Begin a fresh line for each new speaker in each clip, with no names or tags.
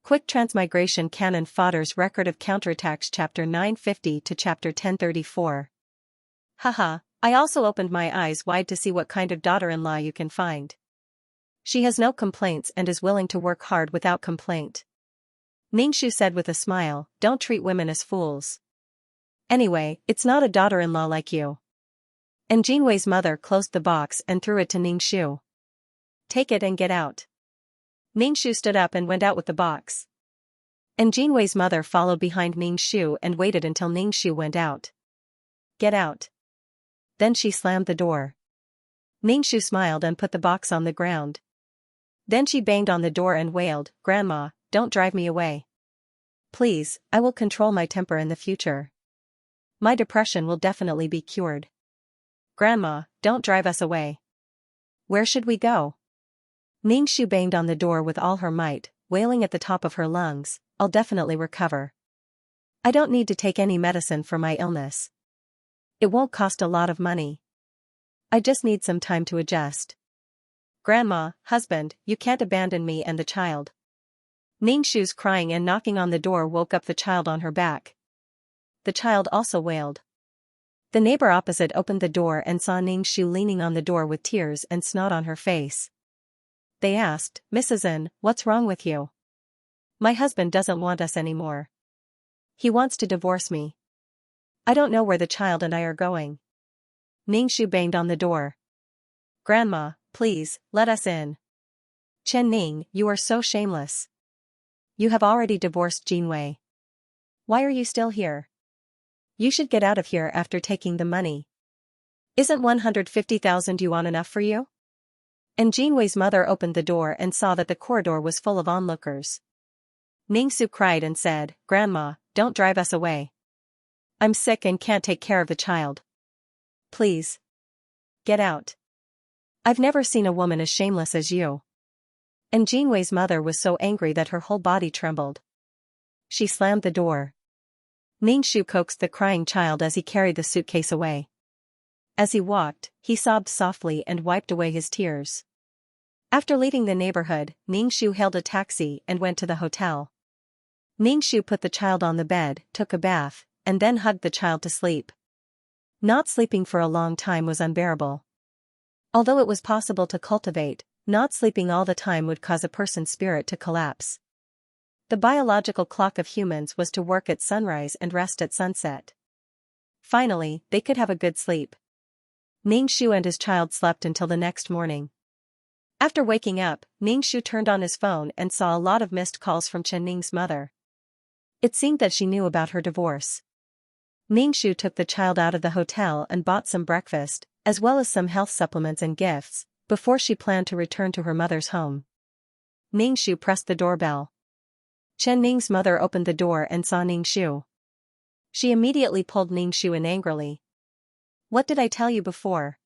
Quick Transmigration Canon Fodder's Record of Counterattacks Chapter 950 to Chapter 1034. Haha, I also opened my eyes wide to see what kind of daughter-in-law you can find. She has no complaints and is willing to work hard without complaint. Xianxia said with a smile, don't treat women as fools. Anyway, it's not a daughter-in-law like you. And Jinwei's mother closed the box and threw it to Xianxia. Take it and get out. Xianxia stood up and went out with the box. And Jinwei's mother followed behind Xianxia and waited until Xianxia went out. Get out. Then she slammed the door. Xianxia smiled and put the box on the ground. Then she banged on the door and wailed, Grandma, don't drive me away. Please, I will control my temper in the future. My depression will definitely be cured. Grandma, don't drive us away. Where should we go? Xianxia banged on the door with all her might, wailing at the top of her lungs, I'll definitely recover. I don't need to take any medicine for my illness. It won't cost a lot of money. I just need some time to adjust. Grandma, husband, you can't abandon me and the child. Xianxia's crying and knocking on the door woke up the child on her back. The child also wailed. The neighbor opposite opened the door and saw Xianxia leaning on the door with tears and snot on her face. They asked, Mrs. N, what's wrong with you? My husband doesn't want us anymore. He wants to divorce me. I don't know where the child and I are going. Xianxia banged on the door. Grandma, please, let us in. Chen Ning, you are so shameless. You have already divorced Jinwei. Why are you still here? You should get out of here after taking the money. Isn't 150,000 yuan enough for you? And Jinwei's mother opened the door and saw that the corridor was full of onlookers. Xianxia cried and said, Grandma, don't drive us away. I'm sick and can't take care of the child. Please. Get out. I've never seen a woman as shameless as you. And Jinwei's mother was so angry that her whole body trembled. She slammed the door. Xianxia coaxed the crying child as he carried the suitcase away. As he walked, he sobbed softly and wiped away his tears. After leaving the neighborhood, Xianxia hailed a taxi and went to the hotel. Xianxia put the child on the bed, took a bath, and then hugged the child to sleep. Not sleeping for a long time was unbearable. Although it was possible to cultivate, not sleeping all the time would cause a person's spirit to collapse. The biological clock of humans was to work at sunrise and rest at sunset. Finally, they could have a good sleep. Xianxia and his child slept until the next morning. After waking up, Xianxia turned on his phone and saw a lot of missed calls from Chen Ning's mother. It seemed that she knew about her divorce. Xianxia took the child out of the hotel and bought some breakfast, as well as some health supplements and gifts, before she planned to return to her mother's home. Xianxia pressed the doorbell. Chen Ning's mother opened the door and saw Xianxia. She immediately pulled Xianxia in angrily. What did I tell you before?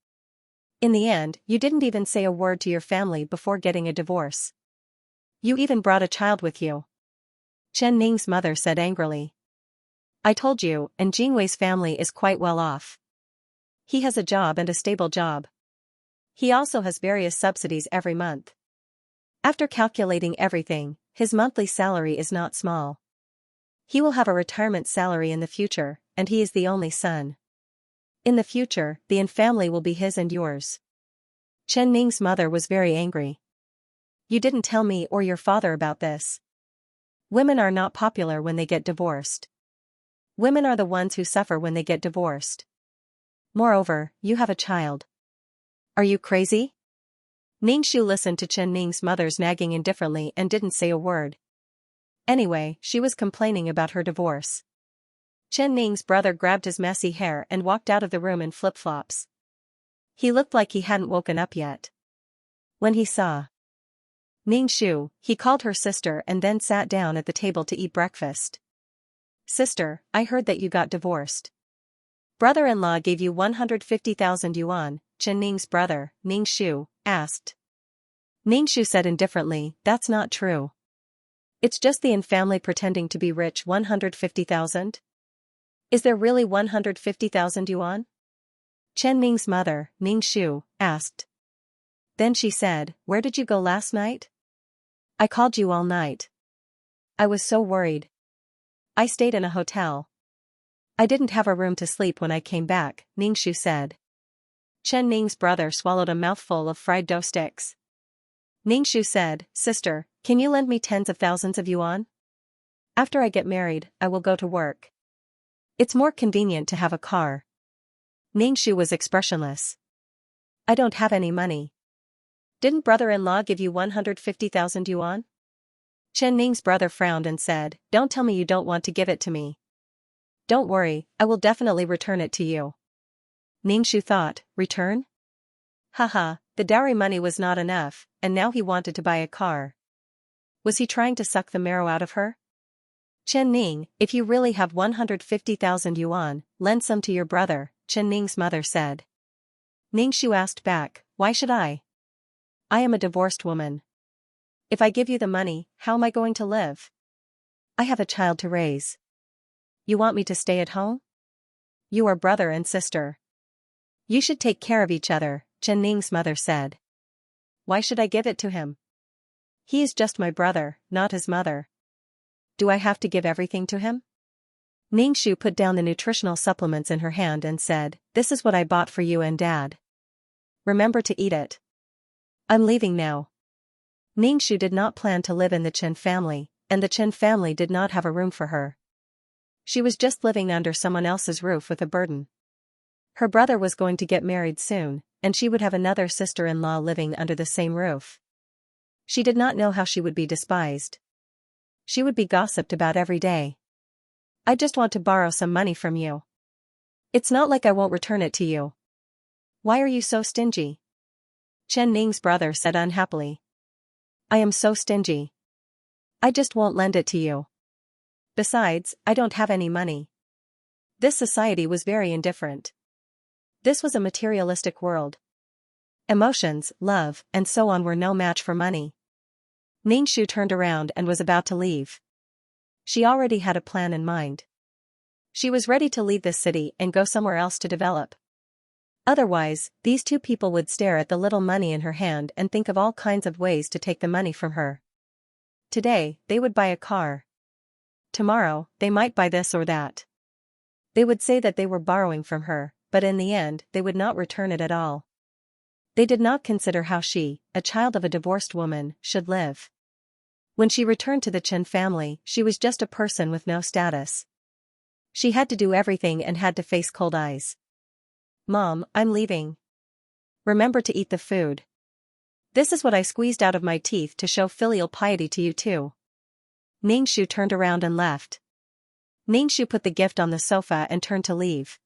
In the end, you didn't even say a word to your family before getting a divorce. You even brought a child with you. Chen Ning's mother said angrily. I told you, and Jinwei's family is quite well off. He has a job and a stable job. He also has various subsidies every month. After calculating everything, his monthly salary is not small. He will have a retirement salary in the future, and he is the only son. In the future, the family will be his and yours. Chen Ning's mother was very angry. You didn't tell me or your father about this. Women are not popular when they get divorced. Women are the ones who suffer when they get divorced. Moreover, you have a child. Are you crazy? Xianxia listened to Chen Ning's mother's nagging indifferently and didn't say a word. Anyway, she was complaining about her divorce. Chen Ning's brother grabbed his messy hair and walked out of the room in flip-flops. He looked like he hadn't woken up yet. When he saw Xianxia, he called her sister and then sat down at the table to eat breakfast. Sister, I heard that you got divorced. Brother-in-law gave you 150,000 yuan, Chen Ning's brother, Xianxia, asked. Xianxia said indifferently, that's not true. It's just the family pretending to be rich. 150,000? Is there really 150,000 yuan? Chen Ning's mother, Xianxia, asked. Then she said, where did you go last night? I called you all night. I was so worried. I stayed in a hotel. I didn't have a room to sleep when I came back, Ningxu said. Chen Ning's brother swallowed a mouthful of fried dough sticks. Ningxu said, Sister, can you lend me tens of thousands of yuan? After I get married, I will go to work. It's more convenient to have a car. Ningxu was expressionless. I don't have any money. Didn't brother-in-law give you 150,000 yuan? Chen Ning's brother frowned and said, Don't tell me you don't want to give it to me. Don't worry, I will definitely return it to you. Ningxu thought, return? Haha, the dowry money was not enough, and now he wanted to buy a car. Was he trying to suck the marrow out of her? Chen Ning, if you really have 150,000 yuan, lend some to your brother, Chen Ning's mother said. Ningxu asked back, Why should I? I am a divorced woman. If I give you the money, how am I going to live? I have a child to raise. You want me to stay at home? You are brother and sister. You should take care of each other, Chen Ning's mother said. Why should I give it to him? He is just my brother, not his mother. Do I have to give everything to him? Ningxu put down the nutritional supplements in her hand and said, This is what I bought for you and Dad. Remember to eat it. I'm leaving now. Ningxu did not plan to live in the Chen family, and the Chen family did not have a room for her. She was just living under someone else's roof with a burden. Her brother was going to get married soon, and she would have another sister-in-law living under the same roof. She did not know how she would be despised. She would be gossiped about every day. I just want to borrow some money from you. It's not like I won't return it to you. Why are you so stingy? Chen Ning's brother said unhappily. I am so stingy. I just won't lend it to you. Besides, I don't have any money. This society was very indifferent. This was a materialistic world. Emotions, love, and so on were no match for money. Ningxu turned around and was about to leave. She already had a plan in mind. She was ready to leave this city and go somewhere else to develop. Otherwise, these two people would stare at the little money in her hand and think of all kinds of ways to take the money from her. Today, they would buy a car. Tomorrow, they might buy this or that. They would say that they were borrowing from her, but in the end, they would not return it at all. They did not consider how she, a child of a divorced woman, should live. When she returned to the Chen family, she was just a person with no status. She had to do everything and had to face cold eyes. Mom, I'm leaving. Remember to eat the food. This is what I squeezed out of my teeth to show filial piety to you too. Ningxu turned around and left. Ningxu put the gift on the sofa and turned to leave.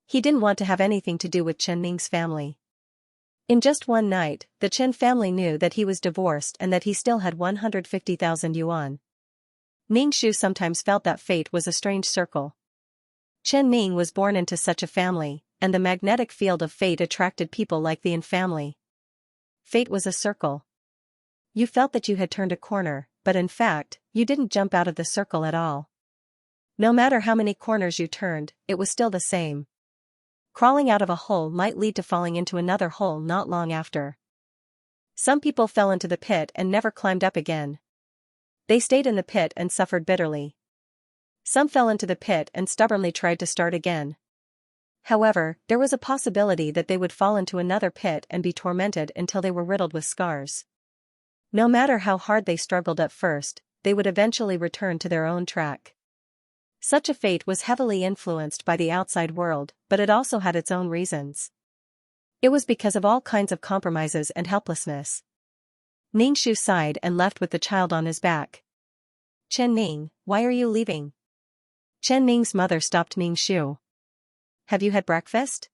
He didn't want to have anything to do with Chen Ning's family. In just one night, the Chen family knew that he was divorced and that he still had 150,000 yuan. Ningxu sometimes felt that fate was a strange circle. Chen Ning was born into such a family, and the magnetic field of fate attracted people like the Yin family. Fate was a circle. You felt that you had turned a corner, but in fact, you didn't jump out of the circle at all. No matter how many corners you turned, it was still the same. Crawling out of a hole might lead to falling into another hole not long after. Some people fell into the pit and never climbed up again. They stayed in the pit and suffered bitterly. Some fell into the pit and stubbornly tried to start again. However, there was a possibility that they would fall into another pit and be tormented until they were riddled with scars. No matter how hard they struggled at first, they would eventually return to their own track. Such a fate was heavily influenced by the outside world, but it also had its own reasons. It was because of all kinds of compromises and helplessness. Ningxu sighed and left with the child on his back. Chen Ning, why are you leaving? Chen Ning's mother stopped Ningxu. Have you had breakfast?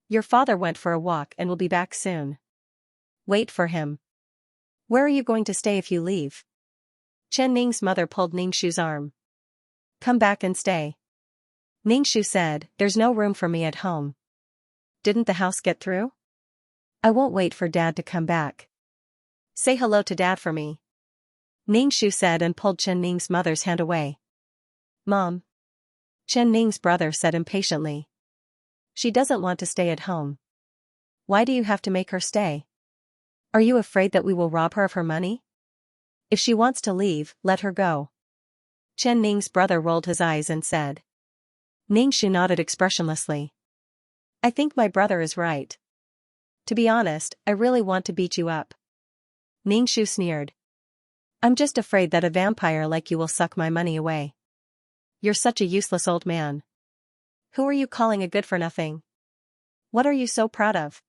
Your father went for a walk and will be back soon. Wait for him. Where are you going to stay if you leave? Chen Ning's mother pulled Ningxu's arm. Come back and stay. Ningxu said, There's no room for me at home. Didn't the house get through? I won't wait for Dad to come back. Say hello to Dad for me. Ningxu said and pulled Chen Ning's mother's hand away. Mom. Chen Ning's brother said impatiently. She doesn't want to stay at home. Why do you have to make her stay? Are you afraid that we will rob her of her money? If she wants to leave, let her go. Chen Ning's brother rolled his eyes and said. Ningxu nodded expressionlessly. I think my brother is right. To be honest, I really want to beat you up. Ningxu sneered. I'm just afraid that a vampire like you will suck my money away. You're such a useless old man. Who are you calling a good-for-nothing? What are you so proud of?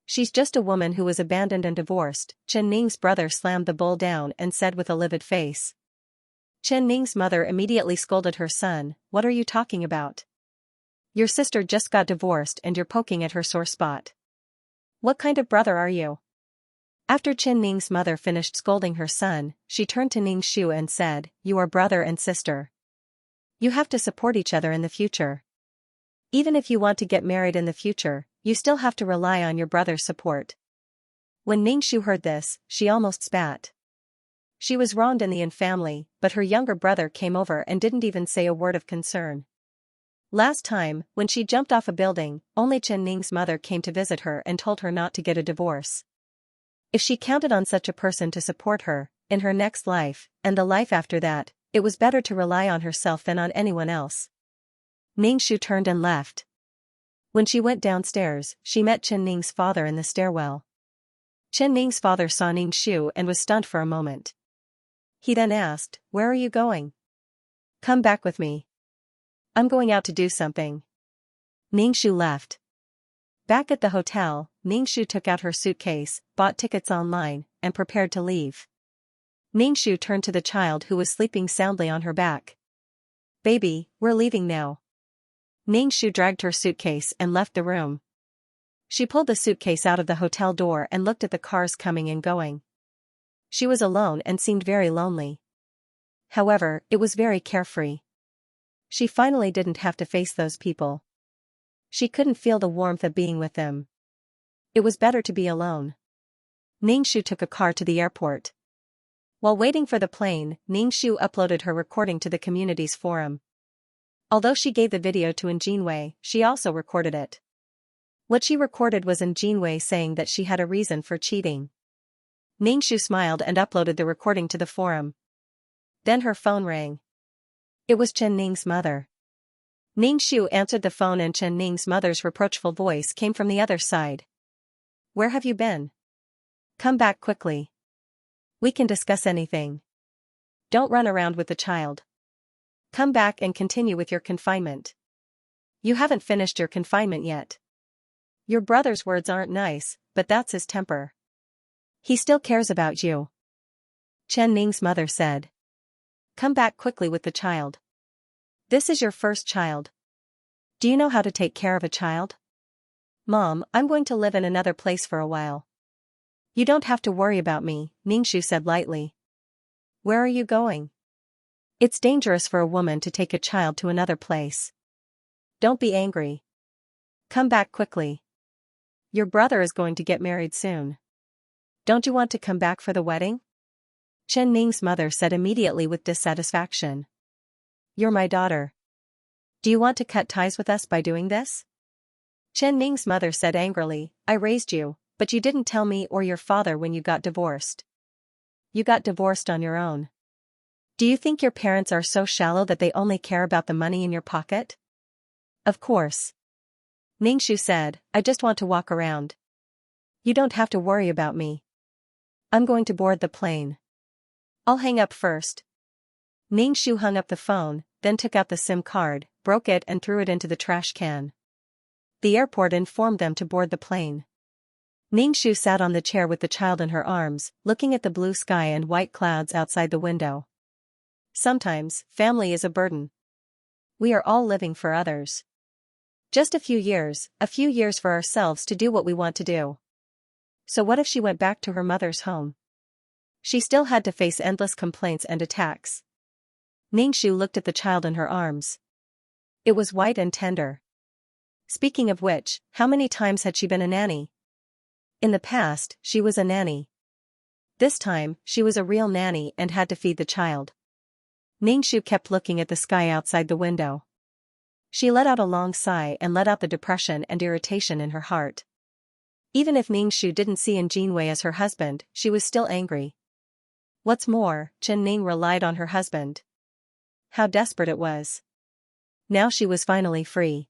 She's just a woman who was abandoned and divorced. Chen Ning's brother slammed the bowl down and said with a livid face. Chen Ning's mother immediately scolded her son, what are you talking about? Your sister just got divorced and you're poking at her sore spot. What kind of brother are you? After Chen Ning's mother finished scolding her son, she turned to Ningxu and said, you are brother and sister. You have to support each other in the future. Even if you want to get married in the future, you still have to rely on your brother's support. When Ningxu heard this, she almost spat. She was wronged in the Yin family, but her younger brother came over and didn't even say a word of concern. Last time, when she jumped off a building, only Chen Ning's mother came to visit her and told her not to get a divorce. If she counted on such a person to support her, in her next life, and the life after that, it was better to rely on herself than on anyone else. Ningxu turned and left. When she went downstairs, she met Chen Ning's father in the stairwell. Chen Ning's father saw Ningxu and was stunned for a moment. He then asked, where are you going? Come back with me. I'm going out to do something. Ningxu left. Back at the hotel, Ningxu took out her suitcase, bought tickets online, and prepared to leave. Ningxu turned to the child who was sleeping soundly on her back. Baby, we're leaving now. Ningxu dragged her suitcase and left the room. She pulled the suitcase out of the hotel door and looked at the cars coming and going. She was alone and seemed very lonely. However, it was very carefree. She finally didn't have to face those people. She couldn't feel the warmth of being with them. It was better to be alone. Ningxu took a car to the airport. While waiting for the plane, Ningxu uploaded her recording to the community's forum. Although she gave the video to Jinwei, she also recorded it. What she recorded was Jinwei saying that she had a reason for cheating. Ningxu smiled and uploaded the recording to the forum. Then her phone rang. It was Chen Ning's mother. Ningxu answered the phone and Chen Ning's mother's reproachful voice came from the other side. Where have you been? Come back quickly. We can discuss anything. Don't run around with the child. Come back and continue with your confinement. You haven't finished your confinement yet. Your brother's words aren't nice, but that's his temper. He still cares about you. Chen Ning's mother said. Come back quickly with the child. This is your first child. Do you know how to take care of a child? Mom, I'm going to live in another place for a while. You don't have to worry about me, Ningxu said lightly. Where are you going? It's dangerous for a woman to take a child to another place. Don't be angry. Come back quickly. Your brother is going to get married soon. Don't you want to come back for the wedding? Chen Ning's mother said immediately with dissatisfaction. You're my daughter. Do you want to cut ties with us by doing this? Chen Ning's mother said angrily, I raised you, but you didn't tell me or your father when you got divorced. You got divorced on your own. Do you think your parents are so shallow that they only care about the money in your pocket? Of course. Ningxu said, I just want to walk around. You don't have to worry about me. I'm going to board the plane. I'll hang up first. Ningxu hung up the phone, then took out the SIM card, broke it and threw it into the trash can. The airport informed them to board the plane. Ningxu sat on the chair with the child in her arms, looking at the blue sky and white clouds outside the window. Sometimes, family is a burden. We are all living for others. Just a few years for ourselves to do what we want to do. So what if she went back to her mother's home? She still had to face endless complaints and attacks. Ningxu looked at the child in her arms. It was white and tender. Speaking of which, how many times had she been a nanny? In the past, she was a nanny. This time, she was a real nanny and had to feed the child. Ningxu kept looking at the sky outside the window. She let out a long sigh and let out the depression and irritation in her heart. Even if Ningxu didn't see Jinwei as her husband, she was still angry. What's more, Chen Ning relied on her husband. How desperate it was. Now she was finally free.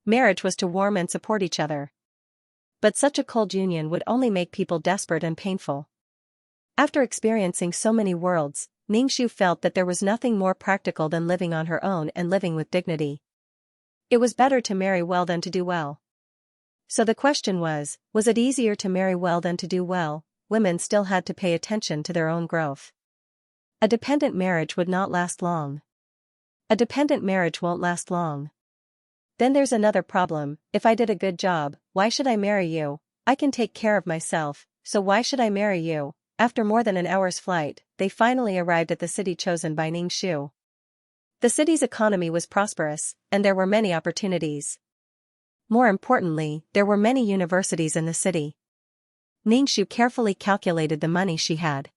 Marriage was to warm and support each other. But such a cold union would only make people desperate and painful. After experiencing so many worlds, Ningxu felt that there was nothing more practical than living on her own and living with dignity. It was better to marry well than to do well. So the question was it easier to marry well than to do well? Women still had to pay attention to their own growth. A dependent marriage would not last long. A dependent marriage won't last long. Then there's another problem: if I did a good job, why should I marry you? I can take care of myself, so why should I marry you? After more than an hour's flight, they finally arrived at the city chosen by Ningxu. The city's economy was prosperous, and there were many opportunities. More importantly, there were many universities in the city. Ningxu carefully calculated the money she had.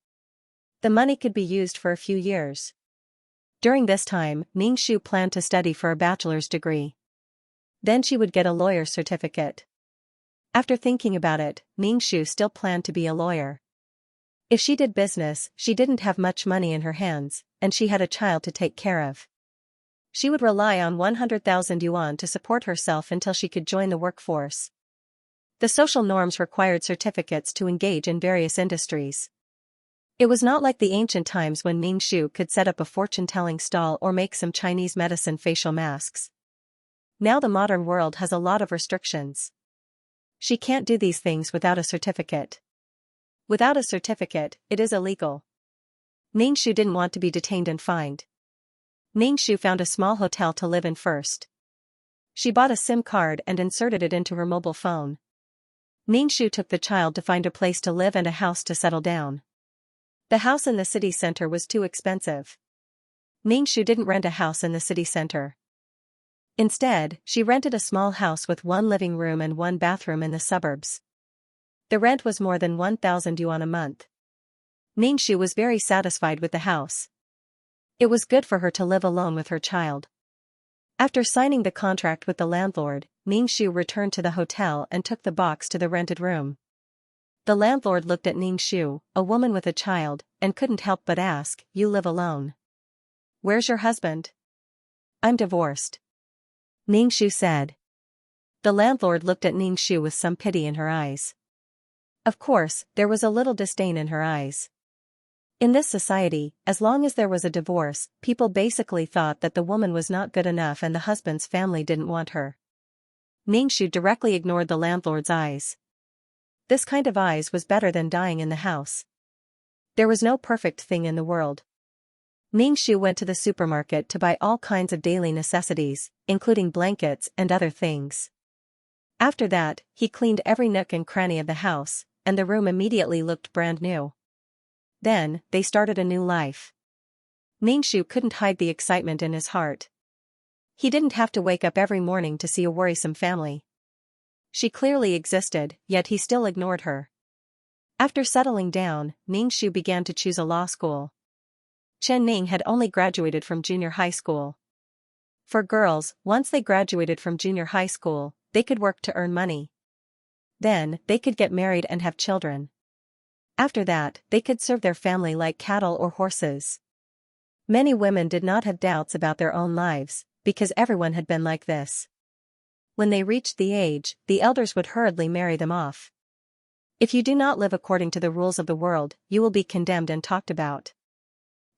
The money could be used for a few years. During this time, Ningxu planned to study for a bachelor's degree. Then she would get a lawyer's certificate. After thinking about it, Ningxu still planned to be a lawyer. If she did business, she didn't have much money in her hands, and she had a child to take care of. She would rely on 100,000 yuan to support herself until she could join the workforce. The social norms required certificates to engage in various industries. It was not like the ancient times when Ningxu could set up a fortune-telling stall or make some Chinese medicine facial masks. Now the modern world has a lot of restrictions. She can't do these things without a certificate. Without a certificate, it is illegal. Ningxu didn't want to be detained and fined. Ningxu found a small hotel to live in first. She bought a SIM card and inserted it into her mobile phone. Ningxu took the child to find a place to live and a house to settle down. The house in the city center was too expensive. Ningxu didn't rent a house in the city center. Instead, she rented a small house with one living room and one bathroom in the suburbs. The rent was more than 1,000 yuan a month. Ningxu was very satisfied with the house. It was good for her to live alone with her child. After signing the contract with the landlord, Ningxu returned to the hotel and took the box to the rented room. The landlord looked at Ningxu, a woman with a child, and couldn't help but ask, "You live alone? Where's your husband?" "I'm divorced," Ningxu said. The landlord looked at Ningxu with some pity in her eyes. Of course, there was a little disdain in her eyes. In this society, as long as there was a divorce, people basically thought that the woman was not good enough and the husband's family didn't want her. Ningxu directly ignored the landlord's eyes. This kind of eyes was better than dying in the house. There was no perfect thing in the world. Ningxu went to the supermarket to buy all kinds of daily necessities, including blankets and other things. After that, he cleaned every nook and cranny of the house, and the room immediately looked brand new. Then, they started a new life. Ningxu couldn't hide the excitement in his heart. He didn't have to wake up every morning to see a worrisome family. She clearly existed, yet he still ignored her. After settling down, Ningxu began to choose a law school. Chen Ning had only graduated from junior high school. For girls, once they graduated from junior high school, they could work to earn money. Then, they could get married and have children. After that, they could serve their family like cattle or horses. Many women did not have doubts about their own lives, because everyone had been like this. When they reached the age, the elders would hurriedly marry them off. If you do not live according to the rules of the world, you will be condemned and talked about.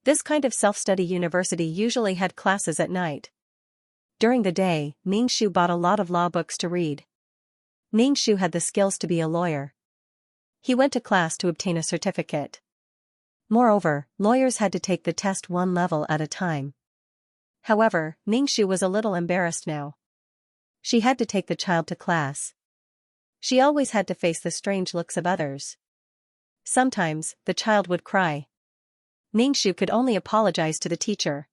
This kind of self-study university usually had classes at night. During the day, Ningxu bought a lot of law books to read. Ningxu had the skills to be a lawyer. He went to class to obtain a certificate. Moreover, lawyers had to take the test one level at a time. However, Ningxu was a little embarrassed now. She had to take the child to class. She always had to face the strange looks of others. Sometimes, the child would cry. Ningxu could only apologize to the teacher.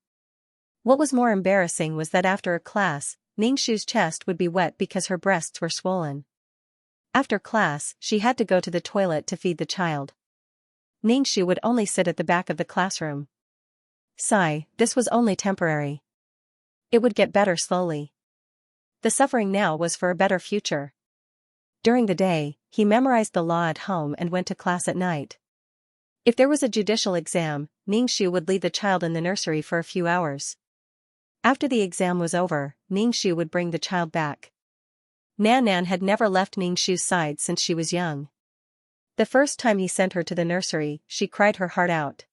What was more embarrassing was that after a class, Ningxu's chest would be wet because her breasts were swollen. After class, she had to go to the toilet to feed the child. Ningxu would only sit at the back of the classroom. Sigh, this was only temporary. It would get better slowly. The suffering now was for a better future. During the day, he memorized the law at home and went to class at night. If there was a judicial exam, Ningxu would leave the child in the nursery for a few hours. After the exam was over, Ningxu would bring the child back. Nan Nan had never left Ningxu's side since she was young. The first time he sent her to the nursery, she cried her heart out.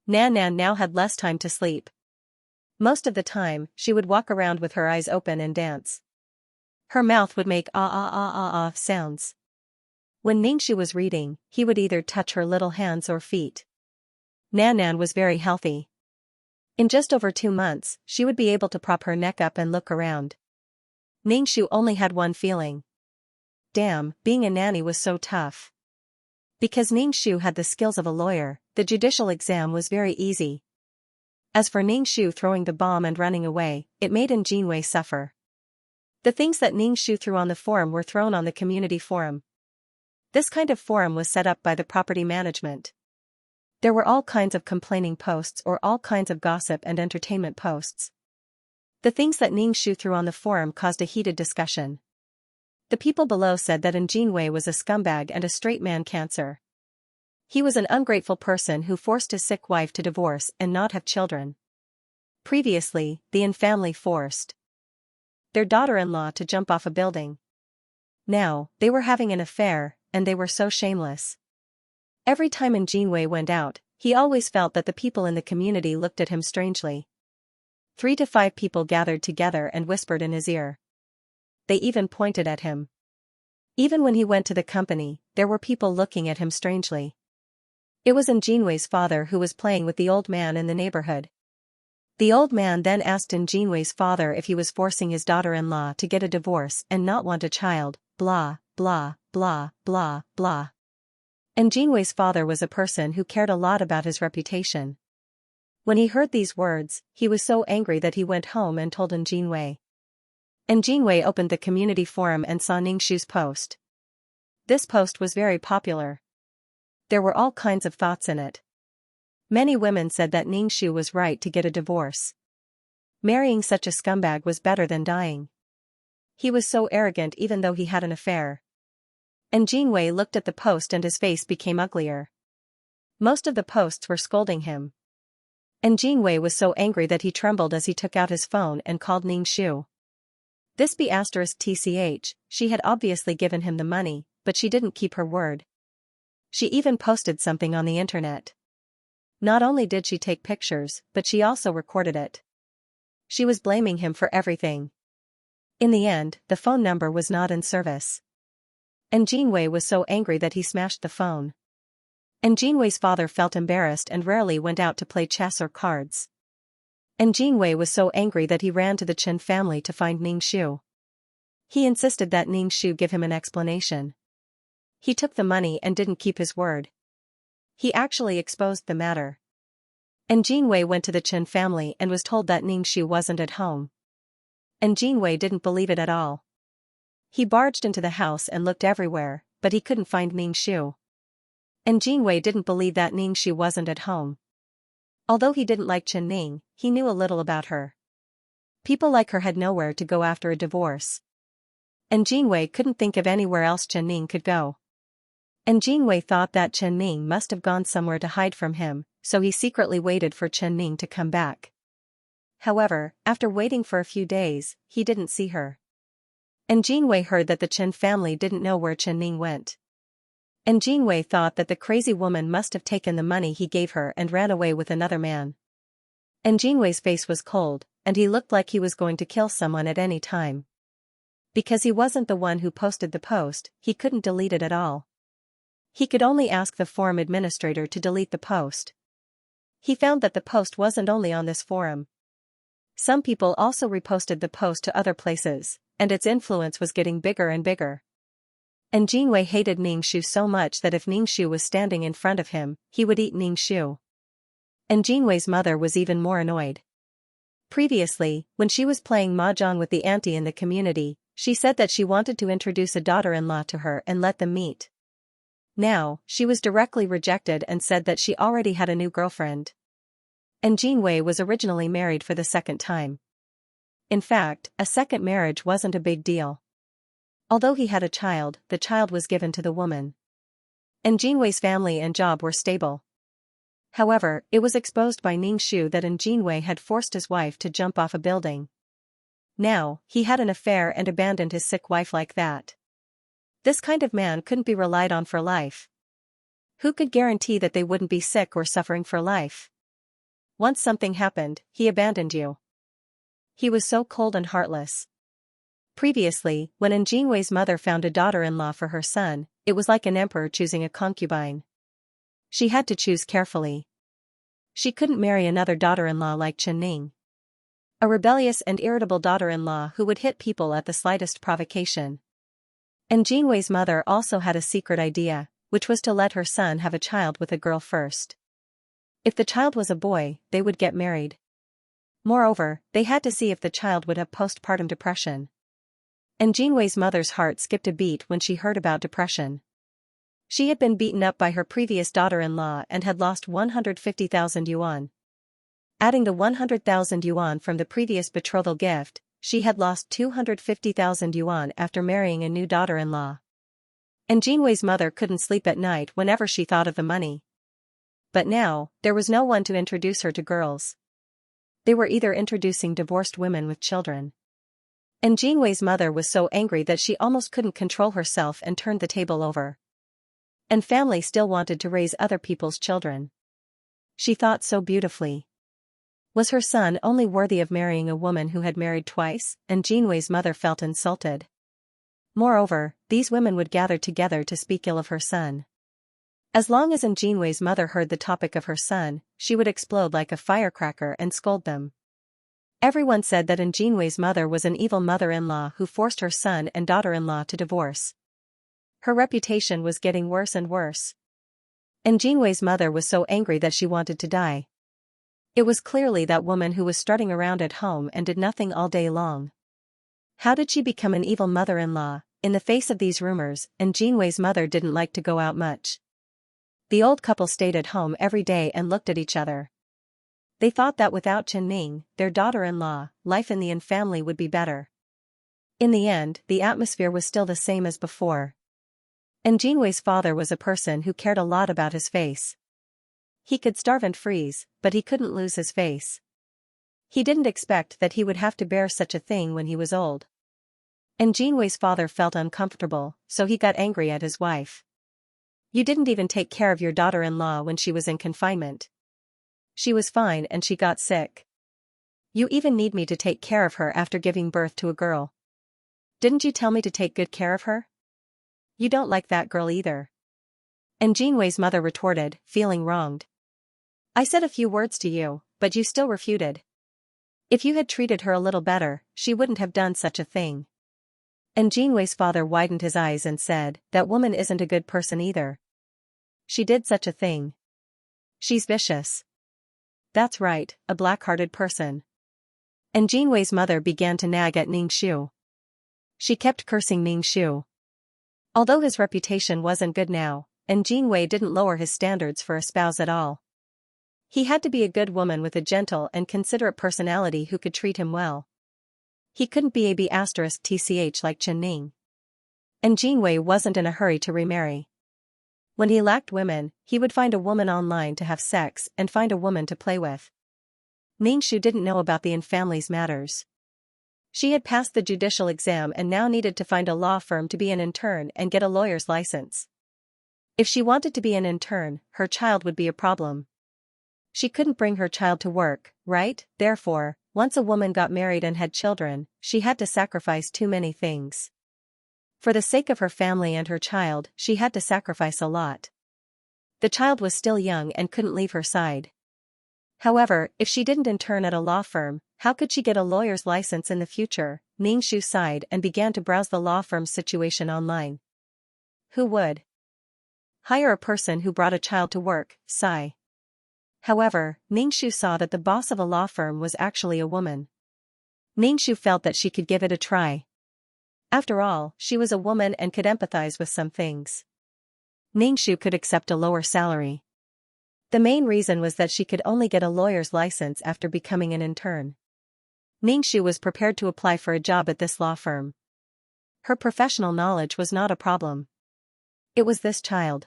Nan Nan now had less time to sleep. Most of the time, she would walk around with her eyes open and dance. Her mouth would make ah sounds. When Ningxu was reading, he would either touch her little hands or feet. Nan Nan was very healthy. In just over 2 months, she would be able to prop her neck up and look around. Ningxu only had one feeling. Damn, being a nanny was so tough. Because Ningxu had the skills of a lawyer, the judicial exam was very easy. As for Ningxu throwing the bomb and running away, it made Jinwei suffer. The things that Ningxu threw on the forum were thrown on the community forum. This kind of forum was set up by the property management. There were all kinds of complaining posts or all kinds of gossip and entertainment posts. The things that Ningxu threw on the forum caused a heated discussion. The people below said that Jinwei was a scumbag and a straight man cancer. He was an ungrateful person who forced his sick wife to divorce and not have children. Previously, the Yin family forced their daughter-in-law to jump off a building. Now, they were having an affair, and they were so shameless. Every time Jinwei went out, he always felt that the people in the community looked at him strangely. 3 to 5 people gathered together and whispered in his ear. They even pointed at him. Even when he went to the company, there were people looking at him strangely. It was Jinwei's father who was playing with the old man in the neighborhood. The old man then asked Jinwei's father if he was forcing his daughter-in-law to get a divorce and not want a child, blah, blah, blah, blah, blah. Jinwei's father was a person who cared a lot about his reputation. When he heard these words, he was so angry that he went home and told Jinwei. Jinwei opened the community forum and saw Ningxu's post. This post was very popular. There were all kinds of thoughts in it. Many women said that Ningxu was right to get a divorce. Marrying such a scumbag was better than dying. He was so arrogant even though he had an affair. Jinwei looked at the post and his face became uglier. Most of the posts were scolding him. Jinwei was so angry that he trembled as he took out his phone and called Ningxu. This *tch, she had obviously given him the money, but she didn't keep her word. She even posted something on the internet. Not only did she take pictures, but she also recorded it. She was blaming him for everything. In the end, the phone number was not in service. Jinwei was so angry that he smashed the phone. Jinwei's father felt embarrassed and rarely went out to play chess or cards. Jinwei was so angry that he ran to the Chen family to find Ningxu. He insisted that Ningxu give him an explanation. He took the money and didn't keep his word. He actually exposed the matter. Jinwei went to the Chen family and was told that Ningxu wasn't at home. Jinwei didn't believe it at all. He barged into the house and looked everywhere, but he couldn't find Ningxu. Jinwei didn't believe that Ningxu wasn't at home. Although he didn't like Chen Ning, he knew a little about her. People like her had nowhere to go after a divorce. Jinwei couldn't think of anywhere else Chen Ning could go. Jinwei thought that Chen Ning must have gone somewhere to hide from him, so he secretly waited for Chen Ning to come back. However, after waiting for a few days, he didn't see her. Jinwei heard that the Chen family didn't know where Chen Ning went. Jinwei thought that the crazy woman must have taken the money he gave her and ran away with another man. Jinwei's face was cold, and he looked like he was going to kill someone at any time. Because he wasn't the one who posted the post, he couldn't delete it at all. He could only ask the forum administrator to delete the post. He found that the post wasn't only on this forum. Some people also reposted the post to other places, and its influence was getting bigger and bigger. Jinwei hated Ningxu so much that if Ningxu was standing in front of him, he would eat Ningxu. Jinwei's mother was even more annoyed. Previously, when she was playing mahjong with the auntie in the community, she said that she wanted to introduce a daughter-in-law to her and let them meet. Now, she was directly rejected and said that she already had a new girlfriend. Jinwei was originally married for the second time. In fact, a second marriage wasn't a big deal. Although he had a child, the child was given to the woman. Jinwei's family and job were stable. However, it was exposed by Ningxu that Jinwei had forced his wife to jump off a building. Now, he had an affair and abandoned his sick wife like that. This kind of man couldn't be relied on for life. Who could guarantee that they wouldn't be sick or suffering for life? Once something happened, he abandoned you. He was so cold and heartless. Previously, when Jinwei's mother found a daughter-in-law for her son, it was like an emperor choosing a concubine. She had to choose carefully. She couldn't marry another daughter-in-law like Chen Ning. A rebellious and irritable daughter-in-law who would hit people at the slightest provocation. And Jinwei's mother also had a secret idea, which was to let her son have a child with a girl first. If the child was a boy, they would get married. Moreover, they had to see if the child would have postpartum depression. And Jinwei's mother's heart skipped a beat when she heard about depression. She had been beaten up by her previous daughter-in-law and had lost 150,000 yuan. Adding the 100,000 yuan from the previous betrothal gift, she had lost 250,000 yuan after marrying a new daughter-in-law. And Jinwei's mother couldn't sleep at night whenever she thought of the money. But now, there was no one to introduce her to girls. They were either introducing divorced women with children. And Jinwei's mother was so angry that she almost couldn't control herself and turned the table over. And family still wanted to raise other people's children. She thought so beautifully. Was her son only worthy of marrying a woman who had married twice? And Jinwei's mother felt insulted. Moreover, these women would gather together to speak ill of her son. As long as Jinwei's mother heard the topic of her son, she would explode like a firecracker and scold them. Everyone said that Jinwei's mother was an evil mother-in-law who forced her son and daughter-in-law to divorce. Her reputation was getting worse and worse. And Jinwei's mother was so angry that she wanted to die. It was clearly that woman who was strutting around at home and did nothing all day long. How did she become an evil mother-in-law? In the face of these rumors, Jinwei's mother didn't like to go out much. The old couple stayed at home every day and looked at each other. They thought that without Chen Ning, their daughter-in-law, life in the Yin family would be better. In the end, the atmosphere was still the same as before. And Jinwei's father was a person who cared a lot about his face. He could starve and freeze, but he couldn't lose his face. He didn't expect that he would have to bear such a thing when he was old. And Jinwei's father felt uncomfortable, so he got angry at his wife. You didn't even take care of your daughter-in-law when she was in confinement. She was fine and she got sick. You even need me to take care of her after giving birth to a girl. Didn't you tell me to take good care of her? You don't like that girl either. And Jinwei's mother retorted, feeling wronged. I said a few words to you, but you still refuted. If you had treated her a little better, she wouldn't have done such a thing. And Jinwei's father widened his eyes and said, that woman isn't a good person either. She did such a thing. She's vicious. That's right, a black-hearted person. And Jinwei's mother began to nag at Ningxu. She kept cursing Ningxu. Although his reputation wasn't good now, and Jinwei didn't lower his standards for a spouse at all. He had to be a good woman with a gentle and considerate personality who could treat him well. He couldn't be a B***tch like Chen Ning. And Jinwei wasn't in a hurry to remarry. When he lacked women, he would find a woman online to have sex and find a woman to play with. Ningxu didn't know about the Yin family's matters. She had passed the judicial exam and now needed to find a law firm to be an intern and get a lawyer's license. If she wanted to be an intern, her child would be a problem. She couldn't bring her child to work, right? Therefore, once a woman got married and had children, she had to sacrifice too many things. For the sake of her family and her child, she had to sacrifice a lot. The child was still young and couldn't leave her side. However, if she didn't intern at a law firm, how could she get a lawyer's license in the future? Ningxu sighed and began to browse the law firm's situation online. Who would hire a person who brought a child to work? Sigh. However, Ningxu saw that the boss of a law firm was actually a woman. Ningxu felt that she could give it a try. After all, she was a woman and could empathize with some things. Ningxu could accept a lower salary. The main reason was that she could only get a lawyer's license after becoming an intern. Ningxu was prepared to apply for a job at this law firm. Her professional knowledge was not a problem. It was this child.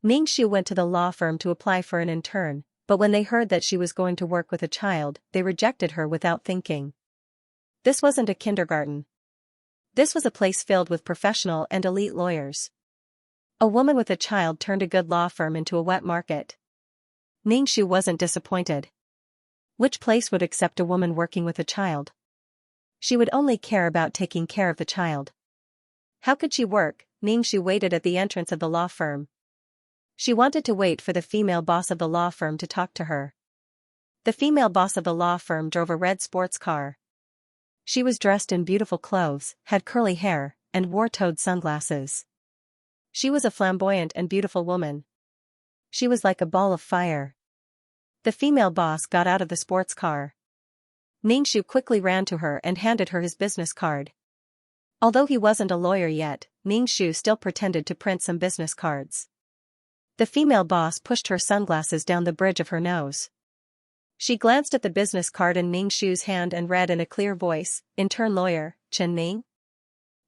Ning Shu went to the law firm to apply for an intern, but when they heard that she was going to work with a child, they rejected her without thinking. This wasn't a kindergarten. This was a place filled with professional and elite lawyers. A woman with a child turned a good law firm into a wet market. Ning Shu wasn't disappointed. Which place would accept a woman working with a child? She would only care about taking care of the child. How could she work? Ning Shu waited at the entrance of the law firm. She wanted to wait for the female boss of the law firm to talk to her. The female boss of the law firm drove a red sports car. She was dressed in beautiful clothes, had curly hair, and wore toed sunglasses. She was a flamboyant and beautiful woman. She was like a ball of fire. The female boss got out of the sports car. Ning Shu quickly ran to her and handed her his business card. Although he wasn't a lawyer yet, Ning Shu still pretended to print some business cards. The female boss pushed her sunglasses down the bridge of her nose. She glanced at the business card in Ning Shu's hand and read in a clear voice, "Intern lawyer, Chen Ning?"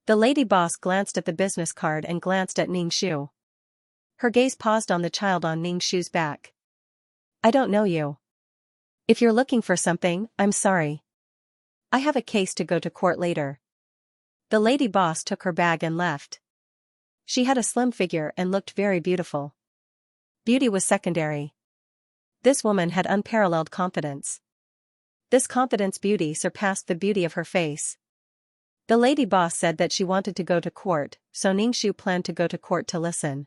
The lady boss glanced at the business card and glanced at Ning Shu. Her gaze paused on the child on Ning Shu's back. "I don't know you. If you're looking for something, I'm sorry. I have a case to go to court later." The lady boss took her bag and left. She had a slim figure and looked very beautiful. Beauty was secondary. This woman had unparalleled confidence. This confidence beauty surpassed the beauty of her face. The lady boss said that she wanted to go to court, so Ning Shu planned to go to court to listen.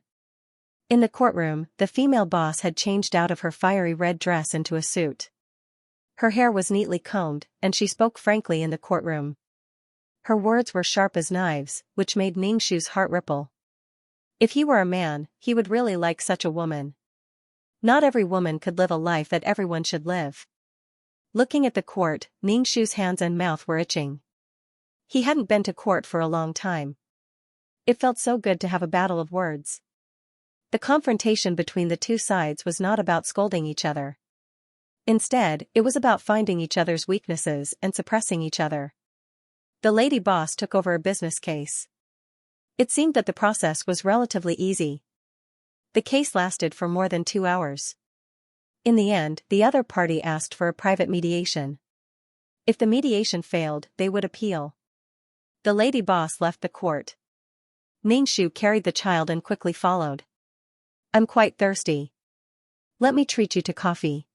In the courtroom, the female boss had changed out of her fiery red dress into a suit. Her hair was neatly combed, and she spoke frankly in the courtroom. Her words were sharp as knives, which made Ning Shu's heart ripple. If he were a man, he would really like such a woman. Not every woman could live a life that everyone should live. Looking at the court, Ning Shu's hands and mouth were itching. He hadn't been to court for a long time. It felt so good to have a battle of words. The confrontation between the two sides was not about scolding each other. Instead, it was about finding each other's weaknesses and suppressing each other. The lady boss took over a business case. It seemed that the process was relatively easy. The case lasted for more than 2 hours. In the end, the other party asked for a private mediation. If the mediation failed, they would appeal. The lady boss left the court. Ning Shu carried the child and quickly followed. "I'm quite thirsty. Let me treat you to coffee."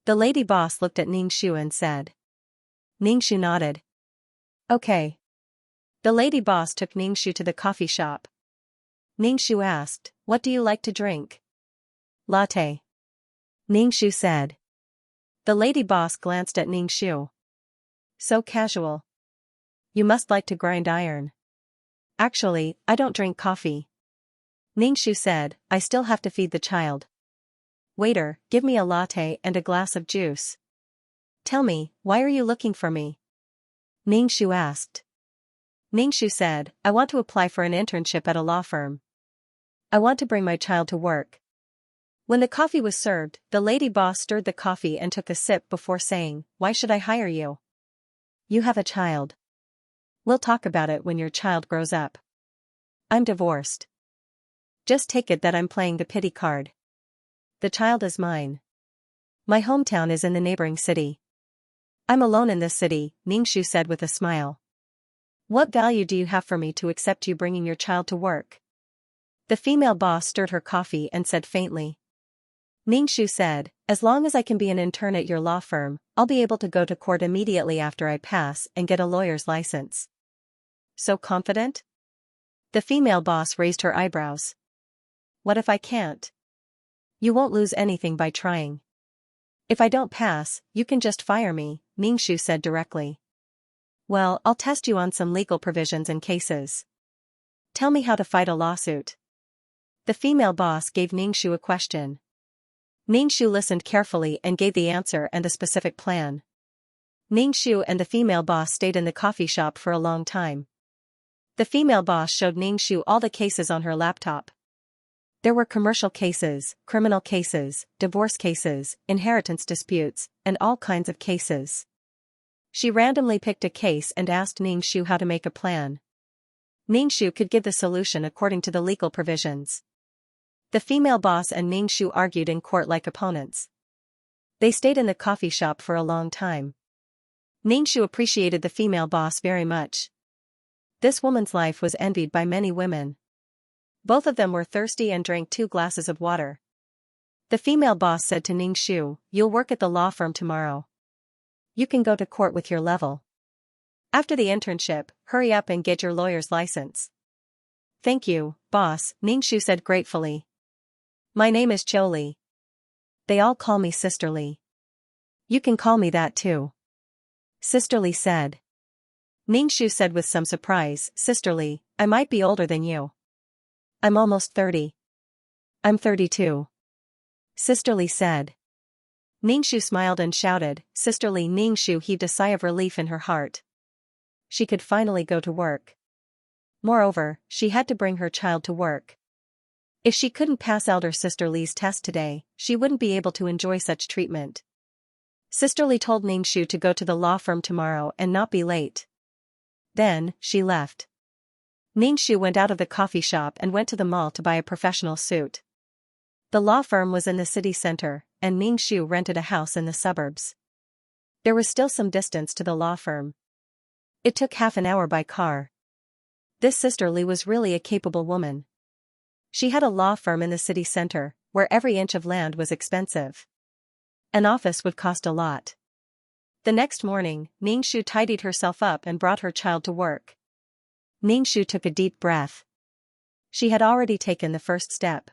The lady boss looked at Ning Shu and said. Ning Shu nodded. "Okay." The lady boss took Ning Shu to the coffee shop. Ning Shu asked, "What do you like to drink?" "Latte." Ning Shu said. The lady boss glanced at Ning Shu. "So casual. You must like to grind iron." "Actually, I don't drink coffee." Ning Shu said, "I still have to feed the child. Waiter, give me a latte and a glass of juice." "Tell me, why are you looking for me?" Ning Shu asked. Ning Shu said, "I want to apply for an internship at a law firm. I want to bring my child to work." When the coffee was served, the lady boss stirred the coffee and took a sip before saying, "Why should I hire you? You have a child. We'll talk about it when your child grows up. I'm divorced. Just take it that I'm playing the pity card. The child is mine. My hometown is in the neighboring city. I'm alone in this city," Ning Shu said with a smile. "What value do you have for me to accept you bringing your child to work?" The female boss stirred her coffee and said faintly. Ning Shu said, "As long as I can be an intern at your law firm, I'll be able to go to court immediately after I pass and get a lawyer's license." "So confident?" The female boss raised her eyebrows. "What if I can't?" "You won't lose anything by trying. If I don't pass, you can just fire me," Ning Shu said directly. "Well, I'll test you on some legal provisions and cases. Tell me how to fight a lawsuit." The female boss gave Ning Shu a question. Ning Shu listened carefully and gave the answer and a specific plan. Ning Shu and the female boss stayed in the coffee shop for a long time. The female boss showed Ning Shu all the cases on her laptop. There were commercial cases, criminal cases, divorce cases, inheritance disputes, and all kinds of cases. She randomly picked a case and asked Ning Shu how to make a plan. Ning Shu could give the solution according to the legal provisions. The female boss and Ning Shu argued in court like opponents. They stayed in the coffee shop for a long time. Ning Shu appreciated the female boss very much. This woman's life was envied by many women. Both of them were thirsty and drank 2 glasses of water. The female boss said to Ning Shu, "You'll work at the law firm tomorrow. You can go to court with your level. After the internship, hurry up and get your lawyer's license." "Thank you, boss," Ning Shu said gratefully. "My name is Li. They all call me Sisterly." "You can call me that too," Sisterly said. Ning Shu said with some surprise, "Sisterly, I might be older than you." "I'm almost 30. "I'm 32. Sisterly said. Ning Shu smiled and shouted, "Sisterly!" Ning Shu heaved a sigh of relief in her heart. She could finally go to work. Moreover, she had to bring her child to work. If she couldn't pass elder Sisterly's test today, she wouldn't be able to enjoy such treatment. Sisterly told Ning Shu to go to the law firm tomorrow and not be late. Then, she left. Ning Shu went out of the coffee shop and went to the mall to buy a professional suit. The law firm was in the city center, and Ning Shu rented a house in the suburbs. There was still some distance to the law firm. It took half an hour by car. This Sisterly was really a capable woman. She had a law firm in the city center, where every inch of land was expensive. An office would cost a lot. The next morning, Ning Shu tidied herself up and brought her child to work. Ning Shu took a deep breath. She had already taken the first step.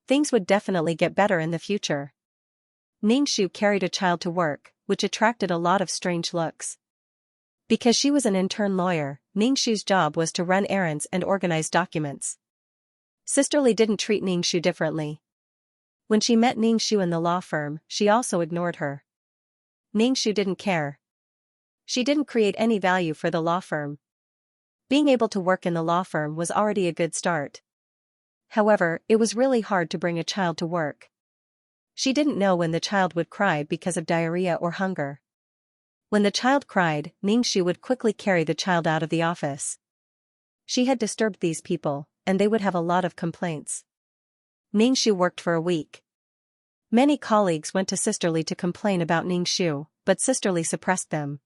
Things would definitely get better in the future. Ning Shu carried a child to work, which attracted a lot of strange looks. Because she was an intern lawyer, Ning Shu's job was to run errands and organize documents. Sisterly didn't treat Ning Shu differently. When she met Ning Shu in the law firm, she also ignored her. Ning Shu didn't care. She didn't create any value for the law firm. Being able to work in the law firm was already a good start. However, it was really hard to bring a child to work. She didn't know when the child would cry because of diarrhea or hunger. When the child cried, Ning Shu would quickly carry the child out of the office. She had disturbed these people, and they would have a lot of complaints. Ning Shu worked for a week. Many colleagues went to Sisterly to complain about Ning Shu, but Sisterly suppressed them.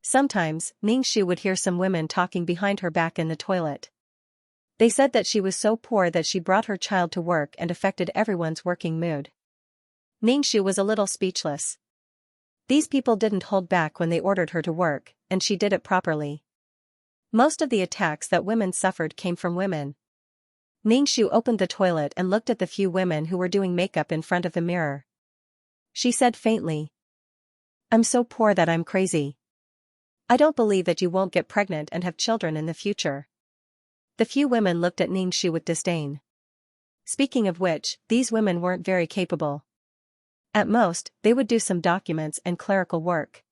Sometimes, Ning Shu would hear some women talking behind her back in the toilet. They said that she was so poor that she brought her child to work and affected everyone's working mood. Ning Shu was a little speechless. These people didn't hold back when they ordered her to work, and she did it properly. Most of the attacks that women suffered came from women. Ning Shu opened the toilet and looked at the few women who were doing makeup in front of the mirror. She said faintly, "I'm so poor that I'm crazy. I don't believe that you won't get pregnant and have children in the future." The few women looked at Ning Shu with disdain. Speaking of which, these women weren't very capable. At most, they would do some documents and clerical work.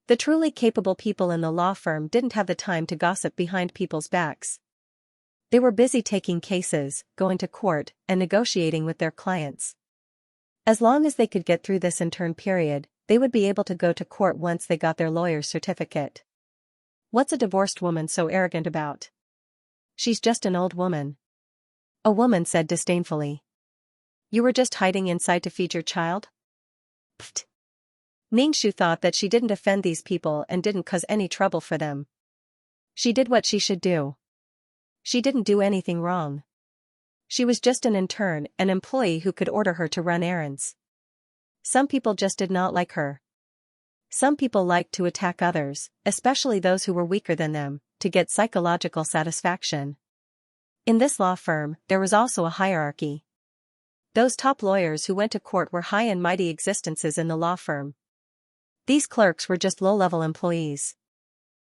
The truly capable people in the law firm didn't have the time to gossip behind people's backs. They were busy taking cases, going to court, and negotiating with their clients. As long as they could get through this intern period, they would be able to go to court once they got their lawyer's certificate. What's a divorced woman so arrogant about? She's just an old woman. A woman said disdainfully. You were just hiding inside to feed your child? Pfft. Ning Shu thought that she didn't offend these people and didn't cause any trouble for them. She did what she should do. She didn't do anything wrong. She was just an intern, an employee who could order her to run errands. Some people just did not like her. Some people liked to attack others, especially those who were weaker than them, to get psychological satisfaction. In this law firm, there was also a hierarchy. Those top lawyers who went to court were high and mighty existences in the law firm. These clerks were just low-level employees.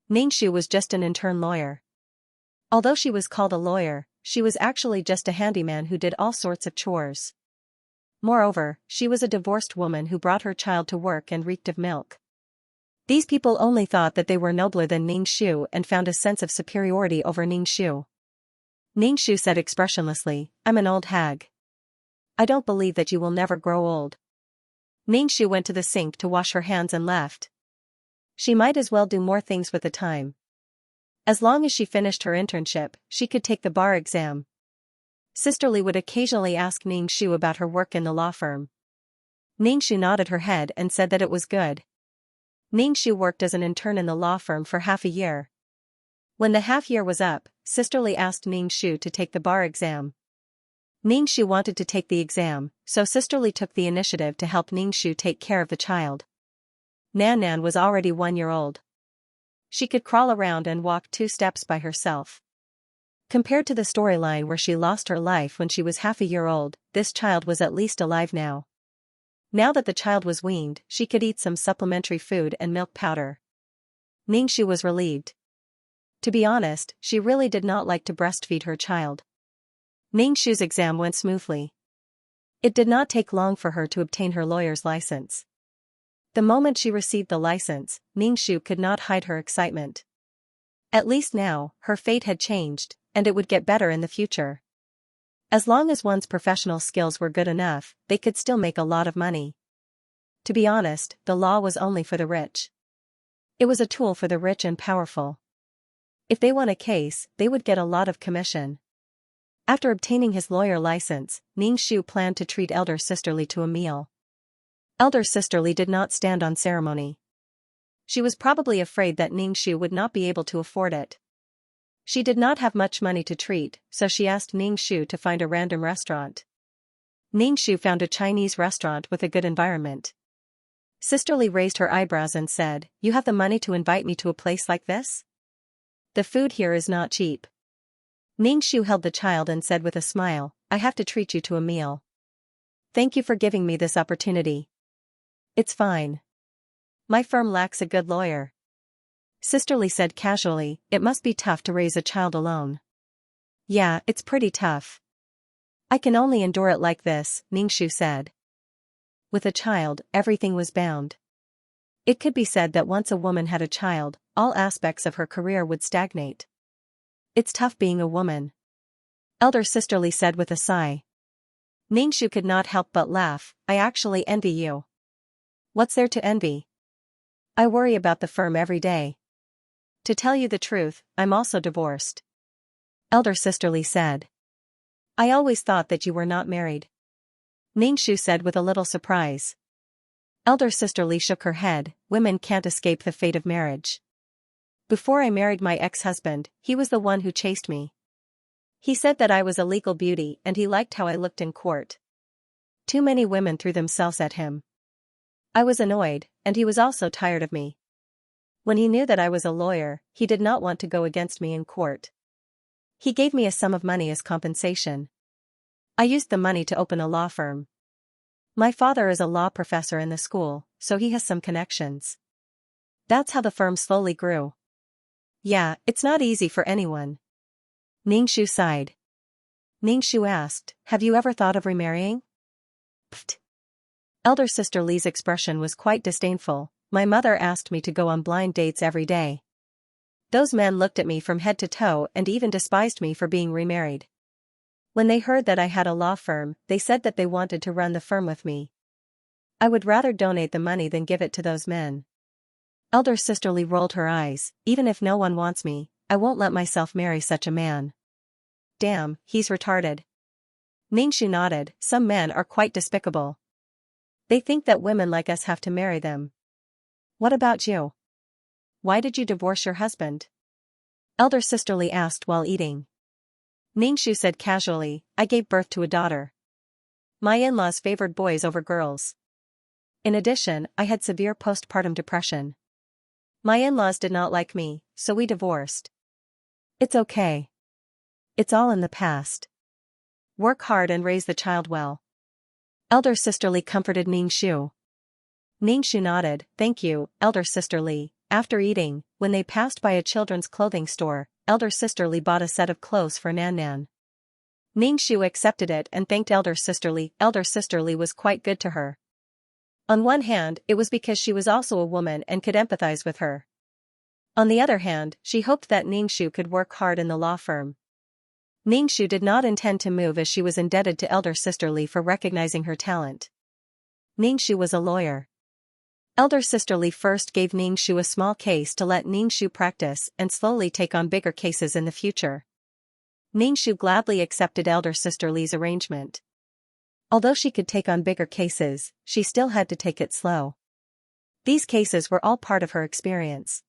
Ning Shu was just an intern lawyer. Although she was called a lawyer, she was actually just a handyman who did all sorts of chores. Moreover, she was a divorced woman who brought her child to work and reeked of milk. These people only thought that they were nobler than Ning Shu and found a sense of superiority over Ning Shu. Ning Shu said expressionlessly, I'm an old hag. I don't believe that you will never grow old. Ning Shu went to the sink to wash her hands and left. She might as well do more things with the time. As long as she finished her internship, she could take the bar exam. Sister Li would occasionally ask Ning Shu about her work in the law firm. Ning Shu nodded her head and said that it was good. Ning Shu worked as an intern in the law firm for half a year. When the half year was up, Sister Li asked Ning Shu to take the bar exam. Ning Shu wanted to take the exam, so Sister Li took the initiative to help Ning Shu take care of the child. Nan Nan was already 1 year old. She could crawl around and walk 2 steps by herself. Compared to the storyline where she lost her life when she was half a year old, this child was at least alive now. Now that the child was weaned, she could eat some supplementary food and milk powder. Ning Shu was relieved. To be honest, she really did not like to breastfeed her child. Ning Shu's exam went smoothly. It did not take long for her to obtain her lawyer's license. The moment she received the license, Ning Shu could not hide her excitement. At least now, her fate had changed, and it would get better in the future. As long as one's professional skills were good enough, they could still make a lot of money. To be honest, the law was only for the rich. It was a tool for the rich and powerful. If they won a case, they would get a lot of commission. After obtaining his lawyer license, Ning Shu planned to treat Elder Sister Li to a meal. Elder Sister Li did not stand on ceremony. She was probably afraid that Ning Shu would not be able to afford it. She did not have much money to treat, so she asked Ning Shu to find a random restaurant. Ning Shu found a Chinese restaurant with a good environment. Sister Li raised her eyebrows and said, "You have the money to invite me to a place like this? The food here is not cheap." Ning Shu held the child and said with a smile, "I have to treat you to a meal. Thank you for giving me this opportunity. It's fine. My firm lacks a good lawyer." Sister Li said casually, "It must be tough to raise a child alone." "Yeah, it's pretty tough. I can only endure it like this," Ning Shu said. With a child, everything was bound. It could be said that once a woman had a child, all aspects of her career would stagnate. It's tough being a woman. Elder Sister Li said with a sigh. Ning Shu could not help but laugh. "I actually envy you." "What's there to envy? I worry about the firm every day. To tell you the truth, I'm also divorced." Elder Sister Li said. "I always thought that you were not married." Ning Shu said with a little surprise. Elder Sister Li shook her head. "Women can't escape the fate of marriage. Before I married my ex-husband, he was the one who chased me. He said that I was a legal beauty and he liked how I looked in court. Too many women threw themselves at him. I was annoyed, and he was also tired of me. When he knew that I was a lawyer, he did not want to go against me in court. He gave me a sum of money as compensation. I used the money to open a law firm. My father is a law professor in the school, so he has some connections. That's how the firm slowly grew." "Yeah, it's not easy for anyone." Ning Shu sighed. Ning Shu asked, "Have you ever thought of remarrying?" "Pfft." Elder Sister Li's expression was quite disdainful. "My mother asked me to go on blind dates every day. Those men looked at me from head to toe and even despised me for being remarried. When they heard that I had a law firm, they said that they wanted to run the firm with me. I would rather donate the money than give it to those men." Elder Sister Li rolled her eyes. "Even if no one wants me, I won't let myself marry such a man. Damn, he's retarded." Ning Shu nodded. "Some men are quite despicable. They think that women like us have to marry them. What about you? Why did you divorce your husband?" Elder Sister Li asked while eating. Ning Shu said casually, "I gave birth to a daughter. My in-laws favored boys over girls. In addition, I had severe postpartum depression. My in-laws did not like me, so we divorced. It's okay. It's all in the past. Work hard and raise the child well." Elder Sister Li comforted Ning Shu. Ning Shu nodded. "Thank you, Elder Sister Li." After eating, when they passed by a children's clothing store, Elder Sister Li bought a set of clothes for Nan Nan. Ning Shu accepted it and thanked Elder Sister Li. Elder Sister Li was quite good to her. On one hand, it was because she was also a woman and could empathize with her. On the other hand, she hoped that Ning Shu could work hard in the law firm. Ning Shu did not intend to move as she was indebted to Elder Sister Li for recognizing her talent. Ning Shu was a lawyer. Elder Sister Li first gave Ning Shu a small case to let Ning Shu practice and slowly take on bigger cases in the future. Ning-Shu gladly accepted elder sister Li's arrangement. Although she could take on bigger cases, she still had to take it slow. These cases were all part of her experience.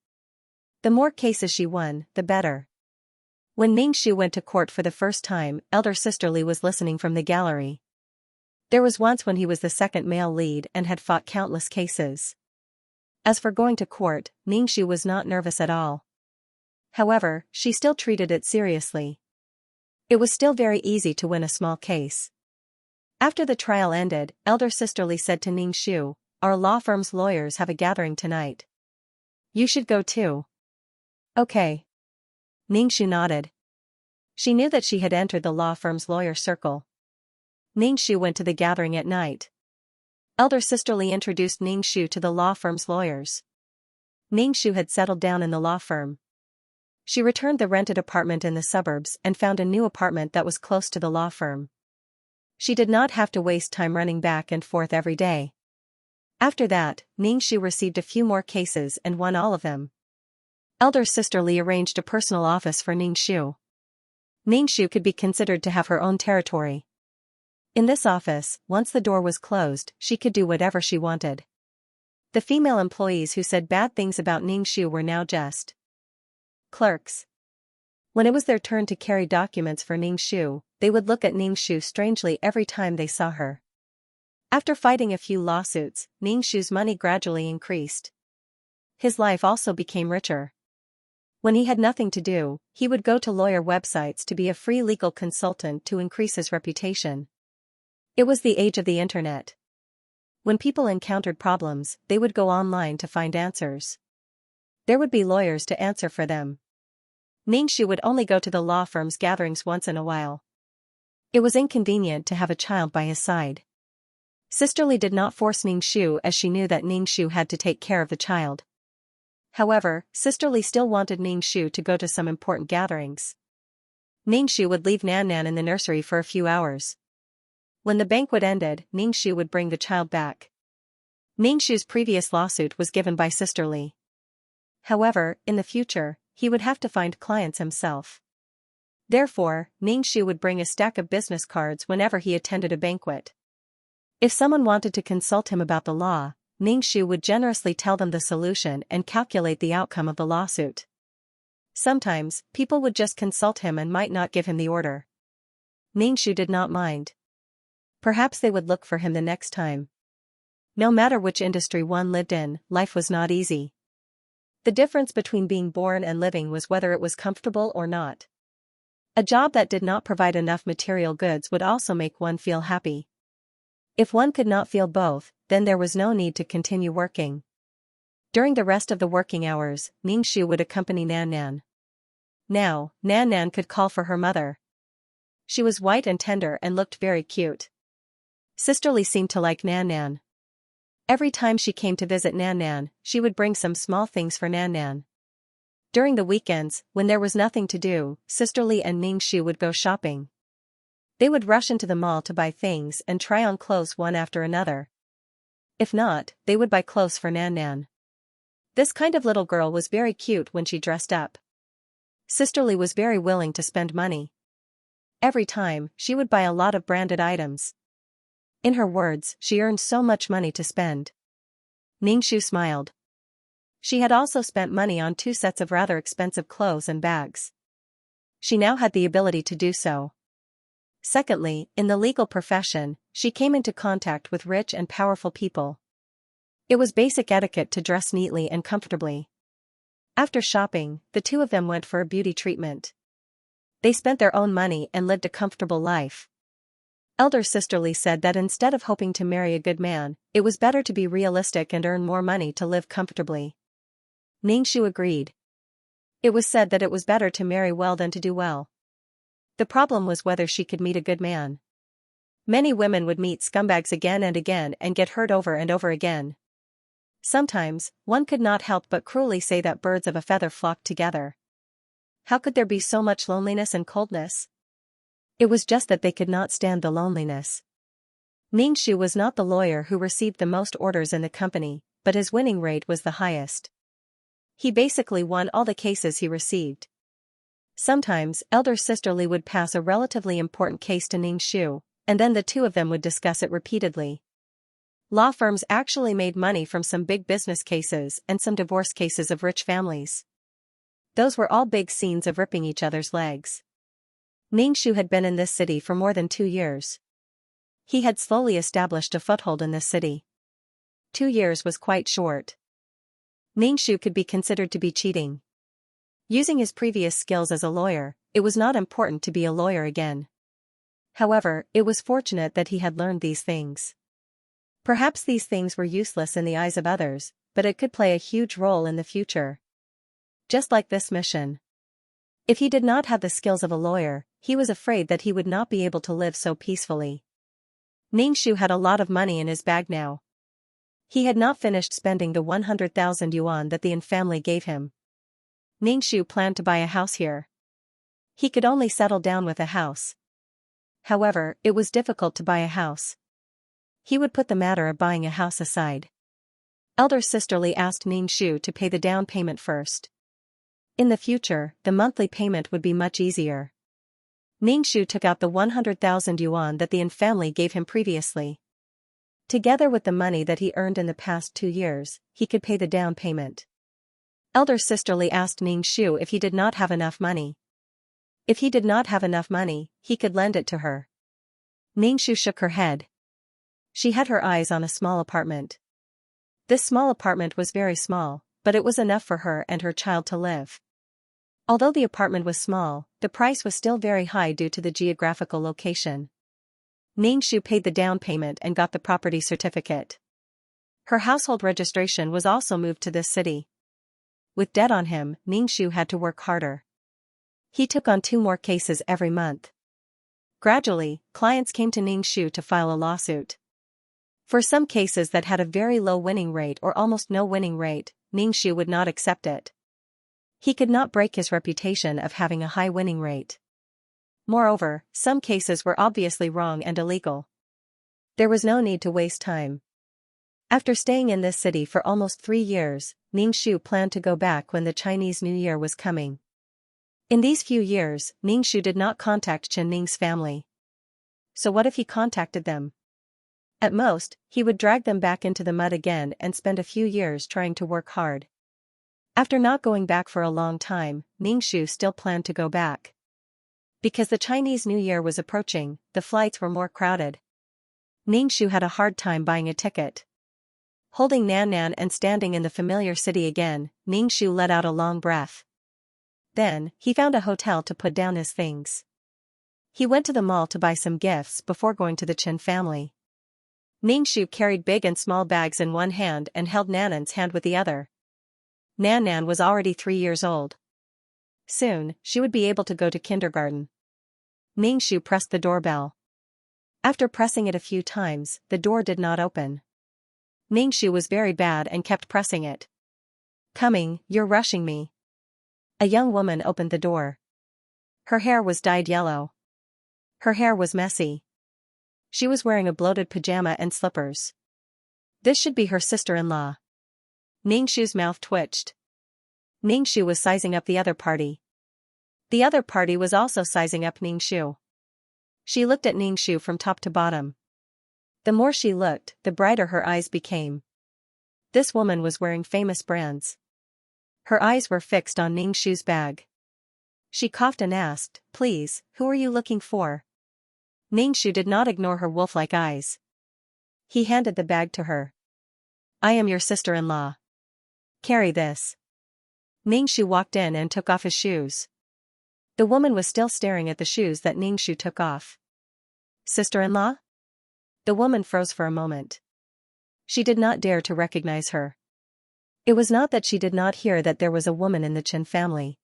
The more cases she won, the better. When Ning-Shu went to court for the first time, elder sister Li was listening from the gallery. There was once when he was the second male lead and had fought countless cases. As for going to court, Ning-Shu was not nervous at all. However, she still treated it seriously. It was still very easy to win a small case. After the trial ended, elder sister Li said to Ning-Shu, "Our law firm's lawyers have a gathering tonight. You should go too." "Okay." Ning-Shu nodded. She knew that she had entered the law firm's lawyer circle. Ning-Shu went to the gathering at night. Elder sister Li introduced Ning-Shu to the law firm's lawyers. Ning-Shu had settled down in the law firm. She returned the rented apartment in the suburbs and found a new apartment that was close to the law firm. She did not have to waste time running back and forth every day. After that, Ning-Shu received a few more cases and won all of them. Elder sister Li arranged a personal office for Ning-Shu. Ning-Shu could be considered to have her own territory. In this office, once the door was closed, she could do whatever she wanted. The female employees who said bad things about Ning-Shu were now just clerks. When it was their turn to carry documents for Ning-Shu, they would look at Ning-Shu strangely every time they saw her. After fighting a few lawsuits, Ning-Shu's money gradually increased. His life also became richer. When he had nothing to do, he would go to lawyer websites to be a free legal consultant to increase his reputation. It was the age of the internet. When people encountered problems, they would go online to find answers. There would be lawyers to answer for them. Ning-Shu would only go to the law firm's gatherings once in a while. It was inconvenient to have a child by his side. Sister Li did not force Ning-Shu as she knew that Ning-Shu had to take care of the child. However, Sister Li still wanted Ning-Shu to go to some important gatherings. Ning-Shu would leave Nan-Nan in the nursery for a few hours. When the banquet ended, Ning-Shu would bring the child back. Ning-Shu's previous lawsuit was given by Sister Li. However, in the future, he would have to find clients himself. Therefore, Ning-Shu would bring a stack of business cards whenever he attended a banquet. If someone wanted to consult him about the law, Ning-Shu would generously tell them the solution and calculate the outcome of the lawsuit. Sometimes, people would just consult him and might not give him the order. Ning-Shu did not mind. Perhaps they would look for him the next time. No matter which industry one lived in, life was not easy. The difference between being born and living was whether it was comfortable or not. A job that did not provide enough material goods would also make one feel happy. If one could not feel both, then there was no need to continue working. During the rest of the working hours, Ning-Shu would accompany Nan-Nan. Now, Nan-Nan could call for her mother. She was white and tender and looked very cute. Sister Li seemed to like Nan-Nan. Every time she came to visit Nan-Nan, she would bring some small things for Nan-Nan. During the weekends, when there was nothing to do, Sister Li and Ning-Shu would go shopping. They would rush into the mall to buy things and try on clothes one after another. If not, they would buy clothes for Nan-Nan. This kind of little girl was very cute when she dressed up. Sister Li was very willing to spend money. Every time, she would buy a lot of branded items. In her words, she earned so much money to spend. Ning-Shu smiled. She had also spent money on 2 sets of rather expensive clothes and bags. She now had the ability to do so. Secondly, in the legal profession, she came into contact with rich and powerful people. It was basic etiquette to dress neatly and comfortably. After shopping, the two of them went for a beauty treatment. They spent their own money and lived a comfortable life. Elder Sister Li said that instead of hoping to marry a good man, it was better to be realistic and earn more money to live comfortably. Ning-Shu agreed. It was said that it was better to marry well than to do well. The problem was whether she could meet a good man. Many women would meet scumbags again and get hurt over and over again. Sometimes, one could not help but cruelly say that birds of a feather flock together. How could there be so much loneliness and coldness? It was just that they could not stand the loneliness. Ning-Shu was not the lawyer who received the most orders in the company, but his winning rate was the highest. He basically won all the cases he received. Sometimes, elder sister Li would pass a relatively important case to Ningxu, and then the two of them would discuss it repeatedly. Law firms actually made money from some big business cases and some divorce cases of rich families. Those were all big scenes of ripping each other's legs. Ningxu had been in this city for more than 2 years. He had slowly established a foothold in this city. 2 years was quite short. Ningxu could be considered to be cheating. Using his previous skills as a lawyer, it was not important to be a lawyer again. However, it was fortunate that he had learned these things. Perhaps these things were useless in the eyes of others, but it could play a huge role in the future. Just like this mission. If he did not have the skills of a lawyer, he was afraid that he would not be able to live so peacefully. Ningxu had a lot of money in his bag now. He had not finished spending the 100,000 yuan that the Yin family gave him. Ningxu planned to buy a house here. He could only settle down with a house. However, it was difficult to buy a house. He would put the matter of buying a house aside. Elder sister Li asked Ningxu to pay the down payment first. In the future, the monthly payment would be much easier. Ningxu took out the 100,000 yuan that the Yin family gave him previously. Together with the money that he earned in the past 2 years, he could pay the down payment. Elder sister Li asked Ningxu if he did not have enough money. If he did not have enough money, he could lend it to her. Ningxu shook her head. She had her eyes on a small apartment. This small apartment was very small, but it was enough for her and her child to live. Although the apartment was small, the price was still very high due to the geographical location. Ningxu paid the down payment and got the property certificate. Her household registration was also moved to this city. With debt on him, Ningxu had to work harder. He took on 2 more cases every month. Gradually, clients came to Ningxu to file a lawsuit. For some cases that had a very low winning rate or almost no winning rate, Ningxu would not accept it. He could not break his reputation of having a high winning rate. Moreover, some cases were obviously wrong and illegal. There was no need to waste time. After staying in this city for almost 3 years, Ningxu planned to go back when the Chinese New Year was coming. In these few years, Ningxu did not contact Chen Ning's family. So what if he contacted them? At most, he would drag them back into the mud again and spend a few years trying to work hard. After not going back for a long time, Ningxu still planned to go back. Because the Chinese New Year was approaching, the flights were more crowded. Ningxu had a hard time buying a ticket. Holding Nan and standing in the familiar city again, Ningxu let out a long breath. Then, he found a hotel to put down his things. He went to the mall to buy some gifts before going to the Chen family. Ningxu carried big and small bags in one hand and held Nanan's hand with the other. Nan was already 3 years old. Soon, she would be able to go to kindergarten. Ningxu pressed the doorbell. After pressing it a few times, the door did not open. Ningxu was very bad and kept pressing it. "Coming, you're rushing me." A young woman opened the door. Her hair was dyed yellow. Her hair was messy. She was wearing a bloated pajama and slippers. This should be her sister-in-law. Ningxu's mouth twitched. Ningxu was sizing up the other party. The other party was also sizing up Ningxu. She looked at Ningxu from top to bottom. The more she looked, the brighter her eyes became. This woman was wearing famous brands. Her eyes were fixed on Ningxu's bag. She coughed and asked, "Please, who are you looking for?" Ningxu did not ignore her wolf-like eyes. He handed the bag to her. "I am your sister-in-law. Carry this." Ningxu walked in and took off his shoes. The woman was still staring at the shoes that Ningxu took off. "Sister-in-law?" The woman froze for a moment. She did not dare to recognize her. It was not that she did not hear that there was a woman in the Chen family.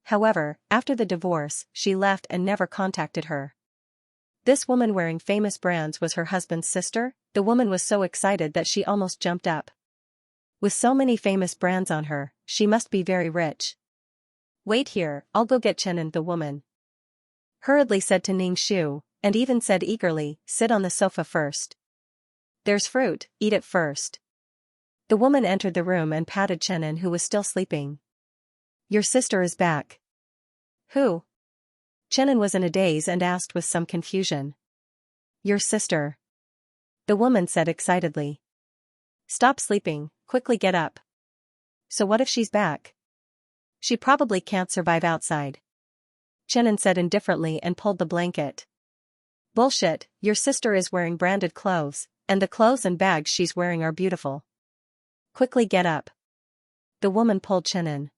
However, after the divorce, she left and never contacted her. This woman wearing famous brands was her husband's sister. The woman was so excited that she almost jumped up. With so many famous brands on her, she must be very rich. "Wait here, I'll go get Chen," and the woman hurriedly said to Ningxu, and even said eagerly, "Sit on the sofa first. There's fruit, eat it first." The woman entered the room and patted Chenin, who was still sleeping. "Your sister is back." Who? Qianan was in a daze and asked with some confusion. Your sister. The woman said excitedly. Stop sleeping, quickly get up. So what if she's back? She probably can't survive outside. Qianan said indifferently and pulled the blanket. Bullshit, your sister is wearing branded clothes, and the clothes and bags she's wearing are beautiful. Quickly get up. The woman pulled Qianan.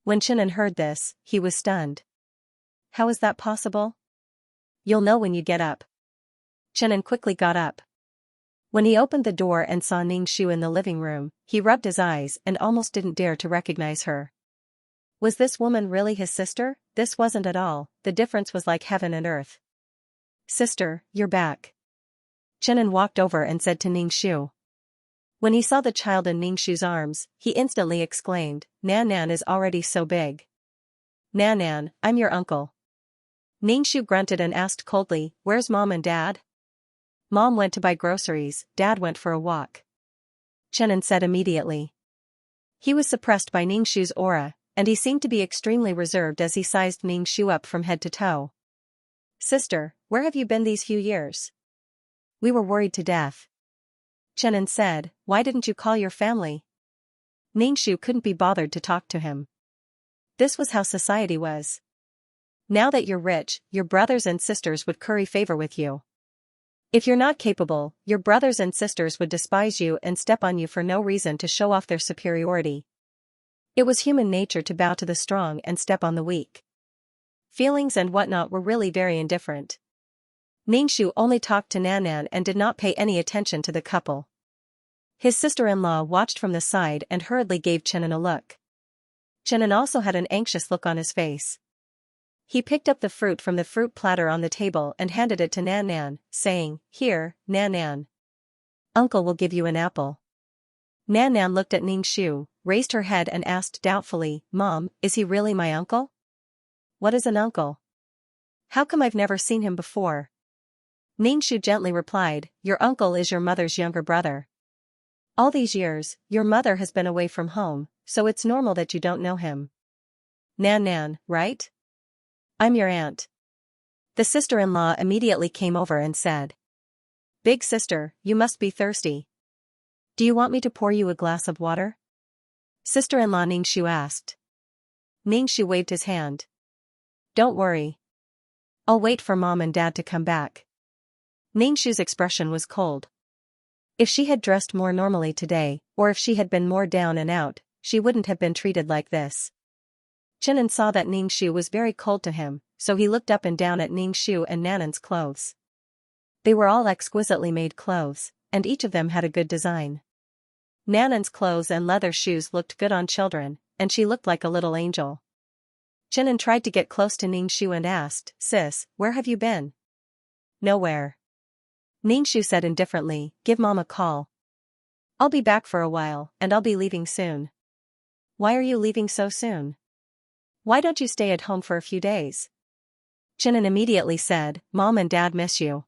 When Qianan heard this, he was stunned. How is that possible? You'll know when you get up. Qianan quickly got up. When he opened the door and saw Ningxu in the living room, he rubbed his eyes and almost didn't dare to recognize her. Was this woman really his sister? This wasn't at all, the difference was like heaven and earth. Sister, you're back. Qianan walked over and said to Ningxu. When he saw the child in Ningxu's arms, he instantly exclaimed, Nan is already so big. Nan, I'm your uncle. Ningxu grunted and asked coldly, where's Mom and Dad? Mom went to buy groceries, Dad went for a walk. Qianan said immediately. He was suppressed by Ningxu's aura, and he seemed to be extremely reserved as he sized Ningxu up from head to toe. Sister, where have you been these few years? We were worried to death. Qianan said, why didn't you call your family? Ningxu couldn't be bothered to talk to him. This was how society was. Now that you're rich, your brothers and sisters would curry favor with you. If you're not capable, your brothers and sisters would despise you and step on you for no reason to show off their superiority. It was human nature to bow to the strong and step on the weak. Feelings and whatnot were really very indifferent. Ningxu only talked to Nan and did not pay any attention to the couple. His sister-in-law watched from the side and hurriedly gave Qianan a look. Qianan also had an anxious look on his face. He picked up the fruit from the fruit platter on the table and handed it to Nan, saying, Here, Nan. Uncle will give you an apple. Nan looked at Ningxu, raised her head and asked doubtfully, Mom, is he really my uncle? What is an uncle? How come I've never seen him before? Ningxu gently replied, Your uncle is your mother's younger brother. All these years, your mother has been away from home, so it's normal that you don't know him. Nan, right? I'm your aunt. The sister-in-law immediately came over and said. Big sister, you must be thirsty. Do you want me to pour you a glass of water? Sister-in-law Ningxu asked. Ningxu waved his hand. Don't worry. I'll wait for Mom and Dad to come back. Ningxu's expression was cold. If she had dressed more normally today, or if she had been more down and out, she wouldn't have been treated like this. Qianan saw that Ningxu was very cold to him, so he looked up and down at Ningxu and Nanan's clothes. They were all exquisitely made clothes, and each of them had a good design. Nanan's clothes and leather shoes looked good on children, and she looked like a little angel. Qianan tried to get close to Ningxu and asked, Sis, where have you been? Nowhere. Ningxu said indifferently, Give Mom a call. I'll be back for a while, and I'll be leaving soon. Why are you leaving so soon? Why don't you stay at home for a few days? Qianan immediately said, Mom and Dad miss you.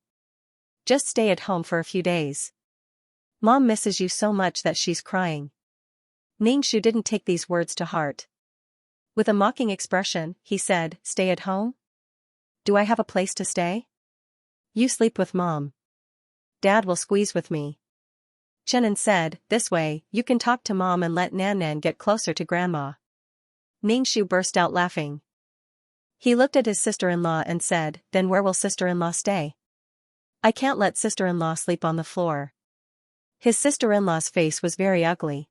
Just stay at home for a few days. Mom misses you so much that she's crying. Ningxu didn't take these words to heart. With a mocking expression, he said, Stay at home? Do I have a place to stay? You sleep with Mom. Dad will squeeze with me. Qianan said, This way, you can talk to Mom and let Nan get closer to Grandma. Ningxu burst out laughing. He looked at his sister-in-law and said, Then where will sister-in-law stay? I can't let sister-in-law sleep on the floor. His sister-in-law's face was very ugly.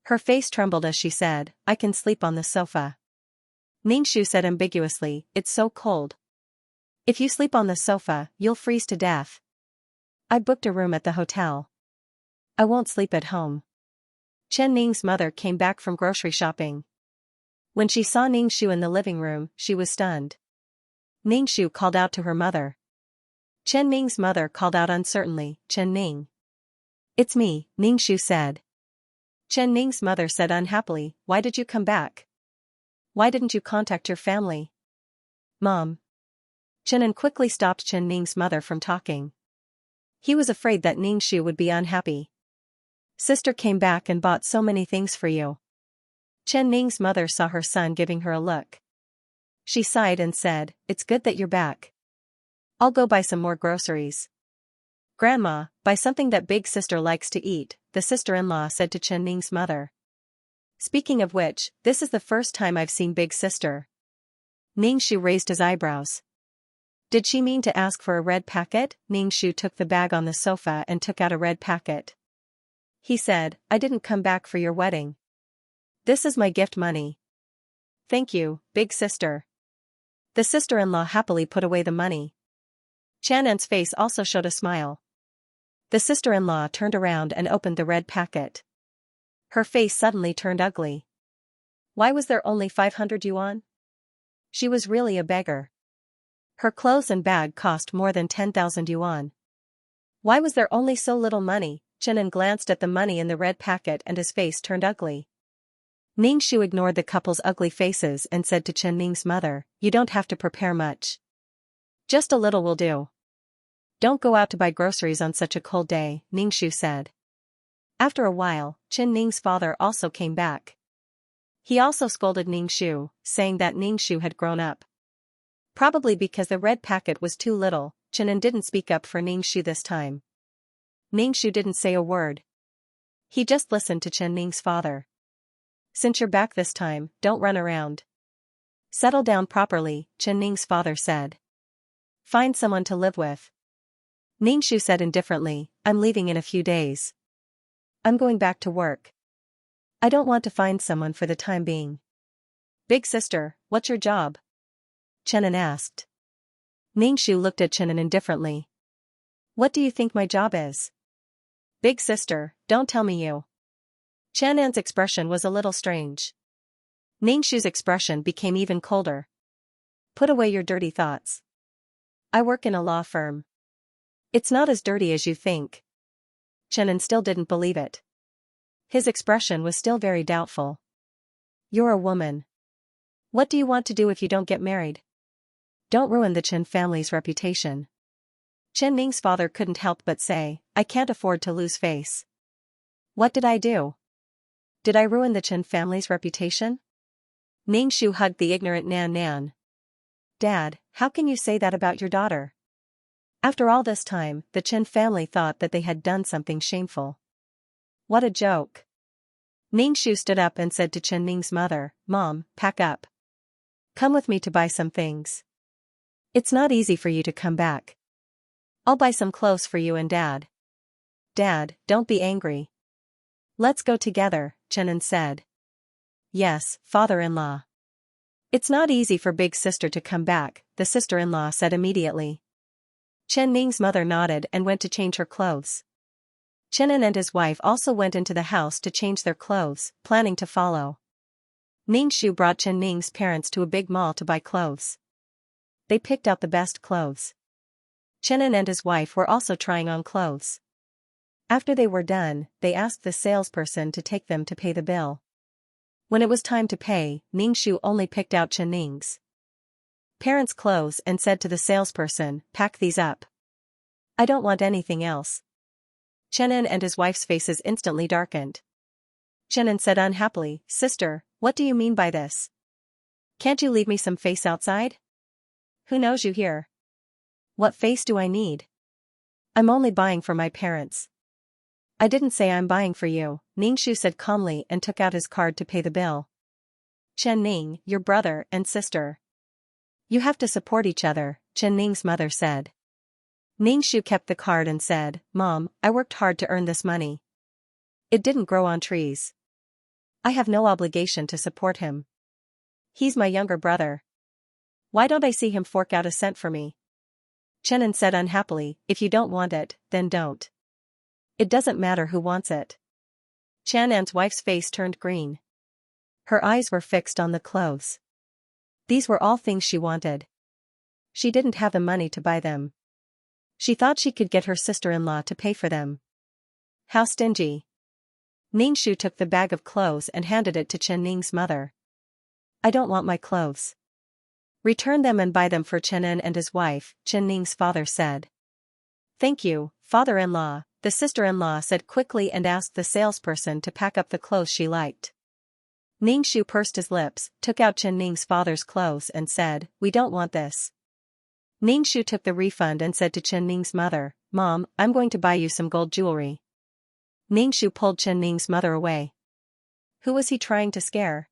Her face trembled as she said, I can sleep on the sofa. Ningxu said ambiguously, It's so cold. If you sleep on the sofa, you'll freeze to death. I booked a room at the hotel. I won't sleep at home. Chen Ning's mother came back from grocery shopping. When she saw Ningxu in the living room, she was stunned. Ningxu called out to her mother. Chen Ning's mother called out uncertainly, Chen Ning. It's me, Ningxu said. Chen Ning's mother said unhappily, Why did you come back? Why didn't you contact your family? Mom. Qianan quickly stopped Chen Ning's mother from talking. He was afraid that Ningxu would be unhappy. Sister came back and bought so many things for you. Chen Ning's mother saw her son giving her a look. She sighed and said, "It's good that you're back. I'll go buy some more groceries." "Grandma, buy something that big sister likes to eat," the sister-in-law said to Chen Ning's mother. "Speaking of which, this is the first time I've seen big sister." Ningshu raised his eyebrows. Did she mean to ask for a red packet? Ningshu took the bag on the sofa and took out a red packet. He said, "I didn't come back for your wedding. This is my gift money." "Thank you, big sister." The sister-in-law happily put away the money. Chanan's face also showed a smile. The sister-in-law turned around and opened the red packet. Her face suddenly turned ugly. Why was there only 500 yuan? She was really a beggar. Her clothes and bag cost more than 10,000 yuan. Why was there only so little money? Chenin glanced at the money in the red packet and his face turned ugly. Ningshu ignored the couple's ugly faces and said to Chen Ning's mother, "You don't have to prepare much. Just a little will do. Don't go out to buy groceries on such a cold day," Ningshu said. After a while, Chen Ning's father also came back. He also scolded Ningshu, saying that Ningshu had grown up. Probably because the red packet was too little, Chenin didn't speak up for Ningshu this time. Ningshu didn't say a word. He just listened to Chen Ning's father. "Since you're back this time, don't run around. Settle down properly," Chen Ning's father said. "Find someone to live with." Ningshu said indifferently, "I'm leaving in a few days. I'm going back to work. I don't want to find someone for the time being." "Big sister, what's your job?" Chenin asked. Ningshu looked at Chenin indifferently. "What do you think my job is?" "Big sister, don't tell me you." Chanan's expression was a little strange. Ningshu's expression became even colder. "Put away your dirty thoughts. I work in a law firm. It's not as dirty as you think." Chenin still didn't believe it. His expression was still very doubtful. "You're a woman. What do you want to do if you don't get married? Don't ruin the Chen family's reputation." Chen Ning's father couldn't help but say, "I can't afford to lose face." "What did I do? Did I ruin the Chen family's reputation?" Ningshu hugged the ignorant Nan Nan. "Dad, how can you say that about your daughter? After all this time, the Chen family thought that they had done something shameful. What a joke." Ningshu stood up and said to Chen Ning's mother, "Mom, pack up. Come with me to buy some things. It's not easy for you to come back. I'll buy some clothes for you and Dad." "Dad, don't be angry. Let's go together," Chenin said. "Yes, father-in-law." "It's not easy for big sister to come back," the sister-in-law said immediately. Chen Ning's mother nodded and went to change her clothes. Chenin and his wife also went into the house to change their clothes, planning to follow. Ningshu brought Chen Ning's parents to a big mall to buy clothes. They picked out the best clothes. Chenin and his wife were also trying on clothes. After they were done, they asked the salesperson to take them to pay the bill. When it was time to pay, Ningshu only picked out Chen Ning's parents' clothes and said to the salesperson, "Pack these up. I don't want anything else." Chenin and his wife's faces instantly darkened. Chenin said unhappily, "Sister, what do you mean by this? Can't you leave me some face outside? Who knows you here? What face do I need? I'm only buying for my parents." "I didn't say I'm buying for you," Ningshu said calmly and took out his card to pay the bill. "Chen Ning, your brother and sister. You have to support each other," Chen Ning's mother said. Ningshu kept the card and said, "Mom, I worked hard to earn this money. It didn't grow on trees. I have no obligation to support him. He's my younger brother. Why don't I see him fork out a cent for me?" Chenin said unhappily, "If you don't want it, then don't. It doesn't matter who wants it." Chanan's wife's face turned green. Her eyes were fixed on the clothes. These were all things she wanted. She didn't have the money to buy them. She thought she could get her sister-in-law to pay for them. How stingy. Ningshu took the bag of clothes and handed it to Chen Ning's mother. "I don't want my clothes. Return them and buy them for Chenin and his wife," Chen Ning's father said. "Thank you, father-in-law," the sister-in-law said quickly and asked the salesperson to pack up the clothes she liked. Ningxu pursed his lips, took out Chen Ning's father's clothes and said, "We don't want this." Ningxu took the refund and said to Chen Ning's mother, "Mom, I'm going to buy you some gold jewelry." Ningxu pulled Chen Ning's mother away. Who was he trying to scare?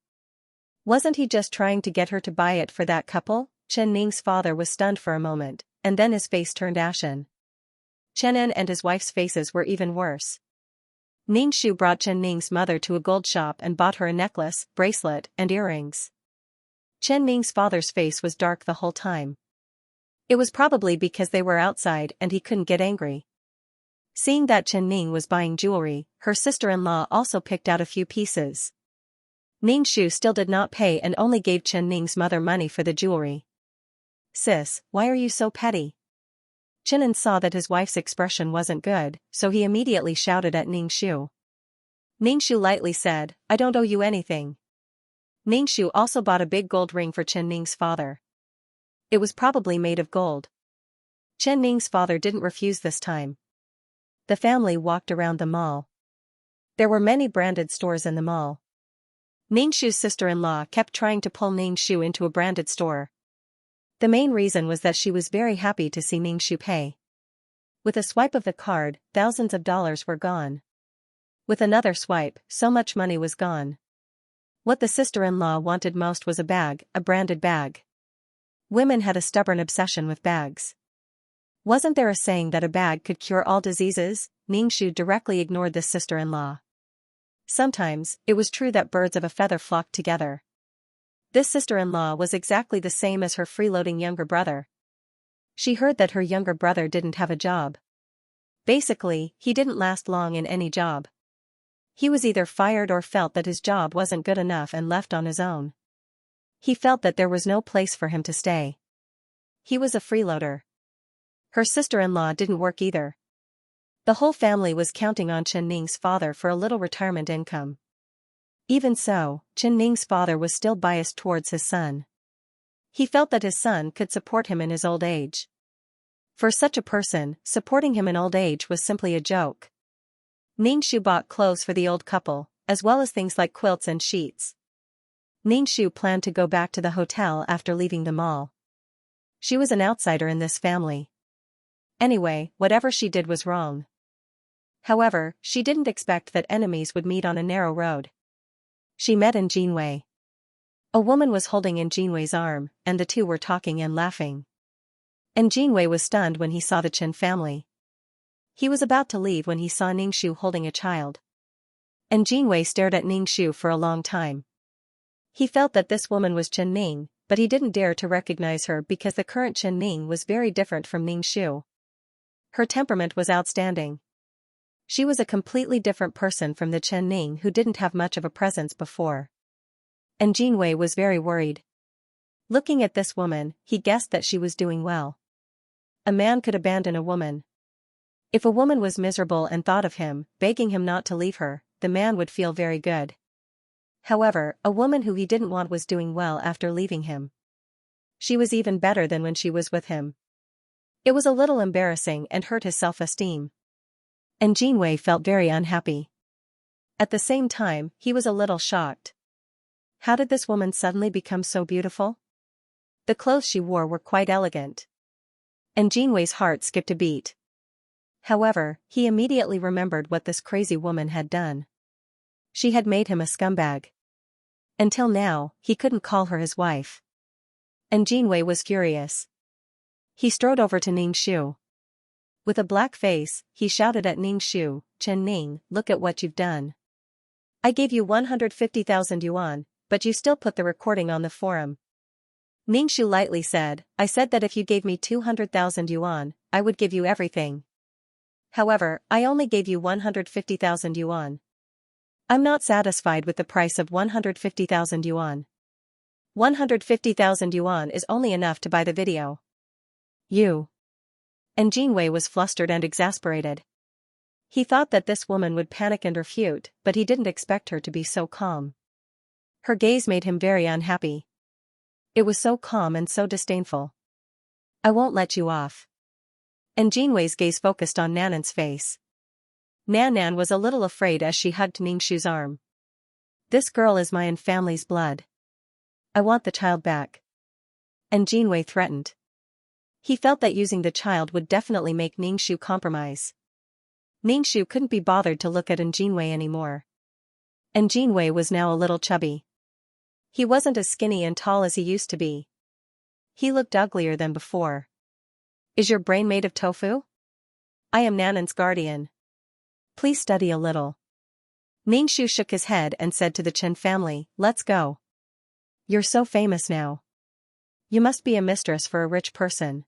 Wasn't he just trying to get her to buy it for that couple? Chen Ning's father was stunned for a moment, and then his face turned ashen. Chen En and his wife's faces were even worse. Ningxu brought Chen Ning's mother to a gold shop and bought her a necklace, bracelet, and earrings. Chen Ning's father's face was dark the whole time. It was probably because they were outside and he couldn't get angry. Seeing that Chen Ning was buying jewelry, her sister-in-law also picked out a few pieces. Ningxu still did not pay and only gave Chen Ning's mother money for the jewelry. "Sis, why are you so petty?" Chen En saw that his wife's expression wasn't good, so he immediately shouted at Ningxu. Ningxu lightly said, "I don't owe you anything." Ningxu also bought a big gold ring for Chen Ning's father. It was probably made of gold. Chen Ning's father didn't refuse this time. The family walked around the mall. There were many branded stores in the mall. Ningxu's sister-in-law kept trying to pull Ningxu into a branded store. The main reason was that she was very happy to see Ningxu pay. With a swipe of the card, thousands of dollars were gone. With another swipe, so much money was gone. What the sister-in-law wanted most was a bag, a branded bag. Women had a stubborn obsession with bags. Wasn't there a saying that a bag could cure all diseases? Ningxu directly ignored this sister-in-law. Sometimes, it was true that birds of a feather flocked together. This sister-in-law was exactly the same as her freeloading younger brother. She heard that her younger brother didn't have a job. Basically, he didn't last long in any job. He was either fired or felt that his job wasn't good enough and left on his own. He felt that there was no place for him to stay. He was a freeloader. Her sister-in-law didn't work either. The whole family was counting on Chen Ning's father for a little retirement income. Even so, Chen Ning's father was still biased towards his son. He felt that his son could support him in his old age. For such a person, supporting him in old age was simply a joke. Ningxu bought clothes for the old couple, as well as things like quilts and sheets. Ningxu planned to go back to the hotel after leaving the mall. She was an outsider in this family. Anyway, whatever she did was wrong. However, she didn't expect that enemies would meet on a narrow road. She met in Jinwei. A woman was holding in Jinwei's arm, and the two were talking and laughing. And Jinwei was stunned when he saw the Chen family. He was about to leave when he saw Ningxu holding a child. And Jinwei stared at Ningxu for a long time. He felt that this woman was Chen Ning, but he didn't dare to recognize her because the current Chen Ning was very different from Ningxu. Her temperament was outstanding. She was a completely different person from the Chen Ning who didn't have much of a presence before. And Jinwei was very worried. Looking at this woman, he guessed that she was doing well. A man could abandon a woman. If a woman was miserable and thought of him, begging him not to leave her, the man would feel very good. However, a woman who he didn't want was doing well after leaving him. She was even better than when she was with him. It was a little embarrassing and hurt his self-esteem. And Jinwei felt very unhappy. At the same time, he was a little shocked. How did this woman suddenly become so beautiful? The clothes she wore were quite elegant. And Jinwei's heart skipped a beat. However, he immediately remembered what this crazy woman had done. She had made him a scumbag. Until now, he couldn't call her his wife. And Jinwei was furious. He strode over to Ningxu. With a black face, he shouted at Ningxu, "Chen Ning, look at what you've done. I gave you 150,000 yuan, but you still put the recording on the forum." Ningxu lightly said, "I said that if you gave me 200,000 yuan, I would give you everything. However, I only gave you 150,000 yuan. I'm not satisfied with the price of 150,000 yuan. 150,000 yuan is only enough to buy the video. You." And Jinwei was flustered and exasperated. He thought that this woman would panic and refute, but he didn't expect her to be so calm. Her gaze made him very unhappy. It was so calm and so disdainful. "I won't let you off." And Jinwei's gaze focused on Nanan's face. Nan was a little afraid as she hugged Ningxu's arm. This girl is my and family's blood. I want the child back. And Jinwei threatened. He felt that using the child would definitely make Ningxu compromise. Ningxu couldn't be bothered to look at Jinwei anymore. And Jinwei was now a little chubby. He wasn't as skinny and tall as he used to be. He looked uglier than before. Is your brain made of tofu? I am Nanan's guardian. Please study a little. Ningxu shook his head and said to the Chen family, let's go. You're so famous now. You must be a mistress for a rich person.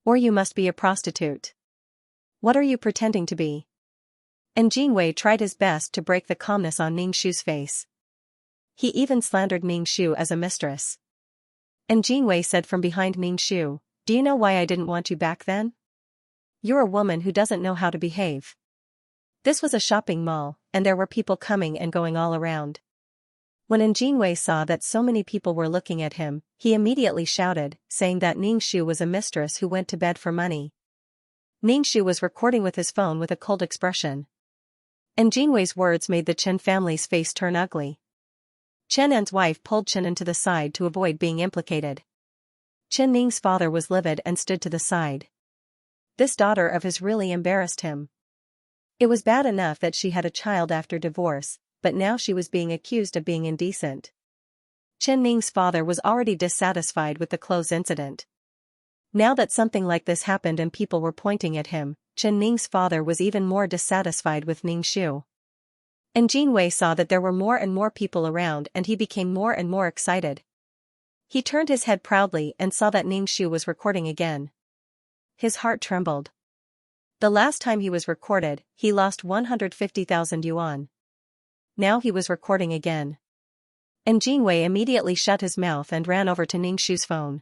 Or you must be a prostitute. What are you pretending to be? And Jinwei tried his best to break the calmness on Ningxu's face. He even slandered Ningxu as a mistress. And Jinwei said from behind Ningxu, do you know why I didn't want you back then? You're a woman who doesn't know how to behave. This was a shopping mall, and there were people coming and going all around. When Jinwei saw that so many people were looking at him, he immediately shouted, saying that Ningxu was a mistress who went to bed for money. Ningxu was recording with his phone with a cold expression. And Jinwei's words made the Chen family's face turn ugly. Chen An's wife pulled Chen to the side to avoid being implicated. Chen Ning's father was livid and stood to the side. This daughter of his really embarrassed him. It was bad enough that she had a child after divorce, but now she was being accused of being indecent. Chen Ning's father was already dissatisfied with the clothes incident. Now that something like this happened and people were pointing at him, Chen Ning's father was even more dissatisfied with Ningxu. And Jinwei saw that there were more and more people around and he became more and more excited. He turned his head proudly and saw that Ningxu was recording again. His heart trembled. The last time he was recorded, he lost 150,000 yuan. Now he was recording again. And Jinwei immediately shut his mouth and ran over to Ningxu's phone.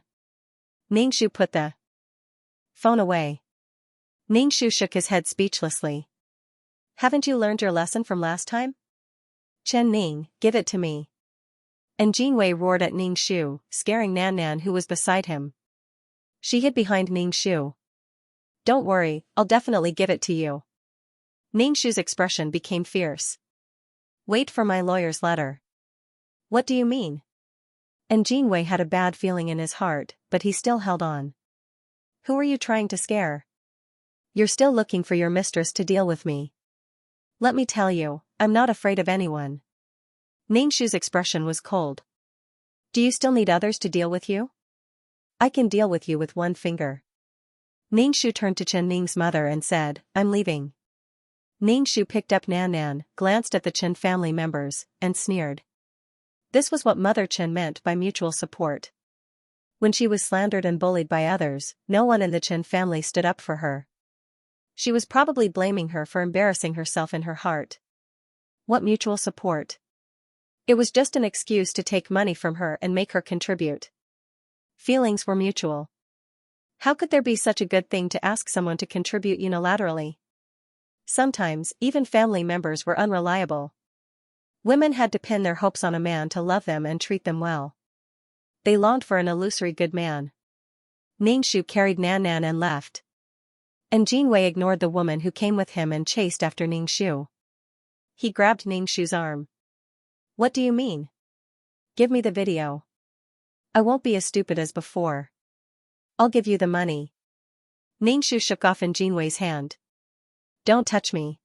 Ningxu put the phone away. Ningxu shook his head speechlessly. Haven't you learned your lesson from last time? Chen Ning, give it to me. And Jinwei roared at Ningxu, scaring Nan who was beside him. She hid behind Ningxu. Don't worry, I'll definitely give it to you. Ningxu's expression became fierce. Wait for my lawyer's letter. What do you mean? And Jinwei had a bad feeling in his heart, but he still held on. Who are you trying to scare? You're still looking for your mistress to deal with me. Let me tell you, I'm not afraid of anyone. Ningxu's expression was cold. Do you still need others to deal with you? I can deal with you with one finger. Ningxu turned to Chen Ning's mother and said, I'm leaving. Ningxu picked up Nan, glanced at the Chen family members, and sneered. This was what Mother Chen meant by mutual support. When she was slandered and bullied by others, no one in the Chen family stood up for her. She was probably blaming her for embarrassing herself in her heart. What mutual support? It was just an excuse to take money from her and make her contribute. Feelings were mutual. How could there be such a good thing to ask someone to contribute unilaterally? Sometimes, even family members were unreliable. Women had to pin their hopes on a man to love them and treat them well. They longed for an illusory good man. Ningxu carried Nan and left. And Jinwei ignored the woman who came with him and chased after Ningxu. He grabbed Ningxu's arm. What do you mean? Give me the video. I won't be as stupid as before. I'll give you the money. Ningxu shook off Jinwei's hand. Don't touch me.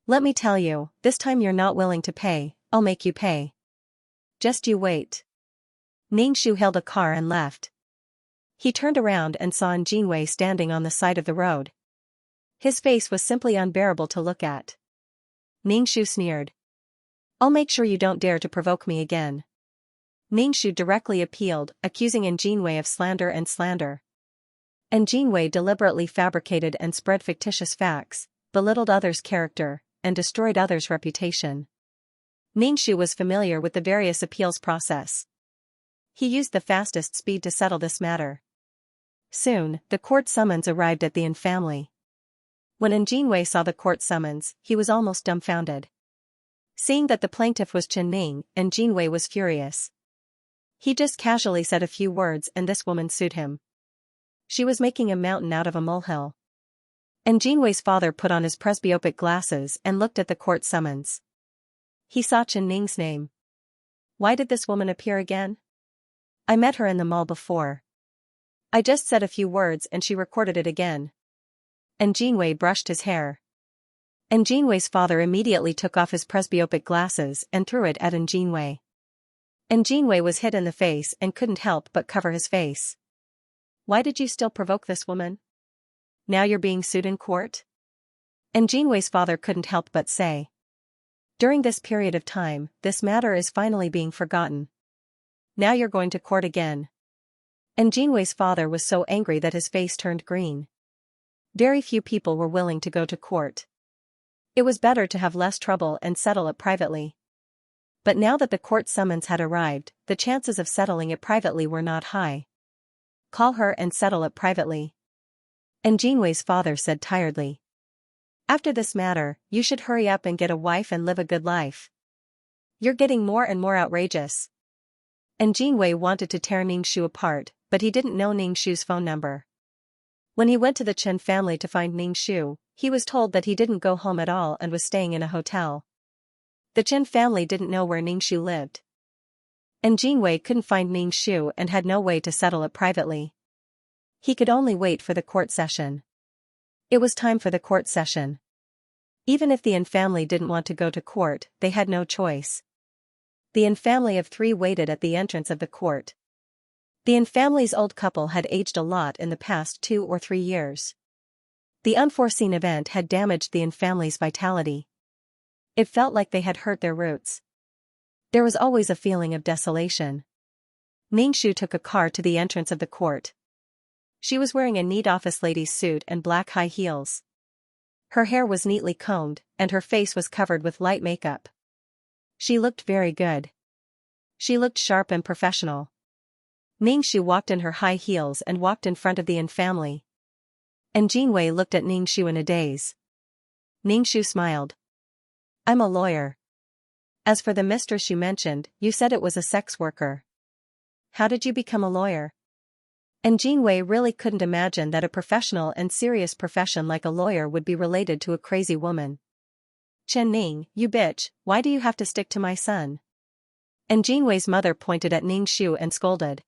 Let me tell you, this time you're not willing to pay, I'll make you pay. Just you wait. Ningxu hailed a car and left. He turned around and saw Jinwei standing on the side of the road. His face was simply unbearable to look at. Ningxu sneered. I'll make sure you don't dare to provoke me again. Ningxu directly appealed, accusing Jinwei of slander. And Jinwei deliberately fabricated and spread fictitious facts, belittled others' character, and destroyed others' reputation. Ningxu was familiar with the various appeals process. He used the fastest speed to settle this matter. Soon, the court summons arrived at the Yin family. When Jinwei saw the court summons, he was almost dumbfounded. Seeing that the plaintiff was Chen Ning, Jinwei was furious. He just casually said a few words and this woman sued him. She was making a mountain out of a molehill. Jinwei's father put on his presbyopic glasses and looked at the court summons. He saw Chen Ning's name. Why did this woman appear again? I met her in the mall before. I just said a few words and she recorded it again. And Jinwei brushed his hair. And Jinwei's father immediately took off his presbyopic glasses and threw it at Jinwei. And Jinwei was hit in the face and couldn't help but cover his face. Why did you still provoke this woman? Now you're being sued in court? And Jinwei's father couldn't help but say. During this period of time, this matter is finally being forgotten. Now you're going to court again. And Jinwei's father was so angry that his face turned green. Very few people were willing to go to court. It was better to have less trouble and settle it privately. But now that the court summons had arrived, the chances of settling it privately were not high. Call her and settle it privately. And Jinwei's father said tiredly. After this matter, you should hurry up and get a wife and live a good life. You're getting more and more outrageous. And Jinwei wanted to tear Ningxu apart, but he didn't know Ningxu's phone number. When he went to the Chen family to find Ningxu, he was told that he didn't go home at all and was staying in a hotel. The Chen family didn't know where Ningxu lived. And Jinwei couldn't find Ningxu and had no way to settle it privately. He could only wait for the court session. It was time for the court session. Even if the Yin family didn't want to go to court, they had no choice. The Yin family of 3 waited at the entrance of the court. The Yin family's old couple had aged a lot in the past 2 or 3 years. The unforeseen event had damaged the Yin family's vitality. It felt like they had hurt their roots. There was always a feeling of desolation. Ningxu took a car to the entrance of the court. She was wearing a neat office lady's suit and black high heels. Her hair was neatly combed, and her face was covered with light makeup. She looked very good. She looked sharp and professional. Ningxu walked in her high heels and walked in front of the Yin family. And Jinwei looked at Ningxu in a daze. Ningxu smiled. I'm a lawyer. As for the mistress you mentioned, you said it was a sex worker. How did you become a lawyer? And Jinwei really couldn't imagine that a professional and serious profession like a lawyer would be related to a crazy woman. Chen Ning, you bitch, why do you have to stick to my son? And Jinwei's mother pointed at Ningxu and scolded.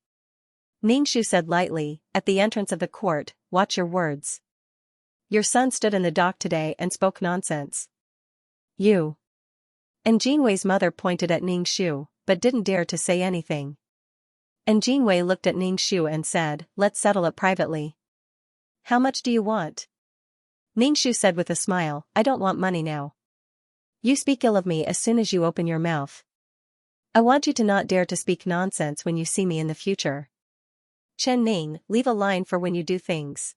Ningxu said lightly, at the entrance of the court, watch your words. Your son stood in the dock today and spoke nonsense. You. And Jinwei's mother pointed at Ningxu, but didn't dare to say anything. And Jinwei looked at Ningxu and said, let's settle it privately. How much do you want? Ningxu said with a smile, I don't want money now. You speak ill of me as soon as you open your mouth. I want you to not dare to speak nonsense when you see me in the future. Chen Ning, leave a line for when you do things.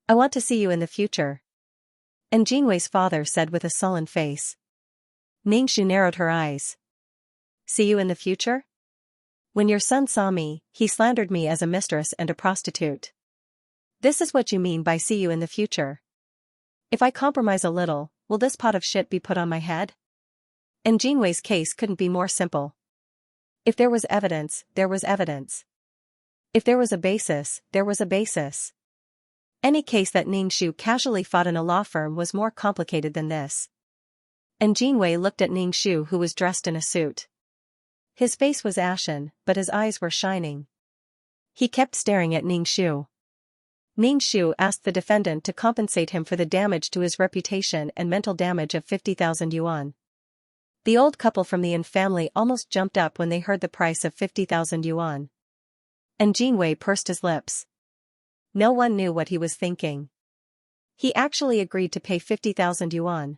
I want to see you in the future. And Jinwei's father said with a sullen face. Ningxu narrowed her eyes. See you in the future? When your son saw me, he slandered me as a mistress and a prostitute. This is what you mean by see you in the future. If I compromise a little, will this pot of shit be put on my head? And Jinwei's case couldn't be more simple. If there was evidence, there was evidence. If there was a basis, there was a basis. Any case that Ningxu casually fought in a law firm was more complicated than this. And Jinwei looked at Ningxu, who was dressed in a suit. His face was ashen, but his eyes were shining. He kept staring at Ningxu. Ningxu asked the defendant to compensate him for the damage to his reputation and mental damage of 50,000 yuan. The old couple from the Yin family almost jumped up when they heard the price of 50,000 yuan. And Jinwei pursed his lips. No one knew what he was thinking. He actually agreed to pay 50,000 yuan.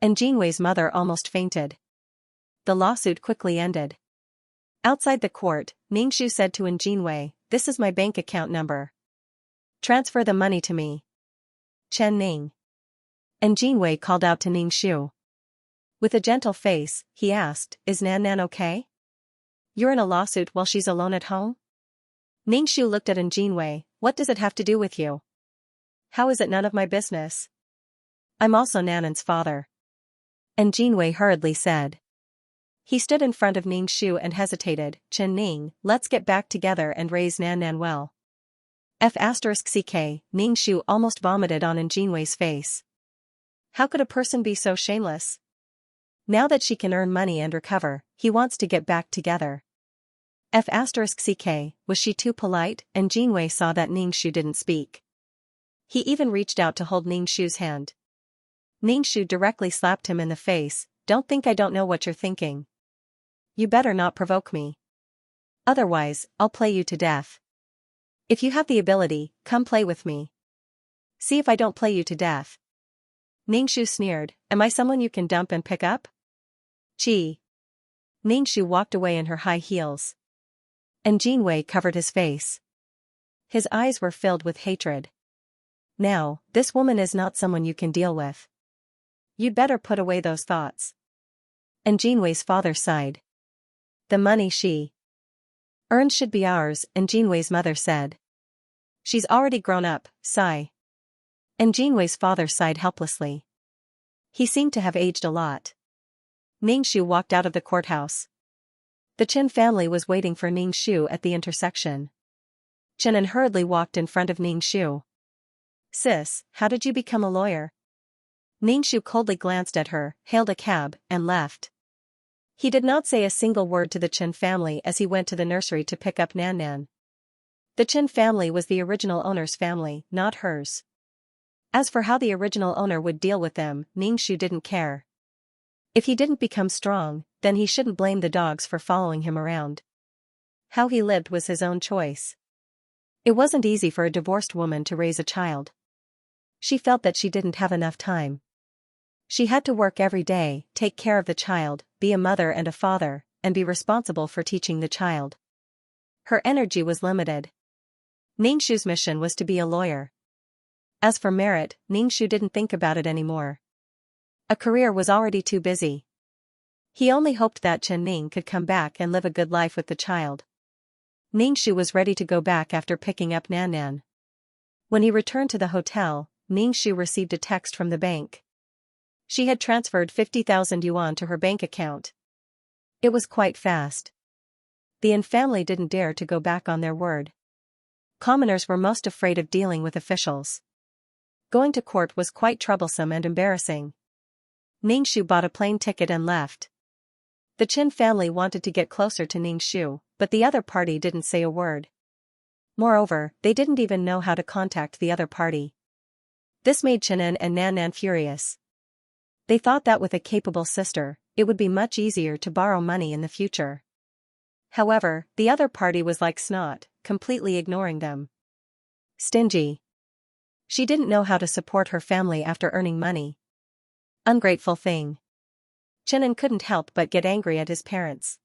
And Jinwei's mother almost fainted. The lawsuit quickly ended. Outside the court, Ningxu said to Jinwei, this is my bank account number. Transfer the money to me. Chen Ning. And Jinwei called out to Ningxu. With a gentle face, he asked, is Nan Nan okay? You're in a lawsuit while she's alone at home? Ningxu looked at Jinwei, what does it have to do with you? How is it none of my business? I'm also Nanan's father. And Jinwei hurriedly said. He stood in front of Ningxu and hesitated, Chen Ning, let's get back together and raise Nan Nan well. F***ck, Ningxu almost vomited on Jinwei's face. How could a person be so shameless? Now that she can earn money and recover, he wants to get back together. F***ck, was she too polite? And Jinwei saw that Ningxu didn't speak. He even reached out to hold Ningxu's hand. Ningxu directly slapped him in the face. Don't think I don't know what you're thinking. You better not provoke me. Otherwise, I'll play you to death. If you have the ability, come play with me. See if I don't play you to death. Ningxu sneered, am I someone you can dump and pick up? Gee. Ningxu walked away in her high heels. And Jinwei covered his face. His eyes were filled with hatred. Now, this woman is not someone you can deal with. You'd better put away those thoughts. And Jinwei's father sighed. The money she earned should be ours, and Jinwei's mother said. She's already grown up, sigh. And Jinwei's father sighed helplessly. He seemed to have aged a lot. Ningxu walked out of the courthouse. The Chen family was waiting for Ningxu at the intersection. Chen hurriedly walked in front of Ningxu. Sis, how did you become a lawyer? Ningxu coldly glanced at her, hailed a cab, and left. He did not say a single word to the Chen family as he went to the nursery to pick up Nan Nan. The Chen family was the original owner's family, not hers. As for how the original owner would deal with them, Ningxu didn't care. If he didn't become strong, then he shouldn't blame the dogs for following him around. How he lived was his own choice. It wasn't easy for a divorced woman to raise a child. She felt that she didn't have enough time. She had to work every day, take care of the child, be a mother and a father, and be responsible for teaching the child. Her energy was limited. Ningxu's mission was to be a lawyer. As for merit, Ningxu didn't think about it anymore. A career was already too busy. He only hoped that Chen Ning could come back and live a good life with the child. Ningxu was ready to go back after picking up Nan Nan. When he returned to the hotel, Ningxu received a text from the bank. She had transferred 50,000 yuan to her bank account. It was quite fast. The Yin family didn't dare to go back on their word. Commoners were most afraid of dealing with officials. Going to court was quite troublesome and embarrassing. Ningxu bought a plane ticket and left. The Chen family wanted to get closer to Ningxu, but the other party didn't say a word. Moreover, they didn't even know how to contact the other party. This made Chenin and Nan Nan furious. They thought that with a capable sister, it would be much easier to borrow money in the future. However, the other party was like snot, completely ignoring them. Stingy. She didn't know how to support her family after earning money. Ungrateful thing. Chenin couldn't help but get angry at his parents.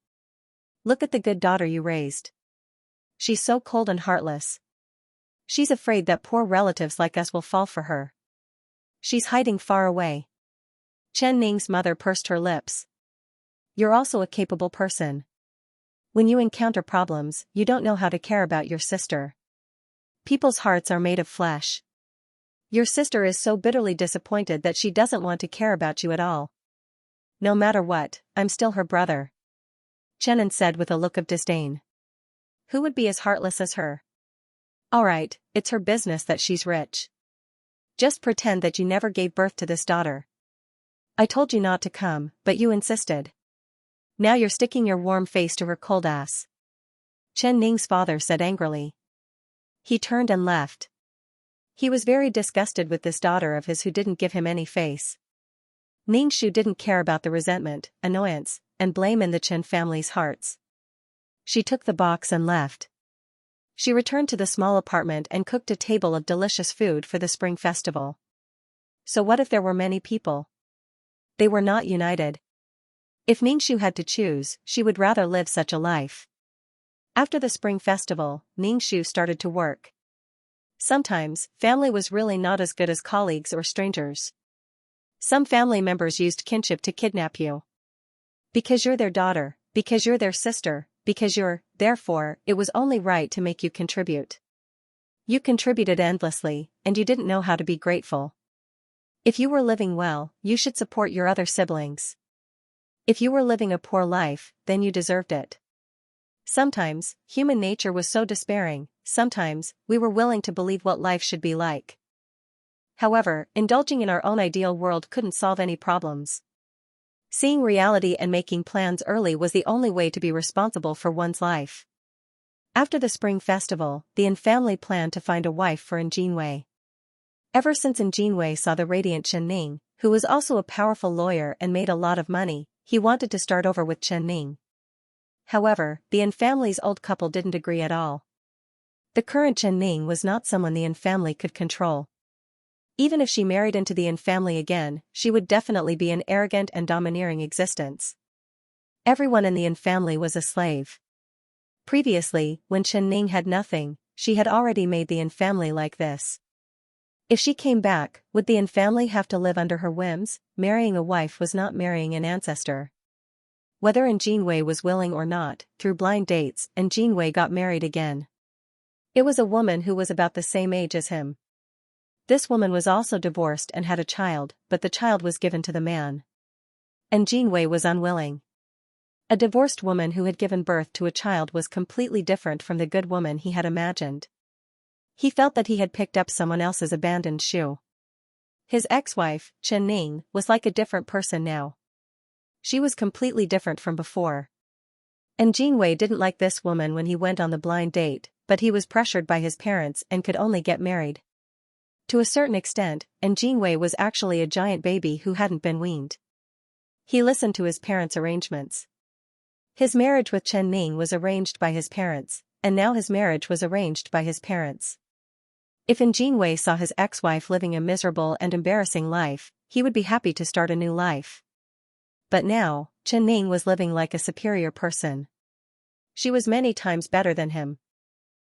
Look at the good daughter you raised. She's so cold and heartless. She's afraid that poor relatives like us will fall for her. She's hiding far away. Chen Ning's mother pursed her lips. You're also a capable person. When you encounter problems, you don't know how to care about your sister. People's hearts are made of flesh. Your sister is so bitterly disappointed that she doesn't want to care about you at all. No matter what, I'm still her brother. Chenin said with a look of disdain. Who would be as heartless as her? Alright, it's her business that she's rich. Just pretend that you never gave birth to this daughter. I told you not to come, but you insisted. Now you're sticking your warm face to her cold ass. Chen Ning's father said angrily. He turned and left. He was very disgusted with this daughter of his who didn't give him any face. Ningxu didn't care about the resentment, annoyance, and blame in the Chen family's hearts. She took the box and left. She returned to the small apartment and cooked a table of delicious food for the spring festival. So what if there were many people? They were not united. If Ningxu had to choose, she would rather live such a life. After the spring festival, Ningxu started to work. Sometimes, family was really not as good as colleagues or strangers. Some family members used kinship to kidnap you. Because you're their daughter, because you're their sister, therefore, it was only right to make you contribute. You contributed endlessly, and you didn't know how to be grateful. If you were living well, you should support your other siblings. If you were living a poor life, then you deserved it. Sometimes, human nature was so despairing, sometimes, we were willing to believe what life should be like. However, indulging in our own ideal world couldn't solve any problems. Seeing reality and making plans early was the only way to be responsible for one's life. After the spring festival, the Yin family planned to find a wife for Jinwei. Ever since Jinwei saw the radiant Ning, who was also a powerful lawyer and made a lot of money, he wanted to start over with Ning. However, the Yin family's old couple didn't agree at all. The current Ning was not someone the Yin family could control. Even if she married into the Yin family again, she would definitely be an arrogant and domineering existence. Everyone in the Yin family was a slave. Previously, when Ning had nothing, she had already made the Yin family like this. If she came back, would the Yin family have to live under her whims? Marrying a wife was not marrying an ancestor. Whether Jinwei was willing or not, through blind dates, Jinwei got married again. It was a woman who was about the same age as him. This woman was also divorced and had a child, but the child was given to the man. Jinwei was unwilling. A divorced woman who had given birth to a child was completely different from the good woman he had imagined. He felt that he had picked up someone else's abandoned shoe. His ex-wife, Ning, was like a different person now. She was completely different from before. Jinwei didn't like this woman when he went on the blind date, but he was pressured by his parents and could only get married. To a certain extent, Jinwei was actually a giant baby who hadn't been weaned. He listened to his parents' arrangements. His marriage with Ning was arranged by his parents, and now his marriage was arranged by his parents. If Jinwei saw his ex-wife living a miserable and embarrassing life, he would be happy to start a new life. But now, Ning was living like a superior person. She was many times better than him.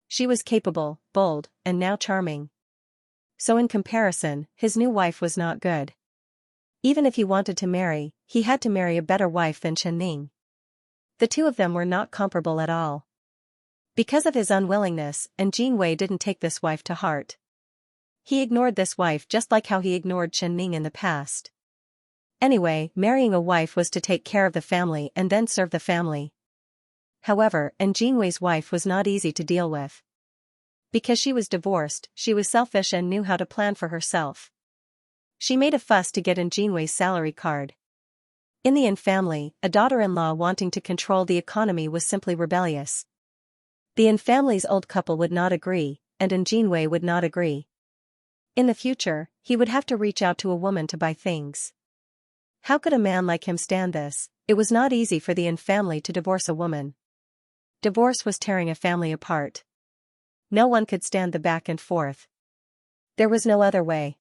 She was capable, bold, and now charming. So in comparison, his new wife was not good. Even if he wanted to marry, he had to marry a better wife than Ning. The two of them were not comparable at all. Because of his unwillingness, Jinwei didn't take this wife to heart. He ignored this wife just like how he ignored Ning in the past. Anyway, marrying a wife was to take care of the family and then serve the family. However, Jinwei's wife was not easy to deal with. Because she was divorced, she was selfish and knew how to plan for herself. She made a fuss to get Jinwei's salary card. In the Yin family, a daughter-in-law wanting to control the economy was simply rebellious. The Yin family's old couple would not agree, and Jinwei would not agree. In the future, he would have to reach out to a woman to buy things. How could a man like him stand this? It was not easy for the Yin family to divorce a woman. Divorce was tearing a family apart. No one could stand the back and forth. There was no other way.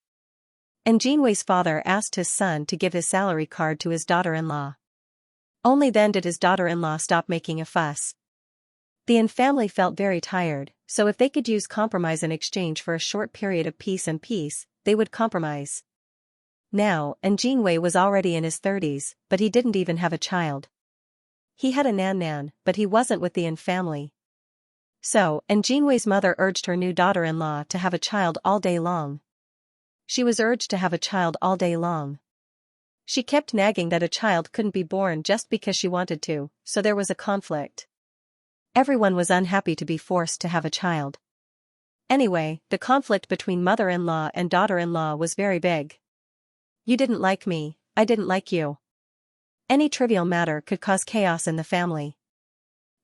Jinwei's father asked his son to give his salary card to his daughter-in-law. Only then did his daughter-in-law stop making a fuss. The Yin family felt very tired, so if they could use compromise in exchange for a short period of peace, they would compromise. Now, Jinwei was already in his 30s, but he didn't even have a child. He had a nan, but he wasn't with the Yin family. So, Jinwei's mother urged her new daughter-in-law to have a child all day long. She was urged to have a child all day long. She kept nagging that a child couldn't be born just because she wanted to, so there was a conflict. Everyone was unhappy to be forced to have a child. Anyway, the conflict between mother-in-law and daughter-in-law was very big. You didn't like me, I didn't like you. Any trivial matter could cause chaos in the family.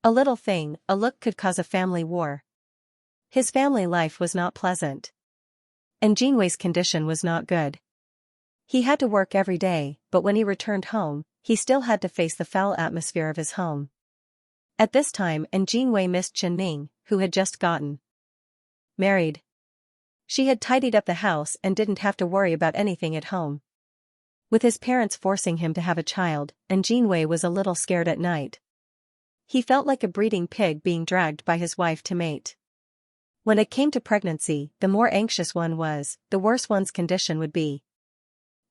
A little thing, a look could cause a family war. His family life was not pleasant. Jinwei's condition was not good. He had to work every day, but when he returned home, he still had to face the foul atmosphere of his home. At this time, Jinwei missed Ning, who had just gotten married. She had tidied up the house and didn't have to worry about anything at home. With his parents forcing him to have a child, Jinwei was a little scared at night. He felt like a breeding pig being dragged by his wife to mate. When it came to pregnancy, the more anxious one was, the worse one's condition would be.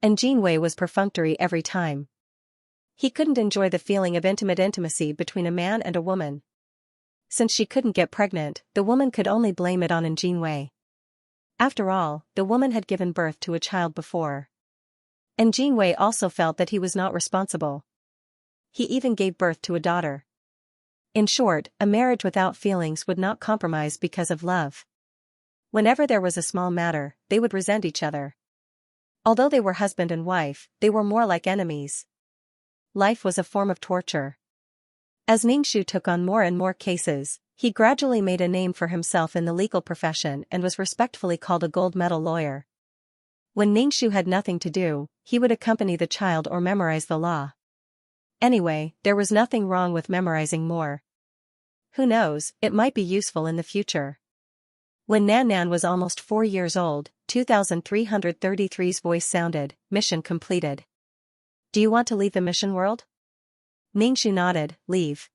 Jinwei was perfunctory every time. He couldn't enjoy the feeling of intimacy between a man and a woman. Since she couldn't get pregnant, the woman could only blame it on Jinwei. After all, the woman had given birth to a child before. Jinwei also felt that he was not responsible. He even gave birth to a daughter. In short, a marriage without feelings would not compromise because of love. Whenever there was a small matter, they would resent each other. Although they were husband and wife, they were more like enemies. life was a form of torture. As Ningxu took on more and more cases, he gradually made a name for himself in the legal profession and was respectfully called a gold medal lawyer. When Ningxu had nothing to do, he would accompany the child or memorize the law. Anyway, there was nothing wrong with memorizing more. Who knows, it might be useful in the future. When Nan Nan was almost 4 years old, 2333's voice sounded, "Mission completed. Do you want to leave the mission world?" Ningxu nodded, "Leave."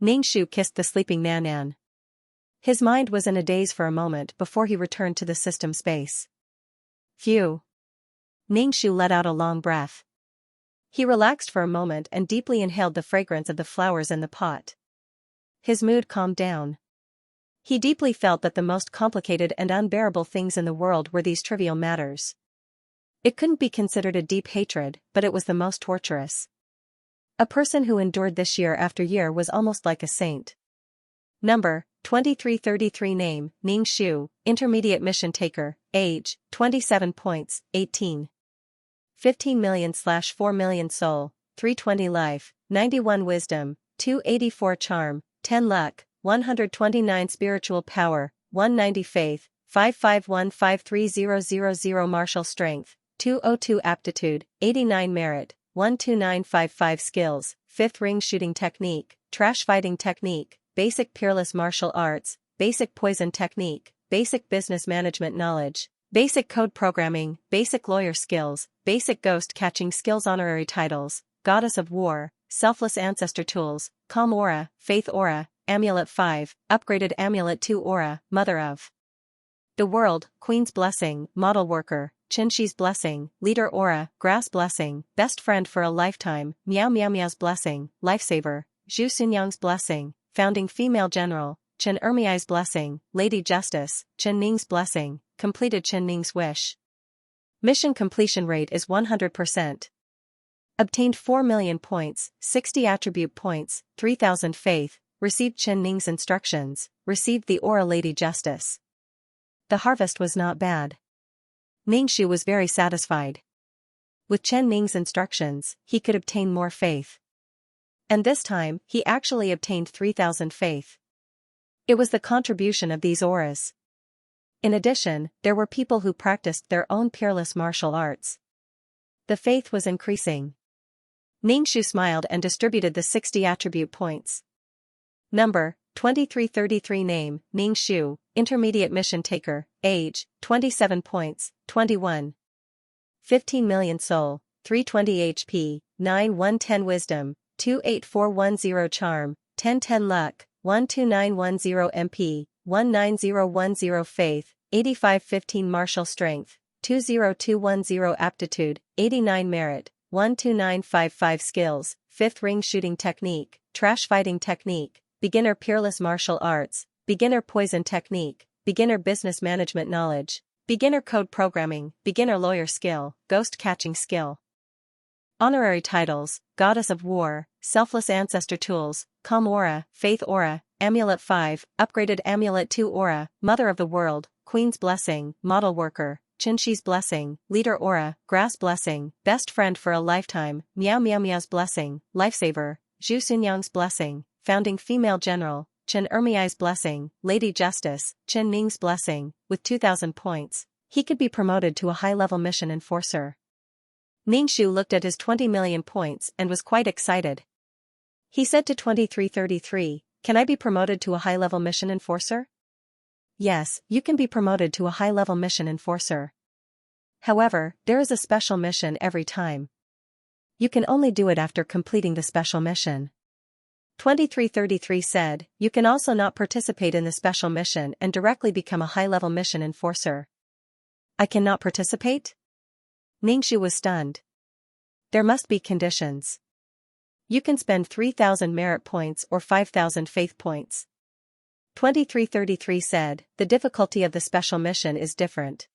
Ningxu kissed the sleeping Nan Nan. His mind was in a daze for a moment before he returned to the system space. Phew. Ningxu let out a long breath. He relaxed for a moment and deeply inhaled the fragrance of the flowers in the pot. His mood calmed down. He deeply felt that the most complicated and unbearable things in the world were these trivial matters. It couldn't be considered a deep hatred, but it was the most torturous. A person who endured this year after year was almost like a saint. Number, 2333 Name, Ningxu, Intermediate Mission Taker, Age, 27 points, 18. 15 million/4 million Soul, 320 Life, 91 Wisdom, 284 Charm, 10 Luck, 129 Spiritual Power, 190 Faith, 5515300 Martial Strength, 202 Aptitude, 89 Merit, 12955 Skills, 5th Ring Shooting Technique, Trash Fighting Technique, Basic Peerless Martial Arts, Basic Poison Technique, Basic Business Management Knowledge, Basic Code Programming, Basic Lawyer Skills, Basic Ghost Catching Skills. Honorary Titles, Goddess of War, Selfless Ancestor Tools, Calm Aura, Faith Aura, Amulet 5, Upgraded Amulet 2 Aura, Mother of the World, Queen's Blessing, Model Worker, Qinshi's Blessing, Leader Aura, Grass Blessing, Best Friend for a Lifetime, Miao Miao Miao's Blessing, Lifesaver, Zhu Xunyang's Blessing, Founding Female General, Chen Ermiai's Blessing, Lady Justice, Chen Ning's Blessing, Completed Chen Ning's Wish. Mission completion rate is 100%. Obtained 4 million points, 60 attribute points, 3,000 faith, received Chen Ning's instructions, received the Aura Lady Justice. The harvest was not bad. Ningxu was very satisfied. With Chen Ning's instructions, he could obtain more faith. And this time, he actually obtained 3,000 faith. It was the contribution of these auras. In addition, there were people who practiced their own peerless martial arts. The faith was increasing. Ningxu smiled and distributed the 60 attribute points. Number, 2333 Name, Ningxu, Intermediate Mission Taker, Age, 27 points, 21. 15 million Soul, 320 HP, 9110 Wisdom, 28410 Charm, 1010 Luck, 12910 MP, 19010 Faith, 8515 Martial Strength, 20210 Aptitude, 89 Merit, 12955 Skills, 5th Ring Shooting Technique, Trash Fighting Technique, Beginner Peerless Martial Arts, Beginner Poison Technique, Beginner Business Management Knowledge, Beginner Code Programming, Beginner Lawyer Skill, Ghost Catching Skill. Honorary Titles, Goddess of War, Selfless Ancestor Tools, Calm Aura, Faith Aura, Amulet 5, Upgraded Amulet 2 Aura, Mother of the World, Queen's Blessing, Model Worker, Qinshi's Blessing, Leader Aura, Grass Blessing, Best Friend for a Lifetime, Miao Miao Miao's Blessing, Lifesaver, Zhu Xunyang's Blessing, Founding Female General, Chen Ermiai's Blessing, Lady Justice, Chen Ning's Blessing. With 2,000 points, he could be promoted to a high-level mission enforcer. Ningxu looked at his 20 million points and was quite excited. He said to 2333, "Can I be promoted to a high-level mission enforcer?" "Yes, you can be promoted to a high-level mission enforcer. However, there is a special mission every time. You can only do it after completing the special mission." 2333 said, "You can also not participate in the special mission and directly become a high-level mission enforcer." "I cannot participate?" Ningxu was stunned. "There must be conditions. You can spend 3,000 merit points or 5,000 faith points." 2333 said, "The difficulty of the special mission is different.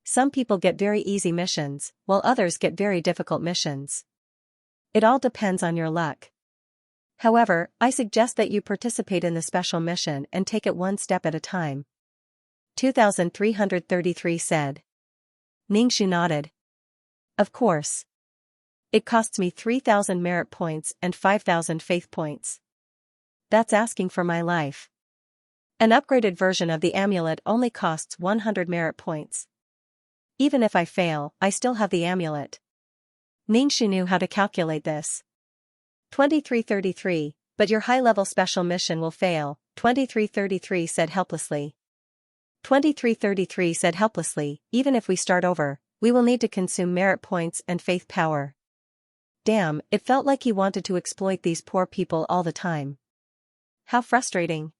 Some people get very easy missions, while others get very difficult missions. It all depends on your luck. However, I suggest that you participate in the special mission and take it one step at a time." 2333 said. Ningxu nodded. "Of course. It costs me 3,000 merit points and 5,000 faith points. That's asking for my life. An upgraded version of the amulet only costs 100 merit points. Even if I fail, I still have the amulet. Ningxu knew how to calculate this. 2333, but your high-level special mission will fail, 2333 said helplessly. 2333 said helplessly, even if we start over, we will need to consume merit points and faith power. Damn, it felt like he wanted to exploit these poor people all the time. How frustrating.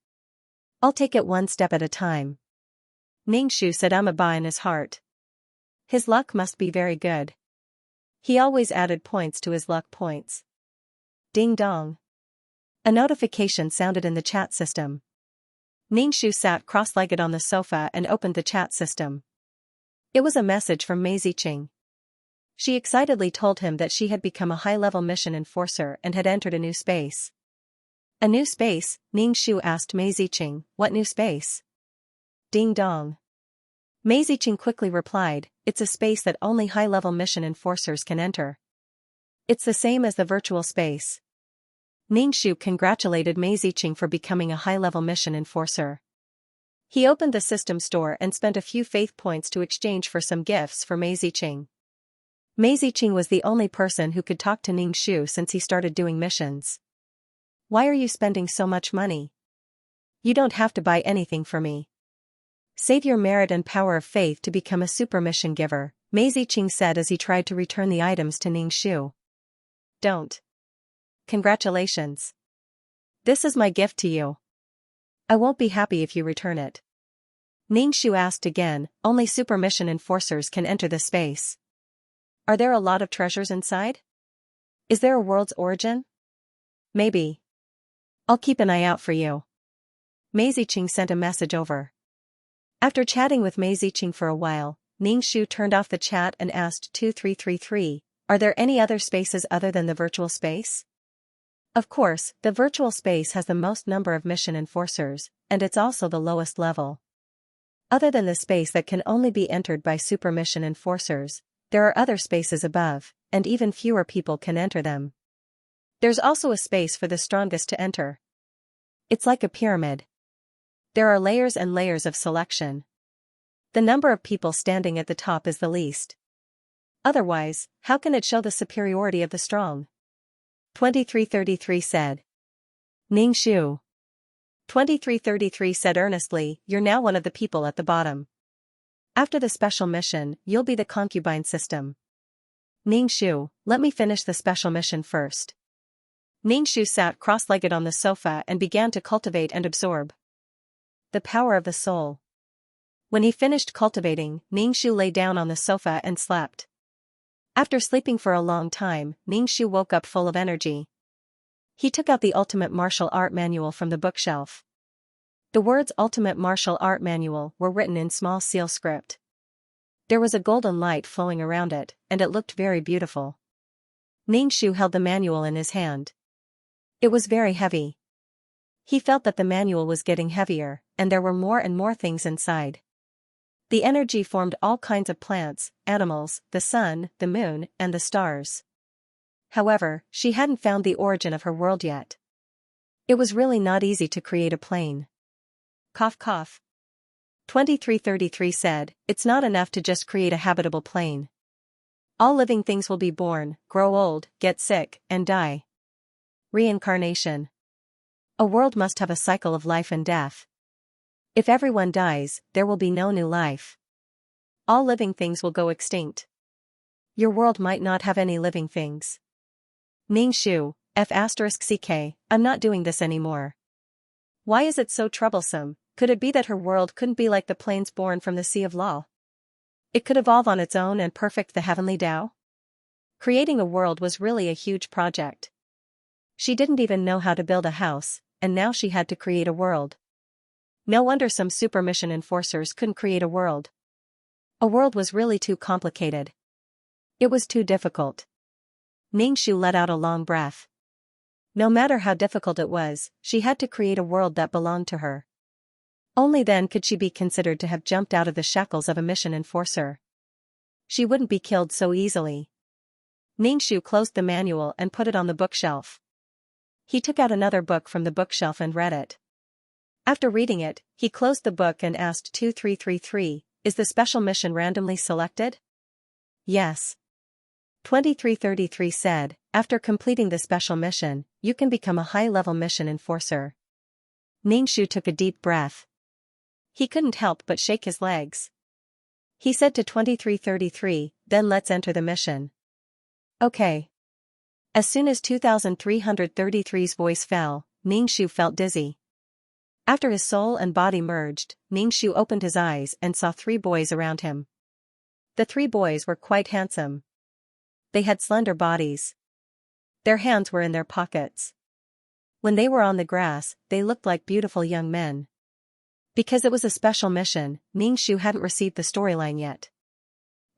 I'll take it one step at a time. Ningxu said ba in his heart. His luck must be very good. He always added points to his luck points. Ding dong. A notification sounded in the chat system. Ningxu sat cross-legged on the sofa and opened the chat system. It was a message from Mei Ziqing. She excitedly told him that she had become a high-level mission enforcer and had entered a new space. A new space? Ningxu asked Mei Ziqing, what new space? Ding dong. Mei Ziqing quickly replied, it's a space that only high-level mission enforcers can enter. It's the same as the virtual space. Ningxu congratulated Mei Ziqing for becoming a high-level mission enforcer. He opened the system store and spent a few faith points to exchange for some gifts for Mei Ziqing. Mei Ziqing was the only person who could talk to Ningxu since he started doing missions. Why are you spending so much money? You don't have to buy anything for me. Save your merit and power of faith to become a super mission giver, Mei Ziqing said as he tried to return the items to Ningxu. Don't. Congratulations. This is my gift to you. I won't be happy if you return it. Ningxu asked again, only super mission enforcers can enter this space. Are there a lot of treasures inside? Is there a world's origin? Maybe. I'll keep an eye out for you. Mei Ziqing sent a message over. After chatting with Mei Ziqing for a while, Ningxu turned off the chat and asked 2333, are there any other spaces other than the virtual space? Of course, the virtual space has the most number of mission enforcers, and it's also the lowest level. Other than the space that can only be entered by super mission enforcers, there are other spaces above, and even fewer people can enter them. There's also a space for the strongest to enter. It's like a pyramid. There are layers and layers of selection. The number of people standing at the top is the least. Otherwise, how can it show the superiority of the strong? 2333 said. Ningxu. 2333 said earnestly, you're now one of the people at the bottom. After the special mission, you'll be the concubine system. Ningxu, let me finish the special mission first. Ningxu sat cross-legged on the sofa and began to cultivate and absorb. The power of the soul. When he finished cultivating, Ningxu lay down on the sofa and slept. After sleeping for a long time, Ningxu woke up full of energy. He took out the Ultimate Martial Art Manual from the bookshelf. The words Ultimate Martial Art Manual were written in small seal script. There was a golden light flowing around it, and it looked very beautiful. Ningxu held the manual in his hand. It was very heavy. He felt that the manual was getting heavier, and there were more and more things inside. The energy formed all kinds of plants, animals, the sun, the moon, and the stars. However, she hadn't found the origin of her world yet. It was really not easy to create a plane. Cough cough. 2333 said, it's not enough to just create a habitable plane. All living things will be born, grow old, get sick, and die. Reincarnation. A world must have a cycle of life and death. If everyone dies, there will be no new life. All living things will go extinct. Your world might not have any living things. Ningxu, F*ck, I'm not doing this anymore. Why is it so troublesome? Could it be that her world couldn't be like the planes born from the Sea of Law? It could evolve on its own and perfect the heavenly Tao? Creating a world was really a huge project. She didn't even know how to build a house, and now she had to create a world. No wonder some super mission enforcers couldn't create a world. A world was really too complicated. It was too difficult. Ningxu let out a long breath. No matter how difficult it was, she had to create a world that belonged to her. Only then could she be considered to have jumped out of the shackles of a mission enforcer. She wouldn't be killed so easily. Ningxu closed the manual and put it on the bookshelf. He took out another book from the bookshelf and read it. After reading it, he closed the book and asked 2333, "Is the special mission randomly selected?" "Yes." 2333 said, "After completing the special mission, you can become a high-level mission enforcer." Ningxu took a deep breath. He couldn't help but shake his legs. He said to 2333, "Then let's enter the mission." "Okay." As soon as 2333's voice fell, Ningxu felt dizzy. After his soul and body merged, Ningxu opened his eyes and saw 3 boys around him. The 3 boys were quite handsome. They had slender bodies. Their hands were in their pockets. When they were on the grass, they looked like beautiful young men. Because it was a special mission, Ningxu hadn't received the storyline yet.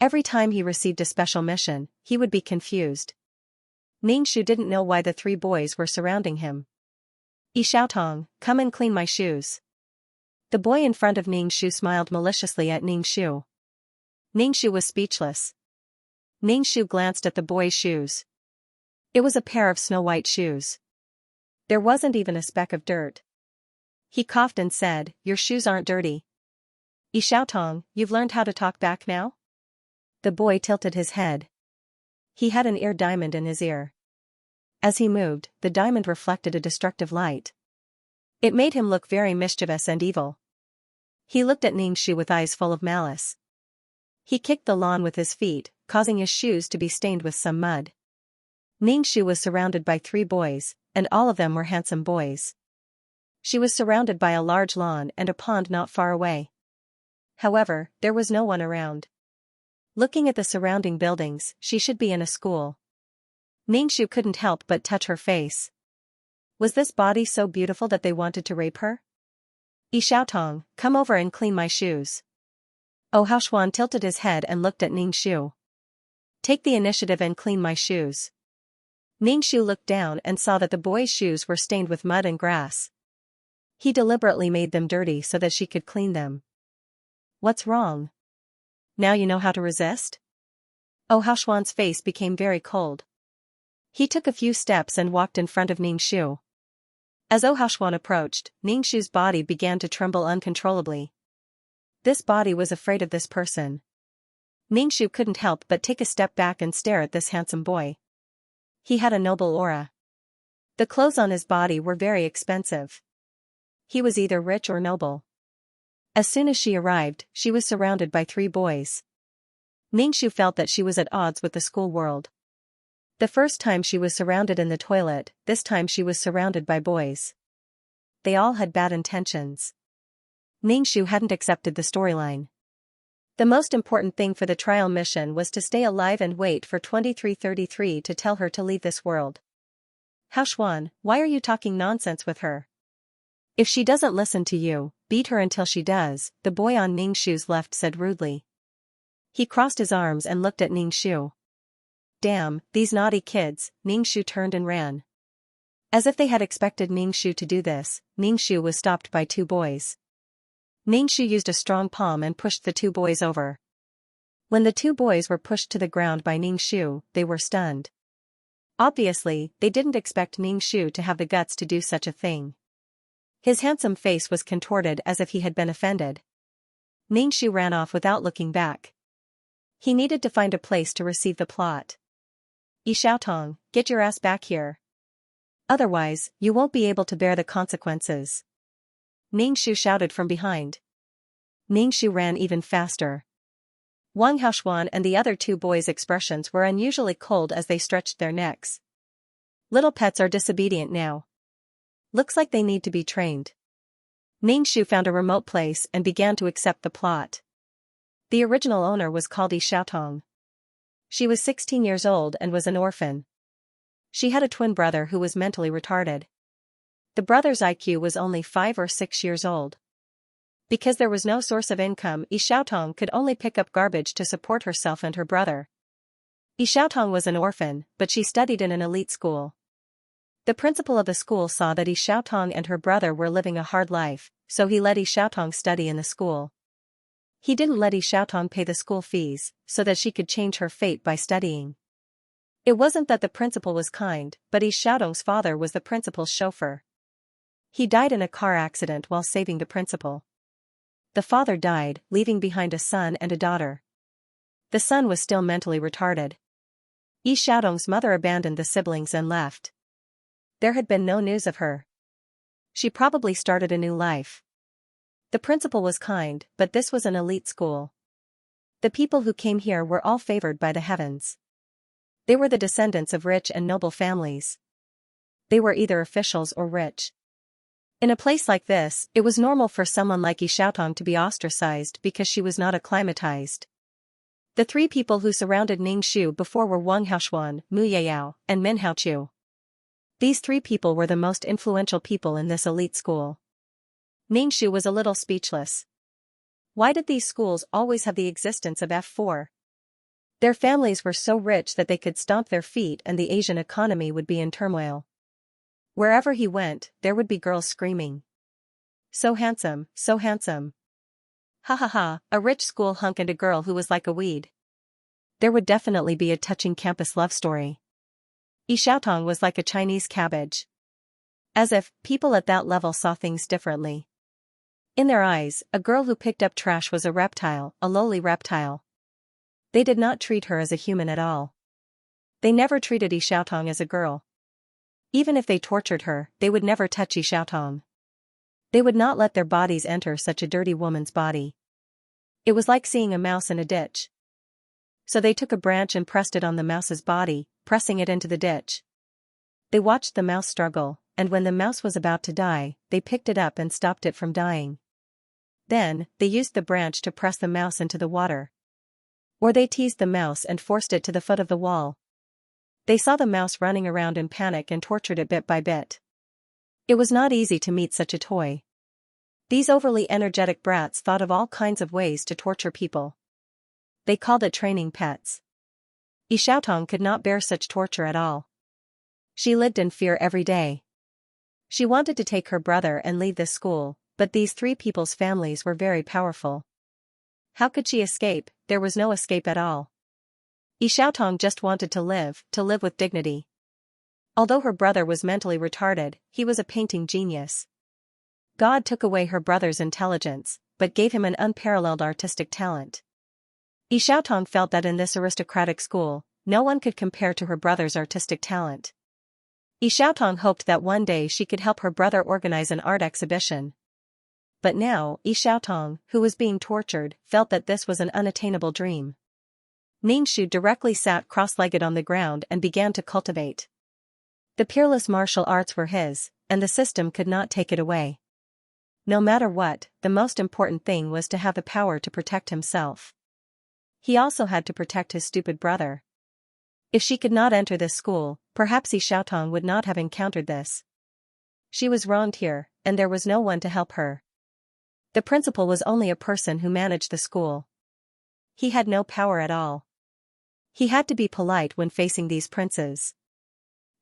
Every time he received a special mission, he would be confused. Ningxu didn't know why the 3 boys were surrounding him. "Xiaotong, come and clean my shoes." The boy in front of Ningxu smiled maliciously at Ningxu. Ningxu was speechless. Ningxu glanced at the boy's shoes. It was a pair of snow-white shoes. There wasn't even a speck of dirt. He coughed and said, "Your shoes aren't dirty." "Xiaotong, you've learned how to talk back now?" The boy tilted his head. He had an ear diamond in his ear. As he moved, the diamond reflected a destructive light. It made him look very mischievous and evil. He looked at Ningxu with eyes full of malice. He kicked the lawn with his feet, causing his shoes to be stained with some mud. Ningxu was surrounded by 3 boys, and all of them were handsome boys. She was surrounded by a large lawn and a pond not far away. However, there was no one around. Looking at the surrounding buildings, she should be in a school. Ningxu couldn't help but touch her face. Was this body so beautiful that they wanted to rape her? "Xiaotong, come over and clean my shoes." Oh Haoshuan tilted his head and looked at Ningxu. "Take the initiative and clean my shoes." Ningxu looked down and saw that the boy's shoes were stained with mud and grass. He deliberately made them dirty so that she could clean them. "What's wrong? Now you know how to resist?" Oh Haoshuan's face became very cold. He took a few steps and walked in front of Ningxu. As Oh Haoshuan approached, Ningxu's body began to tremble uncontrollably. This body was afraid of this person. Ningxu couldn't help but take a step back and stare at this handsome boy. He had a noble aura. The clothes on his body were very expensive. He was either rich or noble. As soon as she arrived, she was surrounded by 3 boys. Ningxu felt that she was at odds with the school world. The first time she was surrounded in the toilet, this time she was surrounded by boys. They all had bad intentions. Ningxu hadn't accepted the storyline. The most important thing for the trial mission was to stay alive and wait for 2333 to tell her to leave this world. "Haoshuan, why are you talking nonsense with her? If she doesn't listen to you, beat her until she does," the boy on Ningxu's left said rudely. He crossed his arms and looked at Ningxu. Damn, these naughty kids, Ningxu turned and ran. As if they had expected Ningxu to do this, Ningxu was stopped by 2 boys. Ningxu used a strong palm and pushed the 2 boys over. When the 2 boys were pushed to the ground by Ningxu, they were stunned. Obviously, they didn't expect Ningxu to have the guts to do such a thing. His handsome face was contorted as if he had been offended. Ningxu ran off without looking back. He needed to find a place to receive the plot. "Xiaotong, get your ass back here. Otherwise, you won't be able to bear the consequences." Ningxu shouted from behind. Ningxu ran even faster. Wang Haoshuan and the other 2 boys' expressions were unusually cold as they stretched their necks. Little pets are disobedient now. Looks like they need to be trained. Ningxu found a remote place and began to accept the plot. The original owner was called Xiaotong. She was 16 years old and was an orphan. She had a twin brother who was mentally retarded. The brother's IQ was only 5 or 6 years old. Because there was no source of income, Xiaotong could only pick up garbage to support herself and her brother. Xiaotong was an orphan, but she studied in an elite school. The principal of the school saw that Xiaotong and her brother were living a hard life, so he let Xiaotong study in the school. He didn't let Xiaotong pay the school fees, so that she could change her fate by studying. It wasn't that the principal was kind, but Yi Xiaodong's father was the principal's chauffeur. He died in a car accident while saving the principal. The father died, leaving behind a son and a daughter. The son was still mentally retarded. Yi Xiaodong's mother abandoned the siblings and left. There had been no news of her. She probably started a new life. The principal was kind, but this was an elite school. The people who came here were all favored by the heavens. They were the descendants of rich and noble families. They were either officials or rich. In a place like this, it was normal for someone like Yi Xiaotong to be ostracized because she was not acclimatized. The three people who surrounded Ning Shu before were Wang Haoxuan, Mu Yayao, and Min Haoqiu. These three people were the most influential people in this elite school. Ning Shu was a little speechless. Why did these schools always have the existence of F4? Their families were so rich that they could stomp their feet and the Asian economy would be in turmoil. Wherever he went, there would be girls screaming. So handsome, so handsome. Ha ha ha, a rich school hunk and a girl who was like a weed. There would definitely be a touching campus love story. Yi Xiaotong was like a Chinese cabbage. As if people at that level saw things differently. In their eyes, a girl who picked up trash was a reptile, a lowly reptile. They did not treat her as a human at all. They never treated Yi Xiaotong as a girl. Even if they tortured her, they would never touch Yi Xiaotong. They would not let their bodies enter such a dirty woman's body. It was like seeing a mouse in a ditch. So they took a branch and pressed it on the mouse's body, pressing it into the ditch. They watched the mouse struggle, and when the mouse was about to die, they picked it up and stopped it from dying. Then, they used the branch to press the mouse into the water. Or they teased the mouse and forced it to the foot of the wall. They saw the mouse running around in panic and tortured it bit by bit. It was not easy to meet such a toy. These overly energetic brats thought of all kinds of ways to torture people. They called it training pets. Yi Xiaotong could not bear such torture at all. She lived in fear every day. She wanted to take her brother and leave this school, but these three people's families were very powerful. How could she escape? There was no escape at all. Yi Xiaotong just wanted to live with dignity. Although her brother was mentally retarded, he was a painting genius. God took away her brother's intelligence, but gave him an unparalleled artistic talent. Yi Xiaotong felt that in this aristocratic school, no one could compare to her brother's artistic talent. Yi Xiaotong hoped that one day she could help her brother organize an art exhibition. But now, Yi Xiaotong, who was being tortured, felt that this was an unattainable dream. Ning Shu directly sat cross-legged on the ground and began to cultivate. The peerless martial arts were his, and the system could not take it away. No matter what, the most important thing was to have the power to protect himself. He also had to protect his stupid brother. If she could not enter this school, perhaps Yi Xiaotong would not have encountered this. She was wronged here, and there was no one to help her. The principal was only a person who managed the school. He had no power at all. He had to be polite when facing these princes.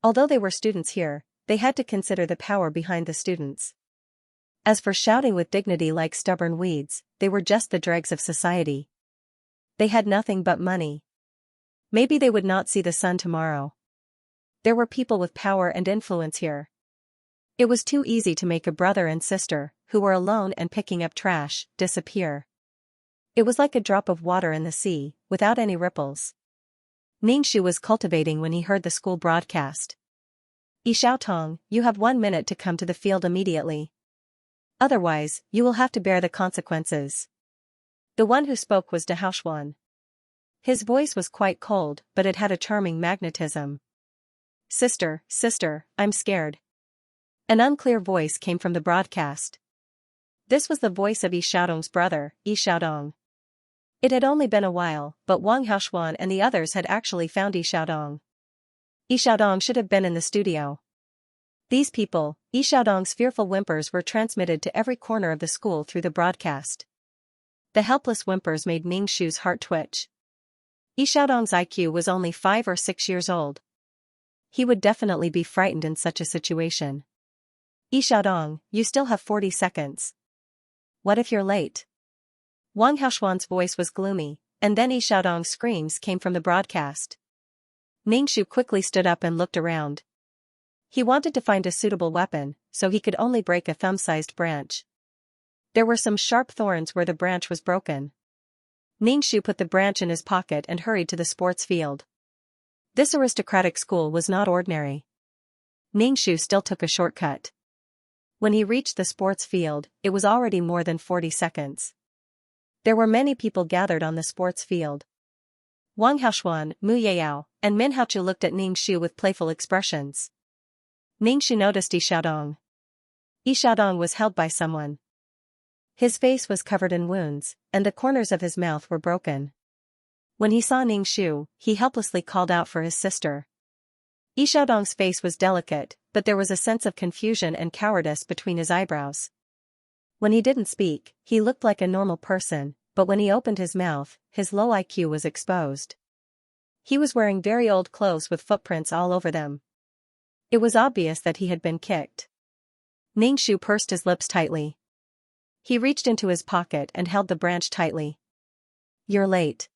Although they were students here, they had to consider the power behind the students. As for shouting with dignity like stubborn weeds, they were just the dregs of society. They had nothing but money. Maybe they would not see the sun tomorrow. There were people with power and influence here. It was too easy to make a brother and sister, who were alone and picking up trash, disappear. It was like a drop of water in the sea, without any ripples. Ning Shu was cultivating when he heard the school broadcast. Yi Xiaotong, you have 1 minute to come to the field immediately. Otherwise, you will have to bear the consequences. The one who spoke was De Haoxuan. His voice was quite cold, but it had a charming magnetism. Sister, I'm scared. An unclear voice came from the broadcast. This was the voice of Yi Xiaotong's brother, Yi Xiaodong. It had only been a while, but Wang Haoxuan and the others had actually found Yi Xiaodong. Yi Xiaodong should have been in the studio. These people, Yi Xiaodong's fearful whimpers were transmitted to every corner of the school through the broadcast. The helpless whimpers made Ning Shu's heart twitch. Yi Xiaodong's IQ was only 5 or 6 years old. He would definitely be frightened in such a situation. Yi Xiaodong, you still have 40 seconds. What if you're late? Wang Haoxuan's voice was gloomy, and then Yi Xiaodong's screams came from the broadcast. Ningxu quickly stood up and looked around. He wanted to find a suitable weapon, so he could only break a thumb-sized branch. There were some sharp thorns where the branch was broken. Ningxu put the branch in his pocket and hurried to the sports field. This aristocratic school was not ordinary. Ningxu still took a shortcut. When he reached the sports field, it was already more than 40 seconds. There were many people gathered on the sports field. Wang Haoxuan, Mu Yeyao, and Min Haochu looked at Ningxu with playful expressions. Ningxu noticed Yi Xiaodong. Yi Xiaodong was held by someone. His face was covered in wounds, and the corners of his mouth were broken. When he saw Ningxu, he helplessly called out for his sister. Yi Xiaodong's face was delicate, but there was a sense of confusion and cowardice between his eyebrows. When he didn't speak, he looked like a normal person, but when he opened his mouth, his low IQ was exposed. He was wearing very old clothes with footprints all over them. It was obvious that he had been kicked. Ningxu pursed his lips tightly. He reached into his pocket and held the branch tightly. "You're late."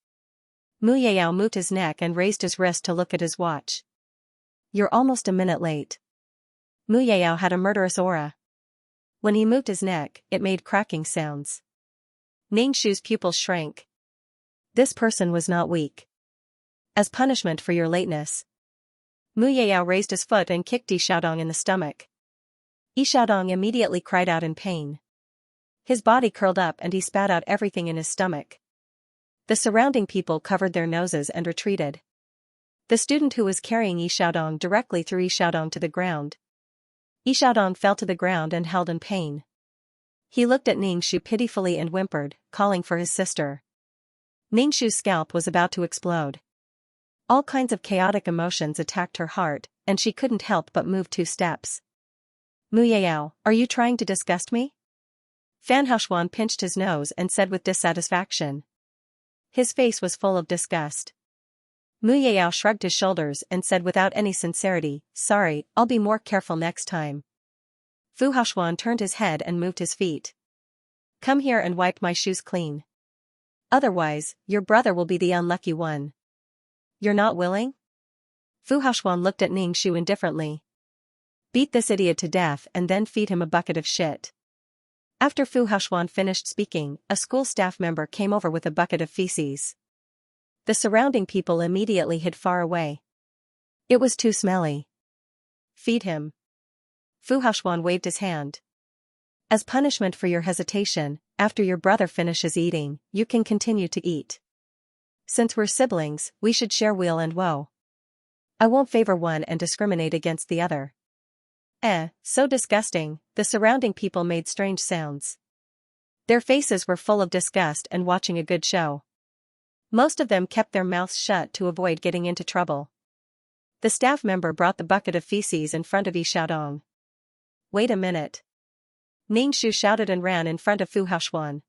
Mu Yeyao moved his neck and raised his wrist to look at his watch. "You're almost a minute late." Mu Yeyao had a murderous aura. When he moved his neck, it made cracking sounds. Ningxu's pupils shrank. This person was not weak. As punishment for your lateness. Mu Yeyao raised his foot and kicked Yi Xiaodong in the stomach. Yi Xiaodong immediately cried out in pain. His body curled up and he spat out everything in his stomach. The surrounding people covered their noses and retreated. The student who was carrying Yi Xiaodong directly threw Yi Xiaodong to the ground. Yi Xiaodong fell to the ground and held in pain. He looked at Ningxu pitifully and whimpered, calling for his sister. Ningxu's scalp was about to explode. All kinds of chaotic emotions attacked her heart, and she couldn't help but move 2 steps. "Mu Yeyao, are you trying to disgust me?" Fan Haoxuan pinched his nose and said with dissatisfaction. His face was full of disgust. Mu Yeyao shrugged his shoulders and said without any sincerity, "Sorry, I'll be more careful next time." Fu Haoxuan turned his head and moved his feet. "Come here and wipe my shoes clean. Otherwise, your brother will be the unlucky one." "You're not willing?" Fu Haoxuan looked at Ningxu indifferently. "Beat this idiot to death and then feed him a bucket of shit." After Fu Haoxuan finished speaking, a school staff member came over with a bucket of feces. The surrounding people immediately hid far away. It was too smelly. "Feed him." Fu Haoxuan waved his hand. "As punishment for your hesitation, after your brother finishes eating, you can continue to eat. Since we're siblings, we should share weal and woe. I won't favor one and discriminate against the other." So disgusting, the surrounding people made strange sounds. Their faces were full of disgust and watching a good show. Most of them kept their mouths shut to avoid getting into trouble. The staff member brought the bucket of feces in front of Yi Xiaodong. "Wait a minute." Ningxu shouted and ran in front of Fu Haoxuan.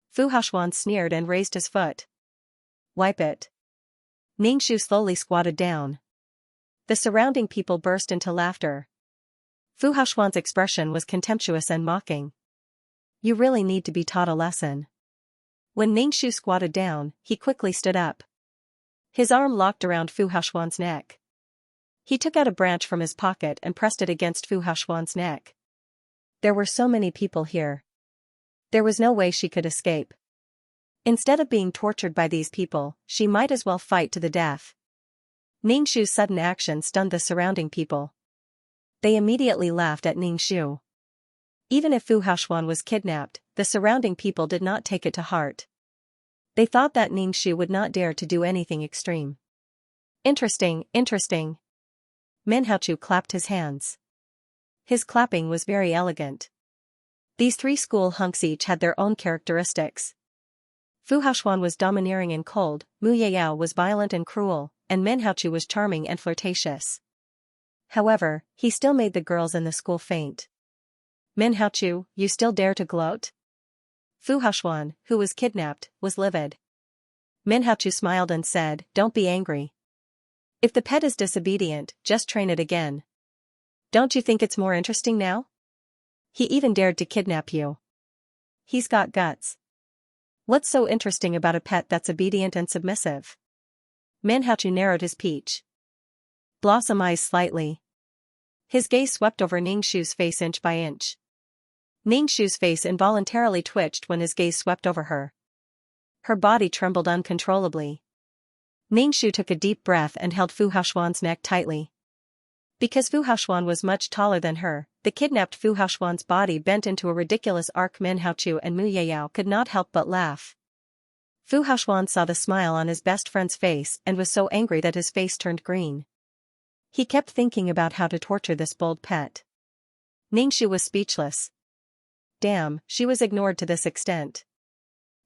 Fu Haoxuan sneered and raised his foot. "Wipe it." Ningxu slowly squatted down. The surrounding people burst into laughter. Fu Haoxuan's expression was contemptuous and mocking. "You really need to be taught a lesson." When Ningxu squatted down, he quickly stood up. His arm locked around Fu Haoxuan's neck. He took out a branch from his pocket and pressed it against Fu Haoxuan's neck. There were so many people here. There was no way she could escape. Instead of being tortured by these people, she might as well fight to the death. Ningxu's sudden action stunned the surrounding people. They immediately laughed at Ningxu. Even if Fu Haoxuan was kidnapped, the surrounding people did not take it to heart. They thought that Ningxu would not dare to do anything extreme. Interesting. Min Haochu clapped his hands. His clapping was very elegant. These 3 school hunks each had their own characteristics. Fu Haoxuan was domineering and cold, Mu Yeyao was violent and cruel, and Min Haochu was charming and flirtatious. However, he still made the girls in the school faint. "Min Haochu, you still dare to gloat?" Fu Haoxuan, who was kidnapped, was livid. Min Haochu smiled and said, "Don't be angry. If the pet is disobedient, just train it again. Don't you think it's more interesting now? He even dared to kidnap you. He's got guts. What's so interesting about a pet that's obedient and submissive?" Min Haochu narrowed his peach. blossom eyes slightly. His gaze swept over Ningxu's face inch by inch. Ningxu's face involuntarily twitched when his gaze swept over her. Her body trembled uncontrollably. Ningxu took a deep breath and held Fu Haoxuan's neck tightly. Because Fu Haoxuan was much taller than her, the kidnapped Fu Haoxuan's body bent into a ridiculous arc. Min Haochu and Mu Yayao could not help but laugh. Fu Haoxuan saw the smile on his best friend's face and was so angry that his face turned green. He kept thinking about how to torture this bold pet. Ningxu was speechless. Damn, she was ignored to this extent.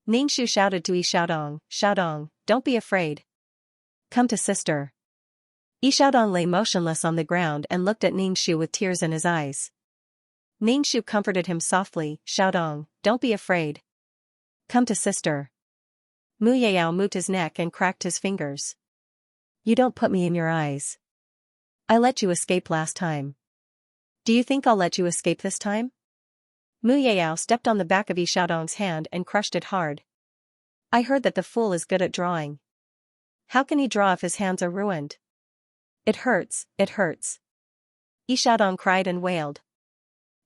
Ningxu shouted to Yi Xiaodong, "Xiaodong, don't be afraid. Come to sister." Yi Xiaodong lay motionless on the ground and looked at Ningxu with tears in his eyes. Ningxu comforted him softly, "Xiaodong, don't be afraid. Come to sister." Mu Yayao moved his neck and cracked his fingers. "You don't put me in your eyes. I let you escape last time. Do you think I'll let you escape this time?" Mu Yayao stepped on the back of Yi Xiaodong's hand and crushed it hard. "I heard that the fool is good at drawing. How can he draw if his hands are ruined? It hurts, it hurts." Yi Xiaodong cried and wailed.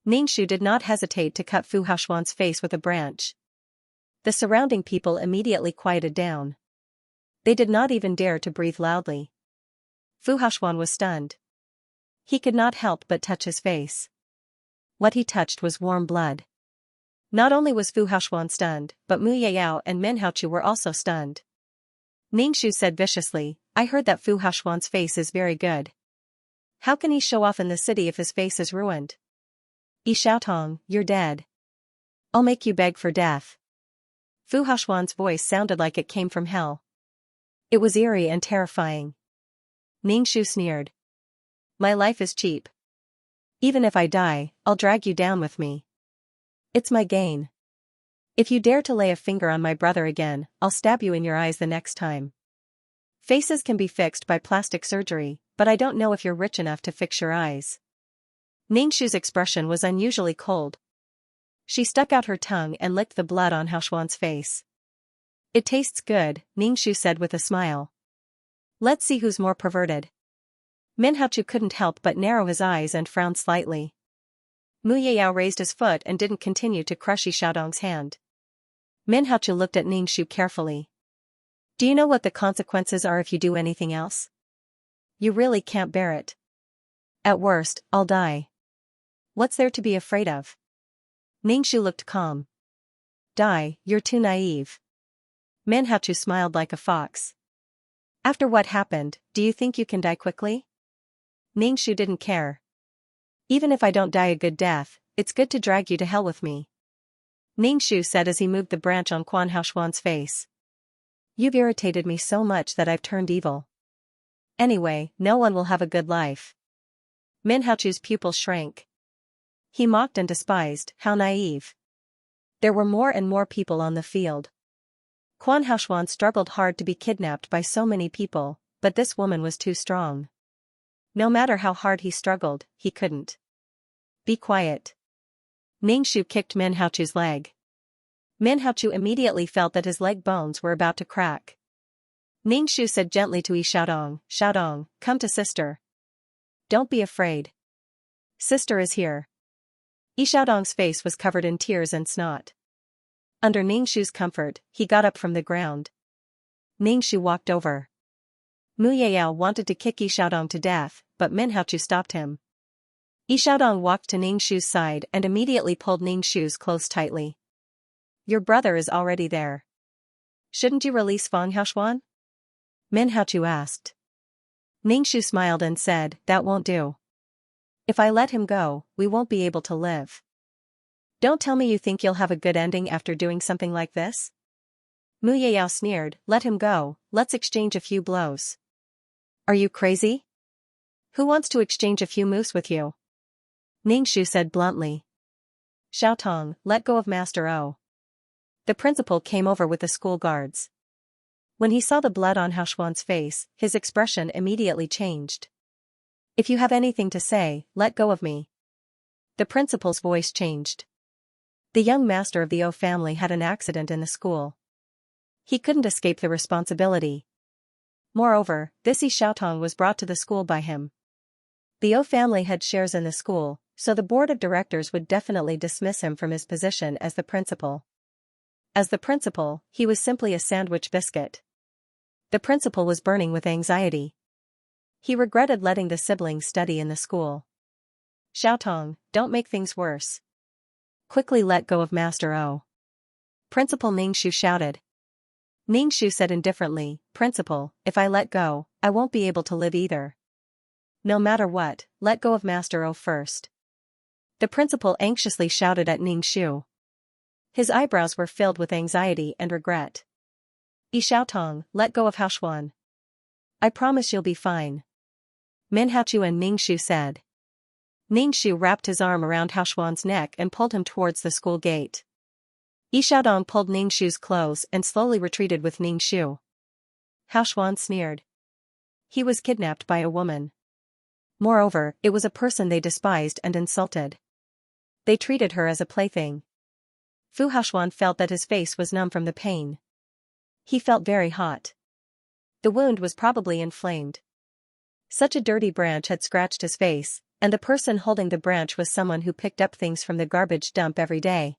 Ningxu did not hesitate to cut Fu Haoxuan's face with a branch. The surrounding people immediately quieted down. They did not even dare to breathe loudly. Fu Haoxuan was stunned. He could not help but touch his face. What he touched was warm blood. Not only was Fu Haoxuan stunned, but Mu Yayao and Min Haochu were also stunned. Ningxu said viciously, "I heard that Fu Haoxuan's face is very good. How can he show off in the city if his face is ruined? Yi Xiaotong, you're dead. I'll make you beg for death." Fu Haoxuan's voice sounded like it came from hell. It was eerie and terrifying. Ningxu sneered. "My life is cheap. Even if I die, I'll drag you down with me. It's my gain. If you dare to lay a finger on my brother again, I'll stab you in your eyes the next time. Faces can be fixed by plastic surgery, but I don't know if you're rich enough to fix your eyes." Ningxu's expression was unusually cold. She stuck out her tongue and licked the blood on Haoxuan's face. "It tastes good," Ningxu said with a smile. "Let's see who's more perverted." Min Haochu couldn't help but narrow his eyes and frown slightly. Mu Yayao raised his foot and didn't continue to crush Yi Xiaodong's hand. Min Haochu looked at Ningxu carefully. "Do you know what the consequences are if you do anything else? You really can't bear it. At worst, I'll die. What's there to be afraid of?" Ningxu looked calm. "Die, you're too naive." Min Haochu smiled like a fox. "After what happened, do you think you can die quickly?" Ningxu didn't care. "Even if I don't die a good death, it's good to drag you to hell with me," Ningxu said as he moved the branch on Quan Haoxuan's face. "You've irritated me so much that I've turned evil. Anyway, no one will have a good life." Min Haochu's pupils shrank. He mocked and despised, how naive. There were more and more people on the field. Quan Haoxuan struggled hard to be kidnapped by so many people, but this woman was too strong. No matter how hard he struggled, he couldn't. "Be quiet." Ningxu kicked Min Haochu's leg. Min Haochu immediately felt that his leg bones were about to crack. Ningxu said gently to Yi Xiaodong, "Xiaodong, come to sister. Don't be afraid. Sister is here." Yi Xiaodong's face was covered in tears and snot. Under Ningxu's comfort, he got up from the ground. Ningxu walked over. Mu Yayao wanted to kick Yi Xiaodong to death, but Min Haochu stopped him. Yi Xiaodong walked to Ningxu's side and immediately pulled Ningxu's clothes tightly. "Your brother is already there. Shouldn't you release Fang Haoxuan?" Min Haochu asked. Ningxu smiled and said, "That won't do. If I let him go, we won't be able to live." "Don't tell me you think you'll have a good ending after doing something like this?" Mu Yayao sneered, "Let him go, let's exchange a few blows." "Are you crazy? Who wants to exchange a few moves with you?" Ningxu said bluntly. "Xiaotong, let go of Master O." The principal came over with the school guards. When he saw the blood on Haoxuan's face, his expression immediately changed. "If you have anything to say, let go of me." The principal's voice changed. The young master of the O family had an accident in the school. He couldn't escape the responsibility. Moreover, this Xiaotong was brought to the school by him. The O family had shares in the school, so the board of directors would definitely dismiss him from his position as the principal. As the principal, he was simply a sandwich biscuit. The principal was burning with anxiety. He regretted letting the siblings study in the school. Xiaotong, don't make things worse. Quickly let go of Master O. Principal Ningxu shouted. Ningxu said indifferently, Principal, if I let go, I won't be able to live either. No matter what, let go of Master O first. The principal anxiously shouted at Ningxu. His eyebrows were filled with anxiety and regret. Xiaotong, let go of Haoxuan. I promise you'll be fine. Minhaochu and Ningxu said. Ningxu wrapped his arm around Haoxuan's neck and pulled him towards the school gate. Xiaodong pulled Ningxu's clothes and slowly retreated with Ningxu. Haoxuan sneered. He was kidnapped by a woman. Moreover, it was a person they despised and insulted. They treated her as a plaything. Fu Haoxuan felt that his face was numb from the pain. He felt very hot. The wound was probably inflamed. Such a dirty branch had scratched his face, and the person holding the branch was someone who picked up things from the garbage dump every day.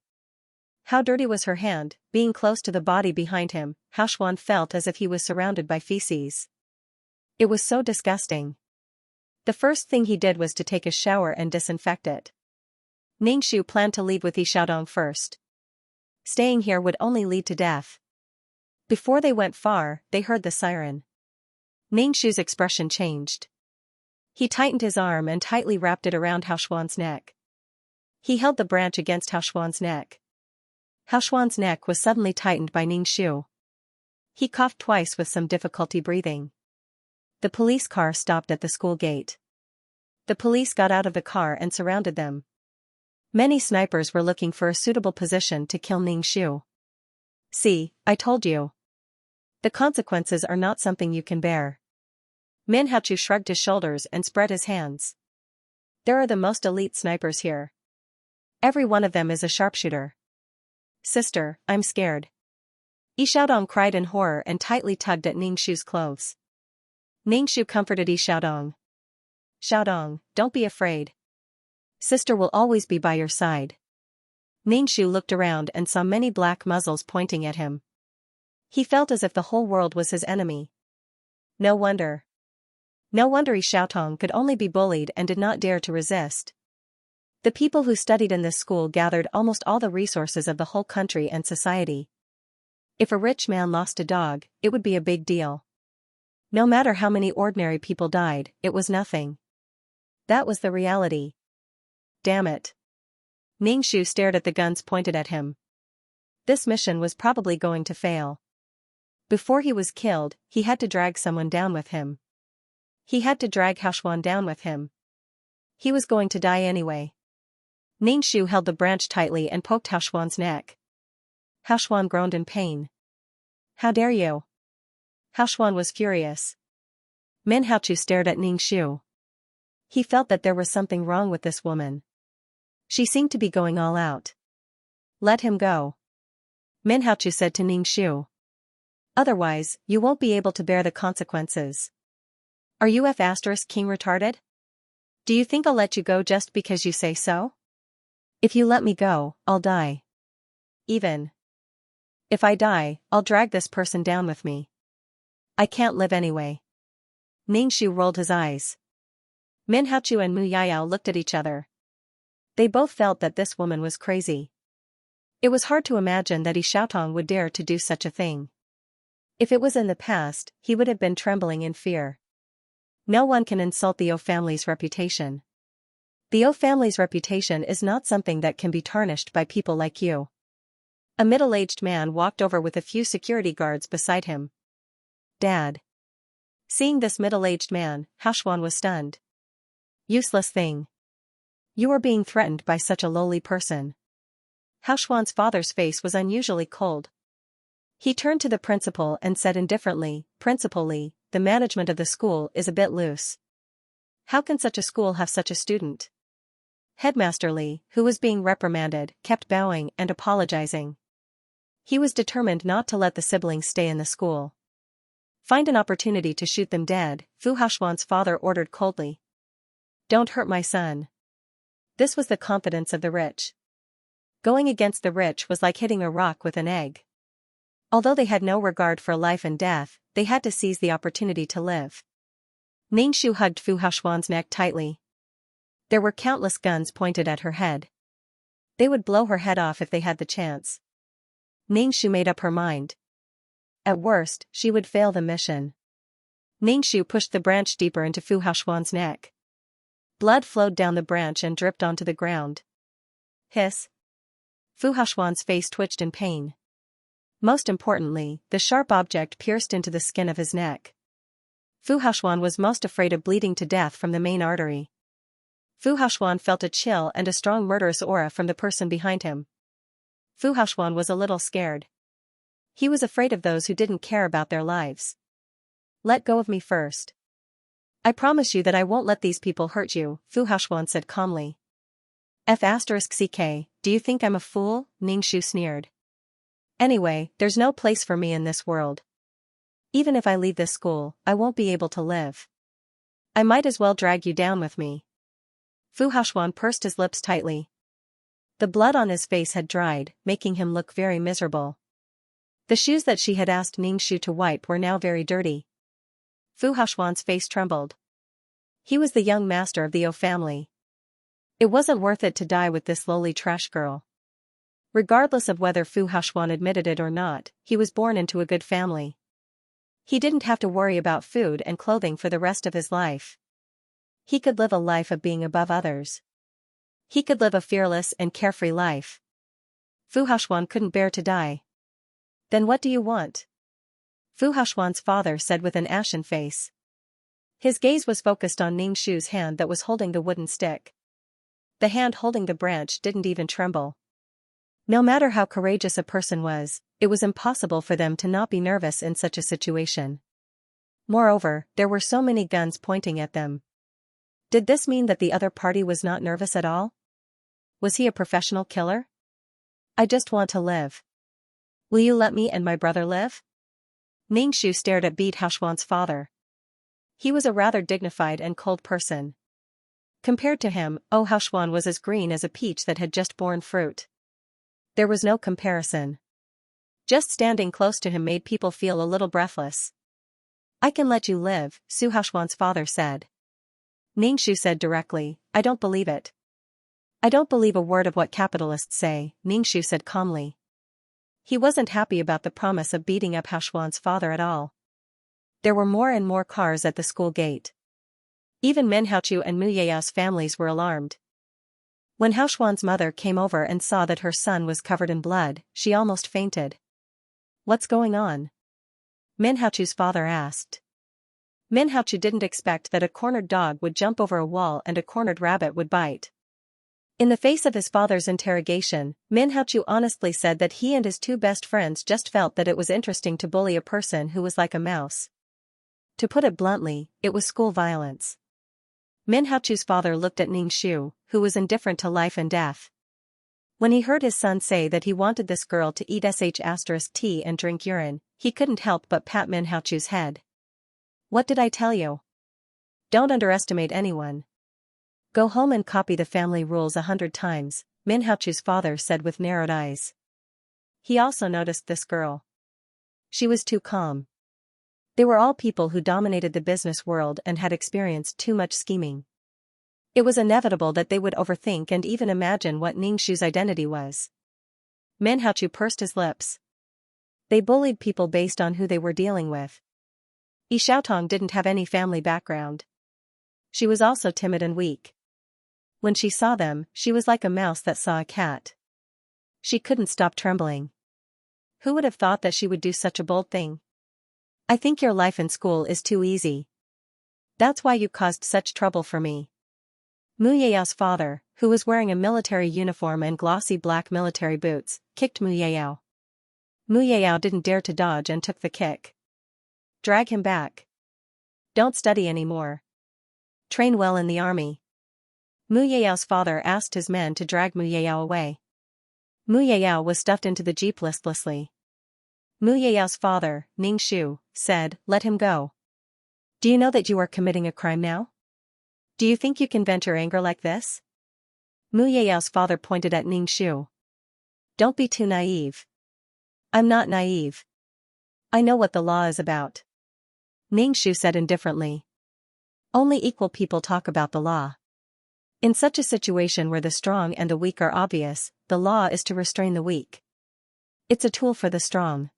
How dirty was her hand, being close to the body behind him, Haoxuan felt as if he was surrounded by feces. It was so disgusting. The first thing he did was to take a shower and disinfect it. Ningxu planned to leave with Xiaodong first. Staying here would only lead to death. Before they went far, they heard the siren. Ningxu's expression changed. He tightened his arm and tightly wrapped it around Haoxuan's neck. He held the branch against Haoxuan's neck. Haoxuan's neck was suddenly tightened by Ningxu. He coughed twice with some difficulty breathing. The police car stopped at the school gate. The police got out of the car and surrounded them. Many snipers were looking for a suitable position to kill Ningxu. See, I told you. The consequences are not something you can bear. Minhaochu shrugged his shoulders and spread his hands. There are the most elite snipers here. Every one of them is a sharpshooter. Sister, I'm scared. Xiaodong cried in horror and tightly tugged at Ningxu's clothes. Ningxu comforted Xiaodong. Xiaodong, don't be afraid. Sister will always be by your side. Ningxu looked around and saw many black muzzles pointing at him. He felt as if the whole world was his enemy. No wonder. No wonder Xiaotong could only be bullied and did not dare to resist. The people who studied in this school gathered almost all the resources of the whole country and society. If a rich man lost a dog, it would be a big deal. No matter how many ordinary people died, it was nothing. That was the reality. Damn it. Ningxu stared at the guns pointed at him. This mission was probably going to fail. Before he was killed, he had to drag someone down with him. He had to drag Haoxuan down with him. He was going to die anyway. Ningxu held the branch tightly and poked Haoxuan's neck. Haoxuan groaned in pain. How dare you? Haoxuan was furious. Minhaochu stared at Ningxu. He felt that there was something wrong with this woman. She seemed to be going all out. Let him go. Minhaochu said to Ningxu. Otherwise, you won't be able to bear the consequences. Are you F** king retarded? Do you think I'll let you go just because you say so? If you let me go, I'll die. Even if I die, I'll drag this person down with me. I can't live anyway. Ningxu rolled his eyes. Minhaochu and Mu Yaiyao looked at each other. They both felt that this woman was crazy. It was hard to imagine that Xiaotong would dare to do such a thing. If it was in the past, he would have been trembling in fear. No one can insult the O family's reputation. The O family's reputation is not something that can be tarnished by people like you. A middle-aged man walked over with a few security guards beside him. Dad. Seeing this middle-aged man, Haoxuan was stunned. Useless thing. You are being threatened by such a lowly person. Haoxuan's father's face was unusually cold. He turned to the principal and said indifferently, Principal Li, the management of the school is a bit loose. How can such a school have such a student? Headmaster Li, who was being reprimanded, kept bowing and apologizing. He was determined not to let the siblings stay in the school. Find an opportunity to shoot them dead, Fu Haoxuan's father ordered coldly. Don't hurt my son. This was the confidence of the rich. Going against the rich was like hitting a rock with an egg. Although they had no regard for life and death, they had to seize the opportunity to live. Ningxu hugged Fu Haoxuan's neck tightly. There were countless guns pointed at her head. They would blow her head off if they had the chance. Ningxu made up her mind. At worst, she would fail the mission. Ningxu pushed the branch deeper into Fu Haoxuan's neck. Blood flowed down the branch and dripped onto the ground. Hiss. Fu Haoxuan's face twitched in pain. Most importantly, the sharp object pierced into the skin of his neck. Fu Haoxuan was most afraid of bleeding to death from the main artery. Fu Haoxuan felt a chill and a strong murderous aura from the person behind him. Fu Haoxuan was a little scared. He was afraid of those who didn't care about their lives. Let go of me first. I promise you that I won't let these people hurt you, Fu Haoxuan said calmly. F***ck, do you think I'm a fool? Ningxu sneered. Anyway, there's no place for me in this world. Even if I leave this school, I won't be able to live. I might as well drag you down with me. Fu Haoxuan pursed his lips tightly. The blood on his face had dried, making him look very miserable. The shoes that she had asked Ningxu to wipe were now very dirty. Fu Haoxuan's face trembled. He was the young master of the O family. It wasn't worth it to die with this lowly trash girl. Regardless of whether Fu Haoxuan admitted it or not, he was born into a good family. He didn't have to worry about food and clothing for the rest of his life. He could live a life of being above others. He could live a fearless and carefree life. Fu Haoxuan couldn't bear to die. Then what do you want? Fu Haoxuan's father said with an ashen face. His gaze was focused on Ningxu's hand that was holding the wooden stick. The hand holding the branch didn't even tremble. No matter how courageous a person was, it was impossible for them to not be nervous in such a situation. Moreover, there were so many guns pointing at them. Did this mean that the other party was not nervous at all? Was he a professional killer? I just want to live. Will you let me and my brother live? Ningxu stared at Beat Haoxuan's father. He was a rather dignified and cold person. Compared to him, O Haoxuan was as green as a peach that had just borne fruit. There was no comparison. Just standing close to him made people feel a little breathless. I can let you live, Fu Haoxuan's father said. Ningxu said directly, I don't believe it. I don't believe a word of what capitalists say, Ningxu said calmly. He wasn't happy about the promise of beating up Haoxuan's father at all. There were more and more cars at the school gate. Even Menhaochu and Muyayao's families were alarmed. When Haoxuan's mother came over and saw that her son was covered in blood, she almost fainted. What's going on? Menhaochu's father asked. Menhaochu didn't expect that a cornered dog would jump over a wall and a cornered rabbit would bite. In the face of his father's interrogation, Menhaochu honestly said that he and his two best friends just felt that it was interesting to bully a person who was like a mouse. To put it bluntly, it was school violence. Menhaochu's father looked at Ningxu, who was indifferent to life and death. When he heard his son say that he wanted this girl to eat tea and drink urine, he couldn't help but pat Menhaochu's head. What did I tell you? Don't underestimate anyone. Go home and copy the family rules 100 times, Menhaochu's father said with narrowed eyes. He also noticed this girl. She was too calm. They were all people who dominated the business world and had experienced too much scheming. It was inevitable that they would overthink and even imagine what Ningxu's identity was. Menhaochu pursed his lips. They bullied people based on who they were dealing with. Yi Xiaotong didn't have any family background. She was also timid and weak. When she saw them, she was like a mouse that saw a cat. She couldn't stop trembling. Who would have thought that she would do such a bold thing? I think your life in school is too easy. That's why you caused such trouble for me. Muyayao's father, who was wearing a military uniform and glossy black military boots, kicked Muyayao. Muyayao didn't dare to dodge and took the kick. Drag him back. Don't study anymore. Train well in the army. Muyayao's father asked his men to drag Muyayao away. Muyayao was stuffed into the jeep listlessly. Mu Yao's father, Ning Shu, said, "Let him go. Do you know that you are committing a crime now? Do you think you can vent your anger like this?" Mu Yao's father pointed at Ning Shu. "Don't be too naive." "I'm not naive. I know what the law is about," Ning Shu said indifferently. "Only equal people talk about the law. In such a situation where the strong and the weak are obvious, the law is to restrain the weak. It's a tool for the strong.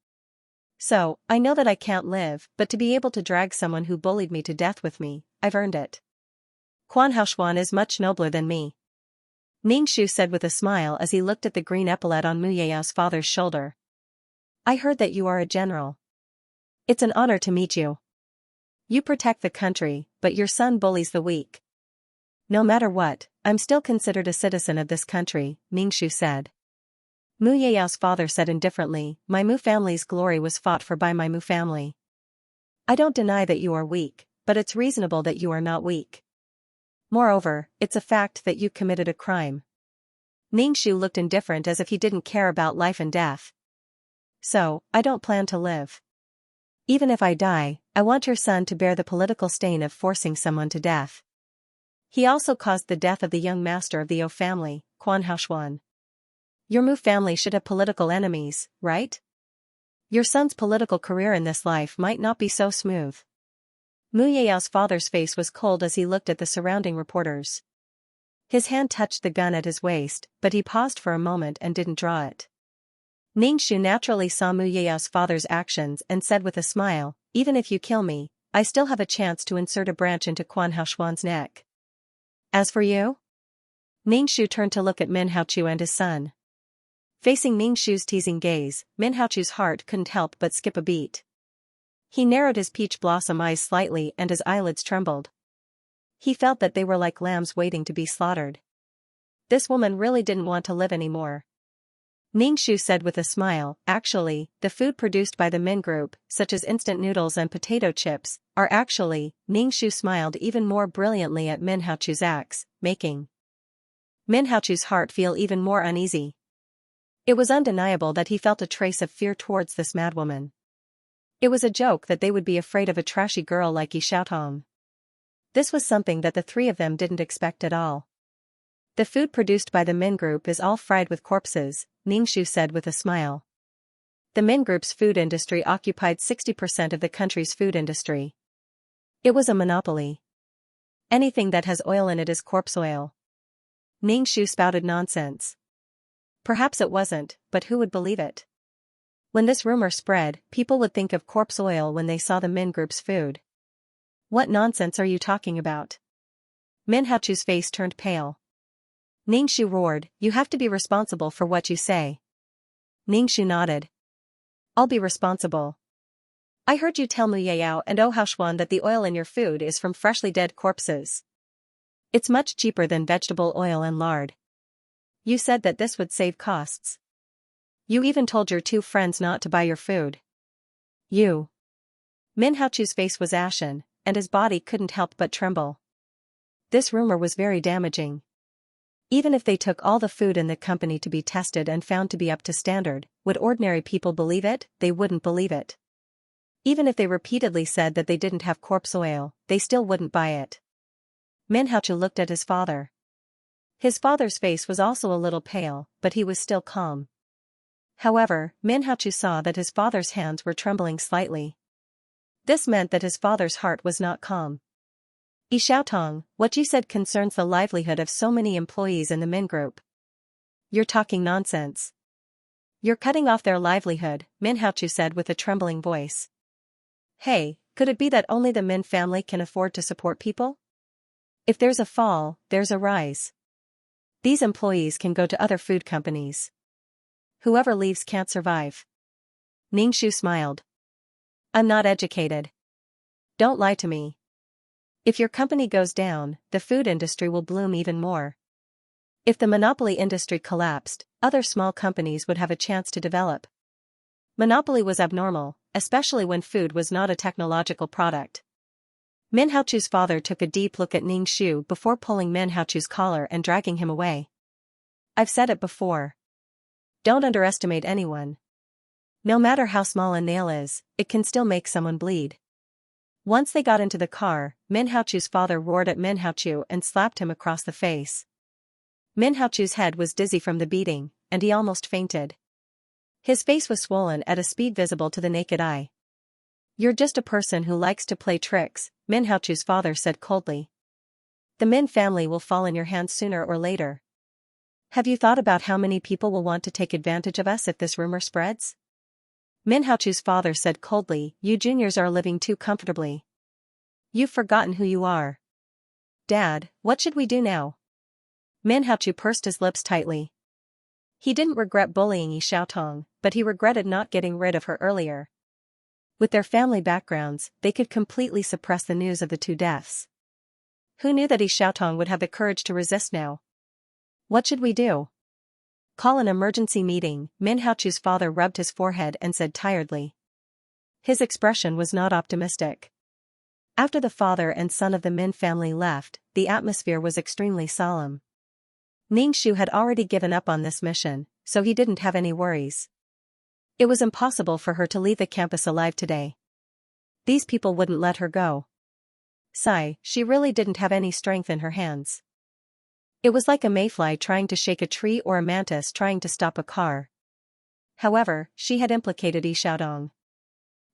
So, I know that I can't live, but to be able to drag someone who bullied me to death with me, I've earned it. Quan Haoshuan is much nobler than me," Ning Shu said with a smile as he looked at the green epaulette on Mu Yao's father's shoulder. "I heard that you are a general. It's an honor to meet you. You protect the country, but your son bullies the weak." "No matter what, I'm still considered a citizen of this country," Ning Shu said. Mu Yao's father said indifferently, "My Mu family's glory was fought for by my Mu family. I don't deny that you are weak, but it's reasonable that you are not weak. Moreover, it's a fact that you committed a crime." Ning Shu looked indifferent as if he didn't care about life and death. "So, I don't plan to live. Even if I die, I want your son to bear the political stain of forcing someone to death. He also caused the death of the young master of the O family, Quan Haoshuan. Your Mu family should have political enemies, right? Your son's political career in this life might not be so smooth." Mu Yao's father's face was cold as he looked at the surrounding reporters. His hand touched the gun at his waist, but he paused for a moment and didn't draw it. Ning Shu naturally saw Mu Yao's father's actions and said with a smile, "Even if you kill me, I still have a chance to insert a branch into Quan Haoshuan's neck. As for you?" Ning Shu turned to look at Min Haochu and his son. Facing Ning Shu's teasing gaze, Min Haochu's heart couldn't help but skip a beat. He narrowed his peach blossom eyes slightly and his eyelids trembled. He felt that they were like lambs waiting to be slaughtered. This woman really didn't want to live anymore. Ning Shu said with a smile, "Actually, the food produced by the Min group, such as instant noodles and potato chips, are actually," Ning Shu smiled even more brilliantly at Min Haochu's acts, making Min Haochu's heart feel even more uneasy. It was undeniable that he felt a trace of fear towards this madwoman. It was a joke that they would be afraid of a trashy girl like Yi Xiaotong. This was something that the three of them didn't expect at all. "The food produced by the Min group is all fried with corpses," Ning Shu said with a smile. The Min group's food industry occupied 60% of the country's food industry. It was a monopoly. Anything that has oil in it is corpse oil. Ning Shu spouted nonsense. Perhaps it wasn't, but who would believe it? When this rumor spread, people would think of corpse oil when they saw the Min group's food. "What nonsense are you talking about?" Min Haochu's face turned pale. Ning Shu roared, "You have to be responsible for what you say." Ning Shu nodded. "I'll be responsible. I heard you tell Mu Yao and O Haoshuan that the oil in your food is from freshly dead corpses. It's much cheaper than vegetable oil and lard. You said that this would save costs. You even told your two friends not to buy your food. You." Min Haochu's face was ashen, and his body couldn't help but tremble. This rumor was very damaging. Even if they took all the food in the company to be tested and found to be up to standard, would ordinary people believe it? They wouldn't believe it. Even if they repeatedly said that they didn't have corpse oil, they still wouldn't buy it. Min Haochu looked at his father. His father's face was also a little pale, but he was still calm. However, Min Haochu saw that his father's hands were trembling slightly. This meant that his father's heart was not calm. "Yi Xiaotong, what you said concerns the livelihood of so many employees in the Min group. You're talking nonsense. You're cutting off their livelihood," Min Haochu said with a trembling voice. "Hey, could it be that only the Min family can afford to support people? If there's a fall, there's a rise. These employees can go to other food companies. Whoever leaves can't survive." Ning Shu smiled. "I'm not educated. Don't lie to me. If your company goes down, the food industry will bloom even more. If the monopoly industry collapsed, other small companies would have a chance to develop. Monopoly was abnormal, especially when food was not a technological product." Min Haochu's father took a deep look at Ning Shu before pulling Min Haochu's collar and dragging him away. "I've said it before. Don't underestimate anyone. No matter how small a nail is, it can still make someone bleed. Once they got into the car, Min Haochu's father roared at Min Haochu and slapped him across the face. Min Haochu's head was dizzy from the beating, and he almost fainted. His face was swollen at a speed visible to the naked eye. "You're just a person who likes to play tricks," Min Haochu's father said coldly. "The Min family will fall in your hands sooner or later. Have you thought about how many people will want to take advantage of us if this rumor spreads?" Min Haochu's father said coldly, "You juniors are living too comfortably. You've forgotten who you are." "Dad, what should we do now?" Min Haochu pursed his lips tightly. He didn't regret bullying Yi Xiaotong, but he regretted not getting rid of her earlier. With their family backgrounds, they could completely suppress the news of the two deaths. Who knew that Yi Xiaotong would have the courage to resist now? "What should we do?" "Call an emergency meeting," Min Haochu's father rubbed his forehead and said tiredly. His expression was not optimistic. After the father and son of the Min family left, the atmosphere was extremely solemn. Ningxu had already given up on this mission, so he didn't have any worries. It was impossible for her to leave the campus alive today. These people wouldn't let her go. She really didn't have any strength in her hands. It was like a mayfly trying to shake a tree or a mantis trying to stop a car. However, she had implicated Yi Xiaotong.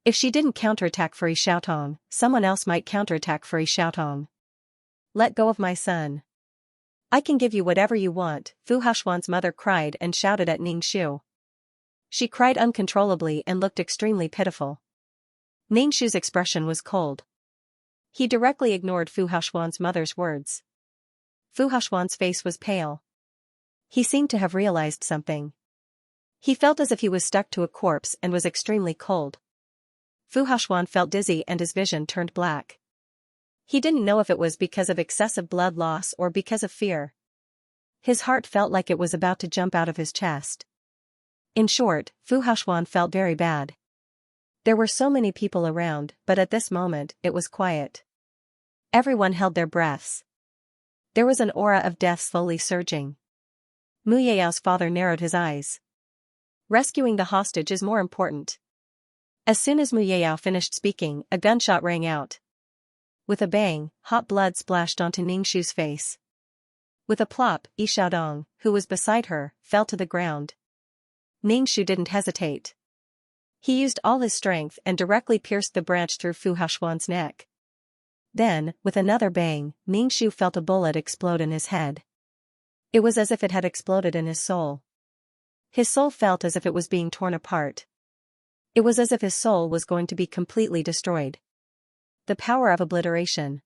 If she didn't counterattack for Yi Xiaotong, someone else might counterattack for Yi Xiaotong. "Let go of my son. I can give you whatever you want," Fu Haoxuan's mother cried and shouted at Ningxu. She cried uncontrollably and looked extremely pitiful. Ningxu's expression was cold. He directly ignored Fu Haoxuan's mother's words. Fu Haoxuan's face was pale. He seemed to have realized something. He felt as if he was stuck to a corpse and was extremely cold. Fu Haoxuan felt dizzy and his vision turned black. He didn't know if it was because of excessive blood loss or because of fear. His heart felt like it was about to jump out of his chest. In short, Fu Haoxuan felt very bad. There were so many people around, but at this moment, it was quiet. Everyone held their breaths. There was an aura of death slowly surging. Mu Yao's father narrowed his eyes. Rescuing the hostage is more important. As soon as Mu Yao finished speaking, a gunshot rang out. With a bang, hot blood splashed onto Ningxu's face. With a plop, Yi Xiaodong, who was beside her, fell to the ground. Ningxu didn't hesitate. He used all his strength and directly pierced the branch through Fu Haoxuan's neck. Then, with another bang, Ningxu felt a bullet explode in his head. It was as if it had exploded in his soul. His soul felt as if it was being torn apart. It was as if his soul was going to be completely destroyed. The power of obliteration.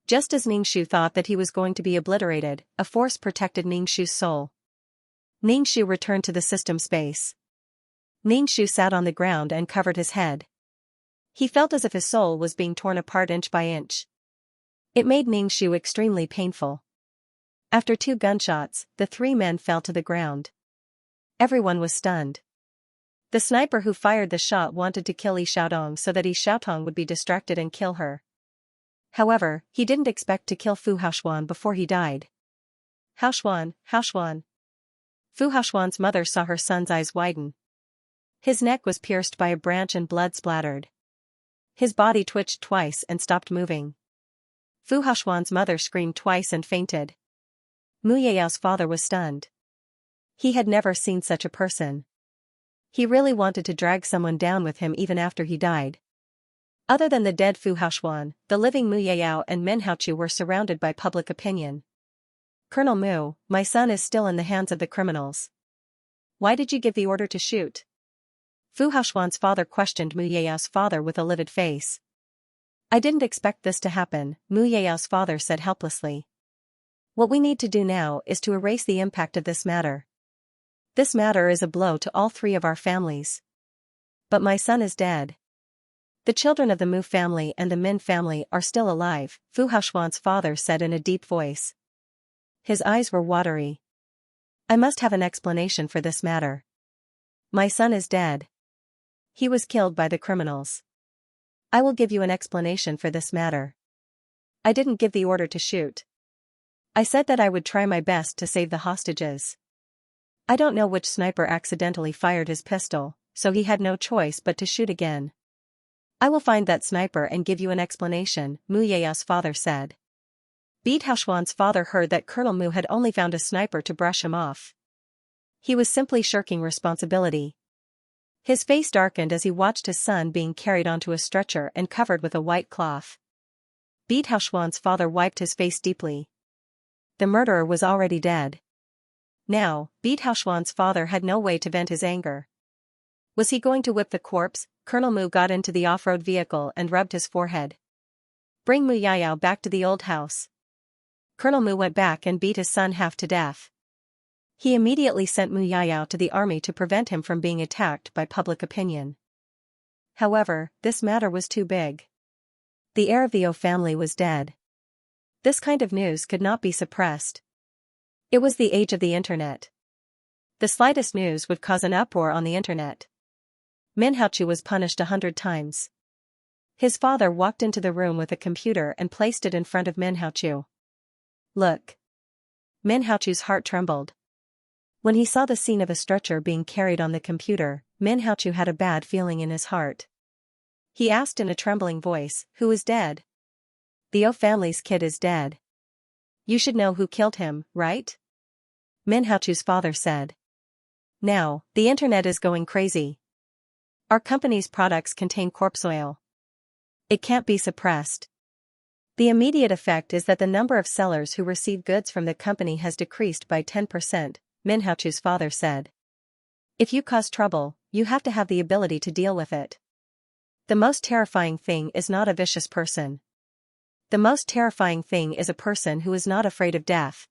Just as Ningxu thought that he was going to be obliterated, a force protected Ningxu's soul. Ningxu returned to the system space. Ningxu sat on the ground and covered his head. He felt as if his soul was being torn apart inch by inch. It made Ningxu extremely painful. After 2 gunshots, the 3 men fell to the ground. Everyone was stunned. The sniper who fired the shot wanted to kill Yi Xiaotong so that Yi Xiaotong would be distracted and kill her. However, he didn't expect to kill Fu Haoxuan before he died. "Haoxuan, Haoxuan." Fu Haoxuan's mother saw her son's eyes widen. His neck was pierced by a branch and blood splattered. His body twitched twice and stopped moving. Fu Haoxuan's mother screamed twice and fainted. Mu Yao's father was stunned. He had never seen such a person. He really wanted to drag someone down with him even after he died. Other than the dead Fu Haoxuan, the living Mu Yao and Min Haochu were surrounded by public opinion. "Colonel Mu, my son is still in the hands of the criminals. Why did you give the order to shoot?" Fu Haoxuan's father questioned Mu Yao's father with a livid face. "I didn't expect this to happen," Mu Yao's father said helplessly. "What we need to do now is to erase the impact of this matter. This matter is a blow to all 3 of our families. But my son is dead. The children of the Mu family and the Min family are still alive," Fu Haoxuan's father said in a deep voice. His eyes were watery. "I must have an explanation for this matter. My son is dead. He was killed by the criminals. I will give you an explanation for this matter. I didn't give the order to shoot. I said that I would try my best to save the hostages. I don't know which sniper accidentally fired his pistol, so he had no choice but to shoot again. I will find that sniper and give you an explanation, Mu Yao's father said. Beat Haoshuan's father heard that Colonel Mu had only found a sniper to brush him off. He was simply shirking responsibility. His face darkened as he watched his son being carried onto a stretcher and covered with a white cloth. Beat Haoshuan's father wiped his face deeply. The murderer was already dead. Now, Beat Haoshuan's father had no way to vent his anger. Was he going to whip the corpse? Colonel Mu got into the off-road vehicle and rubbed his forehead. Bring Mu Yao back to the old house. Colonel Mu went back and beat his son half to death. He immediately sent Mu Yao to the army to prevent him from being attacked by public opinion. However, this matter was too big. The heir of the O family was dead. This kind of news could not be suppressed. It was the age of the internet. The slightest news would cause an uproar on the internet. Min Haochu was punished 100 times. His father walked into the room with a computer and placed it in front of Min Haochu. Look. Min Haochu's heart trembled. When he saw the scene of a stretcher being carried on the computer, Min Haochu had a bad feeling in his heart. He asked in a trembling voice, "Who is dead?" "The O family's kid is dead." "You should know who killed him, right?" Min Haochu's father said. "Now, the internet is going crazy. Our company's products contain corpse oil. It can't be suppressed. The immediate effect is that the number of sellers who receive goods from the company has decreased by 10%, Min Haochu's father said. If you cause trouble, you have to have the ability to deal with it. The most terrifying thing is not a vicious person. The most terrifying thing is a person who is not afraid of death.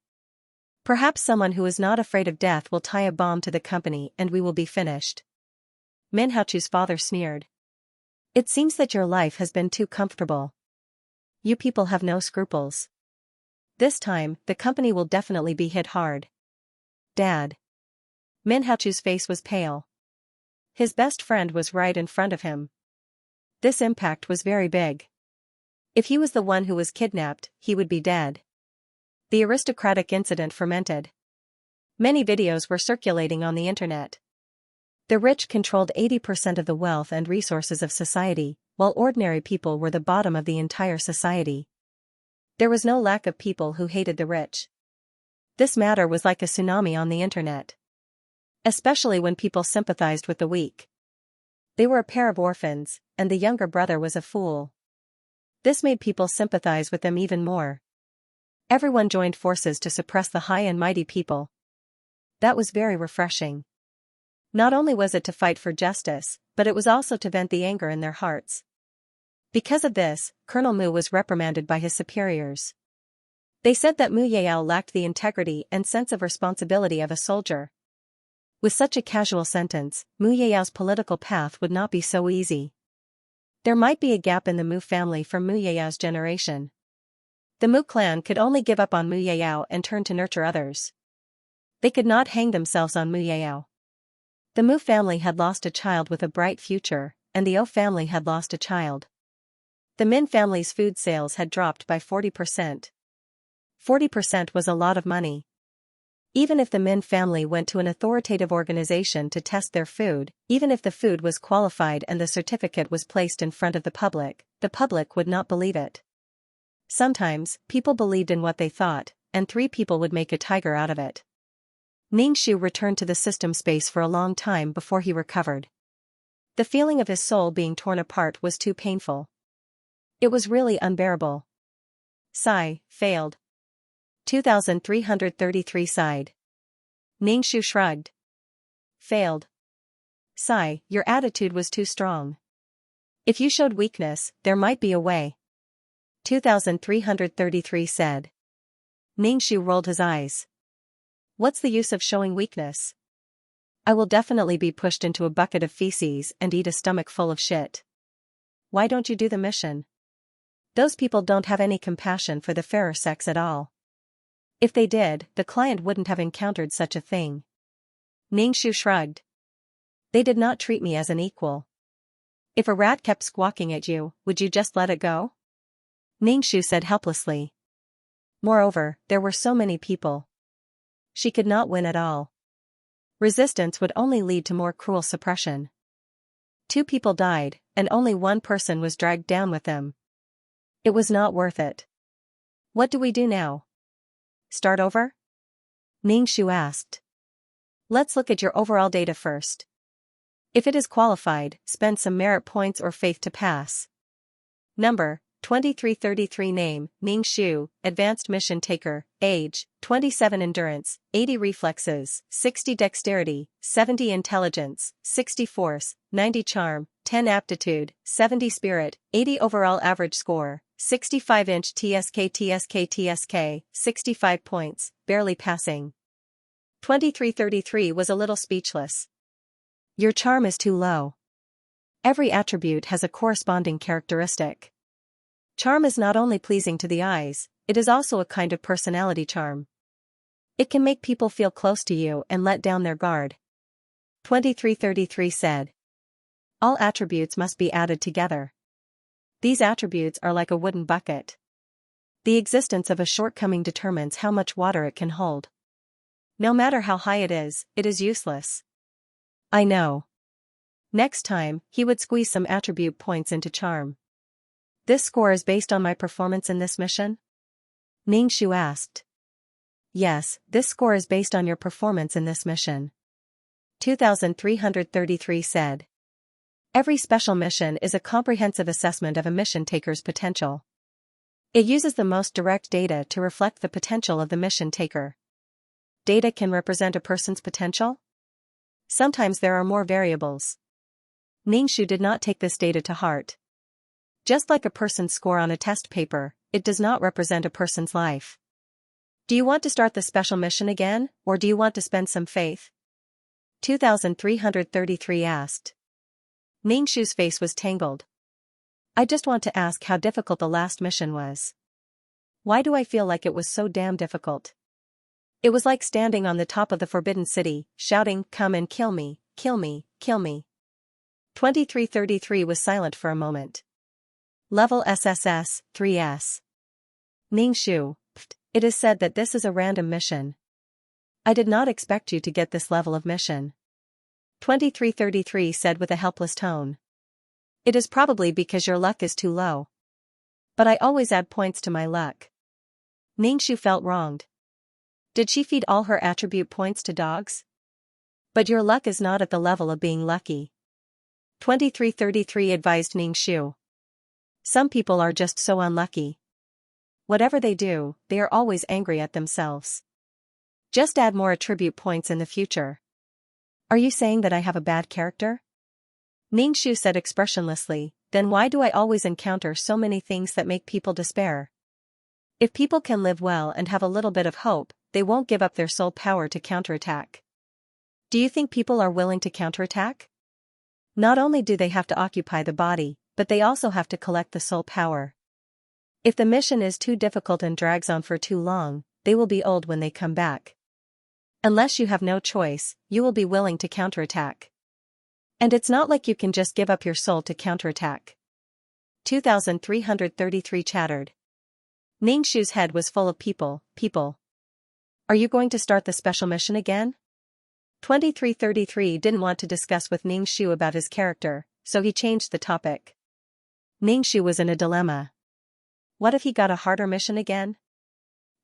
Perhaps someone who is not afraid of death will tie a bomb to the company and we will be finished. Min Haochu's father sneered. It seems that your life has been too comfortable. You people have no scruples. This time, the company will definitely be hit hard. Dad. Min Haochu's face was pale. His best friend was right in front of him. This impact was very big. If he was the one who was kidnapped, he would be dead. The aristocratic incident fermented. Many videos were circulating on the internet. The rich controlled 80% of the wealth and resources of society, while ordinary people were the bottom of the entire society. There was no lack of people who hated the rich. This matter was like a tsunami on the internet. Especially when people sympathized with the weak. They were a pair of orphans, and the younger brother was a fool. This made people sympathize with them even more. Everyone joined forces to suppress the high and mighty people. That was very refreshing. Not only was it to fight for justice, but it was also to vent the anger in their hearts. Because of this, Colonel Mu was reprimanded by his superiors. They said that Mu Yao lacked the integrity and sense of responsibility of a soldier. With such a casual sentence, Mu Yao's political path would not be so easy. There might be a gap in the Mu family from Mu Yao's generation. The Mu clan could only give up on Mu Yao and turn to nurture others. They could not hang themselves on Mu Yao. The Mu family had lost a child with a bright future, and the O family had lost a child. The Min family's food sales had dropped by 40%. 40% was a lot of money. Even if the Min family went to an authoritative organization to test their food, even if the food was qualified and the certificate was placed in front of the public would not believe it. Sometimes, people believed in what they thought, and 3 people would make a tiger out of it. Ningxu returned to the system space for a long time before he recovered. The feeling of his soul being torn apart was too painful. It was really unbearable. Sigh, failed. 2333 sighed. Ningxu shrugged. Failed. Sigh, your attitude was too strong. If you showed weakness, there might be a way. 2333 said. Ningxu rolled his eyes. What's the use of showing weakness? I will definitely be pushed into a bucket of feces and eat a stomach full of shit. Why don't you do the mission? Those people don't have any compassion for the fairer sex at all. If they did, the client wouldn't have encountered such a thing. Ningxu shrugged. They did not treat me as an equal. If a rat kept squawking at you, would you just let it go? Ningxu said helplessly. Moreover, there were so many people. She could not win at all. Resistance would only lead to more cruel suppression. 2 people died, and only 1 person was dragged down with them. It was not worth it. What do we do now? Start over? Ningxu asked. Let's look at your overall data first. If it is qualified, spend some merit points or faith to pass. Number, 2333. Name, Ningxu, Advanced Mission Taker. Age, 27. Endurance, 80 Reflexes, 60 Dexterity, 70 Intelligence, 60 Force, 90 Charm, 10 Aptitude, 70 Spirit, 80 Overall Average Score, 65-inch TSK, 65 points, barely passing. 2333 was a little speechless. Your charm is too low. Every attribute has a corresponding characteristic. Charm is not only pleasing to the eyes, it is also a kind of personality charm. It can make people feel close to you and let down their guard. 2333 said. All attributes must be added together. These attributes are like a wooden bucket. The existence of a shortcoming determines how much water it can hold. No matter how high it is useless. I know. Next time, he would squeeze some attribute points into charm. This score is based on my performance in this mission? Ningxu asked. Yes, this score is based on your performance in this mission. 2333 said. Every special mission is a comprehensive assessment of a mission taker's potential. It uses the most direct data to reflect the potential of the mission taker. Data can represent a person's potential? Sometimes there are more variables. Ningxu did not take this data to heart. Just like a person's score on a test paper, it does not represent a person's life. Do you want to start the special mission again, or do you want to spend some faith? 2333 asked. Ningxu's face was tangled. I just want to ask how difficult the last mission was. Why do I feel like it was so damn difficult? It was like standing on the top of the Forbidden City, shouting, "Come and kill me, kill me, kill me." 2333 was silent for a moment. Level SSS, 3S. Ningxu, it is said that this is a random mission. I did not expect you to get this level of mission. 2333 said with a helpless tone. It is probably because your luck is too low. But I always add points to my luck. Ningxu felt wronged. Did she feed all her attribute points to dogs? But your luck is not at the level of being lucky. 2333 advised Ningxu. Some people are just so unlucky. Whatever they do, they are always angry at themselves. Just add more attribute points in the future. Are you saying that I have a bad character? Ningxu said expressionlessly, then why do I always encounter so many things that make people despair? If people can live well and have a little bit of hope, they won't give up their soul power to counterattack. Do you think people are willing to counterattack? Not only do they have to occupy the body, but they also have to collect the soul power. If the mission is too difficult and drags on for too long, they will be old when they come back. Unless you have no choice, you will be willing to counterattack. And it's not like you can just give up your soul to counterattack. 2333 chattered. Ningxu's head was full of people. Are you going to start the special mission again? 2333 didn't want to discuss with Ningxu about his character, so he changed the topic. Ningxu was in a dilemma. What if he got a harder mission again?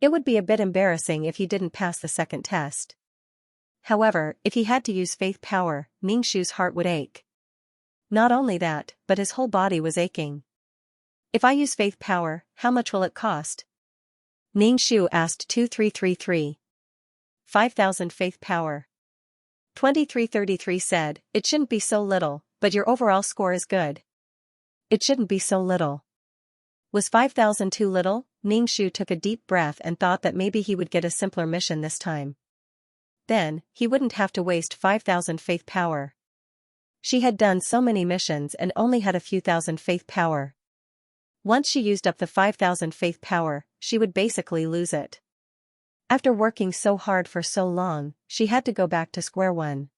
It would be a bit embarrassing if he didn't pass the second test. However, if he had to use faith power, Ningxu's heart would ache. Not only that, but his whole body was aching. If I use faith power, how much will it cost? Ningxu asked 2333. 5,000 faith power. 2333 said, it shouldn't be so little, but your overall score is good. It shouldn't be so little. Was 5,000 too little? Ningxu took a deep breath and thought that maybe he would get a simpler mission this time. Then, he wouldn't have to waste 5,000 faith power. She had done so many missions and only had a few thousand faith power. Once she used up the 5,000 faith power, she would basically lose it. After working so hard for so long, she had to go back to square one.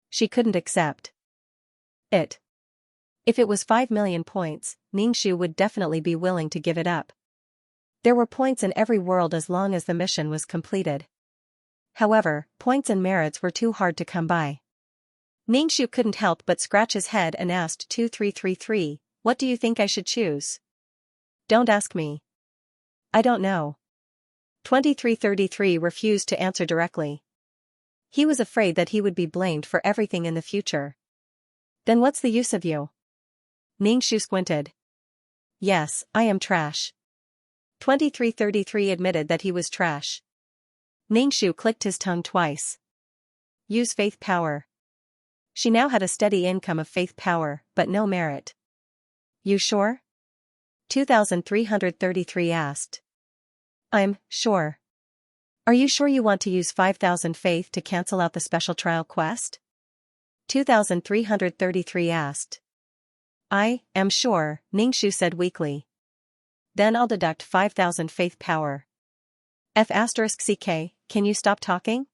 She couldn't accept it. If it was 5 million points, Ningxu would definitely be willing to give it up. There were points in every world as long as the mission was completed. However, points and merits were too hard to come by. Ningxu couldn't help but scratch his head and asked 2333, what do you think I should choose? Don't ask me. I don't know. 2333 refused to answer directly. He was afraid that he would be blamed for everything in the future. Then what's the use of you? Ningxu squinted. Yes, I am trash. 2333 admitted that he was trash. Ningxu clicked his tongue twice. Use faith power. She now had a steady income of faith power, but no merit. You sure? 2333 asked. I'm sure. Are you sure you want to use 5,000 faith to cancel out the special trial quest? 2333 asked. I am sure, Ningxu said weakly. Then I'll deduct 5,000 faith power. F*CK, can you stop talking?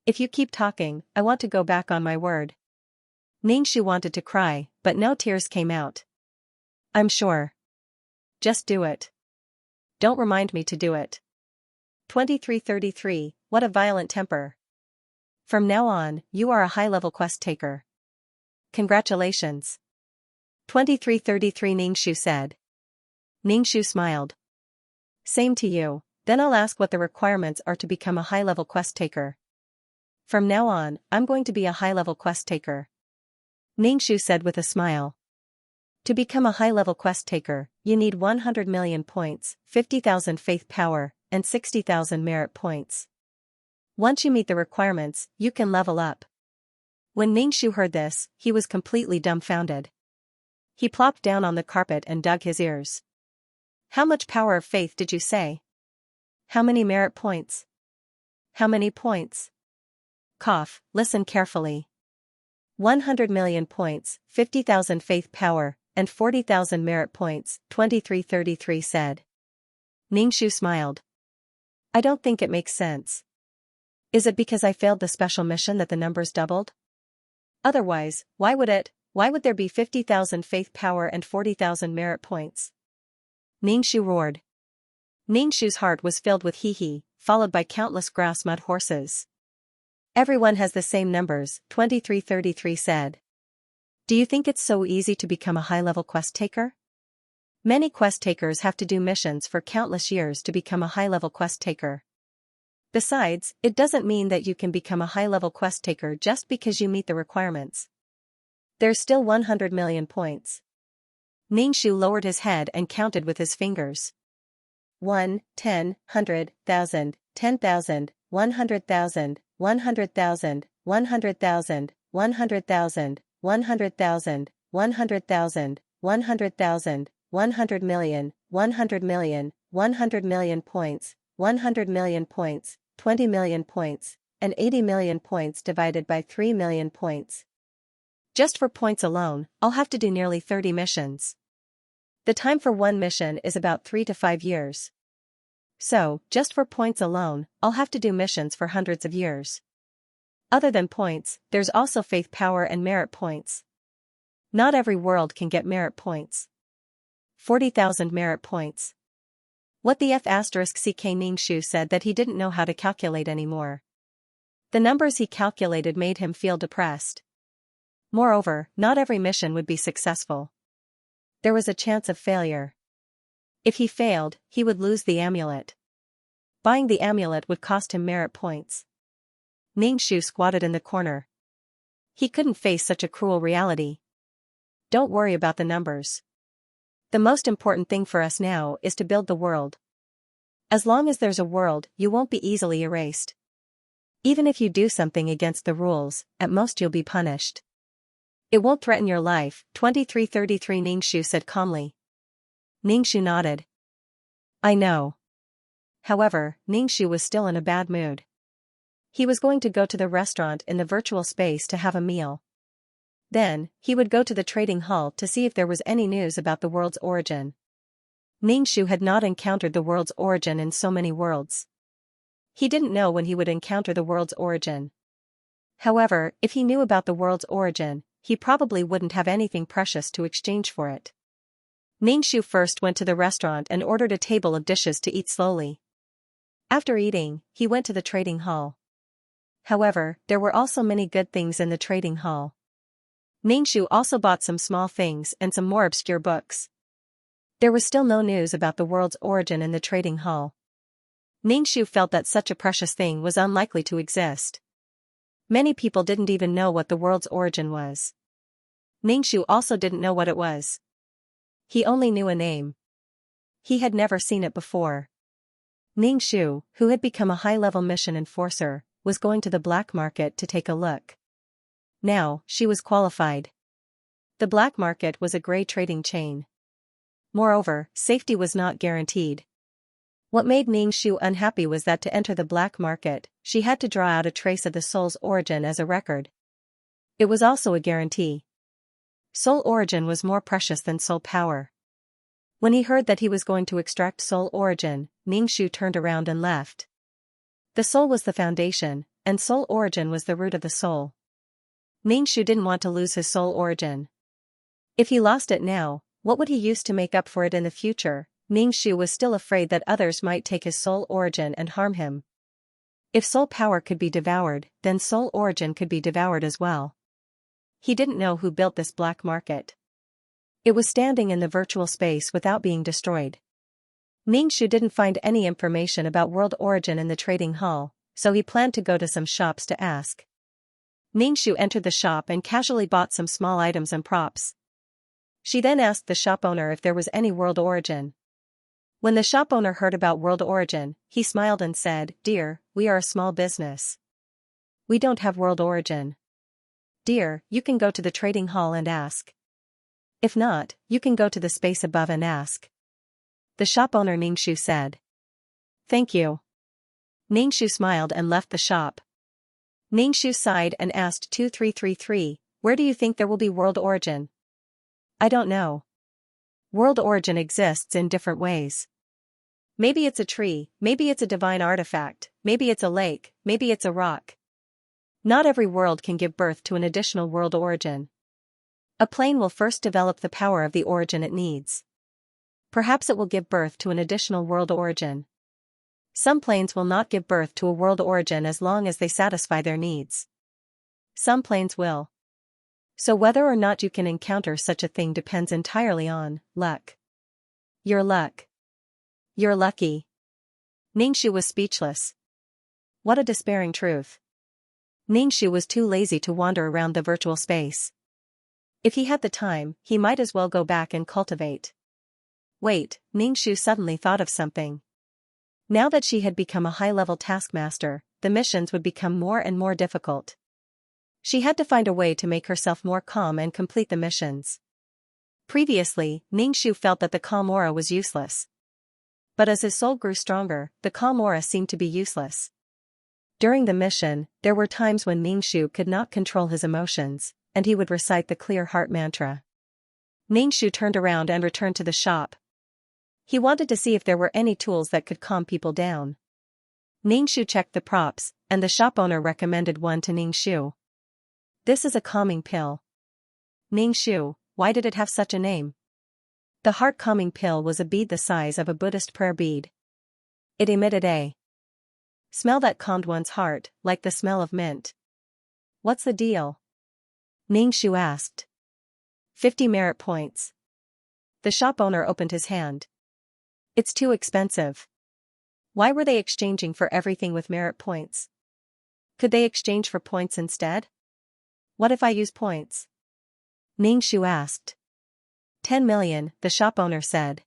If you keep talking, I want to go back on my word. Ningxu wanted to cry, but no tears came out. I'm sure. Just do it. Don't remind me to do it. 2333, what a violent temper. From now on, you are a high-level quest taker. Congratulations. 2333 Ningxu said. Ningxu smiled. Same to you, then I'll ask what the requirements are to become a high-level quest taker. From now on, I'm going to be a high-level quest taker. Ningxu said with a smile. To become a high-level quest taker, you need 100 million points, 50,000 faith power, and 60,000 merit points. Once you meet the requirements, you can level up. When Ningxu heard this, he was completely dumbfounded. He plopped down on the carpet and dug his ears. How much power of faith did you say? How many merit points? How many points? Cough, listen carefully. 100 million points, 50,000 faith power, and 40,000 merit points, 2333 said. Ningxu smiled. I don't think it makes sense. Is it because I failed the special mission that the numbers doubled? Otherwise, why would there be 50,000 faith power and 40,000 merit points? Ningxu roared. Ningxu's heart was filled with hee-hee, followed by countless grass mud horses. Everyone has the same numbers, 2333 said. Do you think it's so easy to become a high-level quest taker? Many quest takers have to do missions for countless years to become a high-level quest taker. Besides, it doesn't mean that you can become a high-level quest taker just because you meet the requirements. There's still 100 million points. Ningxu lowered his head and counted with his fingers. 1, 10, 100,000, 10,000, 100,000, 100,000, 100,000, 100,000, 100,000, 100,000, 100,000, 100 million, 100 million, 100 million points, 100 million points, 20 million points, and 80 million points divided by 3 million points. Just for points alone, I'll have to do nearly 30 missions. The time for one mission is about 3 to 5 years. So, just for points alone, I'll have to do missions for hundreds of years. Other than points, there's also faith power and merit points. Not every world can get merit points. 40,000 merit points. What the F*CK Ningxu said that he didn't know how to calculate anymore. The numbers he calculated made him feel depressed. Moreover, not every mission would be successful. There was a chance of failure. If he failed, he would lose the amulet. Buying the amulet would cost him merit points. Ningxu squatted in the corner. He couldn't face such a cruel reality. Don't worry about the numbers. The most important thing for us now is to build the world. As long as there's a world, you won't be easily erased. Even if you do something against the rules, at most you'll be punished. It won't threaten your life, 2333 Ningxu said calmly. Ningxu nodded. I know. However, Ningxu was still in a bad mood. He was going to go to the restaurant in the virtual space to have a meal. Then, he would go to the trading hall to see if there was any news about the world's origin. Ningxu had not encountered the world's origin in so many worlds. He didn't know when he would encounter the world's origin. However, if he knew about the world's origin, he probably wouldn't have anything precious to exchange for it. Ningxu first went to the restaurant and ordered a table of dishes to eat slowly. After eating, he went to the trading hall. However, there were also many good things in the trading hall. Ningshu also bought some small things and some more obscure books. There was still no news about the world's origin in the trading hall. Ningshu felt that such a precious thing was unlikely to exist. Many people didn't even know what the world's origin was. Ningshu also didn't know what it was. He only knew a name. He had never seen it before. Ningshu, who had become a high-level mission enforcer, was going to the black market to take a look. Now, she was qualified. The black market was a gray trading chain. Moreover, safety was not guaranteed. What made Ningshu unhappy was that to enter the black market, she had to draw out a trace of the soul's origin as a record. It was also a guarantee. Soul origin was more precious than soul power. When he heard that he was going to extract soul origin, Ningshu turned around and left. The soul was the foundation, and soul origin was the root of the soul. Ningshu didn't want to lose his soul origin. If he lost it now, what would he use to make up for it in the future? Ningshu was still afraid that others might take his soul origin and harm him. If soul power could be devoured, then soul origin could be devoured as well. He didn't know who built this black market. It was standing in the virtual space without being destroyed. Ningshu didn't find any information about world origin in the trading hall, so he planned to go to some shops to ask. Ningshu entered the shop and casually bought some small items and props. She then asked the shop owner if there was any world origin. When the shop owner heard about world origin, he smiled and said, "Dear, we are a small business. We don't have world origin. Dear, you can go to the trading hall and ask. If not, you can go to the space above and ask." The shop owner Ningshu said. "Thank you." Ningshu smiled and left the shop. Ningshu sighed and asked 2333, "Where do you think there will be world origin?" "I don't know. World origin exists in different ways. Maybe it's a tree, maybe it's a divine artifact, maybe it's a lake, maybe it's a rock. Not every world can give birth to an additional world origin. A plane will first develop the power of the origin it needs. Perhaps it will give birth to an additional world origin. Some planes will not give birth to a world origin as long as they satisfy their needs. Some planes will. So whether or not you can encounter such a thing depends entirely on luck. Your luck. You're lucky." Ningshu was speechless. What a despairing truth. Ningshu was too lazy to wander around the virtual space. If he had the time, he might as well go back and cultivate. Wait, Ningshu suddenly thought of something. Now that she had become a high-level taskmaster, the missions would become more and more difficult. She had to find a way to make herself more calm and complete the missions. Previously, Ningshu felt that the calm aura was useless. But as his soul grew stronger, the calm aura seemed to be useless. During the mission, there were times when Ningshu could not control his emotions, and he would recite the clear heart mantra. Ningshu turned around and returned to the shop. He wanted to see if there were any tools that could calm people down. Ningshu checked the props, and the shop owner recommended one to Ningshu. "This is a calming pill." "Ningshu, why did it have such a name?" The heart calming pill was a bead the size of a Buddhist prayer bead. It emitted a smell that calmed one's heart, like the smell of mint. "What's the deal?" Ningshu asked. 50 merit points. The shop owner opened his hand. "It's too expensive." Why were they exchanging for everything with merit points? Could they exchange for points instead? What if I use points? Ningshu asked. 10 million, the shop owner said.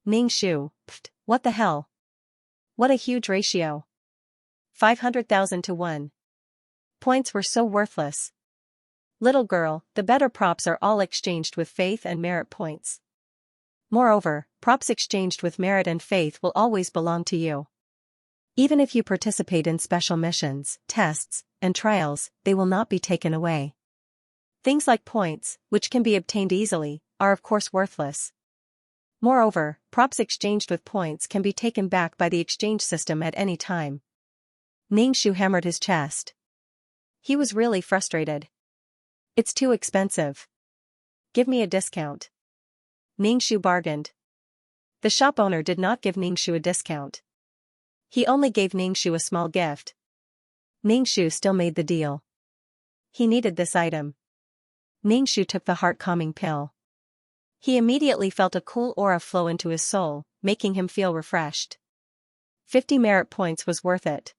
Ningshu, pfft, what the hell? What a huge ratio. 500,000 to 1. Points were so worthless. Little girl, the better props are all exchanged with faith and merit points. Moreover, props exchanged with merit and faith will always belong to you. Even if you participate in special missions, tests, and trials, they will not be taken away. Things like points, which can be obtained easily, are of course worthless. Moreover, props exchanged with points can be taken back by the exchange system at any time. Ningshu hammered his chest. He was really frustrated. It's too expensive. Give me a discount. Ningshu bargained. The shop owner did not give Ningshu a discount. He only gave Ningshu a small gift. Ningshu still made the deal. He needed this item. Ningshu took the heart-calming pill. He immediately felt a cool aura flow into his soul, making him feel refreshed. 50 merit points was worth it.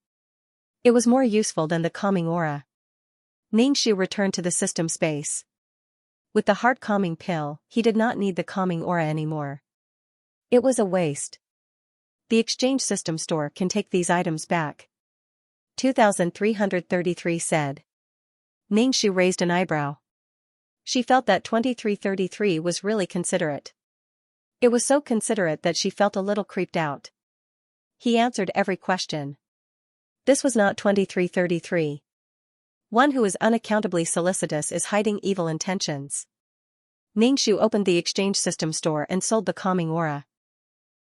It was more useful than the calming aura. Ningshu returned to the system space. With the heart-calming pill, he did not need the calming aura anymore. It was a waste. The exchange system store can take these items back. 2333 said. Ningshu raised an eyebrow. She felt that 2333 was really considerate. It was so considerate that she felt a little creeped out. He answered every question. This was not 2333. One who is unaccountably solicitous is hiding evil intentions. Ningshu opened the exchange system store and sold the calming aura.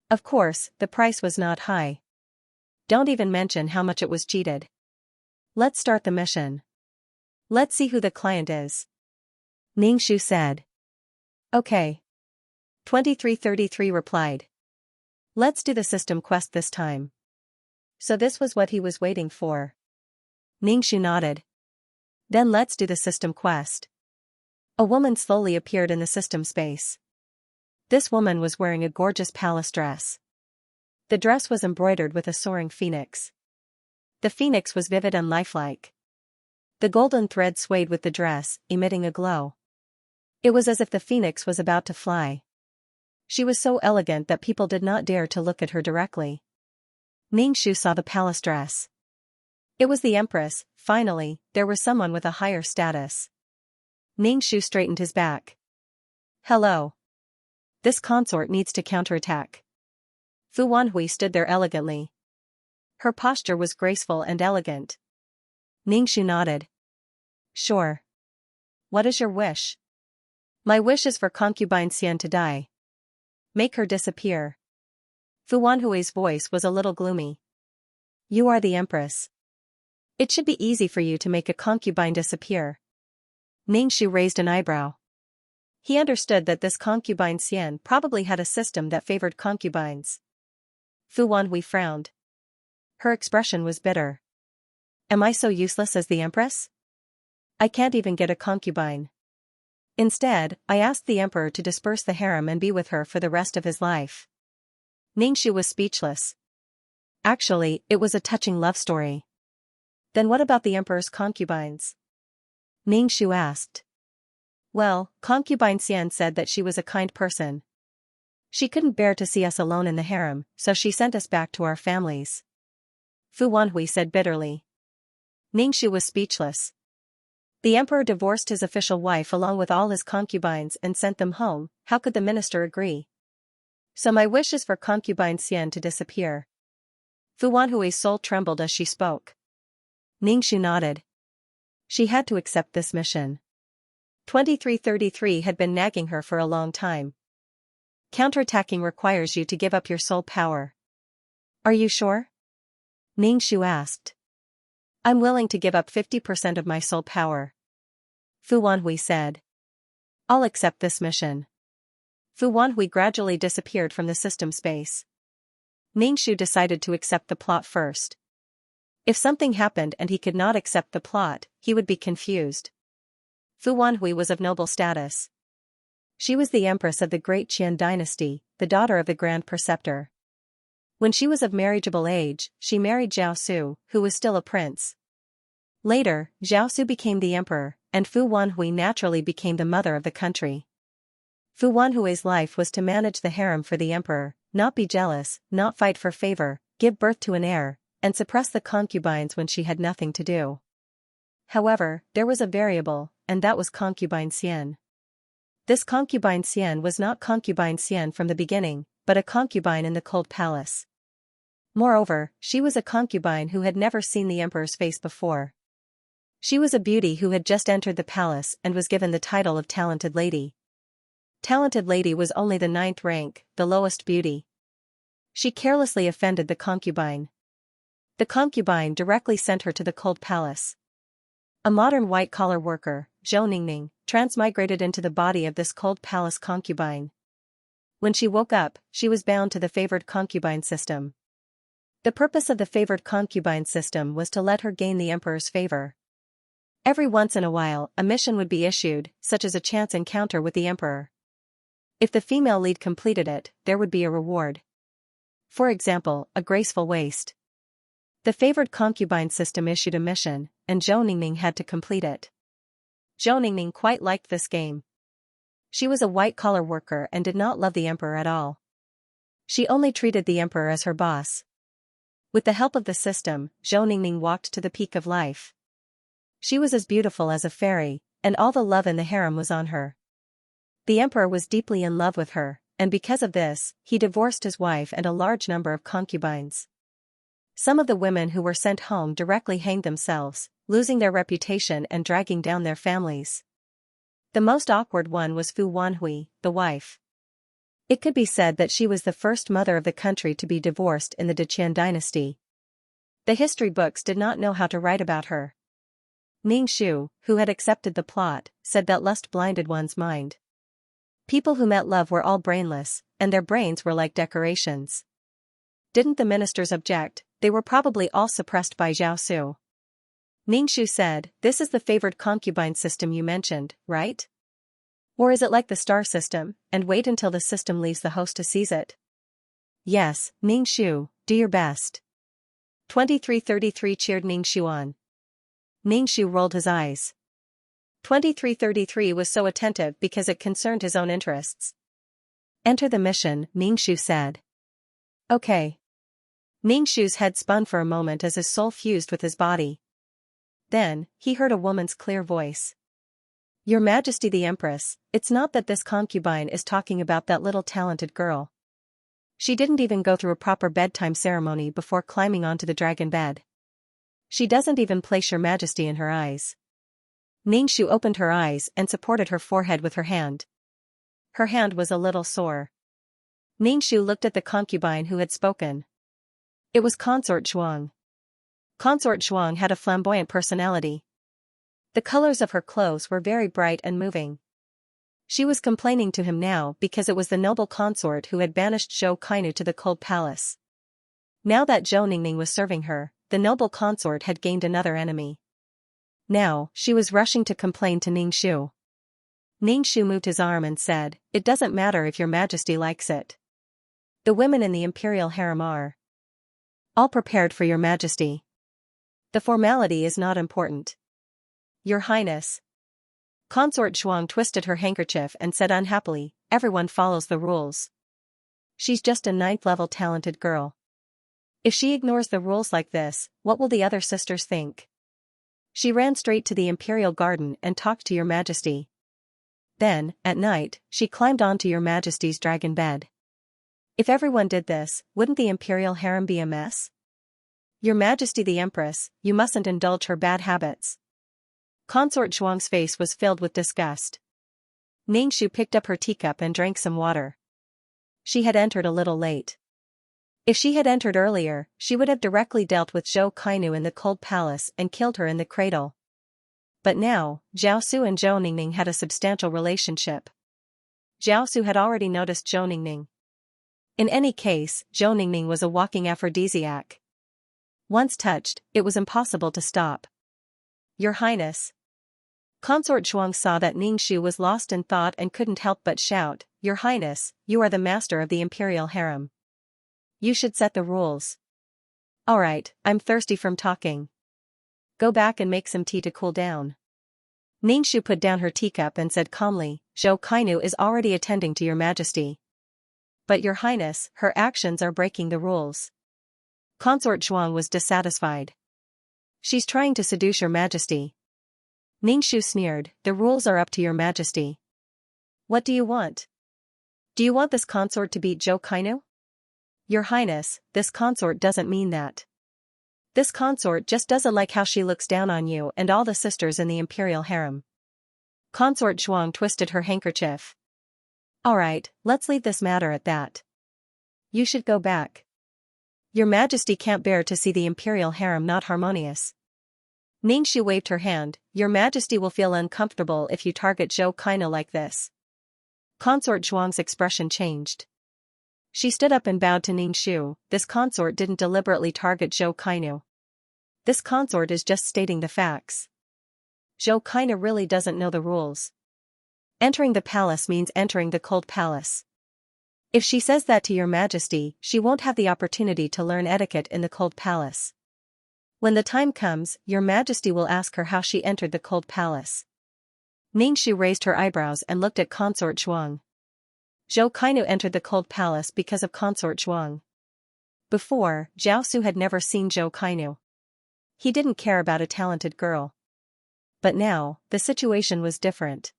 Of course, the price was not high. Don't even mention how much it was cheated. Let's start the mission. Let's see who the client is. Ningshu said. Okay. 2333 replied. Let's do the system quest this time. So this was what he was waiting for. Ningshu nodded. Then let's do the system quest. A woman slowly appeared in the system space. This woman was wearing a gorgeous palace dress. The dress was embroidered with a soaring phoenix. The phoenix was vivid and lifelike. The golden thread swayed with the dress, emitting a glow. It was as if the phoenix was about to fly. She was so elegant that people did not dare to look at her directly. Ningshu saw the palace dress. It was the empress. Finally, there was someone with a higher status. Ningshu straightened his back. Hello. This consort needs to counterattack. Fu Wanhui stood there elegantly. Her posture was graceful and elegant. Ningshu nodded. Sure. What is your wish? My wish is for concubine Xian to die. Make her disappear. Fu Wanhui's voice was a little gloomy. You are the empress. It should be easy for you to make a concubine disappear. Ningshu raised an eyebrow. He understood that this concubine Xian probably had a system that favored concubines. Fu Wanhui frowned. Her expression was bitter. Am I so useless as the empress? I can't even get a concubine. Instead, I asked the emperor to disperse the harem and be with her for the rest of his life. Ningshu was speechless. Actually, it was a touching love story. Then what about the emperor's concubines? Ningshu asked. Well, concubine Xian said that she was a kind person. She couldn't bear to see us alone in the harem, so she sent us back to our families. Fu Wanhui said bitterly. Ningshu was speechless. The emperor divorced his official wife along with all his concubines and sent them home. How could the minister agree? So my wish is for concubine Xian to disappear. Fu Wanhui's soul trembled as she spoke. Ningshu nodded. She had to accept this mission. 2333 had been nagging her for a long time. Counterattacking requires you to give up your soul power. Are you sure? Ningshu asked. I'm willing to give up 50% of my soul power. Fu Wanhui said. I'll accept this mission. Fu Wanhui gradually disappeared from the system space. Ningshu decided to accept the plot first. If something happened and he could not accept the plot, he would be confused. Fu Wanhui was of noble status. She was the empress of the great Qian dynasty, the daughter of the grand preceptor. When she was of marriageable age, she married Zhao Su, who was still a prince. Later, Zhao Su became the emperor, and Fu Wanhui naturally became the mother of the country. Fu Wanhui's life was to manage the harem for the emperor, not be jealous, not fight for favor, give birth to an heir, and suppress the concubines when she had nothing to do. However, there was a variable, and that was concubine Xian. This concubine Xian was not concubine Xian from the beginning, but a concubine in the cold palace. Moreover, she was a concubine who had never seen the emperor's face before. She was a beauty who had just entered the palace and was given the title of Talented Lady. Talented Lady was only the 9th rank, the lowest beauty. She carelessly offended the concubine. The concubine directly sent her to the cold palace. A modern white-collar worker, Zhou Ningning, transmigrated into the body of this cold palace concubine. When she woke up, she was bound to the favored concubine system. The purpose of the favored concubine system was to let her gain the emperor's favor. Every once in a while, a mission would be issued, such as a chance encounter with the emperor. If the female lead completed it, there would be a reward. For example, a graceful waist. The favored concubine system issued a mission, and Zhou Ningning had to complete it. Zhou Ningning quite liked this game. She was a white-collar worker and did not love the emperor at all. She only treated the emperor as her boss. With the help of the system, Zhou Ningning walked to the peak of life. She was as beautiful as a fairy, and all the love in the harem was on her. The emperor was deeply in love with her, and because of this, he divorced his wife and a large number of concubines. Some of the women who were sent home directly hanged themselves, losing their reputation and dragging down their families. The most awkward one was Fu Wanhui, the wife. It could be said that she was the first mother of the country to be divorced in the Deqian dynasty. The history books did not know how to write about her. Ning Shu, who had accepted the plot, said that lust blinded one's mind. People who met love were all brainless, and their brains were like decorations. Didn't the ministers object? They were probably all suppressed by Zhao Su. Ning Shu said, "This is the favored concubine system you mentioned, right? Or is it like the star system, and wait until the system leaves the host to seize it?" "Yes, Ning Shu, do your best." 2333 cheered Ning Shu on. Ning Shu rolled his eyes. 2333 was so attentive because it concerned his own interests. "Enter the mission," Ning Shu said. "Okay." Ning Shu's head spun for a moment as his soul fused with his body. Then, he heard a woman's clear voice. "Your Majesty the Empress, it's not that this concubine is talking about that little talented girl. She didn't even go through a proper bedtime ceremony before climbing onto the dragon bed. She doesn't even place your Majesty in her eyes." Ning Shu opened her eyes and supported her forehead with her hand. Her hand was a little sore. Ning Shu looked at the concubine who had spoken. It was Consort Zhuang. Consort Zhuang had a flamboyant personality. The colors of her clothes were very bright and moving. She was complaining to him now because it was the noble consort who had banished Zhou Kainu to the cold palace. Now that Zhou Ningning was serving her, the noble consort had gained another enemy. Now, she was rushing to complain to Ning Shu. Ning Shu moved his arm and said, "It doesn't matter if your Majesty likes it. The women in the imperial harem are all prepared for your Majesty. The formality is not important." "Your Highness." Consort Zhuang twisted her handkerchief and said unhappily, "Everyone follows the rules. She's just a 9th-level talented girl. If she ignores the rules like this, what will the other sisters think?" She ran straight to the imperial garden and talked to your Majesty. Then, at night, she climbed onto your Majesty's dragon bed. If everyone did this, wouldn't the imperial harem be a mess? Your Majesty the Empress, you mustn't indulge her bad habits. Consort Zhuang's face was filled with disgust. Ning Shu picked up her teacup and drank some water. She had entered a little late. If she had entered earlier, she would have directly dealt with Zhou Kainu in the cold palace and killed her in the cradle. But now, Zhao Su and Zhou Ningning had a substantial relationship. Zhao Su had already noticed Zhou Ningning. In any case, Zhou Ningning was a walking aphrodisiac. Once touched, it was impossible to stop. "Your Highness." Consort Zhuang saw that Ning Shu was lost in thought and couldn't help but shout, "Your Highness, you are the master of the imperial harem. You should set the rules." "Alright, I'm thirsty from talking. Go back and make some tea to cool down." Ning Shu put down her teacup and said calmly, "Zhou Kainu is already attending to your Majesty. But your Highness, her actions are breaking the rules." Consort Zhuang was dissatisfied. "She's trying to seduce your Majesty." Ning Shu sneered, "The rules are up to your Majesty. What do you want? Do you want this consort to beat Zhou Kainu?" "Your Highness, this consort doesn't mean that. This consort just doesn't like how she looks down on you and all the sisters in the imperial harem." Consort Zhuang twisted her handkerchief. "Alright, let's leave this matter at that. You should go back. Your Majesty can't bear to see the imperial harem not harmonious." Ning Shu waved her hand, "Your Majesty will feel uncomfortable if you target Zhou Kainu like this." Consort Zhuang's expression changed. She stood up and bowed to Ningxu. This consort didn't deliberately target Zhou Kainu. This consort is just stating the facts. Zhou Kainu really doesn't know the rules. Entering the palace means entering the cold palace. If she says that to your majesty, she won't have the opportunity to learn etiquette in the cold palace. When the time comes, your majesty will ask her how she entered the cold palace. Ningxu raised her eyebrows and looked at Consort Zhuang. Zhou Kainu entered the cold palace because of Consort Zhuang. Before, Zhao Su had never seen Zhou Kainu. He didn't care about a talented girl. But now, the situation was different.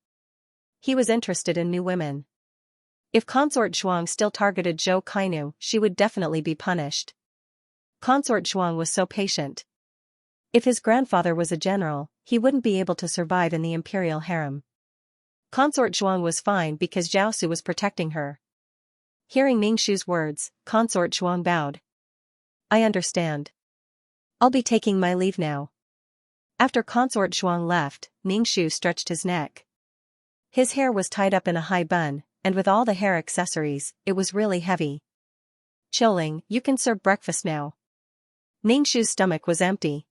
He was interested in new women. If Consort Zhuang still targeted Zhou Kainu, she would definitely be punished. Consort Zhuang was so patient. If his grandfather was a general, he wouldn't be able to survive in the imperial harem. Consort Zhuang was fine because Zhao Su was protecting her. Hearing Ningxu's words, Consort Zhuang bowed. I understand. I'll be taking my leave now. After Consort Zhuang left, Ningxu stretched his neck. His hair was tied up in a high bun, and with all the hair accessories, it was really heavy. Qiuling, you can serve breakfast now. Ningxu's stomach was empty.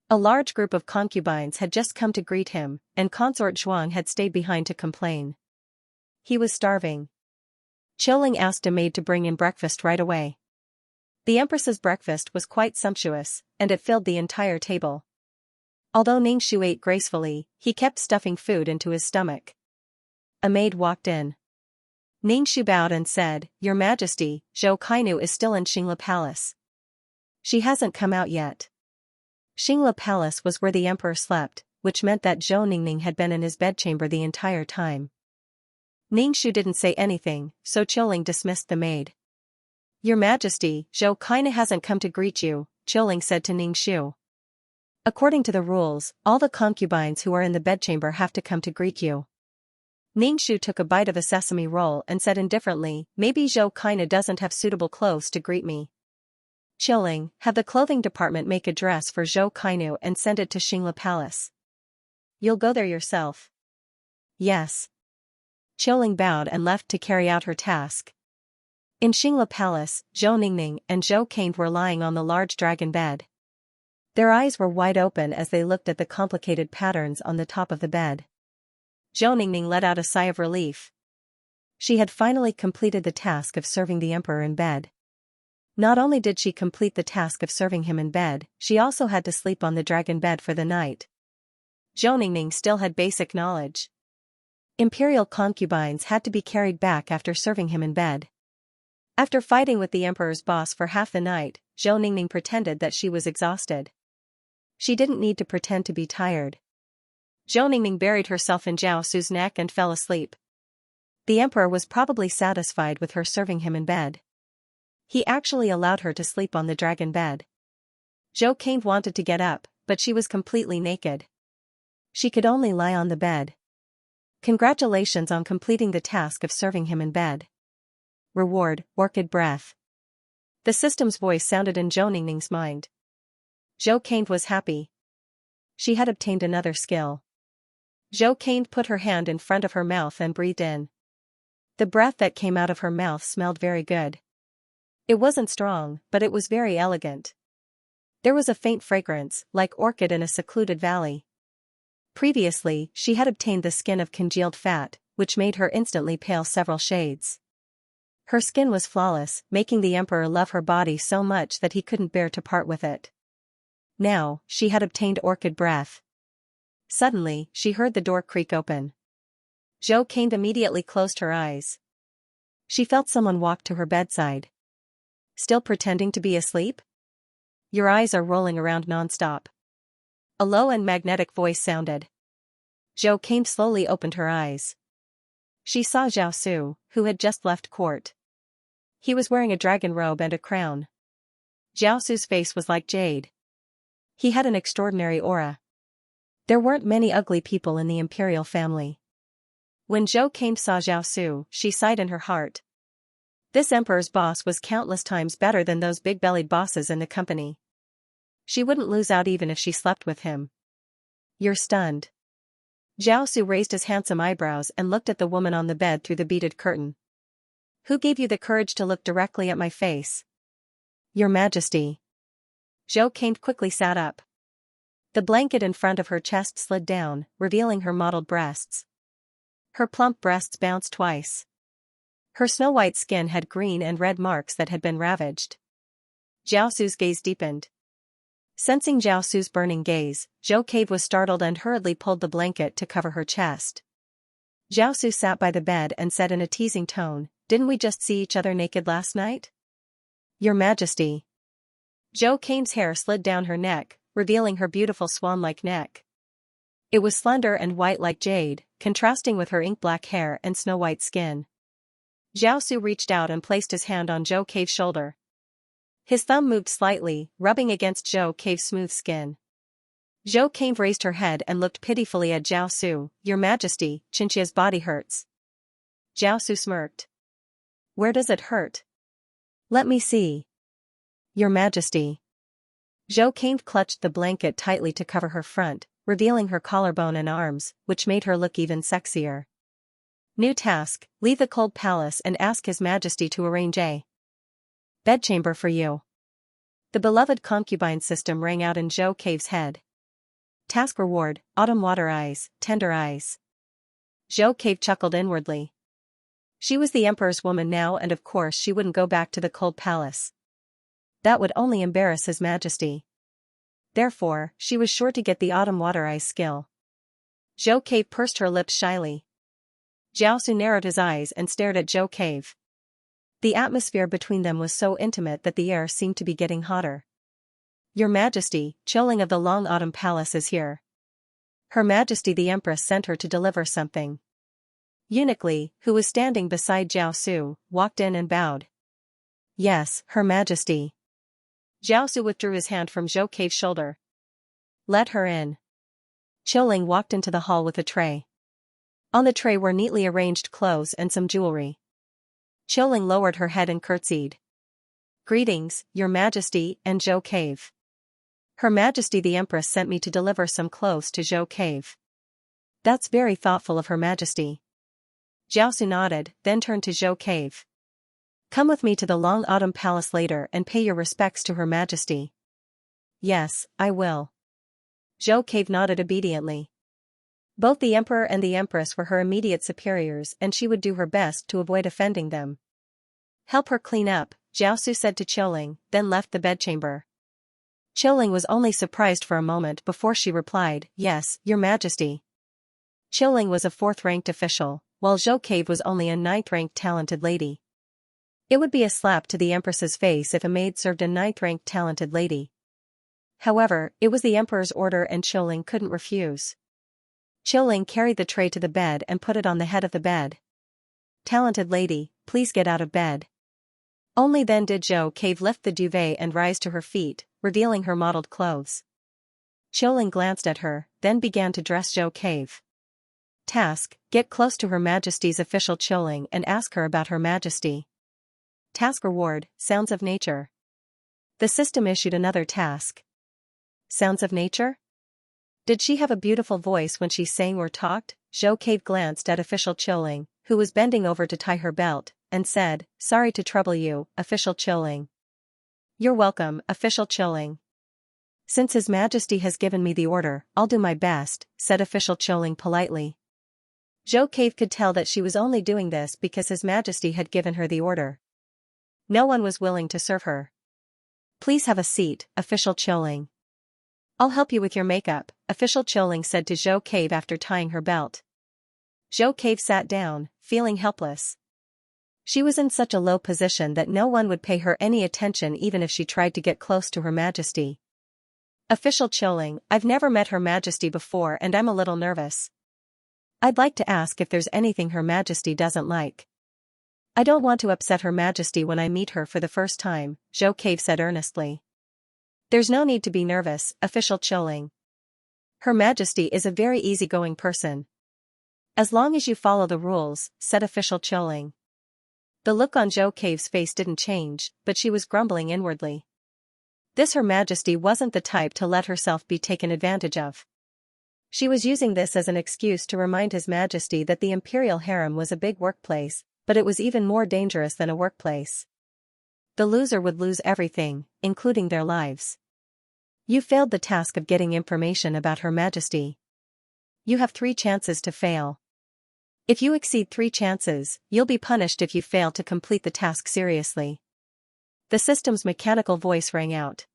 A large group of concubines had just come to greet him, and Consort Zhuang had stayed behind to complain. He was starving. Qiuling asked a maid to bring in breakfast right away. The Empress's breakfast was quite sumptuous, and it filled the entire table. Although Ningxu ate gracefully, he kept stuffing food into his stomach. A maid walked in. Ningxu bowed and said, Your Majesty, Zhou Kainu is still in Xingla Palace. She hasn't come out yet. Xingla Palace was where the emperor slept, which meant that Zhou Ningning had been in his bedchamber the entire time. Ningxu didn't say anything, so Qiuling dismissed the maid. Your Majesty, Zhou Kainu hasn't come to greet you, Qiuling said to Ningxu. According to the rules, all the concubines who are in the bedchamber have to come to greet you. Ningxu took a bite of a sesame roll and said indifferently, Maybe Zhou Kainu doesn't have suitable clothes to greet me. Qiuling, have the clothing department make a dress for Zhou Kainu and send it to Xingla Palace. You'll go there yourself. Yes. Qiuling bowed and left to carry out her task. In Xingla Palace, Zhou Ningning and Zhou Kain were lying on the large dragon bed. Their eyes were wide open as they looked at the complicated patterns on the top of the bed. Zhou Ningning let out a sigh of relief. She had finally completed the task of serving the emperor in bed. Not only did she complete the task of serving him in bed, she also had to sleep on the dragon bed for the night. Zhou Ningning still had basic knowledge. Imperial concubines had to be carried back after serving him in bed. After fighting with the emperor's boss for half the night, Zhou Ningning pretended that she was exhausted. She didn't need to pretend to be tired. Zhou Ningning buried herself in Zhao Su's neck and fell asleep. The emperor was probably satisfied with her serving him in bed. He actually allowed her to sleep on the dragon bed. Zhou Kain wanted to get up, but she was completely naked. She could only lie on the bed. Congratulations on completing the task of serving him in bed. Reward, orchid breath. The system's voice sounded in Zhou Ningning's mind. Zhou Kain was happy. She had obtained another skill. Zhou Kain put her hand in front of her mouth and breathed in. The breath that came out of her mouth smelled very good. It wasn't strong, but it was very elegant. There was a faint fragrance, like orchid in a secluded valley. Previously, she had obtained the skin of congealed fat, which made her instantly pale several shades. Her skin was flawless, making the emperor love her body so much that he couldn't bear to part with it. Now, she had obtained orchid breath. Suddenly, she heard the door creak open. Zhou Kain immediately closed her eyes. She felt someone walk to her bedside. Still pretending to be asleep? Your eyes are rolling around non-stop. A low and magnetic voice sounded. Zhou Kain slowly opened her eyes. She saw Zhao Su, who had just left court. He was wearing a dragon robe and a crown. Zhao Su's face was like jade. He had an extraordinary aura. There weren't many ugly people in the imperial family. When Zhou Kain saw Zhao Su, she sighed in her heart. This emperor's boss was countless times better than those big-bellied bosses in the company. She wouldn't lose out even if she slept with him. You're stunned. Zhao Su raised his handsome eyebrows and looked at the woman on the bed through the beaded curtain. Who gave you the courage to look directly at my face? Your Majesty. Zhou Kane quickly sat up. The blanket in front of her chest slid down, revealing her mottled breasts. Her plump breasts bounced twice. Her snow-white skin had green and red marks that had been ravaged. Zhao Su's gaze deepened. Sensing Zhao Su's burning gaze, Zhou Cave was startled and hurriedly pulled the blanket to cover her chest. Zhao Su sat by the bed and said in a teasing tone, "Didn't we just see each other naked last night?" Your Majesty. Zhou Kane's hair slid down her neck, revealing her beautiful swan-like neck. It was slender and white like jade, contrasting with her ink-black hair and snow-white skin. Zhao Su reached out and placed his hand on Zhou Cave's shoulder. His thumb moved slightly, rubbing against Zhou Cave's smooth skin. Zhou Cave raised her head and looked pitifully at Zhao Su. Your Majesty, Xianxia's body hurts. Zhao Su smirked. Where does it hurt? Let me see. Your Majesty. Zhou Cave clutched the blanket tightly to cover her front, revealing her collarbone and arms, which made her look even sexier. New task, leave the cold palace and ask His Majesty to arrange a bedchamber for you. The beloved concubine system rang out in Zhou Cave's head. Task reward, autumn water eyes, tender eyes. Zhou Cave chuckled inwardly. She was the Emperor's woman now, and of course she wouldn't go back to the cold palace. That would only embarrass His Majesty. Therefore, she was sure to get the autumn water eyes skill. Zhou Cave pursed her lips shyly. Zhao Su narrowed his eyes and stared at Zhou Cave. The atmosphere between them was so intimate that the air seemed to be getting hotter. Your Majesty, Qiuling of the Long Autumn Palace is here. Her Majesty the Empress sent her to deliver something. Eunuch Li, who was standing beside Zhao Su, walked in and bowed. Yes, Her Majesty. Zhao Su withdrew his hand from Zhou Cave's shoulder. Let her in. Qiuling walked into the hall with a tray. On the tray were neatly arranged clothes and some jewelry. Qiuling lowered her head and curtsied. Greetings, Your Majesty and Zhou Cave. Her Majesty the Empress sent me to deliver some clothes to Zhou Cave. That's very thoughtful of Her Majesty. Zhao Su nodded, then turned to Zhou Cave. Come with me to the Long Autumn Palace later and pay your respects to Her Majesty. Yes, I will. Zhou Cave nodded obediently. Both the Emperor and the Empress were her immediate superiors, and she would do her best to avoid offending them. Help her clean up, Zhao Su said to Qiuling, then left the bedchamber. Qiuling was only surprised for a moment before she replied, Yes, Your Majesty. Qiuling was a 4th-ranked official, while Zhou Cave was only a 9th-ranked talented lady. It would be a slap to the Empress's face if a maid served a 9th-ranked talented lady. However, it was the Emperor's order and Qiuling couldn't refuse. Qiuling carried the tray to the bed and put it on the head of the bed. Talented lady, please get out of bed. Only then did Zhou Cave lift the duvet and rise to her feet, revealing her mottled clothes. Qiuling glanced at her, then began to dress Zhou Cave. Task, get close to Her Majesty's official Qiuling and ask her about Her Majesty. Task reward, sounds of nature. The system issued another task. Sounds of nature? Did she have a beautiful voice when she sang or talked? Zhou Cave glanced at official Qiuling, who was bending over to tie her belt, and said, Sorry to trouble you, official Qiuling. You're welcome, official Qiuling. Since His Majesty has given me the order, I'll do my best, said official Qiuling politely. Zhou Cave could tell that she was only doing this because His Majesty had given her the order. No one was willing to serve her. Please have a seat, official Qiuling. I'll help you with your makeup, official Qiuling said to Zhou Cave after tying her belt. Zhou Cave sat down, feeling helpless. She was in such a low position that no one would pay her any attention even if she tried to get close to Her Majesty. Official Qiuling, I've never met Her Majesty before and I'm a little nervous. I'd like to ask if there's anything Her Majesty doesn't like. I don't want to upset Her Majesty when I meet her for the first time, Zhou Cave said earnestly. There's no need to be nervous, official Qiuling. Her Majesty is a very easygoing person. As long as you follow the rules, said official Qiuling. The look on Zhou Cave's face didn't change, but she was grumbling inwardly. This Her Majesty wasn't the type to let herself be taken advantage of. She was using this as an excuse to remind His Majesty that the imperial harem was a big workplace, But it was even more dangerous than a workplace. The loser would lose everything, including their lives. You failed the task of getting information about Her Majesty. You have 3 chances to fail. If you exceed 3 chances, you'll be punished if you fail to complete the task seriously. The system's mechanical voice rang out.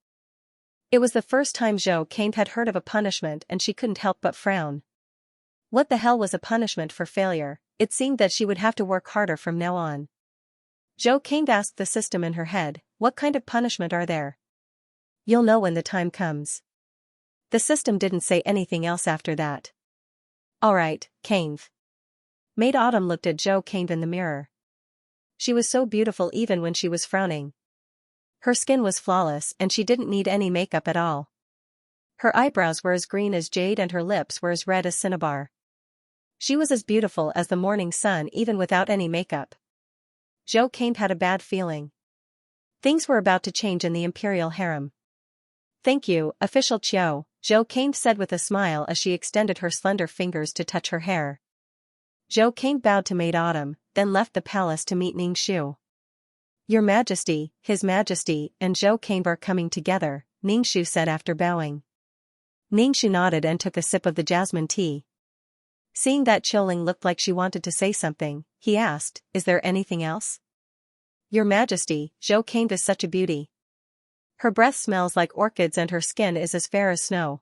It was the first time Zhou Kane had heard of a punishment and she couldn't help but frown. What the hell was a punishment for failure? It seemed that she would have to work harder from now on. Zhou Kane asked the system in her head, what kind of punishment are there? You'll know when the time comes. The system didn't say anything else after that. Alright, Kane. Maid Autumn looked at Zhou Kane in the mirror. She was so beautiful even when she was frowning. Her skin was flawless and she didn't need any makeup at all. Her eyebrows were as green as jade and her lips were as red as cinnabar. She was as beautiful as the morning sun even without any makeup. Zhou Kane had a bad feeling. Things were about to change in the imperial harem. Thank you, Official Qiao, Zhou Kane said with a smile as she extended her slender fingers to touch her hair. Zhou Kane bowed to Maid Autumn, then left the palace to meet Ning Shu. Your Majesty, His Majesty, and Zhou Kane are coming together, Ning Shu said after bowing. Ning Shu nodded and took a sip of the jasmine tea. Seeing that Qiuling looked like she wanted to say something, he asked, is there anything else? Your Majesty, Zhou Kane is such a beauty. Her breath smells like orchids and her skin is as fair as snow.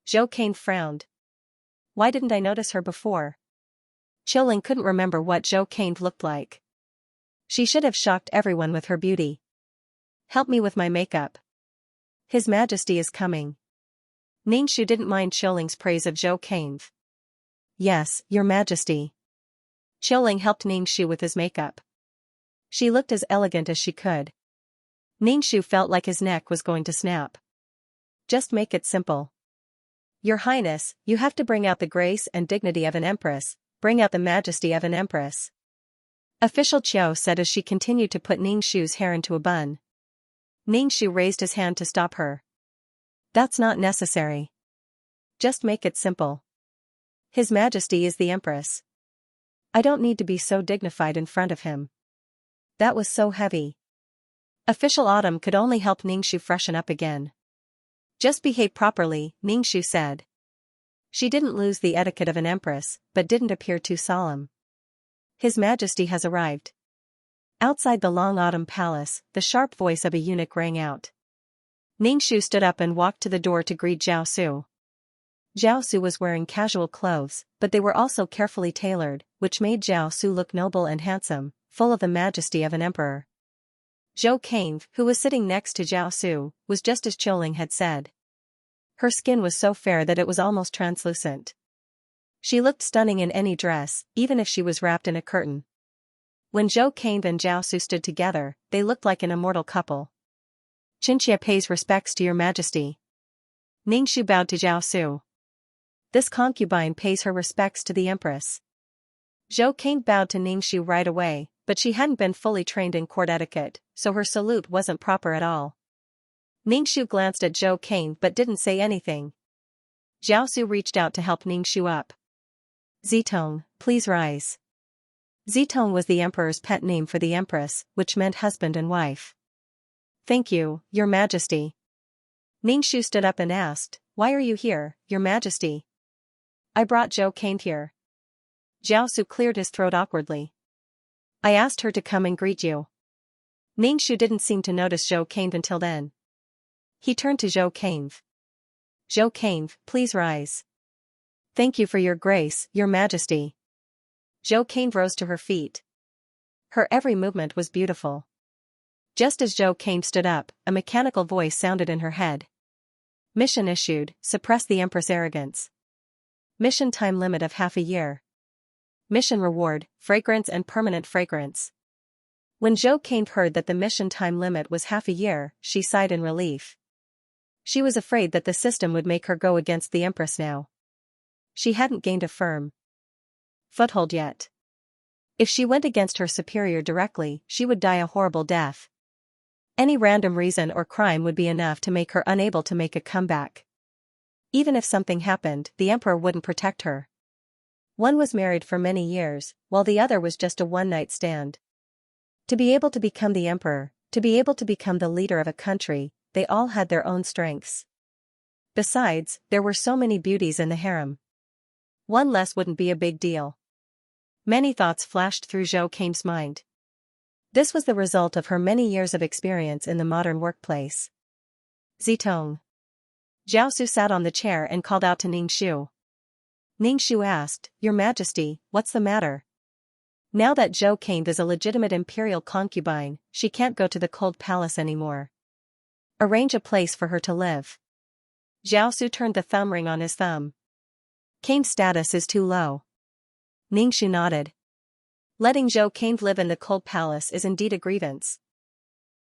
Zhou Kane frowned. Why didn't I notice her before? Qiuling couldn't remember what Zhou Kane looked like. She should have shocked everyone with her beauty. Help me with my makeup. His Majesty is coming. Ning Shu didn't mind Qiuling's praise of Zhou Kane. Yes, Your Majesty. Qiuling helped Ning Shu with his makeup. She looked as elegant as she could. Ning Shu felt like his neck was going to snap. Just make it simple. Your Highness, you have to bring out the grace and dignity of an empress, bring out the majesty of an empress. Official Qiao said as she continued to put Ning Shu's hair into a bun. Ning Shu raised his hand to stop her. That's not necessary. Just make it simple. His Majesty is the Empress. I don't need to be so dignified in front of him. That was so heavy. Official Autumn could only help Ning Shu freshen up again. Just behave properly, Ning Shu said. She didn't lose the etiquette of an empress, but didn't appear too solemn. His Majesty has arrived. Outside the Long Autumn Palace, the sharp voice of a eunuch rang out. Ning Shu stood up and walked to the door to greet Zhao Su. Zhao Su was wearing casual clothes, but they were also carefully tailored, which made Zhao Su look noble and handsome, full of the majesty of an emperor. Zhou Kane, who was sitting next to Zhao Su, was just as Qiuling had said. Her skin was so fair that it was almost translucent. She looked stunning in any dress, even if she was wrapped in a curtain. When Zhou Kane and Zhao Su stood together, they looked like an immortal couple. Xianxia pays respects to Your Majesty. Ning Shu bowed to Zhao Su. This concubine pays her respects to the Empress. Zhou Kane bowed to Ning Shu right away, but she hadn't been fully trained in court etiquette, so her salute wasn't proper at all. Ning Shu glanced at Zhou Kane but didn't say anything. Zhao Su reached out to help Ning Shu up. Zitong, please rise. Zitong was the emperor's pet name for the empress, which meant husband and wife. Thank you, Your Majesty. Ning Shu stood up and asked, why are you here, Your Majesty? I brought Zhou Kane here. Zhao Su cleared his throat awkwardly. I asked her to come and greet you. Ning Shu didn't seem to notice Zhou Kane until then. He turned to Zhou Kane. Zhou Kane, please rise. Thank you for your grace, Your Majesty. Zhou Kane rose to her feet. Her every movement was beautiful. Just as Zhou Kane stood up, a mechanical voice sounded in her head. Mission issued, suppress the Empress' arrogance. Mission time limit of half a year. Mission reward, fragrance and permanent fragrance. When Zhou Kane heard that the mission time limit was half a year, she sighed in relief. She was afraid that the system would make her go against the Empress now. She hadn't gained a firm foothold yet. If she went against her superior directly, she would die a horrible death. Any random reason or crime would be enough to make her unable to make a comeback. Even if something happened, the Emperor wouldn't protect her. One was married for many years, while the other was just a one-night stand. To be able to become the emperor, to be able to become the leader of a country, they all had their own strengths. Besides, there were so many beauties in the harem. One less wouldn't be a big deal. Many thoughts flashed through Zhou Kane's mind. This was the result of her many years of experience in the modern workplace. Zitong. Zhao Su sat on the chair and called out to Ning Shu. Ning Shu asked, "Your Majesty, what's the matter?" Now that Zhou Kane is a legitimate imperial concubine, she can't go to the cold palace anymore. Arrange a place for her to live. Zhao Su turned the thumb ring on his thumb. Kane's status is too low. Ning Shu nodded. Letting Zhou Kane live in the cold palace is indeed a grievance.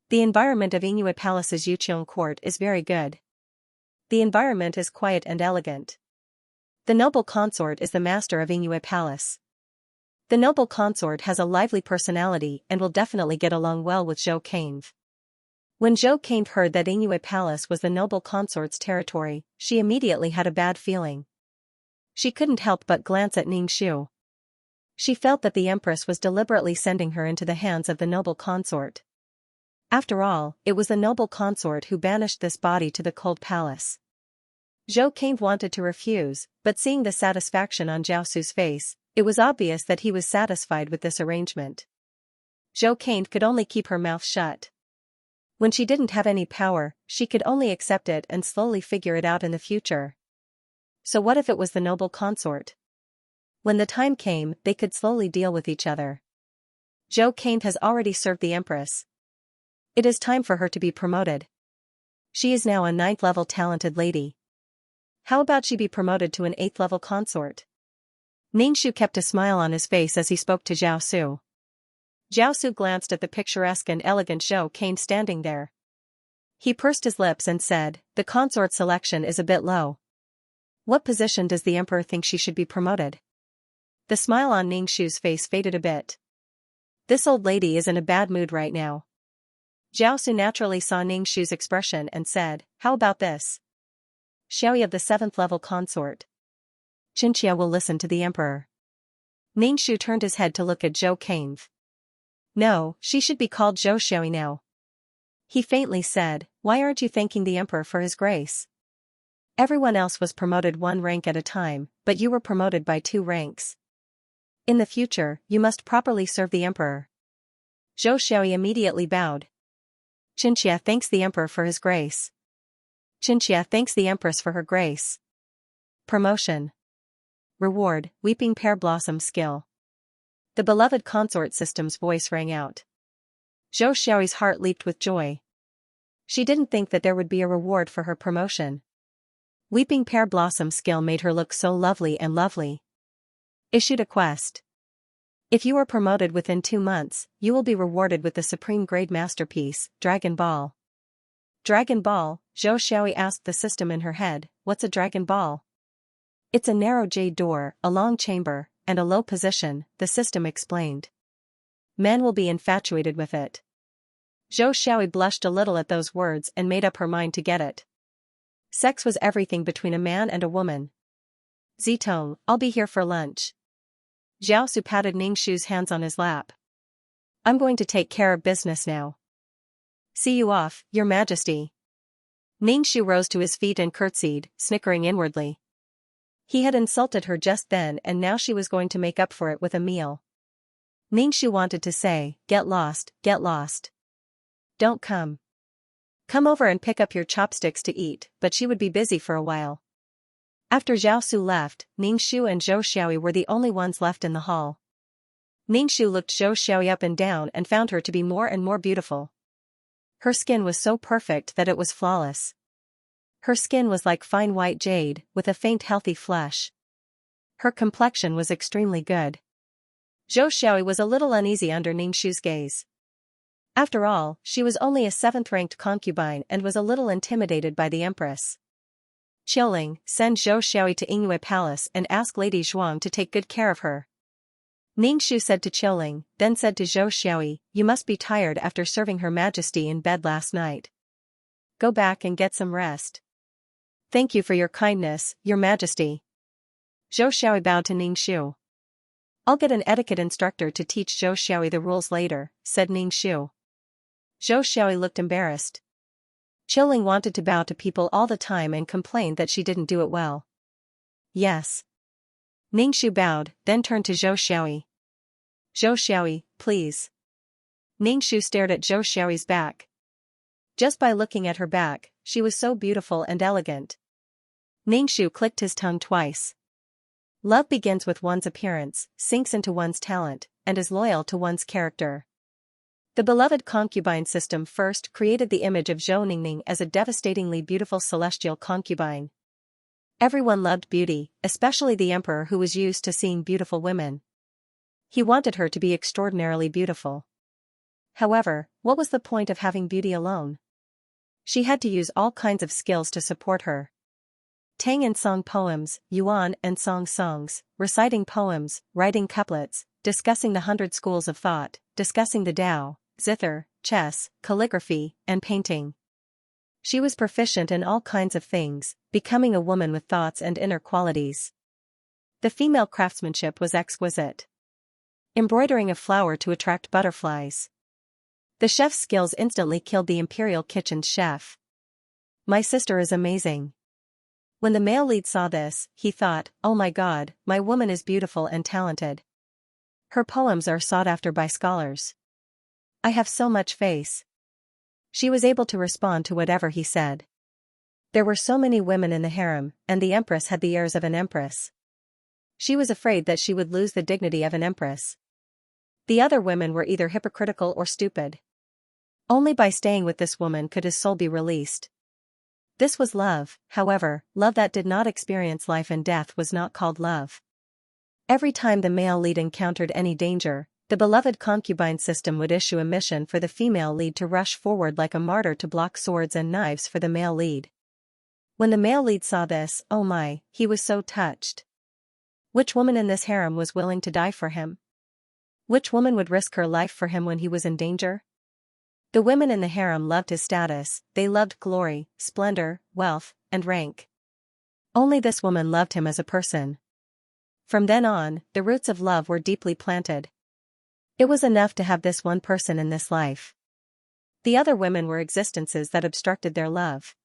The environment of Yingyue Palace's Yuqiong court is very good. The environment is quiet and elegant. The noble consort is the master of Yingyue Palace. The noble consort has a lively personality and will definitely get along well with Zhou Kane. When Zhou Kane heard that Yingyue Palace was the noble consort's territory, she immediately had a bad feeling. She couldn't help but glance at Ning Shu. She felt that the empress was deliberately sending her into the hands of the noble consort. After all, it was the noble consort who banished this body to the cold palace. Zhou Kane wanted to refuse, but seeing the satisfaction on Zhao Su's face, it was obvious that he was satisfied with this arrangement. Zhou Kane could only keep her mouth shut. When she didn't have any power, she could only accept it and slowly figure it out in the future. So what if it was the noble consort? When the time came, they could slowly deal with each other. Zhou Kane has already served the empress. It is time for her to be promoted. She is now a 9th-level talented lady. How about she be promoted to an 8th-level consort? Ning Shu kept a smile on his face as he spoke to Zhao Su. Zhao Su glanced at the picturesque and elegant Zhou Kane standing there. He pursed his lips and said, "The consort selection is a bit low. What position does the emperor think she should be promoted?" The smile on Ning Shu's face faded a bit. This old lady is in a bad mood right now. Zhao Su naturally saw Ning Shu's expression and said, "How about this? Xiaoyi of the 7th-level consort. Xianxia will listen to the emperor." Ning Shu turned his head to look at Zhou Kane. "No, she should be called Zhou Xiaoyi now." He faintly said, "Why aren't you thanking the emperor for his grace? Everyone else was promoted 1 rank at a time, but you were promoted by 2 ranks. In the future, you must properly serve the emperor." Zhou Xiaoyi immediately bowed. Xianxia thanks the emperor for his grace. Xianxia thanks the empress for her grace. Promotion. Reward, Weeping Pear Blossom skill. The beloved consort system's voice rang out. Zhou Xiaoyi's heart leaped with joy. She didn't think that there would be a reward for her promotion. Weeping Pear Blossom skill made her look so lovely and lovely. Issued a quest. If you are promoted within 2 months, you will be rewarded with the supreme grade masterpiece, Dragon Ball. Dragon Ball, Zhou Xiaoyi asked the system in her head, "What's a Dragon Ball?" "It's a narrow jade door, a long chamber, and a low position," the system explained. "Man will be infatuated with it." Zhou Xiaoyi blushed a little at those words and made up her mind to get it. Sex was everything between a man and a woman. "Zitong, I'll be here for lunch." Zhao Su patted Ning Shu's hands on his lap. "I'm going to take care of business now." "See you off, Your Majesty." Ning Shu rose to his feet and curtsied, snickering inwardly. He had insulted her just then and now she was going to make up for it with a meal. Ning Shu wanted to say, get lost, don't come. Come over and pick up your chopsticks to eat, but she would be busy for a while. After Zhao Su left, Ning Shu and Zhou Xiaoyi were the only ones left in the hall. Ning Shu looked Zhou Xiaoyi up and down and found her to be more and more beautiful. Her skin was so perfect that it was flawless. Her skin was like fine white jade, with a faint healthy flush. Her complexion was extremely good. Zhou Xiaoyi was a little uneasy under Ning Shu's gaze. After all, she was only a 7th-ranked concubine and was a little intimidated by the empress. Qiuling, send Zhou Xiaoyi to Yingyue Palace and ask Lady Zhuang to take good care of her. Ning Shu said to Qiuling, then said to Zhou Xiaoyi, you must be tired after serving Her Majesty in bed last night. Go back and get some rest. Thank you for your kindness, Your Majesty. Zhou Xiaoyi bowed to Ning Shu. I'll get an etiquette instructor to teach Zhou Xiaoyi the rules later, said Ningxu. Zhou Xiaoyi looked embarrassed. Qiuling wanted to bow to people all the time and complained that she didn't do it well. Yes. Ningxu bowed, then turned to Zhou Xiaoyi. Zhou Xiaoyi, please. Ningxu stared at Zhou Xiaoyi's back. Just by looking at her back, she was so beautiful and elegant. Ningxu clicked his tongue twice. Love begins with one's appearance, sinks into one's talent, and is loyal to one's character. The beloved concubine system first created the image of Zhou Ningning as a devastatingly beautiful celestial concubine. Everyone loved beauty, especially the emperor who was used to seeing beautiful women. He wanted her to be extraordinarily beautiful. However, what was the point of having beauty alone? She had to use all kinds of skills to support her. Tang and song poems, yuan and song songs, reciting poems, writing couplets, discussing the 100 schools of thought, discussing the Tao, zither, chess, calligraphy, and painting. She was proficient in all kinds of things, becoming a woman with thoughts and inner qualities. The female craftsmanship was exquisite. Embroidering a flower to attract butterflies. The chef's skills instantly killed the imperial kitchen's chef. My sister is amazing. When the male lead saw this, he thought, oh my god, my woman is beautiful and talented. Her poems are sought after by scholars. I have so much face. She was able to respond to whatever he said. There were so many women in the harem, and the empress had the airs of an empress. She was afraid that she would lose the dignity of an empress. The other women were either hypocritical or stupid. Only by staying with this woman could his soul be released. This was love, however, love that did not experience life and death was not called love. Every time the male lead encountered any danger, the beloved concubine system would issue a mission for the female lead to rush forward like a martyr to block swords and knives for the male lead. When the male lead saw this, oh my, he was so touched. Which woman in this harem was willing to die for him? Which woman would risk her life for him when he was in danger? The women in the harem loved his status, they loved glory, splendor, wealth, and rank. Only this woman loved him as a person. From then on, the roots of love were deeply planted. It was enough to have this one person in this life. The other women were existences that obstructed their love.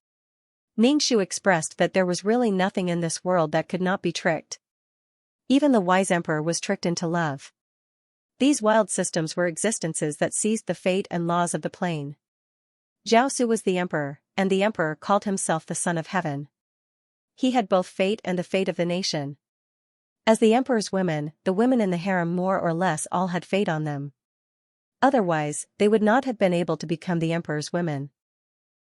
Ningxu expressed that there was really nothing in this world that could not be tricked. Even the wise emperor was tricked into love. These wild systems were existences that seized the fate and laws of the plane. Jiaosu was the emperor, and the emperor called himself the son of heaven. He had both fate and the fate of the nation. As the emperor's women, the women in the harem more or less all had fate on them. Otherwise, they would not have been able to become the emperor's women.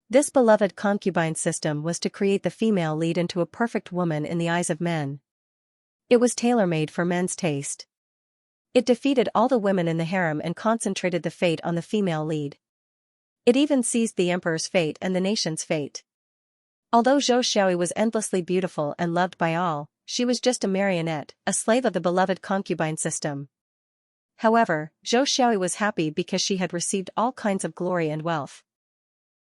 This beloved concubine system was to create the female lead into a perfect woman in the eyes of men. It was tailor-made for men's taste. It defeated all the women in the harem and concentrated the fate on the female lead. It even seized the emperor's fate and the nation's fate. Although Zhou Xiaoyi was endlessly beautiful and loved by all, she was just a marionette, a slave of the beloved concubine system. However, Zhou Xiaoyi was happy because she had received all kinds of glory and wealth.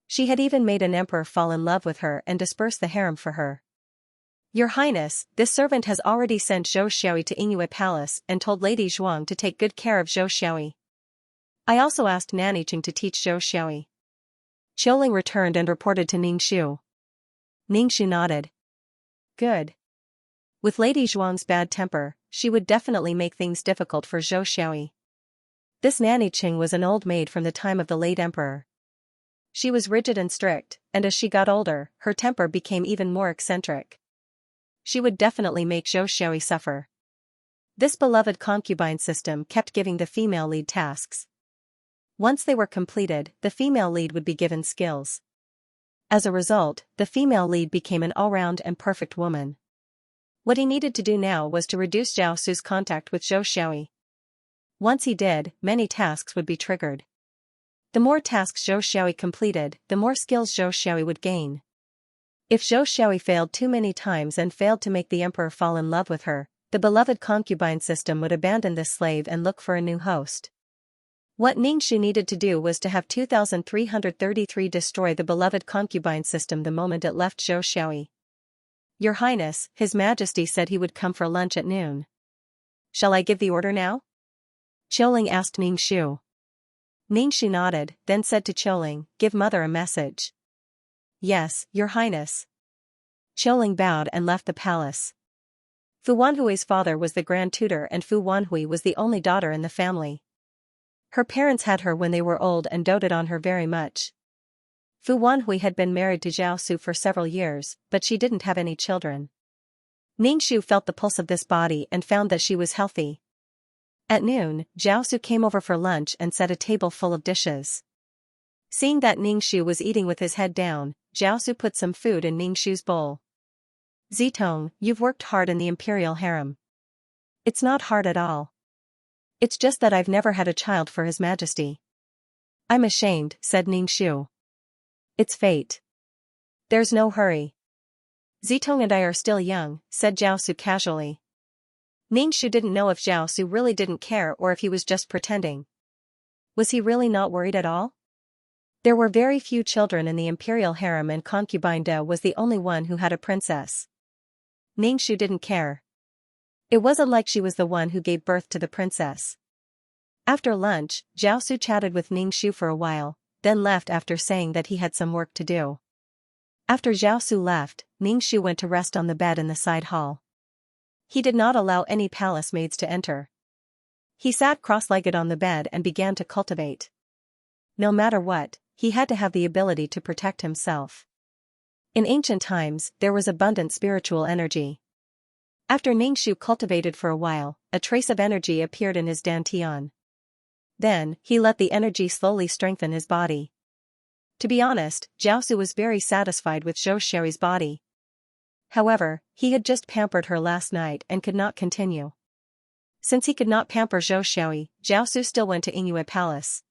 She had even made an emperor fall in love with her and disperse the harem for her. Your Highness, this servant has already sent Zhou Xiaoyi to Yingyue Palace and told Lady Zhuang to take good care of Zhou Xiaoyi. I also asked Naniqing to teach Zhou Xiaoyi. Qiuling returned and reported to Ningxu. Ningxu nodded. Good. With Lady Zhuang's bad temper, she would definitely make things difficult for Zhou Xiaoyi. This Naniqing was an old maid from the time of the late emperor. She was rigid and strict, and as she got older, her temper became even more eccentric. She would definitely make Zhou Xiaoyi suffer. This beloved concubine system kept giving the female lead tasks. Once they were completed, the female lead would be given skills. As a result, the female lead became an all-round and perfect woman. What he needed to do now was to reduce Jiaosu's contact with Zhou Xiaoyi. Once he did, many tasks would be triggered. The more tasks Zhou Xiaoyi completed, the more skills Zhou Xiaoyi would gain. If Zhou Xiaoyi failed too many times and failed to make the emperor fall in love with her, the beloved concubine system would abandon this slave and look for a new host. What Ningxu needed to do was to have 2333 destroy the beloved concubine system the moment it left Zhou Xiaoyi. Your Highness, His Majesty said he would come for lunch at noon. Shall I give the order now? Qiuling asked Ningxu. Ningxu nodded, then said to Qiuling, give mother a message. Yes, your highness. Qiuling bowed and left the palace. Fu Wanhui's father was the grand tutor and Fu Wanhui was the only daughter in the family. Her parents had her when they were old and doted on her very much. Fu Wanhui had been married to Xiaosu for several years, but she didn't have any children. Ningxu felt the pulse of this body and found that she was healthy. At noon, Xiaosu came over for lunch and set a table full of dishes. Seeing that Ningxu was eating with his head down, Xiaosu put some food in Ningxu's bowl. Zitong, you've worked hard in the imperial harem. It's not hard at all. It's just that I've never had a child for His Majesty. I'm ashamed, said Ningxu. It's fate. There's no hurry. Zitong and I are still young, said Xiaosu casually. Ningxu didn't know if Xiaosu really didn't care or if he was just pretending. Was he really not worried at all? There were very few children in the imperial harem and concubine De was the only one who had a princess. Ningxu didn't care. It wasn't like she was the one who gave birth to the princess. After lunch, Xiaosu chatted with Ningxu for a while, then left after saying that he had some work to do. After Xiaosu left, Ningxu went to rest on the bed in the side hall. He did not allow any palace maids to enter. He sat cross-legged on the bed and began to cultivate. No matter what, he had to have the ability to protect himself. In ancient times, there was abundant spiritual energy. After Ningxu cultivated for a while, a trace of energy appeared in his dantian. Then, he let the energy slowly strengthen his body. To be honest, Xiaosu was very satisfied with Zhou Sherry's body. However, he had just pampered her last night and could not continue. Since he could not pamper Zhou Sherry, Xiaosu still went to Yingyue Palace.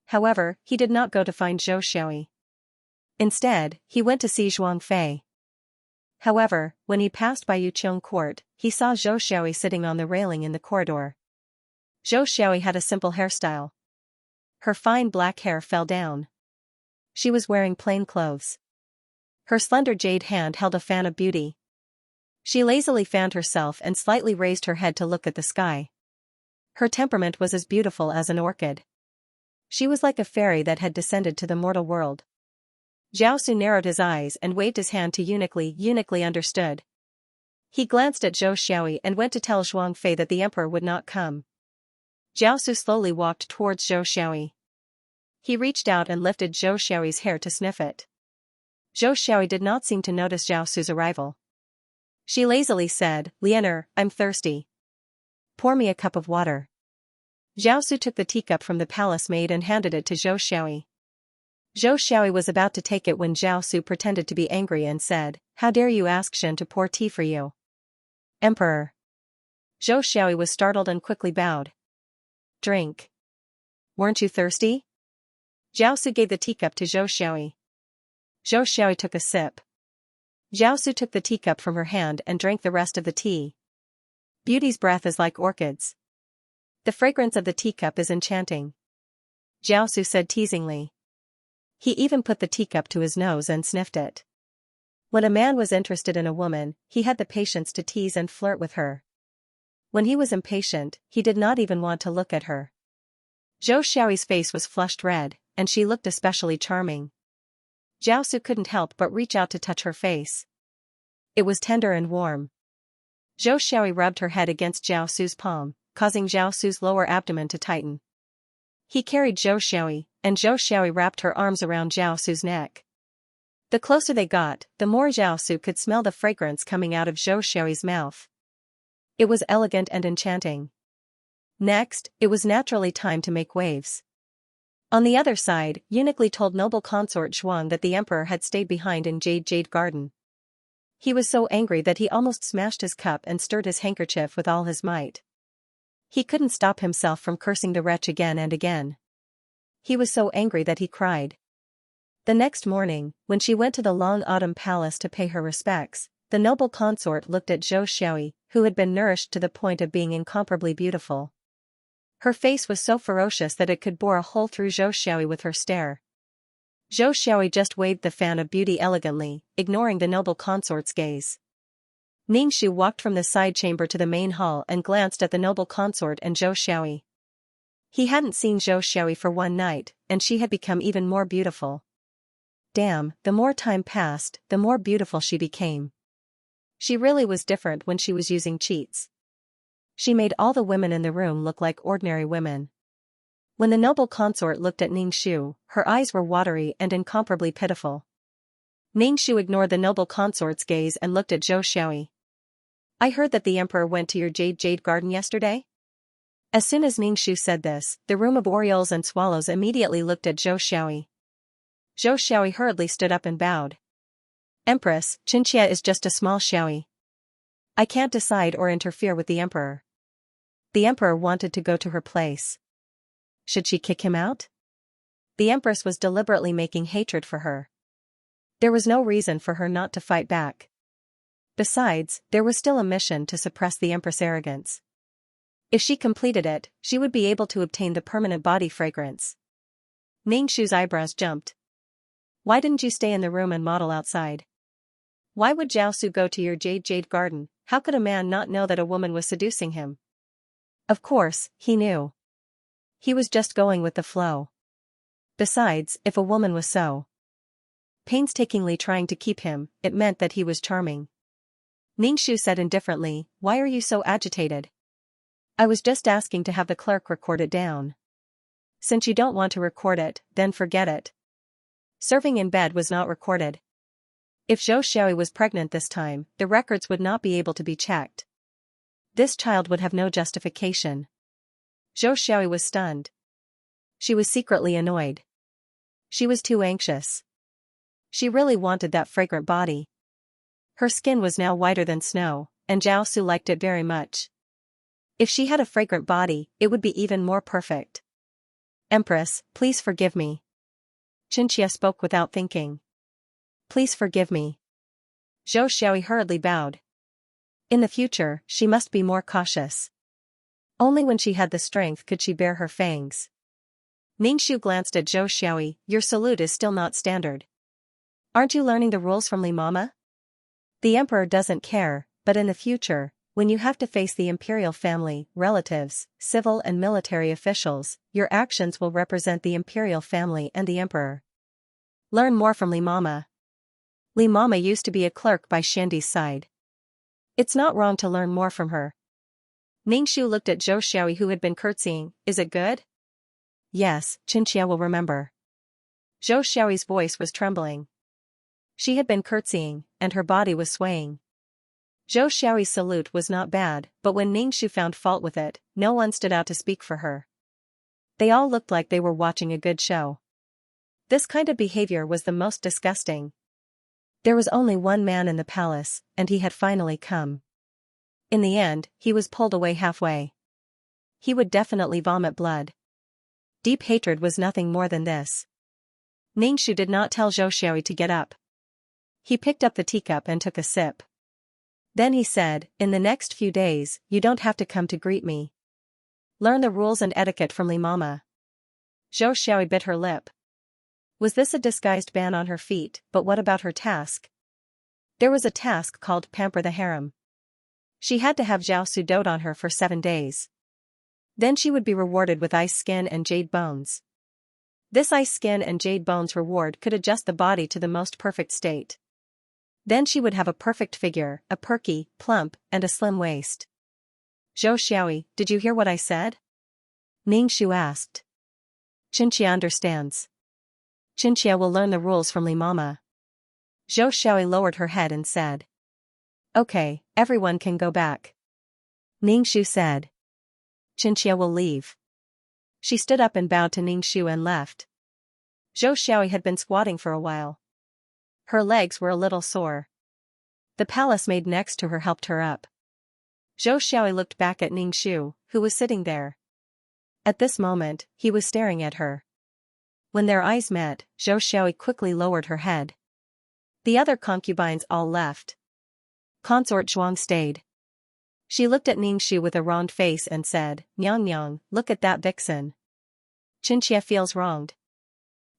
However, he did not go to find Zhou Sherry. Instead, he went to see Zhuang Fei. However, when he passed by Yuqiong Court, he saw Zhou Sherry sitting on the railing in the corridor. Zhou Sherry had a simple hairstyle. Her fine black hair fell down. She was wearing plain clothes. Her slender jade hand held a fan of beauty. She lazily fanned herself and slightly raised her head to look at the sky. Her temperament was as beautiful as an orchid. She was like a fairy that had descended to the mortal world. Xiaosu narrowed his eyes and waved his hand to Uniquely. Uniquely understood. He glanced at Zhou Xiaoyi and went to tell Zhuang Fei that the emperor would not come. Xiaosu slowly walked towards Zhou Xiaoyi. He reached out and lifted Zhou Xiaoyi's hair to sniff it. Zhou Xiaoyi did not seem to notice Xiaosu's arrival. She lazily said, "Lianer, I'm thirsty. Pour me a cup of water." Xiaosu took the teacup from the palace maid and handed it to Zhou Xiaoyi. Zhou Xiaoyi was about to take it when Xiaosu pretended to be angry and said, "How dare you ask Shen to pour tea for you? Emperor." Zhou Xiaoyi was startled and quickly bowed. "Drink. Weren't you thirsty?" Xiaosu gave the teacup to Zhou Xiaoyi. Zhou Xiaoyi took a sip. Xiaosu took the teacup from her hand and drank the rest of the tea. Beauty's breath is like orchids. The fragrance of the teacup is enchanting. Xiaosu said teasingly. He even put the teacup to his nose and sniffed it. When a man was interested in a woman, he had the patience to tease and flirt with her. When he was impatient, he did not even want to look at her. Zhou Xiaoyi's face was flushed red, and she looked especially charming. Xiaosu couldn't help but reach out to touch her face. It was tender and warm. Zhou Xiaoyi rubbed her head against Xiaosu's palm, causing Xiaosu's lower abdomen to tighten. He carried Zhou Xiaoyi, and Zhou Xiaoyi wrapped her arms around Xiaosu's neck. The closer they got, the more Xiaosu could smell the fragrance coming out of Zhou Xiaoyi's mouth. It was elegant and enchanting. Next, it was naturally time to make waves. On the other side, Uniquely told noble consort Zhuang that the emperor had stayed behind in Jade Garden. He was so angry that he almost smashed his cup and stirred his handkerchief with all his might. He couldn't stop himself from cursing the wretch again and again. He was so angry that he cried. The next morning, when she went to the Long Autumn Palace to pay her respects, the noble consort looked at Zhou Xiaoyi, who had been nourished to the point of being incomparably beautiful. Her face was so ferocious that it could bore a hole through Zhou Xiaoyi with her stare. Zhou Xiaoyi just waved the fan of beauty elegantly, ignoring the noble consort's gaze. Ningxu walked from the side chamber to the main hall and glanced at the noble consort and Zhou Xiaoyi. He hadn't seen Zhou Xiaoyi for one night, and she had become even more beautiful. Damn, the more time passed, the more beautiful she became. She really was different when she was using cheats. She made all the women in the room look like ordinary women. When the noble consort looked at Ningxu, her eyes were watery and incomparably pitiful. Ningxu ignored the noble consort's gaze and looked at Zhou Xiaoyi. I heard that the emperor went to your jade garden yesterday? As soon as Ningxu said this, the room of orioles and swallows immediately looked at Zhou Xiaoyi. Zhou Xiaoyi hurriedly stood up and bowed. Empress, Xianxia is just a small Xiaoyi. I can't decide or interfere with the emperor. The emperor wanted to go to her place. Should she kick him out? The empress was deliberately making hatred for her. There was no reason for her not to fight back. Besides, there was still a mission to suppress the empress' arrogance. If she completed it, she would be able to obtain the permanent body fragrance. Ningxu's eyebrows jumped. Why didn't you stay in the room and model outside? Why would Jiaosu go to your jade garden? How could a man not know that a woman was seducing him? Of course, he knew. He was just going with the flow. Besides, if a woman was so painstakingly trying to keep him, it meant that he was charming. Ningxu said indifferently, why are you so agitated? I was just asking to have the clerk record it down. Since you don't want to record it, then forget it. Serving in bed was not recorded. If Zhou Xiaoyi was pregnant this time, the records would not be able to be checked. This child would have no justification. Zhou Xiaoyi was stunned. She was secretly annoyed. She was too anxious. She really wanted that fragrant body. Her skin was now whiter than snow, and Jiaosu liked it very much. If she had a fragrant body, it would be even more perfect. Empress, please forgive me. Xianxia spoke without thinking. Please forgive me. Zhou Xiaoyi hurriedly bowed. In the future, she must be more cautious. Only when she had the strength could she bare her fangs. Ningxu glanced at Zhou Xiaoyi, your salute is still not standard. Aren't you learning the rules from Li Mama? The emperor doesn't care, but in the future, when you have to face the imperial family, relatives, civil and military officials, your actions will represent the imperial family and the emperor. Learn more from Li Mama. Li Mama used to be a clerk by Shandi's side. It's not wrong to learn more from her. Ningxu looked at Zhou Xiaoyi who had been curtsying, is it good? Yes, Xianxia will remember. Zhou Xiaoyi's voice was trembling. She had been curtsying, and her body was swaying. Zhou Xiaoyi's salute was not bad, but when Ningxu found fault with it, no one stood out to speak for her. They all looked like they were watching a good show. This kind of behavior was the most disgusting. There was only one man in the palace, and he had finally come. In the end, he was pulled away halfway. He would definitely vomit blood. Deep hatred was nothing more than this. Ningxu did not tell Zhou Xiaoyi to get up. He picked up the teacup and took a sip. Then he said, in the next few days, you don't have to come to greet me. Learn the rules and etiquette from Li Mama. Zhou Xiaoyi bit her lip. Was this a disguised ban on her feet, but what about her task? There was a task called Pamper the Harem. She had to have Jiaosu dote on her for 7 days. Then she would be rewarded with ice skin and jade bones. This ice skin and jade bones reward could adjust the body to the most perfect state. Then she would have a perfect figure, a perky, plump, and a slim waist. Zhou Xiaoyi, did you hear what I said? Ningxu asked. Xianxia understands. Xianxia will learn the rules from Li Mama. Zhou Xiaoyi lowered her head and said. Okay, everyone can go back. Ningxu said. Xianxia will leave. She stood up and bowed to Ningxu and left. Zhou Xiaoyi had been squatting for a while. Her legs were a little sore. The palace maid next to her helped her up. Zhou Xiaoyi looked back at Ningxu, who was sitting there. At this moment, he was staring at her. When their eyes met, Zhou Xiaoyi quickly lowered her head. The other concubines all left. Consort Zhuang stayed. She looked at Ningxu with a round face and said, Nyang Nyang, look at that vixen. Xianxia feels wronged.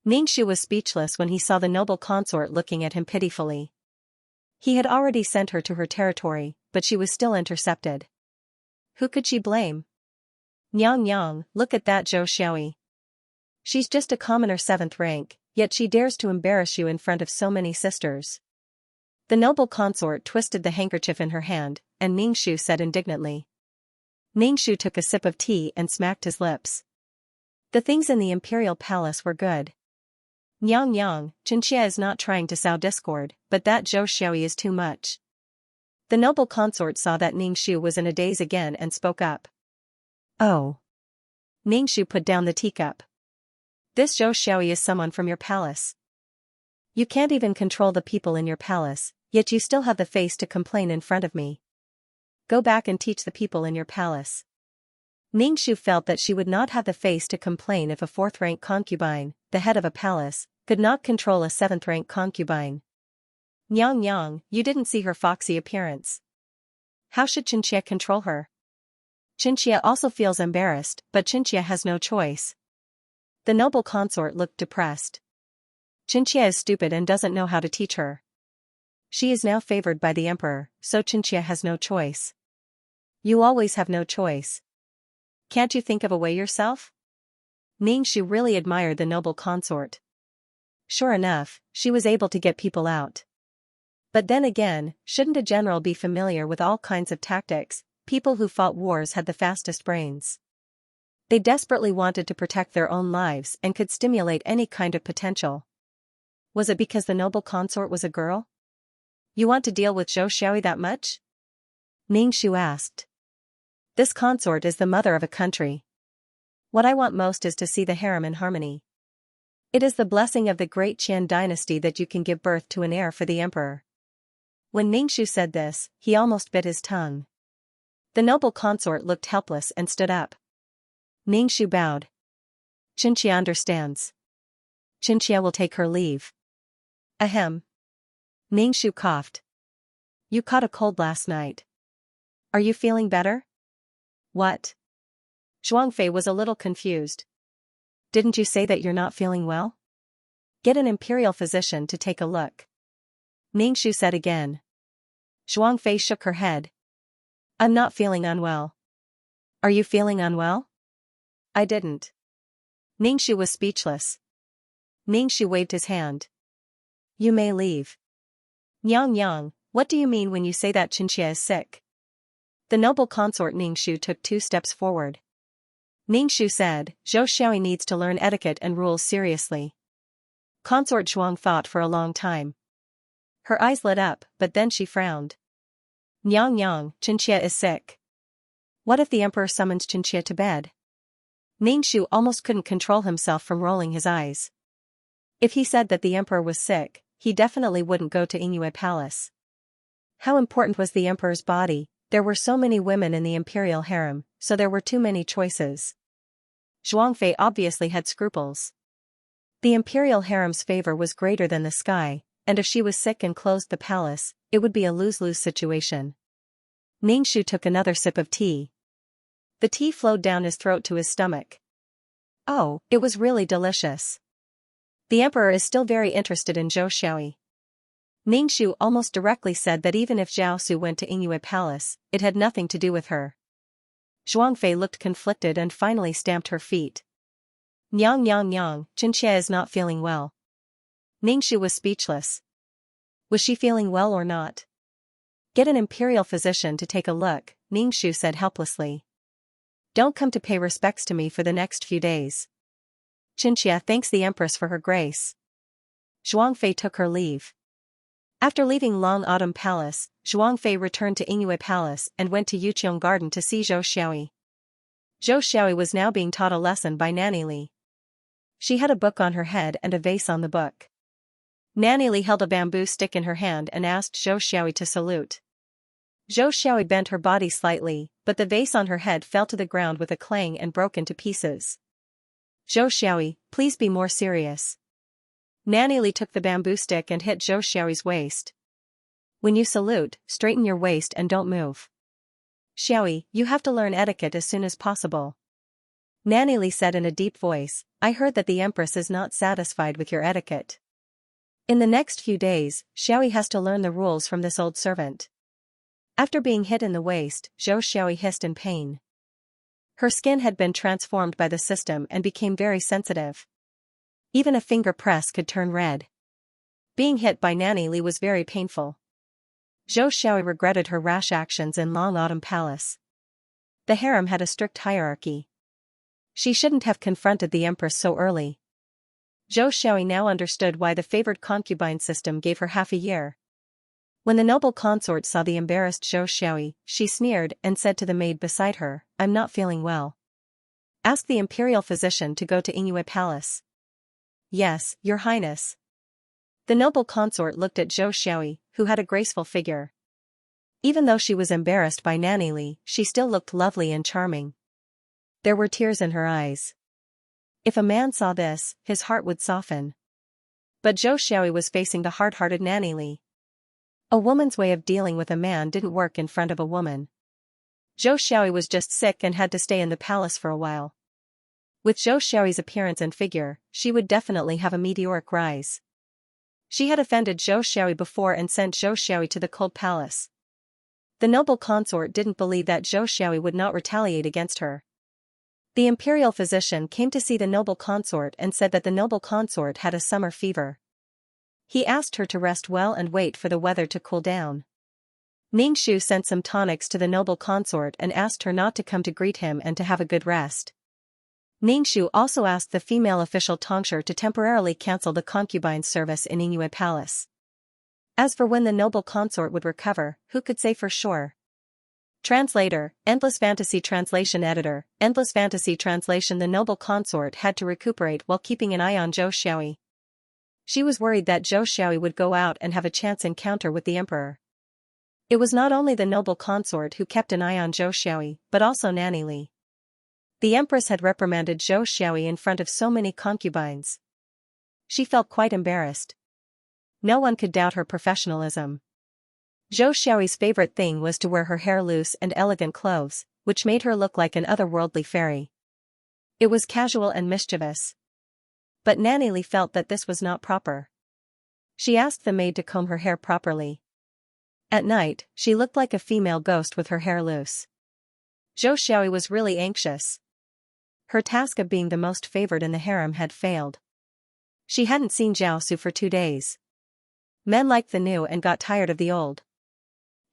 Ningxu was speechless when he saw the noble consort looking at him pitifully. He had already sent her to her territory, but she was still intercepted. Who could she blame? Nyang, look at that Zhou Xiaoyi. She's just a commoner 7th rank, yet she dares to embarrass you in front of so many sisters. The noble consort twisted the handkerchief in her hand, and Ningxu said indignantly. Ningxu took a sip of tea and smacked his lips. The things in the imperial palace were good. Nyang, Xianxia is not trying to sow discord, but that Zhou Xiaoyi is too much. The noble consort saw that Ningxu was in a daze again and spoke up. Oh. Ningxu put down the teacup. This Zhou Xiaoyi is someone from your palace. You can't even control the people in your palace, yet you still have the face to complain in front of me. Go back and teach the people in your palace. Ningxu felt that she would not have the face to complain if a 4th-rank concubine, the head of a palace, could not control a 7th-rank concubine. Nyang, you didn't see her foxy appearance. How should Xianxia control her? Xianxia also feels embarrassed, but Xianxia has no choice. The noble consort looked depressed. Xianxia is stupid and doesn't know how to teach her. She is now favored by the emperor, so Xianxia has no choice. You always have no choice. Can't you think of a way yourself? Ningxu really admired the noble consort. Sure enough, she was able to get people out. But then again, shouldn't a general be familiar with all kinds of tactics? People who fought wars had the fastest brains. They desperately wanted to protect their own lives and could stimulate any kind of potential. Was it because the noble consort was a girl? You want to deal with Zhou Xiaoyi that much? Ningxu asked. This consort is the mother of a country. What I want most is to see the harem in harmony. It is the blessing of the great Qian dynasty that you can give birth to an heir for the emperor. When Ningxu said this, he almost bit his tongue. The noble consort looked helpless and stood up. Ningxu bowed. Xianxia understands. Xianxia will take her leave. Ahem. Ningxu coughed. You caught a cold last night. Are you feeling better? What? Zhuangfei was a little confused. Didn't you say that you're not feeling well? Get an imperial physician to take a look. Ningxu said again. Zhuangfei shook her head. I'm not feeling unwell. Are you feeling unwell? I didn't. Ningxu was speechless. Ningxu waved his hand. You may leave. Yang, what do you mean when you say that Xianxia is sick? The noble consort Ningxu took 2 steps forward. Ningxu said, Zhou Xiaoyi needs to learn etiquette and rules seriously. Consort Zhuang thought for a long time. Her eyes lit up, but then she frowned. Yang, Xianxia is sick. What if the emperor summons Xianxia to bed? Ningxu almost couldn't control himself from rolling his eyes. If he said that the emperor was sick, he definitely wouldn't go to Yingyue Palace. How important was the emperor's body? There were so many women in the imperial harem, so there were too many choices. Zhuangfei obviously had scruples. The imperial harem's favor was greater than the sky, and if she was sick and closed the palace, it would be a lose-lose situation. Ningxu took another sip of tea. The tea flowed down his throat to his stomach. Oh, it was really delicious. The emperor is still very interested in Zhou Xiaoyi. Ningxu almost directly said that even if Zhao Su went to Yingyue Palace, it had nothing to do with her. Zhuangfei looked conflicted and finally stamped her feet. Nyang, Xianxia is not feeling well. Ningxu was speechless. Was she feeling well or not? Get an imperial physician to take a look, Ningxu said helplessly. Don't come to pay respects to me for the next few days. Xianxia thanks the empress for her grace. Zhuangfei took her leave. After leaving Long Autumn Palace, Zhuangfei returned to Yingyue Palace and went to Yuqiong Garden to see Zhou Xiaoyi. Zhou Xiaoyi was now being taught a lesson by Nanny Li. She had a book on her head and a vase on the book. Nanny Li held a bamboo stick in her hand and asked Zhou Xiaoyi to salute. Zhou Xiaoyi bent her body slightly, but the vase on her head fell to the ground with a clang and broke into pieces. Zhou Xiaoyi, please be more serious. Nanny Li took the bamboo stick and hit Zhou Xiaoyi's waist. When you salute, straighten your waist and don't move. Xiaoyi, you have to learn etiquette as soon as possible. Nanny Li said in a deep voice, I heard that the empress is not satisfied with your etiquette. In the next few days, Xiaoyi has to learn the rules from this old servant. After being hit in the waist, Xiaoyi hissed in pain. Her skin had been transformed by the system and became very sensitive. Even a finger press could turn red. Being hit by Nanny Li was very painful. Xiaoyi regretted her rash actions in Long Autumn Palace. The harem had a strict hierarchy. She shouldn't have confronted the empress so early. Xiaoyi now understood why the favored concubine system gave her half a year. When the noble consort saw the embarrassed Xiaoyi, she sneered and said to the maid beside her, "I'm not feeling well. Ask the imperial physician to go to Yingwei Palace." "Yes, your highness." The noble consort looked at Xiaoyi, who had a graceful figure. Even though she was embarrassed by Nanny Li, she still looked lovely and charming. There were tears in her eyes. If a man saw this, his heart would soften. But Xiaoyi was facing the hard-hearted Nanny Li. A woman's way of dealing with a man didn't work in front of a woman. Xiaoyi was just sick and had to stay in the palace for a while. With Xiaoyi's appearance and figure, she would definitely have a meteoric rise. She had offended Xiaoyi before and sent Xiaoyi to the cold palace. The noble consort didn't believe that Xiaoyi would not retaliate against her. The imperial physician came to see the noble consort and said that the noble consort had a summer fever. He asked her to rest well and wait for the weather to cool down. Ningxu sent some tonics to the noble consort and asked her not to come to greet him and to have a good rest. Ningxu also asked the female official Tongshi to temporarily cancel the concubine service in Yingwei Palace. As for when the noble consort would recover, who could say for sure? Translator, Endless Fantasy Translation Editor, Endless Fantasy Translation. The noble consort had to recuperate while keeping an eye on Xiaoyi. She was worried that Xiaoyi would go out and have a chance encounter with the emperor. It was not only the noble consort who kept an eye on Xiaoyi, but also Nanny Li. The empress had reprimanded Xiaoyi in front of so many concubines. She felt quite embarrassed. No one could doubt her professionalism. Xiaoyi's favorite thing was to wear her hair loose and elegant clothes, which made her look like an otherworldly fairy. It was casual and mischievous. But Nanny Li felt that this was not proper. She asked the maid to comb her hair properly. At night, she looked like a female ghost with her hair loose. Xiaoyi was really anxious. Her task of being the most favored in the harem had failed. She hadn't seen Jiaosu for 2 days. Men liked the new and got tired of the old.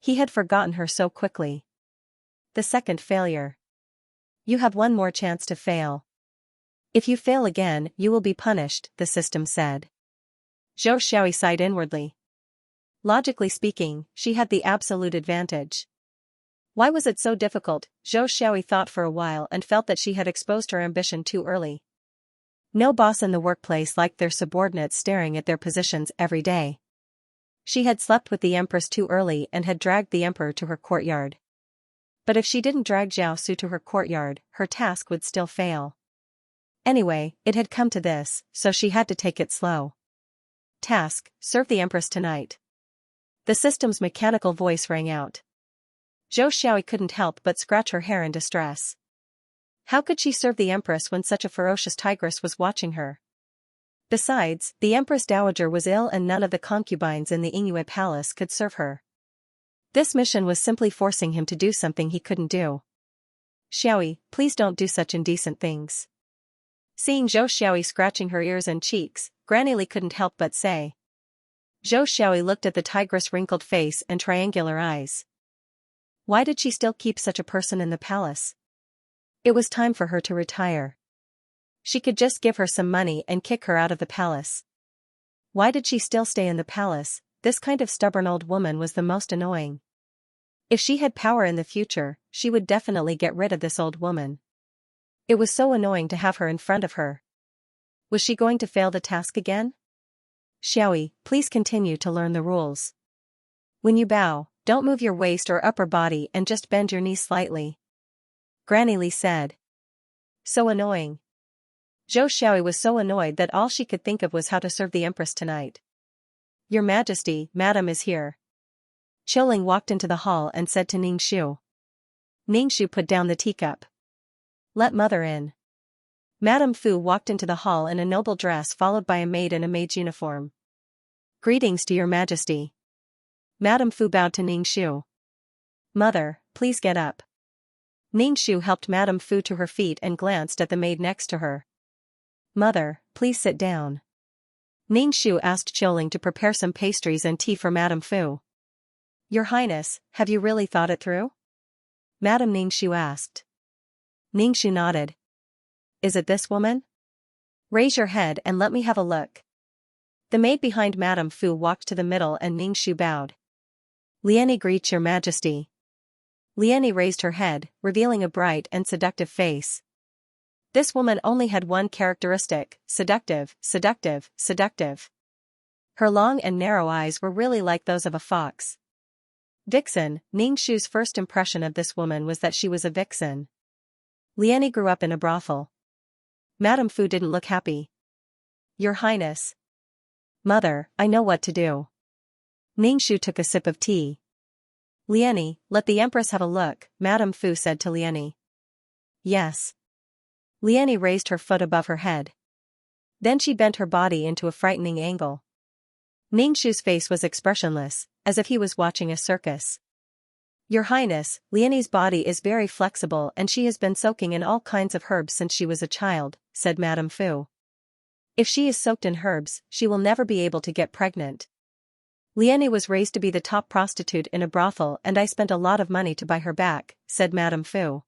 He had forgotten her so quickly. The second failure. You have one more chance to fail. If you fail again, you will be punished, the system said. Xiaoyi sighed inwardly. Logically speaking, she had the absolute advantage. Why was it so difficult? Xiaoyi thought for a while and felt that she had exposed her ambition too early. No boss in the workplace liked their subordinates staring at their positions every day. She had slept with the empress too early and had dragged the emperor to her courtyard. But if she didn't drag Jiaosu to her courtyard, her task would still fail. Anyway, it had come to this, so she had to take it slow. Task: serve the empress tonight. The system's mechanical voice rang out. Xiaoyi couldn't help but scratch her hair in distress. How could she serve the empress when such a ferocious tigress was watching her? Besides, the Empress Dowager was ill and none of the concubines in the Yingwei Palace could serve her. This mission was simply forcing him to do something he couldn't do. Xiaoyi, please don't do such indecent things. Seeing Xiaoyi scratching her ears and cheeks, Granny Li couldn't help but say. Xiaoyi looked at the tigress' wrinkled face and triangular eyes. Why did she still keep such a person in the palace? It was time for her to retire. She could just give her some money and kick her out of the palace. Why did she still stay in the palace? This kind of stubborn old woman was the most annoying. If she had power in the future, she would definitely get rid of this old woman. It was so annoying to have her in front of her. Was she going to fail the task again? Xiaoyi, please continue to learn the rules. When you bow, don't move your waist or upper body and just bend your knees slightly. Granny Li said. So annoying. Xiaoyi was so annoyed that all she could think of was how to serve the empress tonight. Your Majesty, Madam is here. Qiuling walked into the hall and said to Ningxu. Ningxu put down the teacup. Let mother in. Madame Fu walked into the hall in a noble dress followed by a maid in a maid's uniform. Greetings to your majesty. Madame Fu bowed to Ningxu. Mother, please get up. Ningxu helped Madame Fu to her feet and glanced at the maid next to her. Mother, please sit down. Ningxu asked Qiuling to prepare some pastries and tea for Madame Fu. Your Highness, have you really thought it through? Madame Ningxu asked. Ningxu nodded. Is it this woman? Raise your head and let me have a look. The maid behind Madame Fu walked to the middle and Ningxu bowed. Liani greets your majesty. Liani raised her head, revealing a bright and seductive face. This woman only had one characteristic: seductive, seductive, seductive. Her long and narrow eyes were really like those of a fox. Vixen. Ningxu's first impression of this woman was that she was a vixen. Liani grew up in a brothel. Madame Fu didn't look happy. Your Highness. Mother, I know what to do. Ningxu took a sip of tea. Liani, let the Empress have a look, Madame Fu said to Liani. Yes. Liani raised her foot above her head. Then she bent her body into a frightening angle. Ningxu's face was expressionless, as if he was watching a circus. Your Highness, Liani's body is very flexible and she has been soaking in all kinds of herbs since she was a child, said Madame Fu. If she is soaked in herbs, she will never be able to get pregnant. Liani was raised to be the top prostitute in a brothel and I spent a lot of money to buy her back, said Madame Fu.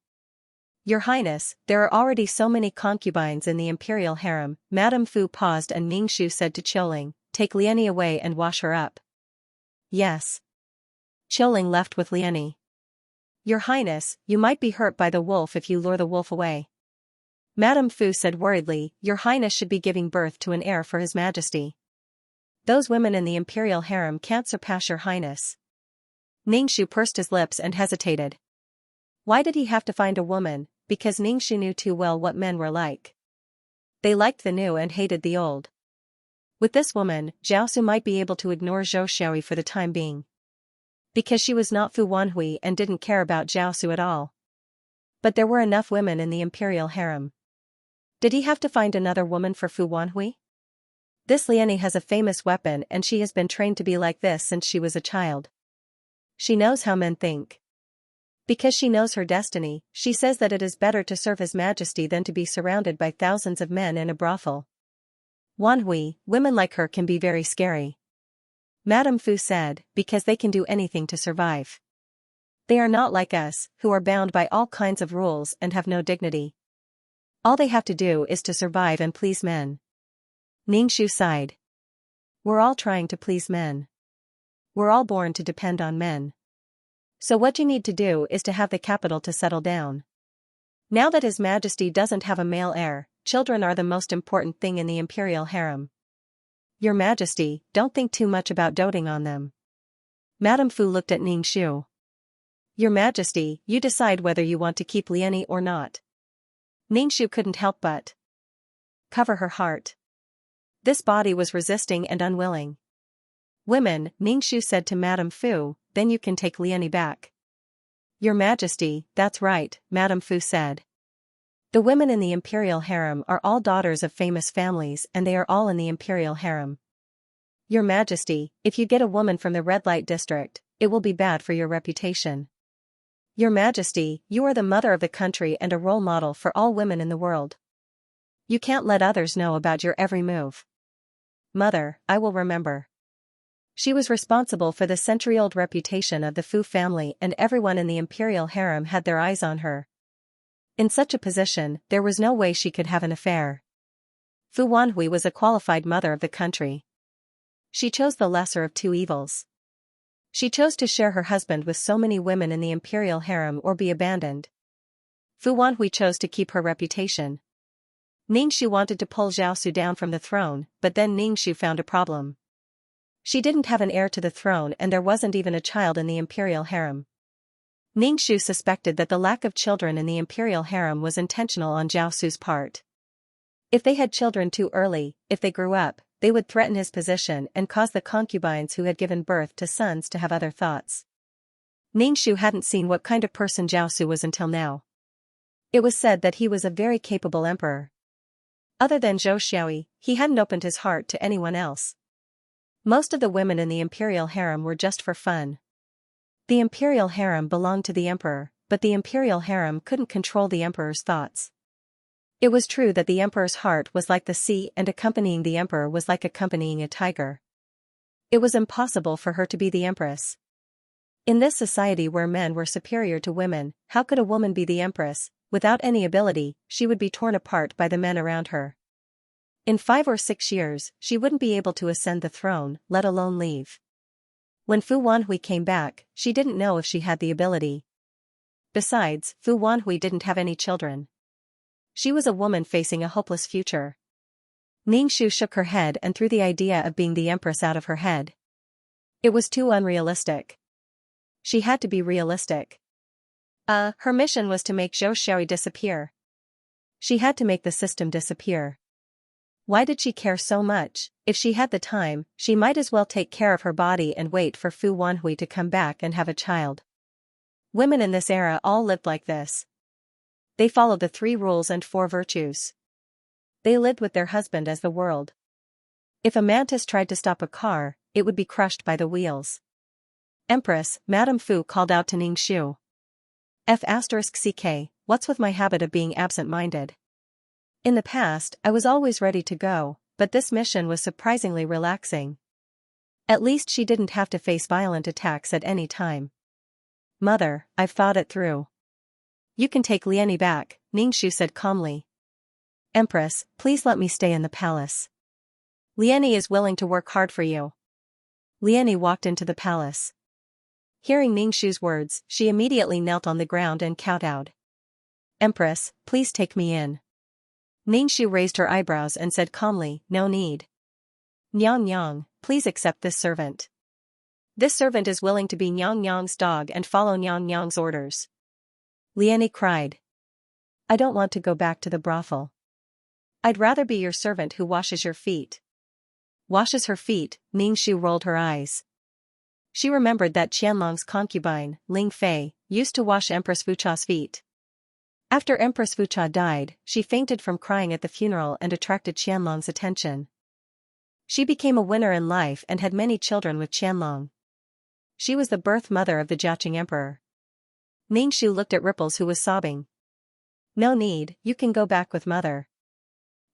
Your Highness, there are already so many concubines in the imperial harem. Madame Fu paused and Ningxu said to Qiuling, take Liani away and wash her up. Yes. Qiuling left with Liani. Your Highness, you might be hurt by the wolf if you lure the wolf away. Madame Fu said worriedly, Your Highness should be giving birth to an heir for His Majesty. Those women in the imperial harem can't surpass Your Highness. Ningxu pursed his lips and hesitated. Why did he have to find a woman? Because Ningxu knew too well what men were like. They liked the new and hated the old. With this woman, Jiaosu might be able to ignore Zhou Xiaoyi for the time being. Because she was not Fu Wanhui and didn't care about Jiaosu at all. But there were enough women in the imperial harem. Did he have to find another woman for Fu Wanhui? This Liani has a famous weapon and she has been trained to be like this since she was a child. She knows how men think. Because she knows her destiny, she says that it is better to serve His Majesty than to be surrounded by thousands of men in a brothel. Wanhui, women like her can be very scary. Madame Fu said, because they can do anything to survive. They are not like us, who are bound by all kinds of rules and have no dignity. All they have to do is to survive and please men. Ningxu sighed. We're all trying to please men. We're all born to depend on men. So what you need to do is to have the capital to settle down. Now that His Majesty doesn't have a male heir, children are the most important thing in the imperial harem. Your Majesty, don't think too much about doting on them. Madame Fu looked at Ningxu. Your Majesty, you decide whether you want to keep Liani or not. Ningxu couldn't help but cover her heart. This body was resisting and unwilling. Women, Ningxu said to Madame Fu, then you can take Liani back. Your Majesty, that's right, Madame Fu said. The women in the imperial harem are all daughters of famous families and they are all in the imperial harem. Your Majesty, if you get a woman from the red light district, it will be bad for your reputation. Your Majesty, you are the mother of the country and a role model for all women in the world. You can't let others know about your every move. Mother, I will remember. She was responsible for the century-old reputation of the Fu family and everyone in the imperial harem had their eyes on her. In such a position, there was no way she could have an affair. Fu Wanhui was a qualified mother of the country. She chose the lesser of two evils. She chose to share her husband with so many women in the imperial harem or be abandoned. Fu Wanhui chose to keep her reputation. Ningxu wanted to pull Jiaosu down from the throne, but then Ningxu found a problem. She didn't have an heir to the throne and there wasn't even a child in the imperial harem. Ningxu suspected that the lack of children in the imperial harem was intentional on Jiaosu's part. If they had children too early, if they grew up, they would threaten his position and cause the concubines who had given birth to sons to have other thoughts. Ningxu hadn't seen what kind of person Jiaosu was until now. It was said that he was a very capable emperor. Other than Zhou Xiaoyi, he hadn't opened his heart to anyone else. Most of the women in the imperial harem were just for fun. The imperial harem belonged to the emperor, but the imperial harem couldn't control the emperor's thoughts. It was true that the emperor's heart was like the sea and accompanying the emperor was like accompanying a tiger. It was impossible for her to be the empress. In this society where men were superior to women, how could a woman be the empress? Without any ability, she would be torn apart by the men around her. In 5 or 6 years, she wouldn't be able to ascend the throne, let alone leave. When Fu Wanhui came back, she didn't know if she had the ability. Besides, Fu Wanhui didn't have any children. She was a woman facing a hopeless future. Ningxu shook her head and threw the idea of being the empress out of her head. It was too unrealistic. She had to be realistic. Her mission was to make Zhou Xiaoyi disappear. She had to make the system disappear. Why did she care so much? If she had the time, she might as well take care of her body and wait for Fu Wanhui to come back and have a child. Women in this era all lived like this. They followed the 3 rules and 4 virtues. They lived with their husband as the world. If a mantis tried to stop a car, it would be crushed by the wheels. Empress, Madame Fu called out to Ningxu. F***ck, what's with my habit of being absent-minded? In the past, I was always ready to go, but this mission was surprisingly relaxing. At least she didn't have to face violent attacks at any time. Mother, I've thought it through. You can take Liani back, Ningxu said calmly. Empress, please let me stay in the palace. Liani is willing to work hard for you. Liani walked into the palace. Hearing Ningxu's words, she immediately knelt on the ground and kowtowed. Empress, please take me in. Ningxu raised her eyebrows and said calmly, no need. Nyang Yang, please accept this servant. This servant is willing to be Nyang Yang's dog and follow Nyang Yang's orders. Liani cried. I don't want to go back to the brothel. I'd rather be your servant who washes your feet. Washes her feet, Ningxu rolled her eyes. She remembered that Qianlong's concubine, Ling Fei, used to wash Empress Fucha's feet. After Empress Fucha died, she fainted from crying at the funeral and attracted Qianlong's attention. She became a winner in life and had many children with Qianlong. She was the birth mother of the Jiaqing Emperor. Ningxu looked at Ripples who was sobbing. No need, you can go back with mother.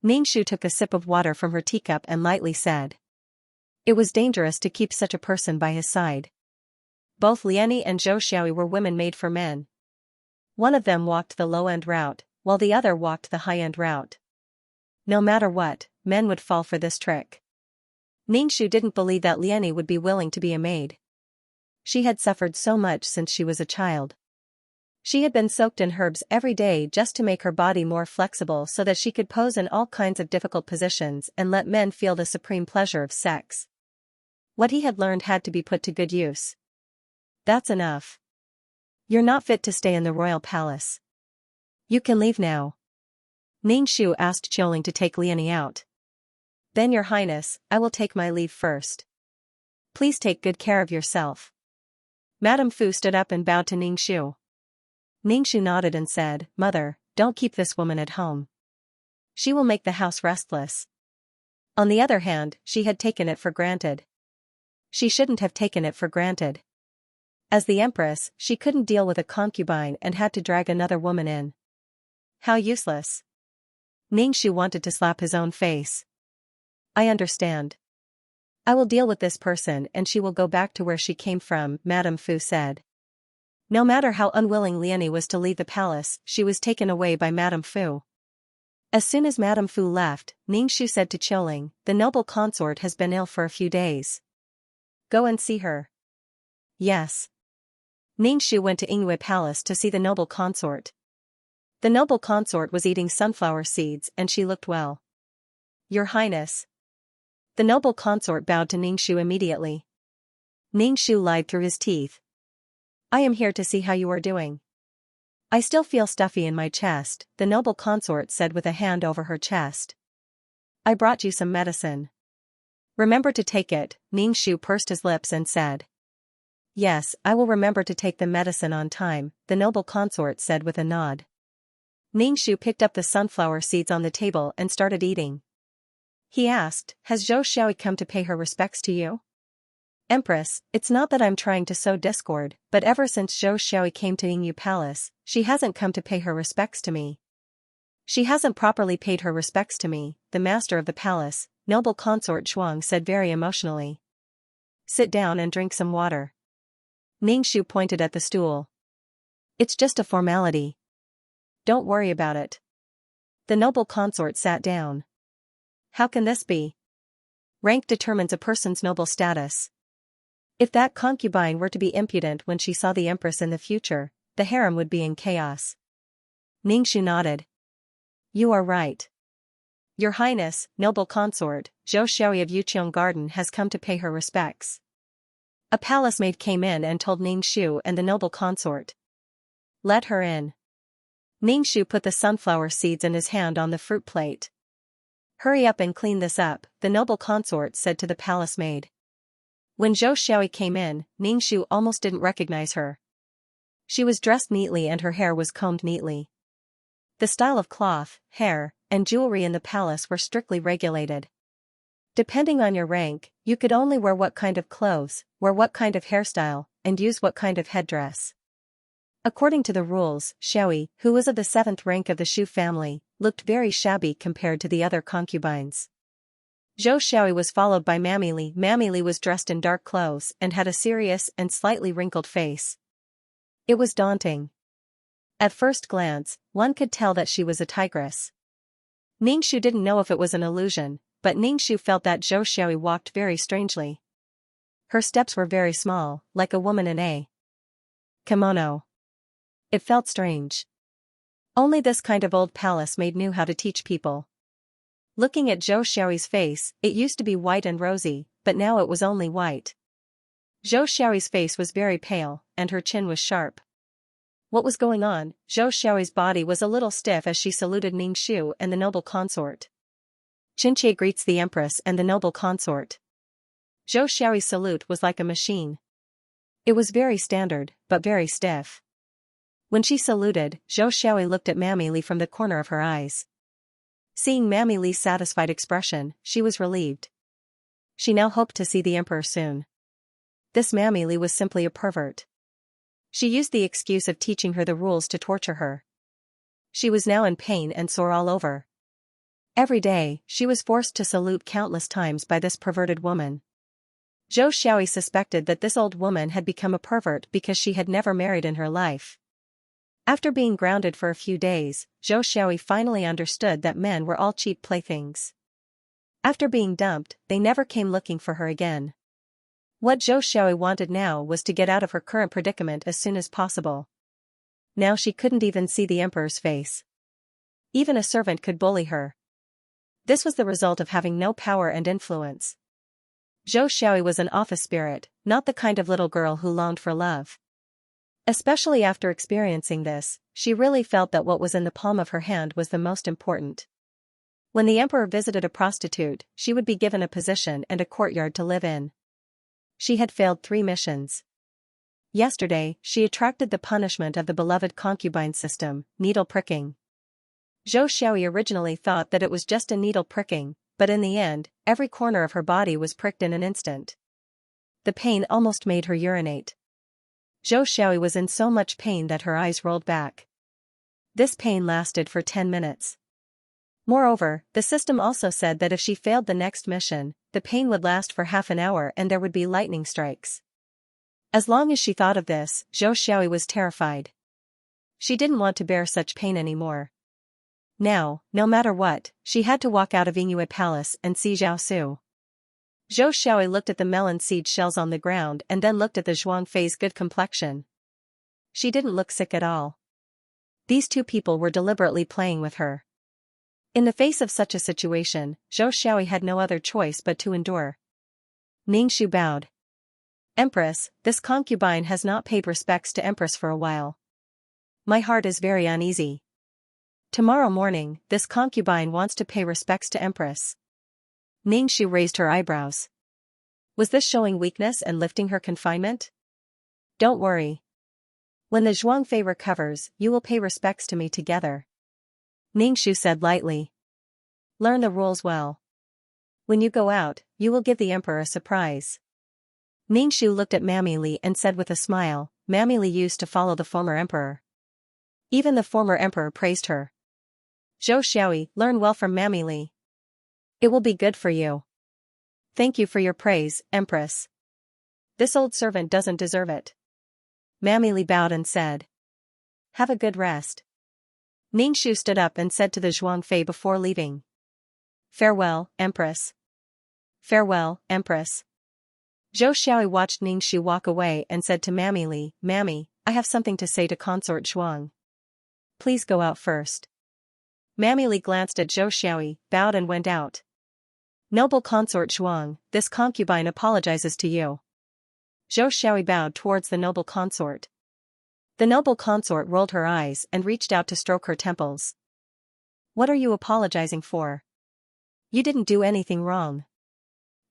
Ningxu took a sip of water from her teacup and lightly said. It was dangerous to keep such a person by his side. Both Liani and Zhou Xiaoyi were women made for men. One of them walked the low-end route, while the other walked the high-end route. No matter what, men would fall for this trick. Ningxu didn't believe that Liani would be willing to be a maid. She had suffered so much since she was a child. She had been soaked in herbs every day just to make her body more flexible so that she could pose in all kinds of difficult positions and let men feel the supreme pleasure of sex. What he had learned had to be put to good use. That's enough. You're not fit to stay in the royal palace. You can leave now. Ningxu asked Qiuling to take Liani out. Then your highness, I will take my leave first. Please take good care of yourself. Madame Fu stood up and bowed to Ningxu. Ningxu nodded and said, Mother, don't keep this woman at home. She will make the house restless. On the other hand, she had taken it for granted. She shouldn't have taken it for granted. As the empress, she couldn't deal with a concubine and had to drag another woman in. How useless. Ningxu wanted to slap his own face. I understand. I will deal with this person and she will go back to where she came from, Madame Fu said. No matter how unwilling Liani was to leave the palace, she was taken away by Madame Fu. As soon as Madame Fu left, Ningxu said to Qiuling, the noble consort has been ill for a few days. Go and see her. Yes. Ningxu went to Yingyue Palace to see the noble consort. The noble consort was eating sunflower seeds and she looked well. Your Highness. The noble consort bowed to Ningxu immediately. Ningxu lied through his teeth. I am here to see how you are doing. I still feel stuffy in my chest, the noble consort said with a hand over her chest. I brought you some medicine. Remember to take it, Ningxu pursed his lips and said. Yes, I will remember to take the medicine on time, the noble consort said with a nod. Ningxu picked up the sunflower seeds on the table and started eating. He asked, has Zhou Xiaoyi come to pay her respects to you? Empress, it's not that I'm trying to sow discord, but ever since Zhou Xiaoyi came to Yingyu Palace, she hasn't come to pay her respects to me. She hasn't properly paid her respects to me, the master of the palace, noble consort Zhuang said very emotionally. Sit down and drink some water. Ningxu pointed at the stool. It's just a formality. Don't worry about it. The noble consort sat down. How can this be? Rank determines a person's noble status. If that concubine were to be impudent when she saw the empress in the future, the harem would be in chaos. Ningxu nodded. You are right. Your Highness, noble consort, Zhou Xiaoyi of Yuqiang Garden has come to pay her respects. A palace maid came in and told Ningxu and the noble consort. Let her in. Ningxu put the sunflower seeds in his hand on the fruit plate. Hurry up and clean this up, the noble consort said to the palace maid. When Zhou Xiaoyi came in, Ningxu almost didn't recognize her. She was dressed neatly and her hair was combed neatly. The style of cloth, hair, and jewelry in the palace were strictly regulated. Depending on your rank, you could only wear what kind of clothes, wear what kind of hairstyle, and use what kind of headdress. According to the rules, Xiaoyi, who was of the 7th rank of the Shu family, looked very shabby compared to the other concubines. Zhou Xiaoyi was followed by Mammy Li. Mammy Li was dressed in dark clothes and had a serious and slightly wrinkled face. It was daunting. At first glance, one could tell that she was a tigress. Ningxu didn't know if it was an illusion, but Ningxu felt that Zhou Xiaoyi walked very strangely. Her steps were very small, like a woman in a kimono. It felt strange. Only this kind of old palace maid knew how to teach people. Looking at Zhou Xiaoyi's face, it used to be white and rosy, but now it was only white. Zhou Xiaoyi's face was very pale, and her chin was sharp. What was going on? Zhou Xiaoyi's body was a little stiff as she saluted Ningxu and the noble consort. Xianxia greets the empress and the noble consort. Zhou Xiaoyi's salute was like a machine. It was very standard, but very stiff. When she saluted, Zhou Xiaoyi looked at Mammy Li from the corner of her eyes. Seeing Mammy Li's satisfied expression, she was relieved. She now hoped to see the emperor soon. This Mammy Li was simply a pervert. She used the excuse of teaching her the rules to torture her. She was now in pain and sore all over. Every day, she was forced to salute countless times by this perverted woman. Zhou Xiaoyi suspected that this old woman had become a pervert because she had never married in her life. After being grounded for a few days, Zhou Xiaoyi finally understood that men were all cheap playthings. After being dumped, they never came looking for her again. What Zhou Xiaoyi wanted now was to get out of her current predicament as soon as possible. Now she couldn't even see the emperor's face. Even a servant could bully her. This was the result of having no power and influence. Zhou Xiaoyi was an office spirit, not the kind of little girl who longed for love. Especially after experiencing this, she really felt that what was in the palm of her hand was the most important. When the emperor visited a prostitute, she would be given a position and a courtyard to live in. She had failed 3 missions. Yesterday, she attracted the punishment of the beloved concubine system, needle pricking. Zhou Xiaoyi originally thought that it was just a needle pricking, but in the end, every corner of her body was pricked in an instant. The pain almost made her urinate. Zhou Xiaoyi was in so much pain that her eyes rolled back. This pain lasted for 10 minutes. Moreover, the system also said that if she failed the next mission, the pain would last for half an hour and there would be lightning strikes. As long as she thought of this, Zhou Xiaoyi was terrified. She didn't want to bear such pain anymore. Now, no matter what, she had to walk out of Yingyu Palace and see Zhao Su. Zhou Xiaoyi looked at the melon seed shells on the ground and then looked at the Zhuang Fei's good complexion. She didn't look sick at all. These 2 people were deliberately playing with her. In the face of such a situation, Zhou Xiaoyi had no other choice but to endure. Ningxu bowed. Empress, this concubine has not paid respects to Empress for a while. My heart is very uneasy. Tomorrow morning, this concubine wants to pay respects to Empress. Ningxu raised her eyebrows. Was this showing weakness and lifting her confinement? Don't worry. When the Zhuang Fei recovers, you will pay respects to me together. Ningxu said lightly. Learn the rules well. When you go out, you will give the emperor a surprise. Ningxu looked at Mammy Li and said with a smile, Mammy Li used to follow the former emperor. Even the former emperor praised her. Zhou Xiaoyi, learn well from Mammy Li. It will be good for you. Thank you for your praise, Empress. This old servant doesn't deserve it. Mammy Li bowed and said. Have a good rest. Ningxu stood up and said to the Zhuangfei before leaving. Farewell, Empress. Farewell, Empress. Zhou Xiaoyi watched Ningxu walk away and said to Mammy Li, Mammy, I have something to say to Consort Zhuang. Please go out first. Mammy Li glanced at Zhou Xiaoyi, bowed and went out. Noble Consort Zhuang, this concubine apologizes to you. Zhou Xiaoyi bowed towards the noble consort. The noble consort rolled her eyes and reached out to stroke her temples. What are you apologizing for? You didn't do anything wrong.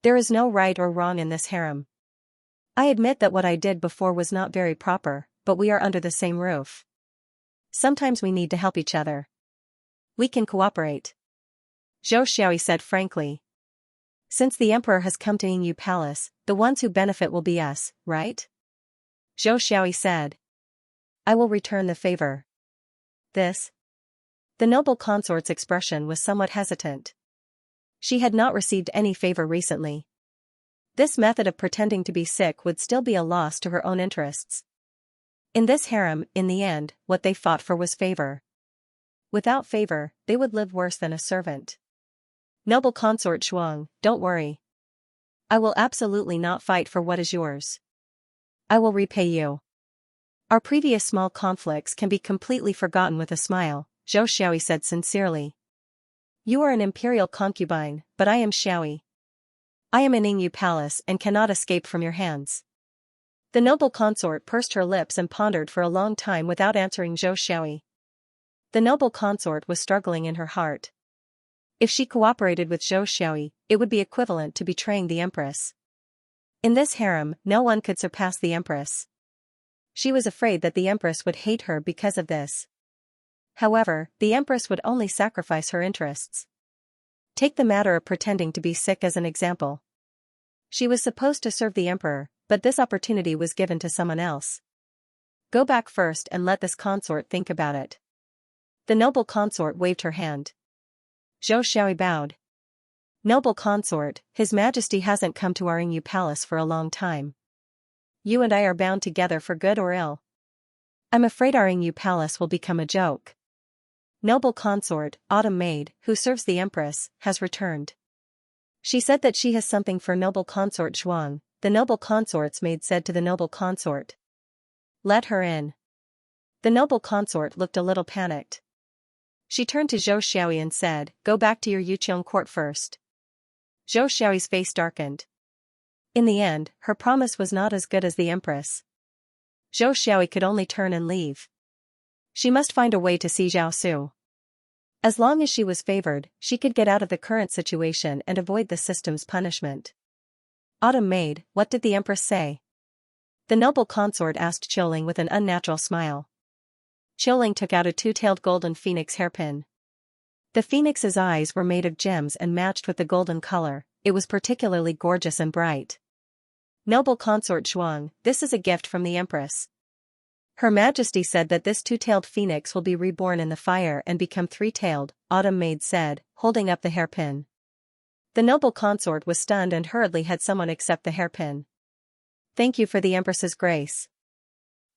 There is no right or wrong in this harem. I admit that what I did before was not very proper, but we are under the same roof. Sometimes we need to help each other. We can cooperate. Zhou Xiaoyi said frankly. Since the emperor has come to Yingyu Palace, the ones who benefit will be us, right? Zhou Xiaoyi said. I will return the favor. This? The noble consort's expression was somewhat hesitant. She had not received any favor recently. This method of pretending to be sick would still be a loss to her own interests. In this harem, in the end, what they fought for was favor. Without favor, they would live worse than a servant. Noble consort Zhuang, don't worry. I will absolutely not fight for what is yours. I will repay you. Our previous small conflicts can be completely forgotten with a smile, Zhou Xiaoyi said sincerely. You are an imperial concubine, but I am Xiaoyi. I am in Yingyu Palace and cannot escape from your hands. The noble consort pursed her lips and pondered for a long time without answering Zhou Xiaoyi. The noble consort was struggling in her heart. If she cooperated with Zhou Xiaoyi, it would be equivalent to betraying the empress. In this harem, no one could surpass the empress. She was afraid that the empress would hate her because of this. However, the empress would only sacrifice her interests. Take the matter of pretending to be sick as an example. She was supposed to serve the emperor, but this opportunity was given to someone else. Go back first and let this consort think about it. The noble consort waved her hand. Zhou Xiaoyi bowed. Noble consort, His Majesty hasn't come to our Yingyu Palace for a long time. You and I are bound together for good or ill. I'm afraid our Yingyu Palace will become a joke. Noble consort, Autumn Maid, who serves the empress, has returned. She said that she has something for noble consort Zhuang, the noble consort's maid said to the noble consort. Let her in. The noble consort looked a little panicked. She turned to Zhou Xiaoyi and said, Go back to your Yuqiong court first. Zhou Xiaoyi's face darkened. In the end, her promise was not as good as the empress. Zhou Xiaoyi could only turn and leave. She must find a way to see Zhao Su. As long as she was favored, she could get out of the current situation and avoid the system's punishment. Autumn Maid, what did the empress say? The noble consort asked Qiuling with an unnatural smile. Qiuling took out a two-tailed golden phoenix hairpin. The phoenix's eyes were made of gems and matched with the golden color. It was particularly gorgeous and bright. Noble consort Zhuang, this is a gift from the empress. Her Majesty said that this two-tailed phoenix will be reborn in the fire and become three-tailed, Autumn Maid said, holding up the hairpin. The noble consort was stunned and hurriedly had someone accept the hairpin. Thank you for the empress's grace.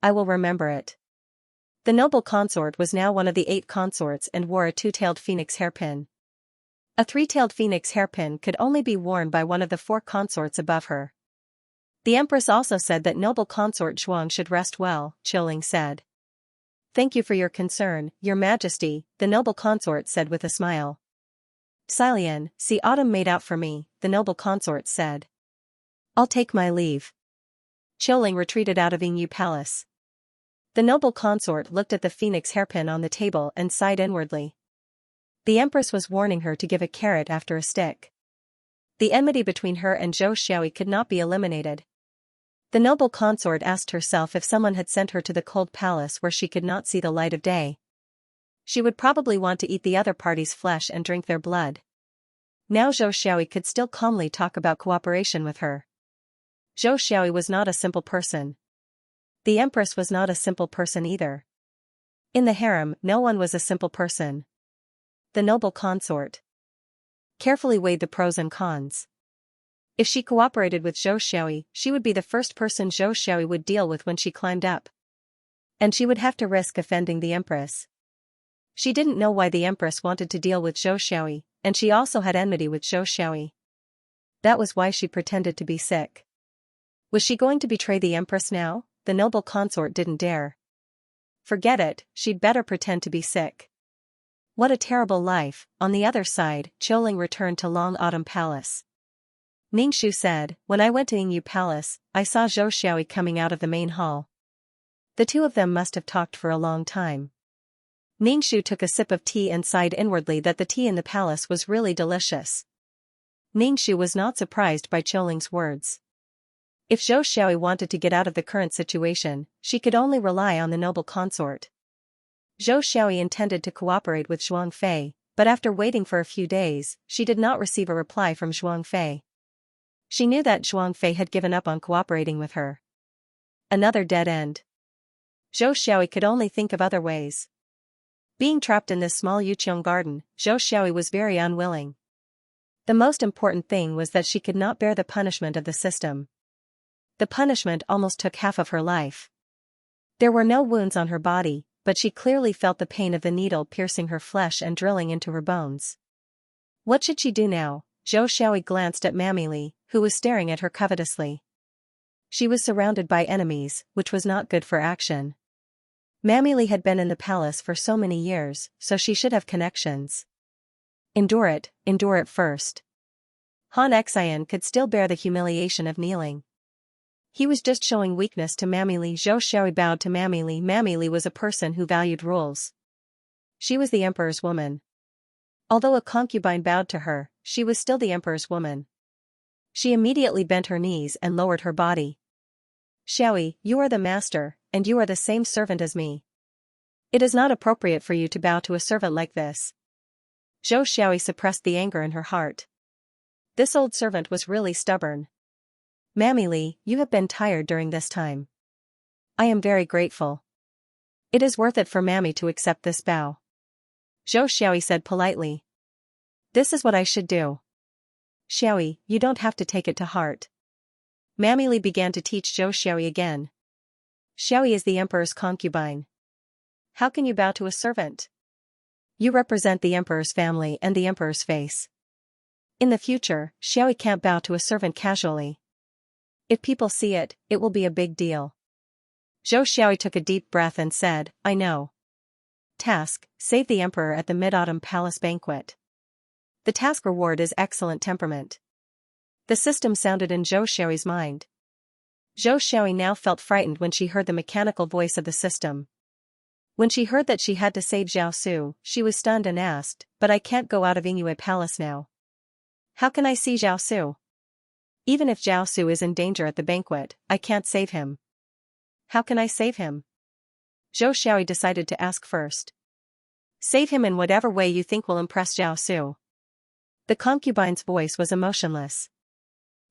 I will remember it. The noble consort was now one of the 8 consorts and wore a two-tailed phoenix hairpin. A three-tailed phoenix hairpin could only be worn by one of the 4 consorts above her. The empress also said that noble consort Zhuang should rest well, Qiuling said. Thank you for your concern, your majesty, the noble consort said with a smile. Xilian, see Autumn Maid out for me, the noble consort said. I'll take my leave. Qiuling retreated out of Yingyu Palace. The noble consort looked at the phoenix hairpin on the table and sighed inwardly. The empress was warning her to give a carrot after a stick. The enmity between her and Zhou Xiaoyi could not be eliminated. The noble consort asked herself if someone had sent her to the cold palace where she could not see the light of day. She would probably want to eat the other party's flesh and drink their blood. Now Zhou Xiaoyi could still calmly talk about cooperation with her. Zhou Xiaoyi was not a simple person. The empress was not a simple person either. In the harem, no one was a simple person. The noble consort carefully weighed the pros and cons. If she cooperated with Zhou Xiaoyi, she would be the first person Zhou Xiaoyi would deal with when she climbed up. And she would have to risk offending the empress. She didn't know why the empress wanted to deal with Zhou Xiaoyi, and she also had enmity with Zhou Xiaoyi. That was why she pretended to be sick. Was she going to betray the empress now? The noble consort didn't dare. Forget it, she'd better pretend to be sick. What a terrible life. On the other side, Qiuling returned to Long Autumn Palace. Ningxu said, when I went to Yingyu Palace, I saw Zhou Xiaoyi coming out of the main hall. The two of them must have talked for a long time. Ningxu took a sip of tea and sighed inwardly that the tea in the palace was really delicious. Ningxu was not surprised by Qiuling's words. If Zhou Xiaoyi wanted to get out of the current situation, she could only rely on the noble consort. Zhou Xiaoyi intended to cooperate with Zhuang Fei, but after waiting for a few days, she did not receive a reply from Zhuang Fei. She knew that Zhuang Fei had given up on cooperating with her. Another dead end. Zhou Xiaoyi could only think of other ways. Being trapped in this small Yuqiong garden, Zhou Xiaoyi was very unwilling. The most important thing was that she could not bear the punishment of the system. The punishment almost took half of her life. There were no wounds on her body, but she clearly felt the pain of the needle piercing her flesh and drilling into her bones. What should she do now? Zhou Xiaoyi glanced at Mammy Li, who was staring at her covetously. She was surrounded by enemies, which was not good for action. Mammy Li had been in the palace for so many years, so she should have connections. Endure it first. Han Xian could still bear the humiliation of kneeling. He was just showing weakness to Mammy Li. Zhou Xiaoyi bowed to Mammy Li. Mammy Li was a person who valued rules. She was the emperor's woman. Although a concubine bowed to her, she was still the emperor's woman. She immediately bent her knees and lowered her body. Xiaoyi, you are the master, and you are the same servant as me. It is not appropriate for you to bow to a servant like this. Zhou Xiaoyi suppressed the anger in her heart. This old servant was really stubborn. Mammy Li, you have been tired during this time. I am very grateful. It is worth it for Mammy to accept this bow. Zhou Xiaoyi said politely. This is what I should do. Xiaoyi, you don't have to take it to heart. Mammy Li began to teach Zhou Xiaoyi again. Xiaoyi is the emperor's concubine. How can you bow to a servant? You represent the emperor's family and the emperor's face. In the future, Xiaoyi can't bow to a servant casually. If people see it, it will be a big deal. Zhou Xiaoyi took a deep breath and said, I know. Task, save the emperor at the Mid-Autumn Palace banquet. The task reward is excellent temperament. The system sounded in Zhou Xiaoyi's mind. Zhou Xiaoyi now felt frightened when she heard the mechanical voice of the system. When she heard that she had to save Zhao Su, she was stunned and asked, but I can't go out of Yingyue Palace now. How can I see Zhao Su? Even if Zhao Su is in danger at the banquet, I can't save him. How can I save him? Zhou Xiaoyi decided to ask first. Save him in whatever way you think will impress Zhao Su. The concubine's voice was emotionless.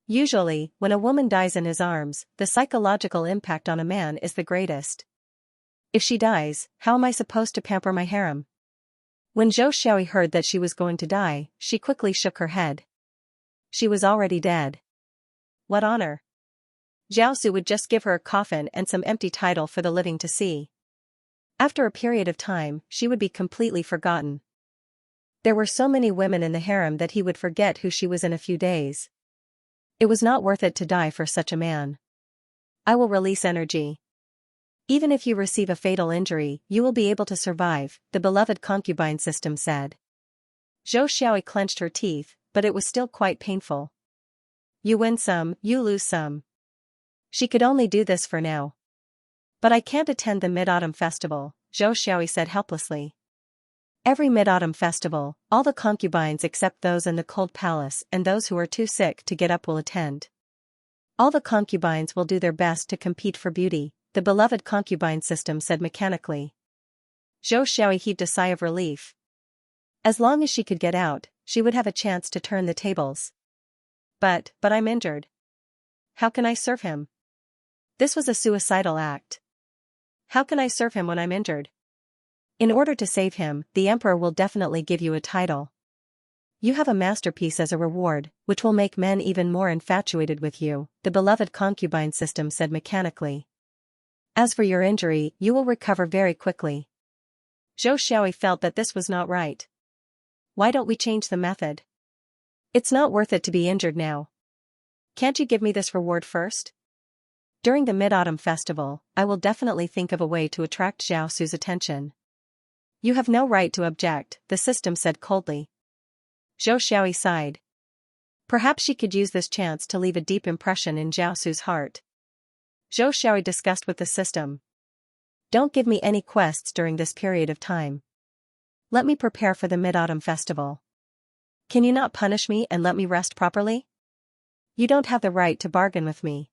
Usually, when a woman dies in his arms, the psychological impact on a man is the greatest. If she dies, how am I supposed to pamper my harem? When Zhou Xiaoyi heard that she was going to die, she quickly shook her head. She was already dead. What honor? Zhao Su would just give her a coffin and some empty title for the living to see. After a period of time, she would be completely forgotten. There were so many women in the harem that he would forget who she was in a few days. It was not worth it to die for such a man. I will release energy. Even if you receive a fatal injury, you will be able to survive, the beloved concubine system said. Zhou Xiaoyi clenched her teeth, but it was still quite painful. You win some, you lose some. She could only do this for now. But I can't attend the Mid-Autumn Festival, Zhou Xiaoyi said helplessly. Every Mid-Autumn Festival, all the concubines except those in the cold palace and those who are too sick to get up will attend. All the concubines will do their best to compete for beauty, the beloved concubine system said mechanically. Zhou Xiaoyi heaved a sigh of relief. As long as she could get out, she would have a chance to turn the tables. But I'm injured. How can I serve him? This was a suicidal act. How can I serve him when I'm injured? In order to save him, the emperor will definitely give you a title. You have a masterpiece as a reward, which will make men even more infatuated with you, the beloved concubine system said mechanically. As for your injury, you will recover very quickly. Zhou Xiaoyi felt that this was not right. Why don't we change the method? It's not worth it to be injured now. Can't you give me this reward first? During the Mid-Autumn Festival, I will definitely think of a way to attract Zhao Su's attention. You have no right to object, the system said coldly. Zhou Xiaoyi sighed. Perhaps she could use this chance to leave a deep impression in Zhao Su's heart. Zhou Xiaoyi discussed with the system. Don't give me any quests during this period of time. Let me prepare for the Mid-Autumn Festival. Can you not punish me and let me rest properly? You don't have the right to bargain with me.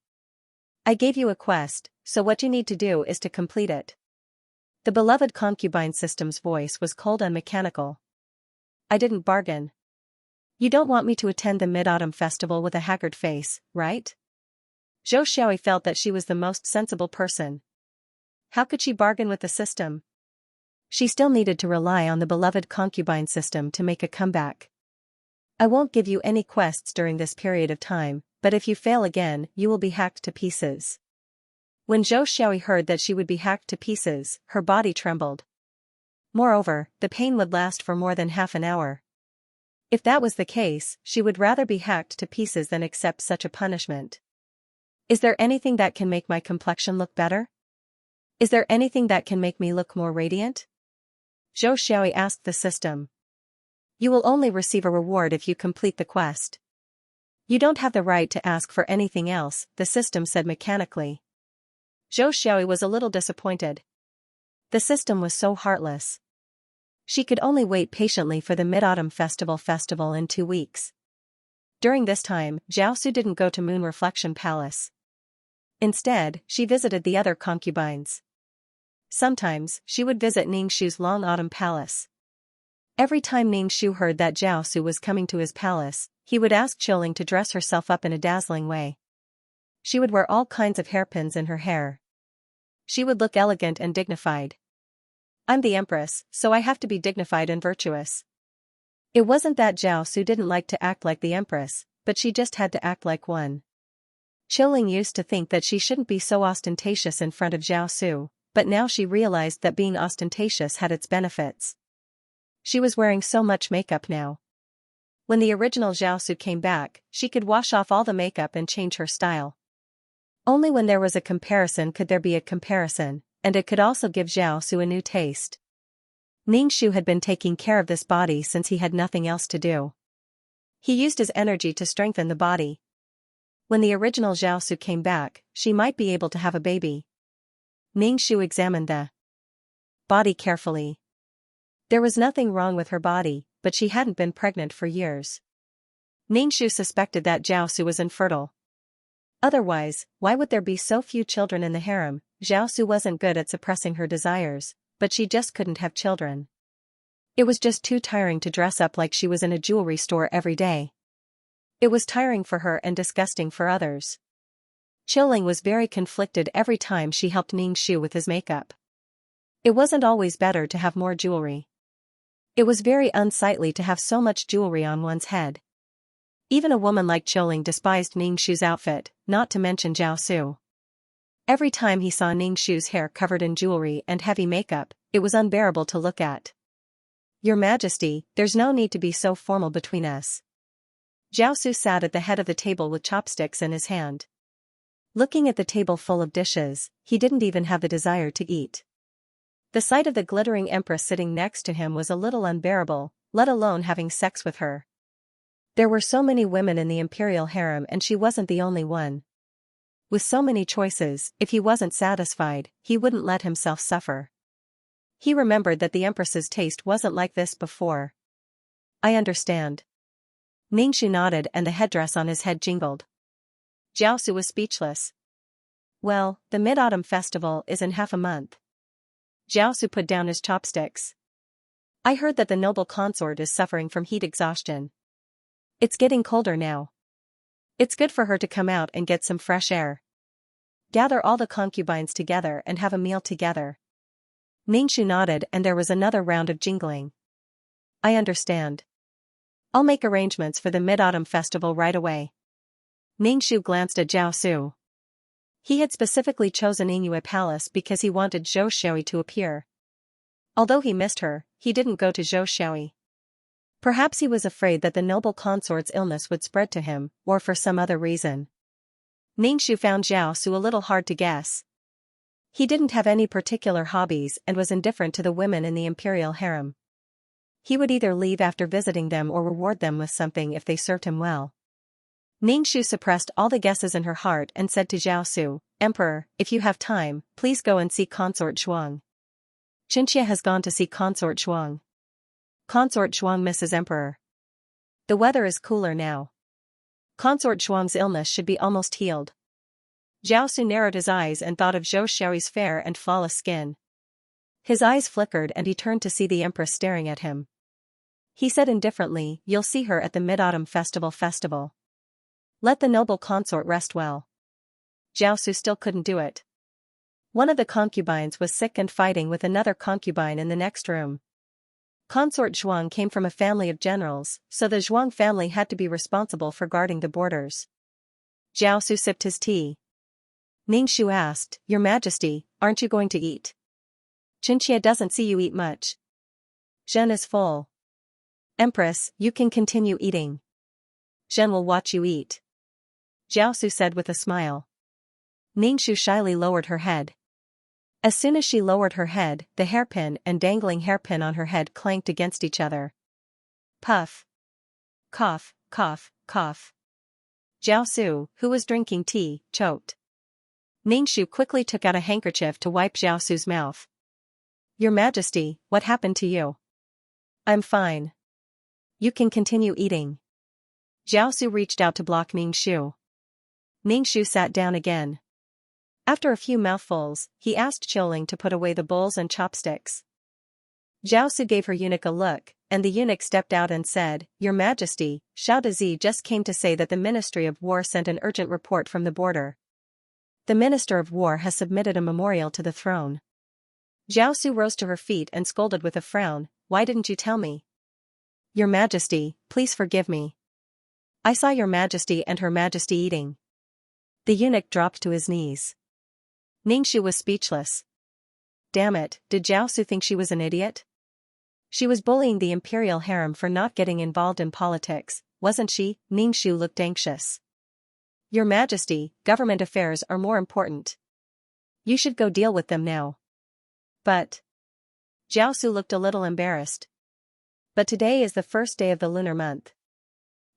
I gave you a quest, so what you need to do is to complete it. The beloved concubine system's voice was cold and mechanical. I didn't bargain. You don't want me to attend the Mid-Autumn Festival with a haggard face, right? Zhou Xiaoyi felt that she was the most sensible person. How could she bargain with the system? She still needed to rely on the beloved concubine system to make a comeback. I won't give you any quests during this period of time, but if you fail again, you will be hacked to pieces. When Zhou Xiaoyi heard that she would be hacked to pieces, her body trembled. Moreover, the pain would last for more than half an hour. If that was the case, she would rather be hacked to pieces than accept such a punishment. Is there anything that can make my complexion look better? Is there anything that can make me look more radiant? Zhou Xiaoyi asked the system. You will only receive a reward if you complete the quest. You don't have the right to ask for anything else, the system said mechanically. Zhou Xiaoyi was a little disappointed. The system was so heartless. She could only wait patiently for the Mid-Autumn Festival in 2 weeks. During this time, Zhao Su didn't go to Moon Reflection Palace. Instead, she visited the other concubines. Sometimes, she would visit Ningxu's Long Autumn Palace. Every time Ningxu heard that Zhao Su was coming to his palace, he would ask Qiling to dress herself up in a dazzling way. She would wear all kinds of hairpins in her hair. She would look elegant and dignified. I'm the empress, so I have to be dignified and virtuous. It wasn't that Zhao Su didn't like to act like the empress, but she just had to act like one. Qiling used to think that she shouldn't be so ostentatious in front of Zhao Su, but now she realized that being ostentatious had its benefits. She was wearing so much makeup now. When the original Zhao Su came back, she could wash off all the makeup and change her style. Only when there was a comparison could there be a comparison, and it could also give Zhao Su a new taste. Ningxu had been taking care of this body since he had nothing else to do. He used his energy to strengthen the body. When the original Zhao Su came back, she might be able to have a baby. Ningxu examined the body carefully. There was nothing wrong with her body, but she hadn't been pregnant for years. Ningxu suspected that Zhao Su was infertile. Otherwise, why would there be so few children in the harem? Zhao Su wasn't good at suppressing her desires, but she just couldn't have children. It was just too tiring to dress up like she was in a jewelry store every day. It was tiring for her and disgusting for others. Qiling was very conflicted every time she helped Ningxu with his makeup. It wasn't always better to have more jewelry. It was very unsightly to have so much jewelry on one's head. Even a woman like Qiling despised Ningxu's outfit, not to mention Zhao Su. Every time he saw Ningxu's hair covered in jewelry and heavy makeup, it was unbearable to look at. Your Majesty, there's no need to be so formal between us. Zhao Su sat at the head of the table with chopsticks in his hand. Looking at the table full of dishes, he didn't even have the desire to eat. The sight of the glittering empress sitting next to him was a little unbearable, let alone having sex with her. There were so many women in the imperial harem and she wasn't the only one. With so many choices, if he wasn't satisfied, he wouldn't let himself suffer. He remembered that the empress's taste wasn't like this before. I understand. Ningxu nodded and the headdress on his head jingled. Zhao Su was speechless. Well, the Mid-Autumn Festival is in half a month. Zhao Su put down his chopsticks. I heard that the noble consort is suffering from heat exhaustion. It's getting colder now. It's good for her to come out and get some fresh air. Gather all the concubines together and have a meal together. Ningxu nodded and there was another round of jingling. I understand. I'll make arrangements for the Mid-Autumn Festival right away. Ningxu glanced at Zhao Su. He had specifically chosen Yingyue Palace because he wanted Zhou Xiaoyi to appear. Although he missed her, he didn't go to Zhou Xiaoyi. Perhaps he was afraid that the noble consort's illness would spread to him, or for some other reason. Ningxu found Zhao Su a little hard to guess. He didn't have any particular hobbies and was indifferent to the women in the imperial harem. He would either leave after visiting them or reward them with something if they served him well. Ningxu suppressed all the guesses in her heart and said to Zhao Su, Emperor, if you have time, please go and see Consort Zhuang. Xianxia has gone to see Consort Zhuang. Consort Zhuang misses Emperor. The weather is cooler now. Consort Zhuang's illness should be almost healed. Zhao Su narrowed his eyes and thought of Zhou Xiaoyi's fair and flawless skin. His eyes flickered and he turned to see the Empress staring at him. He said indifferently, You'll see her at the Mid-Autumn Festival. Let the noble consort rest well. Zhao Su still couldn't do it. One of the concubines was sick and fighting with another concubine in the next room. Consort Zhuang came from a family of generals, so the Zhuang family had to be responsible for guarding the borders. Zhao Su sipped his tea. Ningxu asked, Your Majesty, aren't you going to eat? Xianxia doesn't see you eat much. Zhen is full. Empress, you can continue eating. Zhen will watch you eat. Zhao Su said with a smile. Ningxu shyly lowered her head. As soon as she lowered her head, the hairpin and dangling hairpin on her head clanked against each other. Puff. Cough, cough, cough. Zhao Su, who was drinking tea, choked. Ningxu quickly took out a handkerchief to wipe Zhao Su's mouth. Your Majesty, what happened to you? I'm fine. You can continue eating. Zhao Su reached out to block Ningxu. Ningxu sat down again. After a few mouthfuls, he asked Qiuling to put away the bowls and chopsticks. Zhao Su gave her eunuch a look, and the eunuch stepped out and said, Your Majesty, Xiao Dazi just came to say that the Ministry of War sent an urgent report from the border. The Minister of War has submitted a memorial to the throne. Zhao Su rose to her feet and scolded with a frown, Why didn't you tell me? Your Majesty, please forgive me. I saw Your Majesty and Her Majesty eating. The eunuch dropped to his knees. Ningxu was speechless. Damn it, did Zhao Su think she was an idiot? She was bullying the imperial harem for not getting involved in politics, wasn't she? Ningxu looked anxious. Your Majesty, government affairs are more important. You should go deal with them now. But. Zhao Su looked a little embarrassed. But today is the first day of the lunar month.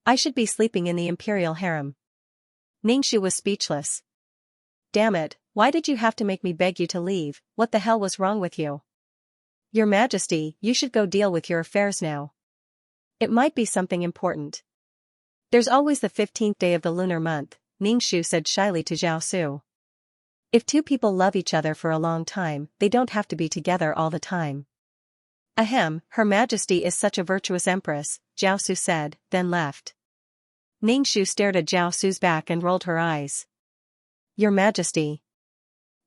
I should be sleeping in the imperial harem. Ningxu was speechless. Damn it, why did you have to make me beg you to leave? What the hell was wrong with you? Your Majesty, you should go deal with your affairs now. It might be something important. There's always the 15th day of the lunar month, Ningxu said shyly to Zhao Su. If two people love each other for a long time, they don't have to be together all the time. Ahem, Her Majesty is such a virtuous empress, Zhao Su said, then left. Ningxu stared at Zhao Su's back and rolled her eyes. Your Majesty.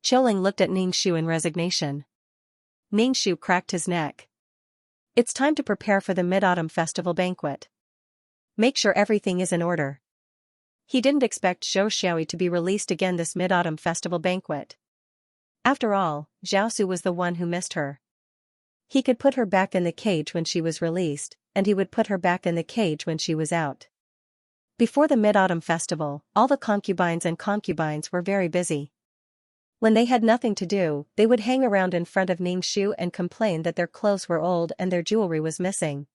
Qiuling looked at Ningxu in resignation. Ningxu cracked his neck. It's time to prepare for the Mid-Autumn Festival banquet. Make sure everything is in order. He didn't expect Zhou Xiaoyi to be released again this Mid-Autumn Festival banquet. After all, Zhao Su was the one who missed her. He could put her back in the cage when she was released, and he would put her back in the cage when she was out. Before the Mid-Autumn Festival, all the concubines were very busy. When they had nothing to do, they would hang around in front of Ningxu and complain that their clothes were old and their jewelry was missing.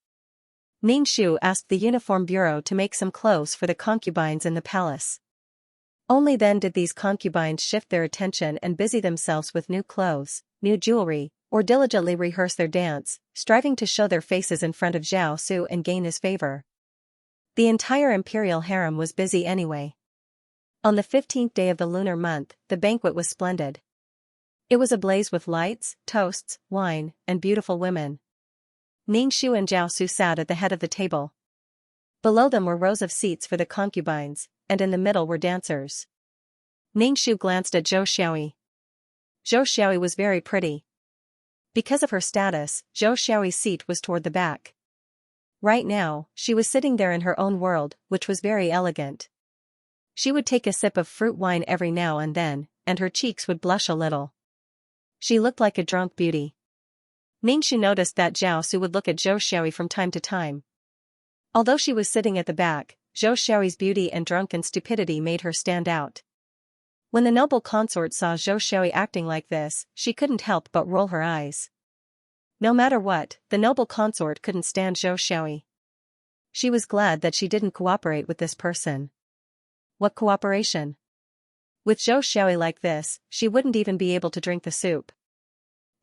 Ningxu asked the Uniform Bureau to make some clothes for the concubines in the palace. Only then did these concubines shift their attention and busy themselves with new clothes, new jewelry, or diligently rehearse their dance, striving to show their faces in front of Zhao Su and gain his favor. The entire imperial harem was busy anyway. On the 15th day of the lunar month, the banquet was splendid. It was ablaze with lights, toasts, wine, and beautiful women. Ningxiu and Zhao Su sat at the head of the table. Below them were rows of seats for the concubines, and in the middle were dancers. Ningxiu glanced at Zhou Xiaoyi. Zhou Xiaoyi was very pretty. Because of her status, Zhou Xiaoyi's seat was toward the back. Right now, she was sitting there in her own world, which was very elegant. She would take a sip of fruit wine every now and then, and her cheeks would blush a little. She looked like a drunk beauty. Ningxiu noticed that Zhao Su would look at Zhou Xiaoyi from time to time. Although she was sitting at the back, Zhou Xiaoyi's beauty and drunken stupidity made her stand out. When the noble consort saw Zhou Xiaoyi acting like this, she couldn't help but roll her eyes. No matter what, the noble consort couldn't stand Zhou Xiaoyi. She was glad that she didn't cooperate with this person. What cooperation? With Zhou Xiaoyi like this, she wouldn't even be able to drink the soup.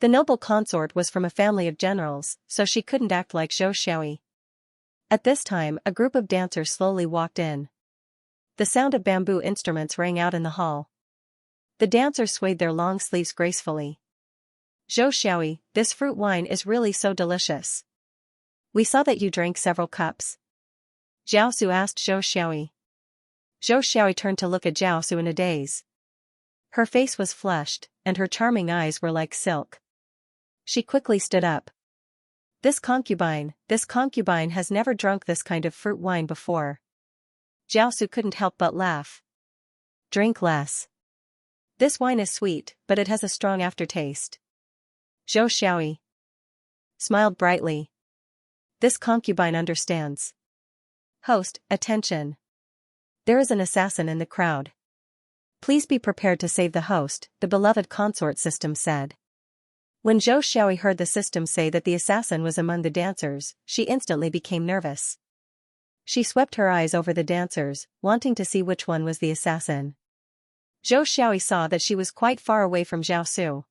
The noble consort was from a family of generals, so she couldn't act like Zhou Xiaoyi. At this time, a group of dancers slowly walked in. The sound of bamboo instruments rang out in the hall. The dancers swayed their long sleeves gracefully. Zhou Xiaoyi, this fruit wine is really so delicious. We saw that you drank several cups. Zhao Su asked Zhou Xiaoyi. Zhou Xiaoyi turned to look at Zhao Su in a daze. Her face was flushed, and her charming eyes were like silk. She quickly stood up. This concubine has never drunk this kind of fruit wine before. Zhao Su couldn't help but laugh. Drink less. This wine is sweet, but it has a strong aftertaste. Zhou Xiaoyi smiled brightly. This concubine understands. Host, attention. There is an assassin in the crowd. Please be prepared to save the host, the beloved consort system said. When Zhou Xiaoyi heard the system say that the assassin was among the dancers, she instantly became nervous. She swept her eyes over the dancers, wanting to see which one was the assassin. Zhou Xiaoyi saw that she was quite far away from Zhao Su.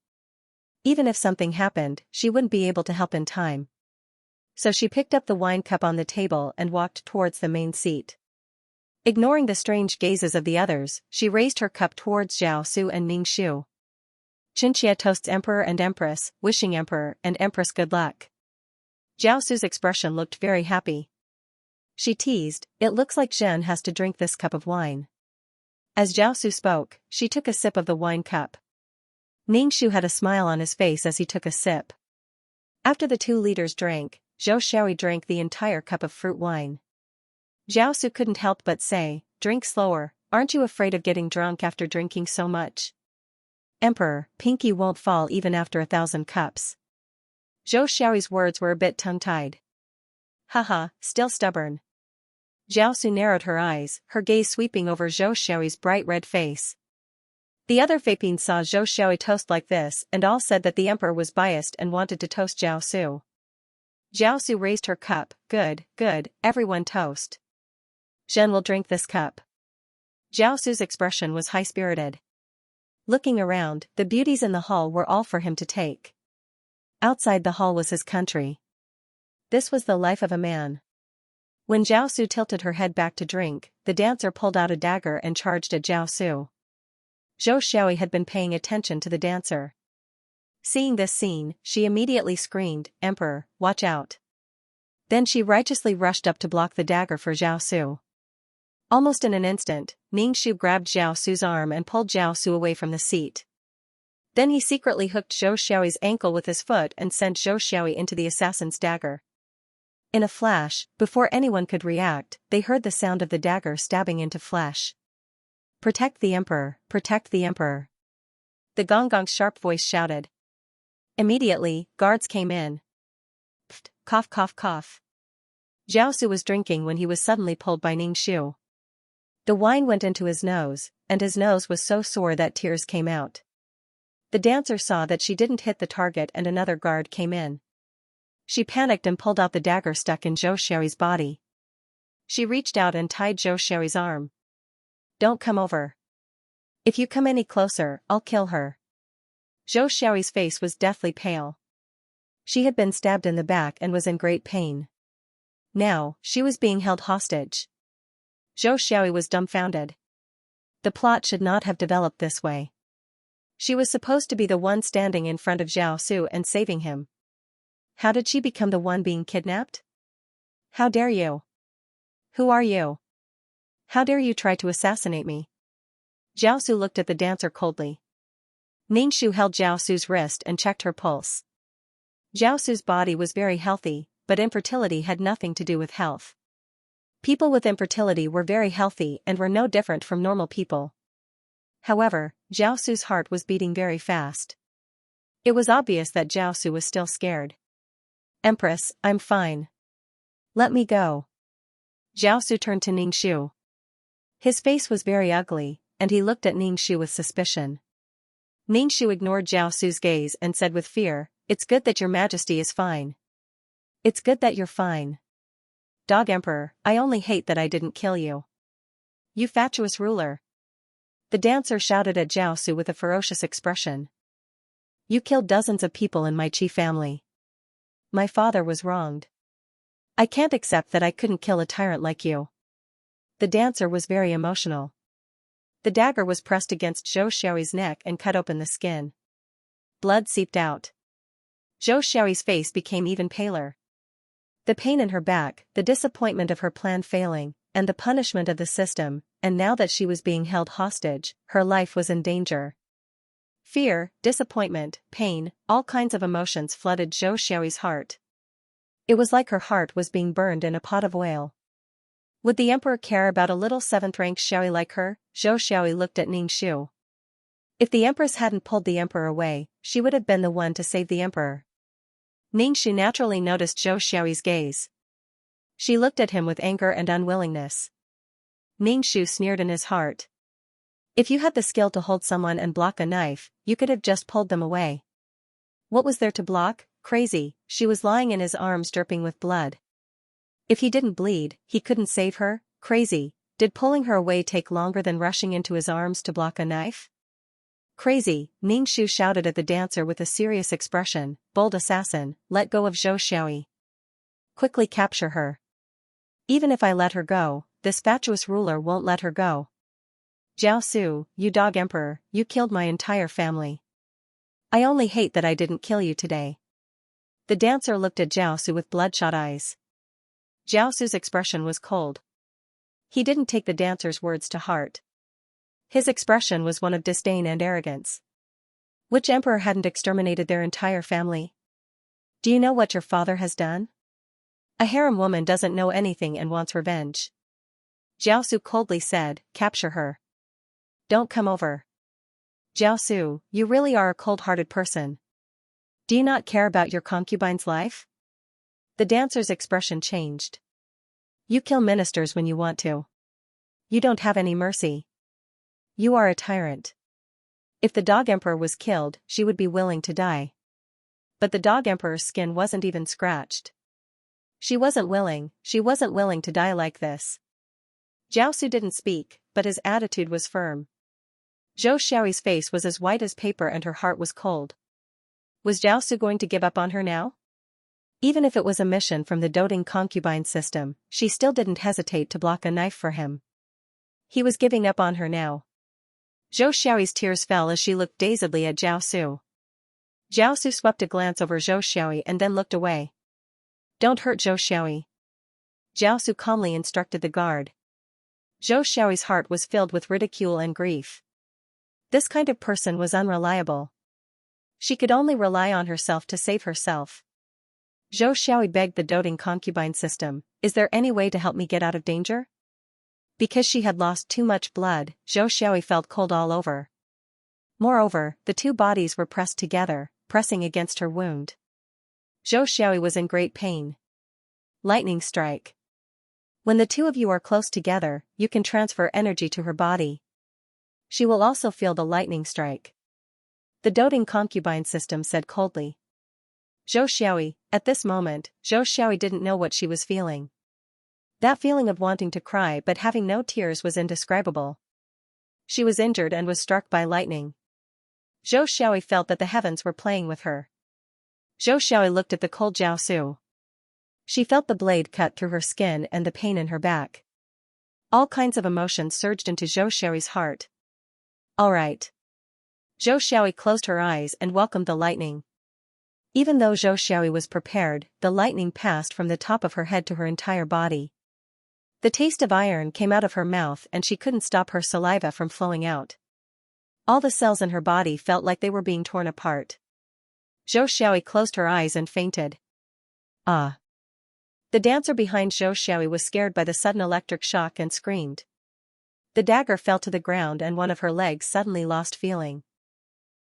Even if something happened, she wouldn't be able to help in time. So she picked up the wine cup on the table and walked towards the main seat. Ignoring the strange gazes of the others, she raised her cup towards Zhao Su and Ningxiu. Xianxia toasts Emperor and Empress, wishing Emperor and Empress good luck. Zhao Su's expression looked very happy. She teased, it looks like Zhen has to drink this cup of wine. As Zhao Su spoke, she took a sip of the wine cup. Ningxiu had a smile on his face as he took a sip. After the two leaders drank, Zhou Xiaoyi drank the entire cup of fruit wine. Zhao Su couldn't help but say, drink slower, aren't you afraid of getting drunk after drinking so much? Emperor, Pinky won't fall even after 1,000 cups. Zhou Xiaoyi's words were a bit tongue-tied. Haha, still stubborn. Zhao Su narrowed her eyes, her gaze sweeping over Zhou Xiaoyi's bright red face. The other Fapines saw Zhou Xiaoyi toast like this and all said that the emperor was biased and wanted to toast Zhao Su. Zhao Su raised her cup, good, everyone toast. Zhen will drink this cup. Zhao Su's expression was high-spirited. Looking around, the beauties in the hall were all for him to take. Outside the hall was his country. This was the life of a man. When Zhao Su tilted her head back to drink, the dancer pulled out a dagger and charged at Zhao Su. Zhou Xiaoyi had been paying attention to the dancer. Seeing this scene, she immediately screamed, Emperor, watch out. Then she righteously rushed up to block the dagger for Zhao Su. Almost in an instant, Ningxiu grabbed Zhao Su's arm and pulled Zhao Su away from the seat. Then he secretly hooked Zhou Xiaoyi's ankle with his foot and sent Zhou Xiaoyi into the assassin's dagger. In a flash, before anyone could react, they heard the sound of the dagger stabbing into flesh. Protect the emperor, protect the emperor. The Gongong's sharp voice shouted. Immediately, guards came in. Pfft, cough cough cough. Zhao Su was drinking when he was suddenly pulled by Ningxiu. The wine went into his nose, and his nose was so sore that tears came out. The dancer saw that she didn't hit the target and another guard came in. She panicked and pulled out the dagger stuck in Zhou Xiaoyi's body. She reached out and tied Zhou Xiaoyi's arm. Don't come over. If you come any closer, I'll kill her. Zhou Xiaoyi's face was deathly pale. She had been stabbed in the back and was in great pain. Now, she was being held hostage. Zhou Xiaoyi was dumbfounded. The plot should not have developed this way. She was supposed to be the one standing in front of Zhao Su and saving him. How did she become the one being kidnapped? How dare you? Who are you? How dare you try to assassinate me? Zhao Su looked at the dancer coldly. Ningxu held Zhao Su's wrist and checked her pulse. Zhao Su's body was very healthy, but infertility had nothing to do with health. People with infertility were very healthy and were no different from normal people. However, Zhao Su's heart was beating very fast. It was obvious that Zhao Su was still scared. Empress, I'm fine. Let me go. Zhao Su turned to Ningxu. His face was very ugly, and he looked at Ningxu with suspicion. Ningxu ignored Zhao Su's gaze and said with fear, "It's good that your majesty is fine. It's good that you're fine. Dog Emperor, I only hate that I didn't kill you. You fatuous ruler." The dancer shouted at Zhao Su with a ferocious expression. You killed dozens of people in my Qi family. My father was wronged. I can't accept that I couldn't kill a tyrant like you. The dancer was very emotional. The dagger was pressed against Zhou Xiaoyi's neck and cut open the skin. Blood seeped out. Zhou Xiaoyi's face became even paler. The pain in her back, the disappointment of her plan failing, and the punishment of the system, and now that she was being held hostage, her life was in danger. Fear, disappointment, pain, all kinds of emotions flooded Zhou Xiaoyi's heart. It was like her heart was being burned in a pot of oil. Would the emperor care about a little 7th-rank Xiaoyi like her? Zhou Xiaoyi looked at Ningxu. If the empress hadn't pulled the emperor away, she would have been the one to save the emperor. Ningxu naturally noticed Zhou Xiaoyi's gaze. She looked at him with anger and unwillingness. Ningxu sneered in his heart. If you had the skill to hold someone and block a knife, you could have just pulled them away. What was there to block? Crazy, she was lying in his arms dripping with blood. If he didn't bleed, he couldn't save her? Crazy, did pulling her away take longer than rushing into his arms to block a knife? Crazy, Ningxu shouted at the dancer with a serious expression, bold assassin, let go of Zhou Xiaoyi. Quickly capture her. Even if I let her go, this fatuous ruler won't let her go. Zhao Su, you dog emperor, you killed my entire family. I only hate that I didn't kill you today. The dancer looked at Zhao Su with bloodshot eyes. Zhao Su's expression was cold. He didn't take the dancer's words to heart. His expression was one of disdain and arrogance. Which emperor hadn't exterminated their entire family? Do you know what your father has done? A harem woman doesn't know anything and wants revenge. Zhao Su coldly said, capture her. Don't come over. Zhao Su, you really are a cold-hearted person. Do you not care about your concubine's life? The dancer's expression changed. You kill ministers when you want to. You don't have any mercy. You are a tyrant. If the dog emperor was killed, she would be willing to die. But the dog emperor's skin wasn't even scratched. She wasn't willing to die like this. Zhao Su didn't speak, but his attitude was firm. Zhou Xiaoyi's face was as white as paper and her heart was cold. Was Zhao Su going to give up on her now? Even if it was a mission from the doting concubine system, she still didn't hesitate to block a knife for him. He was giving up on her now. Zhou Xiaoyi's tears fell as she looked dazedly at Zhao Su. Zhao Su swept a glance over Zhou Xiaoyi and then looked away. Don't hurt Zhou Xiaoyi. Zhao Su calmly instructed the guard. Zhou Xiaoyi's heart was filled with ridicule and grief. This kind of person was unreliable. She could only rely on herself to save herself. Zhou Xiaoyi begged the doting concubine system, is there any way to help me get out of danger? Because she had lost too much blood, Zhou Xiaoyi felt cold all over. Moreover, the two bodies were pressed together, pressing against her wound. Zhou Xiaoyi was in great pain. Lightning strike. When the two of you are close together, you can transfer energy to her body. She will also feel the lightning strike. The doting concubine system said coldly. Zhou Xiaoyi, at this moment, Zhou Xiaoyi didn't know what she was feeling. That feeling of wanting to cry but having no tears was indescribable. She was injured and was struck by lightning. Zhou Xiaoyi felt that the heavens were playing with her. Zhou Xiaoyi looked at the cold Zhao Su. She felt the blade cut through her skin and the pain in her back. All kinds of emotions surged into Zhou Xiaoyi's heart. All right. Zhou Xiaoyi closed her eyes and welcomed the lightning. Even though Zhou Xiaoyi was prepared, the lightning passed from the top of her head to her entire body. The taste of iron came out of her mouth and she couldn't stop her saliva from flowing out. All the cells in her body felt like they were being torn apart. Zhou Xiaoyi closed her eyes and fainted. Ah! The dancer behind Zhou Xiaoyi was scared by the sudden electric shock and screamed. The dagger fell to the ground and one of her legs suddenly lost feeling.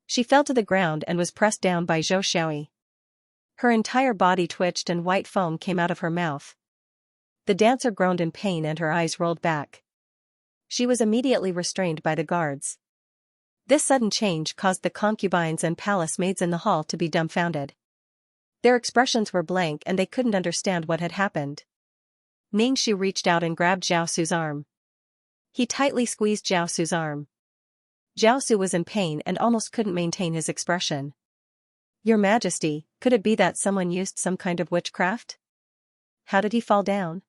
She fell to the ground and was pressed down by Zhou Xiaoyi. Her entire body twitched and white foam came out of her mouth. The dancer groaned in pain and her eyes rolled back. She was immediately restrained by the guards. This sudden change caused the concubines and palace maids in the hall to be dumbfounded. Their expressions were blank and they couldn't understand what had happened. Ningxu reached out and grabbed Zhao Su's arm. He tightly squeezed Zhao Su's arm. Zhao Su was in pain and almost couldn't maintain his expression. "Your Majesty, could it be that someone used some kind of witchcraft? How did he fall down?"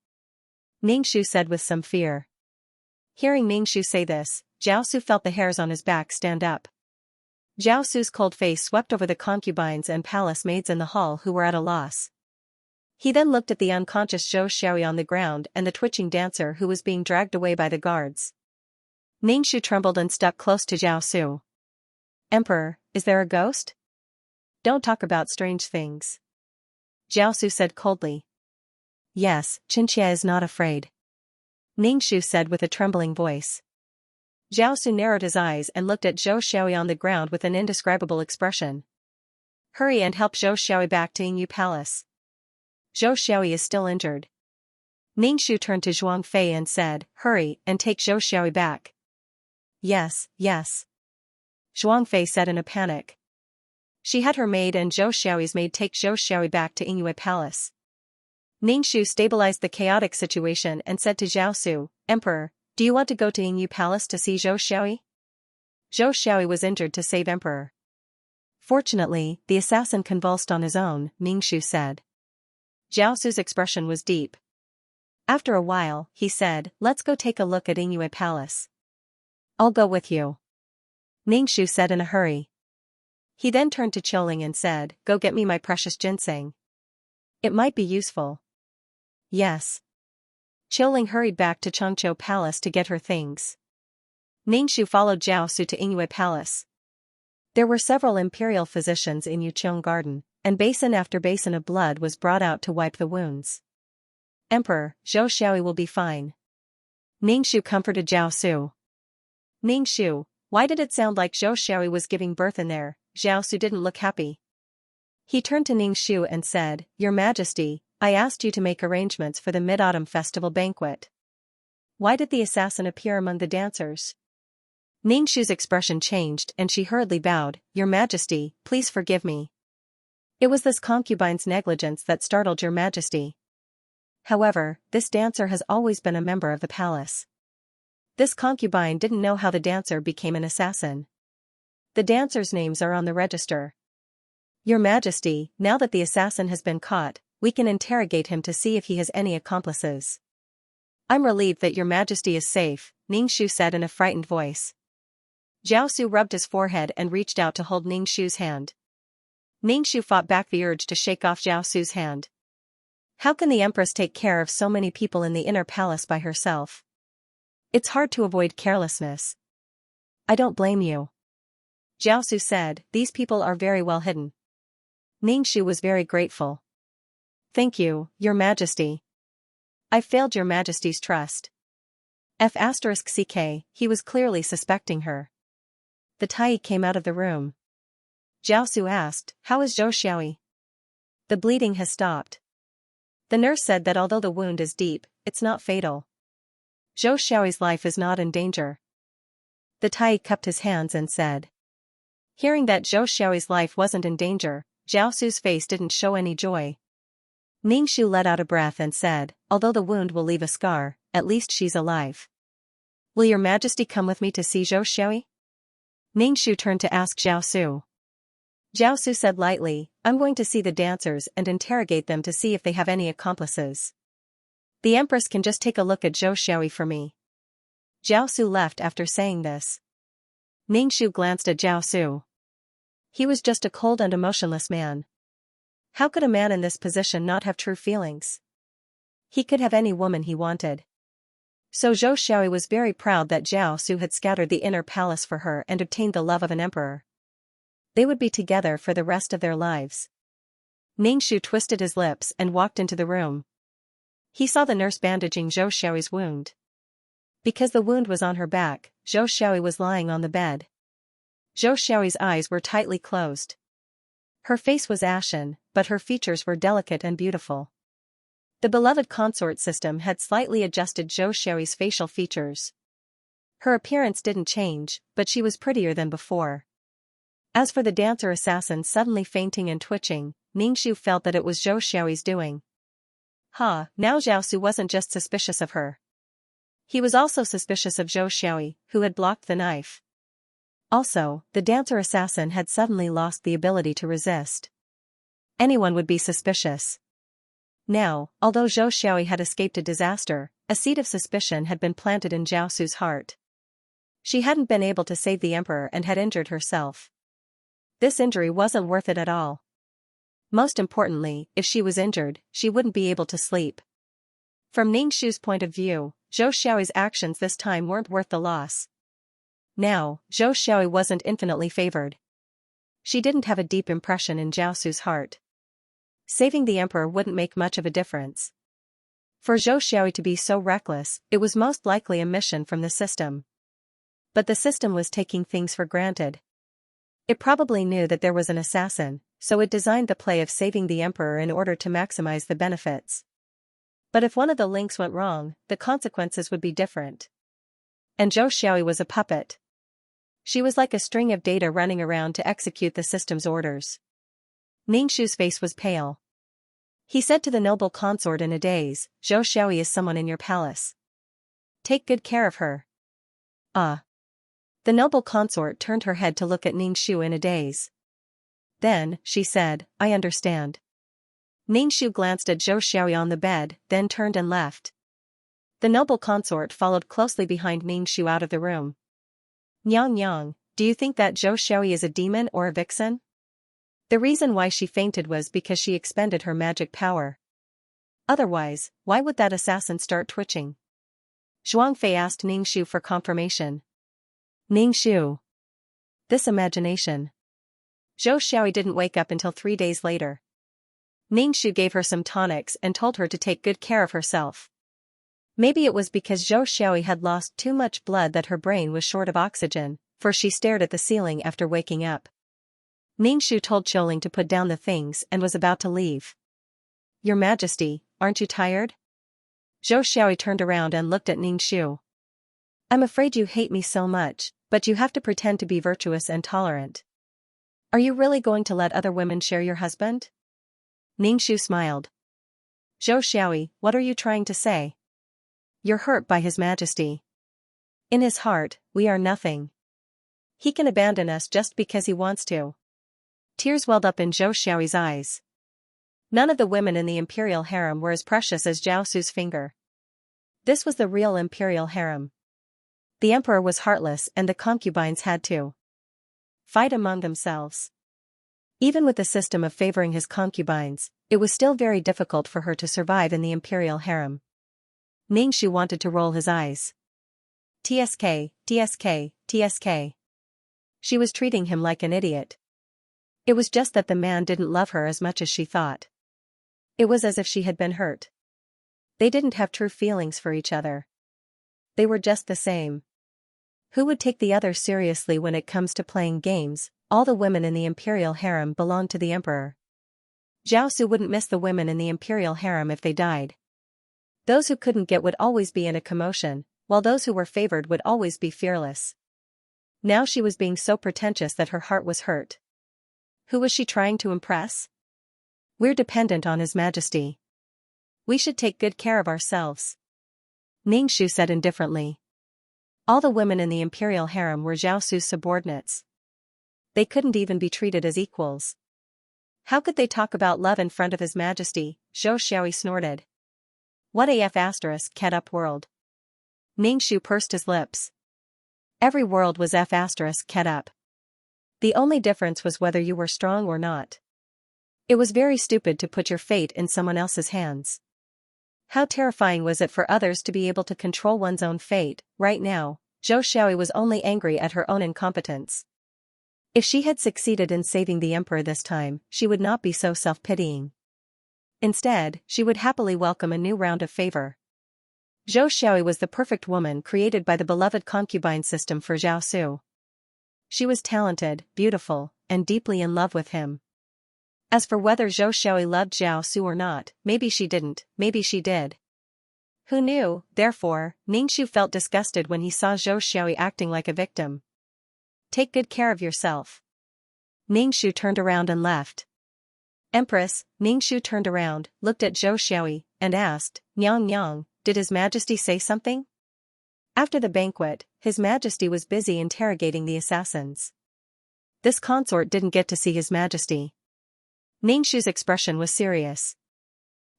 Ningxu said with some fear. Hearing Ningxu say this, Zhao Su felt the hairs on his back stand up. Zhao Su's cold face swept over the concubines and palace maids in the hall who were at a loss. He then looked at the unconscious Zhou Xiaoyi on the ground and the twitching dancer who was being dragged away by the guards. Ningxu trembled and stuck close to Zhao Su. "Emperor, is there a ghost? Don't talk about strange things." Zhao Su said coldly. "Yes, Xianxia is not afraid," Ningxu said with a trembling voice. Zhao Su narrowed his eyes and looked at Zhou Xiaoyi on the ground with an indescribable expression. "Hurry and help Zhou Xiaoyi back to Yingyu Palace. Zhou Xiaoyi is still injured." Ningxu turned to Zhuang Fei and said, "Hurry and take Zhou Xiaoyi back." "Yes, yes," Zhuang Fei said in a panic. She had her maid and Zhou Xiaoyi's maid take Zhou Xiaoyi back to Yingyu Palace. Ningxu stabilized the chaotic situation and said to Zhao Su, "Emperor, do you want to go to Yingyu Palace to see Zhou Xiaoyi?" Zhou Xiaoyi was injured to save Emperor. "Fortunately, the assassin convulsed on his own," Ningxu said. Zhao Su's expression was deep. After a while, he said, "Let's go take a look at Yingyu Palace." "I'll go with you," Ningxu said in a hurry. He then turned to Qiuling and said, "Go get me my precious ginseng. It might be useful." "Yes." Qiuling hurried back to Chengqiu Palace to get her things. Ningxu followed Zhao Su to Yingyu Palace. There were several imperial physicians in Yuqiong Garden, and basin after basin of blood was brought out to wipe the wounds. "Emperor, Zhou Xiaoyi will be fine," Ningxu comforted Zhao Su. "Ningxu, why did it sound like Zhou Xiaoyi was giving birth in there?" Zhao Su didn't look happy. He turned to Ningxu and said, "Your Majesty, I asked you to make arrangements for the Mid-Autumn Festival banquet. Why did the assassin appear among the dancers?" Ningxu's expression changed and she hurriedly bowed, "Your Majesty, please forgive me. It was this concubine's negligence that startled Your Majesty. However, this dancer has always been a member of the palace. This concubine didn't know how the dancer became an assassin. The dancers' names are on the register. Your Majesty, now that the assassin has been caught, we can interrogate him to see if he has any accomplices." "I'm relieved that Your Majesty is safe," Ningxu said in a frightened voice. Zhao Su rubbed his forehead and reached out to hold Ningxu's hand. Ningxu fought back the urge to shake off Zhao Su's hand. How can the Empress take care of so many people in the inner palace by herself? It's hard to avoid carelessness. "I don't blame you," Zhao Su said, "these people are very well hidden." Ningxu was very grateful. "Thank you, Your Majesty. I failed Your Majesty's trust." F***ck, he was clearly suspecting her. The Tai came out of the room. Zhao Su asked, "How is Zhou Xiaoyi?" "The bleeding has stopped. The nurse said that although the wound is deep, it's not fatal. Zhou Xiaoyi's life is not in danger." The Tai cupped his hands and said. Hearing that Zhou Xiaoyi's life wasn't in danger, Zhao Su's face didn't show any joy. Ningxu let out a breath and said, "Although the wound will leave a scar, at least she's alive. Will Your Majesty come with me to see Zhou Xiaoyi?" Ningxu turned to ask Zhao Su. Zhao Su said lightly, "I'm going to see the dancers and interrogate them to see if they have any accomplices. The Empress can just take a look at Zhou Xiaoyi for me." Zhao Su left after saying this. Ningxu glanced at Zhao Su. He was just a cold and emotionless man. How could a man in this position not have true feelings? He could have any woman he wanted. So Zhou Xiaoyi was very proud that Jiao Su had scattered the inner palace for her and obtained the love of an emperor. They would be together for the rest of their lives. Ningxu twisted his lips and walked into the room. He saw the nurse bandaging Zhou Xiaoyi's wound. Because the wound was on her back, Zhou Xiaoyi was lying on the bed. Zhou Xiaoyi's eyes were tightly closed. Her face was ashen, but her features were delicate and beautiful. The beloved consort system had slightly adjusted Zhou Xiaoyi's facial features. Her appearance didn't change, but she was prettier than before. As for the dancer assassin suddenly fainting and twitching, Ningxu felt that it was Zhou Xiaoyi's doing. Now Jiao Su wasn't just suspicious of her. He was also suspicious of Zhou Xiaoyi, who had blocked the knife. Also, the dancer assassin had suddenly lost the ability to resist. Anyone would be suspicious. Now, although Zhou Xiaoyi had escaped a disaster, a seed of suspicion had been planted in Jiao Su's heart. She hadn't been able to save the emperor and had injured herself. This injury wasn't worth it at all. Most importantly, if she was injured, she wouldn't be able to sleep. From Ningxu's point of view, Zhou Xiaoyi's actions this time weren't worth the loss. Now, Zhou Xiaoyi wasn't infinitely favored. She didn't have a deep impression in Jiao Su's heart. Saving the emperor wouldn't make much of a difference. For Zhou Xiaoyi to be so reckless, it was most likely a mission from the system. But the system was taking things for granted. It probably knew that there was an assassin, so it designed the play of saving the emperor in order to maximize the benefits. But if one of the links went wrong, the consequences would be different. And Zhou Xiaoyi was a puppet. She was like a string of data running around to execute the system's orders. Ningxu's face was pale. He said to the noble consort in a daze, "Zhou Xiaoyi is someone in your palace. Take good care of her." The noble consort turned her head to look at Ningxu in a daze. Then, she said, "I understand." Ningxu glanced at Zhou Xiaoyi on the bed, then turned and left. The noble consort followed closely behind Ningxu out of the room. "Nyang, do you think that Zhou Xiaoyi is a demon or a vixen?" The reason why she fainted was because she expended her magic power. Otherwise, why would that assassin start twitching? Zhuangfei asked Ningxu for confirmation. Ningxu. This imagination. Zhou Xiaoyi didn't wake up until 3 days later. Ningxu gave her some tonics and told her to take good care of herself. Maybe it was because Zhou Xiaoyi had lost too much blood that her brain was short of oxygen, for she stared at the ceiling after waking up. Ningxu told Qiuling to put down the things and was about to leave. "Your Majesty, aren't you tired?" Zhou Xiaoyi turned around and looked at Ningxu. "I'm afraid you hate me so much, but you have to pretend to be virtuous and tolerant. Are you really going to let other women share your husband?" Ningxu smiled. "Zhou Xiaoyi, what are you trying to say? You're hurt by His Majesty. In his heart, we are nothing. He can abandon us just because he wants to." Tears welled up in Zhou Xiaoyi's eyes. None of the women in the imperial harem were as precious as Jiao Su's finger. This was the real imperial harem. The emperor was heartless and the concubines had to fight among themselves. Even with the system of favoring his concubines, it was still very difficult for her to survive in the imperial harem. Ningxu wanted to roll his eyes. TSK. She was treating him like an idiot. It was just that the man didn't love her as much as she thought. It was as if she had been hurt. They didn't have true feelings for each other. They were just the same. Who would take the other seriously when it comes to playing games? All the women in the imperial harem belonged to the emperor. Jiao Su wouldn't miss the women in the imperial harem if they died. Those who couldn't get would always be in a commotion, while those who were favored would always be fearless. Now she was being so pretentious that her heart was hurt. Who was she trying to impress? "We're dependent on His Majesty. We should take good care of ourselves," Ningxu said indifferently. All the women in the imperial harem were Jiao Su's subordinates. They couldn't even be treated as equals. How could they talk about love in front of His Majesty? Zhou Xiaoyi snorted. What a cat up world. Ningxu pursed his lips. Every world was cat up. The only difference was whether you were strong or not. It was very stupid to put your fate in someone else's hands. How terrifying was it for others to be able to control one's own fate? Right now, Zhou Xiaoyi was only angry at her own incompetence. If she had succeeded in saving the emperor this time, she would not be so self-pitying. Instead, she would happily welcome a new round of favor. Zhou Xiaoyi was the perfect woman created by the beloved concubine system for Zhao Su. She was talented, beautiful, and deeply in love with him. As for whether Zhou Xiaoyi loved Zhao Su or not, maybe she didn't, maybe she did. Who knew? Therefore, Ningxu felt disgusted when he saw Zhou Xiaoyi acting like a victim. Take good care of yourself. Ningxu turned around and left. Empress, Ningxu turned around, looked at Zhou Xiaoyi, and asked, Nyang Nyang, did His Majesty say something? After the banquet, His Majesty was busy interrogating the assassins. This consort didn't get to see His Majesty. Ningxu's expression was serious.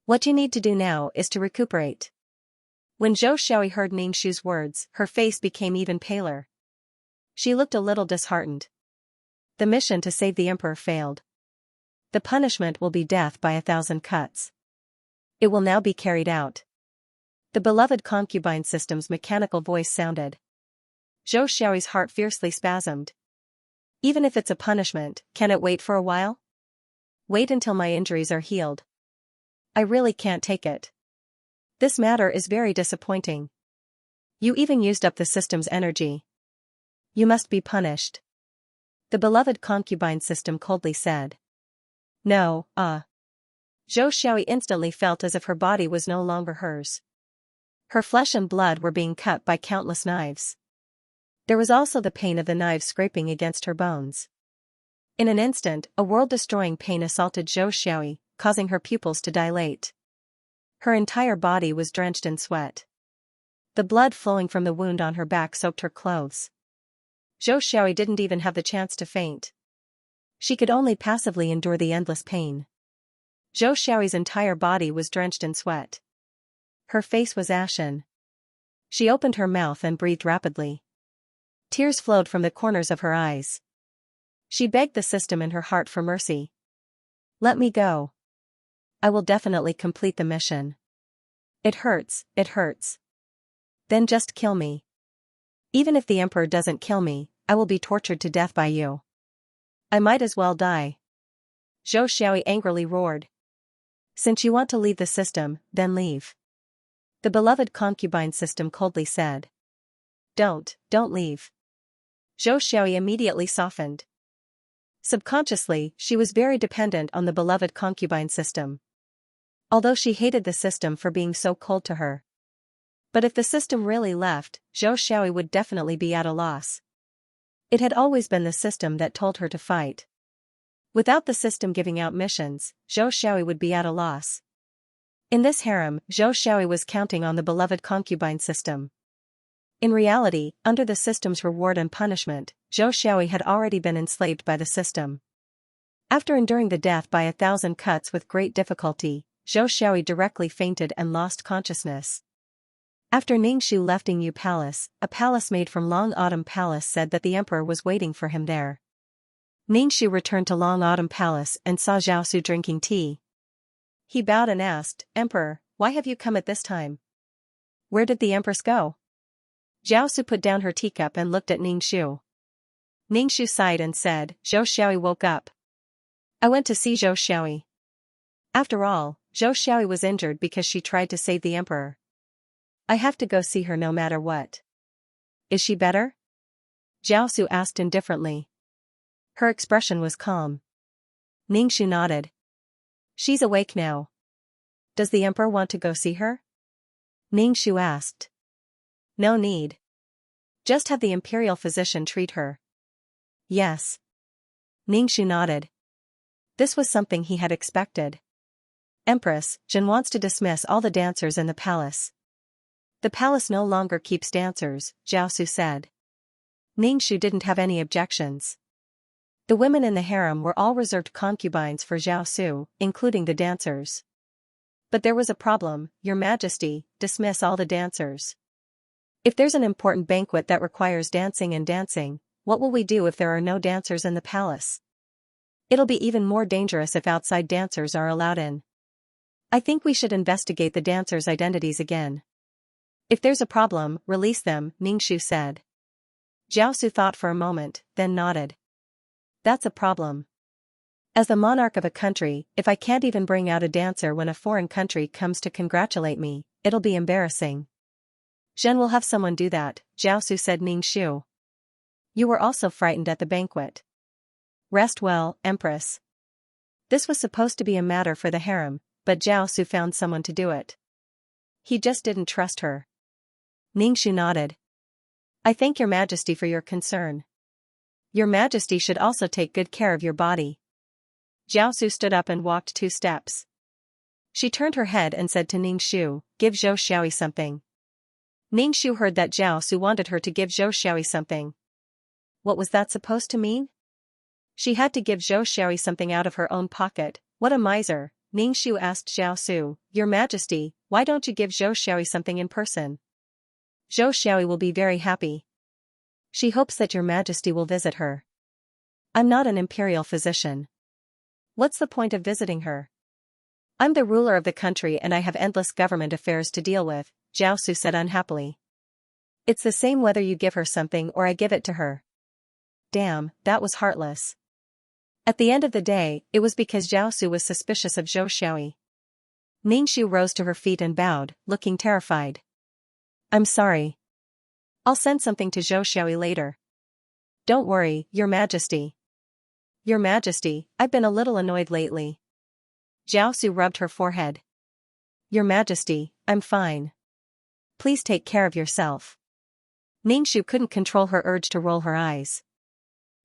What you need to do now is to recuperate. When Zhou Xiaoyi heard Ningxu's words, her face became even paler. She looked a little disheartened. The mission to save the emperor failed. The punishment will be death by 1,000 cuts. It will now be carried out. The beloved concubine system's mechanical voice sounded. Zhou Xiaoyi's heart fiercely spasmed. Even if it's a punishment, can it wait for a while? Wait until my injuries are healed. I really can't take it. This matter is very disappointing. You even used up the system's energy. You must be punished. The beloved concubine system coldly said. No, Zhou Xiaoyi instantly felt as if her body was no longer hers. Her flesh and blood were being cut by countless knives. There was also the pain of the knives scraping against her bones. In an instant, a world-destroying pain assaulted Zhou Xiaoyi, causing her pupils to dilate. Her entire body was drenched in sweat. The blood flowing from the wound on her back soaked her clothes. Zhou Xiaoyi didn't even have the chance to faint. She could only passively endure the endless pain. Zhou Xiaoyi's entire body was drenched in sweat. Her face was ashen. She opened her mouth and breathed rapidly. Tears flowed from the corners of her eyes. She begged the system in her heart for mercy. Let me go. I will definitely complete the mission. It hurts, it hurts. Then just kill me. Even if the emperor doesn't kill me, I will be tortured to death by you. I might as well die. Zhou Xiaoyi angrily roared. Since you want to leave the system, then leave. The beloved concubine system coldly said. Don't leave. Zhou Xiaoyi immediately softened. Subconsciously, she was very dependent on the beloved concubine system. Although she hated the system for being so cold to her. But if the system really left, Zhou Xiaoyi would definitely be at a loss. It had always been the system that told her to fight. Without the system giving out missions, Zhou Xiaoyi would be at a loss. In this harem, Zhou Xiaoyi was counting on the beloved concubine system. In reality, under the system's reward and punishment, Zhou Xiaoyi had already been enslaved by the system. After enduring the death by 1,000 cuts with great difficulty, Zhou Xiaoyi directly fainted and lost consciousness. After Ningxu left Yingyu Palace, a palace made from Long Autumn Palace said that the emperor was waiting for him there. Ningxu returned to Long Autumn Palace and saw Zhao Su drinking tea. He bowed and asked, Emperor, why have you come at this time? Where did the empress go? Zhao Su put down her teacup and looked at Ningxu. Ningxu sighed and said, Zhou Xiaoyi woke up. I went to see Zhou Xiaoyi. After all, Zhou Xiaoyi was injured because she tried to save the emperor. I have to go see her no matter what. Is she better? Zhao Su asked indifferently. Her expression was calm. Ningxu nodded. She's awake now. Does the emperor want to go see her? Ningxu asked. No need. Just have the imperial physician treat her. Yes. Ningxu nodded. This was something he had expected. Empress, Jin wants to dismiss all the dancers in the palace. The palace no longer keeps dancers, Zhao Su said. Ningxu didn't have any objections. The women in the harem were all reserved concubines for Zhao Su, including the dancers. But there was a problem, Your Majesty, dismiss all the dancers. If there's an important banquet that requires dancing, what will we do if there are no dancers in the palace? It'll be even more dangerous if outside dancers are allowed in. I think we should investigate the dancers' identities again. If there's a problem, release them, Ningxu said. Jiaosu thought for a moment, then nodded. That's a problem. As the monarch of a country, if I can't even bring out a dancer when a foreign country comes to congratulate me, it'll be embarrassing. Zhen will have someone do that, Jiaosu said Ningxu. You were also frightened at the banquet. Rest well, Empress. This was supposed to be a matter for the harem, but Jiaosu found someone to do it. He just didn't trust her. Ningxu nodded. I thank your majesty for your concern. Your majesty should also take good care of your body. Jiaosu stood up and walked 2 steps. She turned her head and said to Ningxu, give Zhou Xiaoyi something. Ningxu heard that Jiaosu wanted her to give Zhou Xiaoyi something. What was that supposed to mean? She had to give Zhou Xiaoyi something out of her own pocket. What a miser, Ningxu asked Jiaosu. Your majesty, why don't you give Zhou Xiaoyi something in person? Zhou Xiaoyi will be very happy. She hopes that your majesty will visit her. I'm not an imperial physician. What's the point of visiting her? I'm the ruler of the country and I have endless government affairs to deal with, Jiaosu said unhappily. It's the same whether you give her something or I give it to her. Damn, that was heartless. At the end of the day, it was because Jiaosu was suspicious of Zhou Xiaoyi. Ningxu rose to her feet and bowed, looking terrified. I'm sorry. I'll send something to Zhou Xiaoyi later. Don't worry, your majesty. Your majesty, I've been a little annoyed lately. Jiaosu rubbed her forehead. Your majesty, I'm fine. Please take care of yourself. Ningxu couldn't control her urge to roll her eyes.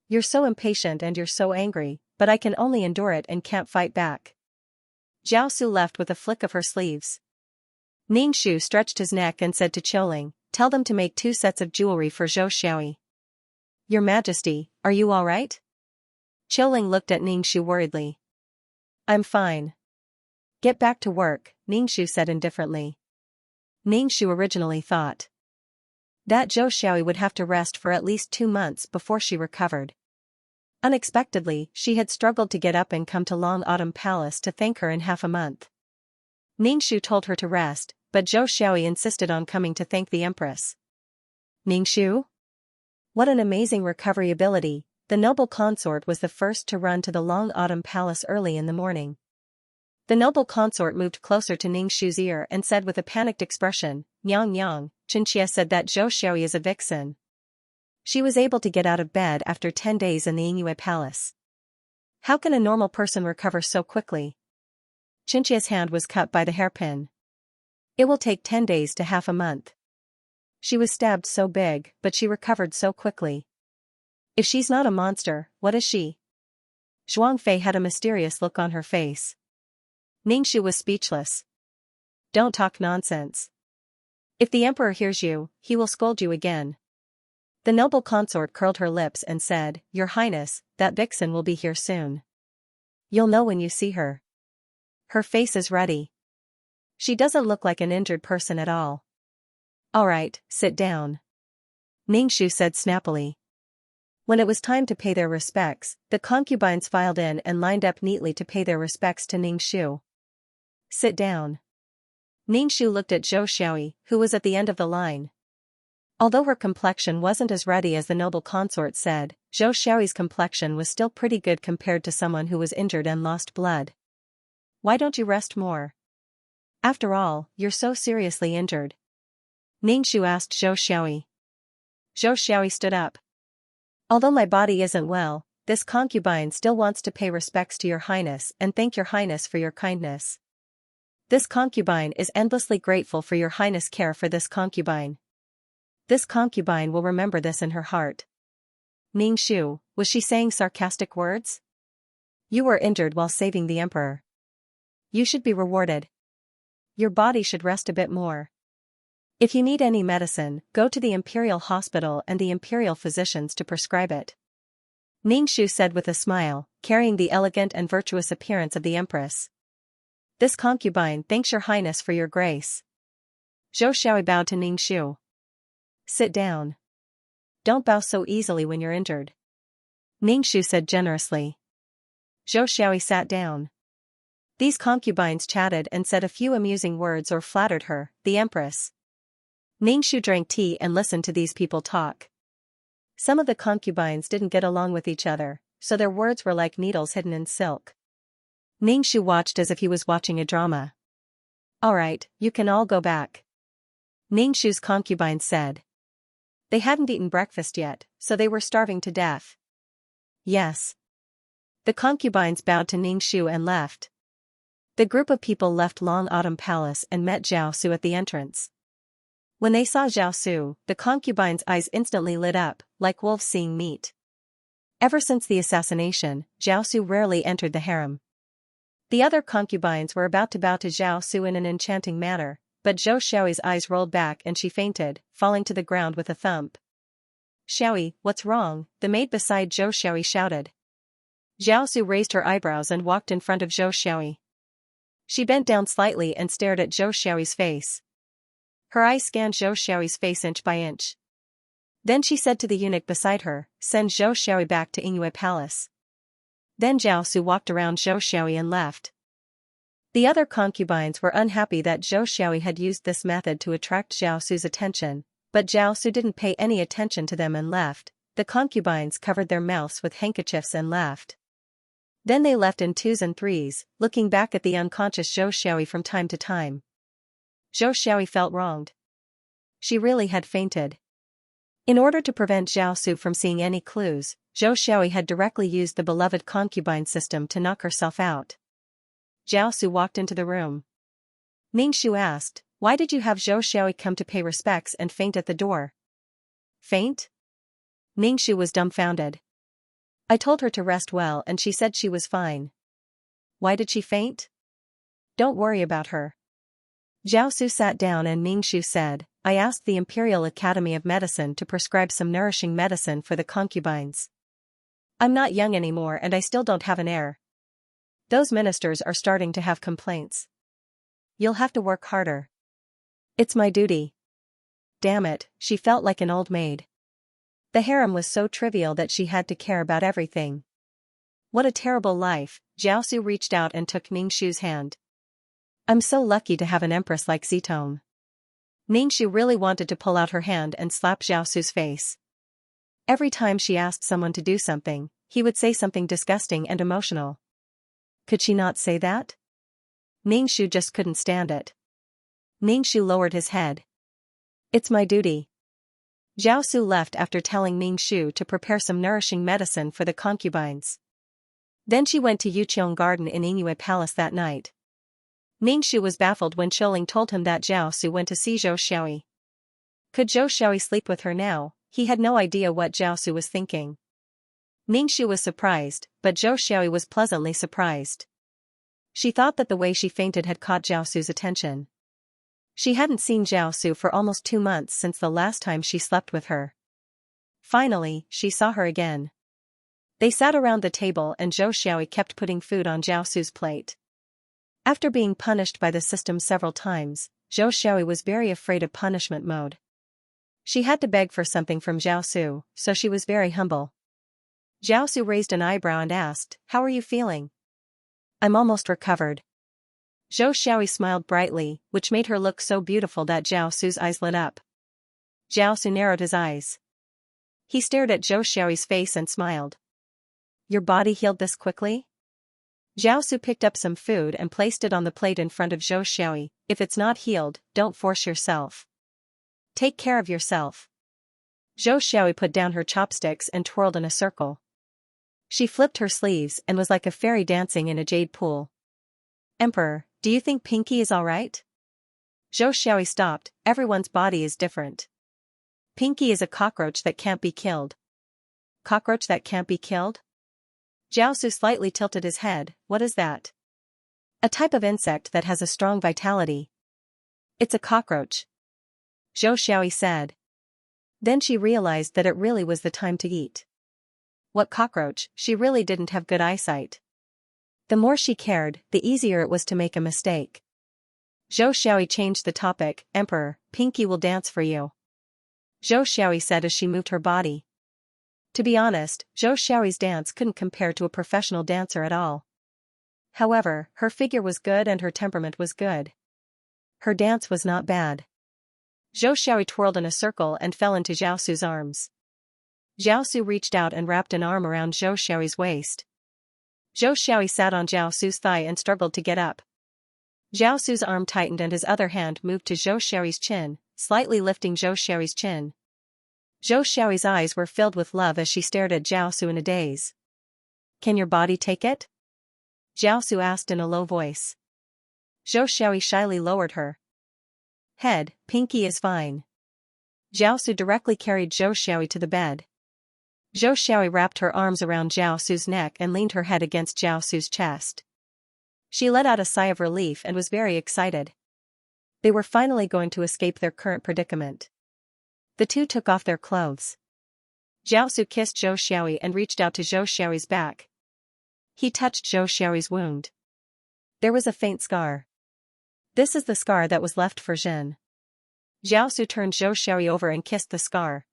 You're so impatient and you're so angry, but I can only endure it and can't fight back. Jiaosu left with a flick of her sleeves. Ningxu stretched his neck and said to Qiuling, tell them to make 2 sets of jewelry for Zhou Xiaoyi. Your majesty, are you all right? Qiuling looked at Ningxu worriedly. I'm fine. Get back to work, Ningxu said indifferently. Ningxu originally thought that Zhou Xiaoyi would have to rest for at least 2 months before she recovered. Unexpectedly, she had struggled to get up and come to Long Autumn Palace to thank her in half a month. Ningxu told her to rest, but Zhou Xiaoyi insisted on coming to thank the Empress. Ningxu? What an amazing recovery ability. The noble consort was the first to run to the Long Autumn Palace early in the morning. The noble consort moved closer to Ningxu's ear and said with a panicked expression, Nyang Yang, Xianxia said that Zhou Xiaoyi is a vixen. She was able to get out of bed after 10 days in the Yingyue Palace. How can a normal person recover so quickly? Xianxia's hand was cut by the hairpin. It will take 10 days to half a month. She was stabbed so big, but she recovered so quickly. If she's not a monster, what is she? Zhuangfei had a mysterious look on her face. Ningxu was speechless. Don't talk nonsense. If the emperor hears you, he will scold you again. The noble consort curled her lips and said, Your Highness, that vixen will be here soon. You'll know when you see her. Her face is ruddy. She doesn't look like an injured person at all. All right, sit down. Ningxu said snappily. When it was time to pay their respects, the concubines filed in and lined up neatly to pay their respects to Ningxu. Sit down. Ningxu looked at Zhou Xiaoyi, who was at the end of the line. Although her complexion wasn't as ruddy as the noble consort said, Zhou Xiaoyi's complexion was still pretty good compared to someone who was injured and lost blood. Why don't you rest more? After all, you're so seriously injured. Ningxu asked Zhou Xiaoyi. Zhou Xiaoyi stood up. Although my body isn't well, this concubine still wants to pay respects to your highness and thank your highness for your kindness. This concubine is endlessly grateful for your highness' care for this concubine. This concubine will remember this in her heart. Ningxu, was she saying sarcastic words? You were injured while saving the emperor. You should be rewarded. Your body should rest a bit more. If you need any medicine, go to the imperial hospital and the imperial physicians to prescribe it. Ningxu said with a smile, carrying the elegant and virtuous appearance of the empress. This concubine thanks your highness for your grace. Zhou Xiaoyi bowed to Ningxu. Sit down. Don't bow so easily when you're injured. Ningxu said generously. Zhou Xiaoi sat down. These concubines chatted and said a few amusing words or flattered her, the empress. Ningxu drank tea and listened to these people talk. Some of the concubines didn't get along with each other, so their words were like needles hidden in silk. Ningxu watched as if he was watching a drama. Alright, you can all go back. Ningxu's concubines said. They hadn't eaten breakfast yet, so they were starving to death. Yes. The concubines bowed to Ningxu and left. The group of people left Long Autumn Palace and met Zhao Su at the entrance. When they saw Zhao Su, the concubines' eyes instantly lit up, like wolves seeing meat. Ever since the assassination, Zhao Su rarely entered the harem. The other concubines were about to bow to Zhao Su in an enchanting manner, but Zhou Xiaoi's eyes rolled back and she fainted, falling to the ground with a thump. Xiaoi, what's wrong? The maid beside Zhou Xiaoi shouted. Zhao Su raised her eyebrows and walked in front of Zhou Xiaoi. She bent down slightly and stared at Zhou Xiaoi's face. Her eyes scanned Zhou Xiaoi's face inch by inch. Then she said to the eunuch beside her, send Zhou Xiaoi back to Yingyue Palace. Then Zhao Su walked around Zhou Xiaoi and left. The other concubines were unhappy that Zhou Xiaoi had used this method to attract Zhao Su's attention, but Zhao Su didn't pay any attention to them and left. The concubines covered their mouths with handkerchiefs and laughed. Then they left in twos and threes, looking back at the unconscious Zhou Xiaoi from time to time. Zhou Xiaoi felt wronged. She really had fainted. In order to prevent Zhao Su from seeing any clues, Zhou Xiaoi had directly used the beloved concubine system to knock herself out. Zhao Su walked into the room. Ningxu asked, why did you have Zhou Xiaoi come to pay respects and faint at the door? Faint? Ningxu was dumbfounded. I told her to rest well and she said she was fine. Why did she faint? Don't worry about her. Zhao Su sat down and Ningxu said, I asked the Imperial Academy of Medicine to prescribe some nourishing medicine for the concubines. I'm not young anymore and I still don't have an heir. Those ministers are starting to have complaints. You'll have to work harder. It's my duty. Damn it, she felt like an old maid. The harem was so trivial that she had to care about everything. What a terrible life. Zhao Su reached out and took Ningxu's hand. I'm so lucky to have an empress like Zitong. Ningxu really wanted to pull out her hand and slap Zhao Su's face. Every time she asked someone to do something, he would say something disgusting and emotional. Could she not say that? Ningxu just couldn't stand it. Ningxu lowered his head. It's my duty. Zhao Su left after telling Ningxu to prepare some nourishing medicine for the concubines. Then she went to Yuqiong Garden in Yingyue Palace that night. Ningxu was baffled when Qiuling told him that Zhao Su went to see Zhou Xiaoi. Could Zhou Xiaoi sleep with her now? He had no idea what Zhao Su was thinking. Ningxu was surprised, but Zhou Xiaoi was pleasantly surprised. She thought that the way she fainted had caught Zhao Su's attention. She hadn't seen Zhao Su for almost 2 months since the last time she slept with her. Finally, she saw her again. They sat around the table and Zhou Xiaoi kept putting food on Zhao Su's plate. After being punished by the system several times, Zhou Xiaoi was very afraid of punishment mode. She had to beg for something from Zhao Su, so she was very humble. Zhao Su raised an eyebrow and asked, how are you feeling? I'm almost recovered. Zhou Xiaoi smiled brightly, which made her look so beautiful that Zhao Su's eyes lit up. Zhao Su narrowed his eyes. He stared at Zhou Xiaoi's face and smiled. Your body healed this quickly? Zhao Su picked up some food and placed it on the plate in front of Zhou Xiaoi. If it's not healed, don't force yourself. Take care of yourself. Zhou Xiaoi put down her chopsticks and twirled in a circle. She flipped her sleeves and was like a fairy dancing in a jade pool. Emperor, do you think Pinky is alright? Zhou Xiaoi stopped. Everyone's body is different. Pinky is a cockroach that can't be killed. Cockroach that can't be killed? Zhao Su slightly tilted his head. What is that? A type of insect that has a strong vitality. It's a cockroach. Zhou Xiaoi said. Then she realized that it really was the time to eat. What cockroach? She really didn't have good eyesight. The more she cared, the easier it was to make a mistake. Zhou Xiaoi changed the topic. Emperor, Pinky will dance for you. Zhou Xiaoi said as she moved her body. To be honest, Zhou Xiaoyi's dance couldn't compare to a professional dancer at all. However, her figure was good and her temperament was good. Her dance was not bad. Zhou Xiaoyi twirled in a circle and fell into Xiaosu's arms. Xiaosu reached out and wrapped an arm around Zhou Xiaoyi's waist. Zhou Xiaoyi sat on Xiaosu's thigh and struggled to get up. Xiaosu's arm tightened and his other hand moved to Zhou Xiaoyi's chin, slightly lifting Zhou Xiaoyi's chin. Zhou Xiaoyi's eyes were filled with love as she stared at Xiaosu in a daze. "Can your body take it?" Xiaosu asked in a low voice. Zhou Xiaoyi shyly lowered her head. "Pinky is fine." Xiaosu directly carried Zhou Xiaoyi to the bed. Zhou Xiaoyi wrapped her arms around Xiaosu's neck and leaned her head against Xiaosu's chest. She let out a sigh of relief and was very excited. They were finally going to escape their current predicament. The two took off their clothes. Xiaosu kissed Zhou Xiaoyi and reached out to Zhou Xiaoyi's back. He touched Zhou Xiaoyi's wound. There was a faint scar. "This is the scar that was left for Jin." Xiaosu turned Zhou Xiaoyi over and kissed the scar.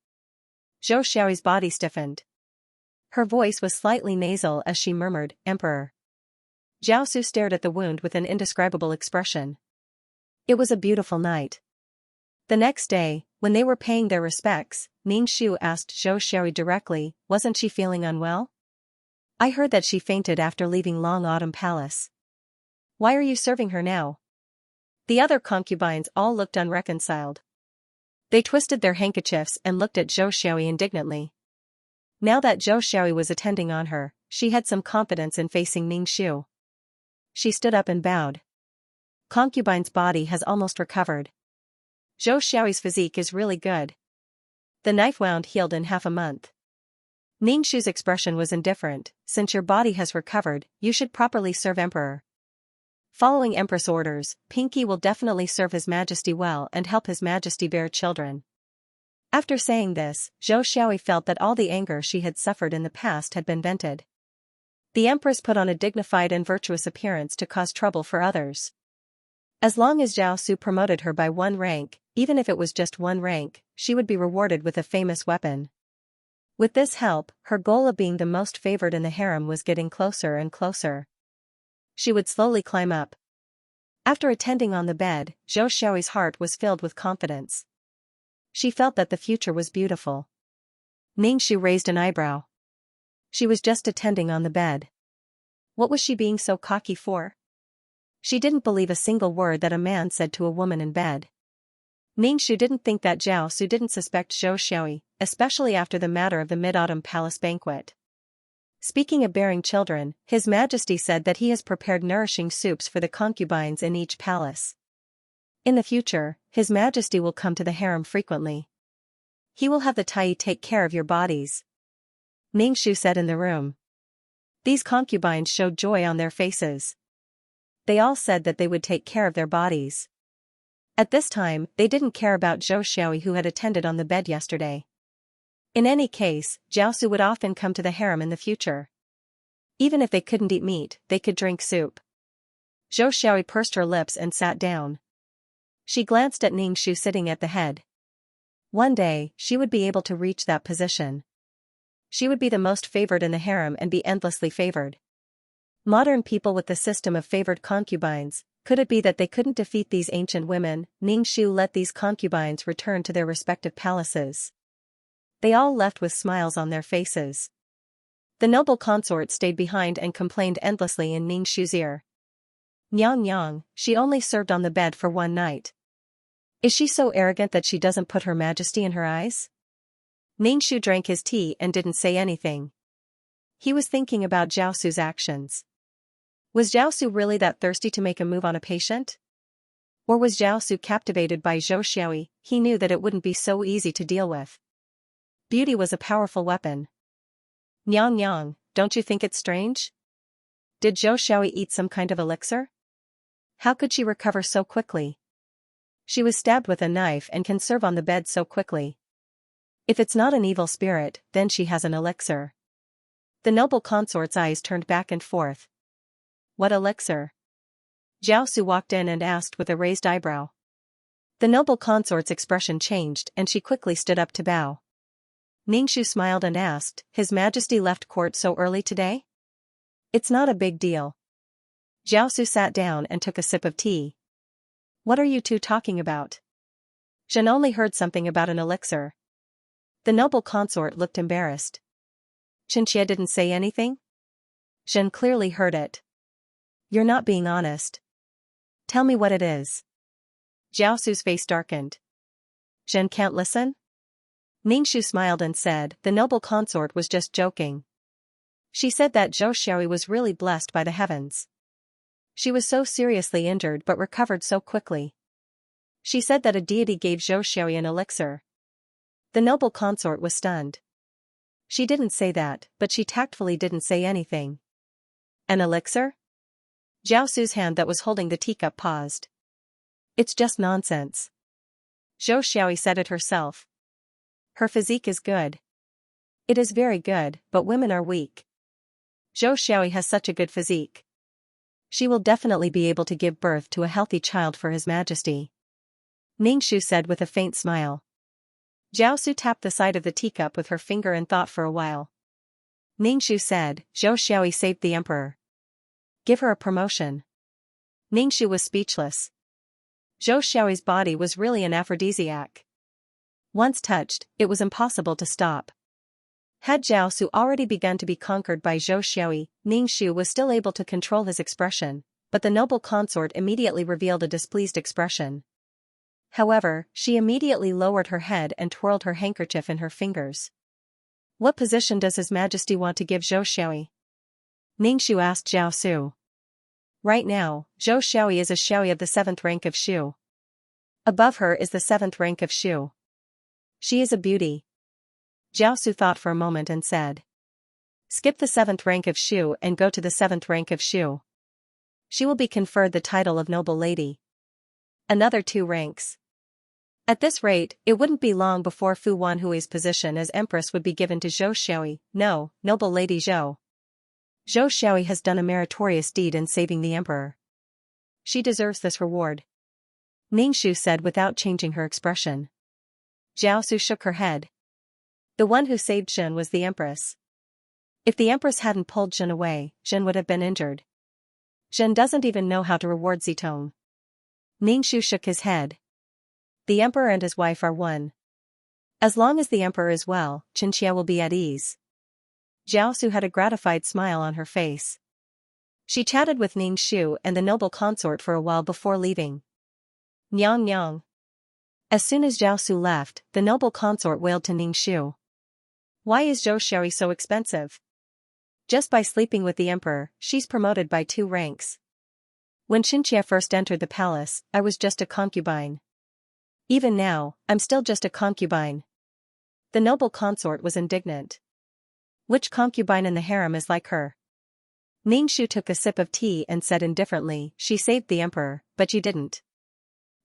Zhou Xiaoyi's body stiffened. Her voice was slightly nasal as she murmured, "Emperor." Xiaosu stared at the wound with an indescribable expression. It was a beautiful night. The next day, when they were paying their respects, Ningxiu asked Zhou Xiaoyi directly, "Wasn't she feeling unwell? I heard that she fainted after leaving Long Autumn Palace. Why are you serving her now?" The other concubines all looked unreconciled. They twisted their handkerchiefs and looked at Zhou Xiaoyi indignantly. Now that Zhou Xiaoyi was attending on her, she had some confidence in facing Ningxiu. She stood up and bowed. "Concubine's body has almost recovered. Zhou Xiaoyi's physique is really good. The knife wound healed in half a month." Ningxiu's expression was indifferent. "Since your body has recovered, you should properly serve Emperor. Following Empress orders, Pinky will definitely serve His Majesty well and help His Majesty bear children." After saying this, Zhou Xiaoyi felt that all the anger she had suffered in the past had been vented. The Empress put on a dignified and virtuous appearance to cause trouble for others. As long as Xiaosu promoted her by one rank, even if it was just one rank, she would be rewarded with a famous weapon. With this help, her goal of being the most favored in the harem was getting closer and closer. She would slowly climb up. After attending on the bed, Zhou Xiaoyi's heart was filled with confidence. She felt that the future was beautiful. Ningxiu raised an eyebrow. She was just attending on the bed. What was she being so cocky for? She didn't believe a single word that a man said to a woman in bed. Ningxiu didn't think that Xiaosu didn't suspect Zhou Xiaoyi, especially after the matter of the Mid-Autumn Palace banquet. Speaking of bearing children, His Majesty said that he has prepared nourishing soups for the concubines in each palace. In the future, His Majesty will come to the harem frequently. He will have the Tai take care of your bodies. Ningxiu said in the room. These concubines showed joy on their faces. They all said that they would take care of their bodies. At this time, they didn't care about Zhou Xiaoyi who had attended on the bed yesterday. In any case, Xiaosu would often come to the harem in the future. Even if they couldn't eat meat, they could drink soup. Zhou Xiaoyi pursed her lips and sat down. She glanced at Ningxiu sitting at the head. One day, she would be able to reach that position. She would be the most favored in the harem and be endlessly favored. Modern people with the system of favored concubines, could it be that they couldn't defeat these ancient women? Ningxiu let these concubines return to their respective palaces. They all left with smiles on their faces. The noble consort stayed behind and complained endlessly in Ningxiu's ear. "Nyang Nyang, she only served on the bed for one night. Is she so arrogant that she doesn't put Her Majesty in her eyes?" Ningxiu drank his tea and didn't say anything. He was thinking about Xiaosu's actions. Was Xiaosu really that thirsty to make a move on a patient? Or was Xiaosu captivated by Zhou Xiaoyi? He knew that it wouldn't be so easy to deal with. Beauty was a powerful weapon. "Nyang Nyang, don't you think it's strange? Did Zhou Xiaoyi eat some kind of elixir? How could she recover so quickly? She was stabbed with a knife and can serve on the bed so quickly. If it's not an evil spirit, then she has an elixir." The noble consort's eyes turned back and forth. "What elixir?" Xiaosu walked in and asked with a raised eyebrow. The noble consort's expression changed and she quickly stood up to bow. Ningxu smiled and asked, His Majesty left court so early today? It's not a big deal. Jiaosu sat down and took a sip of tea. What are you two talking about? Zhen only heard something about an elixir. The noble consort looked embarrassed. Xianxia didn't say anything? Zhen clearly heard it. You're not being honest. Tell me what it is. Jiaosu's face darkened. Zhen can't listen? Ningxu smiled and said, the noble consort was just joking. She said that Zhou Xiaoyi was really blessed by the heavens. She was so seriously injured but recovered so quickly. She said that a deity gave Zhou Xiaoyi an elixir. The noble consort was stunned. She didn't say that, but she tactfully didn't say anything. An elixir? Jiaosu's hand that was holding the teacup paused. It's just nonsense. Zhou Xiaoyi said it herself. Her physique is good. It is very good, but women are weak. Zhou Xiaoyi has such a good physique. She will definitely be able to give birth to a healthy child for His Majesty. Ningxu said with a faint smile. Jiaosu tapped the side of the teacup with her finger and thought for a while. Ningxu said, Zhou Xiaoyi saved the emperor. Give her a promotion. Ningxu was speechless. Zhou Xiaoyi's body was really an aphrodisiac. Once touched, it was impossible to stop. Had Jiaosu already begun to be conquered by Zhou Xiaoyi, Ningxu was still able to control his expression, but the noble consort immediately revealed a displeased expression. However, she immediately lowered her head and twirled her handkerchief in her fingers. What position does His Majesty want to give Zhou Xiaoyi? Ningxu asked Jiaosu. Right now, Zhou Xiaoyi is a Xiaoyi of the 7th rank of Shu. Above her is the 7th rank of Shu. She is a beauty. Jiaosu thought for a moment and said. Skip the 7th rank of Shu and go to the 7th rank of Shu. She will be conferred the title of noble lady. Another 2 ranks. At this rate, it wouldn't be long before Fu Wanhui's position as empress would be given to Zhou Xiaoyi. No, noble lady Zhou. Zhou Xiaoyi has done a meritorious deed in saving the emperor. She deserves this reward. Ningxu said without changing her expression. Jiaosu shook her head. The one who saved Zhen was the empress. If the empress hadn't pulled Zhen away, Zhen would have been injured. Zhen doesn't even know how to reward Zitong. Ningxu shook his head. The emperor and his wife are one. As long as the emperor is well, Xianxia will be at ease. Jiaosu had a gratified smile on her face. She chatted with Ningxu and the noble consort for a while before leaving. Nyang nyang. As soon as Jiaosu left, the noble consort wailed to Ningxu. Why is Zhou Xiaoyi so expensive? Just by sleeping with the emperor, she's promoted by 2 ranks. When Xianxia first entered the palace, I was just a concubine. Even now, I'm still just a concubine. The noble consort was indignant. Which concubine in the harem is like her? Ningxu took a sip of tea and said indifferently, she saved the emperor, but you didn't.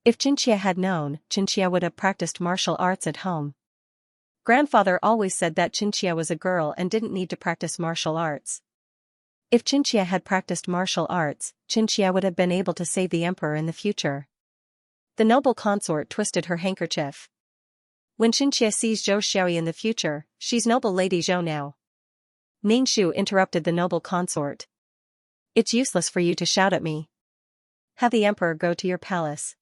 If Xianxia had known, Xianxia would have practiced martial arts at home. Grandfather always said that Xianxia was a girl and didn't need to practice martial arts. If Xianxia had practiced martial arts, Xianxia would have been able to save the emperor in the future. The noble consort twisted her handkerchief. When Xianxia sees Zhou Xiaoyi in the future, she's noble lady Zhou now. Ningxu interrupted the noble consort. It's useless for you to shout at me. Have the emperor go to your palace.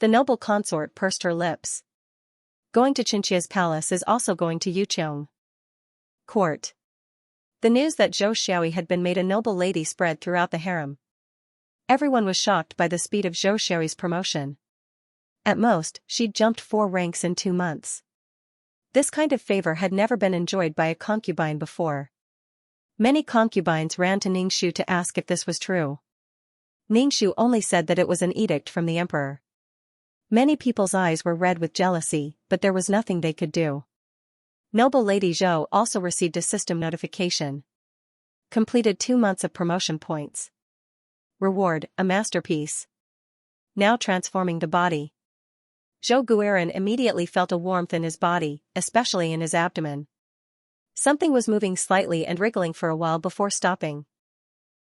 The noble consort pursed her lips. Going to Xianxia's palace is also going to Yuqiong court. The news that Zhou Xiaoyi had been made a noble lady spread throughout the harem. Everyone was shocked by the speed of Zhou Xiaoyi's promotion. At most, she'd jumped 4 ranks in 2 months. This kind of favor had never been enjoyed by a concubine before. Many concubines ran to Ningxu to ask if this was true. Ningxu only said that it was an edict from the emperor. Many people's eyes were red with jealousy, but there was nothing they could do. Noble Lady Zhou also received a system notification. Completed 2 months of promotion points. Reward, a masterpiece. Now transforming the body. Zhou Guiran immediately felt a warmth in his body, especially in his abdomen. Something was moving slightly and wriggling for a while before stopping.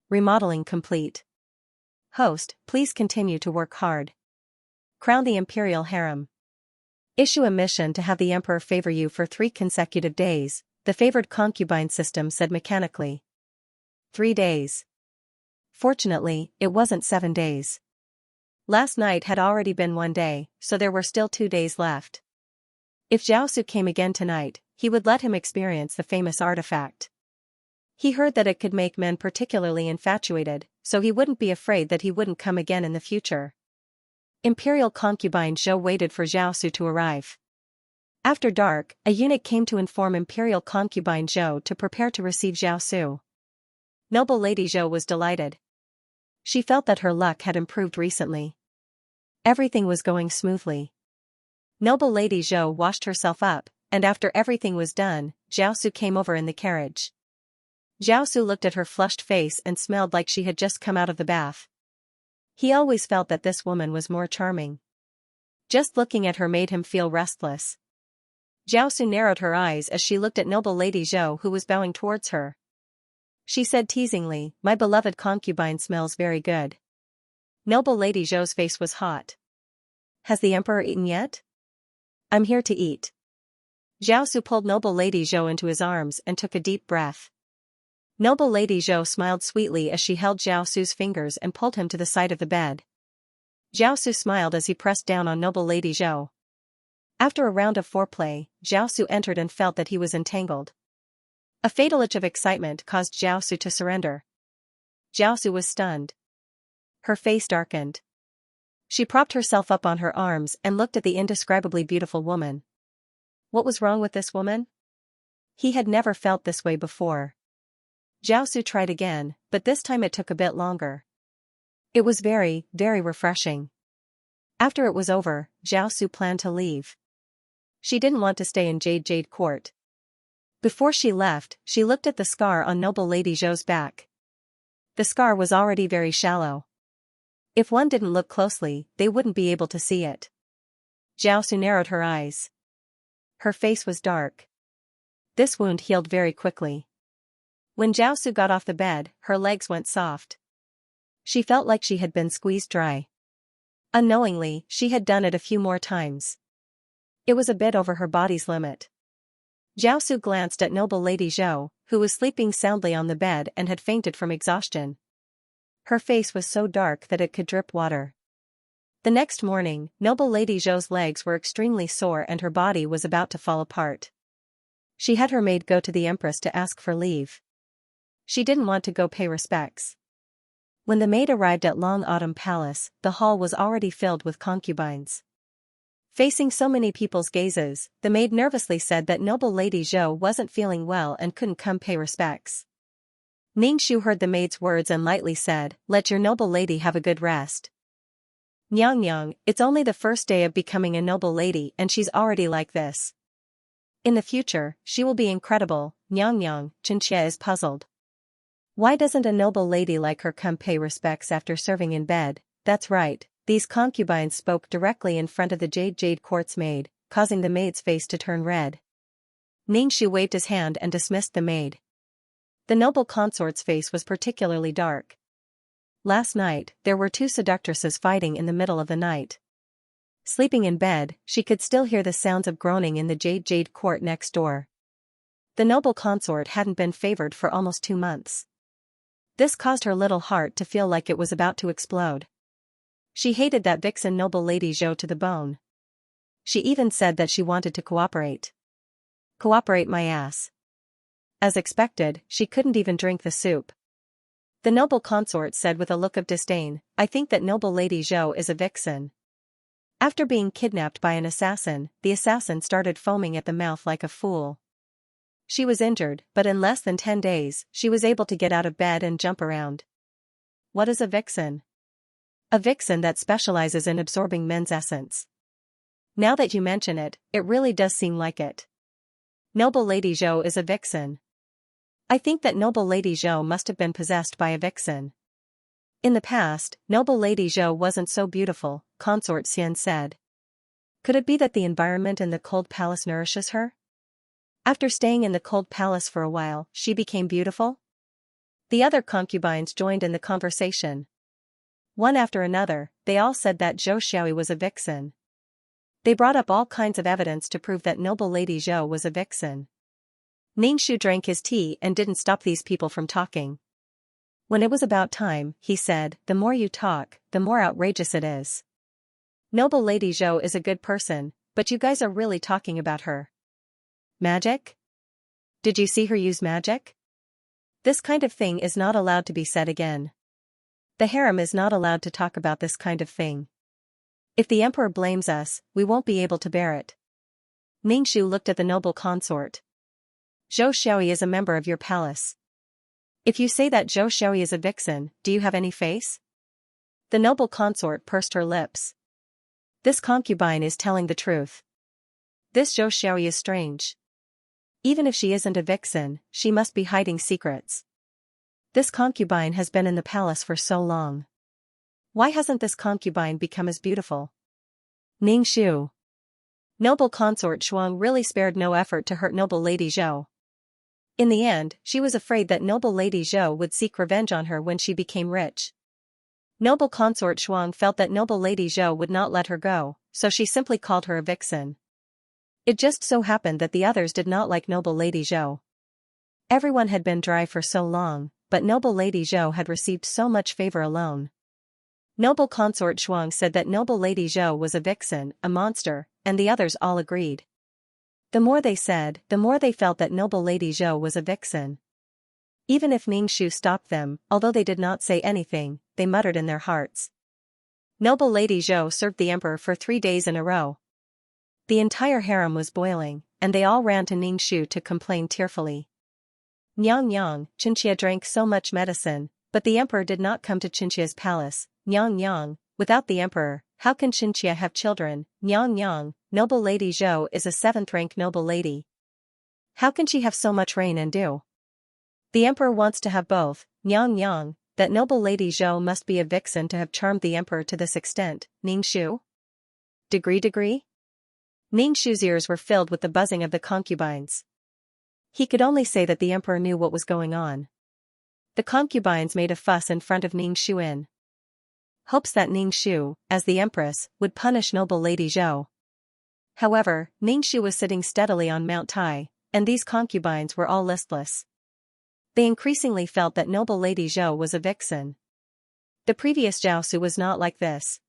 Remodeling complete. Host, please continue to work hard. Crown the imperial harem. Issue a mission to have the emperor favor you for 3 consecutive days, the favored concubine system said mechanically. 3 days. Fortunately, it wasn't 7 days. Last night had already been 1 day, so there were still 2 days left. If Xiaosu came again tonight, he would let him experience the famous artifact. He heard that it could make men particularly infatuated, so he wouldn't be afraid that he wouldn't come again in the future. Imperial concubine Zhou waited for Xiaosu to arrive. After dark, a eunuch came to inform Imperial concubine Zhou to prepare to receive Xiaosu. Noble Lady Zhou was delighted. She felt that her luck had improved recently. Everything was going smoothly. Noble Lady Zhou washed herself up, and after everything was done, Xiaosu came over in the carriage. Xiaosu looked at her flushed face and smelled like she had just come out of the bath. He always felt that this woman was more charming. Just looking at her made him feel restless. Xiaosu narrowed her eyes as she looked at Noble Lady Zhou, who was bowing towards her. She said teasingly, "My beloved concubine smells very good." Noble Lady Zhou's face was hot. "Has the emperor eaten yet?" "I'm here to eat." Xiaosu pulled Noble Lady Zhou into his arms and took a deep breath. Noble Lady Zhou smiled sweetly as she held Xiaosu's fingers and pulled him to the side of the bed. Xiaosu smiled as he pressed down on Noble Lady Zhou. After a round of foreplay, Xiaosu entered and felt that he was entangled. A fatal itch of excitement caused Xiaosu to surrender. Xiaosu was stunned. Her face darkened. She propped herself up on her arms and looked at the indescribably beautiful woman. What was wrong with this woman? He had never felt this way before. Xiaosu tried again, but this time it took a bit longer. It was very, very refreshing. After it was over, Xiaosu planned to leave. She didn't want to stay in Jade Court. Before she left, she looked at the scar on Noble Lady Zhou's back. The scar was already very shallow. If one didn't look closely, they wouldn't be able to see it. Xiaosu narrowed her eyes. Her face was dark. This wound healed very quickly. When Xiaosu got off the bed, her legs went soft. She felt like she had been squeezed dry. Unknowingly, she had done it a few more times. It was a bit over her body's limit. Xiaosu glanced at Noble Lady Zhou, who was sleeping soundly on the bed and had fainted from exhaustion. Her face was so dark that it could drip water. The next morning, Noble Lady Zhou's legs were extremely sore and her body was about to fall apart. She had her maid go to the Empress to ask for leave. She didn't want to go pay respects. When the maid arrived at Long Autumn Palace, the hall was already filled with concubines. Facing so many people's gazes, the maid nervously said that Noble Lady Zhou wasn't feeling well and couldn't come pay respects. Ningxu heard the maid's words and lightly said, "Let your noble lady have a good rest." "Nyang, it's only the first day of becoming a noble lady and she's already like this. In the future, she will be incredible." Nyang, Xianxia is puzzled. Why doesn't a noble lady like her come pay respects after serving in bed? That's right, these concubines spoke directly in front of the Jade Court's maid, causing the maid's face to turn red. Ningxu waved his hand and dismissed the maid. The noble consort's face was particularly dark. Last night, there were 2 seductresses fighting in the middle of the night. Sleeping in bed, she could still hear the sounds of groaning in the Jade Court next door. The noble consort hadn't been favored for almost 2 months. This caused her little heart to feel like it was about to explode. She hated that vixen Noble Lady Zhou to the bone. She even said that she wanted to cooperate. Cooperate my ass. As expected, she couldn't even drink the soup. The noble consort said with a look of disdain, "I think that Noble Lady Zhou is a vixen." After being kidnapped by an assassin, the assassin started foaming at the mouth like a fool. She was injured, but in less than 10 days, she was able to get out of bed and jump around. What is a vixen? A vixen that specializes in absorbing men's essence. Now that you mention it, it really does seem like it. Noble Lady Zhou is a vixen. I think that Noble Lady Zhou must have been possessed by a vixen. In the past, Noble Lady Zhou wasn't so beautiful, Consort Xian said. Could it be that the environment in the cold palace nourishes her? After staying in the cold palace for a while, she became beautiful? The other concubines joined in the conversation. One after another, they all said that Zhou Xiaoyi was a vixen. They brought up all kinds of evidence to prove that noble Lady Zhou was a vixen. Ningxu drank his tea and didn't stop these people from talking. When it was about time, he said, "The more you talk, the more outrageous it is. Noble Lady Zhou is a good person, but you guys are really talking about her. Magic? Did you see her use magic? This kind of thing is not allowed to be said again. The harem is not allowed to talk about this kind of thing. If the emperor blames us, we won't be able to bear it." Ningxu looked at the noble consort. "Zhou Xiaoyi is a member of your palace. If you say that Zhou Xiaoyi is a vixen, do you have any face?" The noble consort pursed her lips. This concubine is telling the truth. This Zhou Xiaoyi is strange. Even if she isn't a vixen, she must be hiding secrets. This concubine has been in the palace for so long. Why hasn't this concubine become as beautiful? Ningxu. Noble consort Shuang really spared no effort to hurt noble Lady Zhou. In the end, she was afraid that noble Lady Zhou would seek revenge on her when she became rich. Noble consort Shuang felt that noble Lady Zhou would not let her go, so she simply called her a vixen. It just so happened that the others did not like noble Lady Zhou. Everyone had been dry for so long, but noble Lady Zhou had received so much favor alone. Noble consort Shuang said that noble Lady Zhou was a vixen, a monster, and the others all agreed. The more they said, the more they felt that noble Lady Zhou was a vixen. Even if Ningxu stopped them, although they did not say anything, they muttered in their hearts. Noble Lady Zhou served the emperor for 3 days in a row. The entire harem was boiling, and they all ran to Ningxu to complain tearfully. Nyang Yang, Xianxia drank so much medicine, but the emperor did not come to Xianxia's palace. Nyang Yang, without the emperor, how can Xianxia have children? Nyang Yang, noble Lady Zhou is a 7th-rank noble lady. How can she have so much rain and dew? The emperor wants to have both. Nyang Yang, that noble Lady Zhou must be a vixen to have charmed the emperor to this extent. Ningxu? Degree? Ningxu's ears were filled with the buzzing of the concubines. He could only say that the emperor knew what was going on. The concubines made a fuss in front of Ningxu in hopes that Ningxu, as the empress, would punish noble Lady Zhou. However, Ningxu was sitting steadily on Mount Tai, and these concubines were all listless. They increasingly felt that noble Lady Zhou was a vixen. The previous Jiaosu was not like this.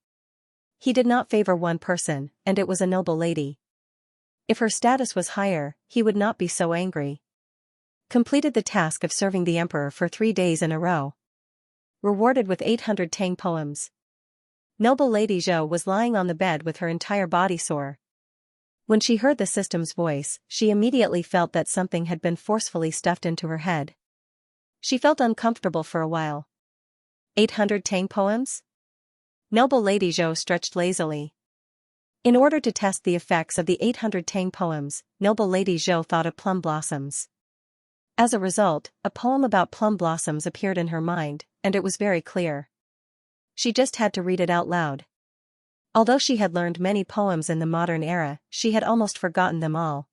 He did not favor one person, and it was a noble lady. If her status was higher, he would not be so angry. Completed the task of serving the emperor for 3 days in a row. Rewarded with 800 Tang poems. Noble Lady Zhou was lying on the bed with her entire body sore. When she heard the system's voice, she immediately felt that something had been forcefully stuffed into her head. She felt uncomfortable for a while. 800 Tang poems? Noble Lady Zhou stretched lazily. In order to test the effects of the 800 Tang poems, noble Lady Zhou thought of plum blossoms. As a result, a poem about plum blossoms appeared in her mind, and it was very clear. She just had to read it out loud. Although she had learned many poems in the modern era, she had almost forgotten them all.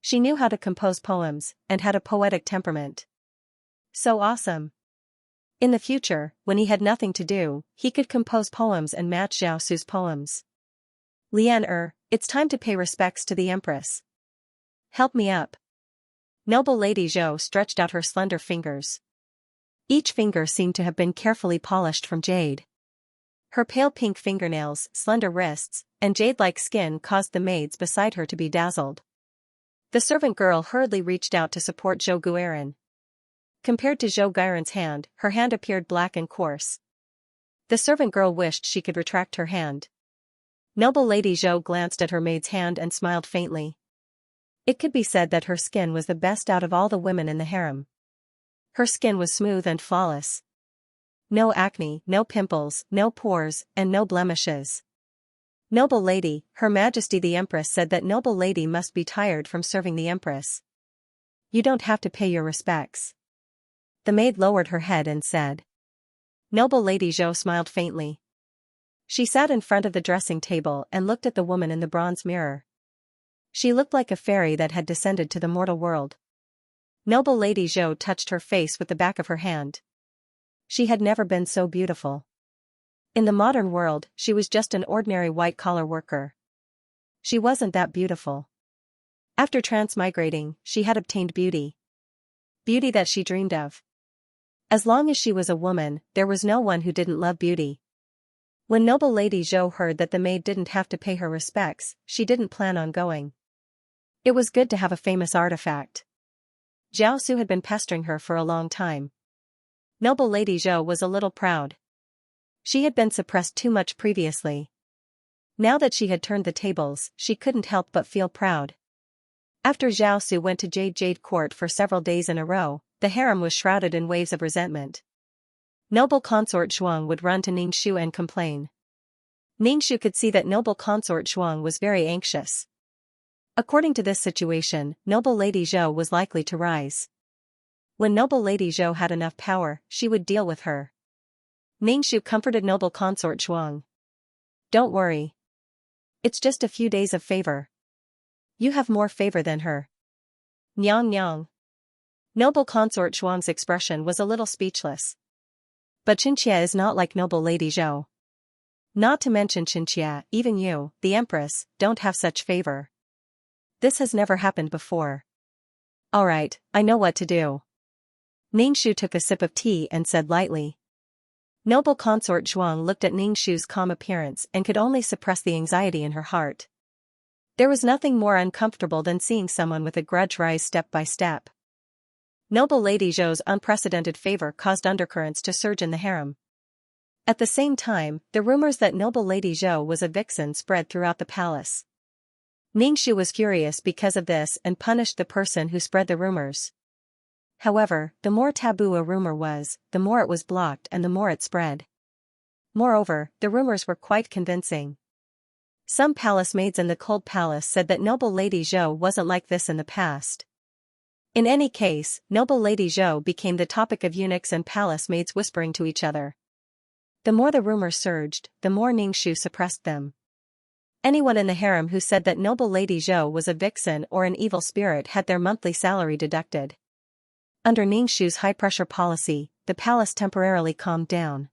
She knew how to compose poems, and had a poetic temperament. So awesome. In the future, when he had nothing to do, he could compose poems and match Jiaosu's poems. Lian it's time to pay respects to the empress. Help me up. Noble Lady Zhou stretched out her slender fingers. Each finger seemed to have been carefully polished from jade. Her pale pink fingernails, slender wrists, and jade-like skin caused the maids beside her to be dazzled. The servant girl hurriedly reached out to support Zhou Guiran. Compared to Zhou Guiran's hand, her hand appeared black and coarse. The servant girl wished she could retract her hand. Noble Lady Zhou glanced at her maid's hand and smiled faintly. It could be said that her skin was the best out of all the women in the harem. Her skin was smooth and flawless. No acne, no pimples, no pores, and no blemishes. Noble lady, Her Majesty the Empress said that noble lady must be tired from serving the Empress. You don't have to pay your respects. The maid lowered her head and said. Noble Lady Zhou smiled faintly. She sat in front of the dressing table and looked at the woman in the bronze mirror. She looked like a fairy that had descended to the mortal world. Noble Lady Zhou touched her face with the back of her hand. She had never been so beautiful. In the modern world, she was just an ordinary white-collar worker. She wasn't that beautiful. After transmigrating, she had obtained beauty. Beauty that she dreamed of. As long as she was a woman, there was no one who didn't love beauty. When noble Lady Zhou heard that the maid didn't have to pay her respects, she didn't plan on going. It was good to have a famous artifact. Zhao Su had been pestering her for a long time. Noble Lady Zhou was a little proud. She had been suppressed too much previously. Now that she had turned the tables, she couldn't help but feel proud. After Zhao Su went to Jade Court for several days in a row, the harem was shrouded in waves of resentment. Noble consort Zhuang would run to Ningxu and complain. Ningxu could see that noble consort Zhuang was very anxious. According to this situation, noble Lady Zhou was likely to rise. When noble Lady Zhou had enough power, she would deal with her. Ningxu comforted noble consort Zhuang. Don't worry. It's just a few days of favor. You have more favor than her. Nyang nyang. Noble consort Zhuang's expression was a little speechless. But Xianxia is not like noble Lady Zhou. Not to mention Xianxia, even you, the Empress, don't have such favor. This has never happened before. Alright, I know what to do. Ningxu took a sip of tea and said lightly. Noble consort Zhuang looked at Ningxu's calm appearance and could only suppress the anxiety in her heart. There was nothing more uncomfortable than seeing someone with a grudge rise step by step. Noble Lady Zhou's unprecedented favor caused undercurrents to surge in the harem. At the same time, the rumors that noble Lady Zhou was a vixen spread throughout the palace. Ningxu was furious because of this and punished the person who spread the rumors. However, the more taboo a rumor was, the more it was blocked and the more it spread. Moreover, the rumors were quite convincing. Some palace maids in the cold palace said that noble Lady Zhou wasn't like this in the past. In any case, noble Lady Zhou became the topic of eunuchs and palace maids whispering to each other. The more the rumors surged, the more Ningxu suppressed them. Anyone in the harem who said that noble Lady Zhou was a vixen or an evil spirit had their monthly salary deducted. Under Ningxu's high-pressure policy, the palace temporarily calmed down.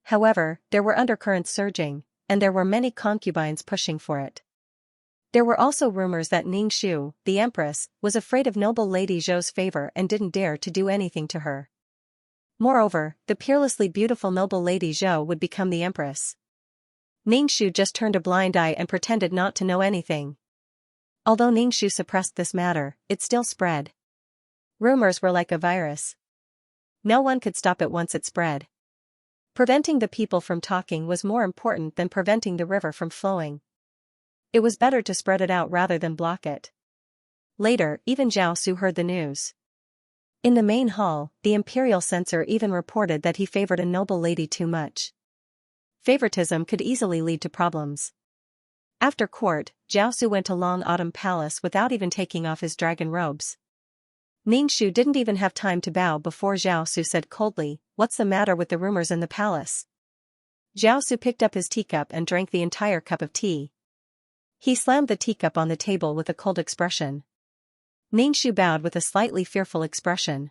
However, there were undercurrents surging, and there were many concubines pushing for it. There were also rumors that Ningxu, the Empress, was afraid of noble Lady Zhou's favor and didn't dare to do anything to her. Moreover, the peerlessly beautiful noble Lady Zhou would become the Empress. Ningxu just turned a blind eye and pretended not to know anything. Although Ningxu suppressed this matter, it still spread. Rumors were like a virus. No one could stop it once it spread. Preventing the people from talking was more important than preventing the river from flowing. It was better to spread it out rather than block it. Later, even Zhao Su heard the news. In the main hall, the imperial censor even reported that he favored a noble lady too much. Favoritism could easily lead to problems. After court, Zhao Su went to Long Autumn Palace without even taking off his dragon robes. Ningxu didn't even have time to bow before Zhao Su said coldly, "What's the matter with the rumors in the palace?" Zhao Su picked up his teacup and drank the entire cup of tea. He slammed the teacup on the table with a cold expression. Ningxu bowed with a slightly fearful expression.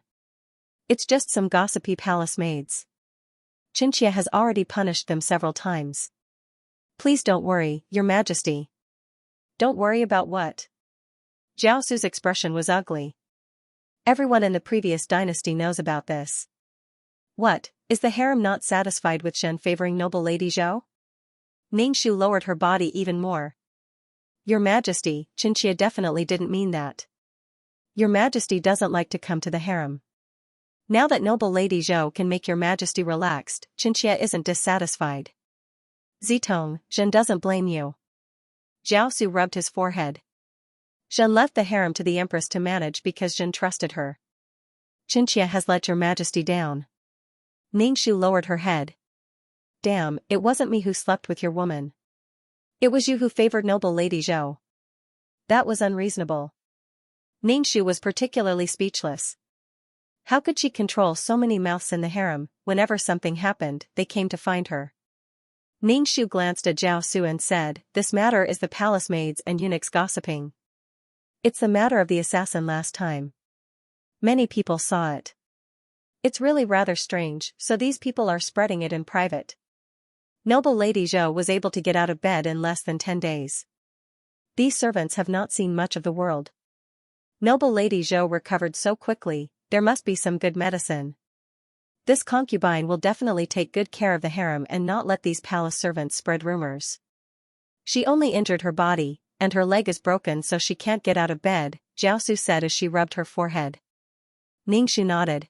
It's just some gossipy palace maids. Xianxia has already punished them several times. Please don't worry, Your Majesty. Don't worry about what? Zhao Su's expression was ugly. Everyone in the previous dynasty knows about this. What, is the harem not satisfied with Shen favoring noble Lady Zhou? Ningxu lowered her body even more. Your Majesty, Xianxia definitely didn't mean that. Your Majesty doesn't like to come to the harem. Now that noble Lady Zhou can make Your Majesty relaxed, Xianxia isn't dissatisfied. Zitong, Zhen doesn't blame you. Zhao Su rubbed his forehead. Zhen left the harem to the Empress to manage because Zhen trusted her. Xianxia has let Your Majesty down. Ningxu lowered her head. Damn, it wasn't me who slept with your woman. It was you who favored noble Lady Zhou. That was unreasonable. Ningxu was particularly speechless. How could she control so many mouths in the harem? Whenever something happened, they came to find her. Ningxu glanced at Zhao Su and said, "This matter is the palace maids and eunuchs gossiping. It's the matter of the assassin last time. Many people saw it. It's really rather strange, so these people are spreading it in private." Noble Lady Zhou was able to get out of bed in less than 10 days. These servants have not seen much of the world. Noble Lady Zhou recovered so quickly, there must be some good medicine. This concubine will definitely take good care of the harem and not let these palace servants spread rumors. She only injured her body, and her leg is broken so she can't get out of bed, Jiaosu said as she rubbed her forehead. Ningxu nodded.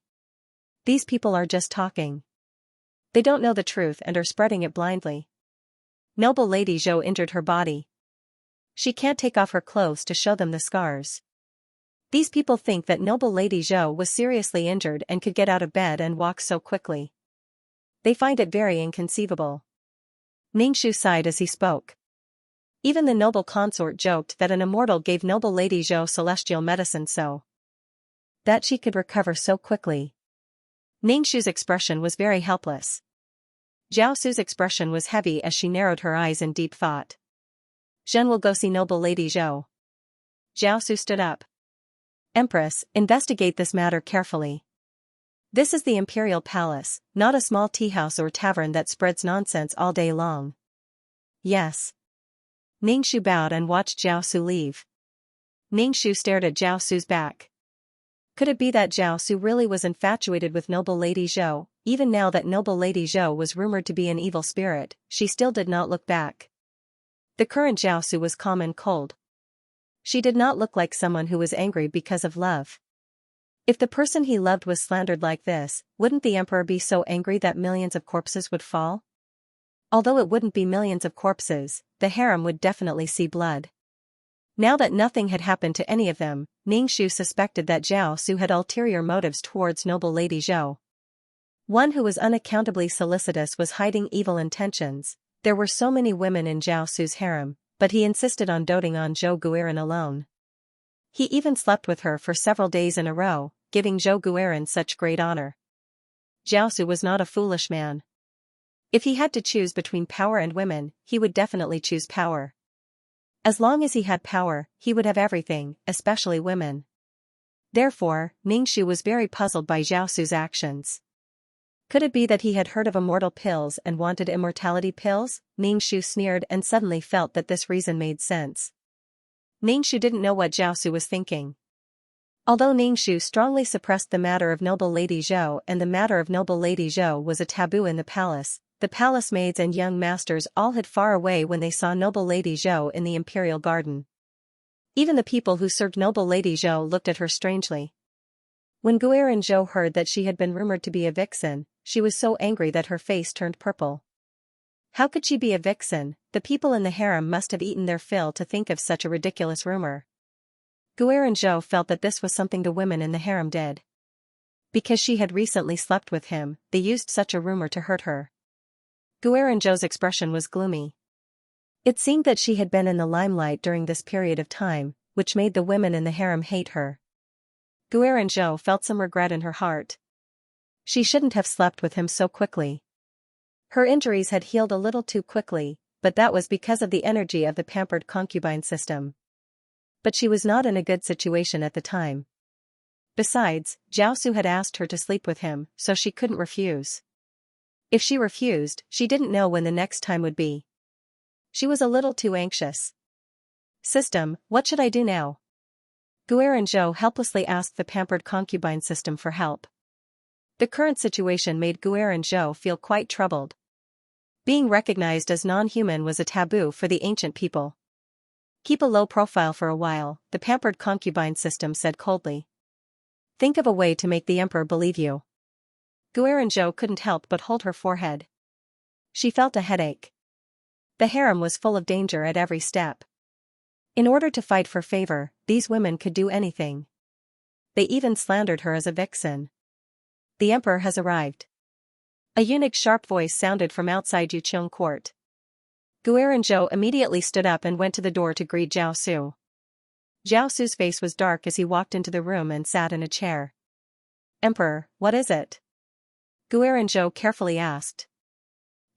These people are just talking. They don't know the truth and are spreading it blindly. Noble Lady Zhou injured her body. She can't take off her clothes to show them the scars. These people think that Noble Lady Zhou was seriously injured and could get out of bed and walk so quickly. They find it very inconceivable. Ningxu sighed as he spoke. Even the noble consort joked that an immortal gave Noble Lady Zhou celestial medicine so that she could recover so quickly. Ningxu's expression was very helpless. Jiaosu's expression was heavy as she narrowed her eyes in deep thought. Zhen will go see Noble Lady Zhou. Jiaosu stood up. Empress, investigate this matter carefully. This is the imperial palace, not a small teahouse or tavern that spreads nonsense all day long. Yes. Ningxu bowed and watched Jiaosu leave. Ningxu stared at Jiaosu's back. Could it be that Jiaosu really was infatuated with Noble Lady Zhou? Even now that Noble Lady Zhou was rumored to be an evil spirit, she still did not look back. The current Jiaosu was calm and cold. She did not look like someone who was angry because of love. If the person he loved was slandered like this, wouldn't the emperor be so angry that millions of corpses would fall? Although it wouldn't be millions of corpses, the harem would definitely see blood. Now that nothing had happened to any of them, Ningxu suspected that Jiaosu had ulterior motives towards Noble Lady Zhou. One who was unaccountably solicitous was hiding evil intentions. There were so many women in Jiaosu's harem, but he insisted on doting on Zhou Guiran alone. He even slept with her for several days in a row, giving Zhou Guiran such great honor. Jiaosu was not a foolish man. If he had to choose between power and women, he would definitely choose power. As long as he had power, he would have everything, especially women. Therefore, Ningxu was very puzzled by Jiaosu's actions. Could it be that he had heard of immortal pills and wanted immortality pills? Ningxu sneered and suddenly felt that this reason made sense. Ningxu didn't know what Jiaosu was thinking. Although Ningxu strongly suppressed the matter of Noble Lady Zhou and the matter of Noble Lady Zhou was a taboo in the palace maids and young masters all hid far away when they saw Noble Lady Zhou in the imperial garden. Even the people who served Noble Lady Zhou looked at her strangely. When Guiran Zhou heard that she had been rumored to be a vixen, she was so angry that her face turned purple. How could she be a vixen? The people in the harem must have eaten their fill to think of such a ridiculous rumor. Guiran Zhou felt that this was something the women in the harem did. Because she had recently slept with him, they used such a rumor to hurt her. Guiran Zhou's expression was gloomy. It seemed that she had been in the limelight during this period of time, which made the women in the harem hate her. Guiran Zhou felt some regret in her heart. She shouldn't have slept with him so quickly. Her injuries had healed a little too quickly, but that was because of the energy of the pampered concubine system. But she was not in a good situation at the time. Besides, Jiaosu had asked her to sleep with him, so she couldn't refuse. If she refused, she didn't know when the next time would be. She was a little too anxious. System, what should I do now? Guiran Zhou helplessly asked the pampered concubine system for help. The current situation made Guiran Zhou feel quite troubled. Being recognized as non-human was a taboo for the ancient people. Keep a low profile for a while, the pampered concubine system said coldly. Think of a way to make the emperor believe you. Guiran Zhou couldn't help but hold her forehead. She felt a headache. The harem was full of danger at every step. In order to fight for favor, these women could do anything. They even slandered her as a vixen. The emperor has arrived. A eunuch's sharp voice sounded from outside Yuqiong court. Guiran Zhou immediately stood up and went to the door to greet Jiaosu. Jiaosu's face was dark as he walked into the room and sat in a chair. Emperor, what is it? Guiran Zhou carefully asked.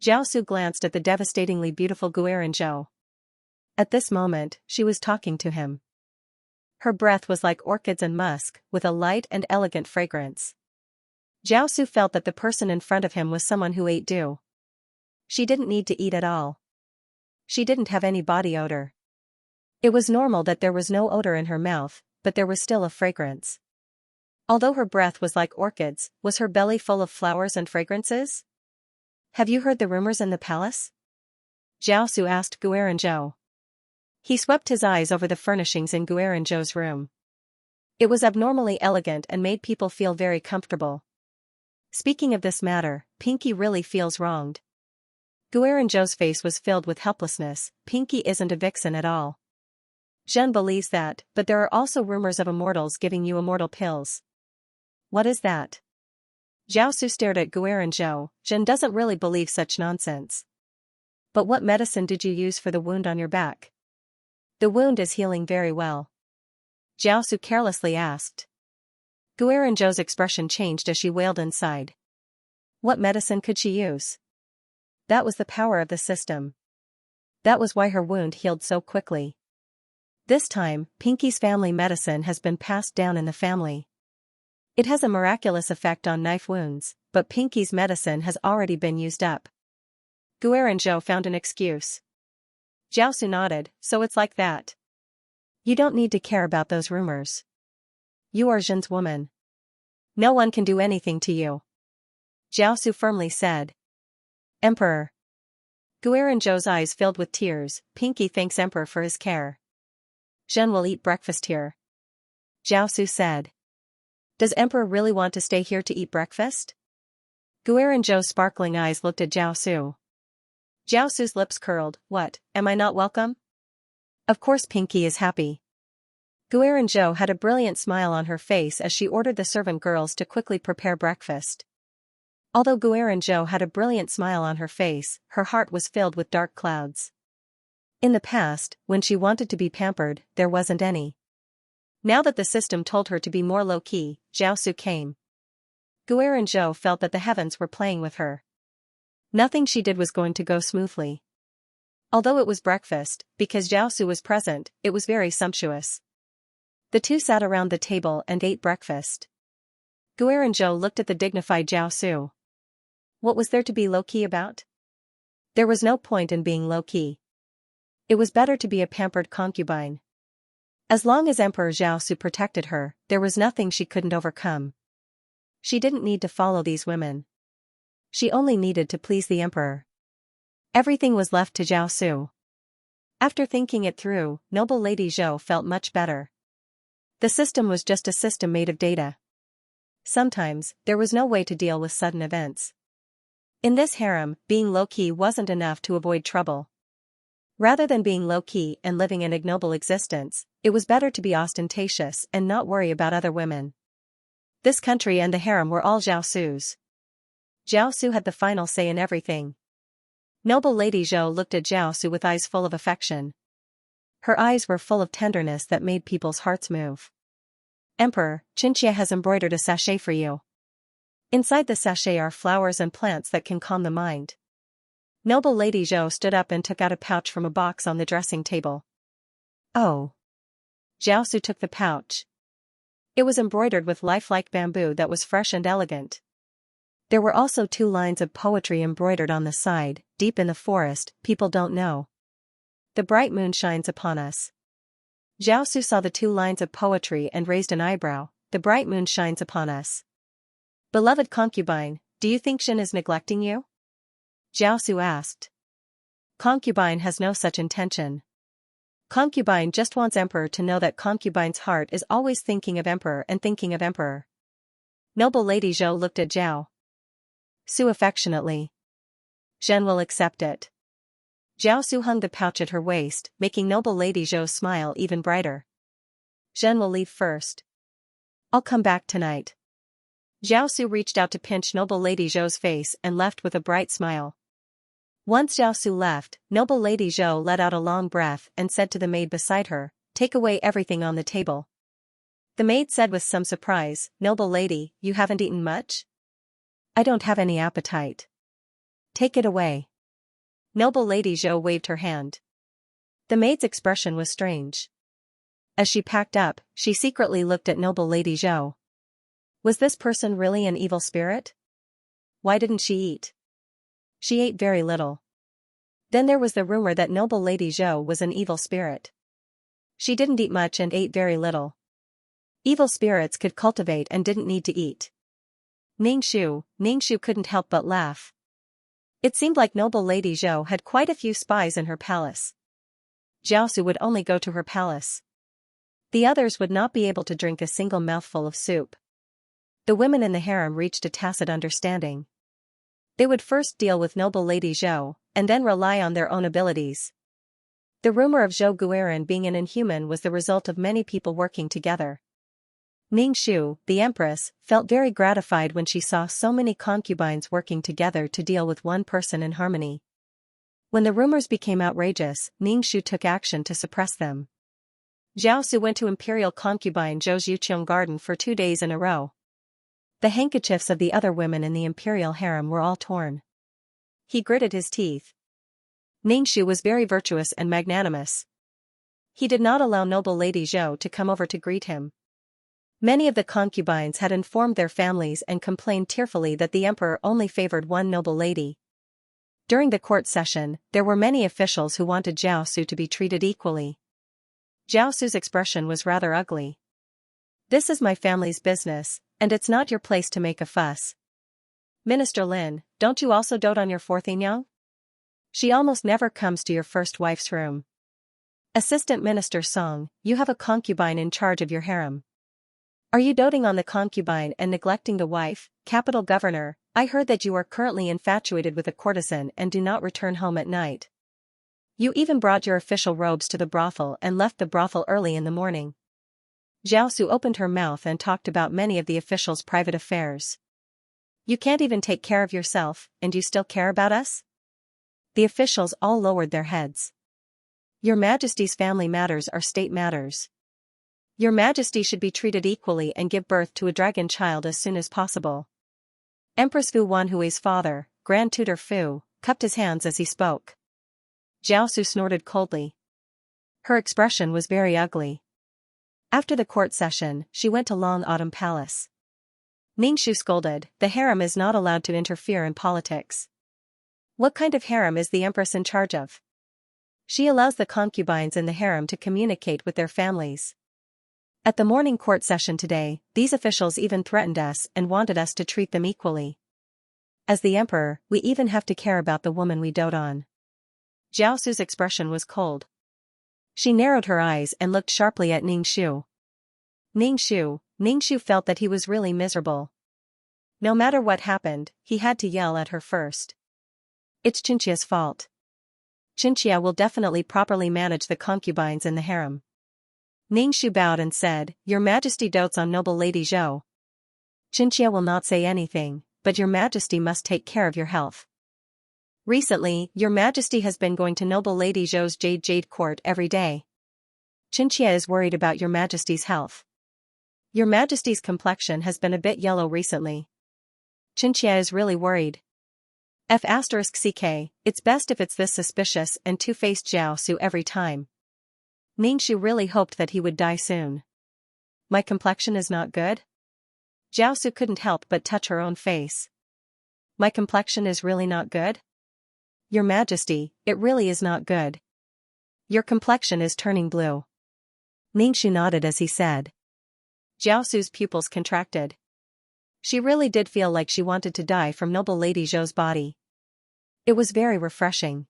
Jiaosu glanced at the devastatingly beautiful Guiran Zhou. At this moment, she was talking to him. Her breath was like orchids and musk, with a light and elegant fragrance. Jiaosu felt that the person in front of him was someone who ate dew. She didn't need to eat at all. She didn't have any body odor. It was normal that there was no odor in her mouth, but there was still a fragrance. Although her breath was like orchids, was her belly full of flowers and fragrances? Have you heard the rumors in the palace? Jiaosu asked Guerin-zhou. He swept his eyes over the furnishings in Guerin-zhou's room. It was abnormally elegant and made people feel very comfortable. Speaking of this matter, Pinky really feels wronged. Guerin-zhou's face was filled with helplessness. Pinky isn't a vixen at all. Zhen believes that, but there are also rumors of immortals giving you immortal pills. What is that? Jiaosu stared at Guerin-zhou. Zhen doesn't really believe such nonsense. But what medicine did you use for the wound on your back? The wound is healing very well. Jiaosu carelessly asked. Guerin-zhou's expression changed as she wailed inside. What medicine could she use? That was the power of the system. That was why her wound healed so quickly. This time, Pinky's family medicine has been passed down in the family. It has a miraculous effect on knife wounds, but Pinky's medicine has already been used up. Guerin-zhou found an excuse. Jiaosu nodded, so it's like that. You don't need to care about those rumors. You are Zhen's woman. No one can do anything to you. Jiaosu firmly said. Emperor. Guerin-zhou's eyes filled with tears. Pinky thanks Emperor for his care. Zhen will eat breakfast here. Jiaosu said. Does Emperor really want to stay here to eat breakfast? Guerin-zhou's sparkling eyes looked at Jiaosu. Jiaosu's lips curled. What, am I not welcome? Of course Pinky is happy. Guerin-zhou had a brilliant smile on her face as she ordered the servant girls to quickly prepare breakfast. Although Guerin-zhou had a brilliant smile on her face, her heart was filled with dark clouds. In the past, when she wanted to be pampered, there wasn't any. Now that the system told her to be more low-key, Jiaosu came. Guerin-zhou felt that the heavens were playing with her. Nothing she did was going to go smoothly. Although it was breakfast, because Jiaosu was present, it was very sumptuous. The two sat around the table and ate breakfast. Guerin-zhou looked at the dignified Jiaosu. What was there to be low-key about? There was no point in being low-key. It was better to be a pampered concubine. As long as Emperor Jiaosu protected her, there was nothing she couldn't overcome. She didn't need to follow these women. She only needed to please the emperor. Everything was left to Jiaosu. After thinking it through, noble Lady Zhou felt much better. The system was just a system made of data. Sometimes, there was no way to deal with sudden events. In this harem, being low-key wasn't enough to avoid trouble. Rather than being low-key and living an ignoble existence, it was better to be ostentatious and not worry about other women. This country and the harem were all Jiaosu's. Jiaosu had the final say in everything. Noble Lady Zhou looked at Jiaosu with eyes full of affection. Her eyes were full of tenderness that made people's hearts move. Emperor, Xianxia has embroidered a sachet for you. Inside the sachet are flowers and plants that can calm the mind. Noble Lady Zhou stood up and took out a pouch from a box on the dressing table. Oh. Jiaosu took the pouch. It was embroidered with lifelike bamboo that was fresh and elegant. There were also 2 lines of poetry embroidered on the side. Deep in the forest, people don't know. The bright moon shines upon us. Jiaosu saw the 2 lines of poetry and raised an eyebrow. The bright moon shines upon us. Beloved concubine, do you think Xin is neglecting you? Jiaosu asked. Concubine has no such intention. Concubine just wants Emperor to know that concubine's heart is always thinking of Emperor and thinking of Emperor. Noble Lady Zhou looked at Jiao Su affectionately. Zhen will accept it. Jiaosu hung the pouch at her waist, making Noble Lady Zhou's smile even brighter. Zhen will leave first. I'll come back tonight. Jiaosu reached out to pinch Noble Lady Zhou's face and left with a bright smile. Once Jiaosu left, Noble Lady Zhou let out a long breath and said to the maid beside her, "Take away everything on the table." The maid said with some surprise, "Noble lady, you haven't eaten much?" "I don't have any appetite." "Take it away." Noble Lady Zhou waved her hand. The maid's expression was strange. As she packed up, she secretly looked at Noble Lady Zhou. Was this person really an evil spirit? Why didn't she eat? She ate very little. Then there was the rumor that Noble Lady Zhou was an evil spirit. She didn't eat much and ate very little. Evil spirits could cultivate and didn't need to eat. Ningxu couldn't help but laugh. It seemed like noble Lady Zhou had quite a few spies in her palace. Jiaosu would only go to her palace. The others would not be able to drink a single mouthful of soup. The women in the harem reached a tacit understanding. They would first deal with noble Lady Zhou, and then rely on their own abilities. The rumor of Zhou Guiran being an inhuman was the result of many people working together. Ningxu, the empress, felt very gratified when she saw so many concubines working together to deal with one person in harmony. When the rumors became outrageous, Ningxu took action to suppress them. Jiaosu went to imperial concubine Zhou's Yuqiong garden for 2 days in a row. The handkerchiefs of the other women in the imperial harem were all torn. He gritted his teeth. Ningxu was very virtuous and magnanimous. He did not allow noble Lady Zhou to come over to greet him. Many of the concubines had informed their families and complained tearfully that the emperor only favored one noble lady. During the court session, there were many officials who wanted Jiaosu to be treated equally. Jiaosu's expression was rather ugly. "This is my family's business, and it's not your place to make a fuss. Minister Lin, don't you also dote on your fourth Inyang? She almost never comes to your first wife's room. Assistant Minister Song, you have a concubine in charge of your harem. Are you doting on the concubine and neglecting the wife? Capital Governor, I heard that you are currently infatuated with a courtesan and do not return home at night. You even brought your official robes to the brothel and left the brothel early in the morning." Jiaosu opened her mouth and talked about many of the officials' private affairs. "You can't even take care of yourself, and you still care about us?" The officials all lowered their heads. "Your Majesty's family matters are state matters. Your Majesty should be treated equally and give birth to a dragon child as soon as possible." Empress Fu Wanhui's father, Grand Tutor Fu, cupped his hands as he spoke. Jiaosu snorted coldly. Her expression was very ugly. After the court session, she went to Long Autumn Palace. Ningxu scolded, "The harem is not allowed to interfere in politics." "What kind of harem is the empress in charge of?" "She allows the concubines in the harem to communicate with their families. At the morning court session today, these officials even threatened us and wanted us to treat them equally. As the emperor, we even have to care about the woman we dote on." Jiaosu's expression was cold. She narrowed her eyes and looked sharply at Ningxu. Ningxu felt that he was really miserable. No matter what happened, he had to yell at her first. "It's Xianxia's fault. Xianxia will definitely properly manage the concubines in the harem." Ningxu bowed and said, "Your Majesty dotes on noble Lady Zhou. Xianxia will not say anything, but your Majesty must take care of your health. Recently, your Majesty has been going to noble Lady Zhou's Jade Court every day. Xianxia is worried about your Majesty's health. Your Majesty's complexion has been a bit yellow recently. Xianxia is really worried. F***ck, it's best if it's this suspicious and two-faced Jiaosu every time." Ningxu really hoped that he would die soon. "My complexion is not good?" Jiaosu couldn't help but touch her own face. "My complexion is really not good? Your Majesty, it really is not good. Your complexion is turning blue." Ningxu nodded as he said. Jiaosu's pupils contracted. She really did feel like she wanted to die from noble Lady Zhou's body. It was very refreshing.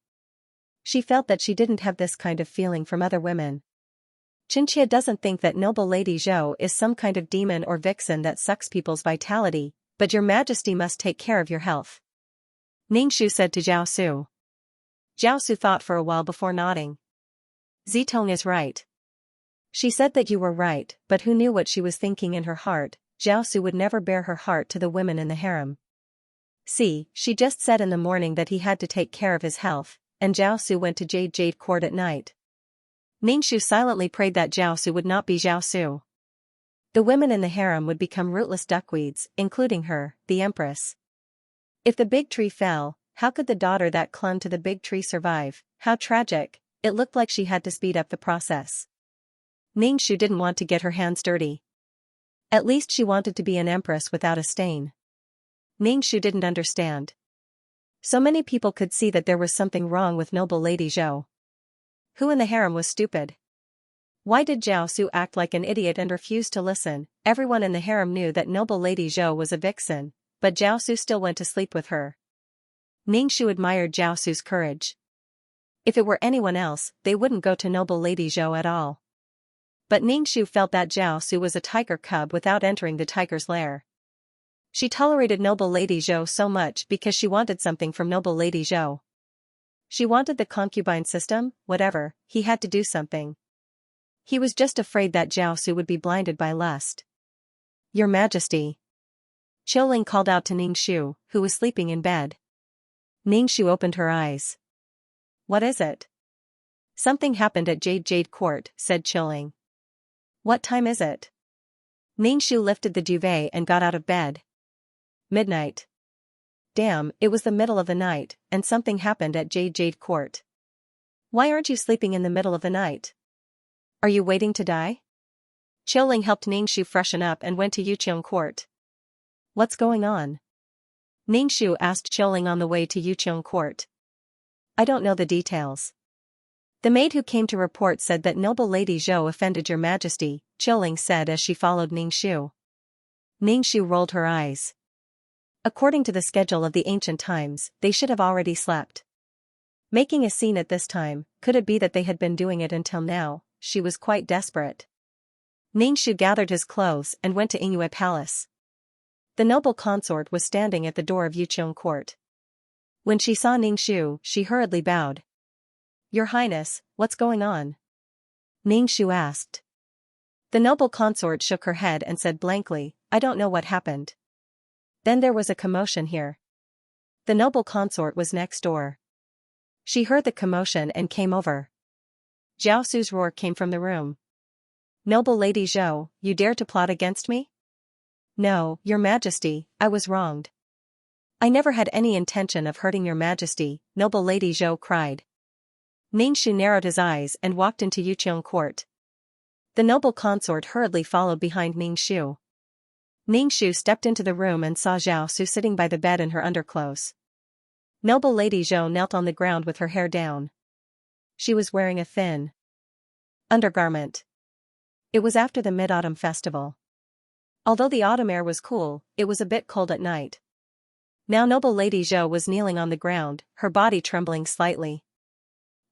She felt that she didn't have this kind of feeling from other women. Xianxia doesn't think that noble Lady Zhou is some kind of demon or vixen that sucks people's vitality, but your Majesty must take care of your health," Ningxu said to Jiaosu. Jiaosu thought for a while before nodding. "Zitong is right. She said that you were right, but who knew what she was thinking in her heart? Jiaosu would never bare her heart to the women in the harem. See, she just said in the morning that he had to take care of his health, and Jiaosu went to Jade Court at night." Ningxu silently prayed that Jiaosu would not be Jiaosu. The women in the harem would become rootless duckweeds, including her, the empress. If the big tree fell, how could the daughter that clung to the big tree survive? How tragic. It looked like she had to speed up the process. Ningxu didn't want to get her hands dirty. At least she wanted to be an empress without a stain. Ningxu didn't understand. So many people could see that there was something wrong with noble Lady Zhou. Who in the harem was stupid? Why did Jiao Su act like an idiot and refuse to listen? Everyone in the harem knew that noble Lady Zhou was a vixen, but Jiao Su still went to sleep with her. Ningxu admired Jiao Su's courage. If it were anyone else, they wouldn't go to noble Lady Zhou at all. But Ningxu felt that Jiao Su was a tiger cub without entering the tiger's lair. She tolerated noble Lady Zhou so much because she wanted something from noble Lady Zhou. She wanted the concubine system, whatever, he had to do something. He was just afraid that Jiao Su would be blinded by lust. Your Majesty. Qiuling called out to Ningxu, who was sleeping in bed. Ningxu opened her eyes. What is it? Something happened at Jade Court, said Qiuling. What time is it? Ningxu lifted the duvet and got out of bed. Midnight. Damn, it was the middle of the night, and something happened at Jade Court. Why aren't you sleeping in the middle of the night? Are you waiting to die? Qiuling helped Ningxu freshen up and went to Yuqiong Court. What's going on? Ningxu asked Qiuling on the way to Yuqiong Court. I don't know the details. The maid who came to report said that noble Lady Zhou offended your Majesty, Qiuling said as she followed Ningxu. Ningxu rolled her eyes. According to the schedule of the ancient times, they should have already slept. Making a scene at this time, could it be that they had been doing it until now? She was quite desperate. Ningxu gathered his clothes and went to Yingyue Palace. The noble consort was standing at the door of Yuqiong Court. When she saw Ningxu, she hurriedly bowed. Your Highness, what's going on? Ningxu asked. The noble consort shook her head and said blankly, I don't know what happened. Then there was a commotion here. The noble consort was next door. She heard the commotion and came over. Jiao Su's roar came from the room. Noble Lady Zhou, you dare to plot against me? No, Your Majesty, I was wronged. I never had any intention of hurting Your Majesty, noble Lady Zhou cried. Ningxu narrowed his eyes and walked into Yuqiong Court. The noble consort hurriedly followed behind Ningxu. Ningxu stepped into the room and saw Jiao Su sitting by the bed in her underclothes. Noble Lady Zhou knelt on the ground with her hair down. She was wearing a thin undergarment. It was after the Mid-Autumn Festival. Although the autumn air was cool, it was a bit cold at night. Now noble Lady Zhou was kneeling on the ground, her body trembling slightly.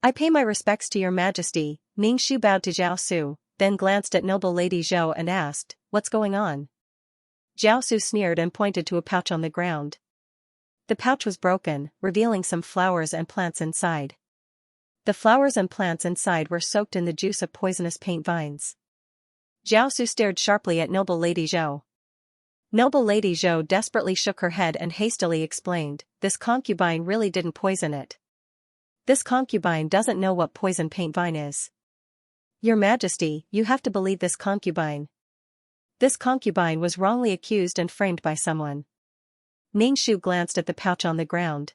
I pay my respects to Your Majesty, Ningxu bowed to Jiao Su, then glanced at noble Lady Zhou and asked, what's going on? Jiao Su sneered and pointed to a pouch on the ground. The pouch was broken, revealing some flowers and plants inside. The flowers and plants inside were soaked in the juice of poisonous paint vines. Jiao Su stared sharply at noble Lady Zhou. Noble Lady Zhou desperately shook her head and hastily explained, this concubine really didn't poison it. This concubine doesn't know what poison paint vine is. Your Majesty, you have to believe this concubine. This concubine was wrongly accused and framed by someone. Ningxu glanced at the pouch on the ground.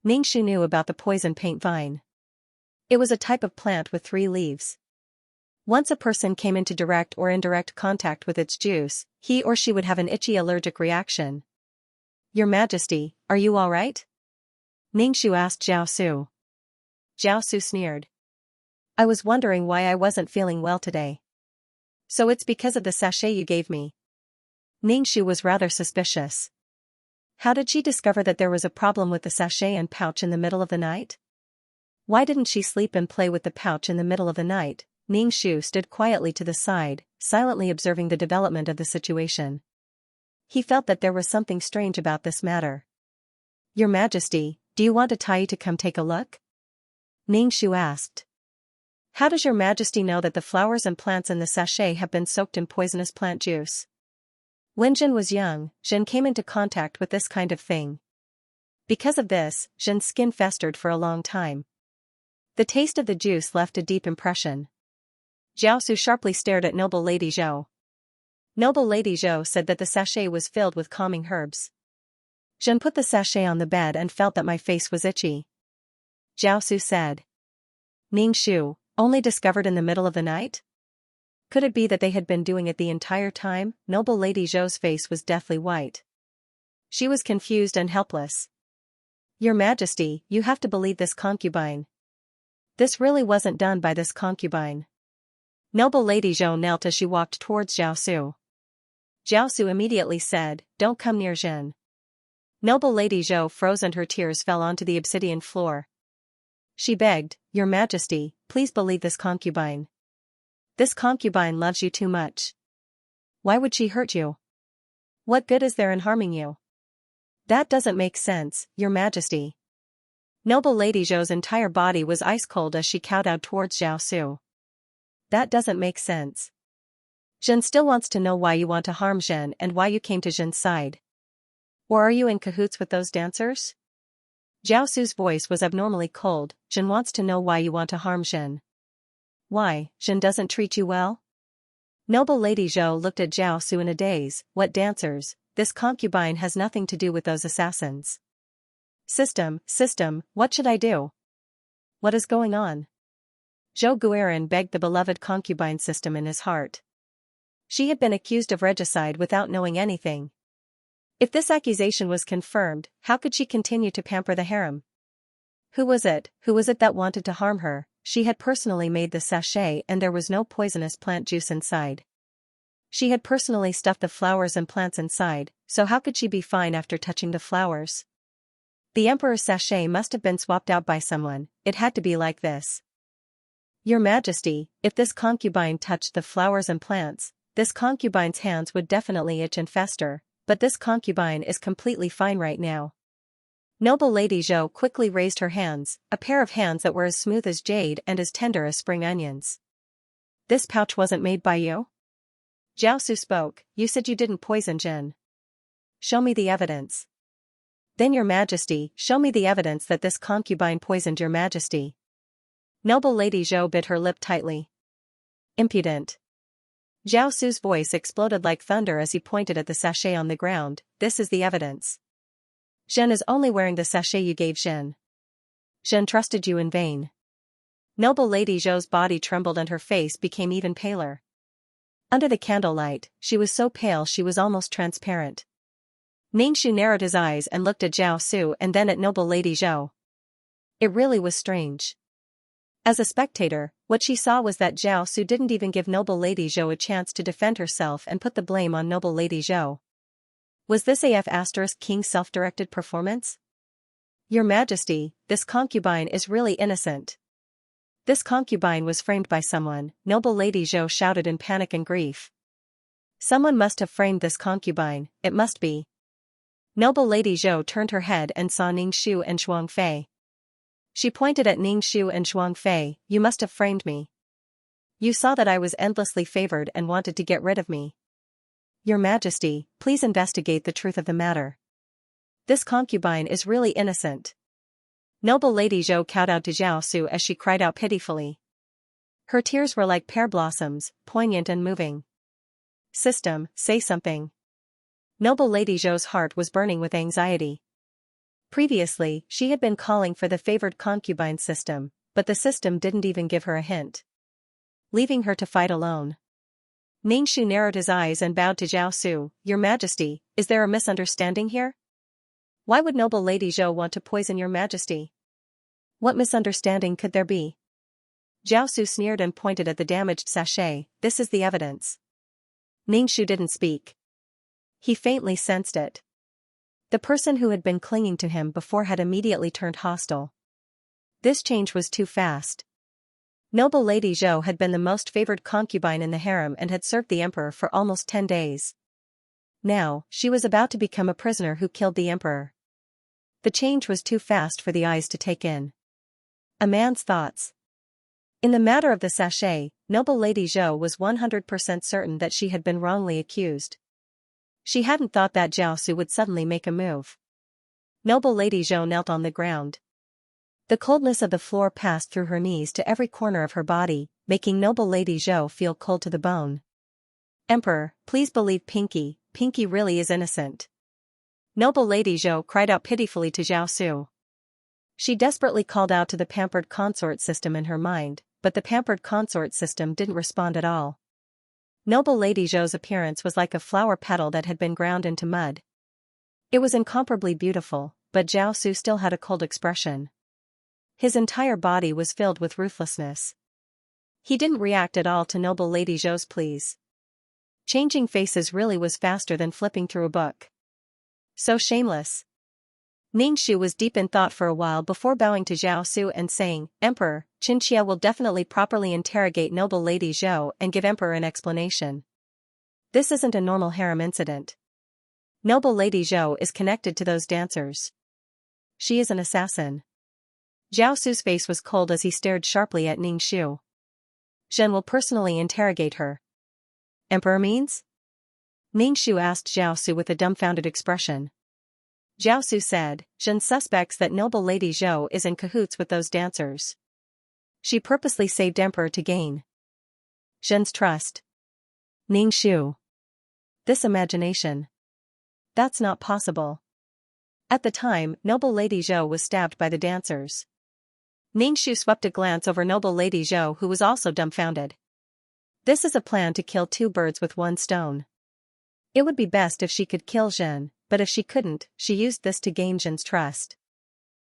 Ningxu knew about the poison paint vine. It was a type of plant with 3 leaves. Once a person came into direct or indirect contact with its juice, he or she would have an itchy allergic reaction. Your Majesty, are you all right? Ningxu asked Jiao Su. Jiao Su sneered. I was wondering why I wasn't feeling well today. So it's because of the sachet you gave me. Ningxu was rather suspicious. How did she discover that there was a problem with the sachet and pouch in the middle of the night? Why didn't she sleep and play with the pouch in the middle of the night? Ningxu stood quietly to the side, silently observing the development of the situation. He felt that there was something strange about this matter. Your Majesty, do you want Tai to come take a look? Ningxu asked. How does Your Majesty know that the flowers and plants in the sachet have been soaked in poisonous plant juice? When Jin was young, Jin came into contact with this kind of thing. Because of this, Jin's skin festered for a long time. The taste of the juice left a deep impression. Jiao Su sharply stared at noble Lady Zhou. Noble Lady Zhou said that the sachet was filled with calming herbs. Jin put the sachet on the bed and felt that my face was itchy. Jiao Su said. Ningxu, only discovered in the middle of the night? Could it be that they had been doing it the entire time? Noble Lady Zhou's face was deathly white. She was confused and helpless. Your Majesty, you have to believe this concubine. This really wasn't done by this concubine. Noble Lady Zhou knelt as she walked towards Zhao Su. Zhao Su immediately said, "Don't come near Zhen." Noble Lady Zhou froze and her tears fell onto the obsidian floor. She begged, "Your Majesty, please believe this concubine. This concubine loves you too much. Why would she hurt you? What good is there in harming you? That doesn't make sense, Your Majesty." Noble Lady Zhou's entire body was ice cold as she kowtowed towards Zhao Su. That doesn't make sense. Zhen still wants to know why you want to harm Zhen and why you came to Zhen's side. Or are you in cahoots with those dancers? Zhao Su's voice was abnormally cold. Zhen wants to know why you want to harm Zhen. Why, Zhen doesn't treat you well? Noble Lady Zhou looked at Zhao Su in a daze. What dancers? This concubine has nothing to do with those assassins. System, what should I do? What is going on? Zhou Guiran begged the beloved concubine system in his heart. She had been accused of regicide without knowing anything. If this accusation was confirmed, how could she continue to pamper the harem? Who was it that wanted to harm her? She had personally made the sachet and there was no poisonous plant juice inside. She had personally stuffed the flowers and plants inside, so how could she be fine after touching the flowers? The Emperor's sachet must have been swapped out by someone. It had to be like this. Your Majesty, if this concubine touched the flowers and plants, this concubine's hands would definitely itch and fester, but this concubine is completely fine right now. Noble Lady Zhou quickly raised her hands, a pair of hands that were as smooth as jade and as tender as spring onions. This pouch wasn't made by you? Zhao Su spoke, you said you didn't poison Zhen. Show me the evidence. Then Your Majesty, show me the evidence that this concubine poisoned Your Majesty. Noble Lady Zhou bit her lip tightly. Impudent. Zhao Su's voice exploded like thunder as he pointed at the sachet on the ground. This is the evidence. Zhen is only wearing the sachet you gave Zhen. Zhen trusted you in vain. Noble Lady Zhou's body trembled and her face became even paler. Under the candlelight, she was so pale she was almost transparent. Ningxu narrowed his eyes and looked at Zhao Su and then at Noble Lady Zhou. It really was strange. As a spectator, what she saw was that Zhao Su didn't even give Noble Lady Zhou a chance to defend herself and put the blame on Noble Lady Zhou. Was this King's self-directed performance? Your Majesty, this concubine is really innocent. This concubine was framed by someone, Noble Lady Zhou shouted in panic and grief. Someone must have framed this concubine, it must be. Noble Lady Zhou turned her head and saw Ningxu and Shuangfei. She pointed at Ningxu and Shuangfei, you must have framed me. You saw that I was endlessly favored and wanted to get rid of me. Your Majesty, please investigate the truth of the matter. This concubine is really innocent. Noble Lady Zhou kowtowed to Zhao Su as she cried out pitifully. Her tears were like pear blossoms, poignant and moving. System, say something. Noble Lady Zhou's heart was burning with anxiety. Previously, she had been calling for the favored concubine system, but the system didn't even give her a hint. Leaving her to fight alone. Ningxu narrowed his eyes and bowed to Zhao Su, Your Majesty, is there a misunderstanding here? Why would Noble Lady Zhou want to poison Your Majesty? What misunderstanding could there be? Zhao Su sneered and pointed at the damaged sachet, this is the evidence. Ningxu didn't speak. He faintly sensed it. The person who had been clinging to him before had immediately turned hostile. This change was too fast. Noble Lady Zhou had been the most favored concubine in the harem and had served the emperor for almost 10 days. Now, she was about to become a prisoner who killed the emperor. The change was too fast for the eyes to take in. A man's thoughts. In the matter of the sachet, Noble Lady Zhou was 100% certain that she had been wrongly accused. She hadn't thought that Zhao Su would suddenly make a move. Noble Lady Zhou knelt on the ground. The coldness of the floor passed through her knees to every corner of her body, making Noble Lady Zhou feel cold to the bone. Emperor, please believe Pinky, Pinky really is innocent. Noble Lady Zhou cried out pitifully to Zhao Su. She desperately called out to the pampered consort system in her mind, but the pampered consort system didn't respond at all. Noble Lady Zhou's appearance was like a flower petal that had been ground into mud. It was incomparably beautiful, but Zhao Su still had a cold expression. His entire body was filled with ruthlessness. He didn't react at all to noble Lady Zhou's pleas. Changing faces really was faster than flipping through a book. So shameless. Ningxu was deep in thought for a while before bowing to Zhao Su and saying, Emperor, Xianxia will definitely properly interrogate noble Lady Zhou and give Emperor an explanation. This isn't a normal harem incident. Noble Lady Zhou is connected to those dancers. She is an assassin. Zhao Su's face was cold as he stared sharply at Ningxu. Zhen will personally interrogate her. Emperor means? Ningxu asked Zhao Su with a dumbfounded expression. Zhao Su said, Zhen suspects that noble Lady Zhou is in cahoots with those dancers. She purposely saved Emperor to gain Zhen's trust. Ningxu. This imagination. That's not possible. At the time, noble Lady Zhou was stabbed by the dancers. Ningxu swept a glance over noble Lady Zhou, who was also dumbfounded. This is a plan to kill two birds with one stone. It would be best if she could kill Zhen, but if she couldn't, she used this to gain Zhen's trust.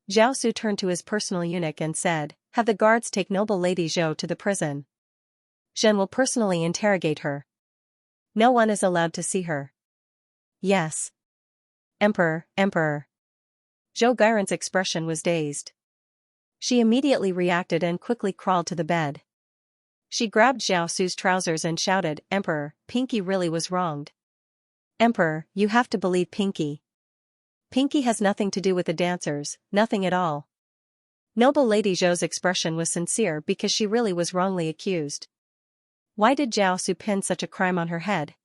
Zhao Su turned to his personal eunuch and said, have the guards take noble Lady Zhou to the prison. Zhen will personally interrogate her. No one is allowed to see her. Yes. Emperor, Emperor. Zhou Gairen's expression was dazed. She immediately reacted and quickly crawled to the bed. She grabbed Zhao Su's trousers and shouted, Emperor, Pinky really was wronged. Emperor, you have to believe Pinky. Pinky has nothing to do with the dancers, nothing at all. Noble Lady Zhou's expression was sincere because she really was wrongly accused. Why did Zhao Su pin such a crime on her head?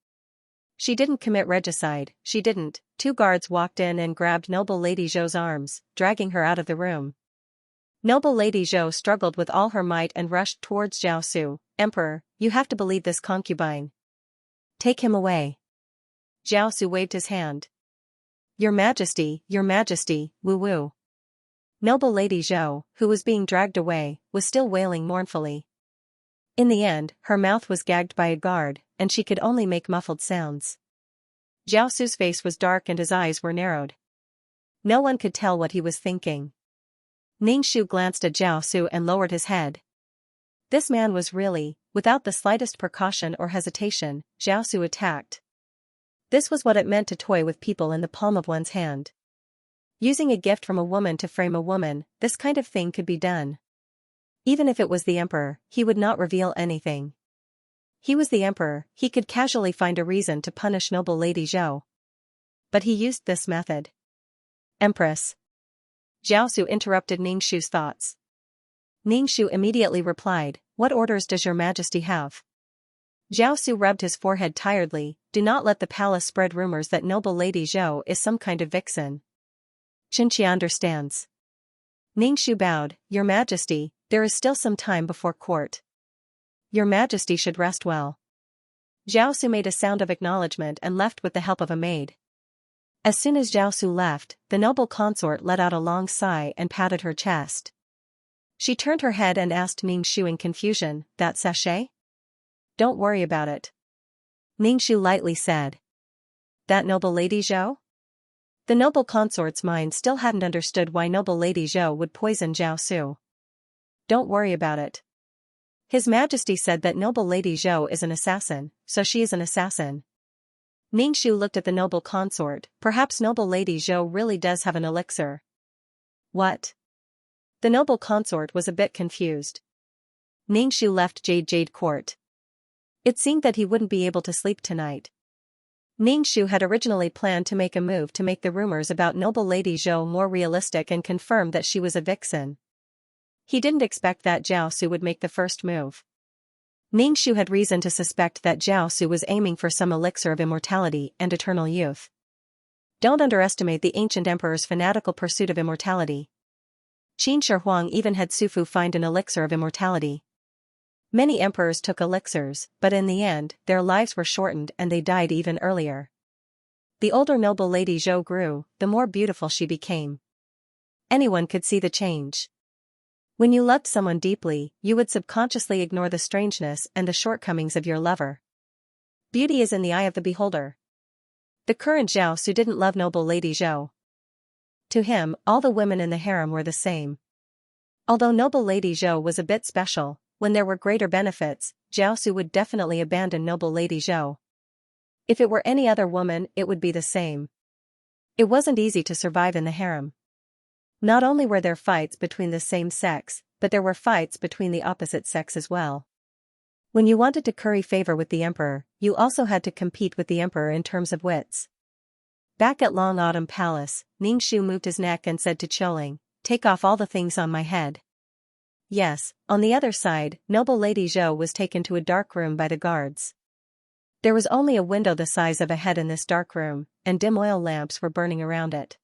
She didn't commit regicide, she didn't. Two guards walked in and grabbed noble Lady Zhou's arms, dragging her out of the room. Noble Lady Zhou struggled with all her might and rushed towards Zhao Su. Emperor, you have to believe this concubine. Take him away. Zhao Su waved his hand. Your Majesty, woo-woo. Noble Lady Zhou, who was being dragged away, was still wailing mournfully. In the end, her mouth was gagged by a guard, and she could only make muffled sounds. Zhao Su's face was dark and his eyes were narrowed. No one could tell what he was thinking. Ningxu glanced at Zhao Su and lowered his head. This man was really, without the slightest precaution or hesitation, Zhao Su attacked. This was what it meant to toy with people in the palm of one's hand. Using a gift from a woman to frame a woman, this kind of thing could be done. Even if it was the Emperor, he would not reveal anything. He was the Emperor, he could casually find a reason to punish noble Lady Zhou. But he used this method. Empress. Zhao Su interrupted Ningxu's thoughts. Ningxu immediately replied, what orders does your Majesty have? Zhao Su rubbed his forehead tiredly, do not let the palace spread rumors that noble Lady Zhou is some kind of vixen. Xianxia understands. Ningxu bowed, Your Majesty, there is still some time before court. Your Majesty should rest well. Zhao Su made a sound of acknowledgement and left with the help of a maid. As soon as Zhao Su left, the noble consort let out a long sigh and patted her chest. She turned her head and asked Ningxu in confusion, that sachet? Don't worry about it. Ningxu lightly said. That noble Lady Zhou? The noble consort's mind still hadn't understood why noble Lady Zhou would poison Zhao Su. Don't worry about it. His Majesty said that noble Lady Zhou is an assassin, so she is an assassin. Ningxu looked at the noble consort, perhaps noble Lady Zhou really does have an elixir. What? The noble consort was a bit confused. Ningxu left Jade Court. It seemed that he wouldn't be able to sleep tonight. Ningxu had originally planned to make a move to make the rumors about noble Lady Zhou more realistic and confirm that she was a vixen. He didn't expect that Zhao Su would make the first move. Ningxu had reason to suspect that Zhao Su was aiming for some elixir of immortality and eternal youth. Don't underestimate the ancient emperor's fanatical pursuit of immortality. Qin Shi Huang even had Sufu find an elixir of immortality. Many emperors took elixirs, but in the end, their lives were shortened and they died even earlier. The older noble Lady Zhou grew, the more beautiful she became. Anyone could see the change. When you loved someone deeply, you would subconsciously ignore the strangeness and the shortcomings of your lover. Beauty is in the eye of the beholder. The current Zhao Su didn't love noble Lady Zhou. To him, all the women in the harem were the same. Although noble Lady Zhou was a bit special, When there were greater benefits, Jiaosu would definitely abandon noble Lady Zhou. If it were any other woman, it would be the same. It wasn't easy to survive in the harem. Not only were there fights between the same sex, but there were fights between the opposite sex as well. When you wanted to curry favor with the emperor, you also had to compete with the emperor in terms of wits. Back at Long Autumn Palace, Ningxu moved his neck and said to Choling, "Take off all the things on my head." Yes, on the other side, noble Lady Zhou was taken to a dark room by the guards. There was only a window the size of a head in this dark room, and dim oil lamps were burning around it.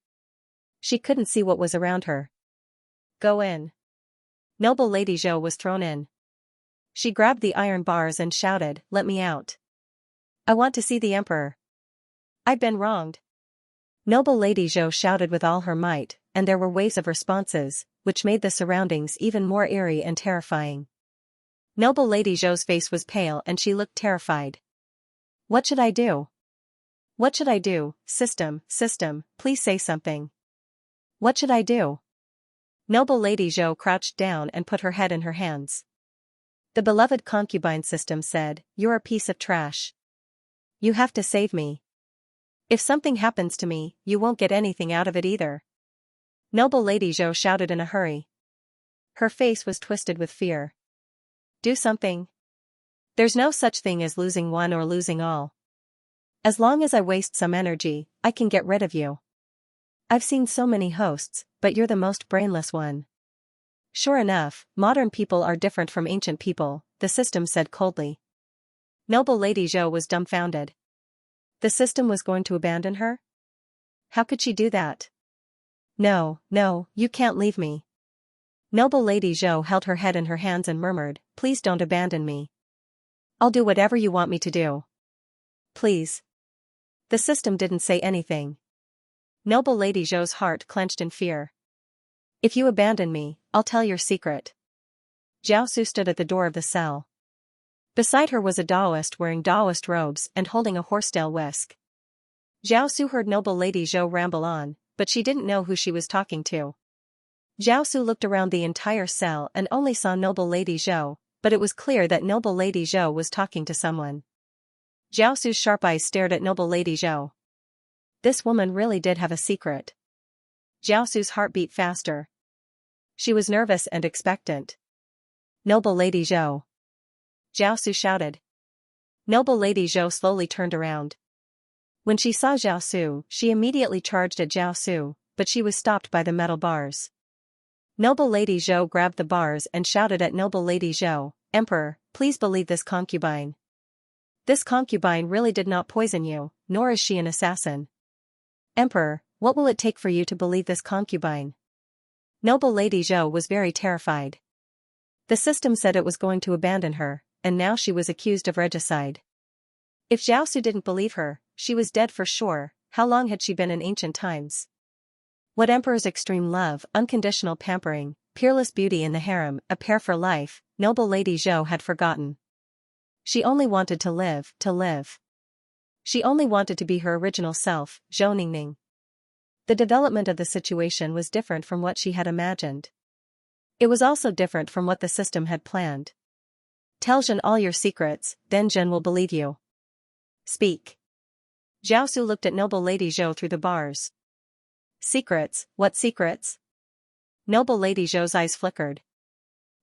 She couldn't see what was around her. "Go in." Noble Lady Zhou was thrown in. She grabbed the iron bars and shouted, "Let me out. I want to see the emperor. I've been wronged." Noble Lady Zhou shouted with all her might, and there were waves of responses, which made the surroundings even more eerie and terrifying. Noble Lady Zhou's face was pale and she looked terrified. "What should I do? What should I do? System, please say something. What should I do?" Noble Lady Zhou crouched down and put her head in her hands. The beloved concubine system said, "You're a piece of trash. You have to save me. If something happens to me, you won't get anything out of it either." Noble Lady Zhou shouted in a hurry. Her face was twisted with fear. "Do something. There's no such thing as losing one or losing all. As long as I waste some energy, I can get rid of you. I've seen so many hosts, but you're the most brainless one." "Sure enough, modern people are different from ancient people," the system said coldly. Noble Lady Zhou was dumbfounded. The system was going to abandon her? How could she do that? "No, you can't leave me." Noble Lady Zhou held her head in her hands and murmured, "Please don't abandon me. I'll do whatever you want me to do. Please." The system didn't say anything. Noble Lady Zhou's heart clenched in fear. "If you abandon me, I'll tell your secret." Jiaosu stood at the door of the cell. Beside her was a Taoist wearing Taoist robes and holding a horsetail whisk. Jiaosu heard noble Lady Zhou ramble on, but she didn't know who she was talking to. Jiaosu looked around the entire cell and only saw noble Lady Zhou, but it was clear that noble Lady Zhou was talking to someone. Jiaosu's sharp eyes stared at noble Lady Zhou. This woman really did have a secret. Jiaosu's heart beat faster. She was nervous and expectant. "Noble Lady Zhou." Jiaosu shouted. Noble Lady Zhou slowly turned around. When she saw Jiaosu, she immediately charged at Jiaosu, but she was stopped by the metal bars. Noble Lady Zhou grabbed the bars and shouted at noble Lady Zhou, "Emperor, please believe this concubine. This concubine really did not poison you, nor is she an assassin. Emperor, what will it take for you to believe this concubine?" Noble Lady Zhou was very terrified. The system said it was going to abandon her, and now she was accused of regicide. If Jiaosu didn't believe her, she was dead for sure. How long had she been in ancient times? What emperor's extreme love, unconditional pampering, peerless beauty in the harem, a pair for life, noble Lady Zhou had forgotten. She only wanted to live. She only wanted to be her original self, Zhou Ningning. The development of the situation was different from what she had imagined. It was also different from what the system had planned. "Tell Zhen all your secrets, then Zhen will believe you. Speak." Jiaosu looked at noble Lady Zhou through the bars. "Secrets, what secrets?" Noble Lady Zhou's eyes flickered.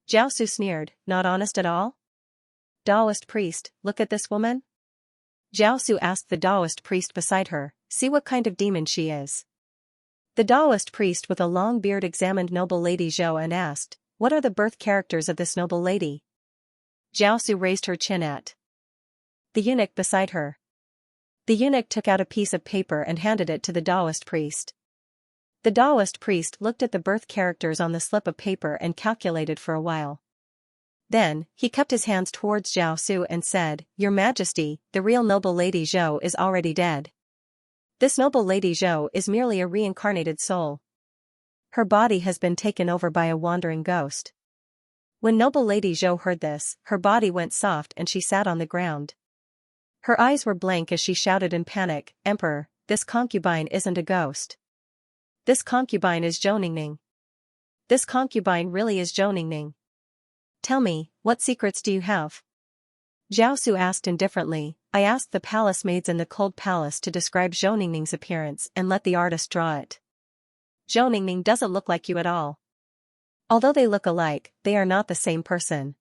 Jiaosu sneered, "Not honest at all?" "Taoist priest, look at this woman?" Jiaosu asked the Taoist priest beside her, "See what kind of demon she is." The Taoist priest with a long beard examined noble Lady Zhou and asked, "What are the birth characters of this noble lady?" Jiaosu raised her chin at the eunuch beside her. The eunuch took out a piece of paper and handed it to the Taoist priest. The Taoist priest looked at the birth characters on the slip of paper and calculated for a while. Then, he cupped his hands towards Jiaosu and said, "Your Majesty, the real noble Lady Zhou is already dead. This noble Lady Zhou is merely a reincarnated soul. Her body has been taken over by a wandering ghost." When noble Lady Zhou heard this, her body went soft and she sat on the ground. Her eyes were blank as she shouted in panic, "Emperor, this concubine isn't a ghost. This concubine is Zhou Ningning. This concubine really is Zhou Ningning." Tell me, what secrets do you have? Zhao Su asked indifferently. I asked the palace maids in the cold palace to describe Zhou Ningning's appearance and let the artist draw it. Zhou Ningning doesn't look like you at all. Although they look alike, they are not the same person.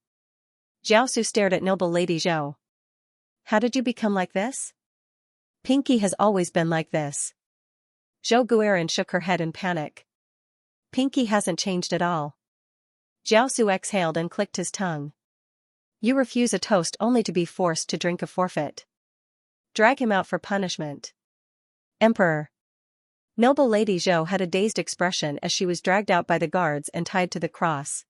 Zhao Su stared at noble Lady Zhou. How did you become like this? Pinky has always been like this. Zhou Guiran shook her head in panic. Pinky hasn't changed at all. Zhao Su exhaled and clicked his tongue. You refuse a toast only to be forced to drink a forfeit. Drag him out for punishment. Emperor. Noble Lady Zhou had a dazed expression as she was dragged out by the guards and tied to the cross.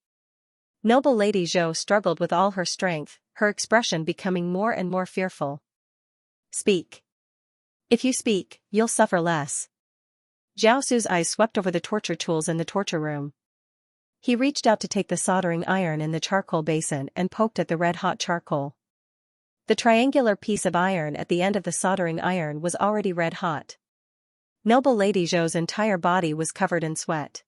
Noble Lady Zhou struggled with all her strength, her expression becoming more and more fearful. Speak. If you speak, you'll suffer less. Zhao Su's eyes swept over the torture tools in the torture room. He reached out to take the soldering iron in the charcoal basin and poked at the red-hot charcoal. The triangular piece of iron at the end of the soldering iron was already red-hot. Noble Lady Zhou's entire body was covered in sweat.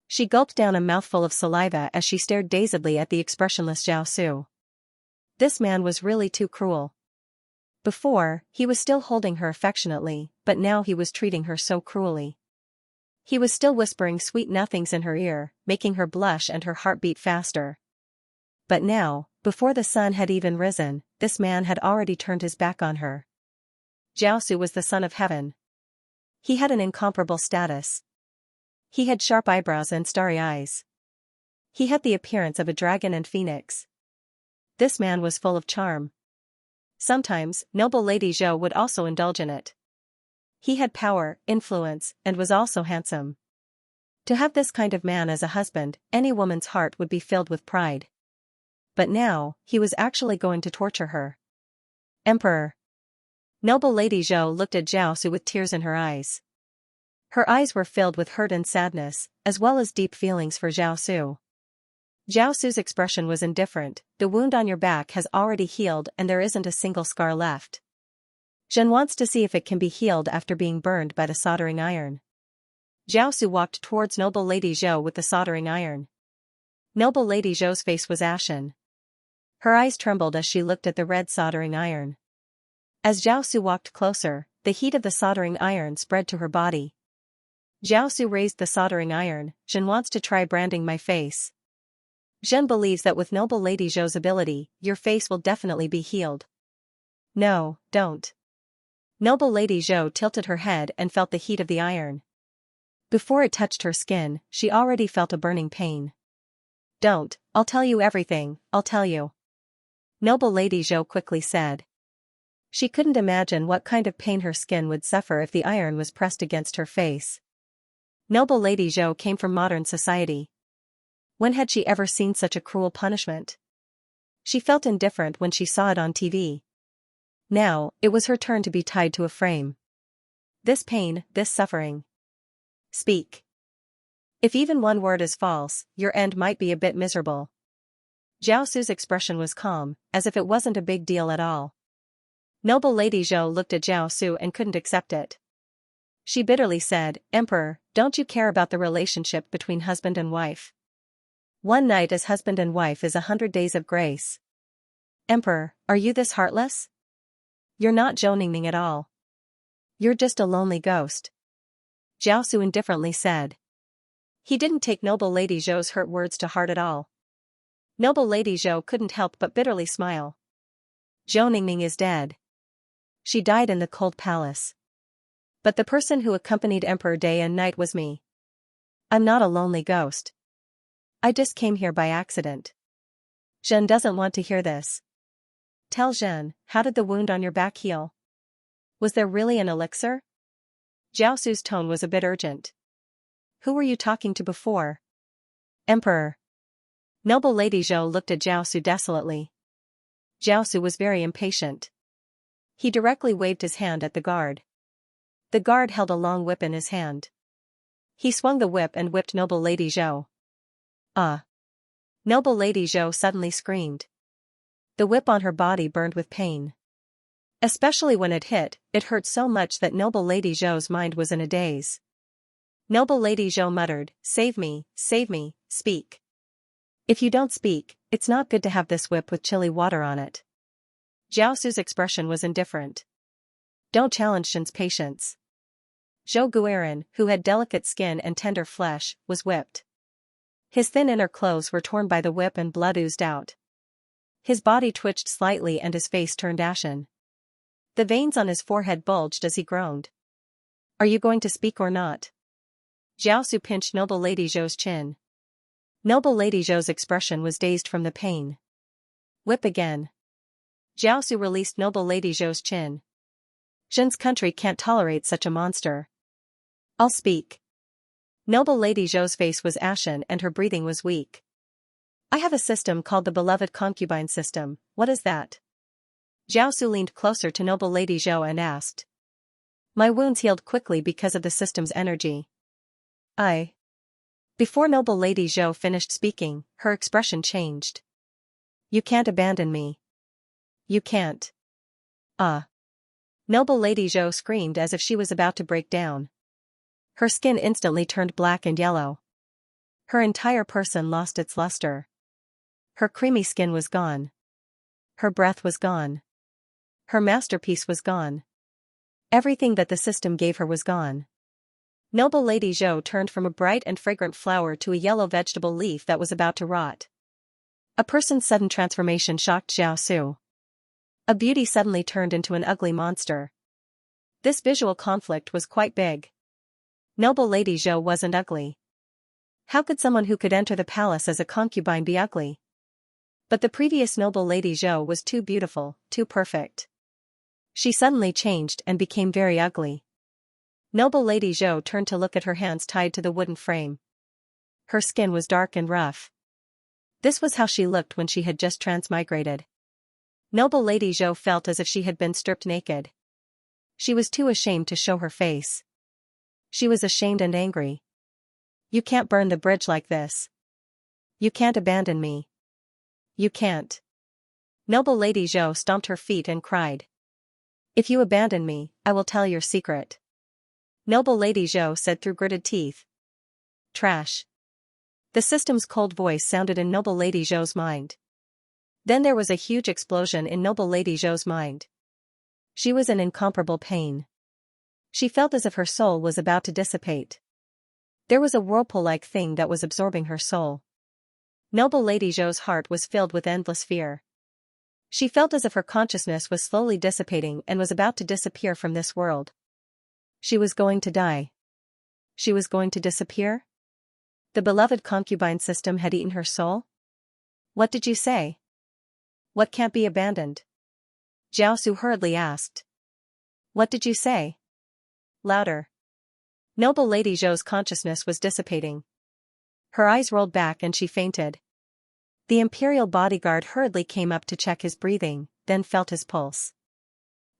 She gulped down a mouthful of saliva as she stared dazedly at the expressionless Zhao Su. This man was really too cruel. Before, he was still holding her affectionately, but now he was treating her so cruelly. He was still whispering sweet nothings in her ear, making her blush and her heart beat faster. But now, before the sun had even risen, this man had already turned his back on her. Zhao Su was the son of heaven. He had an incomparable status. He had sharp eyebrows and starry eyes. He had the appearance of a dragon and phoenix. This man was full of charm. Sometimes, noble Lady Zhou would also indulge in it. He had power, influence, and was also handsome. To have this kind of man as a husband, any woman's heart would be filled with pride. But now, he was actually going to torture her. Emperor. Noble Lady Zhou looked at Zhao Su with tears in her eyes. Her eyes were filled with hurt and sadness, as well as deep feelings for Zhao Su. Zhao Su's expression was indifferent. The wound on your back has already healed and there isn't a single scar left. Zhen wants to see if it can be healed after being burned by the soldering iron. Zhao Su walked towards noble Lady Zhou with the soldering iron. Noble Lady Zhou's face was ashen. Her eyes trembled as she looked at the red soldering iron. As Zhao Su walked closer, the heat of the soldering iron spread to her body. Zhao Su raised the soldering iron. Zhen wants to try branding my face. Zhen believes that with noble Lady Zhou's ability, your face will definitely be healed. No, don't. Noble Lady Zhou tilted her head and felt the heat of the iron. Before it touched her skin, she already felt a burning pain. Don't, I'll tell you everything, I'll tell you. Noble Lady Zhou quickly said. She couldn't imagine what kind of pain her skin would suffer if the iron was pressed against her face. Noble Lady Zhou came from modern society. When had she ever seen such a cruel punishment? She felt indifferent when she saw it on TV. Now, it was her turn to be tied to a frame. This pain, this suffering. Speak. If even one word is false, your end might be a bit miserable. Zhao Su's expression was calm, as if it wasn't a big deal at all. Noble Lady Zhou looked at Zhao Su and couldn't accept it. She bitterly said, Emperor, don't you care about the relationship between husband and wife? One night as husband and wife is 100 days of grace. Emperor, are you this heartless? You're not Zhou Ningning at all. You're just a lonely ghost. Zhao Su indifferently said. He didn't take noble Lady Zhou's hurt words to heart at all. Noble Lady Zhou couldn't help but bitterly smile. Zhou Ningning is dead. She died in the cold palace. But the person who accompanied Emperor day and night was me. I'm not a lonely ghost. I just came here by accident. Zhen doesn't want to hear this. Tell Zhen, how did the wound on your back heal? Was there really an elixir? Zhao Su's tone was a bit urgent. Who were you talking to before? Emperor. Noble Lady Zhou looked at Zhao Su desolately. Zhao Su was very impatient. He directly waved his hand at the guard. The guard held a long whip in his hand. He swung the whip and whipped noble Lady Zhou. Noble Lady Zhou suddenly screamed. The whip on her body burned with pain. Especially when it hit, it hurt so much that noble Lady Zhou's mind was in a daze. Noble Lady Zhou muttered, save me, speak. If you don't speak, it's not good to have this whip with chili water on it. Zhao Su's expression was indifferent. Don't challenge Shen's patience. Zhou Guiran, who had delicate skin and tender flesh, was whipped. His thin inner clothes were torn by the whip and blood oozed out. His body twitched slightly and his face turned ashen. The veins on his forehead bulged as he groaned. Are you going to speak or not? Zhao Su pinched Noble Lady Zhou's chin. Noble Lady Zhou's expression was dazed from the pain. Whip again. Zhao Su released Noble Lady Zhou's chin. Shen's country can't tolerate such a monster. I'll speak. Noble Lady Zhou's face was ashen and her breathing was weak. I have a system called the Beloved Concubine System. What is that? Zhao Su leaned closer to Noble Lady Zhou and asked. My wounds healed quickly because of the system's energy. Before Noble Lady Zhou finished speaking, her expression changed. You can't abandon me. You can't. Noble Lady Zhou screamed as if she was about to break down. Her skin instantly turned black and yellow. Her entire person lost its luster. Her creamy skin was gone. Her breath was gone. Her masterpiece was gone. Everything that the system gave her was gone. Noble Lady Zhou turned from a bright and fragrant flower to a yellow vegetable leaf that was about to rot. A person's sudden transformation shocked Zhao Su. A beauty suddenly turned into an ugly monster. This visual conflict was quite big. Noble Lady Zhou wasn't ugly. How could someone who could enter the palace as a concubine be ugly? But the previous Noble Lady Zhou was too beautiful, too perfect. She suddenly changed and became very ugly. Noble Lady Zhou turned to look at her hands tied to the wooden frame. Her skin was dark and rough. This was how she looked when she had just transmigrated. Noble Lady Zhou felt as if she had been stripped naked. She was too ashamed to show her face. She was ashamed and angry. You can't burn the bridge like this. You can't abandon me. You can't. Noble Lady Zhou stomped her feet and cried. If you abandon me, I will tell your secret. Noble Lady Zhou said through gritted teeth. Trash. The system's cold voice sounded in Noble Lady Zhou's mind. Then there was a huge explosion in Noble Lady Zhou's mind. She was in incomparable pain. She felt as if her soul was about to dissipate. There was a whirlpool-like thing that was absorbing her soul. Noble Lady Zhou's heart was filled with endless fear. She felt as if her consciousness was slowly dissipating and was about to disappear from this world. She was going to die. She was going to disappear? The beloved concubine system had eaten her soul? What did you say? What can't be abandoned? Zhao Su hurriedly asked. What did you say? Louder. Noble Lady Zhou's consciousness was dissipating. Her eyes rolled back and she fainted. The imperial bodyguard hurriedly came up to check his breathing, then felt his pulse.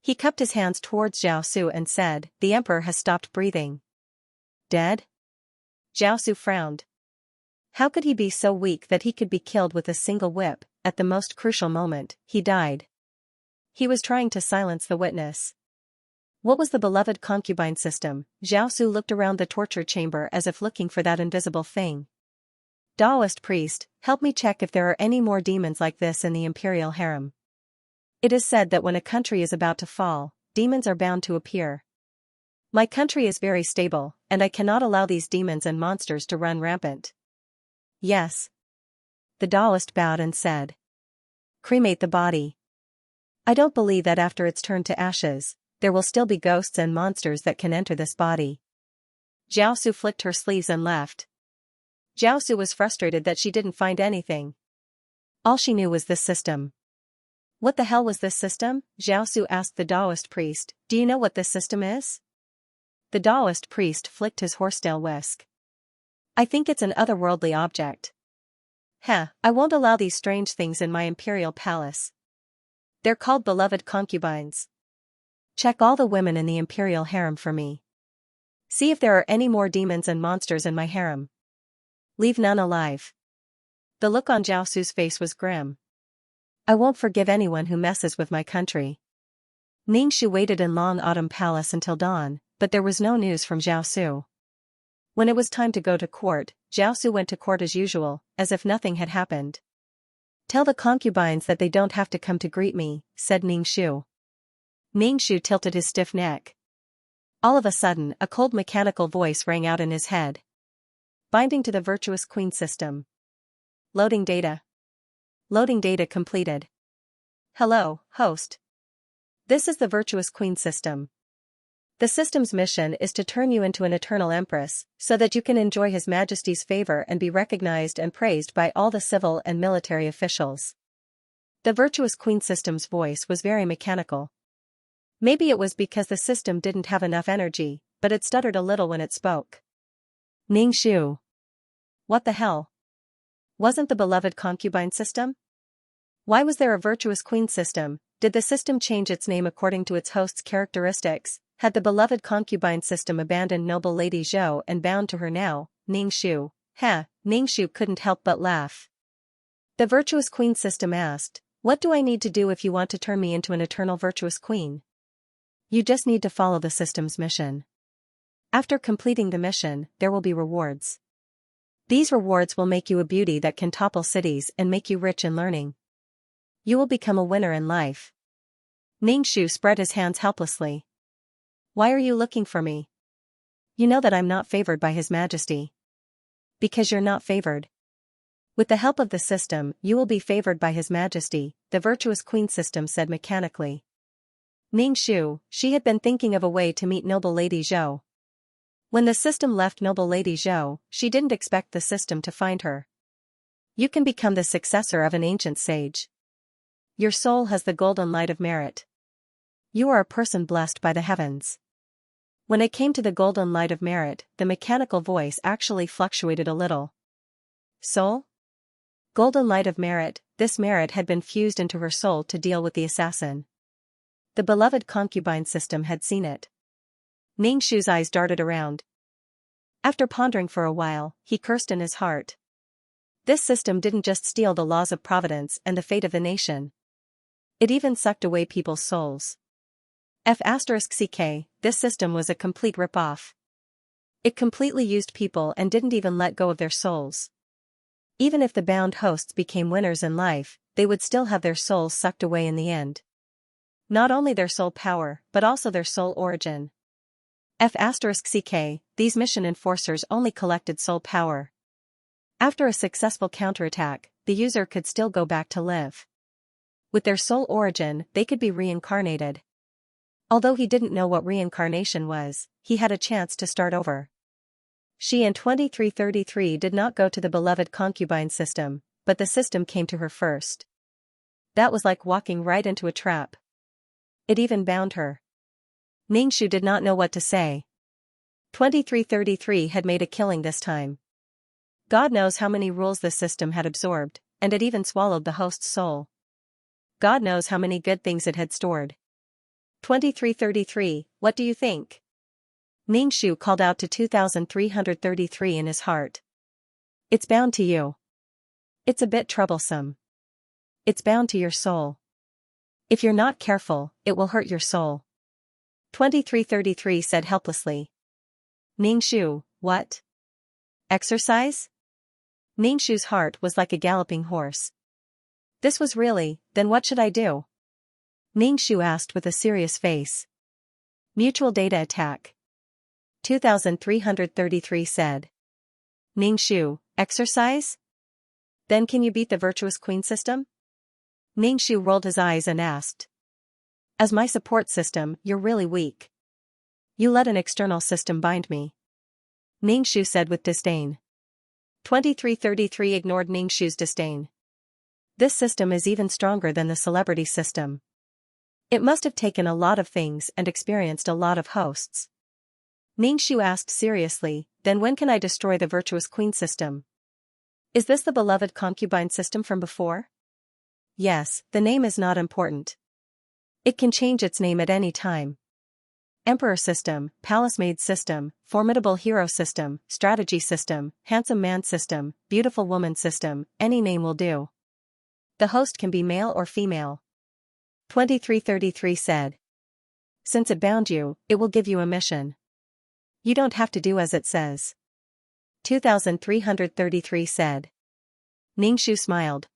He cupped his hands towards Zhao Su and said, The emperor has stopped breathing. Dead? Zhao Su frowned. How could he be so weak that he could be killed with a single whip? At the most crucial moment, he died. He was trying to silence the witness. What was the beloved concubine system? Zhao Su looked around the torture chamber as if looking for that invisible thing. Taoist priest, help me check if there are any more demons like this in the imperial harem. It is said that when a country is about to fall, demons are bound to appear. My country is very stable, and I cannot allow these demons and monsters to run rampant. Yes. The Taoist bowed and said. Cremate the body. I don't believe that after it's turned to ashes, there will still be ghosts and monsters that can enter this body. Zhao Su flicked her sleeves and left. Zhao Su was frustrated that she didn't find anything. All she knew was this system. What the hell was this system? Zhao Su asked the Taoist priest. Do you know what this system is? The Taoist priest flicked his horsetail whisk. I think it's an otherworldly object. I won't allow these strange things in my imperial palace. They're called beloved concubines. Check all the women in the imperial harem for me. See if there are any more demons and monsters in my harem. Leave none alive. The look on Zhao Su's face was grim. I won't forgive anyone who messes with my country. Ning Shu waited in Long Autumn Palace until dawn, but there was no news from Zhao Su. When it was time to go to court, Jiaosu went to court as usual, as if nothing had happened. "Tell the concubines that they don't have to come to greet me," said Ningxu. Ningxu tilted his stiff neck. All of a sudden, a cold mechanical voice rang out in his head. "Binding to the virtuous queen system. Loading data. Loading data completed. Hello, host. This is the virtuous queen system. The system's mission is to turn you into an eternal empress, so that you can enjoy His Majesty's favor and be recognized and praised by all the civil and military officials." The virtuous queen system's voice was very mechanical. Maybe it was because the system didn't have enough energy, but it stuttered a little when it spoke. "Ningxu. What the hell? Wasn't the beloved concubine system? Why was there a virtuous queen system? Did the system change its name according to its host's characteristics? Had the beloved concubine system abandoned noble Lady Zhou and bound to her now, Ningxu?" Ningxu couldn't help but laugh. The virtuous queen system asked, "What do I need to do if you want to turn me into an eternal virtuous queen?" "You just need to follow the system's mission. After completing the mission, there will be rewards. These rewards will make you a beauty that can topple cities and make you rich in learning. You will become a winner in life." Ningxu spread his hands helplessly. "Why are you looking for me? You know that I'm not favored by His Majesty." "Because you're not favored. With the help of the system, you will be favored by His Majesty," the virtuous queen system said mechanically. Ningxu, she had been thinking of a way to meet noble Lady Zhou. When the system left noble Lady Zhou, she didn't expect the system to find her. "You can become the successor of an ancient sage. Your soul has the golden light of merit. You are a person blessed by the heavens." When it came to the golden light of merit, the mechanical voice actually fluctuated a little. Soul? Golden light of merit, this merit had been fused into her soul to deal with the assassin. The beloved concubine system had seen it. Ningxu's eyes darted around. After pondering for a while, he cursed in his heart. This system didn't just steal the laws of providence and the fate of the nation. It even sucked away people's souls. *CK, this system was a complete rip-off. It completely used people and didn't even let go of their souls. Even if the bound hosts became winners in life, they would still have their souls sucked away in the end. Not only their soul power, but also their soul origin. *CK, these mission enforcers only collected soul power. After a successful counterattack, the user could still go back to live. With their soul origin, they could be reincarnated. Although he didn't know what reincarnation was, he had a chance to start over. She and 2333 did not go to the beloved concubine system, but the system came to her first. That was like walking right into a trap. It even bound her. Ningxu did not know what to say. 2333 had made a killing this time. God knows how many rules the system had absorbed, and it even swallowed the host's soul. God knows how many good things it had stored. 2333, what do you think? Ningxu called out to 2333 in his heart. It's bound to you. It's a bit troublesome. It's bound to your soul. If you're not careful, it will hurt your soul. 2333 said helplessly. Ningxu, what? Exercise? Ningxu's heart was like a galloping horse. This was really, then what should I do? Ningxu asked with a serious face. Mutual data attack. 2333 said. Ningxu, exercise? Then can you beat the virtuous queen system? Ningxu rolled his eyes and asked. As my support system, you're really weak. You let an external system bind me. Ningxu said with disdain. 2333 ignored Ningxu's disdain. This system is even stronger than the celebrity system. It must have taken a lot of things and experienced a lot of hosts. Ningxu asked seriously, then when can I destroy the virtuous queen system? Is this the beloved concubine system from before? Yes, the name is not important. It can change its name at any time. Emperor system, palace maid system, formidable hero system, strategy system, handsome man system, beautiful woman system, any name will do. The host can be male or female. 2333 said. Since it bound you, it will give you a mission. You don't have to do as it says. 2333 said. Ningxu smiled.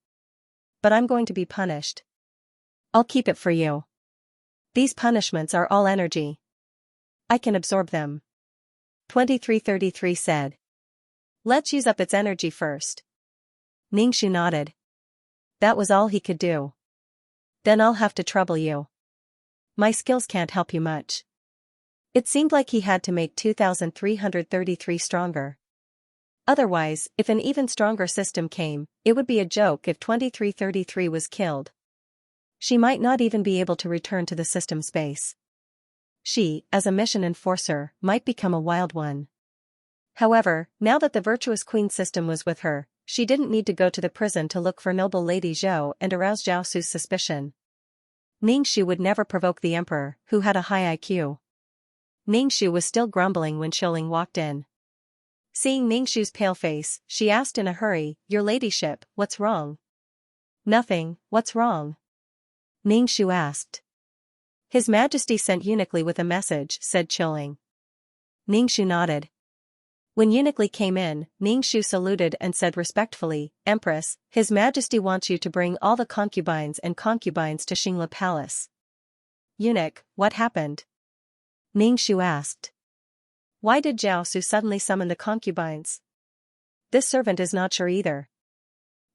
But I'm going to be punished. I'll keep it for you. These punishments are all energy. I can absorb them. 2333 said. Let's use up its energy first. Ningxu nodded. That was all he could do. Then I'll have to trouble you. My skills can't help you much. It seemed like he had to make 2333 stronger. Otherwise, if an even stronger system came, it would be a joke if 2333 was killed. She might not even be able to return to the system space. She, as a mission enforcer, might become a wild one. However, now that the virtuous queen system was with her, she didn't need to go to the prison to look for noble Lady Zhou and arouse Jiaosu's suspicion. Ningxu would never provoke the emperor, who had a high IQ. Ningxu was still grumbling when Xiaoling walked in. Seeing Ningxu's pale face, she asked in a hurry, Your ladyship, what's wrong? Nothing, what's wrong? Ningxu asked. His Majesty sent Eunuch with a message, said Xiaoling. Ningxu nodded. When Eunuch came in, Ningxu saluted and said respectfully, Empress, His Majesty wants you to bring all the concubines to Xianxia Palace. Eunuch, what happened? Ningxu asked. Why did Jiaosu suddenly summon the concubines? This servant is not sure either.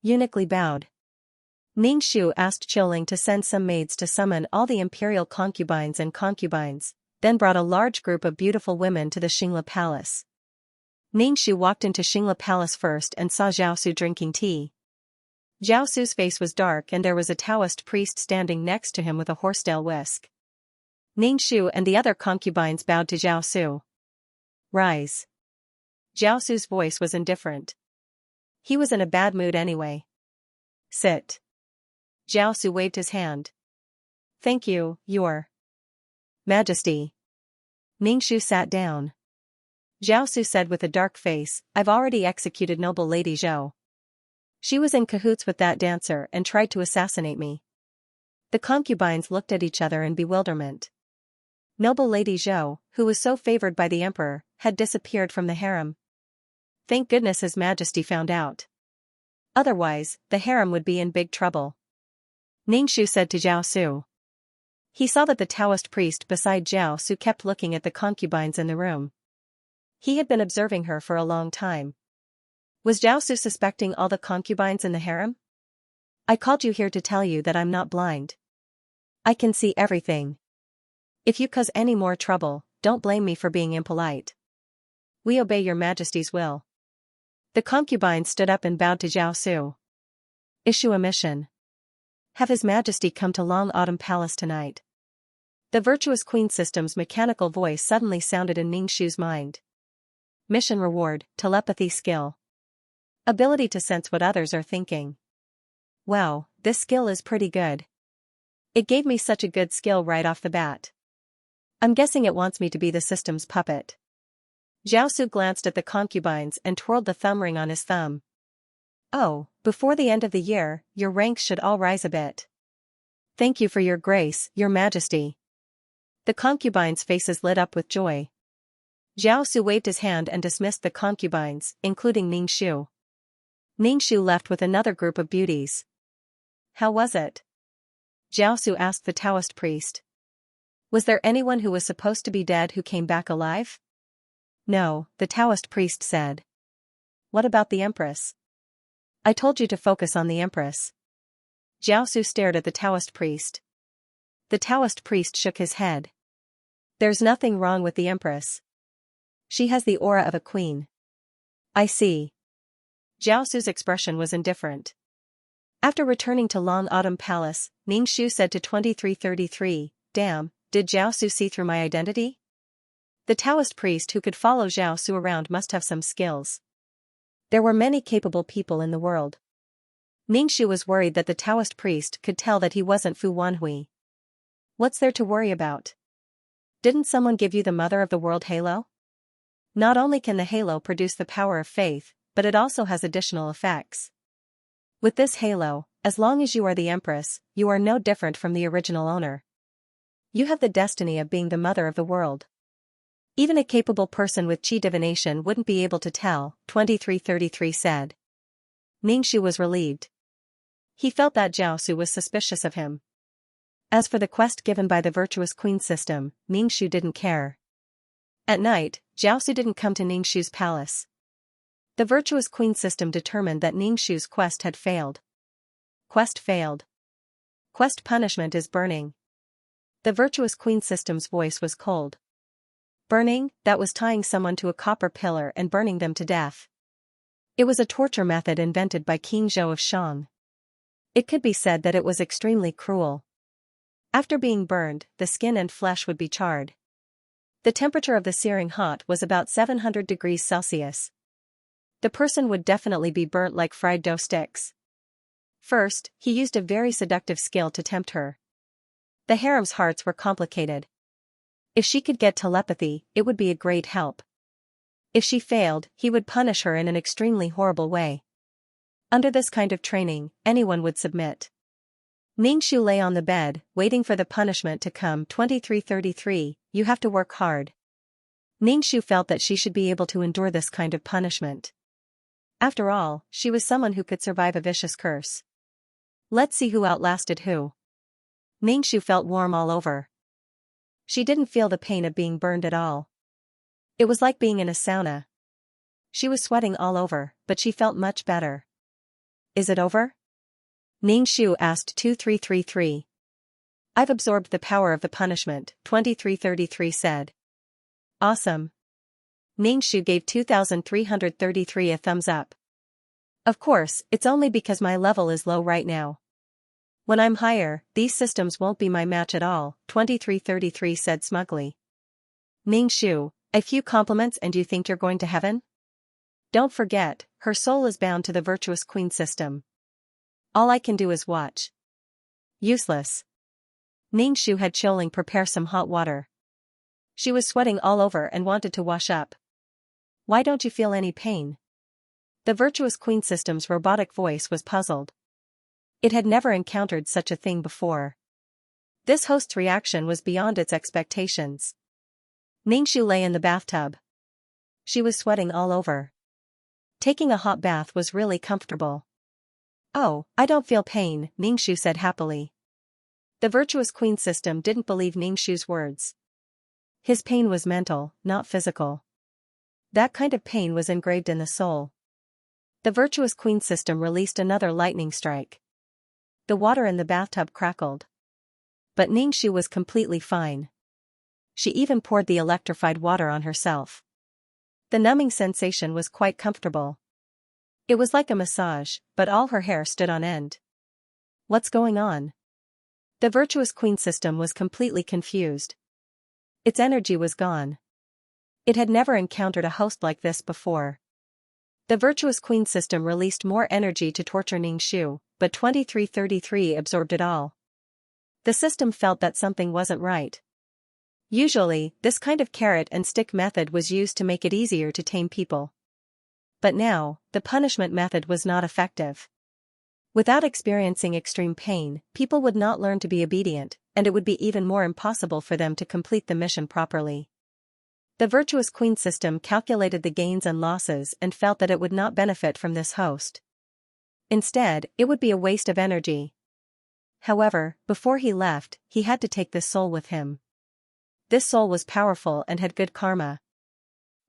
Eunuch bowed. Ningxu asked Xiaoling to send some maids to summon all the imperial concubines, then brought a large group of beautiful women to the Xianxia Palace. Ningxu walked into Xianxia Palace first and saw Jiaosu drinking tea. Jiaosu's face was dark and there was a Taoist priest standing next to him with a horsetail whisk. Ningxu and the other concubines bowed to Jiaosu. Rise. Jiaosu's voice was indifferent. He was in a bad mood anyway. Sit. Jiaosu waved his hand. Thank you, Your Majesty. Ningxu sat down. Jiaosu said with a dark face, I've already executed noble Lady Zhou. She was in cahoots with that dancer and tried to assassinate me. The concubines looked at each other in bewilderment. Noble Lady Zhou, who was so favored by the emperor, had disappeared from the harem. Thank goodness His Majesty found out. Otherwise, the harem would be in big trouble. Ningxu said to Jiaosu. He saw that the Taoist priest beside Jiaosu kept looking at the concubines in the room. He had been observing her for a long time. Was Jiaosu suspecting all the concubines in the harem? I called you here to tell you that I'm not blind. I can see everything. If you cause any more trouble, don't blame me for being impolite. We obey Your Majesty's will. The concubines stood up and bowed to Jiaosu. Issue a mission. Have His Majesty come to Long Autumn Palace tonight. The virtuous queen system's mechanical voice suddenly sounded in Ningxu's mind. Mission reward, telepathy skill. Ability to sense what others are thinking. Wow, this skill is pretty good. It gave me such a good skill right off the bat. I'm guessing it wants me to be the system's puppet. Jiaosu glanced at the concubines and twirled the thumb ring on his thumb. Oh, before the end of the year, your ranks should all rise a bit. Thank you for your grace, Your Majesty. The concubines' faces lit up with joy. Jiaosu waved his hand and dismissed the concubines, including Ningxu. Ningxu left with another group of beauties. How was it? Jiaosu asked the Taoist priest. Was there anyone who was supposed to be dead who came back alive? No, the Taoist priest said. What about the Empress? I told you to focus on the Empress. Jiaosu stared at the Taoist priest. The Taoist priest shook his head. There's nothing wrong with the Empress. She has the aura of a queen. I see. Jiaosu's expression was indifferent. After returning to Long Autumn Palace, Ningxu said to 2333, Damn, did Jiaosu see through my identity? The Taoist priest who could follow Jiaosu around must have some skills. There were many capable people in the world. Ningxu was worried that the Taoist priest could tell that he wasn't Fu Wanhui. What's there to worry about? Didn't someone give you the Mother of the World halo? Not only can the halo produce the power of faith, but it also has additional effects. With this halo, as long as you are the Empress, you are no different from the original owner. You have the destiny of being the Mother of the World. Even a capable person with qi divination wouldn't be able to tell, 2333 said. Ningxu was relieved. He felt that Jiaosu was suspicious of him. As for the quest given by the virtuous queen system, Ningxu didn't care. At night, Jiaosu didn't come to Ningxu's palace. The virtuous queen system determined that Ningxu's quest had failed. Quest failed. Quest punishment is burning. The virtuous queen system's voice was cold. Burning, that was tying someone to a copper pillar and burning them to death. It was a torture method invented by King Zhou of Shang. It could be said that it was extremely cruel. After being burned, the skin and flesh would be charred. The temperature of the searing hot was about 700 degrees Celsius. The person would definitely be burnt like fried dough sticks. First, he used a very seductive skill to tempt her. The harem's hearts were complicated. If she could get telepathy, it would be a great help. If she failed, he would punish her in an extremely horrible way. Under this kind of training, anyone would submit. Ningxu lay on the bed, waiting for the punishment to come. 2333, you have to work hard. Ningxu felt that she should be able to endure this kind of punishment. After all, she was someone who could survive a vicious curse. Let's see who outlasted who. Ningxu felt warm all over. She didn't feel the pain of being burned at all. It was like being in a sauna. She was sweating all over, but she felt much better. Is it over? Ningxu asked 2333. I've absorbed the power of the punishment, 2333 said. Awesome. Ningxu gave 2333 a thumbs up. Of course, it's only because my level is low right now. When I'm higher, these systems won't be my match at all, 2333 said smugly. Ningxu, a few compliments and you think you're going to heaven? Don't forget, her soul is bound to the virtuous queen system. All I can do is watch. Useless. Ningxu had Qiuling prepare some hot water. She was sweating all over and wanted to wash up. Why don't you feel any pain? The virtuous queen system's robotic voice was puzzled. It had never encountered such a thing before. This host's reaction was beyond its expectations. Ningxu lay in the bathtub. She was sweating all over. Taking a hot bath was really comfortable. Oh, I don't feel pain, Ningxu said happily. The virtuous queen system didn't believe Ningxu's words. His pain was mental, not physical. That kind of pain was engraved in the soul. The virtuous queen system released another lightning strike. The water in the bathtub crackled. But Ningxu was completely fine. She even poured the electrified water on herself. The numbing sensation was quite comfortable. It was like a massage, but all her hair stood on end. What's going on? The virtuous queen system was completely confused. Its energy was gone. It had never encountered a host like this before. The virtuous queen system released more energy to torture Ningxu, but 2333 absorbed it all. The system felt that something wasn't right. Usually, this kind of carrot and stick method was used to make it easier to tame people. But now, the punishment method was not effective. Without experiencing extreme pain, people would not learn to be obedient, and it would be even more impossible for them to complete the mission properly. The virtuous queen system calculated the gains and losses and felt that it would not benefit from this host. Instead, it would be a waste of energy. However, before he left, he had to take this soul with him. This soul was powerful and had good karma.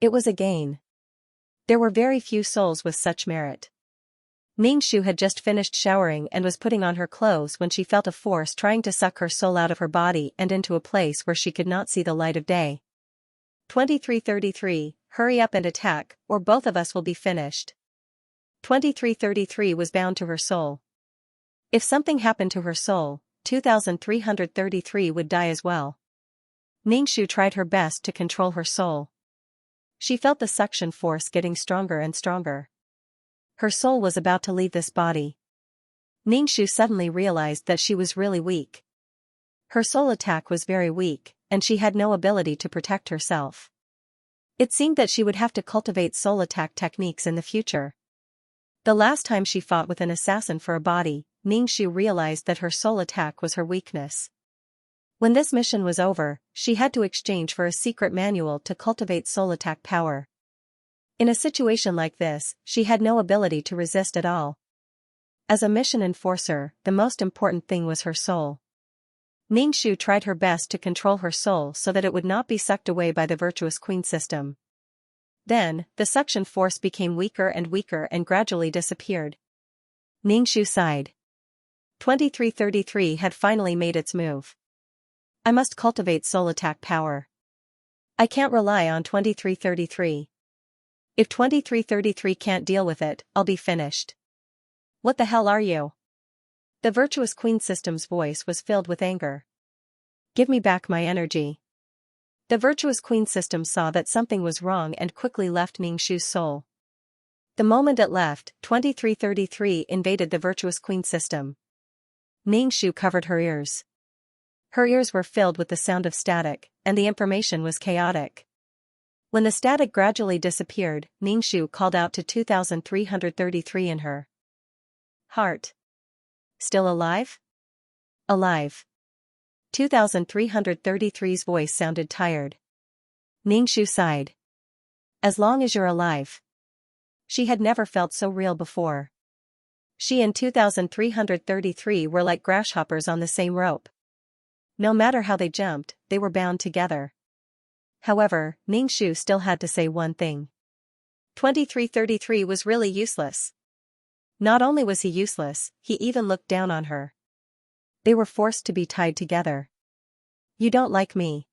It was a gain. There were very few souls with such merit. Ningxu had just finished showering and was putting on her clothes when she felt a force trying to suck her soul out of her body and into a place where she could not see the light of day. 2333, hurry up and attack, or both of us will be finished. 2333 was bound to her soul. If something happened to her soul, 2333 would die as well. Ningxu tried her best to control her soul. She felt the suction force getting stronger and stronger. Her soul was about to leave this body. Ningxu suddenly realized that she was really weak. Her soul attack was very weak, and she had no ability to protect herself. It seemed that she would have to cultivate soul attack techniques in the future. The last time she fought with an assassin for a body, Ningxu realized that her soul attack was her weakness. When this mission was over, she had to exchange for a secret manual to cultivate soul attack power. In a situation like this, she had no ability to resist at all. As a mission enforcer, the most important thing was her soul. Ningxu tried her best to control her soul so that it would not be sucked away by the virtuous queen system. Then, the suction force became weaker and gradually disappeared. Ningxu sighed. 2333 had finally made its move. I must cultivate soul attack power. I can't rely on 2333. If 2333 can't deal with it, I'll be finished. What the hell are you? The virtuous queen system's voice was filled with anger. Give me back my energy. The virtuous queen system saw that something was wrong and quickly left Ningxu's soul. The moment it left, 2333 invaded the virtuous queen system. Ningxu covered her ears. Her ears were filled with the sound of static, and the information was chaotic. When the static gradually disappeared, Ningxu called out to 2333 in her heart. Still alive? Alive. 2333's voice sounded tired. Ningxu sighed. As long as you're alive. She had never felt so real before. She and 2333 were like grasshoppers on the same rope. No matter how they jumped, they were bound together. However, Ningxu still had to say one thing. 2333 was really useless. Not only was he useless, he even looked down on her. They were forced to be tied together. You don't like me.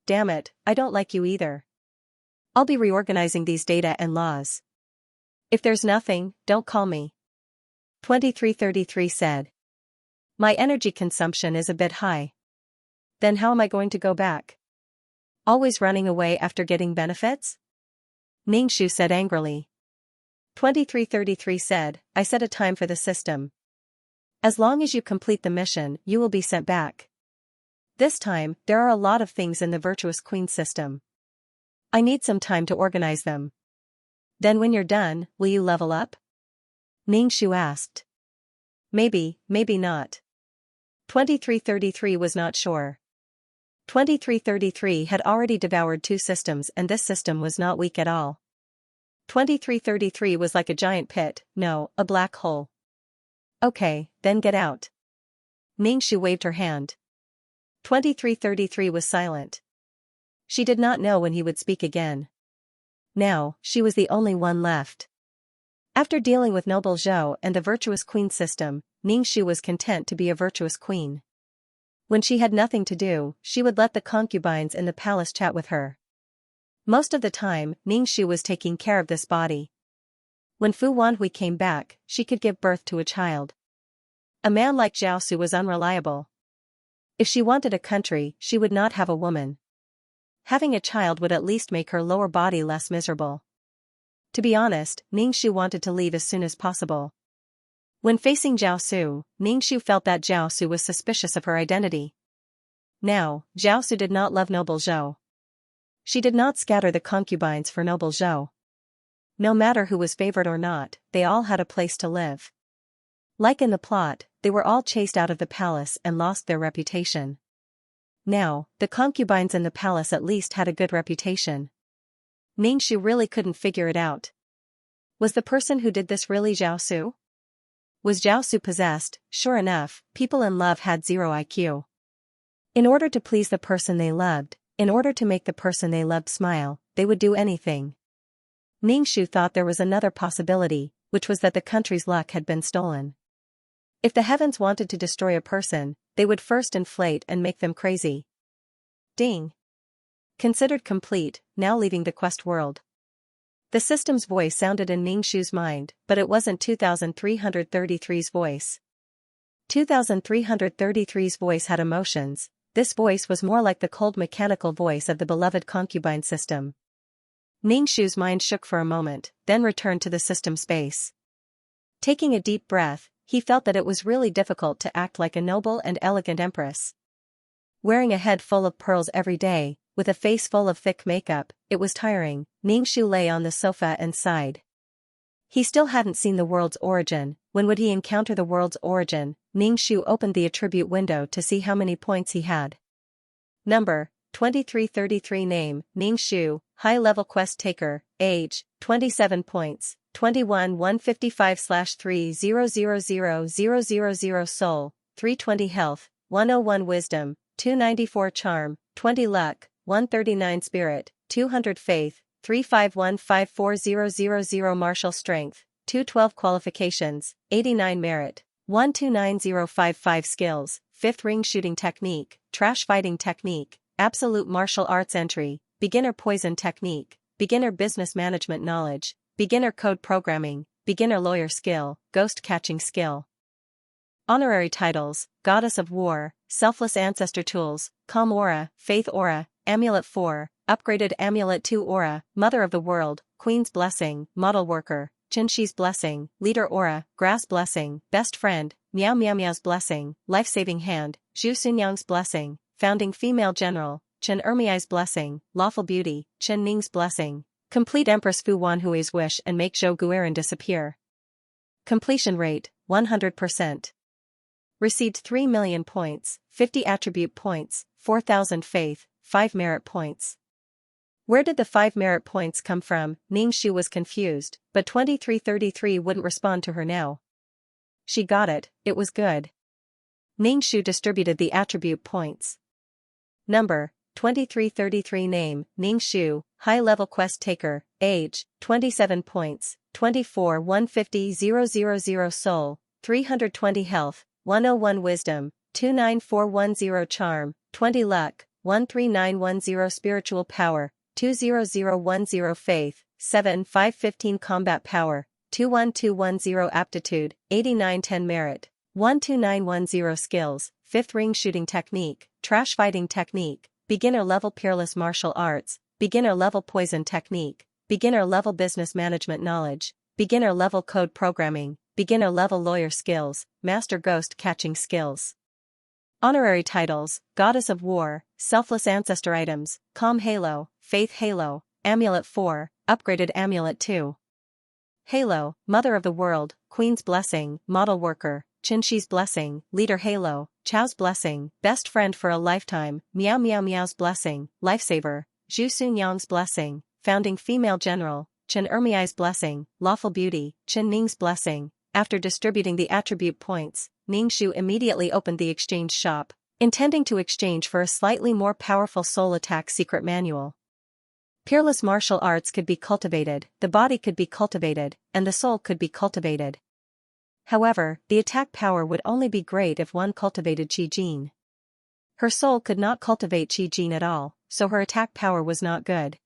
Damn it, I don't like you either. I'll be reorganizing these data and laws. If there's nothing, don't call me. 2333 said. My energy consumption is a bit high. Then how am I going to go back? Always running away after getting benefits? Ningxu said angrily. 2333 said, I set a time for the system. As long as you complete the mission, you will be sent back. This time, there are a lot of things in the virtuous queen system. I need some time to organize them. Then when you're done, will you level up? Ningxu asked. Maybe, maybe not. 2333 was not sure. 2333 had already devoured 2 systems and this system was not weak at all. 2333 was like a giant pit, no, a black hole. Okay, then get out. Ningxu waved her hand. 2333 was silent. She did not know when he would speak again. Now, she was the only one left. After dealing with Noble Zhou and the virtuous queen system, Ningxu was content to be a virtuous queen. When she had nothing to do, she would let the concubines in the palace chat with her. Most of the time, Ningxu was taking care of this body. When Fu Wanhui came back, she could give birth to a child. A man like Jiaosu was unreliable. If she wanted a country, she would not have a woman. Having a child would at least make her lower body less miserable. To be honest, Ningxu wanted to leave as soon as possible. When facing Jiaosu, Ningxu felt that Jiaosu was suspicious of her identity. Now, Jiaosu did not love Noble Zhou. She did not scatter the concubines for Noble Zhou. No matter who was favored or not, they all had a place to live. Like in the plot, they were all chased out of the palace and lost their reputation. Now, the concubines in the palace at least had a good reputation. Ningxu really couldn't figure it out. Was the person who did this really Jiaosu? Was Jiaosu possessed? Sure enough, people in love had 0 IQ. In order to please the person they loved, in order to make the person they loved smile, they would do anything. Ningxu thought there was another possibility, which was that the country's luck had been stolen. If the heavens wanted to destroy a person, they would first inflate and make them crazy. Ding. Considered complete, now leaving the quest world. The system's voice sounded in Ningxu's mind, but it wasn't 2333's voice. 2333's voice had emotions. This voice was more like the cold mechanical voice of the beloved concubine system. Ningxu's mind shook for a moment, then returned to the system space. Taking a deep breath, he felt that it was really difficult to act like a noble and elegant empress. Wearing a head full of pearls every day, with a face full of thick makeup, it was tiring. Ningxu lay on the sofa and sighed. He still hadn't seen the world's origin. When would he encounter the world's origin? Ningxu opened the attribute window to see how many points he had. Number, 2333 Name, Ning Shu, High-Level Quest Taker, Age, 27 points, 21 155/3000000 Soul, 320 Health, 101 Wisdom, 294 Charm, 20 Luck, 139 Spirit, 200 Faith, 351540000 Martial Strength, 212 Qualifications, 89 Merit, 129055 Skills, 5th Ring Shooting Technique, Trash Fighting Technique, Absolute Martial Arts Entry, Beginner Poison Technique, Beginner Business Management Knowledge, Beginner Code Programming, Beginner Lawyer Skill, Ghost Catching Skill. Honorary titles, Goddess of War, Selfless Ancestor Tools, Calm Aura, Faith Aura, Amulet 4, Upgraded Amulet 2 Aura, Mother of the World, Queen's Blessing, Model Worker, Xianxia's Blessing, Leader Aura, Grass Blessing, Best Friend, Meow Meow Meow's Blessing, Life-Saving Hand, Zhu Xunyang's Blessing, Founding Female General, Chen Ermiai's Blessing, Lawful Beauty, Chen Ning's Blessing, Complete Empress Fu Wanhui's Wish and Make Zhou Guiran Disappear. Completion Rate, 100%. Received 3 million points, 50 Attribute Points, 4,000 Faith, 5 Merit Points. Where did the 5 merit points come from? Ning Shu was confused, but 2333 wouldn't respond to her now. She got it, it was good. Ning Shu distributed the attribute points. Number, 2333 Name, Ning Shu, High-Level Quest Taker, Age, 27 points, 24 150,000 Soul, 320 Health, 101 Wisdom, 29410 Charm, 20 Luck, 13910 Spiritual Power, 20010 Faith, 7515 Combat Power, 21210 Aptitude, 8910 Merit, 12910 Skills, 5th Ring Shooting Technique, Trash Fighting Technique, Beginner Level Peerless Martial Arts, Beginner Level Poison Technique, Beginner Level Business Management Knowledge, Beginner Level Code Programming, Beginner Level Lawyer Skills, Master Ghost Catching Skills. Honorary titles, Goddess of War, Selfless Ancestor Items, Calm Halo, Faith Halo, Amulet 4, Upgraded Amulet 2. Halo, Mother of the World, Queen's Blessing, Model Worker, Xianxia's Blessing, Leader Halo, Chao's Blessing, Best Friend for a Lifetime, Meow Meow Meow's Blessing, Lifesaver, Zhu Xunyang's Blessing, Founding Female General, Chen Ermiai's Blessing, Lawful Beauty, Chen Ning's Blessing. After distributing the attribute points, Ning Shu immediately opened the exchange shop, intending to exchange for a slightly more powerful soul attack secret manual. Peerless martial arts could be cultivated, the body could be cultivated, and the soul could be cultivated. However, the attack power would only be great if one cultivated Qi Jin. Her soul could not cultivate Qi Jin at all, so her attack power was not good.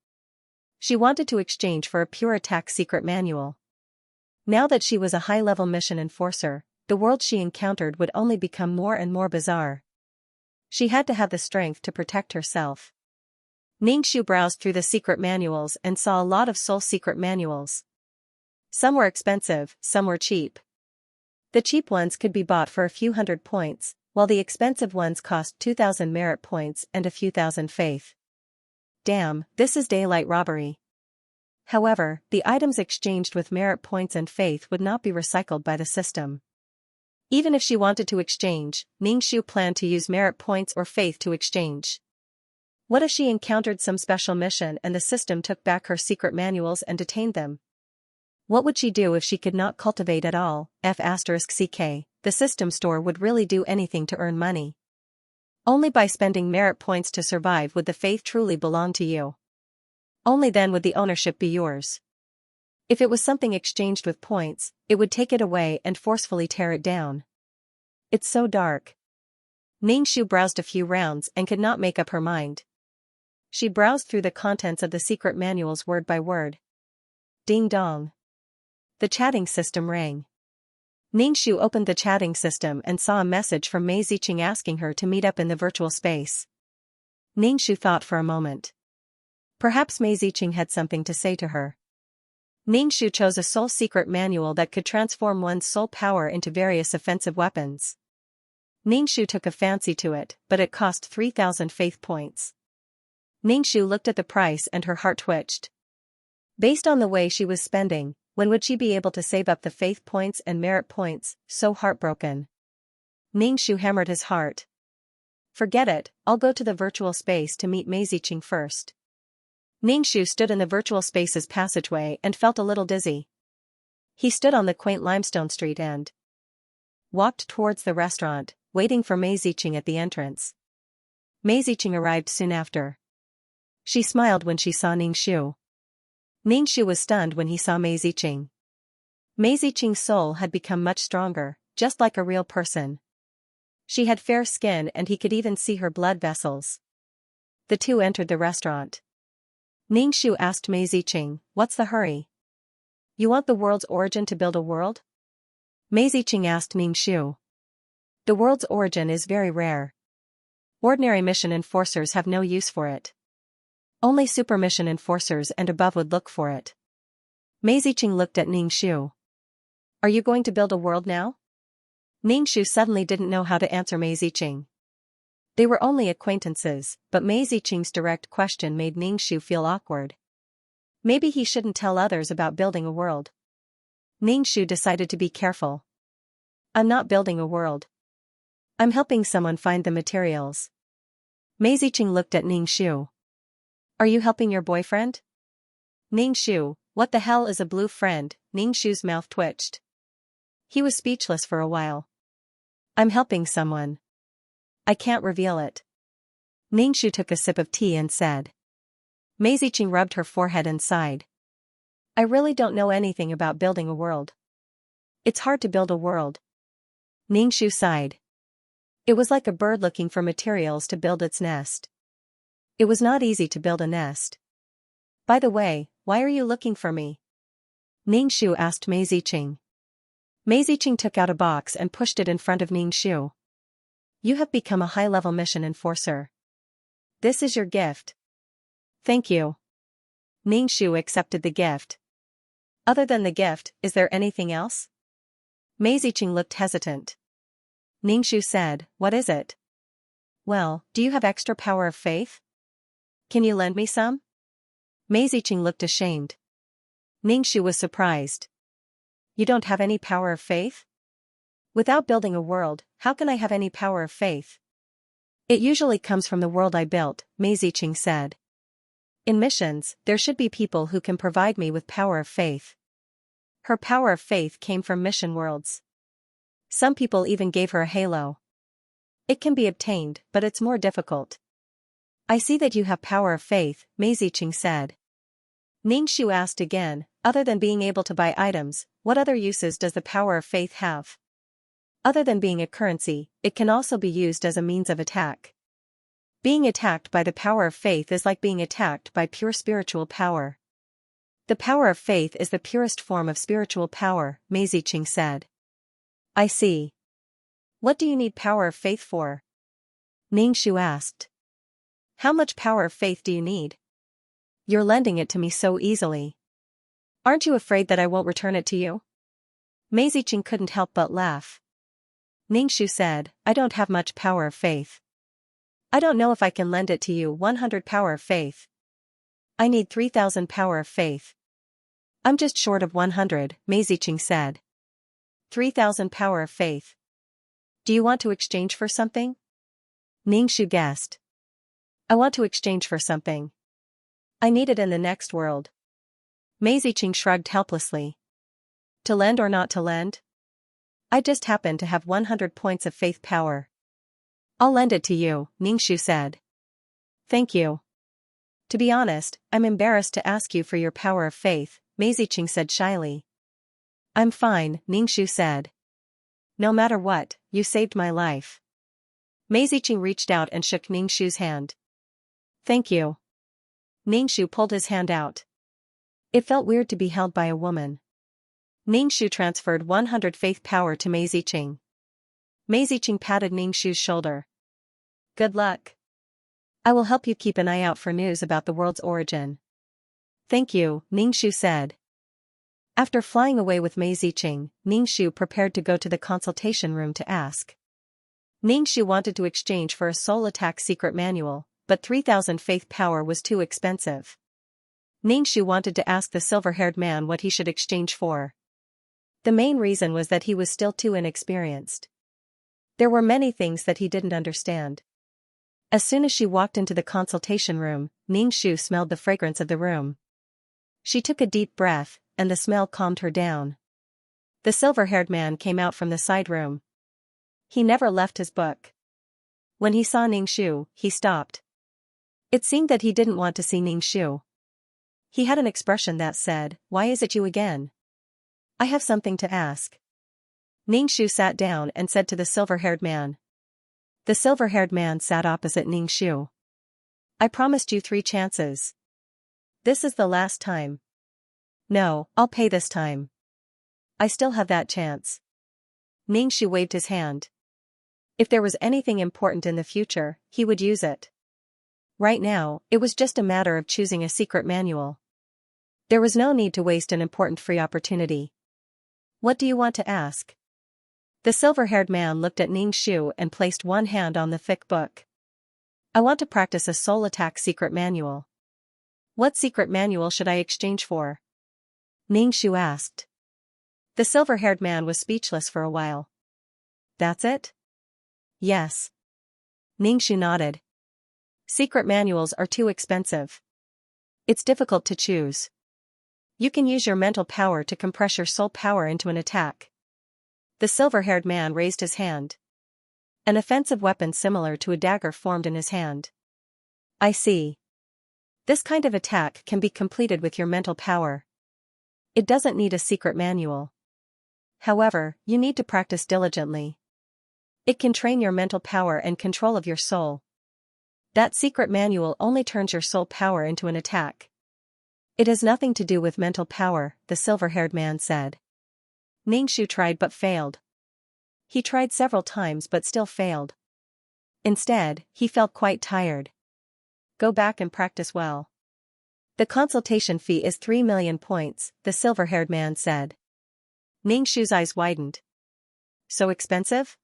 She wanted to exchange for a pure attack secret manual. Now that she was a high-level mission enforcer, the world she encountered would only become more and more bizarre. She had to have the strength to protect herself. Ning Shu browsed through the secret manuals and saw a lot of soul secret manuals. Some were expensive, some were cheap. The cheap ones could be bought for a few hundred points, while the expensive ones cost 2,000 merit points and a few thousand faith. Damn, this is daylight robbery. However, the items exchanged with merit points and faith would not be recycled by the system. Even if she wanted to exchange, Ning Shu planned to use merit points or faith to exchange. What if she encountered some special mission and the system took back her secret manuals and detained them? What would she do if she could not cultivate at all? F***ck, the system store would really do anything to earn money. Only by spending merit points to survive would the faith truly belong to you. Only then would the ownership be yours. If it was something exchanged with points, it would take it away and forcefully tear it down. It's so dark. Ning Shu browsed a few rounds and could not make up her mind. She browsed through the contents of the secret manuals word by word. Ding dong. The chatting system rang. Ning Shu opened the chatting system and saw a message from Mei Ziqing asking her to meet up in the virtual space. Ning Shu thought for a moment. Perhaps Mei Ziqing had something to say to her. Ning Shu chose a soul secret manual that could transform one's soul power into various offensive weapons. Ning Shu took a fancy to it, but it cost 3,000 faith points. Ning Shu looked at the price and her heart twitched. Based on the way she was spending, when would she be able to save up the faith points and merit points? So heartbroken. Ning Shu hammered his heart. Forget it, I'll go to the virtual space to meet Mei Ziqing first. Ningxu stood in the virtual space's passageway and felt a little dizzy. He stood on the quaint limestone street and walked towards the restaurant, waiting for Mei Ziqing at the entrance. Mei Ziqing arrived soon after. She smiled when she saw Ningxu. Ningxu was stunned when he saw Mei Ziqing. Mei Ziqing's soul had become much stronger, just like a real person. She had fair skin and he could even see her blood vessels. The two entered the restaurant. Ningxu asked Mei Ziqing, "What's the hurry? You want the world's origin to build a world?" Mei Ziqing asked Ningxu. "The world's origin is very rare. Ordinary mission enforcers have no use for it. Only super mission enforcers and above would look for it." Mei Ziqing looked at Ningxu. "Are you going to build a world now?" Ningxu suddenly didn't know how to answer Mei Ziqing. They were only acquaintances, but Mei Ziqing's direct question made Ningxu feel awkward. Maybe he shouldn't tell others about building a world. Ningxu decided to be careful. "I'm not building a world. I'm helping someone find the materials." Mei Ziqing looked at Ningxu. "Are you helping your boyfriend?" Ningxu, "What the hell is a blue friend?" Ningxu's mouth twitched. He was speechless for a while. "I'm helping someone. I can't reveal it." Ningxu took a sip of tea and said. Mei Ziqing rubbed her forehead and sighed. "I really don't know anything about building a world. It's hard to build a world." Ningxu sighed. It was like a bird looking for materials to build its nest. It was not easy to build a nest. "By the way, why are you looking for me?" Ningxu asked Mei Ziqing. Mei Ziqing took out a box and pushed it in front of Ningxu. "You have become a high-level mission enforcer. This is your gift." "Thank you." Ningxu accepted the gift. "Other than the gift, is there anything else?" Mei Ziqing looked hesitant. Ningxu said, "What is it?" "Well, do you have extra power of faith? Can you lend me some?" Mei Ziqing looked ashamed. Ningxu was surprised. "You don't have any power of faith?" "Without building a world, how can I have any power of faith?" "It usually comes from the world I built," Mei Ziqing said. "In missions, there should be people who can provide me with power of faith." Her power of faith came from mission worlds. Some people even gave her a halo. "It can be obtained, but it's more difficult." "I see that you have power of faith," Mei Ziqing said. Ningxu asked again, "Other than being able to buy items, what other uses does the power of faith have?" "Other than being a currency, it can also be used as a means of attack. Being attacked by the power of faith is like being attacked by pure spiritual power." "The power of faith is the purest form of spiritual power," Mei Ziqing said. "I see. What do you need power of faith for?" Ningxu asked. "How much power of faith do you need? You're lending it to me so easily. Aren't you afraid that I won't return it to you?" Mei Ziqing couldn't help but laugh. Ningxu said, "I don't have much power of faith. I don't know if I can lend it to you 100 power of faith. I need 3,000 power of faith." "I'm just short of 100, Mei Ziqing said. 3,000 power of faith. Do you want to exchange for something?" Ningxu guessed. "I want to exchange for something. I need it in the next world." Mei Ziqing shrugged helplessly. "To lend or not to lend? I just happen to have 100 points of faith power. I'll lend it to you," Ningxu said. "Thank you. To be honest, I'm embarrassed to ask you for your power of faith," Mei Ziqing said shyly. "I'm fine," Ningxu said. "No matter what, you saved my life." Mei Ziqing reached out and shook Ningxu's hand. "Thank you." Ningxu pulled his hand out. It felt weird to be held by a woman. Ningxu transferred 100 faith power to Mei Ziqing. Mei Ziqing patted Ningxu's shoulder. "Good luck. I will help you keep an eye out for news about the world's origin." "Thank you," Ningxu said. After flying away with Mei Ziqing, Ningxu prepared to go to the consultation room to ask. Ningxu wanted to exchange for a soul attack secret manual, but 3,000 faith power was too expensive. Ningxu wanted to ask the silver-haired man what he should exchange for. The main reason was that he was still too inexperienced. There were many things that he didn't understand. As soon as she walked into the consultation room, Ning-Shu smelled the fragrance of the room. She took a deep breath, and the smell calmed her down. The silver-haired man came out from the side room. He never left his book. When he saw Ning-Shu, he stopped. It seemed that he didn't want to see Ning-Shu. He had an expression that said, "Why is it you again? I have something to ask." Ning-Shu sat down and said to the silver-haired man. The silver-haired man sat opposite Ning-Shu. "I promised you 3 chances. This is the last time." "No, I'll pay this time. I still have that chance." Ning-Shu waved his hand. If there was anything important in the future, he would use it. Right now, it was just a matter of choosing a secret manual. There was no need to waste an important free opportunity. "What do you want to ask?" The silver-haired man looked at Ning-Shu and placed one hand on the thick book. "I want to practice a soul attack secret manual." "What secret manual should I exchange for?" Ning-Shu asked. The silver-haired man was speechless for a while. "That's it?" "Yes." Ning-Shu nodded. "Secret manuals are too expensive. It's difficult to choose. You can use your mental power to compress your soul power into an attack." The silver-haired man raised his hand. An offensive weapon similar to a dagger formed in his hand. "I see. This kind of attack can be completed with your mental power. It doesn't need a secret manual. However, you need to practice diligently. It can train your mental power and control of your soul. That secret manual only turns your soul power into an attack. It has nothing to do with mental power," the silver-haired man said. Ning-Shu tried but failed. He tried several times but still failed. Instead, he felt quite tired. "Go back and practice well. The consultation fee is 3 million points, the silver-haired man said. Ning-Shu's eyes widened. "So expensive?"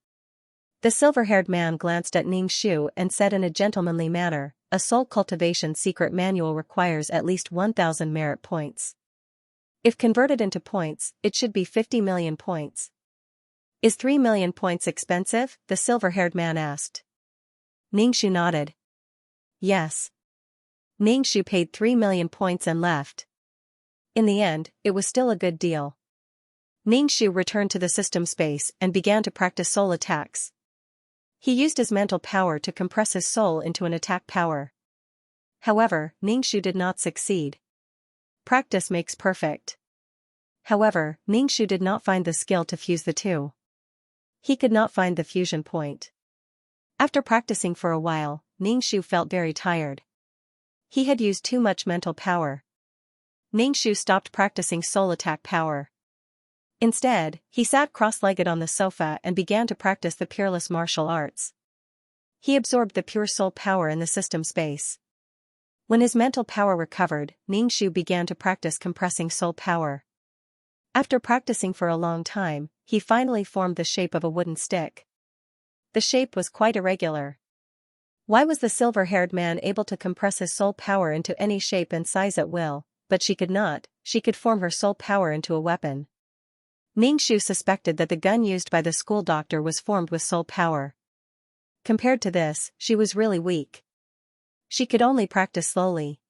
The silver-haired man glanced at Ning-Shu and said in a gentlemanly manner, "A soul cultivation secret manual requires at least 1,000 merit points. If converted into points, it should be 50 million points." "Is 3 million points expensive?" the silver-haired man asked. Ning-Shu nodded. "Yes." Ning-Shu paid 3 million points and left. In the end, it was still a good deal. Ning-Shu returned to the system space and began to practice soul attacks. He used his mental power to compress his soul into an attack power. However, Ning-Shu did not succeed. Practice makes perfect. However, Ning-Shu did not find the skill to fuse the two. He could not find the fusion point. After practicing for a while, Ning-Shu felt very tired. He had used too much mental power. Ning-Shu stopped practicing soul attack power. Instead, he sat cross-legged on the sofa and began to practice the peerless martial arts. He absorbed the pure soul power in the system space. When his mental power recovered, Ning-Shu began to practice compressing soul power. After practicing for a long time, he finally formed the shape of a wooden stick. The shape was quite irregular. Why was the silver-haired man able to compress his soul power into any shape and size at will, but she could not? She could form her soul power into a weapon. Ning-Shu suspected that the gun used by the school doctor was formed with soul power. Compared to this, she was really weak. She could only practice slowly.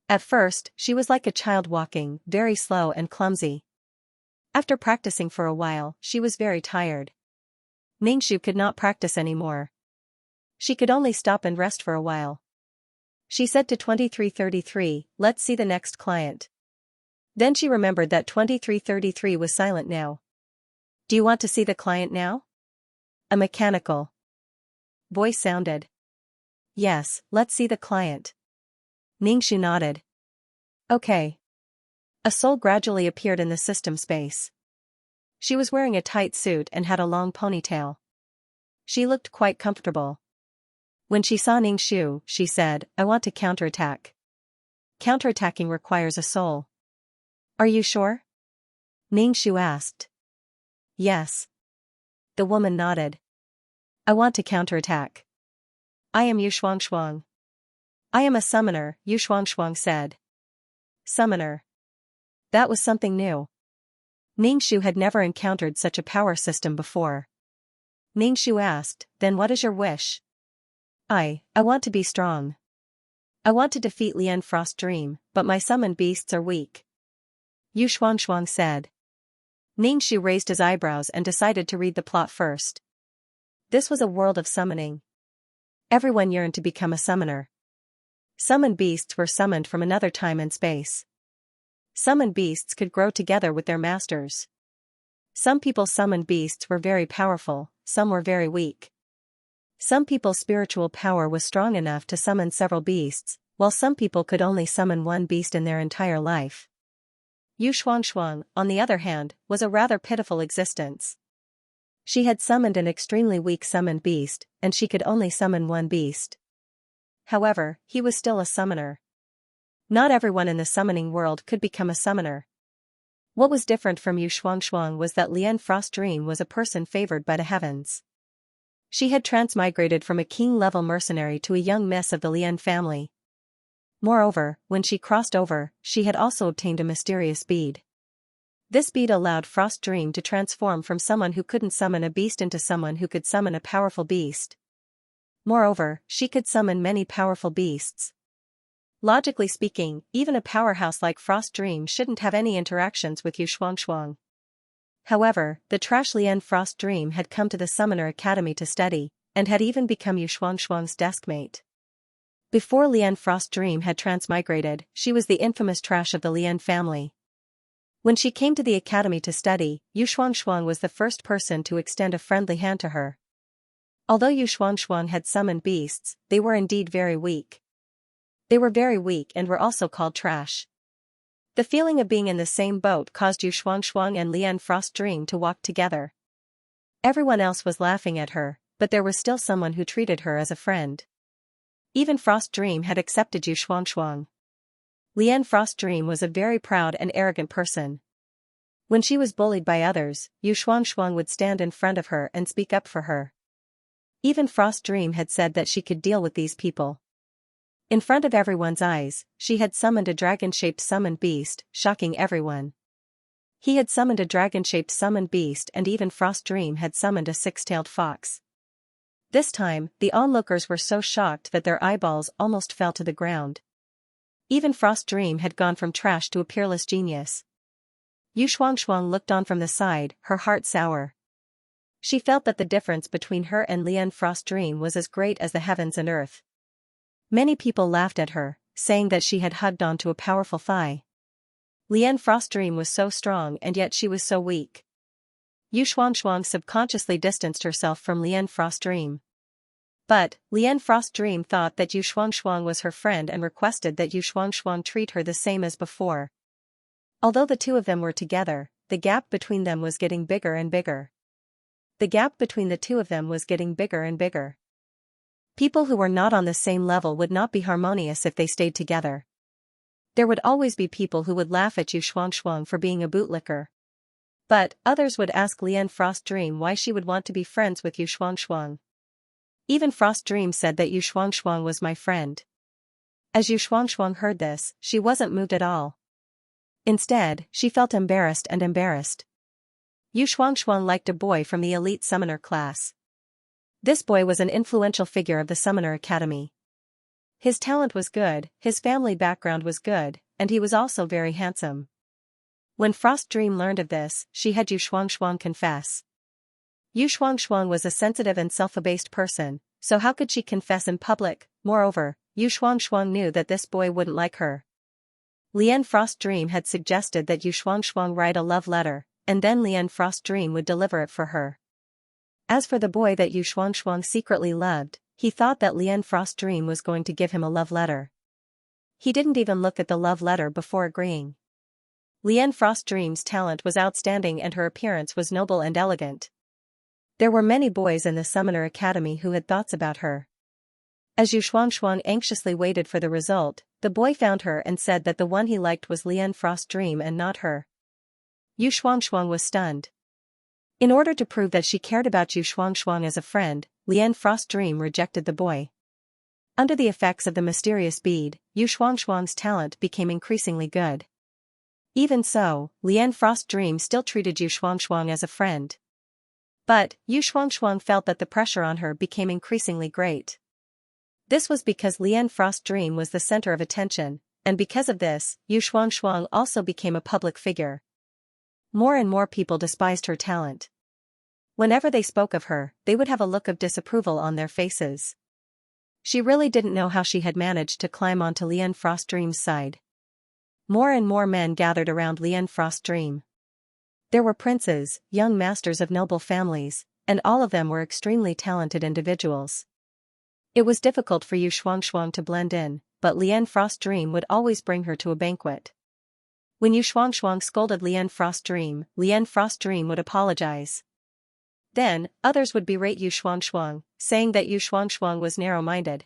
At first, she was like a child walking, very slow and clumsy. After practicing for a while, she was very tired. Ning-Shu could not practice anymore. She could only stop and rest for a while. She said to 2333, "Let's see the next client." Then she remembered that 2333 was silent now. "Do you want to see the client now?" A mechanical voice sounded. "Yes, let's see the client." Ning-Shu nodded. "Okay." A soul gradually appeared in the system space. She was wearing a tight suit and had a long ponytail. She looked quite comfortable. When she saw Ning-Shu, she said, "I want to counterattack." Counterattacking requires a soul. "Are you sure?" Ning-Shu asked. "Yes." The woman nodded. "I want to counterattack. I am Yu Shuangshuang." "I am a summoner," Yu Shuangshuang said. Summoner. That was something new. Ning-Shu had never encountered such a power system before. Ning-Shu asked, "Then what is your wish?" I want to be strong. I want to defeat Lian Frost Dream, but my summoned beasts are weak. Yu Shuangshuang said. Ningxu raised his eyebrows and decided to read the plot first. This was a world of summoning. Everyone yearned to become a summoner. Summoned beasts were summoned from another time and space. Summoned beasts could grow together with their masters. Some people's summoned beasts were very powerful, some were very weak. Some people's spiritual power was strong enough to summon several beasts, while some people could only summon one beast in their entire life. Yu Shuangshuang, on the other hand, was a rather pitiful existence. She had summoned an extremely weak summoned beast, and she could only summon one beast. However, he was still a summoner. Not everyone in the summoning world could become a summoner. What was different from Yu Shuangshuang was that Lian Frost Dream was a person favored by the heavens. She had transmigrated from a king-level mercenary to a young miss of the Lian family. Moreover, when she crossed over, she had also obtained a mysterious bead. This bead allowed Frost Dream to transform from someone who couldn't summon a beast into someone who could summon a powerful beast. Moreover, she could summon many powerful beasts. Logically speaking, even a powerhouse like Frost Dream shouldn't have any interactions with Yu Shuangshuang. However, the trash Lian Frost Dream had come to the Summoner Academy to study, and had even become Yu Shuangshuang's deskmate. Before Lian Frost Dream had transmigrated, she was the infamous trash of the Lian family. When she came to the academy to study, Yu Shuangshuang was the first person to extend a friendly hand to her. Although Yu Shuangshuang had summoned beasts, they were indeed very weak. They were very weak and were also called trash. The feeling of being in the same boat caused Yu Shuangshuang and Lian Frost Dream to walk together. Everyone else was laughing at her, but there was still someone who treated her as a friend. Even Frost Dream had accepted Yu Shuangshuang. Lian Frost Dream was a very proud and arrogant person. When she was bullied by others, Yu Shuangshuang would stand in front of her and speak up for her. Even Frost Dream had said that she could deal with these people. In front of everyone's eyes, she had summoned a dragon-shaped summoned beast, shocking everyone. He had summoned a dragon-shaped summoned beast, and even Frost Dream had summoned a six-tailed fox. This time, the onlookers were so shocked that their eyeballs almost fell to the ground. Even Frost Dream had gone from trash to a peerless genius. Yu Shuangshuang looked on from the side, her heart sour. She felt that the difference between her and Lian Frost Dream was as great as the heavens and earth. Many people laughed at her, saying that she had hugged onto a powerful thigh. Lian Frost Dream was so strong and yet she was so weak. Yu Shuangshuang subconsciously distanced herself from Lian Frost Dream. But, Lian Frost Dream thought that Yu Shuangshuang was her friend and requested that Yu Shuangshuang treat her the same as before. Although the two of them were together, the gap between them was getting bigger and bigger. The gap between the two of them was getting bigger and bigger. People who were not on the same level would not be harmonious if they stayed together. There would always be people who would laugh at Yu Shuangshuang for being a bootlicker. But, others would ask Lian Frost Dream why she would want to be friends with Yu Shuangshuang. Even Frost Dream said that Yu Shuangshuang was my friend. As Yu Shuangshuang heard this, she wasn't moved at all. Instead, she felt embarrassed and embarrassed. Yu Shuangshuang liked a boy from the elite summoner class. This boy was an influential figure of the Summoner Academy. His talent was good, his family background was good, and he was also very handsome. When Frost Dream learned of this, she had Yu Shuangshuang confess. Yu Shuangshuang was a sensitive and self-abased person, so how could she confess in public? Moreover, Yu Shuangshuang knew that this boy wouldn't like her. Lian Frost Dream had suggested that Yu Shuangshuang write a love letter, and then Lian Frost Dream would deliver it for her. As for the boy that Yu Shuangshuang secretly loved, he thought that Lian Frost Dream was going to give him a love letter. He didn't even look at the love letter before agreeing. Lian Frost Dream's talent was outstanding and her appearance was noble and elegant. There were many boys in the Summoner Academy who had thoughts about her. As Yu Shuangshuang anxiously waited for the result, the boy found her and said that the one he liked was Lian Frost Dream and not her. Yu Shuangshuang was stunned. In order to prove that she cared about Yu Shuangshuang as a friend, Lian Frost Dream rejected the boy. Under the effects of the mysterious bead, Yu Shuangshuang's talent became increasingly good. Even so, Lian Frost Dream still treated Yu Shuangshuang as a friend. But, Yu Shuangshuang felt that the pressure on her became increasingly great. This was because Lian Frost's dream was the center of attention, and because of this, Yu Shuangshuang also became a public figure. More and more people despised her talent. Whenever they spoke of her, they would have a look of disapproval on their faces. She really didn't know how she had managed to climb onto Lian Frost's dream's side. More and more men gathered around Lian Frost's dream. There were princes, young masters of noble families, and all of them were extremely talented individuals. It was difficult for Yu Shuangshuang to blend in, but Lian Frost's dream would always bring her to a banquet. When Yu Shuangshuang scolded Lian Frost's dream would apologize. Then, others would berate Yu Shuangshuang, saying that Yu Shuangshuang was narrow-minded.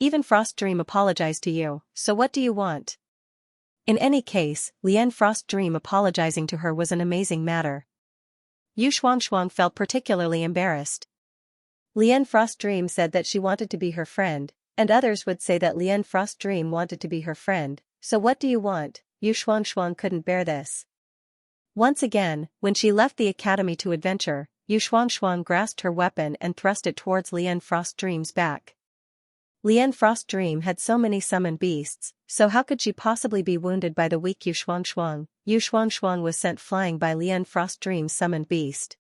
Even Frost's dream apologized to you, so what do you want? In any case, Lian Frost's dream apologizing to her was an amazing matter. Yu Shuangshuang felt particularly embarrassed. Lian Frost's dream said that she wanted to be her friend, and others would say that Lian Frost's dream wanted to be her friend, so what do you want? Yu Shuangshuang couldn't bear this. Once again, when she left the academy to adventure, Yu Shuangshuang grasped her weapon and thrust it towards Lian Frost's dream's back. Lian Frost's dream had so many summoned beasts, so how could she possibly be wounded by the weak Yu Shuangshuang? Yu Shuangshuang was sent flying by Lian Frost's dream's summoned beast.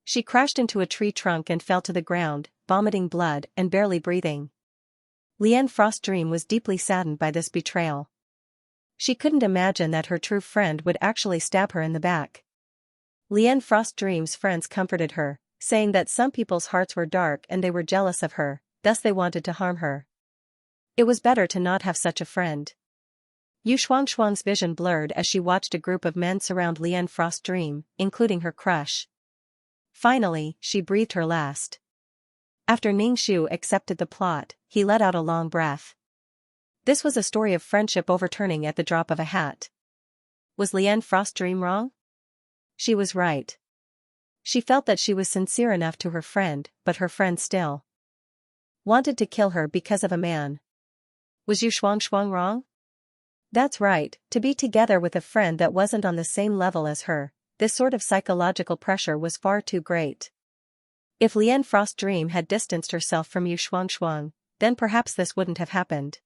She crashed into a tree trunk and fell to the ground, vomiting blood and barely breathing. Lian Frost's dream was deeply saddened by this betrayal. She couldn't imagine that her true friend would actually stab her in the back. Lian Frost's dream's friends comforted her, saying that some people's hearts were dark and they were jealous of her, thus they wanted to harm her. It was better to not have such a friend. Yu Shuangshuang's vision blurred as she watched a group of men surround Lian Frost's dream, including her crush. Finally, she breathed her last. After Ningxu accepted the plot, he let out a long breath. This was a story of friendship overturning at the drop of a hat. Was Lian Frost's dream wrong? She was right. She felt that she was sincere enough to her friend, but her friend still wanted to kill her because of a man. Was Yu Shuangshuang wrong? That's right, to be together with a friend that wasn't on the same level as her, this sort of psychological pressure was far too great. If Lian Frost's dream had distanced herself from Yu Shuangshuang, then perhaps this wouldn't have happened.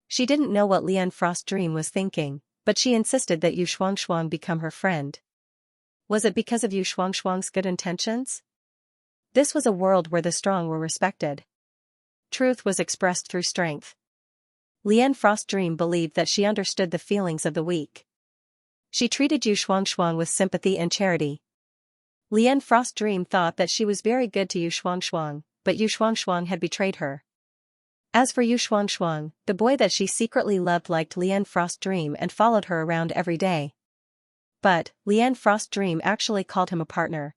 She didn't know what Lian Frost's dream was thinking, but she insisted that Yu Shuangshuang become her friend. Was it because of Yu Shuangshuang's good intentions? This was a world where the strong were respected. Truth was expressed through strength. Lian Frost's dream believed that she understood the feelings of the weak. She treated Yu Shuangshuang with sympathy and charity. Lian Frost's dream thought that she was very good to Yu Shuangshuang, but Yu Shuangshuang had betrayed her. As for Yu Shuangshuang, the boy that she secretly loved liked Lian Frost's dream and followed her around every day. But, Lian Frost's dream actually called him a partner.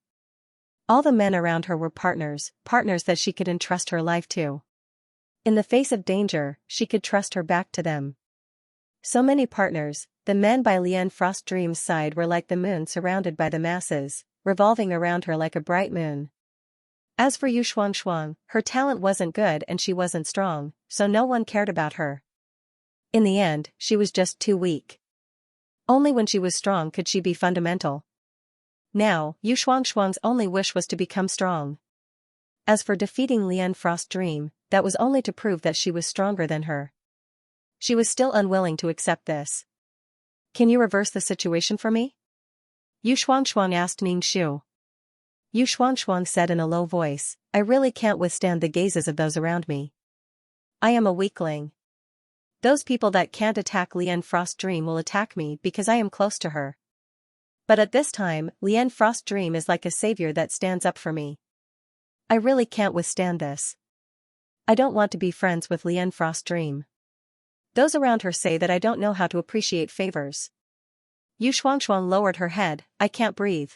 All the men around her were partners that she could entrust her life to. In the face of danger, she could trust her back to them. So many partners, the men by Lian Frost's dream's side were like the moon surrounded by the masses, revolving around her like a bright moon. As for Yu Shuangshuang, her talent wasn't good and she wasn't strong, so no one cared about her. In the end, she was just too weak. Only when she was strong could she be fundamental. Now, Yu Shuangshuang's only wish was to become strong. As for defeating Lian Frost's dream, that was only to prove that she was stronger than her. She was still unwilling to accept this. Can you reverse the situation for me? Yu Shuangshuang asked Ningxu. Yu Shuangshuang said in a low voice, I really can't withstand the gazes of those around me. I am a weakling. Those people that can't attack Lian Frost's dream will attack me because I am close to her. But at this time, Lian Frost's dream is like a savior that stands up for me. I really can't withstand this. I don't want to be friends with Lian Frost's dream. Those around her say that I don't know how to appreciate favors. Yu Shuangshuang lowered her head, I can't breathe.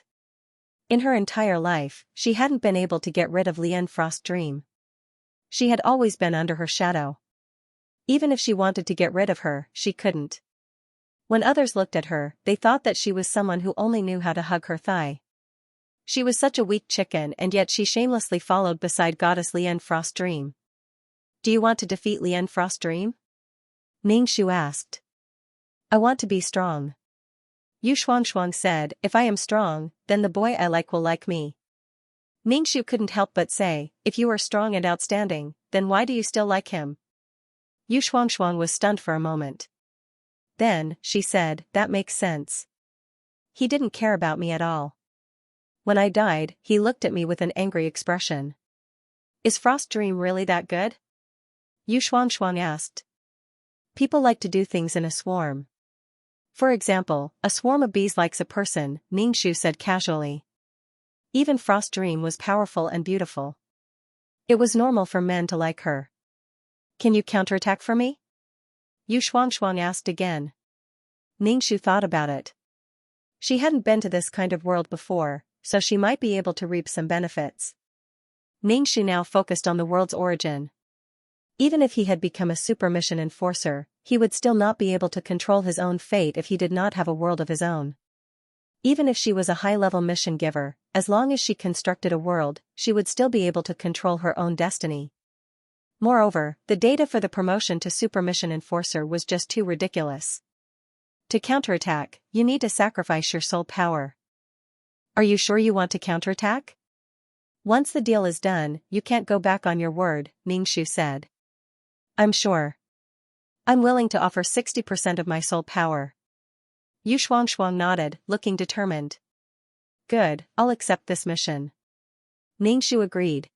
In her entire life, she hadn't been able to get rid of Lian Frost's dream. She had always been under her shadow. Even if she wanted to get rid of her, she couldn't. When others looked at her, they thought that she was someone who only knew how to hug her thigh. She was such a weak chicken and yet she shamelessly followed beside goddess Lian Frost's dream. Do you want to defeat Lian Frost's dream? Ningxu asked. I want to be strong. Yu Shuangshuang said, if I am strong, then the boy I like will like me. Ningshu couldn't help but say, if you are strong and outstanding, then why do you still like him? Yu Shuangshuang was stunned for a moment. Then, she said, that makes sense. He didn't care about me at all. When I died, he looked at me with an angry expression. Is Frost Dream really that good? Yu Shuangshuang asked. People like to do things in a swarm. For example, a swarm of bees likes a person, Ningshu said casually. Even Frost Dream was powerful and beautiful. It was normal for men to like her. Can you counterattack for me? Yu Shuangshuang asked again. Ningshu thought about it. She hadn't been to this kind of world before, so she might be able to reap some benefits. Ningshu now focused on the world's origin. Even if he had become a super mission enforcer, he would still not be able to control his own fate if he did not have a world of his own. Even if she was a high-level mission giver, as long as she constructed a world, she would still be able to control her own destiny. Moreover, the data for the promotion to super mission enforcer was just too ridiculous. To counterattack, you need to sacrifice your soul power. Are you sure you want to counterattack? Once the deal is done, you can't go back on your word, Ningshu said. I'm sure. I'm willing to offer 60% of my soul power. Yu Shuangshuang nodded, looking determined. Good, I'll accept this mission. Ningshu agreed.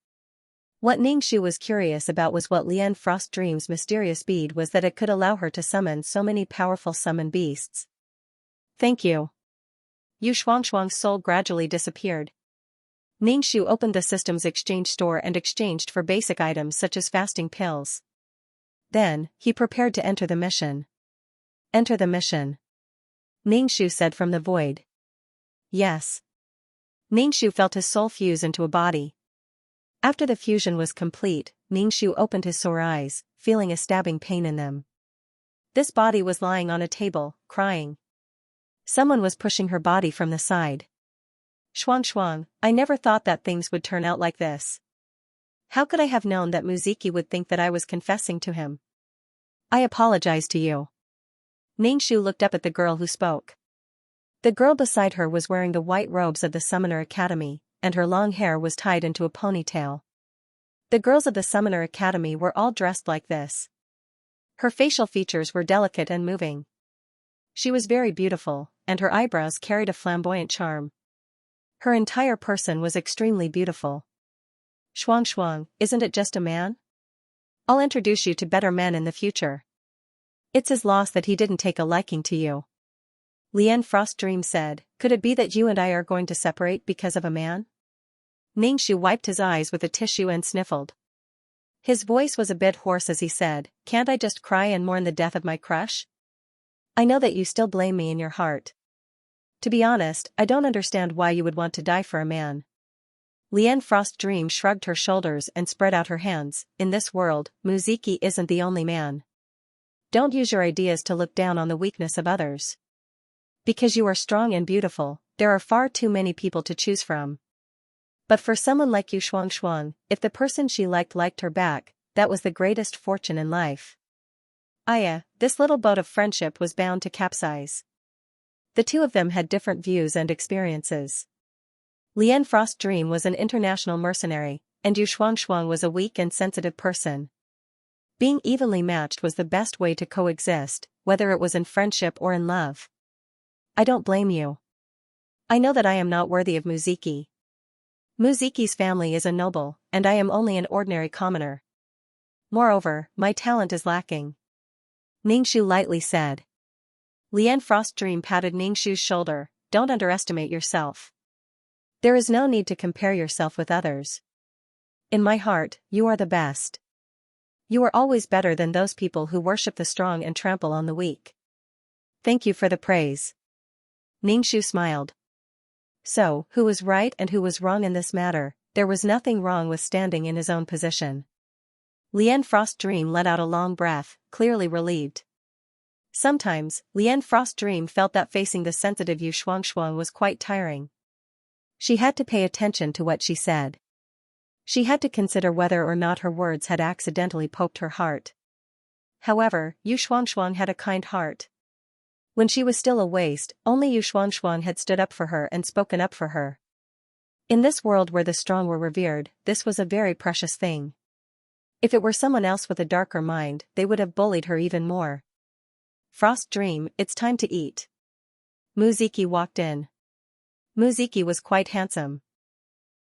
What Ningshu was curious about was what Lien Frost Dream's mysterious bead was, that it could allow her to summon so many powerful summon beasts. Thank you. Yu Shuangshuang's soul gradually disappeared. Ningshu opened the system's exchange store and exchanged for basic items such as fasting pills. Then, he prepared to enter the mission. Enter the mission. Ningshu said from the void. Yes. Ningshu felt his soul fuse into a body. After the fusion was complete, Ningshu opened his sore eyes, feeling a stabbing pain in them. This body was lying on a table, crying. Someone was pushing her body from the side. Shuangshuang, I never thought that things would turn out like this. How could I have known that Muziki would think that I was confessing to him? I apologize to you. Ningshu looked up at the girl who spoke. The girl beside her was wearing the white robes of the Summoner Academy, and her long hair was tied into a ponytail. The girls of the Summoner Academy were all dressed like this. Her facial features were delicate and moving. She was very beautiful, and her eyebrows carried a flamboyant charm. Her entire person was extremely beautiful. Shuangshuang, isn't it just a man? I'll introduce you to better men in the future. It's his loss that he didn't take a liking to you. Lien Frost Dream said, could it be that you and I are going to separate because of a man? Ningshu wiped his eyes with a tissue and sniffled. His voice was a bit hoarse as he said, can't I just cry and mourn the death of my crush? I know that you still blame me in your heart. To be honest, I don't understand why you would want to die for a man. Lien Frost Dream shrugged her shoulders and spread out her hands. In this world, Muziki isn't the only man. Don't use your ideas to look down on the weakness of others. Because you are strong and beautiful, there are far too many people to choose from. But for someone like you Shuangshuang, if the person she liked her back, that was the greatest fortune in life. This little boat of friendship was bound to capsize. The two of them had different views and experiences. Lien Frost Dream was an international mercenary, and Yu Shuangshuang was a weak and sensitive person. Being evenly matched was the best way to coexist, whether it was in friendship or in love. I don't blame you. I know that I am not worthy of Muziki. Muziki's family is a noble, and I am only an ordinary commoner. Moreover, my talent is lacking. Ningshu lightly said. Lien Frost Dream patted Ningshu's shoulder, don't underestimate yourself. There is no need to compare yourself with others. In my heart, you are the best. You are always better than those people who worship the strong and trample on the weak. Thank you for the praise. Ningshu smiled. So, who was right and who was wrong in this matter? There was nothing wrong with standing in his own position. Lien Frost Dream let out a long breath, clearly relieved. Sometimes, Lien Frost Dream felt that facing the sensitive Yu Shuangshuang was quite tiring. She had to pay attention to what she said. She had to consider whether or not her words had accidentally poked her heart. However, Yu Shuangshuang had a kind heart. When she was still a waste, only Yu Shuangshuang had stood up for her and spoken up for her. In this world where the strong were revered, this was a very precious thing. If it were someone else with a darker mind, they would have bullied her even more. Frost Dream, it's time to eat. Muziki walked in. Muziki was quite handsome.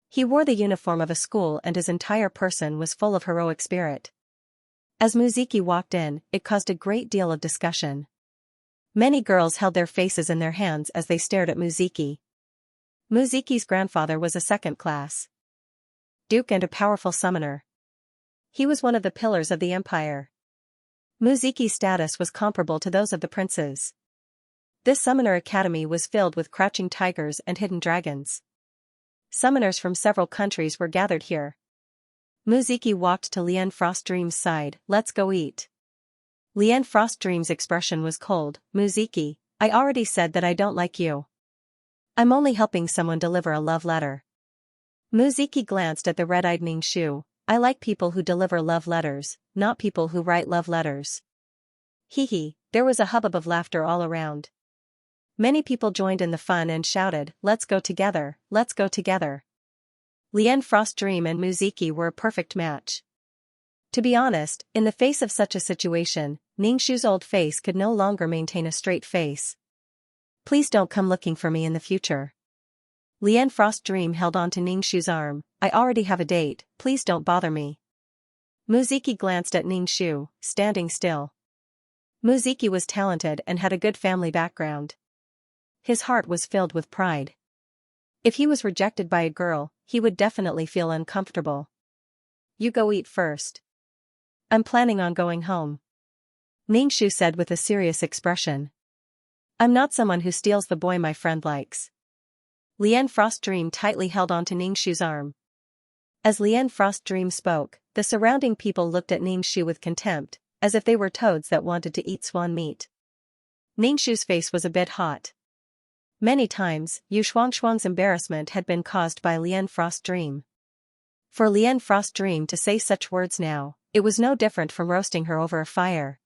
He wore the uniform of a school and his entire person was full of heroic spirit. As Muziki walked in, it caused a great deal of discussion. Many girls held their faces in their hands as they stared at Muziki. Muziki's grandfather was a second-class duke and a powerful summoner. He was one of the pillars of the empire. Muziki's status was comparable to those of the princes. This summoner academy was filled with crouching tigers and hidden dragons. Summoners from several countries were gathered here. Muziki walked to Lien Frostdream's side. Let's go eat. Lien Frostdream's expression was cold. Muziki, I already said that I don't like you. I'm only helping someone deliver a love letter. Muziki glanced at the red-eyed Ningxu. I like people who deliver love letters, not people who write love letters. Hee, there was a hubbub of laughter all around. Many people joined in the fun and shouted, let's go together, let's go together. Lien Frostdream and Muziki were a perfect match. To be honest, in the face of such a situation, Ningxu's old face could no longer maintain a straight face. Please don't come looking for me in the future. Lien Frostdream held on to Ningxu's arm. I already have a date, please don't bother me. Muziki glanced at Ningxu, standing still. Muziki was talented and had a good family background. His heart was filled with pride. If he was rejected by a girl, he would definitely feel uncomfortable. You go eat first. I'm planning on going home. Ningxu said with a serious expression. I'm not someone who steals the boy my friend likes. Lien Frostdream tightly held on to Ningxu's arm. As Lien Frostdream spoke, the surrounding people looked at Ningxu with contempt, as if they were toads that wanted to eat swan meat. Ningxu's face was a bit hot. Many times, Yu Shuangshuang's embarrassment had been caused by Lien Frostdream. For Lien Frostdream to say such words now, it was no different from roasting her over a fire.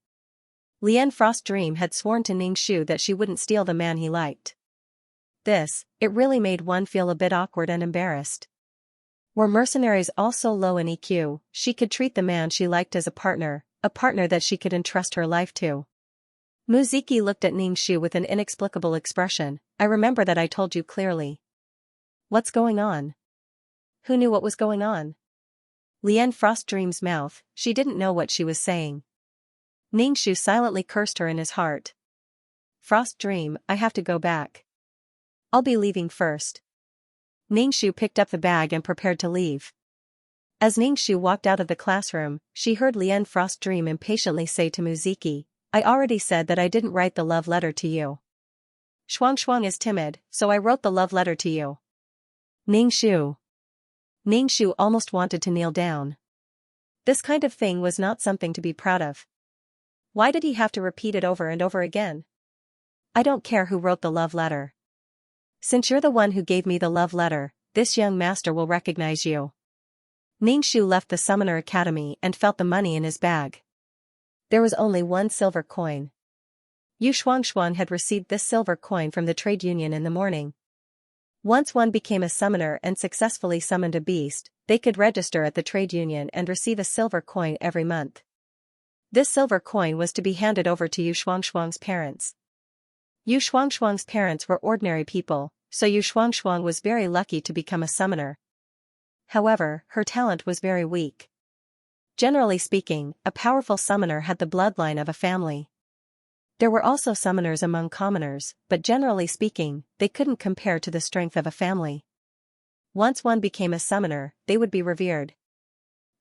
Lien Frostdream had sworn to Ningxu that she wouldn't steal the man he liked. It really made one feel a bit awkward and embarrassed. Were mercenaries all so low in EQ, she could treat the man she liked as a partner that she could entrust her life to. Muziki looked at Ningxu with an inexplicable expression. I remember that I told you clearly. What's going on? Who knew what was going on? Lien Frostdream's mouth, she didn't know what she was saying. Ningxu silently cursed her in his heart. Frostdream, I have to go back. I'll be leaving first. Ningxu picked up the bag and prepared to leave. As Ningxu walked out of the classroom, she heard Lien Frostdream impatiently say to Muziki, I already said that I didn't write the love letter to you. Shuangshuang is timid, so I wrote the love letter to you. Ningxu. Ningxu almost wanted to kneel down. This kind of thing was not something to be proud of. Why did he have to repeat it over and over again? I don't care who wrote the love letter. Since you're the one who gave me the love letter, this young master will recognize you. Ningxu left the Summoner Academy and felt the money in his bag. There was only one silver coin. Yu Shuangshuang had received this silver coin from the trade union in the morning. Once one became a summoner and successfully summoned a beast, they could register at the trade union and receive a silver coin every month. This silver coin was to be handed over to Yu Shuangshuang's parents. Yu Shuangshuang's parents were ordinary people, so Yu Shuangshuang was very lucky to become a summoner. However, her talent was very weak. Generally speaking, a powerful summoner had the bloodline of a family. There were also summoners among commoners, but generally speaking, they couldn't compare to the strength of a family. Once one became a summoner, they would be revered.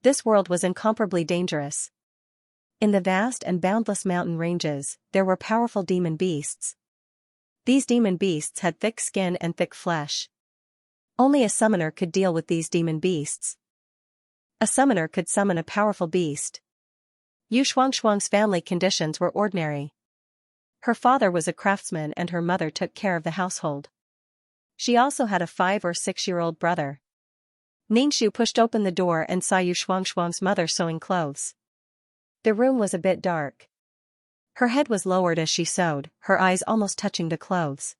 This world was incomparably dangerous. In the vast and boundless mountain ranges, there were powerful demon beasts. These demon beasts had thick skin and thick flesh. Only a summoner could deal with these demon beasts. A summoner could summon a powerful beast. Yu Shuangshuang's family conditions were ordinary. Her father was a craftsman and her mother took care of the household. She also had a 5 or 6-year-old brother. Ningxu pushed open the door and saw Yu Shuangshuang's mother sewing clothes. The room was a bit dark. Her head was lowered as she sewed, her eyes almost touching the clothes.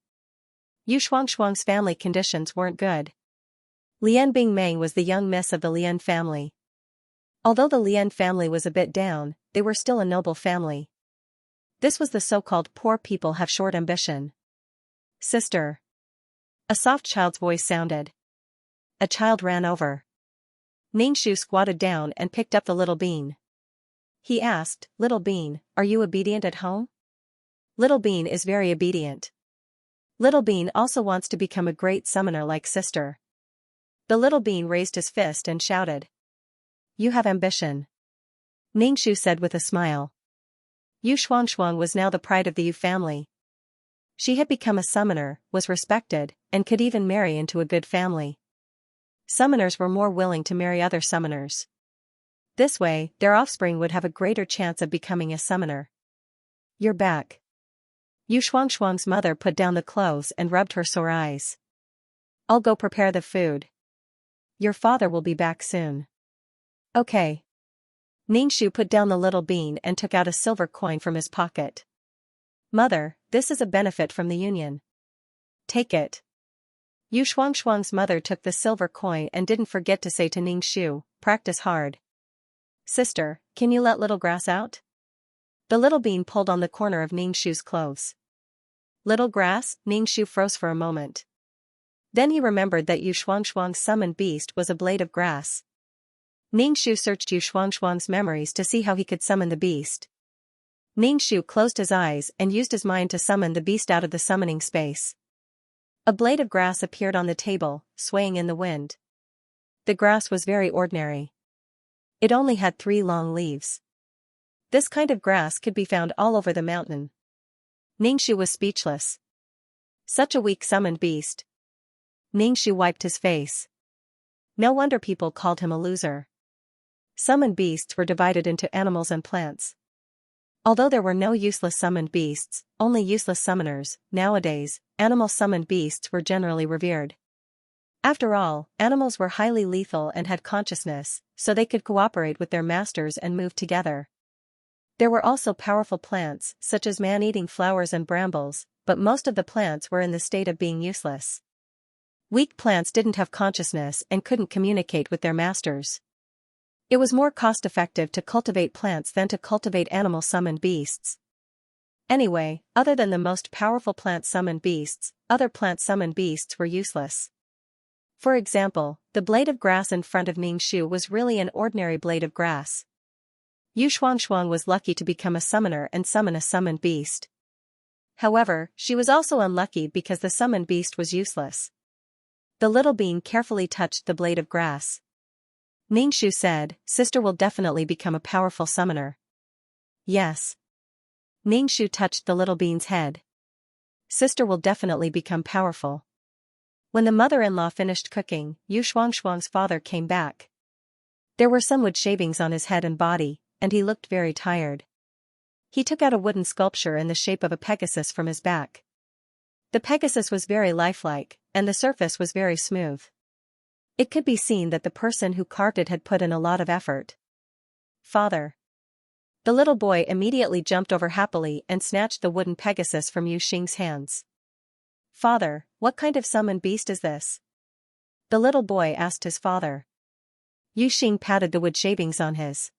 Yu Shuangshuang's family conditions weren't good. Lian Bingmeng was the young miss of the Lian family. Although the Lian family was a bit down, they were still a noble family. This was the so-called poor people have short ambition. Sister. A soft child's voice sounded. A child ran over. Ningxu squatted down and picked up the little bean. He asked, "Little bean, are you obedient at home?" Little bean is very obedient. Little bean also wants to become a great summoner like sister. The little bean raised his fist and shouted. You have ambition. Ningxu said with a smile. Yu Shuangshuang was now the pride of the Yu family. She had become a summoner, was respected, and could even marry into a good family. Summoners were more willing to marry other summoners. This way, their offspring would have a greater chance of becoming a summoner. You're back. Yu Shuangshuang's mother put down the clothes and rubbed her sore eyes. I'll go prepare the food. Your father will be back soon. Okay. Ningxu put down the little bean and took out a silver coin from his pocket. Mother, this is a benefit from the union. Take it. Yu Shuangshuang's mother took the silver coin and didn't forget to say to Ningxu, practice hard. Sister, can you let little grass out? The little bean pulled on the corner of Ningxu's clothes. Little grass? Ningxu froze for a moment. Then he remembered that Yu Shuangshuang's summoned beast was a blade of grass. Ningxu searched Yu Shuangshuang's memories to see how he could summon the beast. Ningxu closed his eyes and used his mind to summon the beast out of the summoning space. A blade of grass appeared on the table, swaying in the wind. The grass was very ordinary. It only had 3 long leaves. This kind of grass could be found all over the mountain. Ningxu was speechless. Such a weak summoned beast. Ningxu wiped his face. No wonder people called him a loser. Summoned beasts were divided into animals and plants. Although there were no useless summoned beasts, only useless summoners, nowadays, animal summoned beasts were generally revered. After all, animals were highly lethal and had consciousness, so they could cooperate with their masters and move together. There were also powerful plants, such as man-eating flowers and brambles, but most of the plants were in the state of being useless. Weak plants didn't have consciousness and couldn't communicate with their masters. It was more cost-effective to cultivate plants than to cultivate animal-summoned beasts. Anyway, other than the most powerful plant-summoned beasts, other plant-summoned beasts were useless. For example, the blade of grass in front of Ningxu was really an ordinary blade of grass. Yu Shuangshuang was lucky to become a summoner and summon a summoned beast. However, she was also unlucky because the summoned beast was useless. The little bean carefully touched the blade of grass. Ningxu said, Sister will definitely become a powerful summoner. Yes. Ningxu touched the little bean's head. Sister will definitely become powerful. When the mother-in-law finished cooking, Yu Shuangshuang's father came back. There were some wood shavings on his head and body, and he looked very tired. He took out a wooden sculpture in the shape of a Pegasus from his back. The Pegasus was very lifelike, and the surface was very smooth. It could be seen that the person who carved it had put in a lot of effort. Father. The little boy immediately jumped over happily and snatched the wooden Pegasus from Yu Xing's hands. Father, what kind of summoned beast is this? The little boy asked his father. Yu Xing patted the wood shavings on his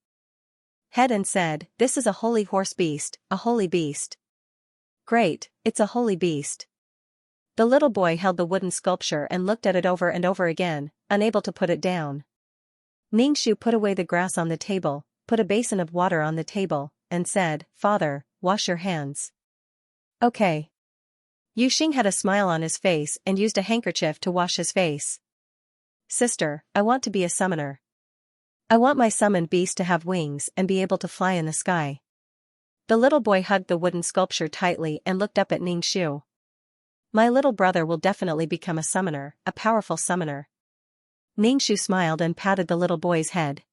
head and said, This is a holy horse beast, a holy beast. Great, it's a holy beast. The little boy held the wooden sculpture and looked at it over and over again, unable to put it down. Ningxu put away the grass on the table, put a basin of water on the table, and said, Father, wash your hands. Okay. Yu Xing had a smile on his face and used a handkerchief to wash his face. Sister, I want to be a summoner. I want my summoned beast to have wings and be able to fly in the sky. The little boy hugged the wooden sculpture tightly and looked up at Ningxu. My little brother will definitely become a summoner, a powerful summoner. Ningxu smiled and patted the little boy's head.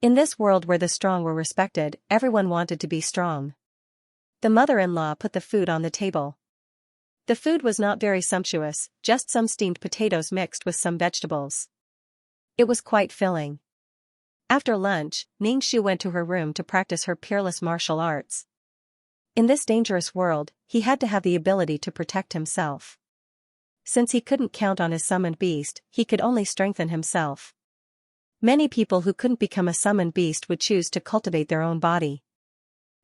In this world where the strong were respected, everyone wanted to be strong. The mother-in-law put the food on the table. The food was not very sumptuous, just some steamed potatoes mixed with some vegetables. It was quite filling. After lunch, Ningxu went to her room to practice her peerless martial arts. In this dangerous world, he had to have the ability to protect himself. Since he couldn't count on his summoned beast, he could only strengthen himself. Many people who couldn't become a summoned beast would choose to cultivate their own body.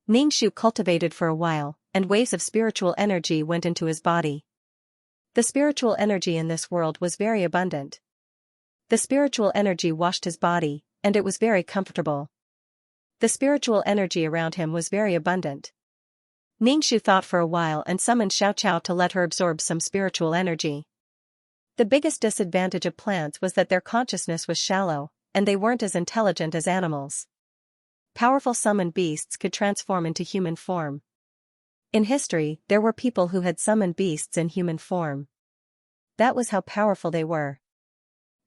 Ningxu cultivated for a while, and waves of spiritual energy went into his body. The spiritual energy in this world was very abundant. The spiritual energy washed his body, and it was very comfortable. The spiritual energy around him was very abundant. Ningxu thought for a while and summoned Xiaoqiao to let her absorb some spiritual energy. The biggest disadvantage of plants was that their consciousness was shallow, and they weren't as intelligent as animals. Powerful summoned beasts could transform into human form. In history, there were people who had summoned beasts in human form. That was how powerful they were.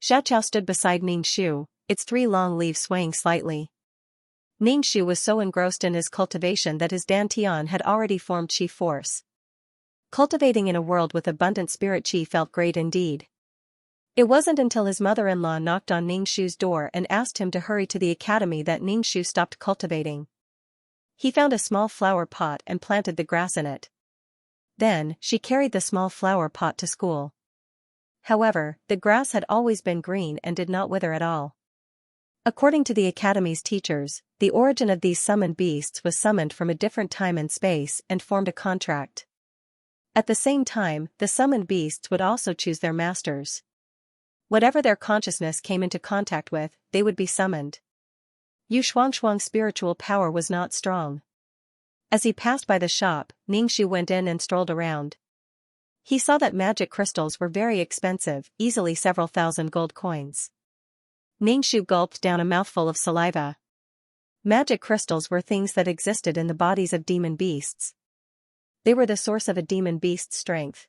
Xiaoqiao stood beside Ningxu, its 3 long leaves swaying slightly. Ningxu was so engrossed in his cultivation that his dantian had already formed qi force. Cultivating in a world with abundant spirit qi felt great indeed. It wasn't until his mother-in-law knocked on Ningxu's door and asked him to hurry to the academy that Ningxu stopped cultivating. He found a small flower pot and planted the grass in it. Then, she carried the small flower pot to school. However, the grass had always been green and did not wither at all. According to the academy's teachers, the origin of these summoned beasts was summoned from a different time and space and formed a contract. At the same time, the summoned beasts would also choose their masters. Whatever their consciousness came into contact with, they would be summoned. Yu Shuangshuang's spiritual power was not strong. As he passed by the shop, Ningxu went in and strolled around. He saw that magic crystals were very expensive, easily several thousand gold coins. Ningxu gulped down a mouthful of saliva. Magic crystals were things that existed in the bodies of demon beasts. They were the source of a demon beast's strength.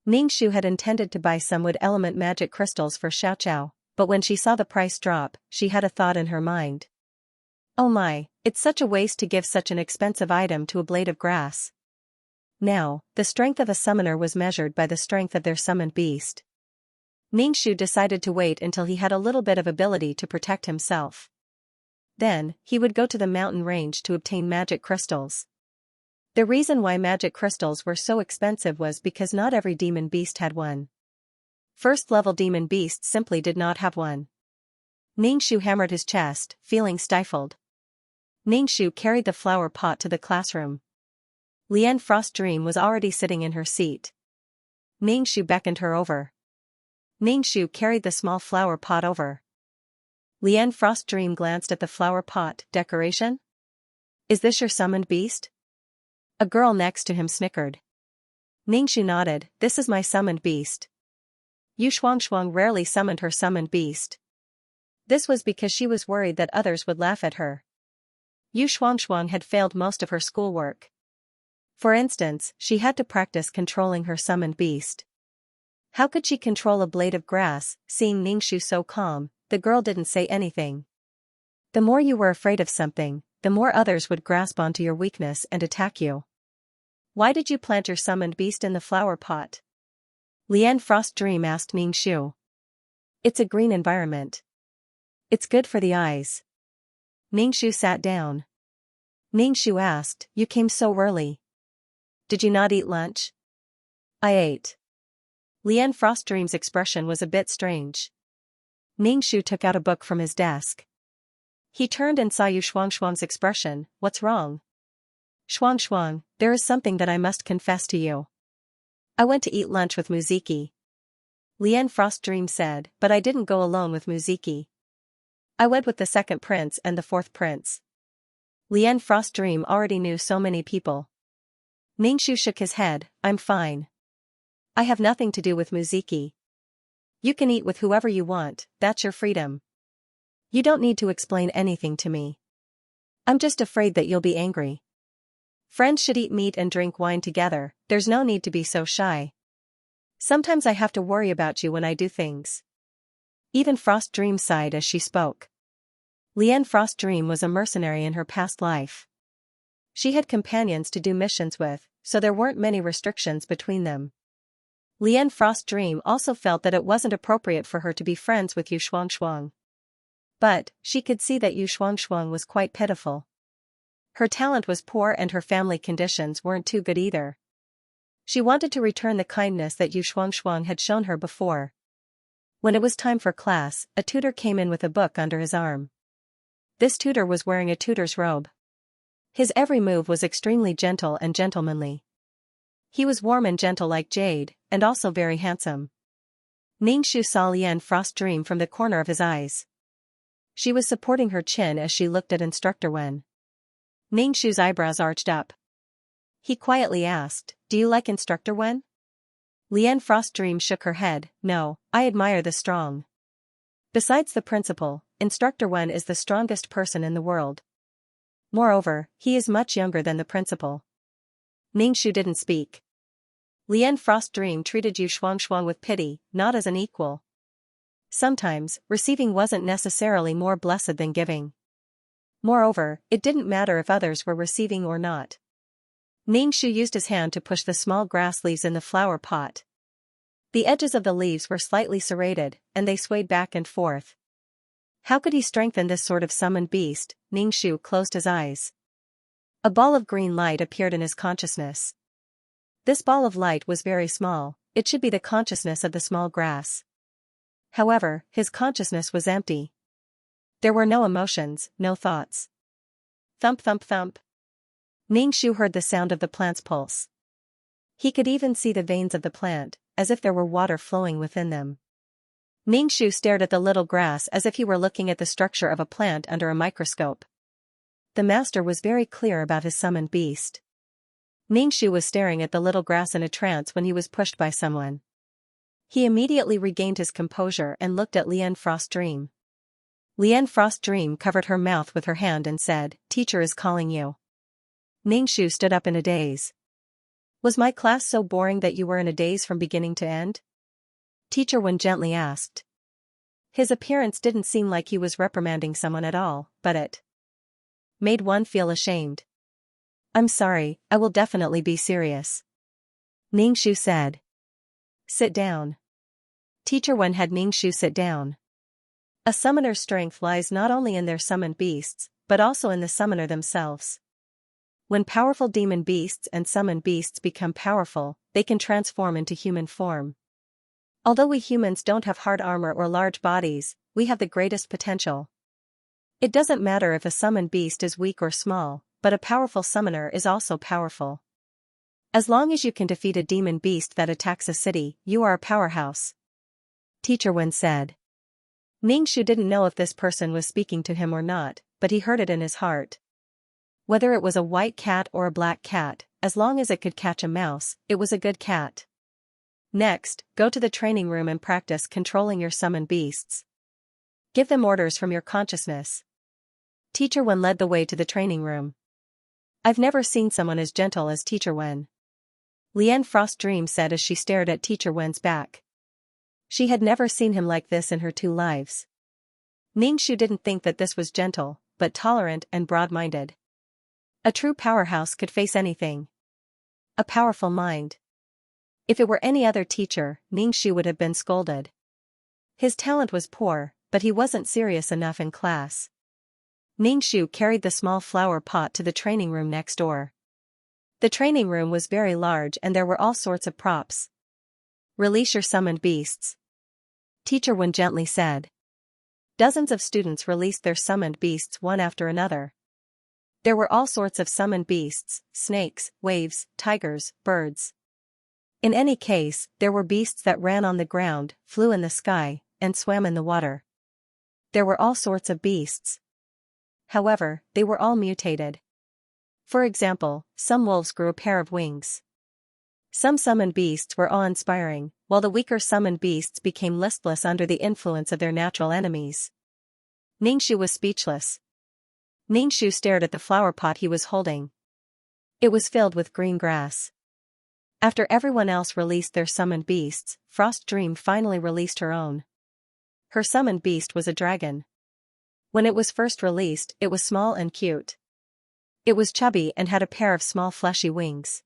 Ningxu had intended to buy some wood element magic crystals for Xiaoqiao, but when she saw the price drop, she had a thought in her mind. Oh my, it's such a waste to give such an expensive item to a blade of grass. Now, the strength of a summoner was measured by the strength of their summoned beast. Ningxu decided to wait until he had a little bit of ability to protect himself. Then, he would go to the mountain range to obtain magic crystals. The reason why magic crystals were so expensive was because not every demon beast had one. First-level demon beasts simply did not have one. Ningxu hammered his chest, feeling stifled. Ningxu carried the flower pot to the classroom. Lian Frost Dream was already sitting in her seat. Ningxu beckoned her over. Ningxu carried the small flower pot over. Lian Frost Dream glanced at the flower pot. Decoration? Is this your summoned beast? A girl next to him snickered. Ningxu nodded. This is my summoned beast. Yu Shuangshuang rarely summoned her summoned beast. This was because she was worried that others would laugh at her. Yu Shuangshuang had failed most of her schoolwork. For instance, she had to practice controlling her summoned beast. How could she control a blade of grass? Seeing Ningxu so calm, the girl didn't say anything. The more you were afraid of something, the more others would grasp onto your weakness and attack you. Why did you plant your summoned beast in the flower pot? Lian Frost Dream asked Ningxu. It's a green environment. It's good for the eyes. Ningxu sat down. Ningxu asked, you came so early. Did you not eat lunch? I ate. Lian Frost Dream's expression was a bit strange. Ningxu took out a book from his desk. He turned and saw Yu Shuangshuang's expression. What's wrong? Shuangshuang, there is something that I must confess to you. I went to eat lunch with Muziki. Lian Frost Dream said, but I didn't go alone with Muziki. I went with the second prince and the fourth prince. Lian Frost Dream already knew so many people. Ningxu shook his head. I'm fine. I have nothing to do with Muziki. You can eat with whoever you want, that's your freedom. You don't need to explain anything to me. I'm just afraid that you'll be angry. Friends should eat meat and drink wine together, there's no need to be so shy. Sometimes I have to worry about you when I do things. Even Frost Dream sighed as she spoke. Lian Frost Dream was a mercenary in her past life. She had companions to do missions with, so there weren't many restrictions between them. Lian Frost Dream also felt that it wasn't appropriate for her to be friends with Yu Shuangshuang. But, she could see that Yu Shuangshuang was quite pitiful. Her talent was poor and her family conditions weren't too good either. She wanted to return the kindness that Xianxia had shown her before. When it was time for class, a tutor came in with a book under his arm. This tutor was wearing a tutor's robe. His every move was extremely gentle and gentlemanly. He was warm and gentle like jade, and also very handsome. Xianxia saw Lian Frost dream from the corner of his eyes. She was supporting her chin as she looked at Instructor Wen. Xianxia's eyebrows arched up. He quietly asked, "Do you like Instructor Wen?" Lian Frost dream shook her head. "No, I admire the strong. Besides the principal, Instructor Wen is the strongest person in the world. Moreover, he is much younger than the principal." Xianxia didn't speak. Lian Frost dream treated Xianxia with pity, not as an equal. Sometimes, receiving wasn't necessarily more blessed than giving. Moreover, it didn't matter if others were receiving or not. Xianxia used his hand to push the small grass leaves in the flower pot. The edges of the leaves were slightly serrated, and they swayed back and forth. How could he strengthen this sort of summoned beast? Xianxia closed his eyes. A ball of green light appeared in his consciousness. This ball of light was very small, it should be the consciousness of the small grass. However, his consciousness was empty. There were no emotions, no thoughts. Thump thump thump. Xianxia heard the sound of the plant's pulse. He could even see the veins of the plant, as if there were water flowing within them. Xianxia stared at the little grass as if he were looking at the structure of a plant under a microscope. The master was very clear about his summoned beast. Xianxia was staring at the little grass in a trance when he was pushed by someone. He immediately regained his composure and looked at Lian Frost Dream. Lian Frost Dream covered her mouth with her hand and said, "Teacher is calling you." Xianxia stood up in a daze. "Was my class so boring that you were in a daze from beginning to end?" Teacher Wen gently asked. His appearance didn't seem like he was reprimanding someone at all, but it made one feel ashamed. "I'm sorry, I will definitely be serious," Xianxia said. "Sit down." Teacher Wen had Xianxia sit down. A summoner's strength lies not only in their summoned beasts, but also in the summoner themselves. When powerful demon beasts and summoned beasts become powerful, they can transform into human form. Although we humans don't have hard armor or large bodies, we have the greatest potential. It doesn't matter if a summoned beast is weak or small, but a powerful summoner is also powerful. As long as you can defeat a demon beast that attacks a city, you are a powerhouse. Teacher Wen said. Xianxia didn't know if this person was speaking to him or not, but he heard it in his heart. Whether it was a white cat or a black cat, as long as it could catch a mouse, it was a good cat. Next, go to the training room and practice controlling your summoned beasts. Give them orders from your consciousness. Teacher Wen led the way to the training room. I've never seen someone as gentle as Teacher Wen. Lian Frost Dream said as she stared at Teacher Wen's back. She had never seen him like this in her 2 lives. Xianxia didn't think that this was gentle, but tolerant and broad-minded. A true powerhouse could face anything. A powerful mind. If it were any other teacher, Xianxia would have been scolded. His talent was poor, but he wasn't serious enough in class. Xianxia carried the small flower pot to the training room next door. The training room was very large and there were all sorts of props. Release your summoned beasts. Teacher Wen gently said. Dozens of students released their summoned beasts one after another. There were all sorts of summoned beasts, snakes, waves, tigers, birds. In any case, there were beasts that ran on the ground, flew in the sky, and swam in the water. There were all sorts of beasts. However, they were all mutated. For example, some wolves grew a pair of wings. Some summoned beasts were awe-inspiring, while the weaker summoned beasts became listless under the influence of their natural enemies. Xianxia was speechless. Xianxia stared at the flower pot he was holding. It was filled with green grass. After everyone else released their summoned beasts, Frost Dream finally released her own. Her summoned beast was a dragon. When it was first released, it was small and cute. It was chubby and had a pair of small fleshy wings.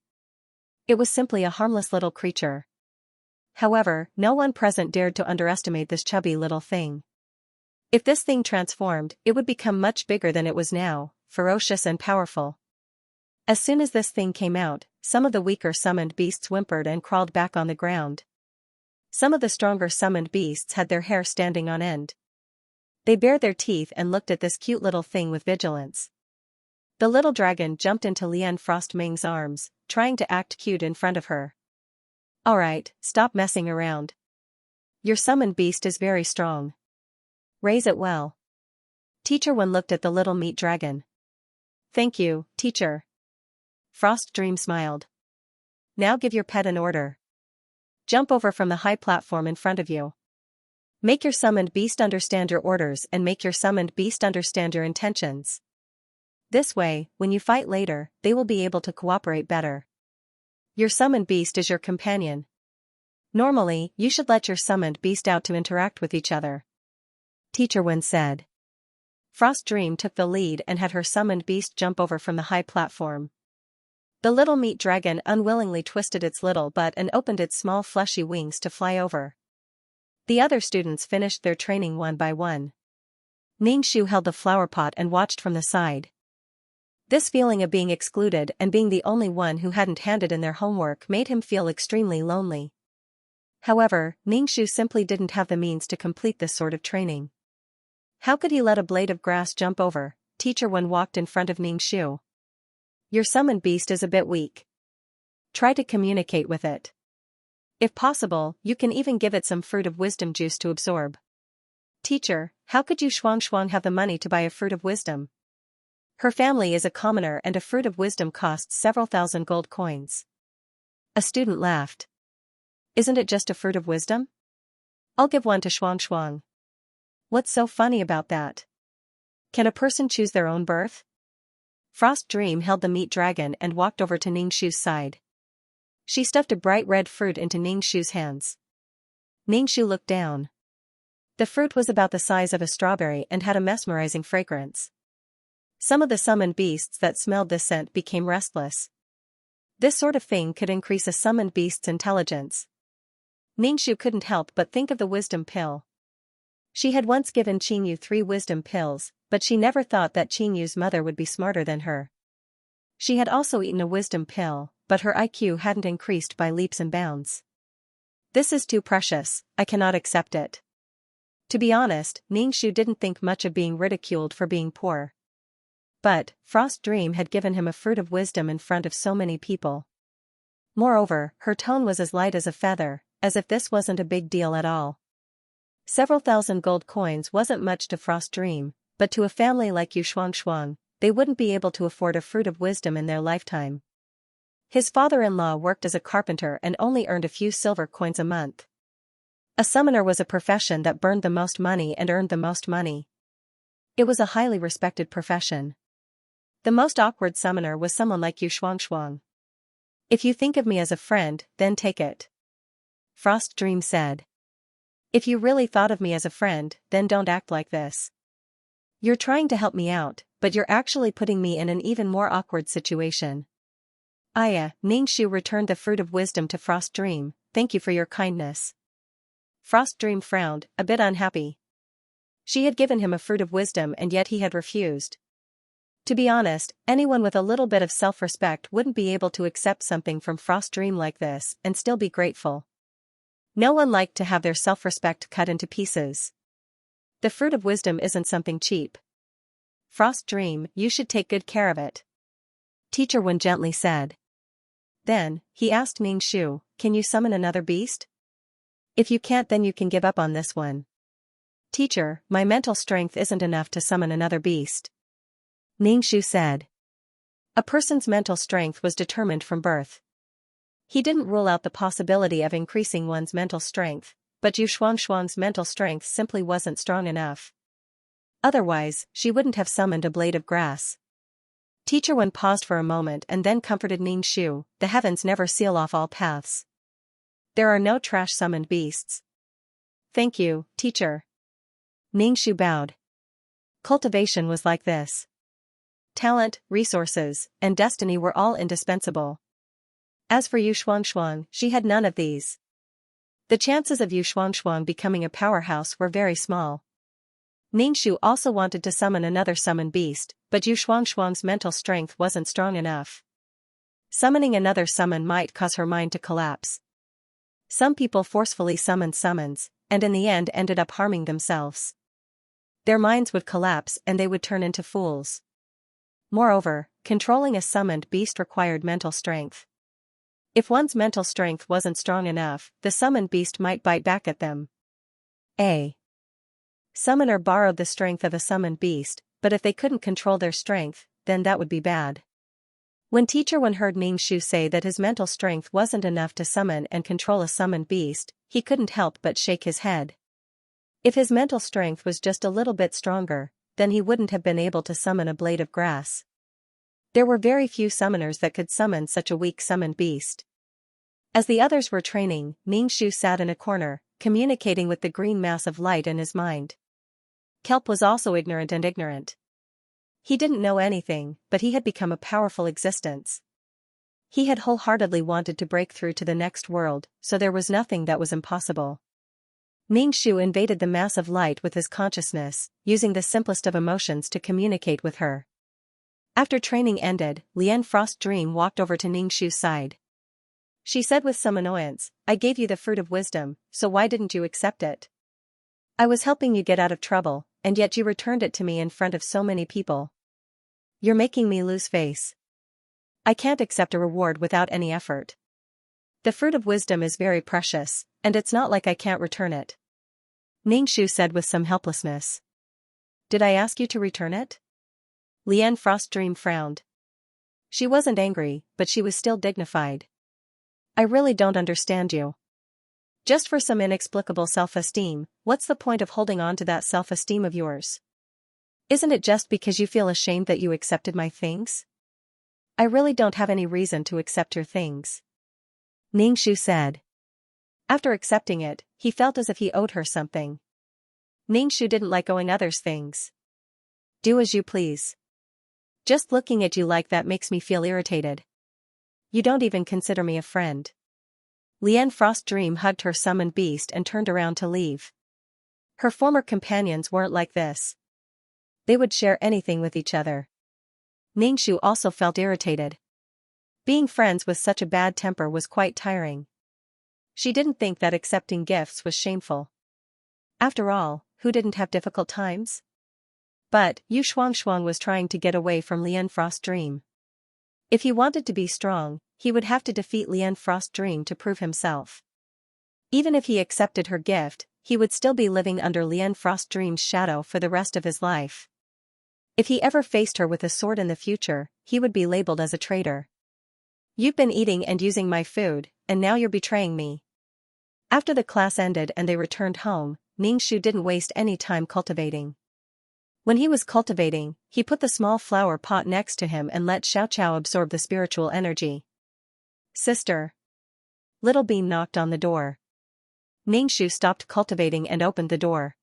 It was simply a harmless little creature. However, no one present dared to underestimate this chubby little thing. If this thing transformed, it would become much bigger than it was now, ferocious and powerful. As soon as this thing came out, some of the weaker summoned beasts whimpered and crawled back on the ground. Some of the stronger summoned beasts had their hair standing on end. They bared their teeth and looked at this cute little thing with vigilance. The little dragon jumped into Lian Frostming's arms, trying to act cute in front of her. Alright, stop messing around. Your summoned beast is very strong. Raise it well. Teacher Wen looked at the little meat dragon. Thank you, teacher. Frost Dream smiled. Now give your pet an order. Jump over from the high platform in front of you. Make your summoned beast understand your orders and make your summoned beast understand your intentions. This way, when you fight later, they will be able to cooperate better. Your summoned beast is your companion. Normally, you should let your summoned beast out to interact with each other. Teacher Wen said. Frost Dream took the lead and had her summoned beast jump over from the high platform. The little meat dragon unwillingly twisted its little butt and opened its small fleshy wings to fly over. The other students finished their training one by one. Ningxu held the flower pot and watched from the side. This feeling of being excluded and being the only one who hadn't handed in their homework made him feel extremely lonely. However, Ningxu simply didn't have the means to complete this sort of training. How could he let a blade of grass jump over? Teacher Wen walked in front of Ningxu. Your summoned beast is a bit weak. Try to communicate with it. If possible, you can even give it some fruit of wisdom juice to absorb. Teacher, how could you Xianxia have the money to buy a fruit of wisdom? Her family is a commoner and a fruit of wisdom costs several thousand gold coins. A student laughed. Isn't it just a fruit of wisdom? I'll give one to Xianxia. What's so funny about that? Can a person choose their own birth? Frost Dream held the meat dragon and walked over to Ningxu's side. She stuffed a bright red fruit into Ningxu's hands. Ningxu looked down. The fruit was about the size of a strawberry and had a mesmerizing fragrance. Some of the summoned beasts that smelled this scent became restless. This sort of thing could increase a summoned beast's intelligence. Ningxu couldn't help but think of the wisdom pill. She had once given Qingyu 3 wisdom pills, but she never thought that Qingyu's mother would be smarter than her. She had also eaten a wisdom pill, but her IQ hadn't increased by leaps and bounds. This is too precious, I cannot accept it. To be honest, Ningxu didn't think much of being ridiculed for being poor. But, Frost Dream had given him a fruit of wisdom in front of so many people. Moreover, her tone was as light as a feather, as if this wasn't a big deal at all. Several thousand gold coins wasn't much to Frost Dream, but to a family like Yu Xianxia, they wouldn't be able to afford a fruit of wisdom in their lifetime. His father-in-law worked as a carpenter and only earned a few silver coins a month. A summoner was a profession that burned the most money and earned the most money. It was a highly respected profession. The most awkward summoner was someone like Yu Xianxia. If you think of me as a friend, then take it. Frost Dream said. If you really thought of me as a friend, then don't act like this. You're trying to help me out, but you're actually putting me in an even more awkward situation. Ningxu returned the fruit of wisdom to Frost Dream, thank you for your kindness. Frost Dream frowned, a bit unhappy. She had given him a fruit of wisdom and yet he had refused. To be honest, anyone with a little bit of self-respect wouldn't be able to accept something from Frost Dream like this and still be grateful. No one liked to have their self-respect cut into pieces. The fruit of wisdom isn't something cheap. Frost Dream, you should take good care of it. Teacher Wen gently said. Then, he asked Ningxu, can you summon another beast? If you can't, then you can give up on this one. Teacher, my mental strength isn't enough to summon another beast. Ningxu said. A person's mental strength was determined from birth. He didn't rule out the possibility of increasing one's mental strength, but Yu Xuanxuan's mental strength simply wasn't strong enough. Otherwise, she wouldn't have summoned a blade of grass. Teacher Wen paused for a moment and then comforted Ningxu, the heavens never seal off all paths. There are no trash summoned beasts. Thank you, teacher. Ningxu bowed. Cultivation was like this. Talent, resources, and destiny were all indispensable. As for Yu Xuanxuan, she had none of these. The chances of Yu Xuanxuan becoming a powerhouse were very small. Ningxu also wanted to summon another summoned beast, but Yu Xuanxuan's mental strength wasn't strong enough. Summoning another summon might cause her mind to collapse. Some people forcefully summoned summons, and in the end ended up harming themselves. Their minds would collapse and they would turn into fools. Moreover, controlling a summoned beast required mental strength. If one's mental strength wasn't strong enough, the summoned beast might bite back at them. A summoner borrowed the strength of a summoned beast, but if they couldn't control their strength, then that would be bad. When Teacher Wen heard Ningxu say that his mental strength wasn't enough to summon and control a summoned beast, he couldn't help but shake his head. If his mental strength was just a little bit stronger, then he wouldn't have been able to summon a blade of grass. There were very few summoners that could summon such a weak summoned beast. As the others were training, Ningxu sat in a corner, communicating with the green mass of light in his mind. Kelp was also ignorant. He didn't know anything, but he had become a powerful existence. He had wholeheartedly wanted to break through to the next world, so there was nothing that was impossible. Ningxu invaded the mass of light with his consciousness, using the simplest of emotions to communicate with her. After training ended, Lian Frost Dream walked over to Ningxu's side. She said with some annoyance, "I gave you the fruit of wisdom, so why didn't you accept it? I was helping you get out of trouble, and yet you returned it to me in front of so many people. You're making me lose face. I can't accept a reward without any effort. The fruit of wisdom is very precious, and it's not like I can't return it." Ningxu said with some helplessness. "Did I ask you to return it?" Lian Frost Dream frowned. She wasn't angry, but she was still dignified. "I really don't understand you. Just for some inexplicable self-esteem, what's the point of holding on to that self-esteem of yours? Isn't it just because you feel ashamed that you accepted my things? I really don't have any reason to accept your things," Ningxu said. After accepting it, he felt as if he owed her something. Ningxu didn't like owing others things. "Do as you please. Just looking at you like that makes me feel irritated. You don't even consider me a friend." Lian Frost Dream hugged her summoned beast and turned around to leave. Her former companions weren't like this. They would share anything with each other. Ningxu also felt irritated. Being friends with such a bad temper was quite tiring. She didn't think that accepting gifts was shameful. After all, who didn't have difficult times? But Yu Shuangshuang was trying to get away from Lian Frost Dream. If he wanted to be strong, he would have to defeat Lian Frost Dream to prove himself. Even if he accepted her gift, he would still be living under Lian Frost Dream's shadow for the rest of his life. If he ever faced her with a sword in the future, he would be labeled as a traitor. "You've been eating and using my food, and now you're betraying me." After the class ended and they returned home, Ningxu didn't waste any time cultivating. When he was cultivating, he put the small flower pot next to him and let Xiaoqiao absorb the spiritual energy. "Sister." Little Bean knocked on the door. Ningxu stopped cultivating and opened the door.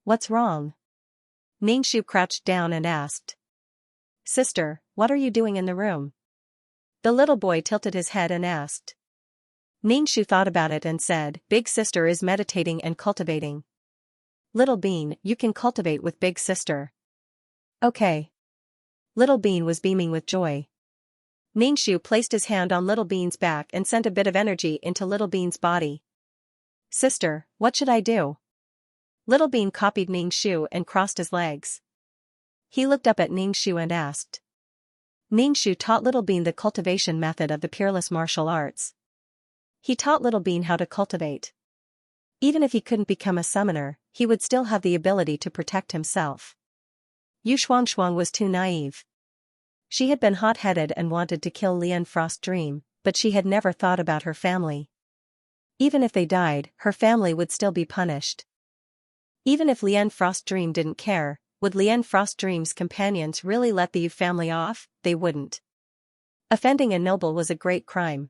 "What's wrong?" Ningxu crouched down and asked. "Sister, what are you doing in the room?" The little boy tilted his head and asked. Ningxu thought about it and said, "Big sister is meditating and cultivating." "Little Bean, you can cultivate with Big sister." "Okay." Little Bean was beaming with joy. Ningxu placed his hand on Little Bean's back and sent a bit of energy into Little Bean's body. "Sister, what should I do?" Little Bean copied Ningxu and crossed his legs. He looked up at Ningxu and asked. Ningxu taught Little Bean the cultivation method of the peerless martial arts. He taught Little Bean how to cultivate. Even if he couldn't become a summoner, he would still have the ability to protect himself. Yu Shuangshuang was too naive. She had been hot-headed and wanted to kill Lian Frost Dream, but she had never thought about her family. Even if they died, her family would still be punished. Even if Lian Frost Dream didn't care, would Lian Frost Dream's companions really let the Yu family off? They wouldn't. Offending a noble was a great crime.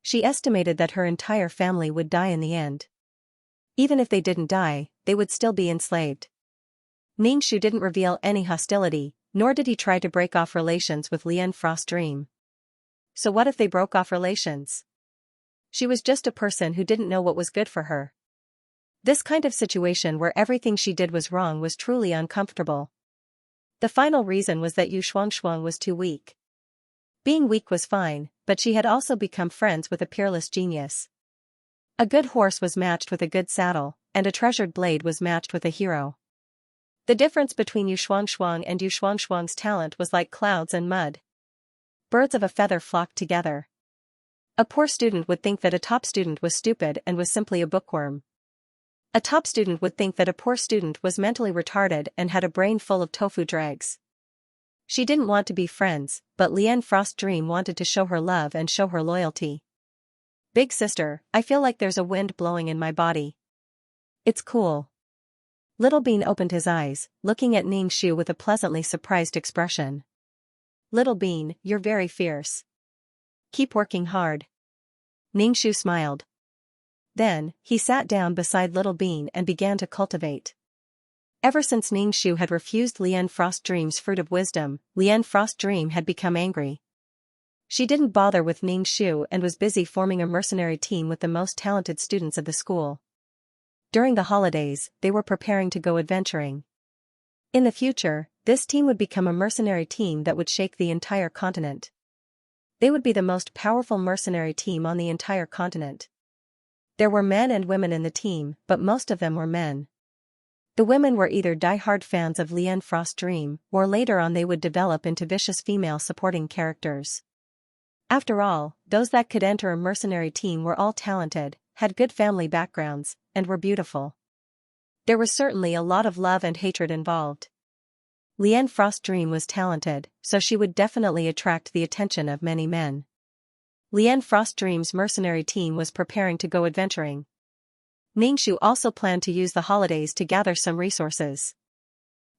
She estimated that her entire family would die in the end. Even if they didn't die, they would still be enslaved. Ningxu didn't reveal any hostility, nor did he try to break off relations with Lian Frost Dream. So what if they broke off relations? She was just a person who didn't know what was good for her. This kind of situation where everything she did was wrong was truly uncomfortable. The final reason was that Yu Shuangshuang was too weak. Being weak was fine, but she had also become friends with a peerless genius. A good horse was matched with a good saddle, and a treasured blade was matched with a hero. The difference between Yu Shuangshuang and Yu Shuangshuang's talent was like clouds and mud. Birds of a feather flocked together. A poor student would think that a top student was stupid and was simply a bookworm. A top student would think that a poor student was mentally retarded and had a brain full of tofu dregs. She didn't want to be friends, but Lian Frost Dream wanted to show her love and show her loyalty. Big sister, I feel like there's a wind blowing in my body. It's cool. Little Bean opened his eyes, looking at Ning Shu with a pleasantly surprised expression. Little Bean, you're very fierce. Keep working hard. Ning Shu smiled. Then, he sat down beside Little Bean and began to cultivate. Ever since Ning Shu had refused Lian Frost Dream's fruit of wisdom, Lian Frost Dream had become angry. She didn't bother with Ning Shu and was busy forming a mercenary team with the most talented students of the school. During the holidays, they were preparing to go adventuring. In the future, this team would become a mercenary team that would shake the entire continent. They would be the most powerful mercenary team on the entire continent. There were men and women in the team, but most of them were men. The women were either die-hard fans of Lian Frost Dream, or later on they would develop into vicious female supporting characters. After all, those that could enter a mercenary team were all talented, had good family backgrounds, and were beautiful. There was certainly a lot of love and hatred involved. Lian Frost Dream was talented, so she would definitely attract the attention of many men. Lian Frost Dream's mercenary team was preparing to go adventuring. Ningxu also planned to use the holidays to gather some resources.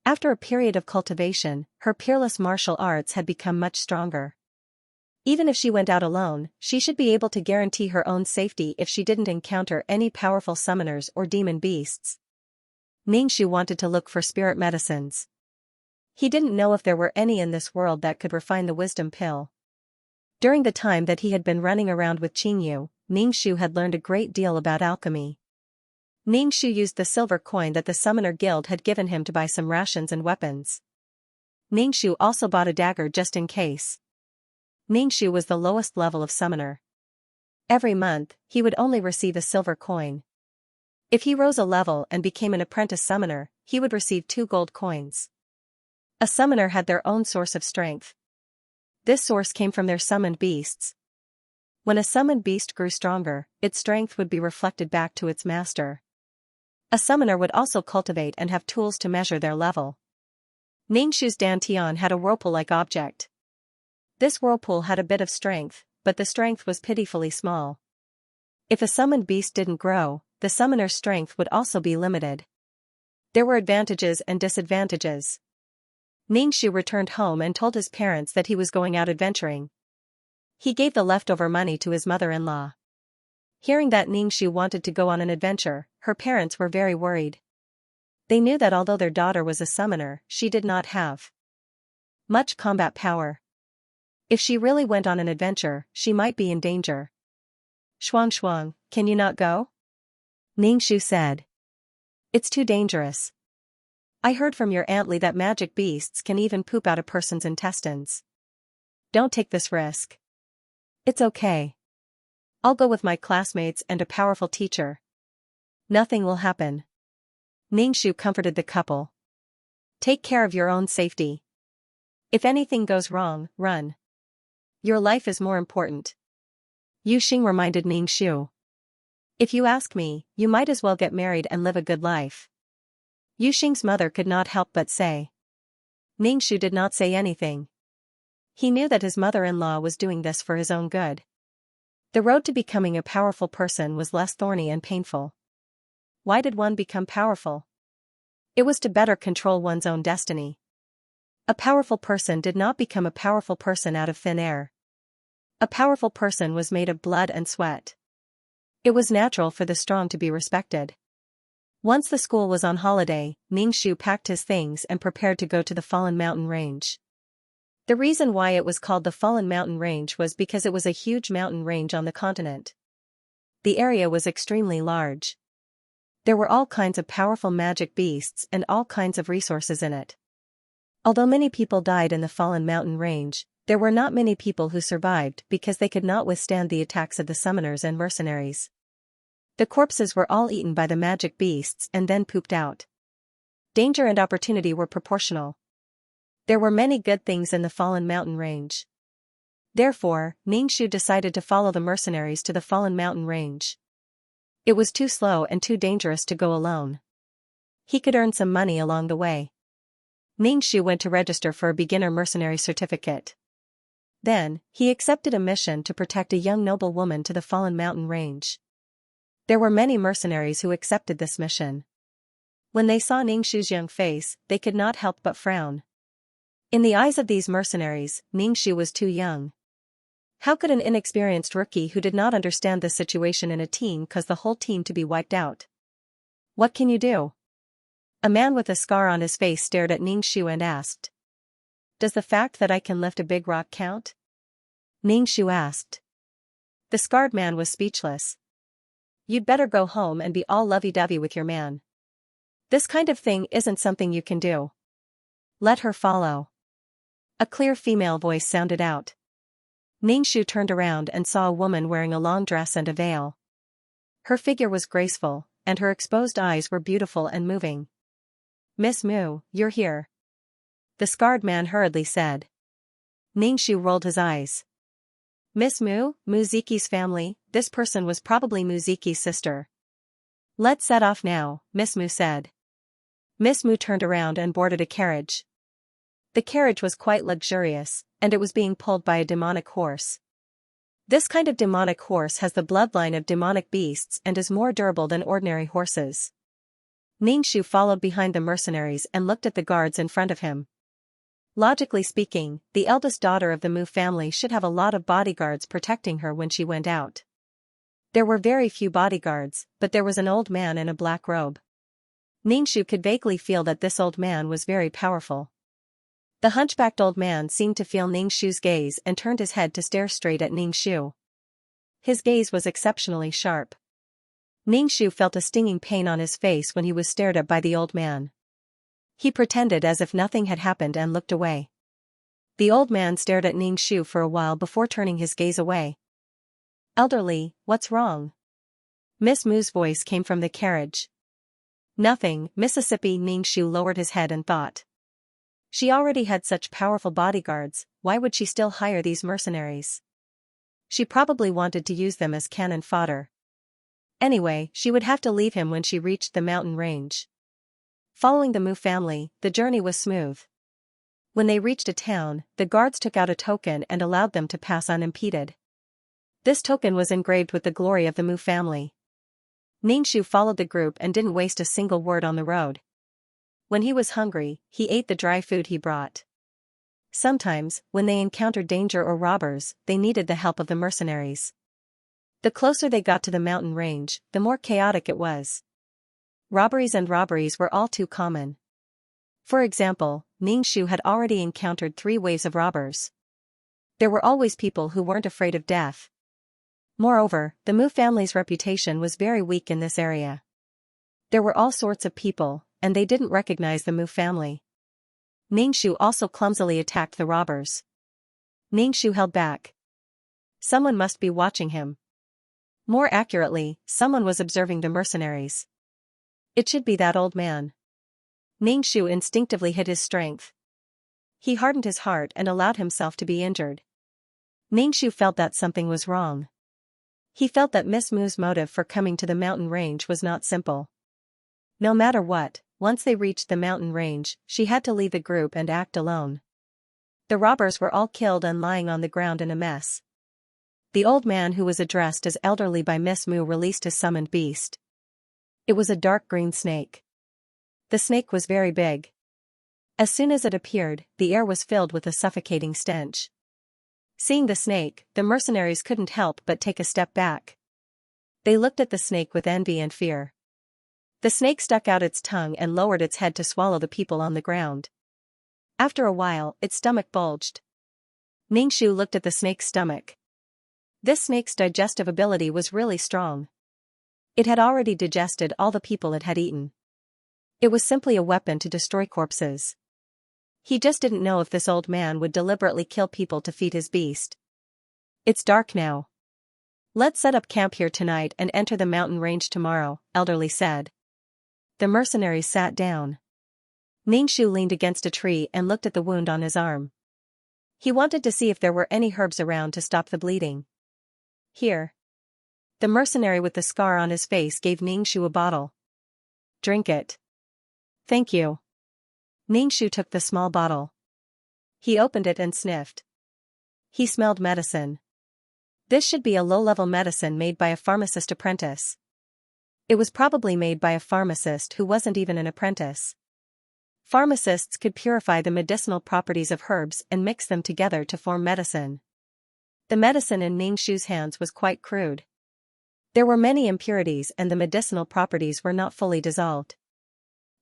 After a period of cultivation, her peerless martial arts had become much stronger. Even if she went out alone, she should be able to guarantee her own safety if she didn't encounter any powerful summoners or demon beasts. Ningxu wanted to look for spirit medicines. He didn't know if there were any in this world that could refine the wisdom pill. During the time that he had been running around with Qingyu, Ningxu had learned a great deal about alchemy. Ningxu used the silver coin that the Summoner Guild had given him to buy some rations and weapons. Ningxu also bought a dagger just in case. Ningxu was the lowest level of summoner. Every month, he would only receive a silver coin. If he rose a level and became an apprentice summoner, he would receive 2 gold coins. A summoner had their own source of strength. This source came from their summoned beasts. When a summoned beast grew stronger, its strength would be reflected back to its master. A summoner would also cultivate and have tools to measure their level. Ningxu's dantian had a whirlpool-like object. This whirlpool had a bit of strength, but the strength was pitifully small. If a summoned beast didn't grow, the summoner's strength would also be limited. There were advantages and disadvantages. Ningxu returned home and told his parents that he was going out adventuring. He gave the leftover money to his mother-in-law. Hearing that Ningxu wanted to go on an adventure, her parents were very worried. They knew that although their daughter was a summoner, she did not have much combat power. If she really went on an adventure, she might be in danger. Shuang, can you not go? Ningxu said. It's too dangerous. I heard from your Aunt Li that magic beasts can even poop out a person's intestines. Don't take this risk. It's okay. I'll go with my classmates and a powerful teacher. Nothing will happen. Ningxu comforted the couple. Take care of your own safety. If anything goes wrong, run. Your life is more important. Yu Xing reminded Ningxu. If you ask me, you might as well get married and live a good life. Yu Xing's mother could not help but say. Ningxu did not say anything. He knew that his mother-in-law was doing this for his own good. The road to becoming a powerful person was less thorny and painful. Why did one become powerful? It was to better control one's own destiny. A powerful person did not become a powerful person out of thin air. A powerful person was made of blood and sweat. It was natural for the strong to be respected. Once the school was on holiday, Ningxu packed his things and prepared to go to the Fallen Mountain Range. The reason why it was called the Fallen Mountain Range was because it was a huge mountain range on the continent. The area was extremely large. There were all kinds of powerful magic beasts and all kinds of resources in it. Although many people died in the Fallen Mountain Range, There were not many people who survived because they could not withstand the attacks of the summoners and mercenaries. The corpses were all eaten by the magic beasts and then pooped out. Danger and opportunity were proportional. There were many good things in the fallen mountain range. Therefore, Ningxu decided to follow the mercenaries to the fallen mountain range. It was too slow and too dangerous to go alone. He could earn some money along the way. Ningxu went to register for a beginner mercenary certificate. Then, he accepted a mission to protect a young noblewoman to the fallen mountain range. There were many mercenaries who accepted this mission. When they saw Ningxu's young face, they could not help but frown. In the eyes of these mercenaries, Ningxu was too young. How could an inexperienced rookie who did not understand the situation in a team cause the whole team to be wiped out? What can you do? A man with a scar on his face stared at Ningxu and asked. Does the fact that I can lift a big rock count? Ningxu asked. The scarred man was speechless. You'd better go home and be all lovey-dovey with your man. This kind of thing isn't something you can do. Let her follow. A clear female voice sounded out. Ningxu turned around and saw a woman wearing a long dress and a veil. Her figure was graceful, and her exposed eyes were beautiful and moving. Miss Mu, you're here. The scarred man hurriedly said. Ningxu rolled his eyes. Miss Mu, Muziki's family, this person was probably Muziki's sister. Let's set off now, Miss Mu said. Miss Mu turned around and boarded a carriage. The carriage was quite luxurious, and it was being pulled by a demonic horse. This kind of demonic horse has the bloodline of demonic beasts and is more durable than ordinary horses. Ningxu followed behind the mercenaries and looked at the guards in front of him. Logically speaking, the eldest daughter of the Mu family should have a lot of bodyguards protecting her when she went out. There were very few bodyguards, but there was an old man in a black robe. Ningxu could vaguely feel that this old man was very powerful. The hunchbacked old man seemed to feel Ningxu's gaze and turned his head to stare straight at Ningxu. His gaze was exceptionally sharp. Ningxu felt a stinging pain on his face when he was stared at by the old man. He pretended as if nothing had happened and looked away. The old man stared at Ningxu for a while before turning his gaze away. Elderly, what's wrong? Miss Mu's voice came from the carriage. Nothing, Mississippi. Ningxu lowered his head and thought. She already had such powerful bodyguards, why would she still hire these mercenaries? She probably wanted to use them as cannon fodder. Anyway, she would have to leave him when she reached the mountain range. Following the Mu family, the journey was smooth. When they reached a town, the guards took out a token and allowed them to pass unimpeded. This token was engraved with the glory of the Mu family. Ningxu followed the group and didn't waste a single word on the road. When he was hungry, he ate the dry food he brought. Sometimes, when they encountered danger or robbers, they needed the help of the mercenaries. The closer they got to the mountain range, the more chaotic it was. Robberies were all too common. For example, Ningxu had already encountered 3 waves of robbers. There were always people who weren't afraid of death. Moreover, the Mu family's reputation was very weak in this area. There were all sorts of people, and they didn't recognize the Mu family. Ningxu also clumsily attacked the robbers. Ningxu held back. Someone must be watching him. More accurately, someone was observing the mercenaries. It should be that old man. Ningxu instinctively hid his strength. He hardened his heart and allowed himself to be injured. Ningxu felt that something was wrong. He felt that Miss Mu's motive for coming to the mountain range was not simple. No matter what, once they reached the mountain range, she had to leave the group and act alone. The robbers were all killed and lying on the ground in a mess. The old man who was addressed as elderly by Miss Mu released his summoned beast. It was a dark green snake. The snake was very big. As soon as it appeared, the air was filled with a suffocating stench. Seeing the snake, the mercenaries couldn't help but take a step back. They looked at the snake with envy and fear. The snake stuck out its tongue and lowered its head to swallow the people on the ground. After a while, its stomach bulged. Ningxu looked at the snake's stomach. This snake's digestive ability was really strong. It had already digested all the people it had eaten. It was simply a weapon to destroy corpses. He just didn't know if this old man would deliberately kill people to feed his beast. It's dark now. Let's set up camp here tonight and enter the mountain range tomorrow, Elderly said. The mercenaries sat down. Ningxu leaned against a tree and looked at the wound on his arm. He wanted to see if there were any herbs around to stop the bleeding. Here. The mercenary with the scar on his face gave Ningxu a bottle. Drink it. Thank you. Ningxu took the small bottle. He opened it and sniffed. He smelled medicine. This should be a low-level medicine made by a pharmacist apprentice. It was probably made by a pharmacist who wasn't even an apprentice. Pharmacists could purify the medicinal properties of herbs and mix them together to form medicine. The medicine in Ningxu's hands was quite crude. There were many impurities and the medicinal properties were not fully dissolved.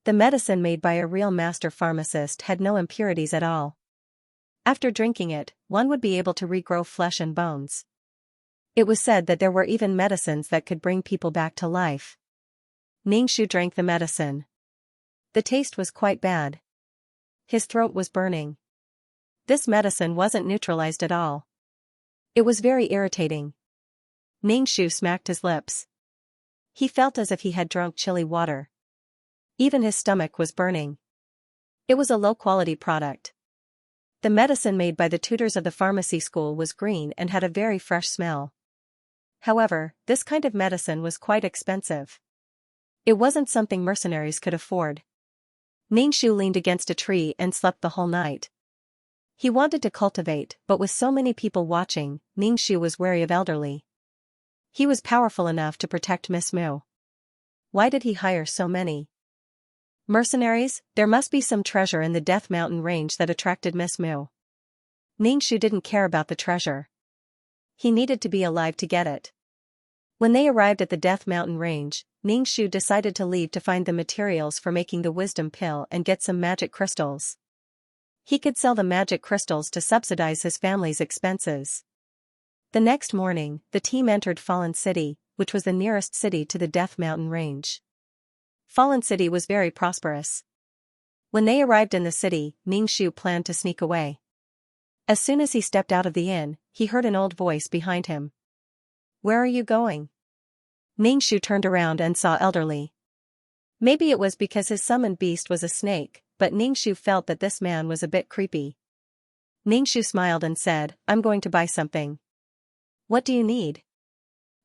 The medicine made by a real master pharmacist had no impurities at all. After drinking it, one would be able to regrow flesh and bones. It was said that there were even medicines that could bring people back to life. Ningxu drank the medicine. The taste was quite bad. His throat was burning. This medicine wasn't neutralized at all. It was very irritating. Ningxu smacked his lips. He felt as if he had drunk chilly water. Even his stomach was burning. It was a low-quality product. The medicine made by the tutors of the pharmacy school was green and had a very fresh smell. However, this kind of medicine was quite expensive. It wasn't something mercenaries could afford. Ningxu leaned against a tree and slept the whole night. He wanted to cultivate, but with so many people watching, Ningxu was wary of Elderly. He was powerful enough to protect Miss Mu. Why did he hire so many mercenaries? There must be some treasure in the Death Mountain range that attracted Miss Mu. Ningxu didn't care about the treasure. He needed to be alive to get it. When they arrived at the Death Mountain range, Ningxu decided to leave to find the materials for making the wisdom pill and get some magic crystals. He could sell the magic crystals to subsidize his family's expenses. The next morning, the team entered Fallen City, which was the nearest city to the Death Mountain range. Fallen City was very prosperous. When they arrived in the city, Ningxu planned to sneak away. As soon as he stepped out of the inn, he heard an old voice behind him. Where are you going? Ningxu turned around and saw Elderly. Maybe it was because his summoned beast was a snake, but Ningxu felt that this man was a bit creepy. Ningxu smiled and said, I'm going to buy something. What do you need?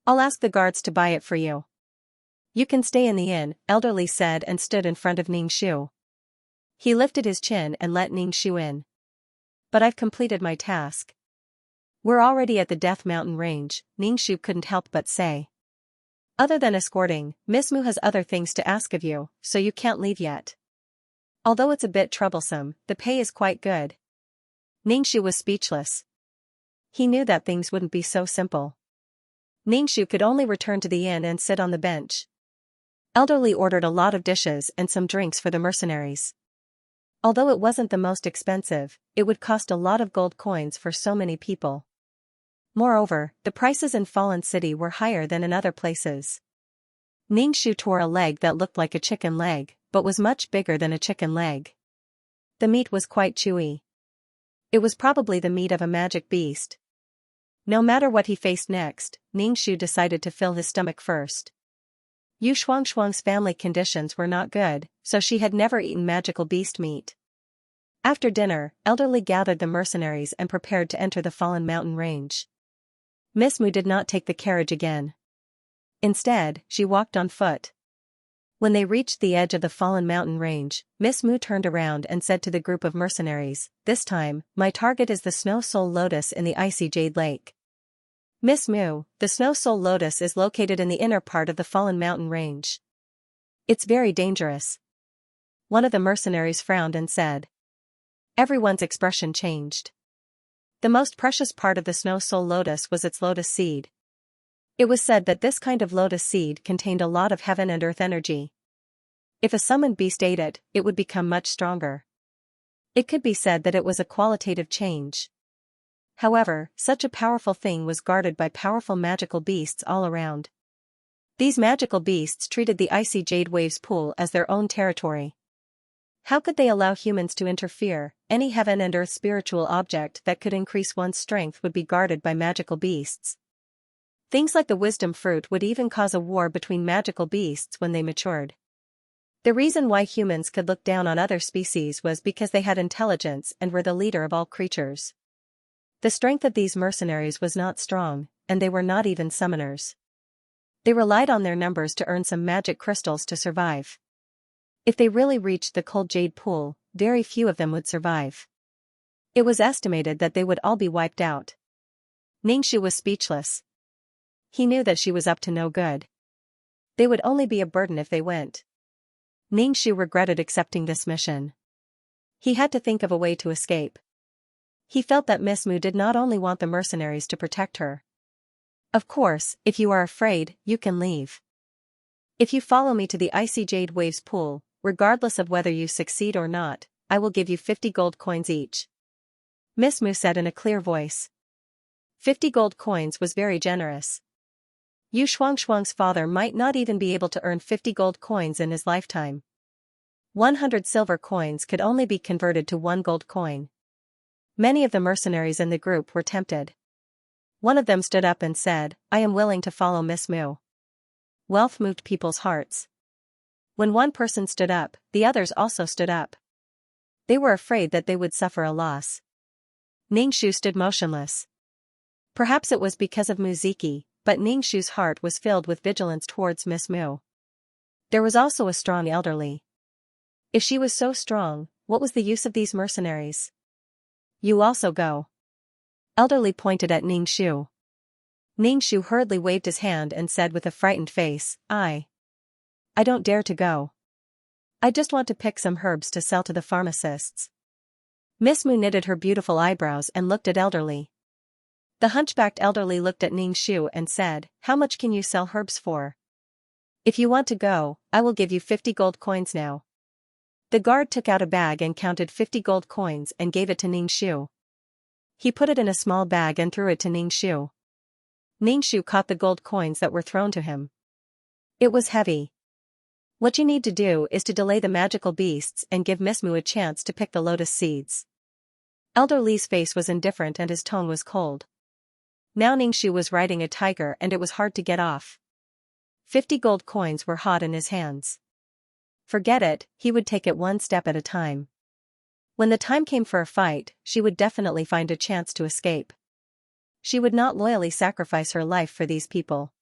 I'll ask the guards to buy it for you. You can stay in the inn, Elderly said and stood in front of Ningxu. He lifted his chin and let Ningxu in. But I've completed my task. We're already at the Death Mountain range, Ningxu couldn't help but say. Other than escorting, Miss Mu has other things to ask of you, so you can't leave yet. Although it's a bit troublesome, the pay is quite good. Ningxu was speechless. He knew that things wouldn't be so simple. Ningxu could only return to the inn and sit on the bench. Elderly ordered a lot of dishes and some drinks for the mercenaries. Although it wasn't the most expensive, it would cost a lot of gold coins for so many people. Moreover, the prices in Fallen City were higher than in other places. Ningxu tore a leg that looked like a chicken leg, but was much bigger than a chicken leg. The meat was quite chewy. It was probably the meat of a magic beast. No matter what he faced next, Ningxu decided to fill his stomach first. Yu Shuangshuang's family conditions were not good, so she had never eaten magical beast meat. After dinner, Elderly gathered the mercenaries and prepared to enter the Fallen Mountain range. Miss Mu did not take the carriage again. Instead, she walked on foot. When they reached the edge of the Fallen Mountain range, Miss Mu turned around and said to the group of mercenaries, "This time, my target is the Snow Soul Lotus in the icy Jade Lake." Miss Mu, the Snow Soul Lotus is located in the inner part of the Fallen Mountain range. It's very dangerous. One of the mercenaries frowned and said. Everyone's expression changed. The most precious part of the Snow Soul Lotus was its lotus seed. It was said that this kind of lotus seed contained a lot of heaven and earth energy. If a summoned beast ate it, it would become much stronger. It could be said that it was a qualitative change. However, such a powerful thing was guarded by powerful magical beasts all around. These magical beasts treated the icy jade waves pool as their own territory. How could they allow humans to interfere? Any heaven and earth spiritual object that could increase one's strength would be guarded by magical beasts. Things like the wisdom fruit would even cause a war between magical beasts when they matured. The reason why humans could look down on other species was because they had intelligence and were the leader of all creatures. The strength of these mercenaries was not strong, and they were not even summoners. They relied on their numbers to earn some magic crystals to survive. If they really reached the cold jade pool, very few of them would survive. It was estimated that they would all be wiped out. Ningxu was speechless. He knew that she was up to no good. They would only be a burden if they went. Ningxu regretted accepting this mission. He had to think of a way to escape. He felt that Miss Mu did not only want the mercenaries to protect her. Of course, if you are afraid, you can leave. If you follow me to the icy jade waves pool, regardless of whether you succeed or not, I will give you 50 gold coins each. Miss Mu said in a clear voice. 50 gold coins was very generous. Yu Shuangshuang's father might not even be able to earn 50 gold coins in his lifetime. 100 silver coins could only be converted to 1 gold coin. Many of the mercenaries in the group were tempted. One of them stood up and said, I am willing to follow Miss Mu. Wealth moved people's hearts. When one person stood up, the others also stood up. They were afraid that they would suffer a loss. Ningxu stood motionless. Perhaps it was because of Muziki, but Ningxu's heart was filled with vigilance towards Miss Mu. There was also a strong elderly. If she was so strong, what was the use of these mercenaries? You also go. Elderly pointed at Ningxu. Ningxu hurriedly waved his hand and said with a frightened face, I don't dare to go. I just want to pick some herbs to sell to the pharmacists. Miss Mu knitted her beautiful eyebrows and looked at elderly. The hunchbacked elderly looked at Ningxu and said, How much can you sell herbs for? If you want to go, I will give you 50 gold coins now. The guard took out a bag and counted 50 gold coins and gave it to Ningxu. He put it in a small bag and threw it to Ningxu. Ningxu caught the gold coins that were thrown to him. It was heavy. What you need to do is to delay the magical beasts and give Miss Mu a chance to pick the lotus seeds. Elder Li's face was indifferent and his tone was cold. Now Ningxu was riding a tiger and it was hard to get off. 50 gold coins were hot in his hands. Forget it, he would take it one step at a time. When the time came for a fight, she would definitely find a chance to escape. She would not loyally sacrifice her life for these people.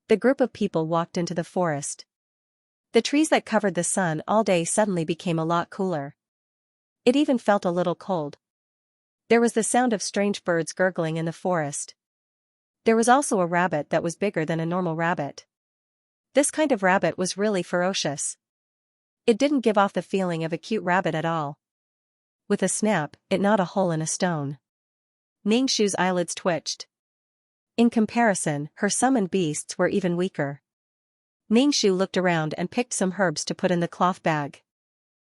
The group of people walked into the forest. The trees that covered the sun all day suddenly became a lot cooler. It even felt a little cold. There was the sound of strange birds gurgling in the forest. There was also a rabbit that was bigger than a normal rabbit. This kind of rabbit was really ferocious. It didn't give off the feeling of a cute rabbit at all. With a snap, it gnawed a hole in a stone. Ningxu's eyelids twitched. In comparison, her summoned beasts were even weaker. Ningxu looked around and picked some herbs to put in the cloth bag.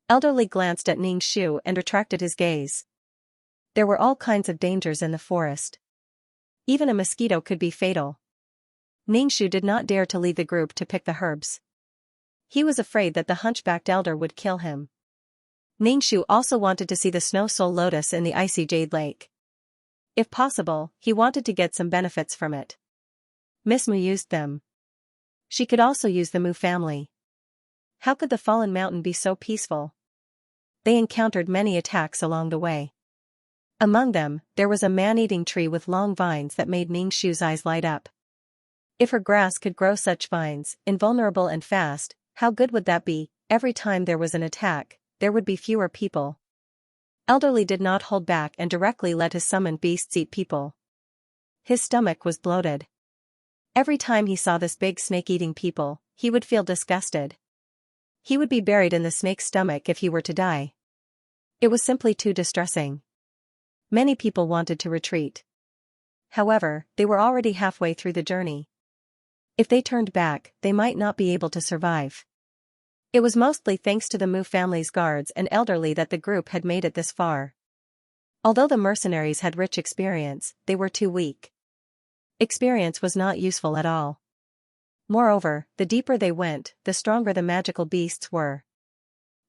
Elderly glanced at Ningxu and retracted his gaze. There were all kinds of dangers in the forest. Even a mosquito could be fatal. Ningxu did not dare to leave the group to pick the herbs. He was afraid that the hunchbacked elder would kill him. Ningxu also wanted to see the snow soul lotus in the icy jade lake. If possible, he wanted to get some benefits from it. Miss Mu used them. She could also use the Mu family. How could the fallen mountain be so peaceful? They encountered many attacks along the way. Among them, there was a man-eating tree with long vines that made Ningxu's eyes light up. If her grass could grow such vines, invulnerable and fast, how good would that be? Every time there was an attack, there would be fewer people. Elderly did not hold back and directly let his summoned beasts eat people. His stomach was bloated. Every time he saw this big snake eating people, he would feel disgusted. He would be buried in the snake's stomach if he were to die. It was simply too distressing. Many people wanted to retreat. However, they were already halfway through the journey. If they turned back, they might not be able to survive. It was mostly thanks to the Mu family's guards and elderly that the group had made it this far. Although the mercenaries had rich experience, they were too weak. Experience was not useful at all. Moreover, the deeper they went, the stronger the magical beasts were.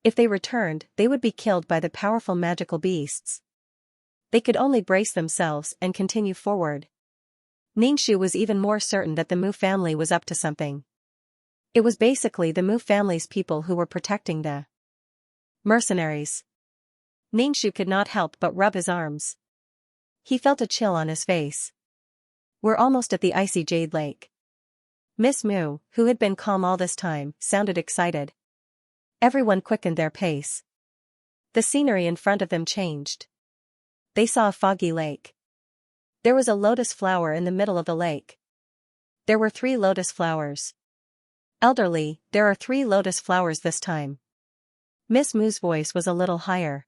If they returned, they would be killed by the powerful magical beasts. They could only brace themselves and continue forward. Ningxu was even more certain that the Mu family was up to something. It was basically the Mu family's people who were protecting the mercenaries. Ningxu could not help but rub his arms. He felt a chill on his face. We're almost at the icy jade lake. Miss Mu, who had been calm all this time, sounded excited. Everyone quickened their pace. The scenery in front of them changed. They saw a foggy lake. There was a lotus flower in the middle of the lake. There were 3 lotus flowers. Elderly, there are 3 lotus flowers this time. Miss Mu's voice was a little higher.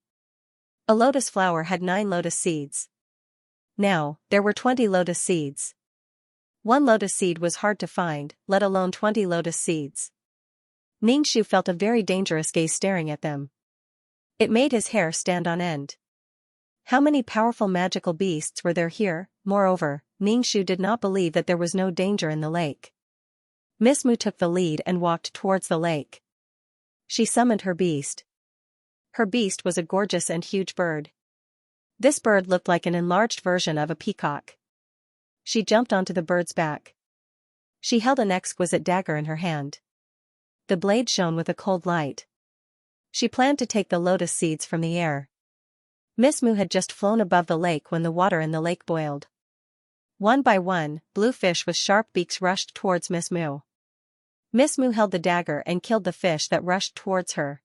A lotus flower had 9 lotus seeds. Now, there were 20 lotus seeds. 1 lotus seed was hard to find, let alone 20 lotus seeds. Ningxu felt a very dangerous gaze staring at them. It made his hair stand on end. How many powerful magical beasts were there here? Moreover, Ningxu did not believe that there was no danger in the lake. Miss Mu took the lead and walked towards the lake. She summoned her beast. Her beast was a gorgeous and huge bird. This bird looked like an enlarged version of a peacock. She jumped onto the bird's back. She held an exquisite dagger in her hand. The blade shone with a cold light. She planned to take the lotus seeds from the air. Miss Mu had just flown above the lake when the water in the lake boiled. One by one, blue fish with sharp beaks rushed towards Miss Mu. Miss Mu held the dagger and killed the fish that rushed towards her.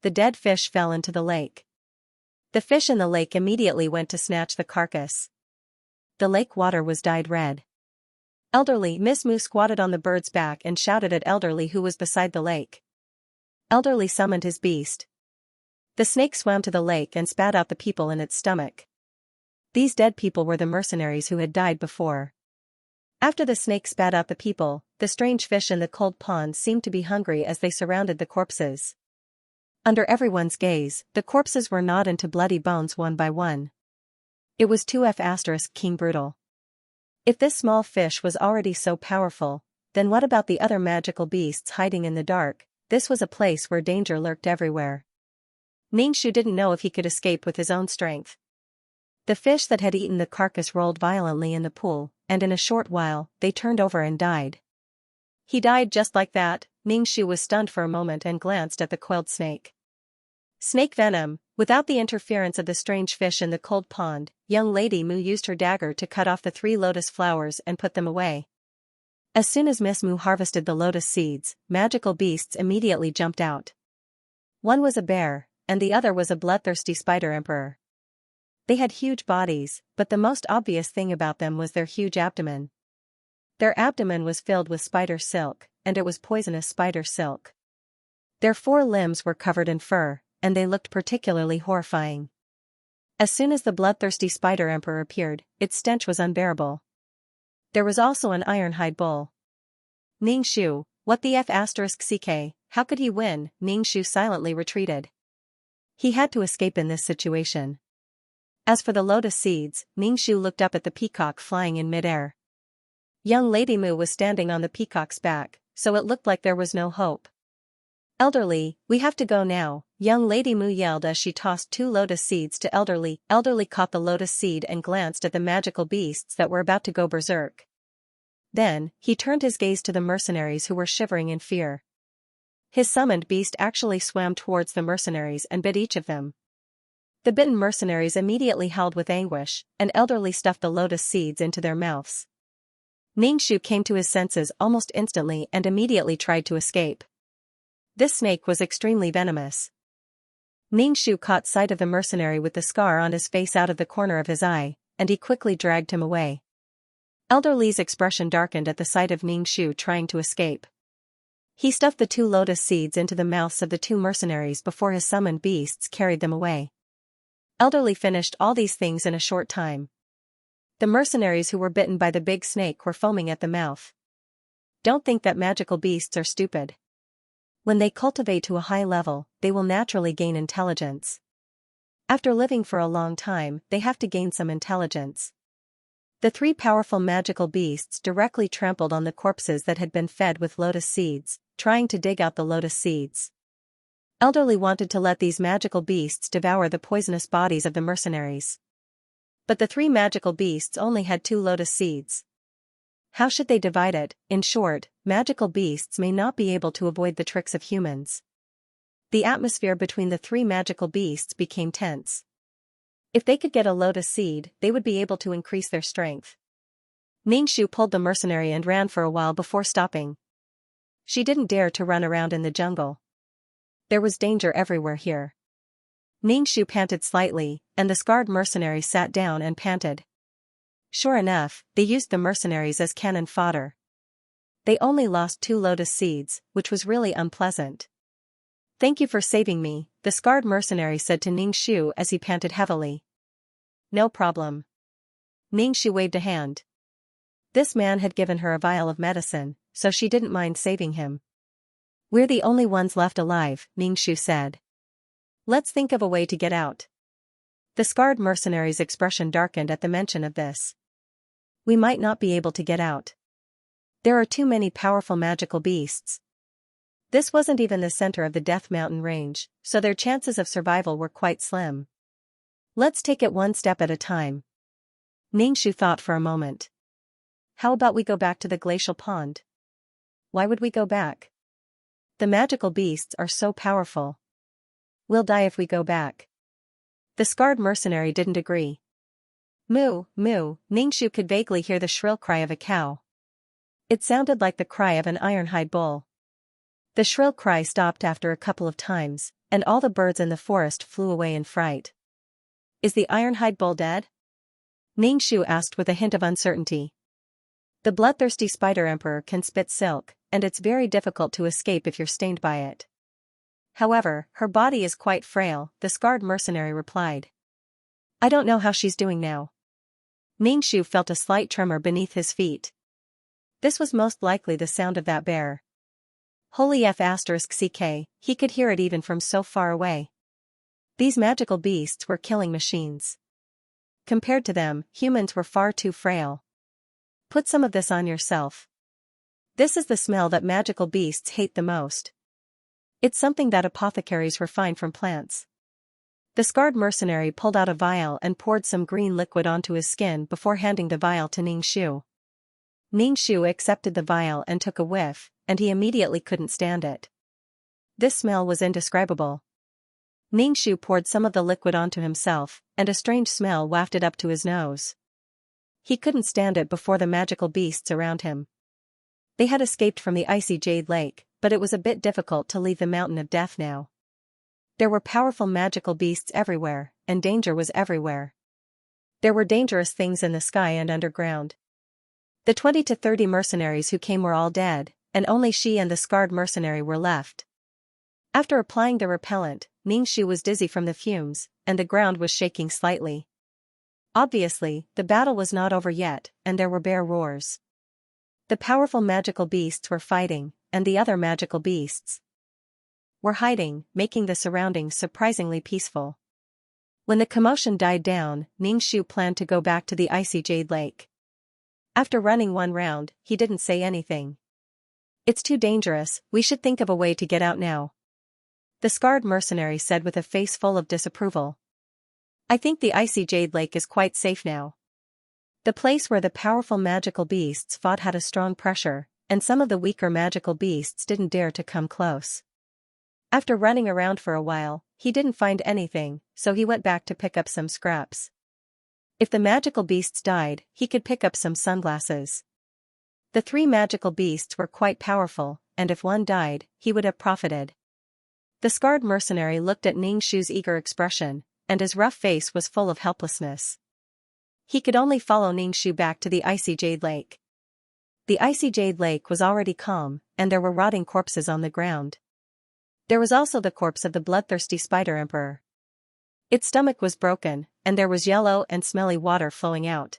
The dead fish fell into the lake. The fish in the lake immediately went to snatch the carcass. The lake water was dyed red. Elderly Miss Mu squatted on the bird's back and shouted at Elderly who was beside the lake. Elderly summoned his beast. The snake swam to the lake and spat out the people in its stomach. These dead people were the mercenaries who had died before. After the snake spat out the people, the strange fish in the cold pond seemed to be hungry as they surrounded the corpses. Under everyone's gaze, the corpses were gnawed into bloody bones one by one. It was 2F** King Brutal. If this small fish was already so powerful, then what about the other magical beasts hiding in the dark? This was a place where danger lurked everywhere. Ningxu didn't know if he could escape with his own strength. The fish that had eaten the carcass rolled violently in the pool, and in a short while, they turned over and died. He died just like that. Ningxu was stunned for a moment and glanced at the coiled snake. Snake venom. Without the interference of the strange fish in the cold pond, young Lady Mu used her dagger to cut off the 3 lotus flowers and put them away. As soon as Miss Mu harvested the lotus seeds, magical beasts immediately jumped out. One was a bear, and the other was a bloodthirsty spider emperor. They had huge bodies, but the most obvious thing about them was their huge abdomen. Their abdomen was filled with spider silk, and it was poisonous spider silk. Their 4 limbs were covered in fur, and they looked particularly horrifying. As soon as the bloodthirsty spider emperor appeared, its stench was unbearable. There was also an ironhide bull. Ningxu, what the F***ck, how could he win? Ningxu silently retreated. He had to escape in this situation. As for the lotus seeds, Ningxu looked up at the peacock flying in midair. Young Lady Mu was standing on the peacock's back, so it looked like there was no hope. Elderly, we have to go now, young Lady Mu yelled as she tossed 2 lotus seeds to Elderly. Elderly caught the lotus seed and glanced at the magical beasts that were about to go berserk. Then, he turned his gaze to the mercenaries who were shivering in fear. His summoned beast actually swam towards the mercenaries and bit each of them. The bitten mercenaries immediately howled with anguish, and Elderly stuffed the lotus seeds into their mouths. Ningxu came to his senses almost instantly and immediately tried to escape. This snake was extremely venomous. Ningxu caught sight of the mercenary with the scar on his face out of the corner of his eye, and he quickly dragged him away. Elderly's expression darkened at the sight of Ningxu trying to escape. He stuffed the 2 lotus seeds into the mouths of the 2 mercenaries before his summoned beasts carried them away. Elderly finished all these things in a short time. The mercenaries who were bitten by the big snake were foaming at the mouth. Don't think that magical beasts are stupid. When they cultivate to a high level, they will naturally gain intelligence. After living for a long time, they have to gain some intelligence. The 3 powerful magical beasts directly trampled on the corpses that had been fed with lotus seeds, trying to dig out the lotus seeds. Elderly wanted to let these magical beasts devour the poisonous bodies of the mercenaries. But the 3 magical beasts only had 2 lotus seeds. How should they divide it? In short, magical beasts may not be able to avoid the tricks of humans. The atmosphere between the 3 magical beasts became tense. If they could get a lotus seed, they would be able to increase their strength. Ningshu pulled the mercenary and ran for a while before stopping. She didn't dare to run around in the jungle. There was danger everywhere here. Ningshu panted slightly, and the scarred mercenary sat down and panted. Sure enough, they used the mercenaries as cannon fodder. They only lost 2 lotus seeds, which was really unpleasant. Thank you for saving me, the scarred mercenary said to Ningshu as he panted heavily. No problem. Ningshu waved a hand. This man had given her a vial of medicine, so she didn't mind saving him. We're the only ones left alive, Ningshu said. Let's think of a way to get out. The scarred mercenary's expression darkened at the mention of this. We might not be able to get out. There are too many powerful magical beasts. This wasn't even the center of the Death Mountain range, so their chances of survival were quite slim. Let's take it one step at a time. Ningshu thought for a moment. How about we go back to the glacial pond? Why would we go back? The magical beasts are so powerful. We'll die if we go back. The scarred mercenary didn't agree. Moo, moo, Ningshu could vaguely hear the shrill cry of a cow. It sounded like the cry of an ironhide bull. The shrill cry stopped after a couple of times, and all the birds in the forest flew away in fright. Is the ironhide bull dead? Ningshu asked with a hint of uncertainty. The bloodthirsty spider emperor can spit silk, and it's very difficult to escape if you're stained by it. However, her body is quite frail, the scarred mercenary replied. I don't know how she's doing now. Ningshu felt a slight tremor beneath his feet. This was most likely the sound of that bear. Holy F***ck, he could hear it even from so far away. These magical beasts were killing machines. Compared to them, humans were far too frail. Put some of this on yourself. This is the smell that magical beasts hate the most. It's something that apothecaries refine from plants. The scarred mercenary pulled out a vial and poured some green liquid onto his skin before handing the vial to Ningshu. Ningshu accepted the vial and took a whiff, and he immediately couldn't stand it. This smell was indescribable. Ningshu poured some of the liquid onto himself, and a strange smell wafted up to his nose. He couldn't stand it before the magical beasts around him. They had escaped from the icy jade lake, but it was a bit difficult to leave the mountain of death now. There were powerful magical beasts everywhere, and danger was everywhere. There were dangerous things in the sky and underground. The 20 to 30 mercenaries who came were all dead, and only she and the scarred mercenary were left. After applying the repellent, Ningshu was dizzy from the fumes, and the ground was shaking slightly. Obviously, the battle was not over yet, and there were bear roars. The powerful magical beasts were fighting, and the other magical beasts were hiding, making the surroundings surprisingly peaceful. When the commotion died down, Ningshu planned to go back to the icy jade lake. After running one round, he didn't say anything. It's too dangerous, we should think of a way to get out now. The scarred mercenary said with a face full of disapproval. I think the icy jade lake is quite safe now. The place where the powerful magical beasts fought had a strong pressure, and some of the weaker magical beasts didn't dare to come close. After running around for a while, he didn't find anything, so he went back to pick up some scraps. If the magical beasts died, he could pick up some sunglasses. The 3 magical beasts were quite powerful, and if one died, he would have profited. The scarred mercenary looked at Ningshu's eager expression, and his rough face was full of helplessness. He could only follow Ningshu back to the icy jade lake. The icy jade lake was already calm, and there were rotting corpses on the ground. There was also the corpse of the bloodthirsty spider emperor. Its stomach was broken, and there was yellow and smelly water flowing out.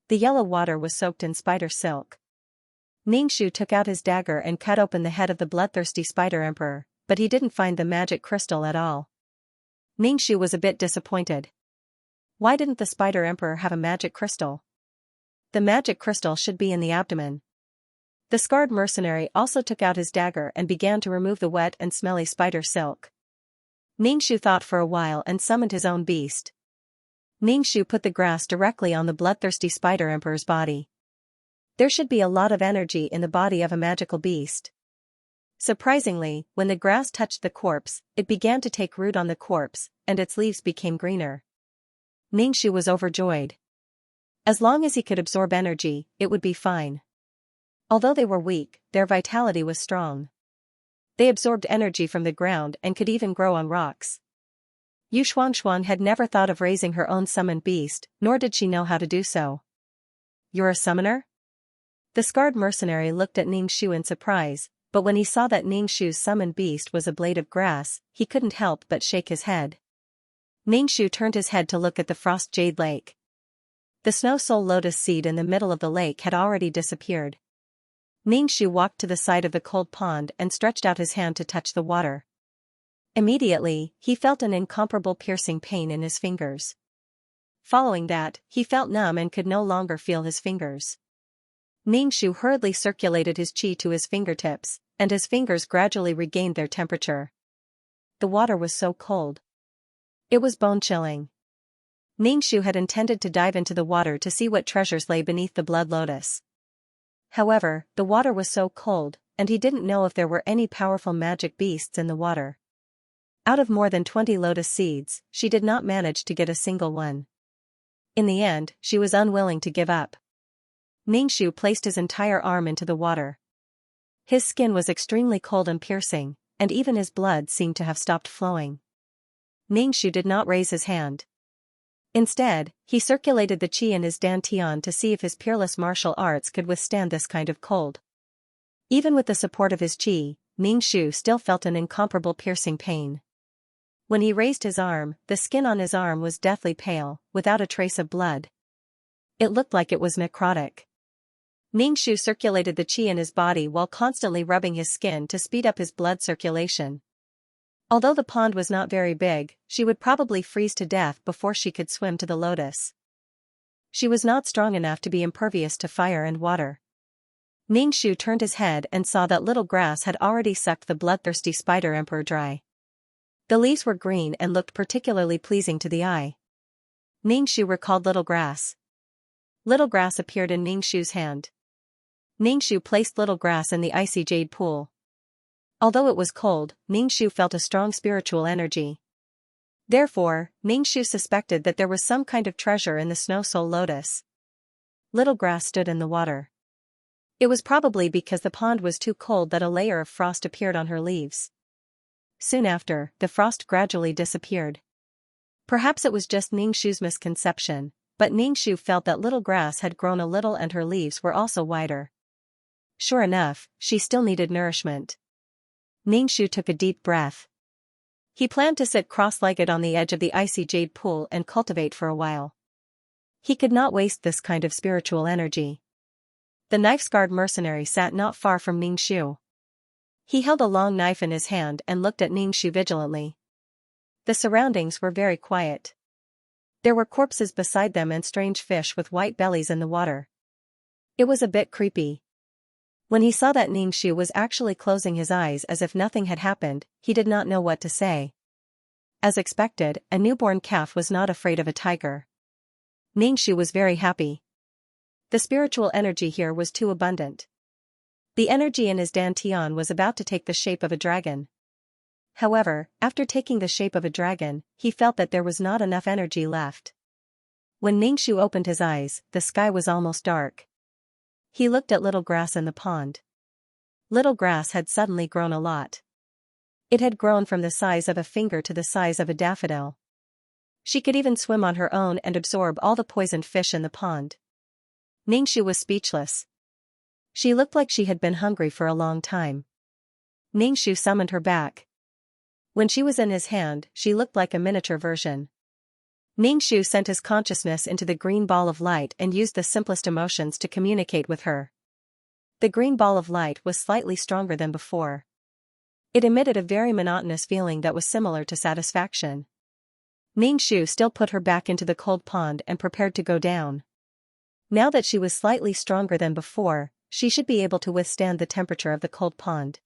The yellow water was soaked in spider silk. Ningshu took out his dagger and cut open the head of the bloodthirsty spider emperor, but he didn't find the magic crystal at all. Ningshu was a bit disappointed. Why didn't the spider emperor have a magic crystal? The magic crystal should be in the abdomen. The scarred mercenary also took out his dagger and began to remove the wet and smelly spider silk. Ningxu thought for a while and summoned his own beast. Ningxu put the grass directly on the bloodthirsty spider emperor's body. There should be a lot of energy in the body of a magical beast. Surprisingly, when the grass touched the corpse, it began to take root on the corpse, and its leaves became greener. Ningxu was overjoyed. As long as he could absorb energy, it would be fine. Although they were weak, their vitality was strong. They absorbed energy from the ground and could even grow on rocks. Yu Xuanxuan had never thought of raising her own summoned beast, nor did she know how to do so. "You're a summoner?" The scarred mercenary looked at Ningxu in surprise, but when he saw that Ningxu's summoned beast was a blade of grass, he couldn't help but shake his head. Ningxu turned his head to look at the frost jade lake. The snow soul lotus seed in the middle of the lake had already disappeared. Ningxu walked to the side of the cold pond and stretched out his hand to touch the water. Immediately, he felt an incomparable piercing pain in his fingers. Following that, he felt numb and could no longer feel his fingers. Ningxu hurriedly circulated his qi to his fingertips, and his fingers gradually regained their temperature. The water was so cold. It was bone-chilling. Ningxu had intended to dive into the water to see what treasures lay beneath the blood lotus. However, the water was so cold, and he didn't know if there were any powerful magic beasts in the water. Out of more than 20 lotus seeds, she did not manage to get a single one. In the end, she was unwilling to give up. Ningxu placed his entire arm into the water. His skin was extremely cold and piercing, and even his blood seemed to have stopped flowing. Ningxu did not raise his hand. Instead, he circulated the qi in his dantian to see if his peerless martial arts could withstand this kind of cold. Even with the support of his qi, Ningxu still felt an incomparable piercing pain. When he raised his arm, the skin on his arm was deathly pale, without a trace of blood. It looked like it was necrotic. Ningxu circulated the qi in his body while constantly rubbing his skin to speed up his blood circulation. Although the pond was not very big, she would probably freeze to death before she could swim to the lotus. She was not strong enough to be impervious to fire and water. Ningxu turned his head and saw that little grass had already sucked the bloodthirsty spider emperor dry. The leaves were green and looked particularly pleasing to the eye. Ningxu recalled little grass. Little grass appeared in Ningxu's hand. Ningxu placed little grass in the icy jade pool. Although it was cold, Ningxu felt a strong spiritual energy. Therefore, Ningxu suspected that there was some kind of treasure in the snow soul lotus. Little grass stood in the water. It was probably because the pond was too cold that a layer of frost appeared on her leaves. Soon after, the frost gradually disappeared. Perhaps it was just Ningxu's misconception, but Ningxu felt that little grass had grown a little and her leaves were also wider. Sure enough, she still needed nourishment. Ningxu took a deep breath. He planned to sit cross-legged on the edge of the icy jade pool and cultivate for a while. He could not waste this kind of spiritual energy. The knife-scarred mercenary sat not far from Ningxu. He held a long knife in his hand and looked at Ningxu vigilantly. The surroundings were very quiet. There were corpses beside them and strange fish with white bellies in the water. It was a bit creepy. When he saw that Ningxu was actually closing his eyes as if nothing had happened, he did not know what to say. As expected, a newborn calf was not afraid of a tiger. Ningxu was very happy. The spiritual energy here was too abundant. The energy in his dantian was about to take the shape of a dragon. However, after taking the shape of a dragon, he felt that there was not enough energy left. When Ningxu opened his eyes, the sky was almost dark. He looked at little grass in the pond. Little grass had suddenly grown a lot. It had grown from the size of a finger to the size of a daffodil. She could even swim on her own and absorb all the poisoned fish in the pond. Ningxu was speechless. She looked like she had been hungry for a long time. Ningxu summoned her back. When she was in his hand, she looked like a miniature version. Ningxu sent his consciousness into the green ball of light and used the simplest emotions to communicate with her. The green ball of light was slightly stronger than before. It emitted a very monotonous feeling that was similar to satisfaction. Ningxu still put her back into the cold pond and prepared to go down. Now that she was slightly stronger than before, she should be able to withstand the temperature of the cold pond.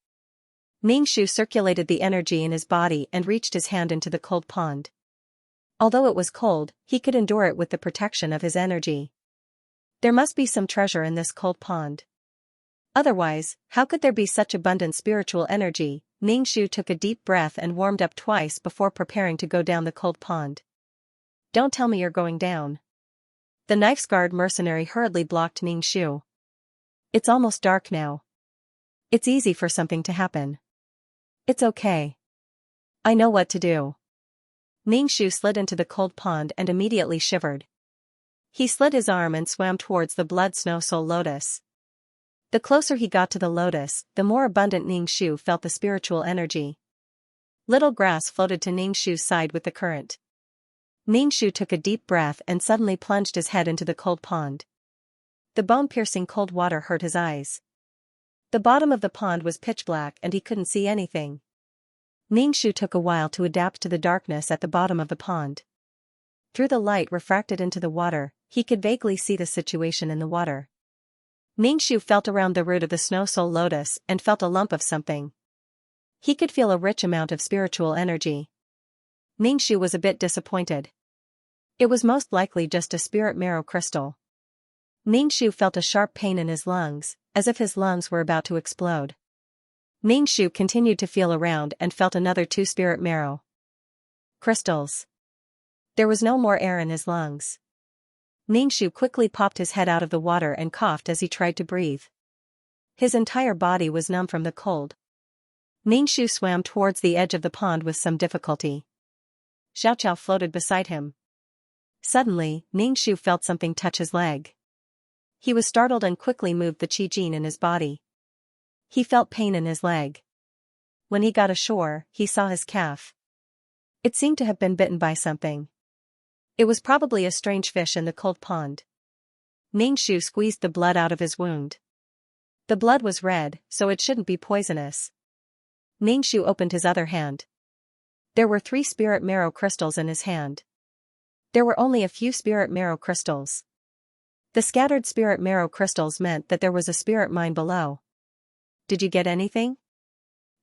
Ning Shu circulated the energy in his body and reached his hand into the cold pond. Although it was cold, he could endure it with the protection of his energy. There must be some treasure in this cold pond. Otherwise, how could there be such abundant spiritual energy? Ning Shu took a deep breath and warmed up twice before preparing to go down the cold pond. Don't tell me you're going down. The knife-scarred mercenary hurriedly blocked Ning Shu. It's almost dark now. It's easy for something to happen. It's okay. I know what to do. Ning Shu slid into the cold pond and immediately shivered. He slid his arm and swam towards the blood snow soul lotus. The closer he got to the lotus, the more abundant Ning Shu felt the spiritual energy. Little grass floated to Ning Shu's side with the current. Ning Shu took a deep breath and suddenly plunged his head into the cold pond. The bone-piercing cold water hurt his eyes. The bottom of the pond was pitch black and he couldn't see anything. Ning Shu took a while to adapt to the darkness at the bottom of the pond. Through the light refracted into the water, he could vaguely see the situation in the water. Ning Shu felt around the root of the snow soul lotus and felt a lump of something. He could feel a rich amount of spiritual energy. Ning Shu was a bit disappointed. It was most likely just a spirit marrow crystal. Ning Shu felt a sharp pain in his lungs, as if his lungs were about to explode. Ning Shu continued to feel around and felt another 2 spirit marrow crystals. There was no more air in his lungs. Ning Shu quickly popped his head out of the water and coughed as he tried to breathe. His entire body was numb from the cold. Ning Shu swam towards the edge of the pond with some difficulty. Xiaoqiao floated beside him. Suddenly, Ning Shu felt something touch his leg. He was startled and quickly moved the qi jin in his body. He felt pain in his leg. When he got ashore, he saw his calf. It seemed to have been bitten by something. It was probably a strange fish in the cold pond. Ning Shu squeezed the blood out of his wound. The blood was red, so it shouldn't be poisonous. Ning Shu opened his other hand. There were 3 spirit marrow crystals in his hand. There were only a few spirit marrow crystals. The scattered spirit marrow crystals meant that there was a spirit mine below. Did you get anything?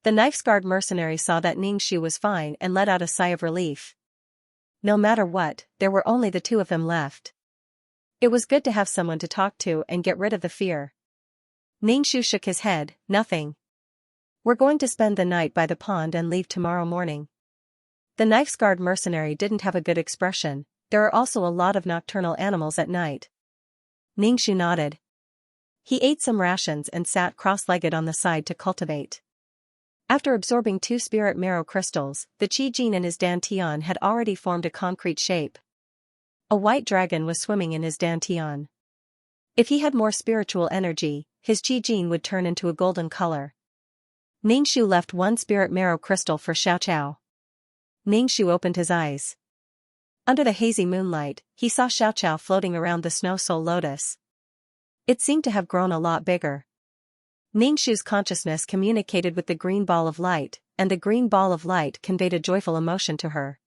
The knife-scarred mercenary saw that Ning Shu was fine and let out a sigh of relief. No matter what, there were only the 2 of them left. It was good to have someone to talk to and get rid of the fear. Ning Shu shook his head, nothing. We're going to spend the night by the pond and leave tomorrow morning. The knife-scarred mercenary didn't have a good expression. There are also a lot of nocturnal animals at night. Ning Shu nodded. He ate some rations and sat cross-legged on the side to cultivate. After absorbing 2 spirit marrow crystals, the qi jin in his dantian had already formed a concrete shape. A white dragon was swimming in his dantian. If he had more spiritual energy, his qi jin would turn into a golden color. Ning Shu left 1 spirit marrow crystal for Xiaoqiao. Ning Shu opened his eyes. Under the hazy moonlight, he saw Xiaoqiao floating around the snow soul lotus. It seemed to have grown a lot bigger. Ning Shu's consciousness communicated with the green ball of light, and the green ball of light conveyed a joyful emotion to her.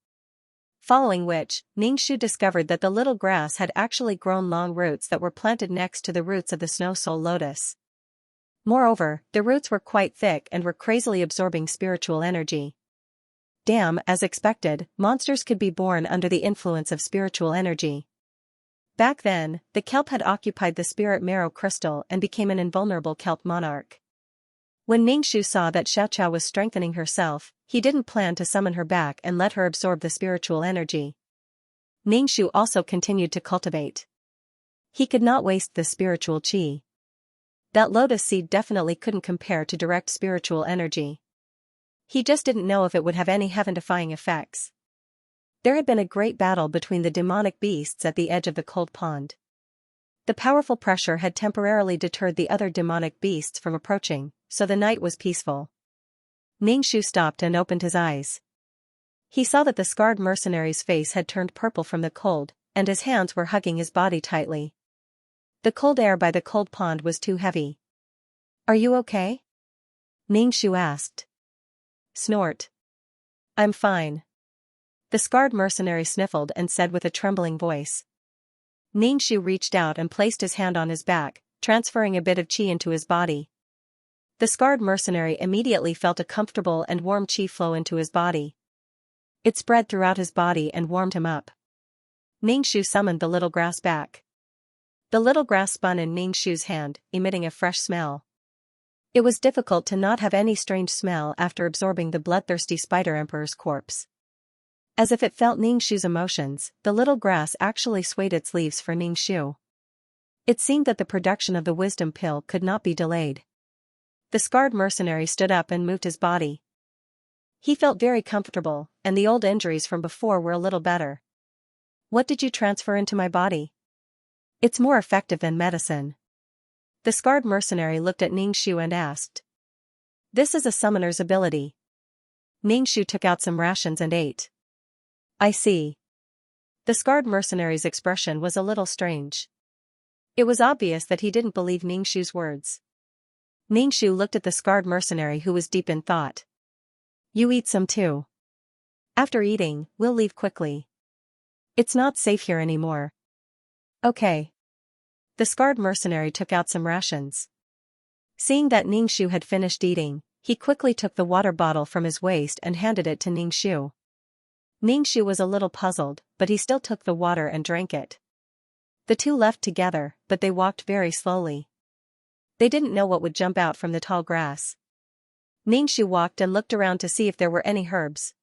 Following which, Ning Shu discovered that the little grass had actually grown long roots that were planted next to the roots of the snow soul lotus. Moreover, the roots were quite thick and were crazily absorbing spiritual energy. Damn, as expected, monsters could be born under the influence of spiritual energy. Back then, the kelp had occupied the spirit marrow crystal and became an invulnerable kelp monarch. When Ning Shu saw that Xiaoqiao was strengthening herself, he didn't plan to summon her back and let her absorb the spiritual energy. Ning Shu also continued to cultivate. He could not waste the spiritual qi. That lotus seed definitely couldn't compare to direct spiritual energy. He just didn't know if it would have any heaven-defying effects. There had been a great battle between the demonic beasts at the edge of the cold pond. The powerful pressure had temporarily deterred the other demonic beasts from approaching, so the night was peaceful. Ning Shu stopped and opened his eyes. He saw that the scarred mercenary's face had turned purple from the cold, and his hands were hugging his body tightly. The cold air by the cold pond was too heavy. "Are you okay?" Ning Shu asked. Snort. "I'm fine." The scarred mercenary sniffled and said with a trembling voice. Ning Shu reached out and placed his hand on his back, transferring a bit of qi into his body. The scarred mercenary immediately felt a comfortable and warm chi flow into his body. It spread throughout his body and warmed him up. Ningxu summoned the little grass back. The little grass spun in Ningxu's hand, emitting a fresh smell. It was difficult to not have any strange smell after absorbing the bloodthirsty spider emperor's corpse. As if it felt Ningxu's emotions, the little grass actually swayed its leaves for Ningxu. It seemed that the production of the wisdom pill could not be delayed. The scarred mercenary stood up and moved his body. He felt very comfortable, and the old injuries from before were a little better. What did you transfer into my body? It's more effective than medicine. The scarred mercenary looked at Ningxu and asked. This is a summoner's ability. Ningxu took out some rations and ate. I see. The scarred mercenary's expression was a little strange. It was obvious that he didn't believe Ningxu's words. Ningxu looked at the scarred mercenary who was deep in thought. You eat some too. After eating, we'll leave quickly. It's not safe here anymore. Okay. The scarred mercenary took out some rations. Seeing that Ningxu had finished eating, he quickly took the water bottle from his waist and handed it to Ningxu. Ningxu was a little puzzled, but he still took the water and drank it. The two left together, but they walked very slowly. They didn't know what would jump out from the tall grass. Ningxu walked and looked around to see if there were any herbs.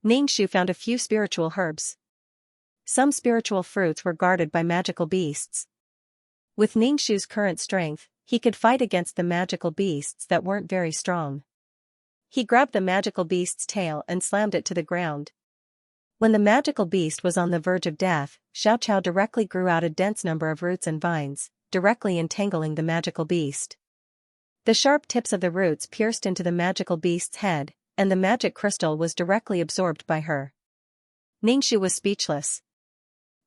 Ningxu found a few spiritual herbs. Some spiritual fruits were guarded by magical beasts. With Ningxu's current strength, he could fight against the magical beasts that weren't very strong. He grabbed the magical beast's tail and slammed it to the ground. When the magical beast was on the verge of death, Xiaoqiao directly grew out a dense number of roots and vines, directly entangling the magical beast. The sharp tips of the roots pierced into the magical beast's head, and the magic crystal was directly absorbed by her. Ningxu was speechless.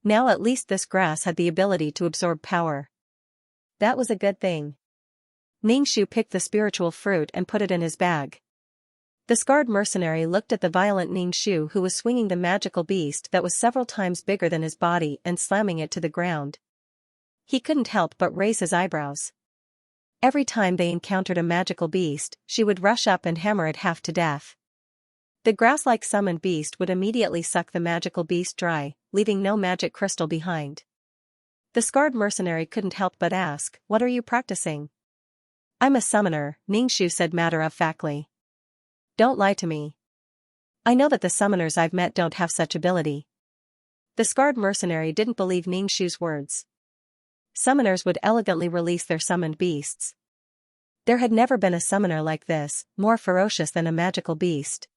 Now at least this grass had the ability to absorb power. That was a good thing. Ningxu picked the spiritual fruit and put it in his bag. The scarred mercenary looked at the violent Ningxu who was swinging the magical beast that was several times bigger than his body and slamming it to the ground. He couldn't help but raise his eyebrows. Every time they encountered a magical beast, she would rush up and hammer it half to death. The grass-like summoned beast would immediately suck the magical beast dry, leaving no magic crystal behind. The scarred mercenary couldn't help but ask, "What are you practicing?" "I'm a summoner," Ningxu said matter-of-factly. "Don't lie to me. I know that the summoners I've met don't have such ability." The scarred mercenary didn't believe Ningxu's words. Summoners would elegantly release their summoned beasts. There had never been a summoner like this, more ferocious than a magical beast.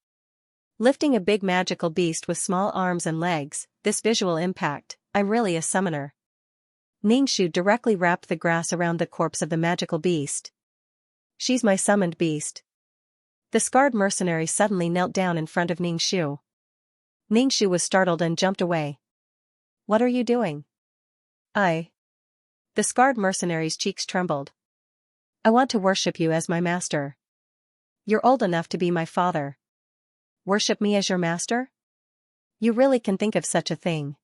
Lifting a big magical beast with small arms and legs, this visual impact, I'm really a summoner. Ningxu directly wrapped the grass around the corpse of the magical beast. She's my summoned beast. The scarred mercenary suddenly knelt down in front of Ningxu. Ningxu was startled and jumped away. "What are you doing?" The scarred mercenary's cheeks trembled. "I want to worship you as my master. You're old enough to be my father. Worship me as your master? You really can think of such a thing."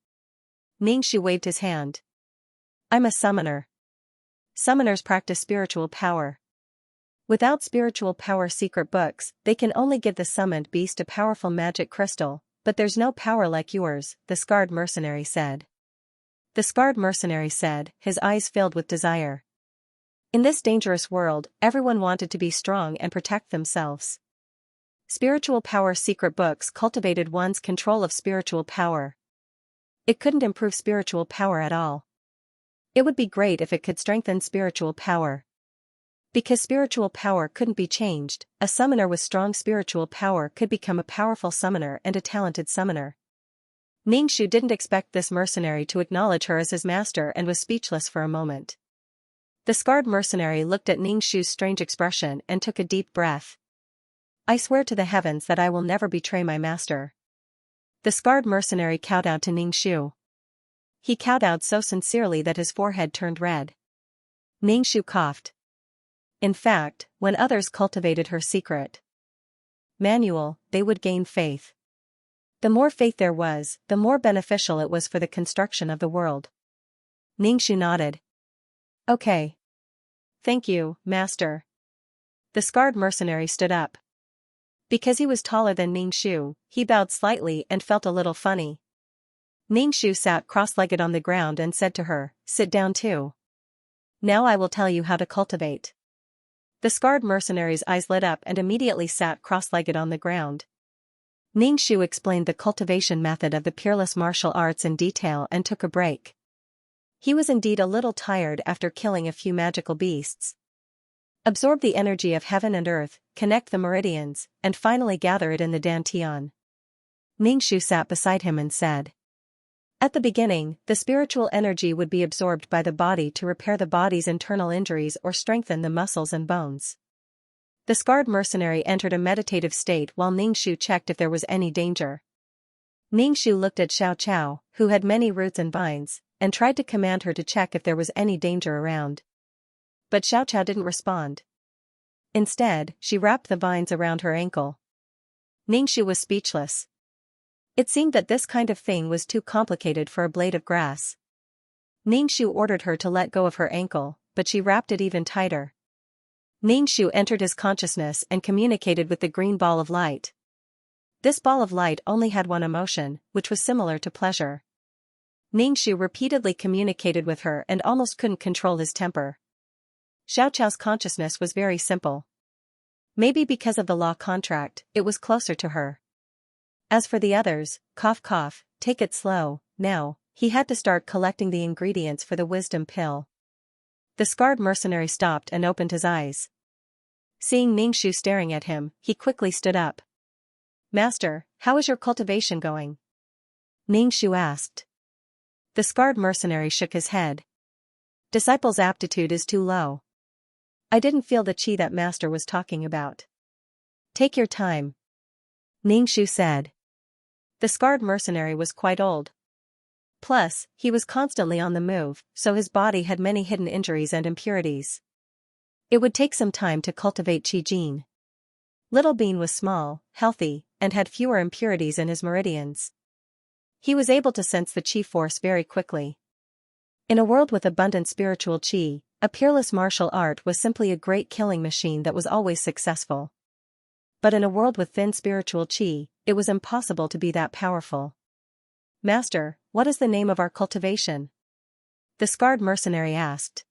Ningxu waved his hand. "I'm a summoner. Summoners practice spiritual power. Without spiritual power secret books, they can only give the summoned beast a powerful magic crystal, but there's no power like yours," the scarred mercenary said. The scarred mercenary said, his eyes filled with desire. In this dangerous world, everyone wanted to be strong and protect themselves. Spiritual power secret books cultivated one's control of spiritual power. It couldn't improve spiritual power at all. It would be great if it could strengthen spiritual power. Because spiritual power couldn't be changed, a summoner with strong spiritual power could become a powerful summoner and a talented summoner. Ningxu didn't expect this mercenary to acknowledge her as his master and was speechless for a moment. The scarred mercenary looked at Ningxu's strange expression and took a deep breath. "I swear to the heavens that I will never betray my master." The scarred mercenary kowtowed to Ningxu. He kowtowed so sincerely that his forehead turned red. Ningxu coughed. In fact, when others cultivated her secret manual, they would gain faith. The more faith there was, the more beneficial it was for the construction of the world. Ningxu nodded. "Okay. Thank you, master." The scarred mercenary stood up. Because he was taller than Ning Shu, he bowed slightly and felt a little funny. Ning Shu sat cross-legged on the ground and said to her, "Sit down too. Now I will tell you how to cultivate." The scarred mercenary's eyes lit up and immediately sat cross-legged on the ground. Ning Shu explained the cultivation method of the peerless martial arts in detail and took a break. He was indeed a little tired after killing a few magical beasts. Absorb the energy of heaven and earth, connect the meridians, and finally gather it in the dantian. Ning Shu sat beside him and said. At the beginning, the spiritual energy would be absorbed by the body to repair the body's internal injuries or strengthen the muscles and bones. The scarred mercenary entered a meditative state while Ning Shu checked if there was any danger. Ning Shu looked at Xiao, who had many roots and vines, and tried to command her to check if there was any danger around. But Xiao didn't respond. Instead, she wrapped the vines around her ankle. Ning Shu was speechless. It seemed that this kind of thing was too complicated for a blade of grass. Ning Shu ordered her to let go of her ankle, but she wrapped it even tighter. Ning Shu entered his consciousness and communicated with the green ball of light. This ball of light only had one emotion, which was similar to pleasure. Ning Shu repeatedly communicated with her and almost couldn't control his temper. Xiao's consciousness was very simple. Maybe because of the law contract, it was closer to her. As for the others, cough, take it slow. Now, he had to start collecting the ingredients for the wisdom pill. The scarred mercenary stopped and opened his eyes. Seeing Ning Shu staring at him, he quickly stood up. "Master, how is your cultivation going?" Ning Shu asked. The scarred mercenary shook his head. "Disciple's aptitude is too low. I didn't feel the qi that Master was talking about." "Take your time," Ning Shu said. The scarred mercenary was quite old. Plus, he was constantly on the move, so his body had many hidden injuries and impurities. It would take some time to cultivate Qi Jin. Little Bean was small, healthy, and had fewer impurities in his meridians. He was able to sense the Qi force very quickly. In a world with abundant spiritual Qi, a peerless martial art was simply a great killing machine that was always successful. But in a world with thin spiritual Qi, it was impossible to be that powerful. "Master, what is the name of our cultivation?" the scarred mercenary asked.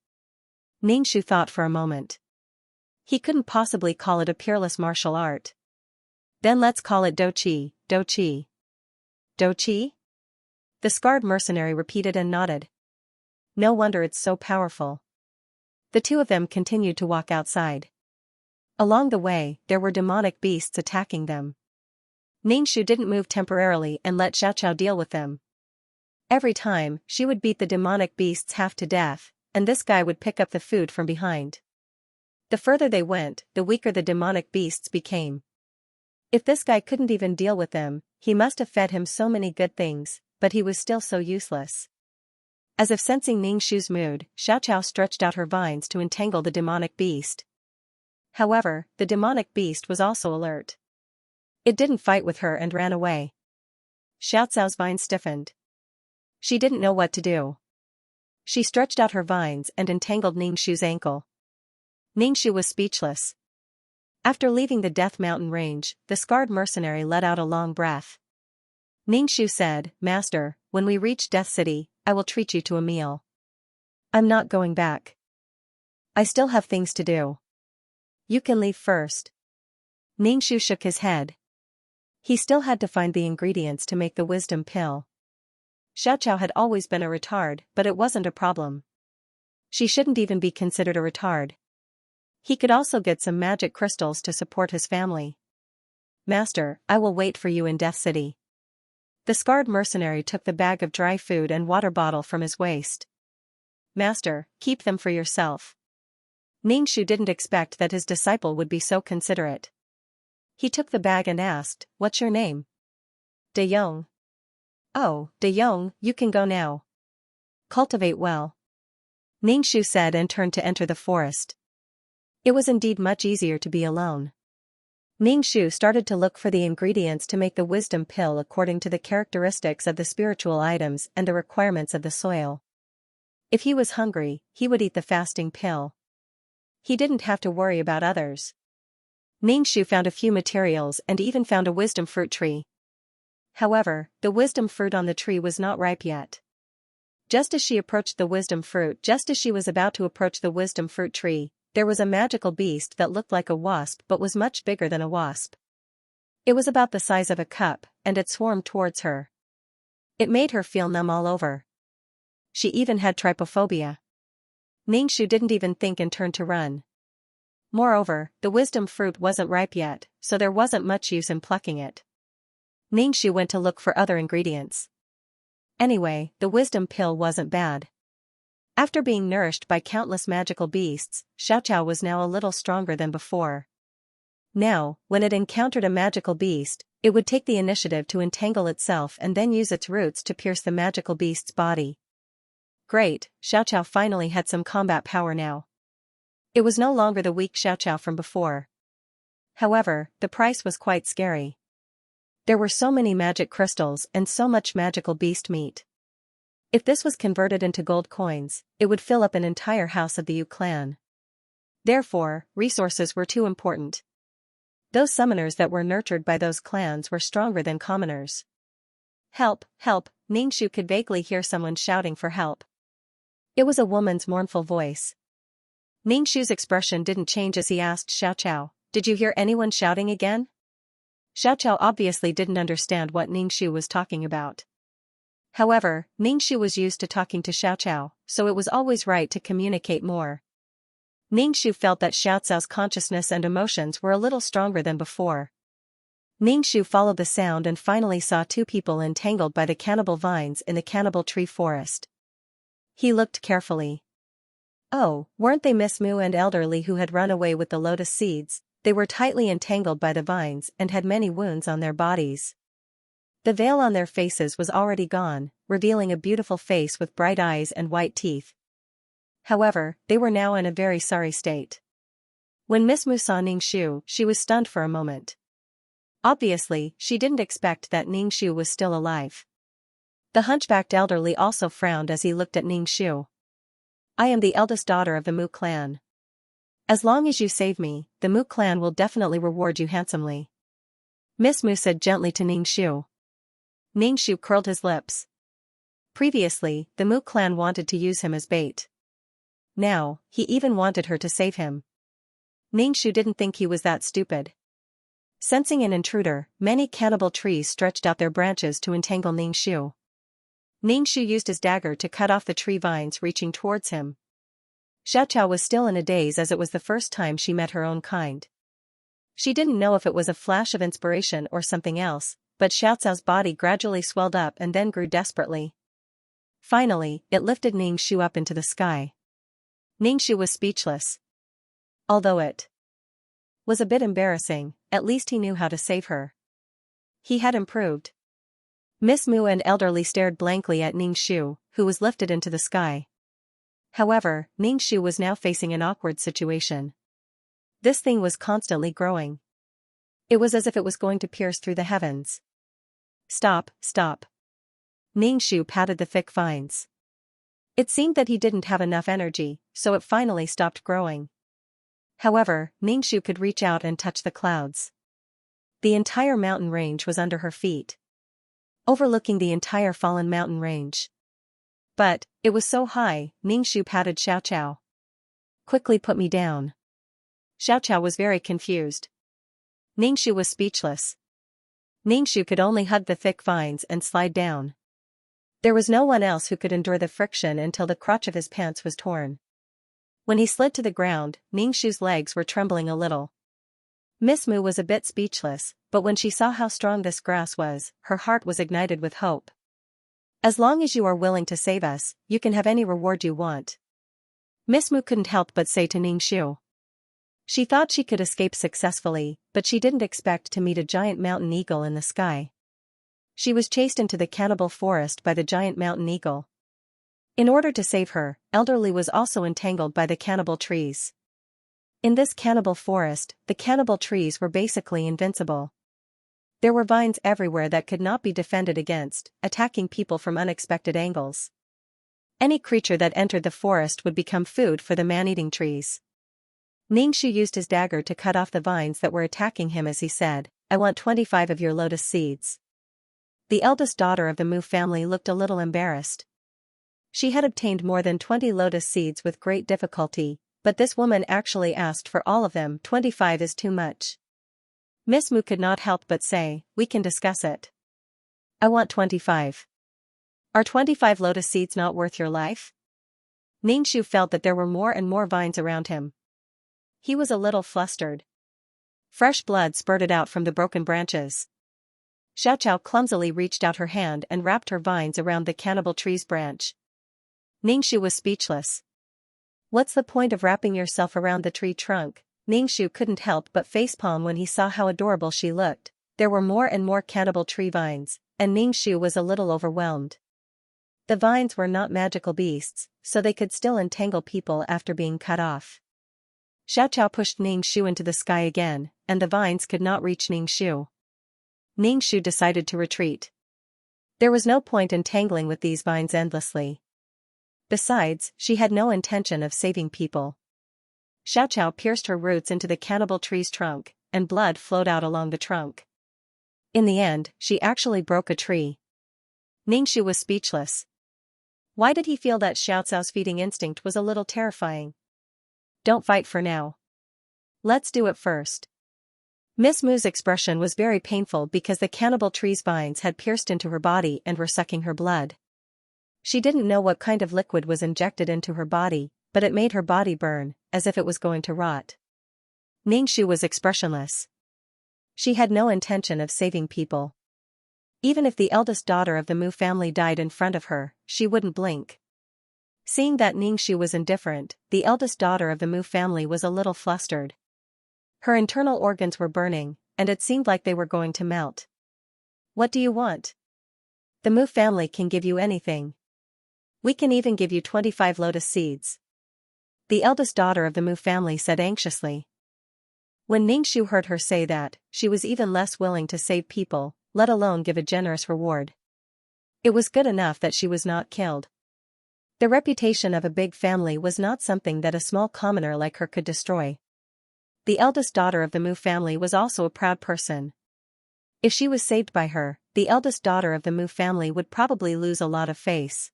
Ning Shu thought for a moment. He couldn't possibly call it a peerless martial art. "Then let's call it Do Qi. Do Qi." "Do Qi?" the scarred mercenary repeated and nodded. No wonder it's so powerful. The two of them continued to walk outside. Along the way, there were demonic beasts attacking them. Ning Shu didn't move temporarily and let Xiao deal with them. Every time, she would beat the demonic beasts half to death, and this guy would pick up the food from behind. The further they went, the weaker the demonic beasts became. If this guy couldn't even deal with them, he must have fed him so many good things, but he was still so useless. As if sensing Ning Shu's mood, Xiao stretched out her vines to entangle the demonic beast. However, the demonic beast was also alert. It didn't fight with her and ran away. Xiao's vine stiffened. She didn't know what to do. She stretched out her vines and entangled Ning Shu's ankle. Ning Shu was speechless. After leaving the Death Mountain range, the scarred mercenary let out a long breath. Ning Shu said, "Master, when we reach Death City, I will treat you to a meal. I'm not going back. I still have things to do. You can leave first." Ning Shu shook his head. He still had to find the ingredients to make the wisdom pill. Xiao had always been a retard, but it wasn't a problem. She shouldn't even be considered a retard. He could also get some magic crystals to support his family. "Master, I will wait for you in Death City." The scarred mercenary took the bag of dry food and water bottle from his waist. "Master, keep them for yourself." Ning Shu didn't expect that his disciple would be so considerate. He took the bag and asked, "What's your name?" "De Yong." "Oh, De Yong, you can go now. Cultivate well," Ning Shu said and turned to enter the forest. It was indeed much easier to be alone. Ning Shu started to look for the ingredients to make the wisdom pill according to the characteristics of the spiritual items and the requirements of the soil. If he was hungry, he would eat the fasting pill. He didn't have to worry about others. Ningxu found a few materials and even found a wisdom fruit tree. However, the wisdom fruit on the tree was not ripe yet. Just as she was about to approach the wisdom fruit tree, there was a magical beast that looked like a wasp but was much bigger than a wasp. It was about the size of a cup, and it swarmed towards her. It made her feel numb all over. She even had trypophobia. Ningxu didn't even think and turned to run. Moreover, the wisdom fruit wasn't ripe yet, so there wasn't much use in plucking it. Ningxu went to look for other ingredients. Anyway, the wisdom pill wasn't bad. After being nourished by countless magical beasts, Xiaoqiao was now a little stronger than before. Now, when it encountered a magical beast, it would take the initiative to entangle itself and then use its roots to pierce the magical beast's body. Great, Xiaoqiao finally had some combat power now. It was no longer the weak Xiaoqiao from before. However, the price was quite scary. There were so many magic crystals and so much magical beast meat. If this was converted into gold coins, it would fill up an entire house of the Yu clan. Therefore, resources were too important. Those summoners that were nurtured by those clans were stronger than commoners. Help, help, Ningxu could vaguely hear someone shouting for help. It was a woman's mournful voice. Ningxu's expression didn't change as he asked Xiaoqiao, "Did you hear anyone shouting again?" Xiaoqiao obviously didn't understand what Ningxu was talking about. However, Ningxu was used to talking to Xiaoqiao, so it was always right to communicate more. Ningxu felt that Xiaoqiao's consciousness and emotions were a little stronger than before. Ningxu followed the sound and finally saw two people entangled by the cannibal vines in the cannibal tree forest. He looked carefully. Oh, weren't they Miss Mu and Elderly who had run away with the lotus seeds? They were tightly entangled by the vines and had many wounds on their bodies. The veil on their faces was already gone, revealing a beautiful face with bright eyes and white teeth. However, they were now in a very sorry state. When Miss Mu saw Ningxu, she was stunned for a moment. Obviously, she didn't expect that Ningxu was still alive. The hunchbacked elderly also frowned as he looked at Ningxu. "I am the eldest daughter of the Mu clan. As long as you save me, the Mu clan will definitely reward you handsomely," Miss Mu said gently to Ningxu. Ningxu curled his lips. Previously, the Mu clan wanted to use him as bait. Now, he even wanted her to save him. Ningxu didn't think he was that stupid. Sensing an intruder, many cannibal trees stretched out their branches to entangle Ningxu. Ningxu used his dagger to cut off the tree vines reaching towards him. Xiaoqiao was still in a daze as it was the first time she met her own kind. She didn't know if it was a flash of inspiration or something else, but Xiaoqiao's body gradually swelled up and then grew desperately. Finally, it lifted Ningxu up into the sky. Ningxu was speechless. Although it was a bit embarrassing, at least he knew how to save her. He had improved. Miss Mu and Elderly stared blankly at Ningxu, who was lifted into the sky. However, Ningxu was now facing an awkward situation. This thing was constantly growing. It was as if it was going to pierce through the heavens. "Stop, stop." Ningxu patted the thick vines. It seemed that he didn't have enough energy, so it finally stopped growing. However, Ningxu could reach out and touch the clouds. The entire mountain range was under her feet, overlooking the entire fallen mountain range. But, it was so high, Ningxu patted Xiaoqiao. "Quickly put me down." Xiaoqiao was very confused. Ningxu was speechless. Ningxu could only hug the thick vines and slide down. There was no one else who could endure the friction until the crotch of his pants was torn. When he slid to the ground, Ningxu's legs were trembling a little. Miss Mu was a bit speechless, but when she saw how strong this grass was, her heart was ignited with hope. "As long as you are willing to save us, you can have any reward you want," Miss Mu couldn't help but say to Ningxu. She thought she could escape successfully, but she didn't expect to meet a giant mountain eagle in the sky. She was chased into the cannibal forest by the giant mountain eagle. In order to save her, Elderly was also entangled by the cannibal trees. In this cannibal forest, the cannibal trees were basically invincible. There were vines everywhere that could not be defended against, attacking people from unexpected angles. Any creature that entered the forest would become food for the man-eating trees. Ningxu used his dagger to cut off the vines that were attacking him as he said, "I want 25 of your lotus seeds." The eldest daughter of the Mu family looked a little embarrassed. She had obtained more than 20 lotus seeds with great difficulty, but this woman actually asked for all of them. 25 is too much. Miss Mu could not help but say, "We can discuss it. I want 25. Are 25 lotus seeds not worth your life?" Ningxu felt that there were more and more vines around him. He was a little flustered. Fresh blood spurted out from the broken branches. Xiaoqiao clumsily reached out her hand and wrapped her vines around the cannibal tree's branch. Ningxu was speechless. "What's the point of wrapping yourself around the tree trunk?" Ningxu couldn't help but facepalm when he saw how adorable she looked. There were more and more cannibal tree vines, and Ningxu was a little overwhelmed. The vines were not magical beasts, so they could still entangle people after being cut off. Xiaoqiao pushed Ningxu into the sky again, and the vines could not reach Ningxu. Ningxu decided to retreat. There was no point entangling with these vines endlessly. Besides, she had no intention of saving people. Xiaoqiao pierced her roots into the cannibal tree's trunk, and blood flowed out along the trunk. In the end, she actually broke a tree. Ningxu was speechless. Why did he feel that Xiaoqiao's feeding instinct was a little terrifying? "Don't fight for now. Let's do it first." Miss Mu's expression was very painful because the cannibal tree's vines had pierced into her body and were sucking her blood. She didn't know what kind of liquid was injected into her body, but it made her body burn, as if it was going to rot. Ningxu was expressionless. She had no intention of saving people. Even if the eldest daughter of the Mu family died in front of her, she wouldn't blink. Seeing that Ningxu was indifferent, the eldest daughter of the Mu family was a little flustered. Her internal organs were burning, and it seemed like they were going to melt. "What do you want? The Mu family can give you anything. We can even give you 25 lotus seeds," the eldest daughter of the Mu family said anxiously. When Ningxu heard her say that, she was even less willing to save people, let alone give a generous reward. It was good enough that she was not killed. The reputation of a big family was not something that a small commoner like her could destroy. The eldest daughter of the Mu family was also a proud person. If she was saved by her, the eldest daughter of the Mu family would probably lose a lot of face.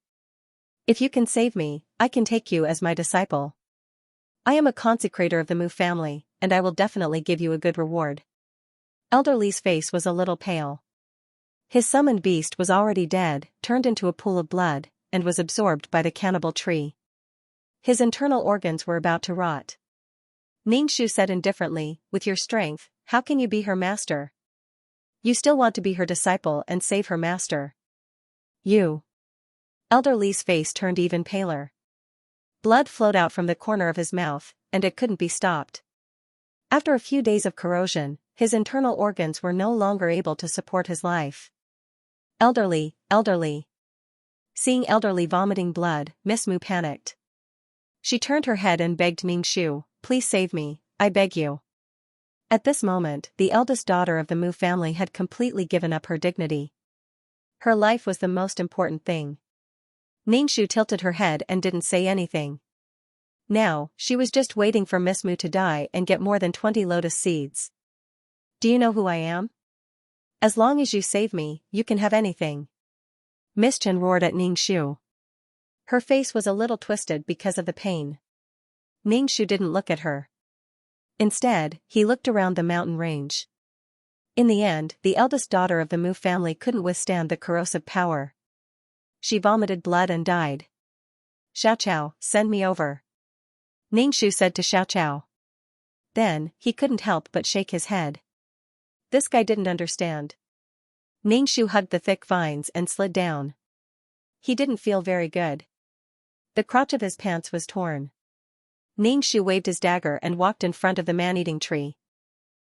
"If you can save me, I can take you as my disciple. I am a consecrator of the Mu family, and I will definitely give you a good reward." Elder Li's face was a little pale. His summoned beast was already dead, turned into a pool of blood, and was absorbed by the cannibal tree. His internal organs were about to rot. Ningxu said indifferently, "With your strength, how can you be her master? You still want to be her disciple and save her master. You." Elder Li's face turned even paler. Blood flowed out from the corner of his mouth, and it couldn't be stopped. After a few days of corrosion, his internal organs were no longer able to support his life. "Elderly, elderly." Seeing Elderly vomiting blood, Miss Mu panicked. She turned her head and begged Ningxu, "Please save me, I beg you." At this moment, the eldest daughter of the Mu family had completely given up her dignity. Her life was the most important thing. Ningxu tilted her head and didn't say anything. Now, she was just waiting for Miss Mu to die and get more than 20 lotus seeds. "Do you know who I am? As long as you save me, you can have anything." Miss Chen roared at Ningxu. Her face was a little twisted because of the pain. Ningxu didn't look at her. Instead, he looked around the mountain range. In the end, the eldest daughter of the Mu family couldn't withstand the corrosive power. She vomited blood and died. "Xiaoqiao, send me over," Ningxu said to Xiaoqiao. Then, he couldn't help but shake his head. This guy didn't understand. Ningxu hugged the thick vines and slid down. He didn't feel very good. The crotch of his pants was torn. Ningxu waved his dagger and walked in front of the man-eating tree.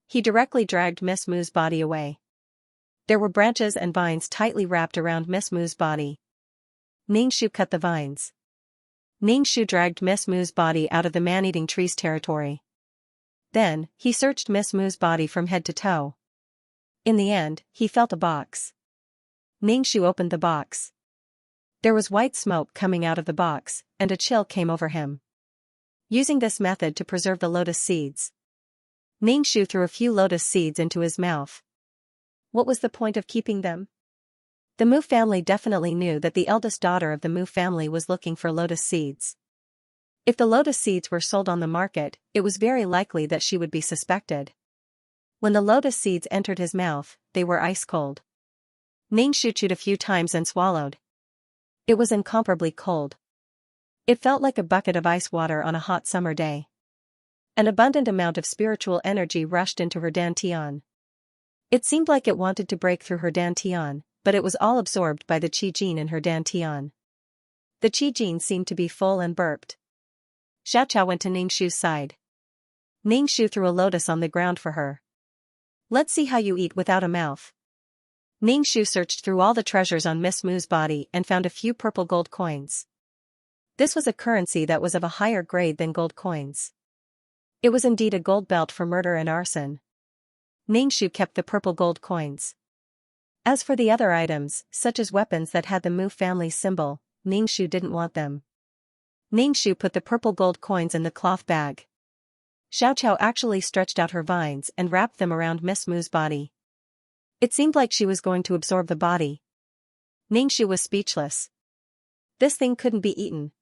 He directly dragged Miss Mu's body away. There were branches and vines tightly wrapped around Miss Mu's body. Ningxu cut the vines. Ningxu dragged Miss Mu's body out of the man-eating tree's territory. Then, he searched Miss Mu's body from head to toe. In the end, he felt a box. Ningxu opened the box. There was white smoke coming out of the box, and a chill came over him. using this method to preserve the lotus seeds. Ningshu threw a few lotus seeds into his mouth. What was the point of keeping them? The Mu family definitely knew that the eldest daughter of the Mu family was looking for lotus seeds. If the lotus seeds were sold on the market, it was very likely that she would be suspected. When the lotus seeds entered his mouth, they were ice cold. Ningshu chewed a few times and swallowed. It was incomparably cold. It felt like a bucket of ice water on a hot summer day. An abundant amount of spiritual energy rushed into her dantian. It seemed like it wanted to break through her dantian, but it was all absorbed by the qi jin in her dantian. The qi jin seemed to be full and burped. Xiaoqiao went to Ningshu's side. Ningshu threw a lotus on the ground for her. Let's see how you eat without a mouth. Ningshu searched through all the treasures on Miss Mu's body and found a few purple gold coins. This was a currency that was of a higher grade than gold coins. It was indeed a gold belt for murder and arson. Ningshu kept the purple gold coins. As for the other items, such as weapons that had the Mu family's symbol, Ningshu didn't want them. Ningshu put the purple gold coins in the cloth bag. Xiaoqiao actually stretched out her vines and wrapped them around Miss Mu's body. It seemed like she was going to absorb the body. Ningshu was speechless. This thing couldn't be eaten.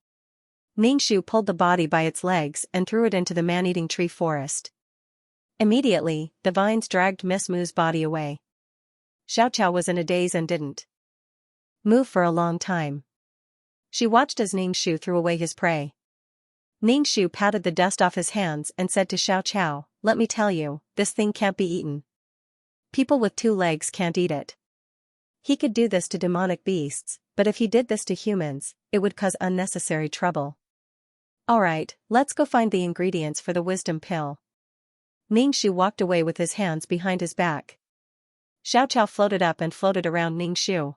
Ningshu pulled the body by its legs and threw it into the man-eating tree forest. Immediately, the vines dragged Miss Mu's body away. Xiaoqiao was in a daze and didn't move for a long time. She watched as Ningshu threw away his prey. Ningshu patted the dust off his hands and said to Xiaoqiao, "Let me tell you, this thing can't be eaten. People with 2 legs can't eat it. He could do this to demonic beasts, but if he did this to humans, it would cause unnecessary trouble. Alright, let's go find the ingredients for the wisdom pill." Ningshu walked away with his hands behind his back. Xiaoqiao floated up and floated around Ningshu.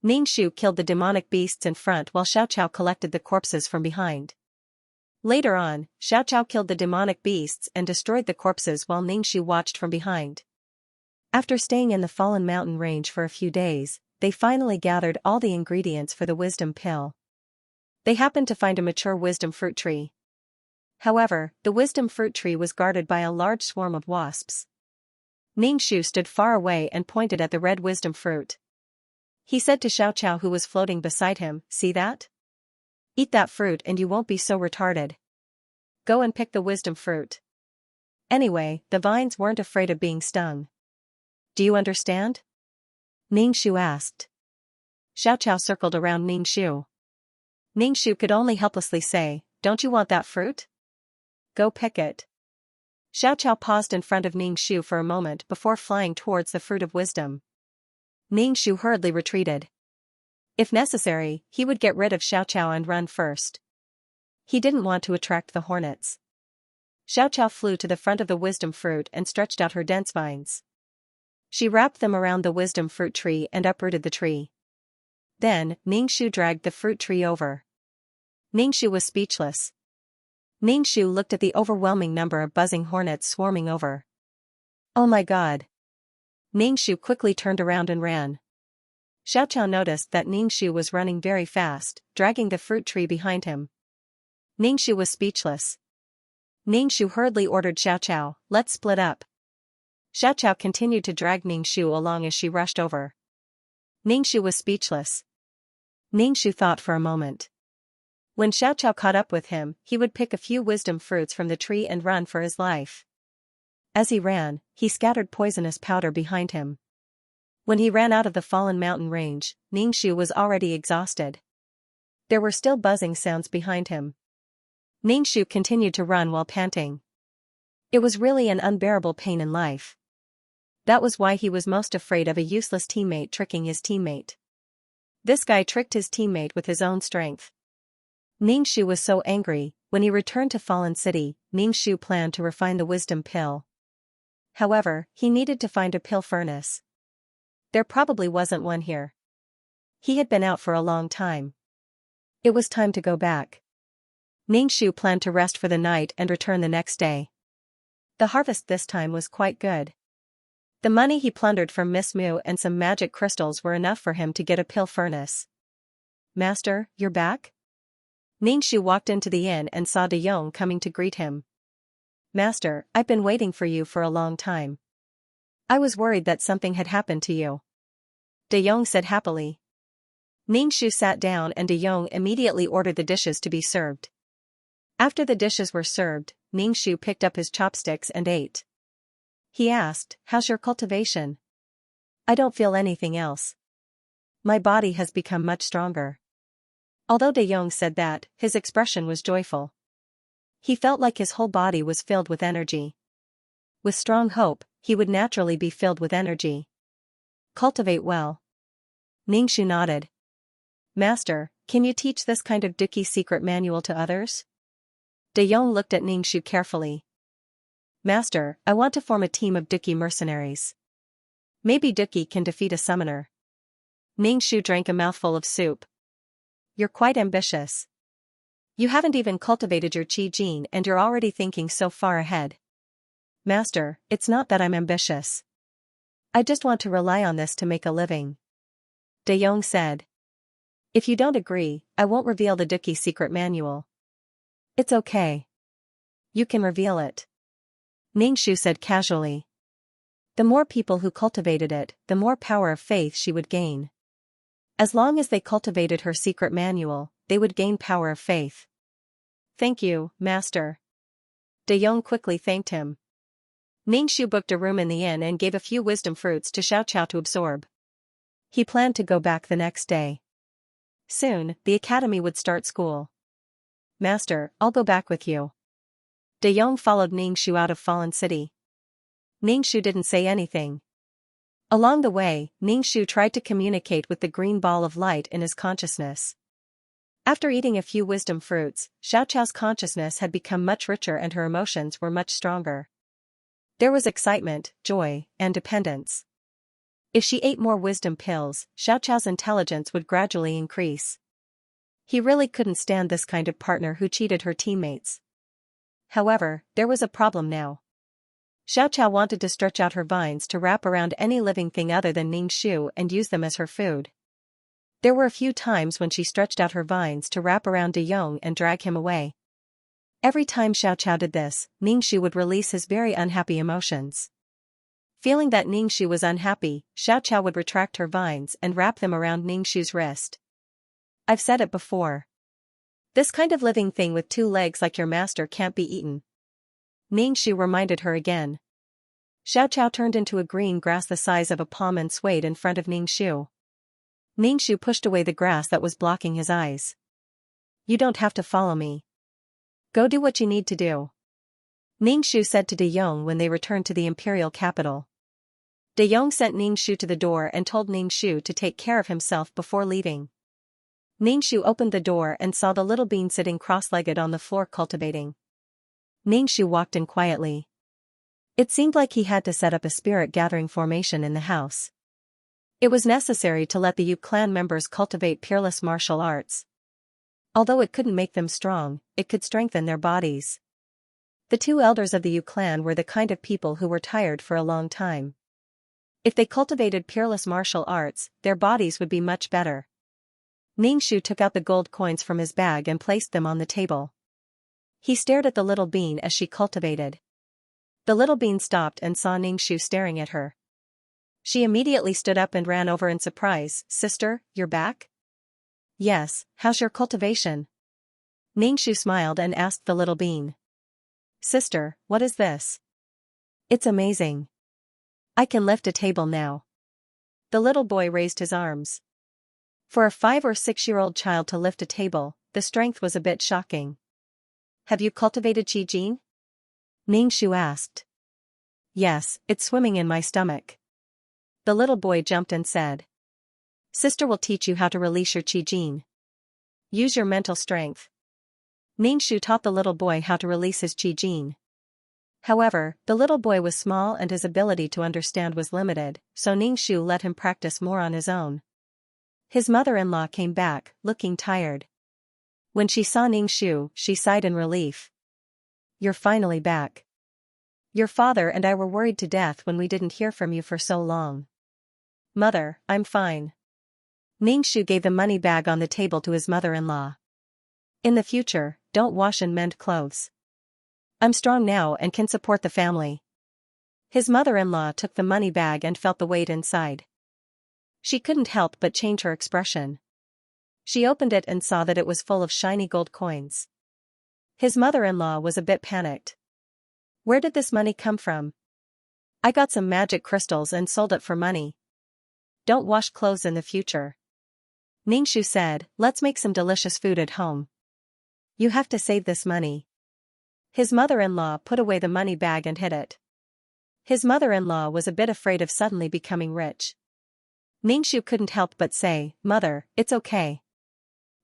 Ningshu killed the demonic beasts in front while Xiaoqiao collected the corpses from behind. Later on, Xiaoqiao killed the demonic beasts and destroyed the corpses while Ningshu watched from behind. After staying in the fallen mountain range for a few days, they finally gathered all the ingredients for the wisdom pill. They happened to find a mature wisdom fruit tree. However, the wisdom fruit tree was guarded by a large swarm of wasps. Ningshu stood far away and pointed at the red wisdom fruit. He said to Xiaoqiao, who was floating beside him, "See that? Eat that fruit and you won't be so retarded. Go and pick the wisdom fruit." Anyway, the vines weren't afraid of being stung. "Do you understand?" Ningshu asked. Xiaoqiao circled around Ningshu. Ningshu could only helplessly say, "Don't you want that fruit? Go pick it." Xiaoqiao paused in front of Ningshu for a moment before flying towards the fruit of wisdom. Ningshu hurriedly retreated. If necessary, he would get rid of Xiaoqiao and run first. He didn't want to attract the hornets. Xiaoqiao flew to the front of the wisdom fruit and stretched out her dense vines. She wrapped them around the wisdom fruit tree and uprooted the tree. Then, Ningshu dragged the fruit tree over. Ningshu was speechless. Ningshu looked at the overwhelming number of buzzing hornets swarming over. "Oh my god." Ningshu quickly turned around and ran. Xiaoqiao noticed that Ningshu was running very fast, dragging the fruit tree behind him. Ningshu was speechless. Ningshu hurriedly ordered Xiaoqiao, "Let's split up." Xiaoqiao continued to drag Ningshu along as she rushed over. Ningshu was speechless. Ningshu thought for a moment. When Xiaoqiao caught up with him, he would pick a few wisdom fruits from the tree and run for his life. As he ran, he scattered poisonous powder behind him. When he ran out of the fallen mountain range, Ningshu was already exhausted. There were still buzzing sounds behind him. Ningshu continued to run while panting. It was really an unbearable pain in life. That was why he was most afraid of a useless teammate tricking his teammate. This guy tricked his teammate with his own strength. Ningshu was so angry. When he returned to Fallen City, Ningshu planned to refine the wisdom pill. However, he needed to find a pill furnace. There probably wasn't one here. He had been out for a long time. It was time to go back. Ningshu planned to rest for the night and return the next day. The harvest this time was quite good. The money he plundered from Miss Mu and some magic crystals were enough for him to get a pill furnace. "Master, you're back?" Ningxu walked into the inn and saw De Yong coming to greet him. "Master, I've been waiting for you for a long time. I was worried that something had happened to you," De Yong said happily. Ningxu sat down and De Yong immediately ordered the dishes to be served. After the dishes were served, Ningxu picked up his chopsticks and ate. He asked, "How's your cultivation?" "I don't feel anything else. My body has become much stronger." Although De Yong said that, his expression was joyful. He felt like his whole body was filled with energy. With strong hope, he would naturally be filled with energy. "Cultivate well." Ningxu nodded. "Master, can you teach this kind of Duqi secret manual to others?" De Yong looked at Ningxu carefully. "Master, I want to form a team of Duqi mercenaries. Maybe Duqi can defeat a summoner." Ningxu drank a mouthful of soup. "You're quite ambitious. You haven't even cultivated your Qi gene and you're already thinking so far ahead." "Master, it's not that I'm ambitious. I just want to rely on this to make a living," De Yong said. "If you don't agree, I won't reveal the Duqi secret manual." "It's okay. You can reveal it," Ningxu said casually. The more people who cultivated it, the more power of faith she would gain. As long as they cultivated her secret manual, they would gain power of faith. "Thank you, Master." De Yong quickly thanked him. Ningxu booked a room in the inn and gave a few wisdom fruits to Xiaoqiao to absorb. He planned to go back the next day. Soon, the academy would start school. "Master, I'll go back with you." De Yong followed Ningxu out of Fallen City. Ningxu didn't say anything. Along the way, Ningxu tried to communicate with the green ball of light in his consciousness. After eating a few wisdom fruits, Xiaoqiao's consciousness had become much richer and her emotions were much stronger. There was excitement, joy, and dependence. If she ate more wisdom pills, Xiaoqiao's intelligence would gradually increase. He really couldn't stand this kind of partner who cheated her teammates. However, there was a problem now. Xiaoqiao wanted to stretch out her vines to wrap around any living thing other than Ningxu and use them as her food. There were a few times when she stretched out her vines to wrap around De Yong and drag him away. Every time Xiaoqiao did this, Ningxu would release his very unhappy emotions. Feeling that Ningxu was unhappy, Xiaoqiao would retract her vines and wrap them around Ningxu's wrist. "I've said it before. This kind of living thing with 2 legs like your master can't be eaten," Ningxu reminded her again. Xiaoqiao turned into a green grass the size of a palm and swayed in front of Ningxu. Ningxu pushed away the grass that was blocking his eyes. "You don't have to follow me. Go do what you need to do," Ningxu said to De Yong when they returned to the imperial capital. De Yong sent Ningxu to the door and told Ningxu to take care of himself before leaving. Ningxu opened the door and saw the little bean sitting cross-legged on the floor cultivating. Ningxu walked in quietly. It seemed like he had to set up a spirit-gathering formation in the house. It was necessary to let the Yu clan members cultivate peerless martial arts. Although it couldn't make them strong, it could strengthen their bodies. The 2 elders of the Yu clan were the kind of people who were tired for a long time. If they cultivated peerless martial arts, their bodies would be much better. Ningxu took out the gold coins from his bag and placed them on the table. He stared at the little bean as she cultivated. The little bean stopped and saw Ningxu staring at her. She immediately stood up and ran over in surprise. "Sister, you're back?" "Yes, how's your cultivation?" Ningxu smiled and asked the little bean. "Sister, what is this?" "It's amazing. I can lift a table now." The little boy raised his arms. For a 5 or 6-year-old child to lift a table, the strength was a bit shocking. "Have you cultivated Qi Jin?" Ningxu asked. "Yes, it's swimming in my stomach." The little boy jumped and said. "Sister will teach you how to release your Qi Jin. Use your mental strength." Ningxu taught the little boy how to release his Qi Jin. However, the little boy was small and his ability to understand was limited, so Ningxu let him practice more on his own. His mother-in-law came back, looking tired. When she saw Ningxu, she sighed in relief. "You're finally back. Your father and I were worried to death when we didn't hear from you for so long." "Mother, I'm fine." Ningxu gave the money bag on the table to his mother-in-law. In the future, don't wash and mend clothes. I'm strong now and can support the family. His mother-in-law took the money bag and felt the weight inside. She couldn't help but change her expression. She opened it and saw that it was full of shiny gold coins. His mother-in-law was a bit panicked. Where did this money come from? I got some magic crystals and sold it for money. Don't wash clothes in the future. Ningxu said, let's make some delicious food at home. You have to save this money. His mother-in-law put away the money bag and hid it. His mother-in-law was a bit afraid of suddenly becoming rich. Ningxu couldn't help but say, Mother, it's okay.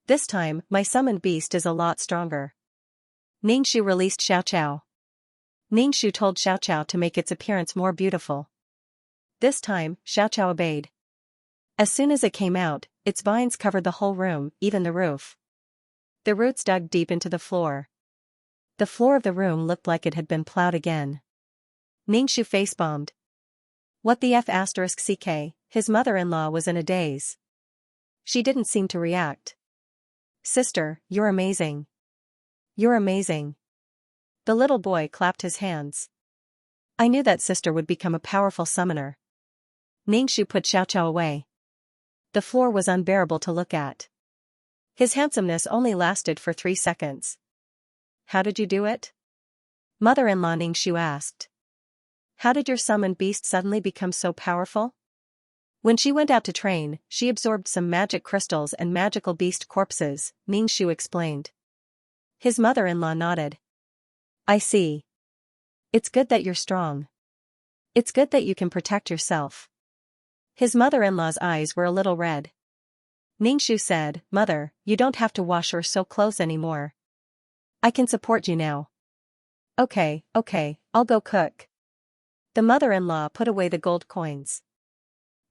This time, my summoned beast is a lot stronger. Ningxu released Xiaoqiao. Ningxu told Xiaoqiao to make its appearance more beautiful. This time, Xiaoqiao obeyed. As soon as it came out, its vines covered the whole room, even the roof. The roots dug deep into the floor. The floor of the room looked like it had been plowed again. Ningxu face-bombed. What the F***ck, his mother-in-law was in a daze. She didn't seem to react. Sister, you're amazing. You're amazing. The little boy clapped his hands. I knew that sister would become a powerful summoner. Ningxu put Xiaoqiao away. The floor was unbearable to look at. His handsomeness only lasted for 3 seconds. How did you do it? Mother-in-law Ningxu asked. How did your summoned beast suddenly become so powerful? When she went out to train, she absorbed some magic crystals and magical beast corpses, Ningxu explained. His mother-in-law nodded. I see. It's good that you're strong. It's good that you can protect yourself. His mother-in-law's eyes were a little red. Ningxu said, Mother, you don't have to wash or sew clothes anymore. I can support you now. Okay, I'll go cook. The mother-in-law put away the gold coins.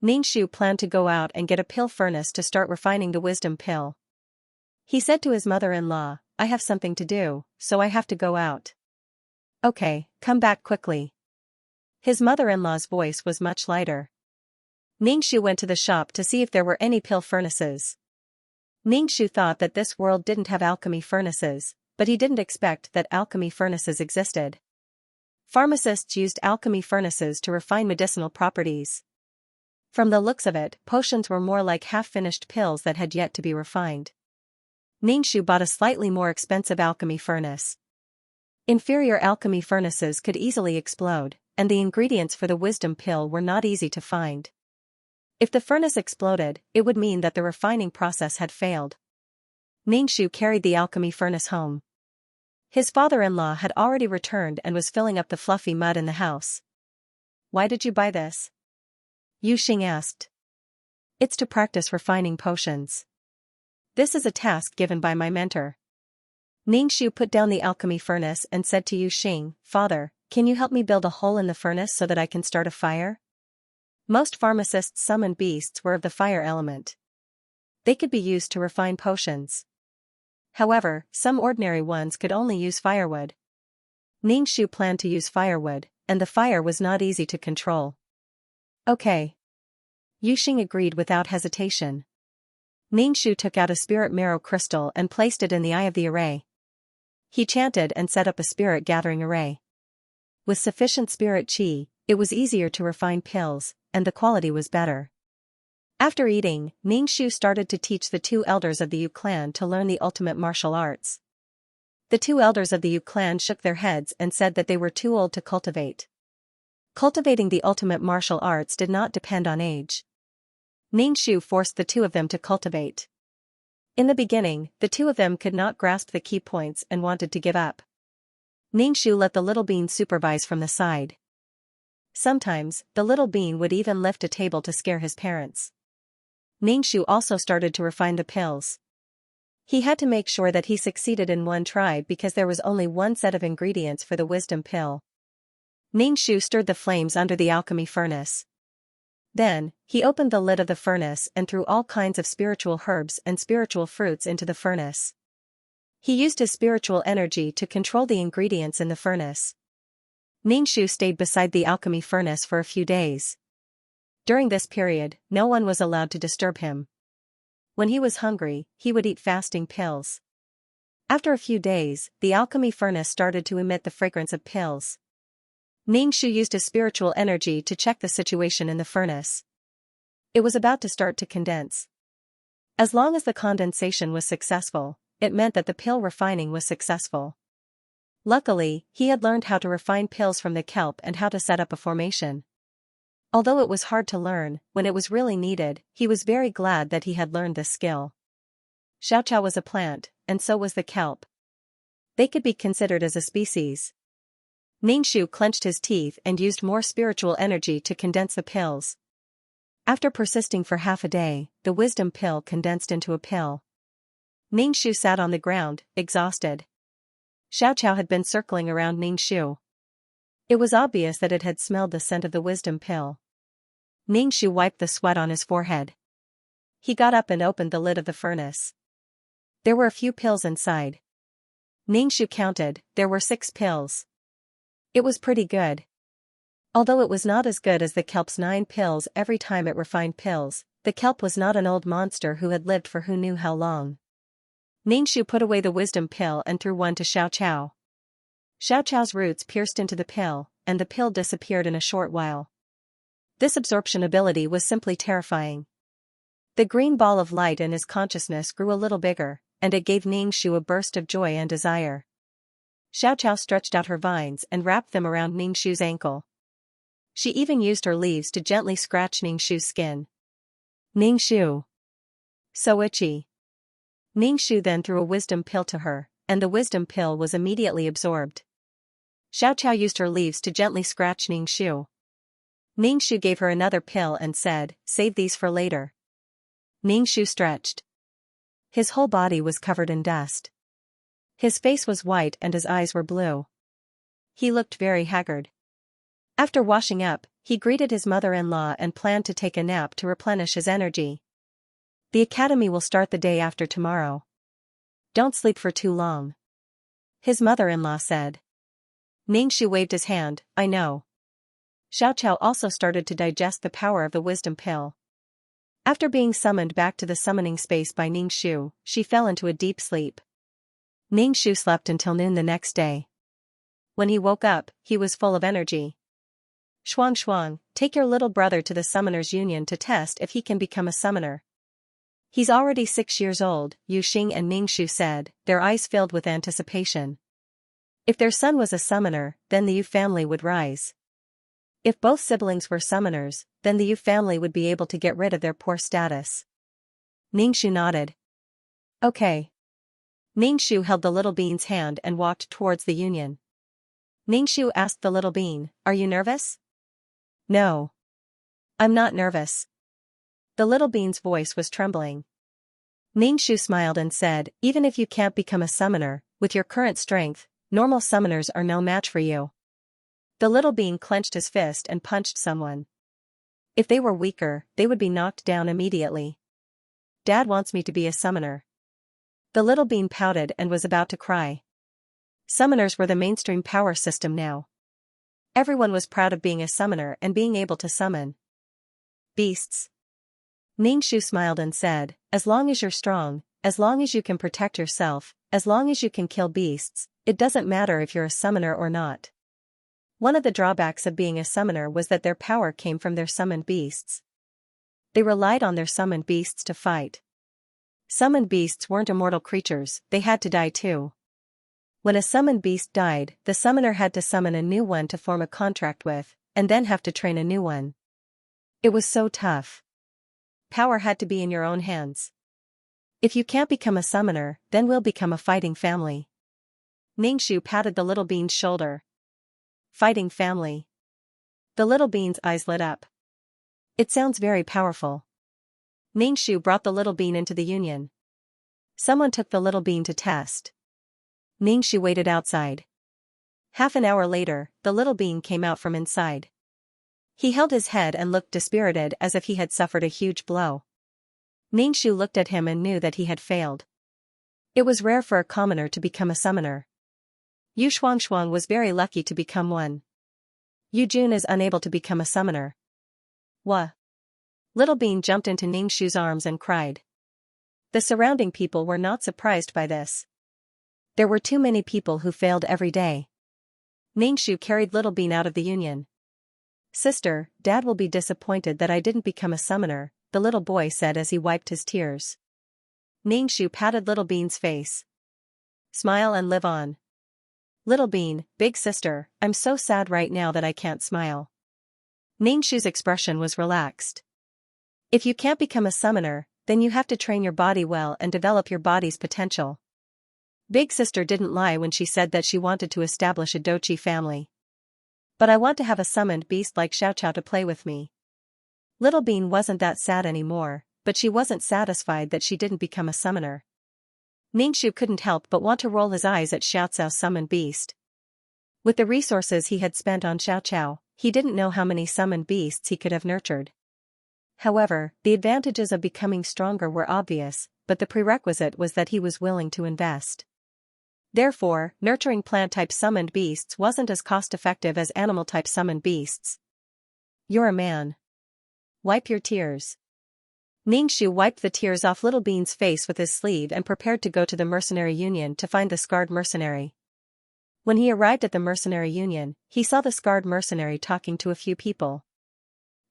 Ningxu planned to go out and get a pill furnace to start refining the wisdom pill. He said to his mother-in-law, I have something to do, so I have to go out. Okay, come back quickly. His mother-in-law's voice was much lighter. Ningxu went to the shop to see if there were any pill furnaces. Ningxu thought that this world didn't have alchemy furnaces, but he didn't expect that alchemy furnaces existed. Pharmacists used alchemy furnaces to refine medicinal properties. From the looks of it, potions were more like half-finished pills that had yet to be refined. Ningxu bought a slightly more expensive alchemy furnace. Inferior alchemy furnaces could easily explode, and the ingredients for the wisdom pill were not easy to find. If the furnace exploded, it would mean that the refining process had failed. Ningxu carried the alchemy furnace home. His father-in-law had already returned and was filling up the fluffy mud in the house. Why did you buy this? Yu Xing asked. It's to practice refining potions. This is a task given by my mentor. Ningxu put down the alchemy furnace and said to Yu Xing, Father, can you help me build a hole in the furnace so that I can start a fire? Most pharmacists' summoned beasts were of the fire element. They could be used to refine potions. However, some ordinary ones could only use firewood. Ningxu planned to use firewood, and the fire was not easy to control. Okay. Yu Xing agreed without hesitation. Ningxu took out a spirit marrow crystal and placed it in the eye of the array. He chanted and set up a spirit gathering array. With sufficient spirit qi, it was easier to refine pills, and the quality was better. After eating, Ningxu started to teach the 2 elders of the Yu clan to learn the ultimate martial arts. The 2 elders of the Yu clan shook their heads and said that they were too old to cultivate. Cultivating the ultimate martial arts did not depend on age. Ningxu forced the 2 of them to cultivate. In the beginning, the 2 of them could not grasp the key points and wanted to give up. Ningxu let the little bean supervise from the side. Sometimes, the little bean would even lift a table to scare his parents. Ningxu also started to refine the pills. He had to make sure that he succeeded in one try because there was only one set of ingredients for the wisdom pill. Ningxu stirred the flames under the alchemy furnace. Then, he opened the lid of the furnace and threw all kinds of spiritual herbs and spiritual fruits into the furnace. He used his spiritual energy to control the ingredients in the furnace. Ningxu stayed beside the alchemy furnace for a few days. During this period, no one was allowed to disturb him. When he was hungry, he would eat fasting pills. After a few days, the alchemy furnace started to emit the fragrance of pills. Ningxu used his spiritual energy to check the situation in the furnace. It was about to start to condense. As long as the condensation was successful, it meant that the pill refining was successful. Luckily, he had learned how to refine pills from the kelp and how to set up a formation. Although it was hard to learn, when it was really needed, he was very glad that he had learned this skill. Xiaoqiao was a plant, and so was the kelp. They could be considered as a species. Ningxu clenched his teeth and used more spiritual energy to condense the pills. After persisting for half a day, the wisdom pill condensed into a pill. Ningxu sat on the ground, exhausted. Xiaoqiao had been circling around Ningxu. It was obvious that it had smelled the scent of the wisdom pill. Ningxu wiped the sweat on his forehead. He got up and opened the lid of the furnace. There were a few pills inside. Ningxu counted, there were 6 pills. It was pretty good. Although it was not as good as the kelp's 9 pills every time it refined pills, the kelp was not an old monster who had lived for who knew how long. Ningxu put away the wisdom pill and threw one to Xiaoqiao. Xiaoqiao's roots pierced into the pill, and the pill disappeared in a short while. This absorption ability was simply terrifying. The green ball of light in his consciousness grew a little bigger, and it gave Ningxu a burst of joy and desire. Xiaoqiao stretched out her vines and wrapped them around Ningxu's ankle. She even used her leaves to gently scratch Ningxu's skin. Ningxu. So itchy. Ningxu then threw a wisdom pill to her, and the wisdom pill was immediately absorbed. Xiaoqiao used her leaves to gently scratch Ningxu. Ningxu gave her another pill and said, "Save these for later." Ningxu stretched. His whole body was covered in dust. His face was white and his eyes were blue. He looked very haggard. After washing up, he greeted his mother-in-law and planned to take a nap to replenish his energy. The academy will start the day after tomorrow. Don't sleep for too long. His mother-in-law said. Ningxu waved his hand, I know. Xiaoqiao also started to digest the power of the wisdom pill. After being summoned back to the summoning space by Ningxu, she fell into a deep sleep. Ningxu slept until noon the next day. When he woke up, he was full of energy. Shuang, take your little brother to the Summoners Union to test if he can become a summoner. He's already 6 years old, Yu Xing and Ningxu said, their eyes filled with anticipation. If their son was a summoner, then the Yu family would rise. If both siblings were summoners, then the Yu family would be able to get rid of their poor status. Ningxu nodded. Okay. Ningxu held the little bean's hand and walked towards the union. Ningxu asked the little bean, Are you nervous? No. I'm not nervous. The little bean's voice was trembling. Ningxu smiled and said, Even if you can't become a summoner, with your current strength, normal summoners are no match for you. The little bean clenched his fist and punched someone. If they were weaker, they would be knocked down immediately. Dad wants me to be a summoner. The little bean pouted and was about to cry. Summoners were the mainstream power system now. Everyone was proud of being a summoner and being able to summon beasts. Ningxu smiled and said, As long as you're strong, as long as you can protect yourself, as long as you can kill beasts, it doesn't matter if you're a summoner or not. One of the drawbacks of being a summoner was that their power came from their summoned beasts. They relied on their summoned beasts to fight. Summoned beasts weren't immortal creatures, they had to die too. When a summoned beast died, the summoner had to summon a new one to form a contract with, and then have to train a new one. It was so tough. Power had to be in your own hands. If you can't become a summoner, then we'll become a fighting family. Ningxu patted the little bean's shoulder. Fighting family. The little bean's eyes lit up. It sounds very powerful. Ningxu brought the little bean into the union. Someone took the little bean to test. Ningxu waited outside. Half an hour later, the little bean came out from inside. He held his head and looked dispirited as if he had suffered a huge blow. Ningxu looked at him and knew that he had failed. It was rare for a commoner to become a summoner. Yu Shuang was very lucky to become one. Yu Jun is unable to become a summoner. Wha? Little Bean jumped into Ningxu's arms and cried. The surrounding people were not surprised by this. There were too many people who failed every day. Ningxu carried Little Bean out of the union. Sister, Dad will be disappointed that I didn't become a summoner, the little boy said as he wiped his tears. Ningxu patted Little Bean's face. Smile and live on. Little Bean, big sister, I'm so sad right now that I can't smile. Ningxu's expression was relaxed. If you can't become a summoner, then you have to train your body well and develop your body's potential. Big sister didn't lie when she said that she wanted to establish a dochi family. But I want to have a summoned beast like Xiaoqiao to play with me. Little Bean wasn't that sad anymore, but she wasn't satisfied that she didn't become a summoner. Ningxu couldn't help but want to roll his eyes at Xiaoqiao's summoned beast. With the resources he had spent on Xiaoqiao, he didn't know how many summoned beasts he could have nurtured. However, the advantages of becoming stronger were obvious, but the prerequisite was that he was willing to invest. Therefore, nurturing plant-type summoned beasts wasn't as cost-effective as animal-type summoned beasts. You're a man. Wipe your tears. Ningxu wiped the tears off Little Bean's face with his sleeve and prepared to go to the mercenary union to find the scarred mercenary. When he arrived at the mercenary union, he saw the scarred mercenary talking to a few people.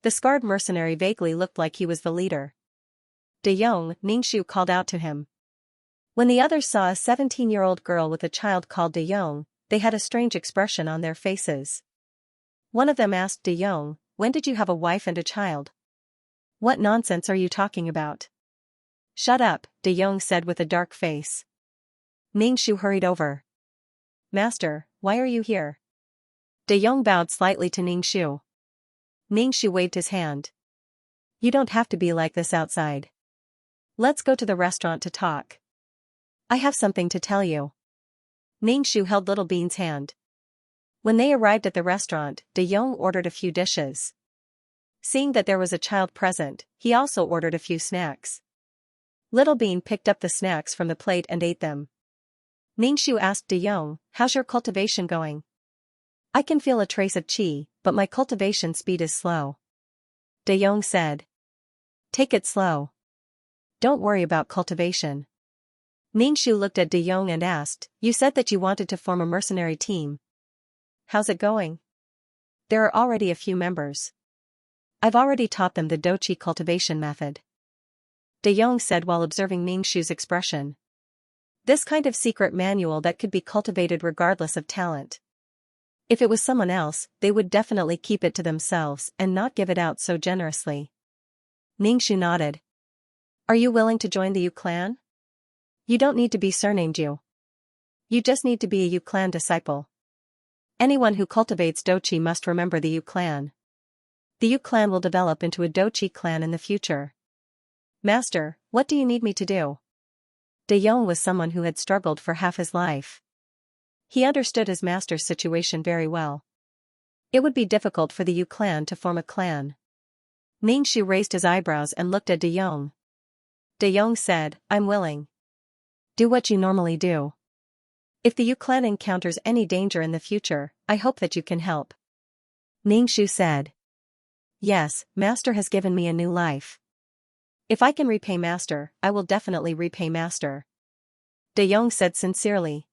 The scarred mercenary vaguely looked like he was the leader. De Yong, Ningxu called out to him. When the others saw a 17-year-old girl with a child called De Yong, they had a strange expression on their faces. One of them asked De Yong, "When did you have a wife and a child?" "What nonsense are you talking about?" "Shut up," De Yong said with a dark face. Ningxu hurried over. "Master, why are you here?" De Yong bowed slightly to Ningxu. Ningxu waved his hand. "You don't have to be like this outside. Let's go to the restaurant to talk. I have something to tell you." Ningxu held Little Bean's hand. When they arrived at the restaurant, De Yong ordered a few dishes. Seeing that there was a child present, he also ordered a few snacks. Little Bean picked up the snacks from the plate and ate them. Ningxu asked De Yong, "How's your cultivation going?" "I can feel a trace of qi, but my cultivation speed is slow." De Yong said. "Take it slow. Don't worry about cultivation." Ningxu looked at De Yong and asked, "You said that you wanted to form a mercenary team. How's it going?" "There are already a few members. I've already taught them the dochi cultivation method." De Yong said while observing Ningxu's expression. This kind of secret manual that could be cultivated regardless of talent. If it was someone else, they would definitely keep it to themselves and not give it out so generously. Ningxu nodded. "Are you willing to join the Yu clan? You don't need to be surnamed Yu. You just need to be a Yu clan disciple. Anyone who cultivates dochi must remember the Yu clan. The Yu clan will develop into a dochi clan in the future." "Master, what do you need me to do?" De Yong was someone who had struggled for half his life. He understood his master's situation very well. It would be difficult for the Yu clan to form a clan. Ningxu raised his eyebrows and looked at De Yong. De Yong said, "I'm willing. Do what you normally do. If the Yu clan encounters any danger in the future, I hope that you can help." Ningxu said. "Yes, Master has given me a new life. If I can repay Master, I will definitely repay Master." De Yong said sincerely.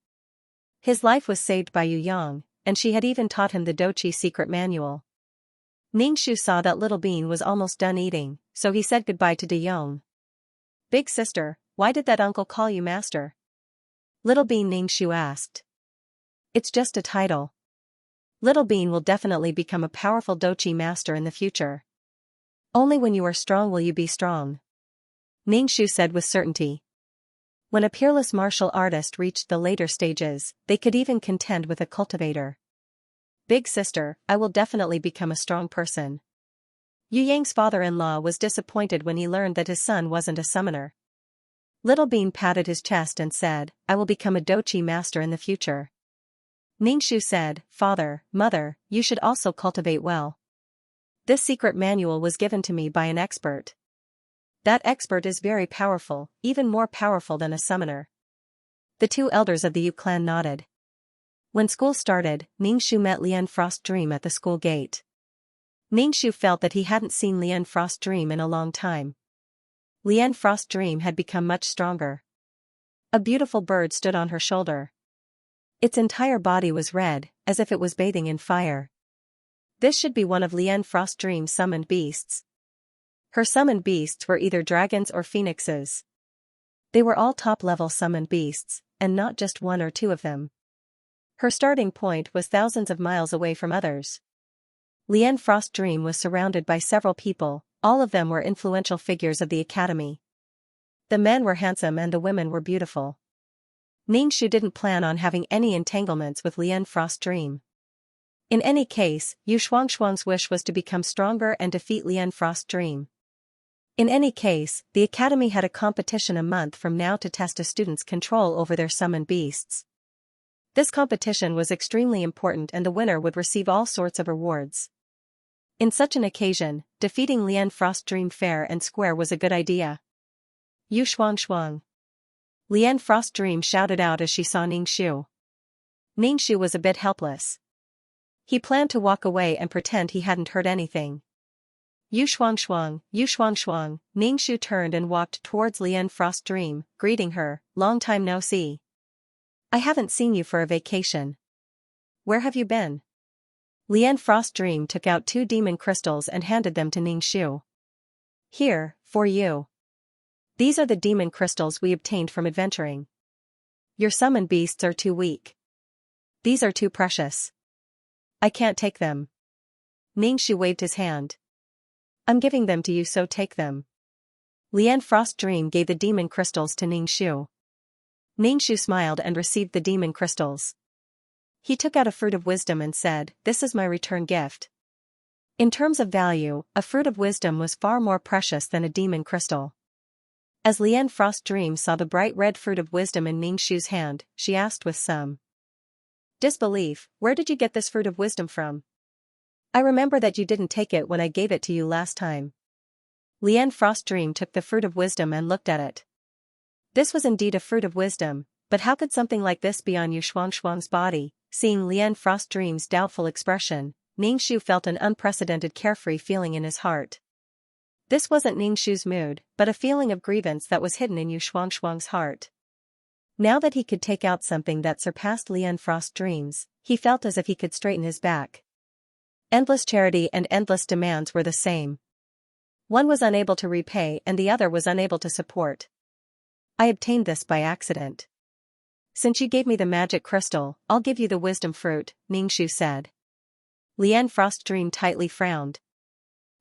His life was saved by Yu Yang, and she had even taught him the dochi secret manual. Ningxu saw that Little Bean was almost done eating, so he said goodbye to De Yong. "Big sister, why did that uncle call you Master?" Little Bean Ningxu asked. "It's just a title. Little Bean will definitely become a powerful dochi master in the future. Only when you are strong will you be strong," Ningxu said with certainty. When a peerless martial artist reached the later stages, they could even contend with a cultivator. "Big sister, I will definitely become a strong person." Yu Yang's father-in-law was disappointed when he learned that his son wasn't a summoner. Little Bean patted his chest and said, "I will become a dochi master in the future." Ningxu said, "Father, Mother, you should also cultivate well. This secret manual was given to me by an expert. That expert is very powerful, even more powerful than a summoner." The two elders of the Yu clan nodded. When school started, Ningxu met Lien Frost Dream at the school gate. Ningxu felt that he hadn't seen Lien Frost Dream in a long time. Lien Frost Dream had become much stronger. A beautiful bird stood on her shoulder. Its entire body was red, as if it was bathing in fire. This should be one of Lian Frost Dream's summoned beasts. Her summoned beasts were either dragons or phoenixes. They were all top-level summoned beasts, and not just one or two of them. Her starting point was thousands of miles away from others. Lian Frost Dream was surrounded by several people, all of them were influential figures of the academy. The men were handsome and the women were beautiful. Ningxu didn't plan on having any entanglements with Lian Frost Dream. In any case, Yu Shuangshuang's wish was to become stronger and defeat Lian Frost Dream. In any case, the academy had a competition a month from now to test a student's control over their summoned beasts. This competition was extremely important and the winner would receive all sorts of rewards. In such an occasion, defeating Lian Frost Dream fair and square was a good idea. Yu Shuangshuang. Lian Frost Dream shouted out as she saw Ningxu. Ningxu was a bit helpless. He planned to walk away and pretend he hadn't heard anything. Yu Shuangshuang, Ningxu turned and walked towards Lian Frost Dream, greeting her, "Long time no see. I haven't seen you for a vacation. Where have you been?" Lian Frost Dream took out 2 demon crystals and handed them to Ningxu. "Here, for you. These are the demon crystals we obtained from adventuring. Your summoned beasts are too weak. These are too precious. I can't take them." Ningxu waved his hand. "I'm giving them to you, so take them." Lian Frost Dream gave the demon crystals to Ningxu. Ningxu smiled and received the demon crystals. He took out a fruit of wisdom and said, "This is my return gift." In terms of value, a fruit of wisdom was far more precious than a demon crystal. As Lian Frost Dream saw the bright red fruit of wisdom in Ningxu's hand, she asked with some disbelief, "Where did you get this fruit of wisdom from? I remember that you didn't take it when I gave it to you last time." Lian Frost Dream took the fruit of wisdom and looked at it. This was indeed a fruit of wisdom, but how could something like this be on Yu Shuangshuang's body? Seeing Lian Frost Dream's doubtful expression, Ningxu felt an unprecedented carefree feeling in his heart. This wasn't Ningxu's mood, but a feeling of grievance that was hidden in Yu Shuangshuang's heart. Now that he could take out something that surpassed Lian Frost Dream's, he felt as if he could straighten his back. Endless charity and endless demands were the same. One was unable to repay and the other was unable to support. "I obtained this by accident. Since you gave me the magic crystal, I'll give you the wisdom fruit," Ningxu said. Lian Frost Dream tightly frowned.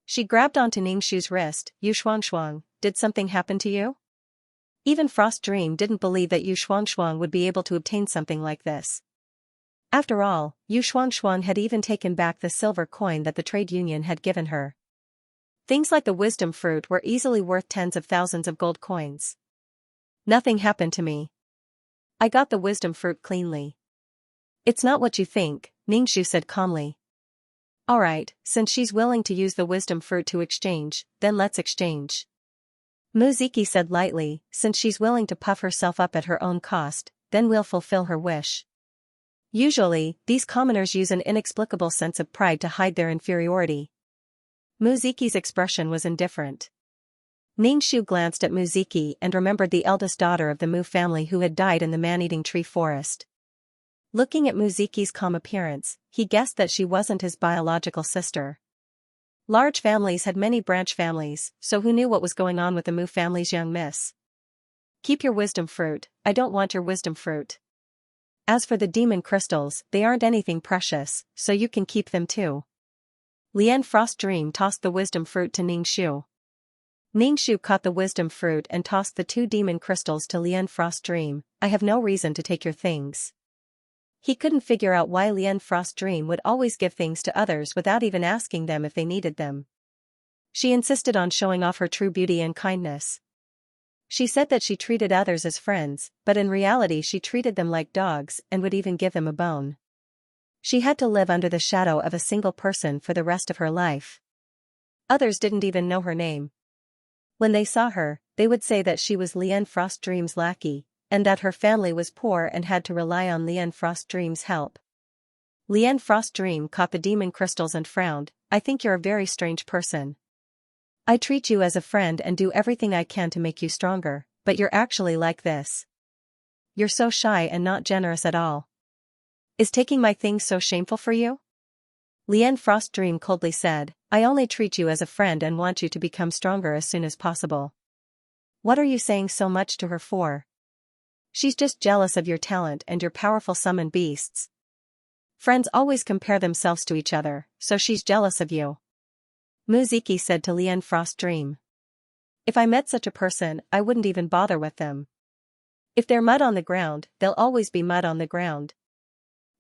She grabbed onto Ningxu's wrist. "Yu Shuangshuang, did something happen to you?" Even Frost Dream didn't believe that Yu Shuangshuang would be able to obtain something like this. After all, Yu Shuangshuang had even taken back the silver coin that the trade union had given her. Things like the wisdom fruit were easily worth tens of thousands of gold coins. "Nothing happened to me. I got the wisdom fruit cleanly." "It's not what you think," Ningxu said calmly. "Alright, since she's willing to use the wisdom fruit to exchange, then let's exchange." Muziki said lightly, "Since she's willing to puff herself up at her own cost, then we'll fulfill her wish." Usually, these commoners use an inexplicable sense of pride to hide their inferiority. Muziki's expression was indifferent. Ningxu glanced at Muziki and remembered the eldest daughter of the Mu family who had died in the man-eating tree forest. Looking at Muziki's calm appearance, he guessed that she wasn't his biological sister. Large families had many branch families, so who knew what was going on with the Mu family's young miss? "Keep your wisdom fruit, I don't want your wisdom fruit. As for the demon crystals, they aren't anything precious, so you can keep them too." Lian Frost Dream tossed the wisdom fruit to Ningxu. Ningxu caught the wisdom fruit and tossed the 2 demon crystals to Lian Frost Dream. "I have no reason to take your things." He couldn't figure out why Lian Frost Dream would always give things to others without even asking them if they needed them. She insisted on showing off her true beauty and kindness. She said that she treated others as friends, but in reality she treated them like dogs and would even give them a bone. She had to live under the shadow of a single person for the rest of her life. Others didn't even know her name. When they saw her, they would say that she was Lian Frost Dream's lackey, and that her family was poor and had to rely on Lian Frost Dream's help. Lian Frost Dream caught the demon crystals and frowned. "I think you're a very strange person. I treat you as a friend and do everything I can to make you stronger, but you're actually like this. You're so shy and not generous at all." Is taking my things so shameful for you? Lian Frost Dream coldly said, I only treat you as a friend and want you to become stronger as soon as possible. What are you saying so much to her for? She's just jealous of your talent and your powerful summon beasts. Friends always compare themselves to each other, so she's jealous of you. Muziki said to Lian Frost Dream. If I met such a person, I wouldn't even bother with them. If they're mud on the ground, they'll always be mud on the ground.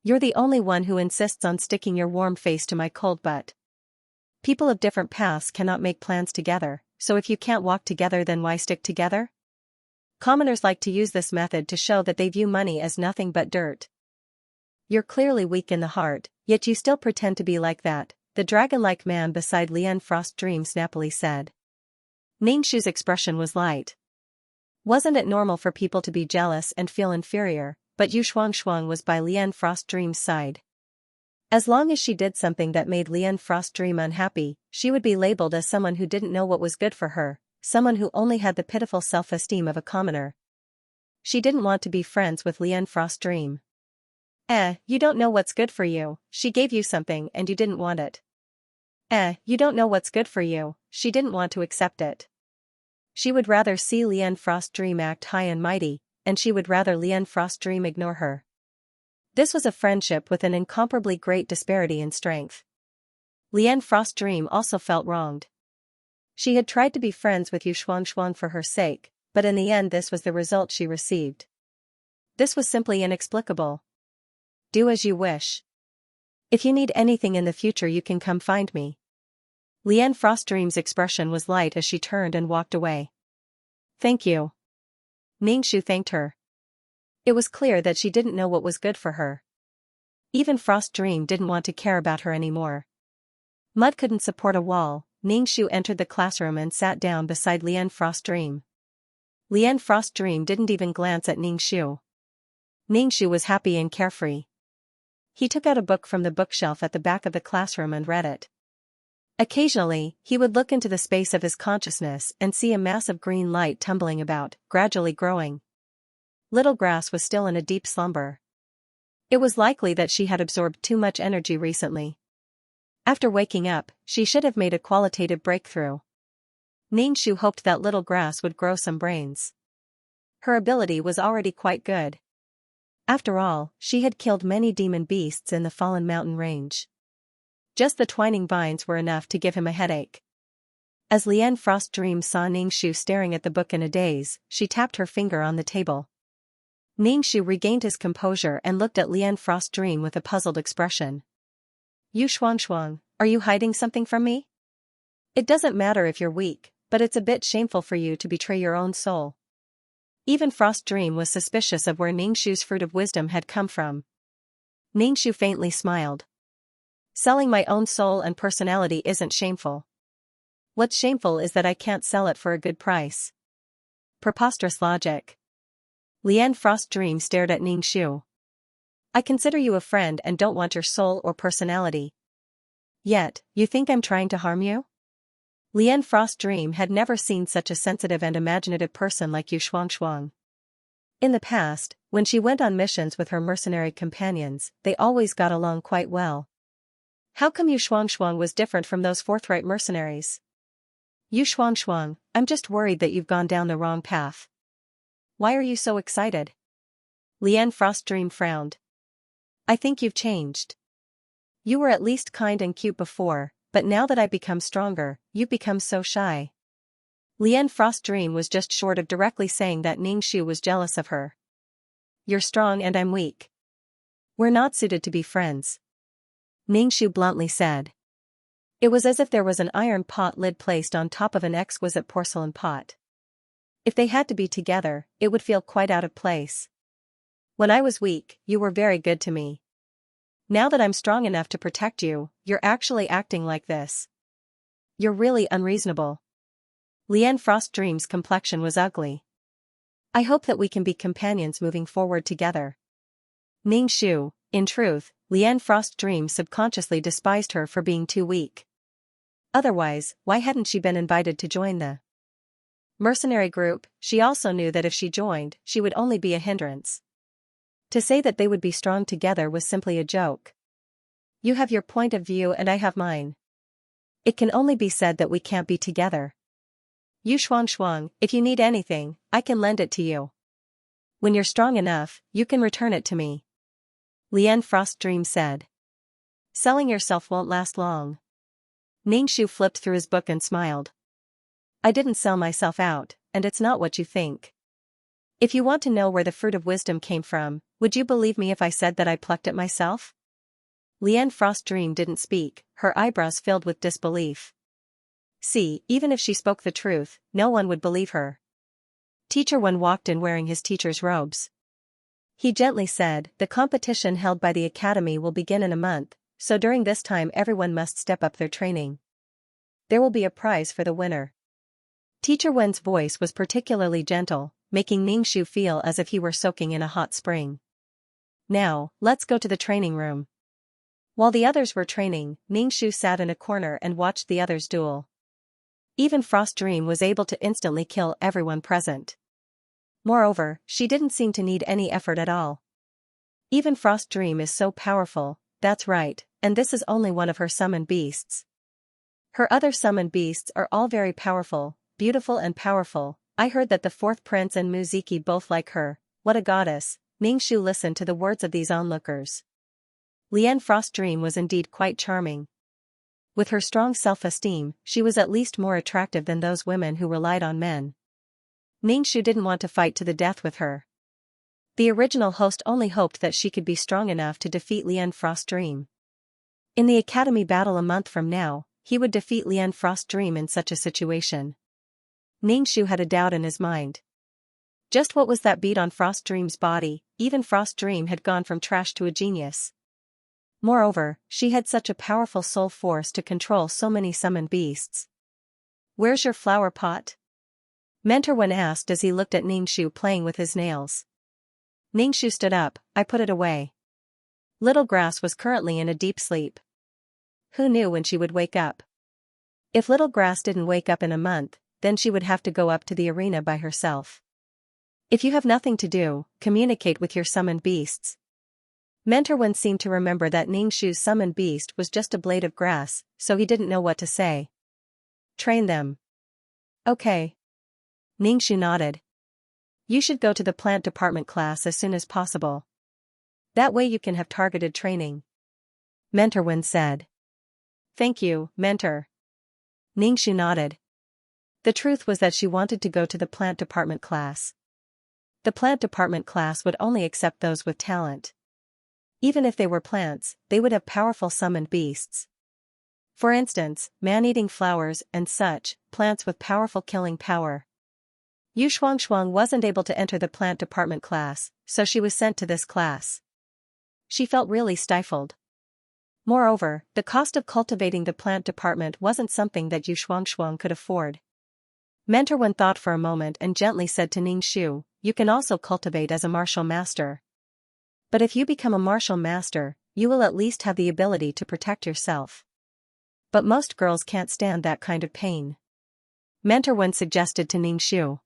You're the only one who insists on sticking your warm face to my cold butt. People of different paths cannot make plans together, so if you can't walk together then why stick together? Commoners like to use this method to show that they view money as nothing but dirt. You're clearly weak in the heart, yet you still pretend to be like that, the dragon-like man beside Lian Frost Dream snappily said. Ningshu's expression was light. Wasn't it normal for people to be jealous and feel inferior, but Yu Shuangshuang was by Lian Frost Dream's side. As long as she did something that made Lian Frost Dream unhappy, she would be labeled as someone who didn't know what was good for her, someone who only had the pitiful self-esteem of a commoner. She didn't want to be friends with Lian Frost Dream. You don't know what's good for you, she gave you something and you didn't want it. You don't know what's good for you, she didn't want to accept it. She would rather see Lian Frost Dream act high and mighty, and she would rather Lian Frost Dream ignore her. This was a friendship with an incomparably great disparity in strength. Lian Frost Dream also felt wronged. She had tried to be friends with Yu Shuangshuang for her sake, but in the end this was the result she received. This was simply inexplicable. Do as you wish. If you need anything in the future you can come find me. Lian Frost Dream's expression was light as she turned and walked away. Thank you. Ningshu thanked her. It was clear that she didn't know what was good for her. Even Frost Dream didn't want to care about her anymore. Mud couldn't support a wall. Ningshu entered the classroom and sat down beside Lian Frost Dream. Lian Frost Dream didn't even glance at Ningshu. Ningshu was happy and carefree. He took out a book from the bookshelf at the back of the classroom and read it. Occasionally, he would look into the space of his consciousness and see a mass of green light tumbling about, gradually growing. Little Grass was still in a deep slumber. It was likely that she had absorbed too much energy recently. After waking up, she should have made a qualitative breakthrough. Ningshu hoped that Little Grass would grow some brains. Her ability was already quite good. After all, she had killed many demon beasts in the Fallen Mountain range. Just the twining vines were enough to give him a headache. As Lian Frost Dream saw Ningshu staring at the book in a daze, she tapped her finger on the table. Ningshu regained his composure and looked at Lian Frost Dream with a puzzled expression. Yu Shuangshuang, are you hiding something from me? It doesn't matter if you're weak, but it's a bit shameful for you to betray your own soul. Even Frost Dream was suspicious of where Ningshu's fruit of wisdom had come from. Ningshu faintly smiled. Selling my own soul and personality isn't shameful. What's shameful is that I can't sell it for a good price. Preposterous logic. Lian Frost Dream stared at Ningshu. I consider you a friend and don't want your soul or personality. Yet, you think I'm trying to harm you? Lian Frost Dream had never seen such a sensitive and imaginative person like Yu Shuangshuang. In the past, when she went on missions with her mercenary companions, they always got along quite well. How come Yu Shuangshuang was different from those forthright mercenaries? Yu Shuangshuang, I'm just worried that you've gone down the wrong path. Why are you so excited? Lian Frost Dream frowned. I think you've changed. You were at least kind and cute before, but now that I've become stronger, you've become so shy. Lian Frost Dream was just short of directly saying that Ningshu was jealous of her. You're strong and I'm weak. We're not suited to be friends. Ningshu bluntly said. It was as if there was an iron pot lid placed on top of an exquisite porcelain pot. If they had to be together, it would feel quite out of place. When I was weak, you were very good to me. Now that I'm strong enough to protect you, you're actually acting like this. You're really unreasonable. Lian Frost Dream's complexion was ugly. I hope that we can be companions moving forward together. Ningshu, in truth, Lian Frost Dream subconsciously despised her for being too weak. Otherwise, why hadn't she been invited to join the mercenary group? She also knew that if she joined, she would only be a hindrance. To say that they would be strong together was simply a joke. You have your point of view and I have mine. It can only be said that we can't be together. You Xianxia, if you need anything, I can lend it to you. When you're strong enough, you can return it to me. Lian Frost Dream said. Selling yourself won't last long. Ningxu flipped through his book and smiled. I didn't sell myself out, and it's not what you think. If you want to know where the fruit of wisdom came from, would you believe me if I said that I plucked it myself? Lian Frost Dream didn't speak, her eyebrows filled with disbelief. See, even if she spoke the truth, no one would believe her. Teacher Wen walked in wearing his teacher's robes. He gently said, the competition held by the academy will begin in a month, so during this time everyone must step up their training. There will be a prize for the winner. Teacher Wen's voice was particularly gentle, making Ningxu feel as if he were soaking in a hot spring. Now, let's go to the training room. While the others were training, Ningxu sat in a corner and watched the others duel. Even Frost Dream was able to instantly kill everyone present. Moreover, she didn't seem to need any effort at all. Even Frost Dream is so powerful, that's right, and this is only one of her summoned beasts. Her other summoned beasts are all very powerful, beautiful and powerful. I heard that the fourth prince and Muziki both like her. What a goddess. Ningxu listened to the words of these onlookers. Lian Frost Dream was indeed quite charming. With her strong self-esteem, she was at least more attractive than those women who relied on men. Ningxu didn't want to fight to the death with her. The original host only hoped that she could be strong enough to defeat Lian Frost Dream. In the academy battle a month from now, he would defeat Lian Frost Dream in such a situation. Ningxu had a doubt in his mind. Just what was that beat on Frost Dream's body? Even Frost Dream had gone from trash to a genius. Moreover, she had such a powerful soul force to control so many summoned beasts. Where's your flower pot? Mentor Wen asked as he looked at Ningxu playing with his nails. Ningxu stood up, I put it away. Little Grass was currently in a deep sleep. Who knew when she would wake up? If Little Grass didn't wake up in a month, then she would have to go up to the arena by herself. If you have nothing to do, communicate with your summoned beasts. Mentor Wen seemed to remember that Ningxu's summoned beast was just a blade of grass, so he didn't know what to say. Train them. Okay. Ningxu nodded. You should go to the plant department class as soon as possible. That way you can have targeted training. Mentor Wen said. Thank you, Mentor. Ningxu nodded. The truth was that she wanted to go to the plant department class. The plant department class would only accept those with talent. Even if they were plants, they would have powerful summoned beasts. For instance, man-eating flowers and such, plants with powerful killing power. Yu Xianxia wasn't able to enter the plant department class, so she was sent to this class. She felt really stifled. Moreover, the cost of cultivating the plant department wasn't something that Yu Xianxia could afford. Mentor Wen thought for a moment and gently said to Ningxu, you can also cultivate as a martial master. But if you become a martial master, you will at least have the ability to protect yourself. But most girls can't stand that kind of pain. Mentor Wen suggested to Ningxu.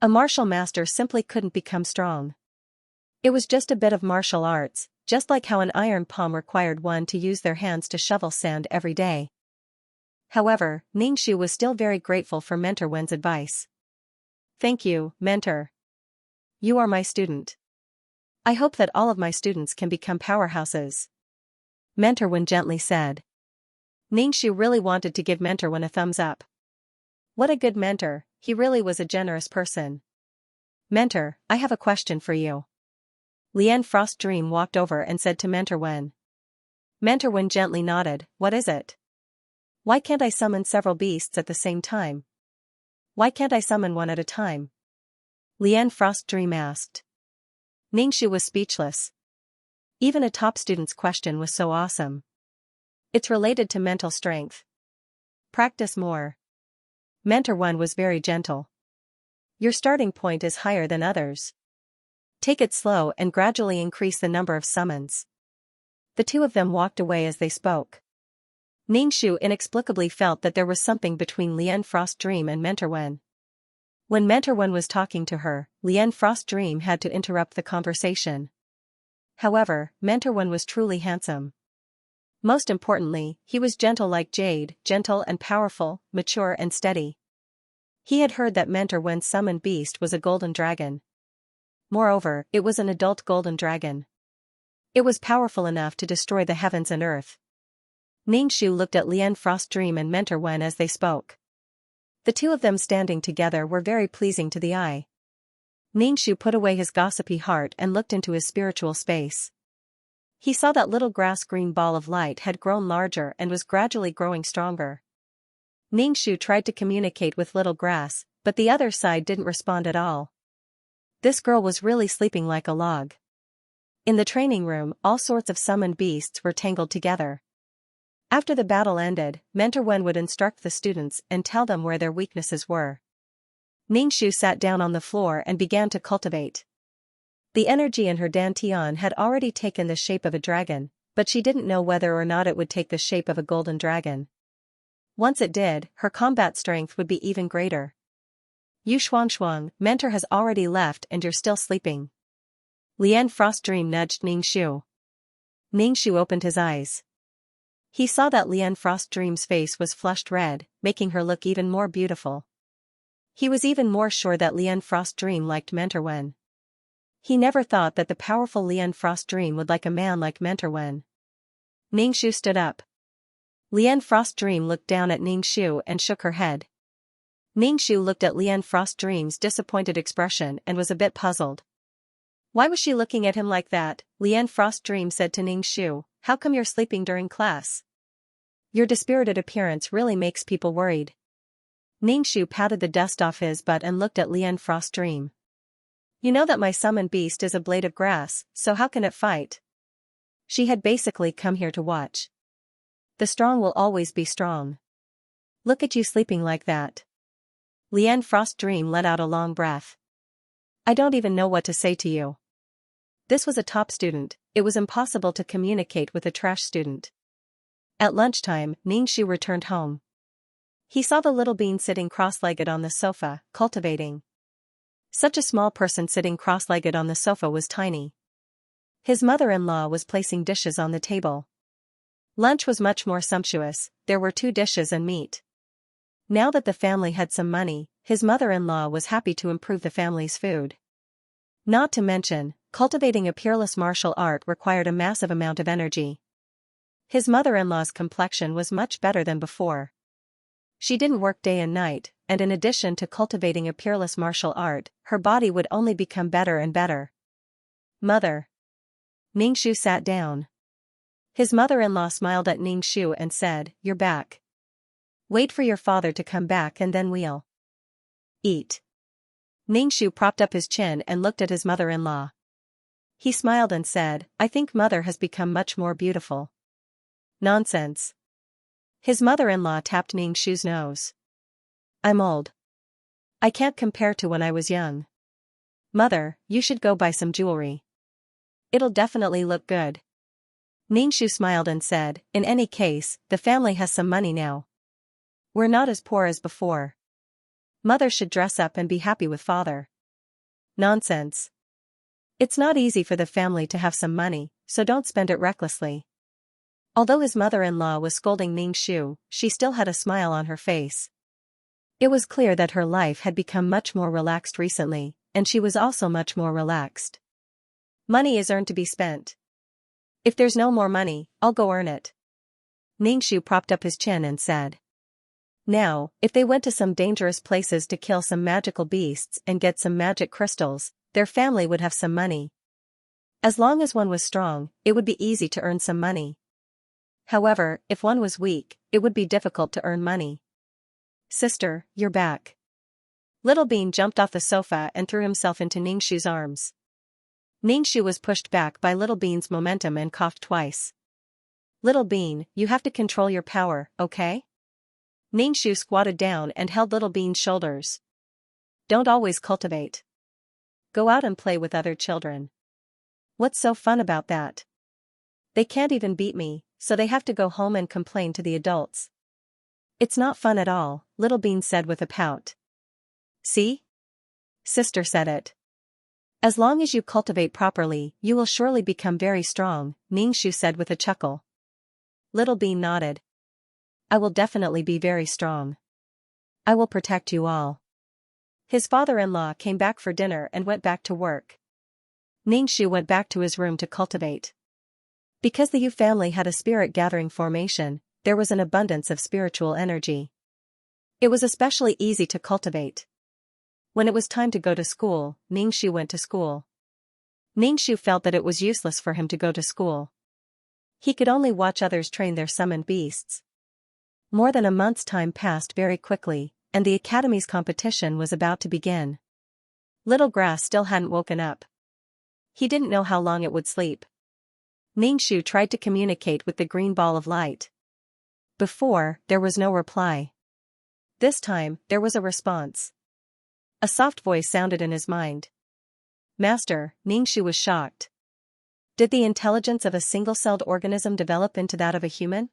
A martial master simply couldn't become strong. It was just a bit of martial arts, just like how an iron palm required one to use their hands to shovel sand every day. However, Ningxu was still very grateful for Mentor Wen's advice. Thank you, Mentor. You are my student. I hope that all of my students can become powerhouses. Mentor Wen gently said. Ningxu really wanted to give Mentor Wen a thumbs up. What a good mentor, he really was a generous person. Mentor, I have a question for you. Lian Frost Dream walked over and said to Mentor Wen. Mentor Wen gently nodded, what is it? Why can't I summon several beasts at the same time? Why can't I summon one at a time? Lian Frost Dream asked. Ningxu was speechless. Even a top student's question was so awesome. It's related to mental strength. Practice more. Mentor Wen was very gentle. Your starting point is higher than others. Take it slow and gradually increase the number of summons. The two of them walked away as they spoke. Ningxu inexplicably felt that there was something between Lian Frost Dream and Mentor Wen. When Mentor Wen was talking to her, Lian Frost Dream had to interrupt the conversation. However, Mentor Wen was truly handsome. Most importantly, he was gentle like jade, gentle and powerful, mature and steady. He had heard that Mentor Wen's summoned beast was a golden dragon. Moreover, it was an adult golden dragon. It was powerful enough to destroy the heavens and earth. Ningxu looked at Lian Frost Dream and Mentor Wen as they spoke. The two of them standing together were very pleasing to the eye. Ningxu put away his gossipy heart and looked into his spiritual space. He saw that little grass-green ball of light had grown larger and was gradually growing stronger. Ningxu tried to communicate with Little Grass, but the other side didn't respond at all. This girl was really sleeping like a log. In the training room, all sorts of summoned beasts were tangled together. After the battle ended, Mentor Wen would instruct the students and tell them where their weaknesses were. Ningxu sat down on the floor and began to cultivate. The energy in her dantian had already taken the shape of a dragon, but she didn't know whether or not it would take the shape of a golden dragon. Once it did, her combat strength would be even greater. You Xuanxuang, Mentor has already left and you're still sleeping. Lian Frost Dream nudged Ningxu. Ningxu opened his eyes. He saw that Lian Frost Dream's face was flushed red, making her look even more beautiful. He was even more sure that Lian Frost Dream liked Mentor Wen. He never thought that the powerful Lian Frost Dream would like a man like Mentor Wen. Ningxu stood up. Lian Frost Dream looked down at Ningxu and shook her head. Ningxu looked at Lian Frost Dream's disappointed expression and was a bit puzzled. Why was she looking at him like that? Lian Frost Dream said to Ningxu, how come you're sleeping during class? Your dispirited appearance really makes people worried. Ningxu patted the dust off his butt and looked at Lian Frost Dream. You know that my summoned beast is a blade of grass, so how can it fight? She had basically come here to watch. The strong will always be strong. Look at you sleeping like that. Lian Frost Dream let out a long breath. I don't even know what to say to you. This was a top student, it was impossible to communicate with a trash student. At lunchtime, Ningxu returned home. He saw the little bean sitting cross-legged on the sofa, cultivating. Such a small person sitting cross-legged on the sofa was tiny. His mother-in-law was placing dishes on the table. Lunch was much more sumptuous, there were 2 dishes and meat. Now that the family had some money, his mother-in-law was happy to improve the family's food. Not to mention, cultivating a peerless martial art required a massive amount of energy. His mother-in-law's complexion was much better than before. She didn't work day and night, and in addition to cultivating a peerless martial art, her body would only become better and better. Mother. Ningxu sat down. His mother-in-law smiled at Ningxu and said, you're back. Wait for your father to come back and then we'll eat. Ningxu propped up his chin and looked at his mother-in-law. He smiled and said, I think mother has become much more beautiful. Nonsense. His mother-in-law tapped Ningxu's nose. I'm old. I can't compare to when I was young. Mother, you should go buy some jewelry. It'll definitely look good. Ningxu smiled and said, in any case, the family has some money now. We're not as poor as before. Mother should dress up and be happy with father. Nonsense. It's not easy for the family to have some money, so don't spend it recklessly. Although his mother-in-law was scolding Ningxu, she still had a smile on her face. It was clear that her life had become much more relaxed recently, and she was also much more relaxed. Money is earned to be spent. If there's no more money, I'll go earn it. Ningxu propped up his chin and said. Now, if they went to some dangerous places to kill some magical beasts and get some magic crystals, their family would have some money. As long as one was strong, it would be easy to earn some money. However, if one was weak, it would be difficult to earn money. Sister, you're back. Little Bean jumped off the sofa and threw himself into Ningxu's arms. Ningxu was pushed back by Little Bean's momentum and coughed twice. Little Bean, you have to control your power, okay? Ningxu squatted down and held Little Bean's shoulders. Don't always cultivate. Go out and play with other children. What's so fun about that? They can't even beat me, so they have to go home and complain to the adults. It's not fun at all, Little Bean said with a pout. See? Sister said it. As long as you cultivate properly, you will surely become very strong, Ningxu said with a chuckle. Little Bean nodded. I will definitely be very strong. I will protect you all. His father-in-law came back for dinner and went back to work. Ningxu went back to his room to cultivate. Because the Yu family had a spirit-gathering formation, there was an abundance of spiritual energy. It was especially easy to cultivate. When it was time to go to school, Ningxu went to school. Ningxu felt that it was useless for him to go to school. He could only watch others train their summoned beasts. More than a month's time passed very quickly, and the academy's competition was about to begin. Little Grass still hadn't woken up. He didn't know how long it would sleep. Ningxu tried to communicate with the green ball of light. Before, there was no reply. This time, there was a response. A soft voice sounded in his mind. Master, Ningxu was shocked. Did the intelligence of a single-celled organism develop into that of a human?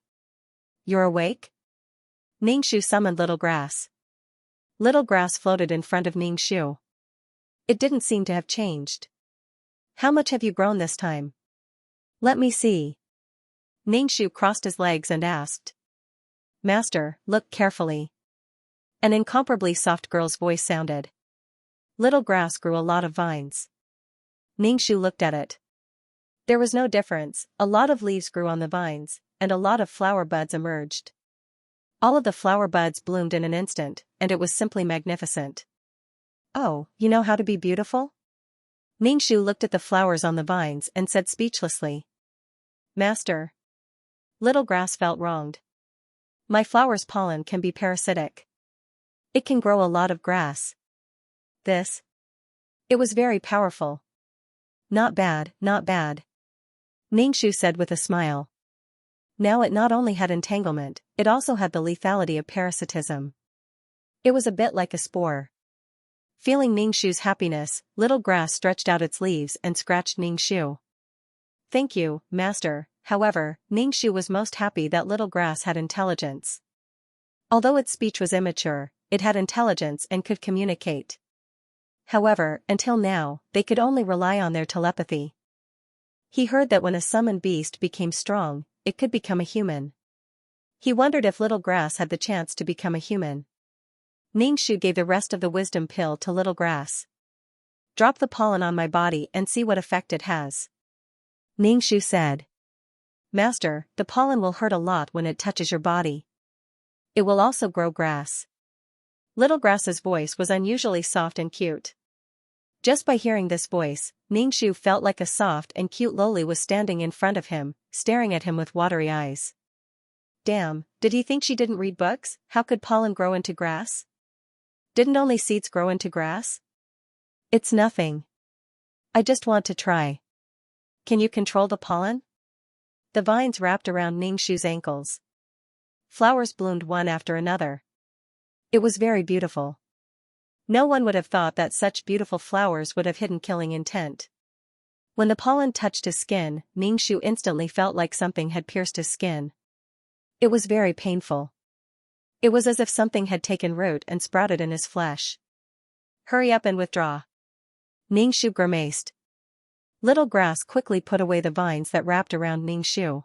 You're awake? Ningxu summoned Little Grass. Little Grass floated in front of Ningxu. It didn't seem to have changed. How much have you grown this time? Let me see. Ningxu crossed his legs and asked. Master, look carefully. An incomparably soft girl's voice sounded. Little Grass grew a lot of vines. Ningxu looked at it. There was no difference, a lot of leaves grew on the vines, and a lot of flower buds emerged. All of the flower buds bloomed in an instant, and it was simply magnificent. Oh, you know how to be beautiful? Ningxu looked at the flowers on the vines and said speechlessly. Master. Little Grass felt wronged. My flower's pollen can be parasitic. It can grow a lot of grass. This? It was very powerful. Not bad, not bad. Ningxu said with a smile. Now it not only had entanglement, it also had the lethality of parasitism. It was a bit like a spore. Feeling Ningxu's happiness, Little Grass stretched out its leaves and scratched Ningxu. Thank you, Master. However, Ningxu was most happy that Little Grass had intelligence. Although its speech was immature, it had intelligence and could communicate. However, until now, they could only rely on their telepathy. He heard that when a summoned beast became strong, it could become a human. He wondered if Little Grass had the chance to become a human. Ningxu gave the rest of the wisdom pill to Little Grass. Drop the pollen on my body and see what effect it has. Ningxu said. Master, the pollen will hurt a lot when it touches your body. It will also grow grass. Little Grass's voice was unusually soft and cute. Just by hearing this voice, Ningxu felt like a soft and cute loli was standing in front of him, staring at him with watery eyes. Damn, did he think she didn't read books? How could pollen grow into grass? Didn't only seeds grow into grass? It's nothing. I just want to try. Can you control the pollen? The vines wrapped around Ningxu's ankles. Flowers bloomed one after another. It was very beautiful. No one would have thought that such beautiful flowers would have hidden killing intent. When the pollen touched his skin, Ningxu instantly felt like something had pierced his skin. It was very painful. It was as if something had taken root and sprouted in his flesh. Hurry up and withdraw. Ningxu grimaced. Little Grass quickly put away the vines that wrapped around Ningxu.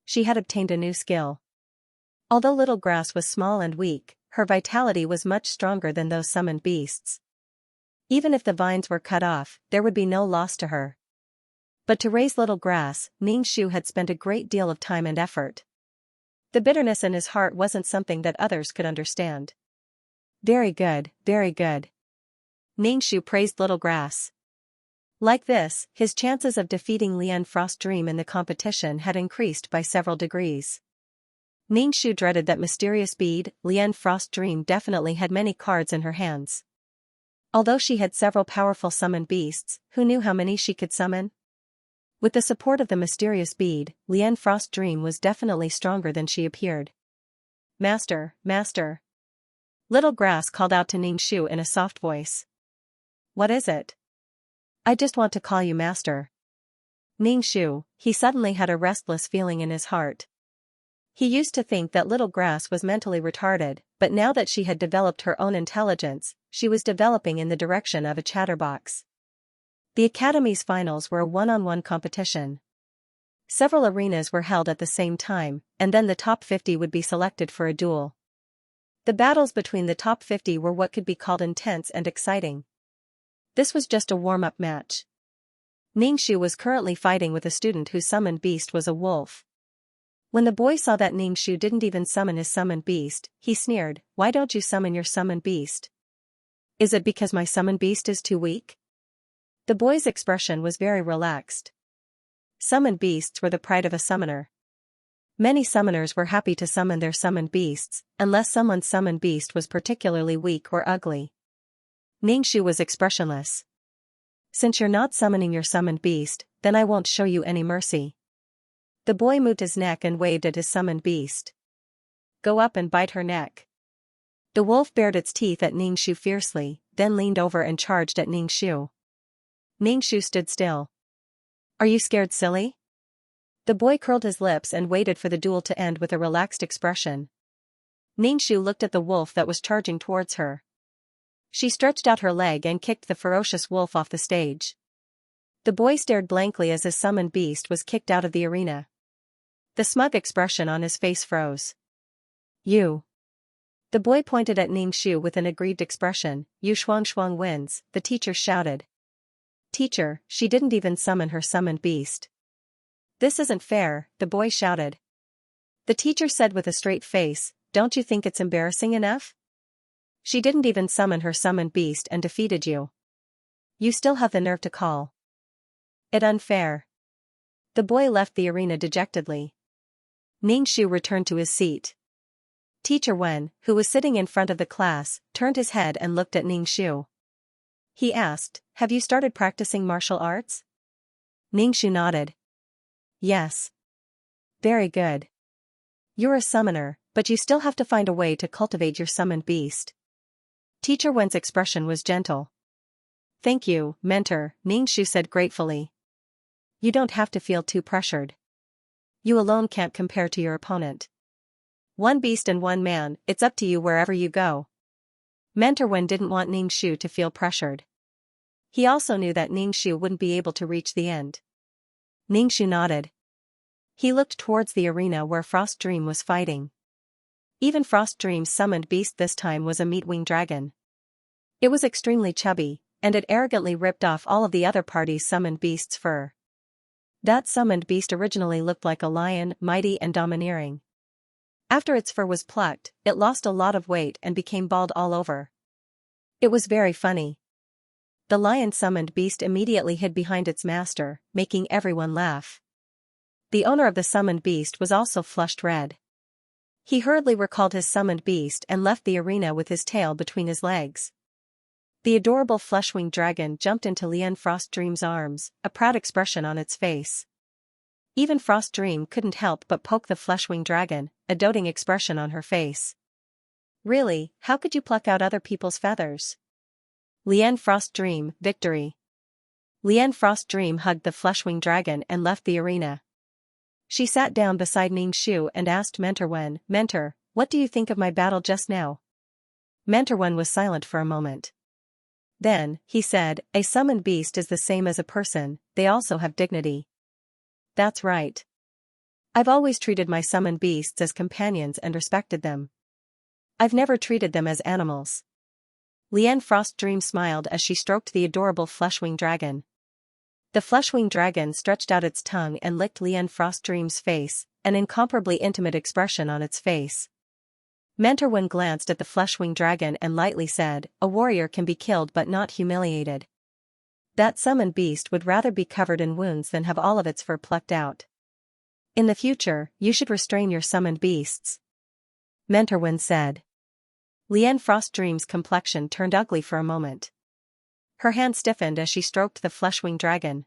She had obtained a new skill. Although Little Grass was small and weak, her vitality was much stronger than those summoned beasts. Even if the vines were cut off, there would be no loss to her. But to raise Little Grass, Ningxu had spent a great deal of time and effort. The bitterness in his heart wasn't something that others could understand. Very good, very good. Ningxu praised Little Grass. Like this, his chances of defeating Lian Frost Dream in the competition had increased by several degrees. Ningxu dreaded that mysterious bead. Lian Frost Dream definitely had many cards in her hands. Although she had several powerful summoned beasts, who knew how many she could summon? With the support of the mysterious bead, Lian Frost Dream was definitely stronger than she appeared. Master, Master. Little Grass called out to Ningxu in a soft voice. What is it? I just want to call you Master. Ningxu, he suddenly had a restless feeling in his heart. He used to think that Little Grass was mentally retarded, but now that she had developed her own intelligence, she was developing in the direction of a chatterbox. The Academy's finals were a one-on-one competition. Several arenas were held at the same time, and then the top 50 would be selected for a duel. The battles between the top 50 were what could be called intense and exciting. This was just a warm-up match. Ningxu was currently fighting with a student whose summoned beast was a wolf. When the boy saw that Ningxu didn't even summon his summoned beast, he sneered, "Why don't you summon your summoned beast? Is it because my summoned beast is too weak?" The boy's expression was very relaxed. Summoned beasts were the pride of a summoner. Many summoners were happy to summon their summoned beasts, unless someone's summoned beast was particularly weak or ugly. Ningxu was expressionless. "Since you're not summoning your summoned beast, then I won't show you any mercy." The boy moved his neck and waved at his summoned beast. "Go up and bite her neck." The wolf bared its teeth at Ningxu fiercely, then leaned over and charged at Ningxu. Ningxu stood still. "Are you scared, silly?" The boy curled his lips and waited for the duel to end with a relaxed expression. Ningxu looked at the wolf that was charging towards her. She stretched out her leg and kicked the ferocious wolf off the stage. The boy stared blankly as his summoned beast was kicked out of the arena. The smug expression on his face froze. "You." The boy pointed at Ningxu with an aggrieved expression. "You Xianxia wins," the teacher shouted. "Teacher, she didn't even summon her summoned beast." "This isn't fair," the boy shouted. The teacher said with a straight face, "Don't you think it's embarrassing enough? She didn't even summon her summoned beast and defeated you. You still have the nerve to call it unfair." The boy left the arena dejectedly. Ningxu returned to his seat. Teacher Wen, who was sitting in front of the class, turned his head and looked at Ningxu. He asked, "Have you started practicing martial arts?" Ningxu nodded. "Yes." "Very good. You're a summoner, but you still have to find a way to cultivate your summoned beast." Teacher Wen's expression was gentle. "Thank you, mentor," Ningxu said gratefully. "You don't have to feel too pressured. You alone can't compare to your opponent. One beast and one man, it's up to you wherever you go." Mentor Wen didn't want Ningxu to feel pressured. He also knew that Ningxu wouldn't be able to reach the end. Ningxu nodded. He looked towards the arena where Frost Dream was fighting. Even Frost Dream's summoned beast this time was a meat-winged dragon. It was extremely chubby, and it arrogantly ripped off all of the other party's summoned beast's fur. That summoned beast originally looked like a lion, mighty and domineering. After its fur was plucked, it lost a lot of weight and became bald all over. It was very funny. The lion-summoned beast immediately hid behind its master, making everyone laugh. The owner of the summoned beast was also flushed red. He hurriedly recalled his summoned beast and left the arena with his tail between his legs. The adorable flesh-winged dragon jumped into Lien Frost Dream's arms, a proud expression on its face. Even Frost Dream couldn't help but poke the flesh-winged dragon, a doting expression on her face. "Really, how could you pluck out other people's feathers?" Lien Frost Dream, victory. Lien Frost Dream hugged the flesh-winged dragon and left the arena. She sat down beside Ningxu and asked Mentor Wen, "Mentor, what do you think of my battle just now?" Mentor Wen was silent for a moment. Then, he said, "A summoned beast is the same as a person, they also have dignity." "That's right. I've always treated my summoned beasts as companions and respected them. I've never treated them as animals." Lien Frost Dream smiled as she stroked the adorable flesh-winged dragon. The flesh-winged dragon stretched out its tongue and licked Lien Frost Dream's face, an incomparably intimate expression on its face. Mentor Wen glanced at the flesh-winged dragon and lightly said, "A warrior can be killed but not humiliated. That summoned beast would rather be covered in wounds than have all of its fur plucked out. In the future, you should restrain your summoned beasts," Mentor Wen said. Lien Frost Dream's complexion turned ugly for a moment. Her hand stiffened as she stroked the flesh-winged dragon.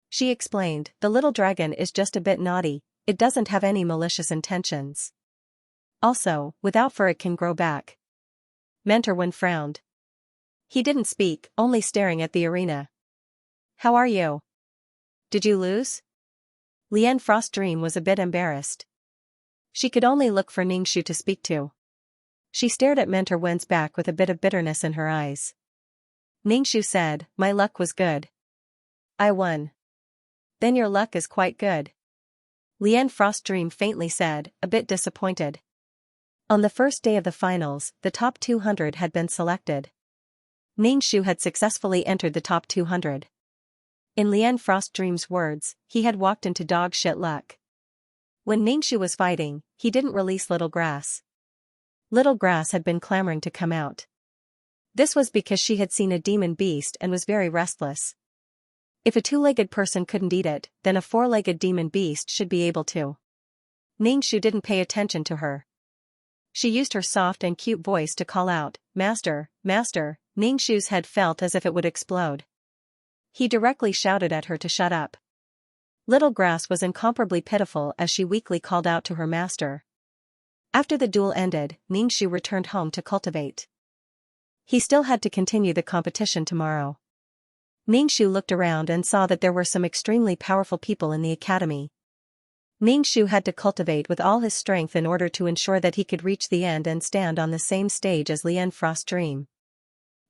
She explained, "The little dragon is just a bit naughty, it doesn't have any malicious intentions. Also, without fur it can grow back." Mentor Wen frowned. He didn't speak, only staring at the arena. "How are you? Did you lose?" Lien Frost Dream was a bit embarrassed. She could only look for Ningxu to speak to. She stared at Mentor Wen's back with a bit of bitterness in her eyes. Ningxu said, "My luck was good. I won. Then your luck is quite good. Lian Frostdream faintly said, a bit disappointed. On the first day of the finals, the top 200 had been selected. Ningxu had successfully entered the top 200. In Lian Frostdream's words, he had walked into dog shit luck. When Ningxu was fighting, he didn't release Little Grass. Little Grass had been clamoring to come out. This was because she had seen a demon beast and was very restless. If a two-legged person couldn't eat it, then a four-legged demon beast should be able to. Ningxu didn't pay attention to her. She used her soft and cute voice to call out, "Master, Master." Ningxu's head felt as if it would explode. He directly shouted at her to shut up. Little Grass was incomparably pitiful as she weakly called out to her master. After the duel ended, Ningxu returned home to cultivate. He still had to continue the competition tomorrow. Ningxu looked around and saw that there were some extremely powerful people in the academy. Ningxu had to cultivate with all his strength in order to ensure that he could reach the end and stand on the same stage as Lian Frostdream.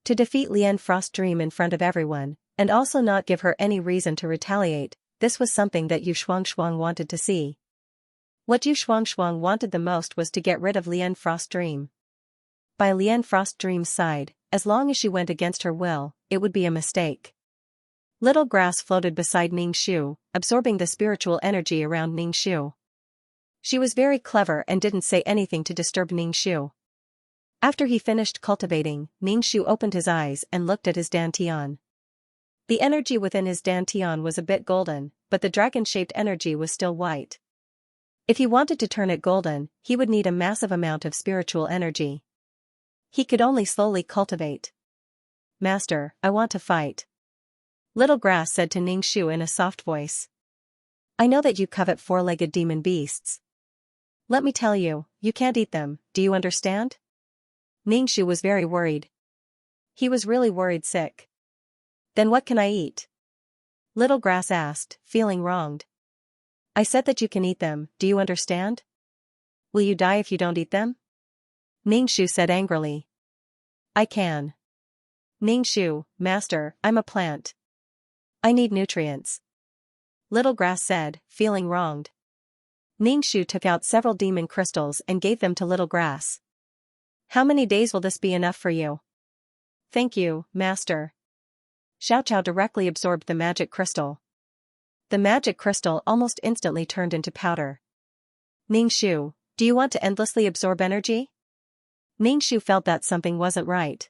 To defeat Lian Frostdream in front of everyone, and also not give her any reason to retaliate, this was something that Yu Shuangshuang wanted to see. What Yu Shuangshuang wanted the most was to get rid of Lian Frostdream. By Lian Frostdream's side, as long as she went against her will, it would be a mistake. Little Grass floated beside Ningxu, absorbing the spiritual energy around Ningxu. She was very clever and didn't say anything to disturb Ningxu. After he finished cultivating, Ningxu opened his eyes and looked at his dantian. The energy within his dantian was a bit golden, but the dragon-shaped energy was still white. If he wanted to turn it golden, he would need a massive amount of spiritual energy. He could only slowly cultivate. "Master, I want to fight." Little Grass said to Ningxu in a soft voice. "I know that you covet four-legged demon beasts. Let me tell you, you can't eat them, do you understand?" Ningxu was very worried. He was really worried sick. "Then what can I eat?" Little Grass asked, feeling wronged. "I said that you can eat them, do you understand? Will you die if you don't eat them?" Ningxu said angrily. "I can." "Ningxu, Master, I'm a plant. I need nutrients." Little Grass said, feeling wronged. Ningxu took out several demon crystals and gave them to Little Grass. "How many days will this be enough for you?" "Thank you, Master." Xiaoqiao directly absorbed the magic crystal. The magic crystal almost instantly turned into powder. "Ningxu, do you want to endlessly absorb energy?" Ningxu felt that something wasn't right.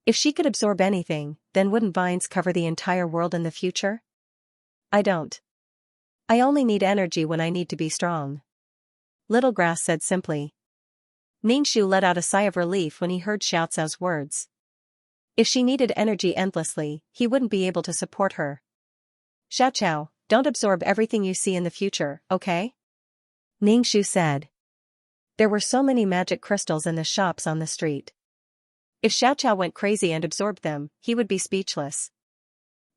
If she could absorb anything, then wouldn't vines cover the entire world in the future? "I don't. I only need energy when I need to be strong." Little Grass said simply. Ningxu let out a sigh of relief when he heard Xiaoqiao's words. If she needed energy endlessly, he wouldn't be able to support her. "Xiaoqiao, don't absorb everything you see in the future, okay?" Ningxu said. There were so many magic crystals in the shops on the street. If Xiaoqiao went crazy and absorbed them, he would be speechless.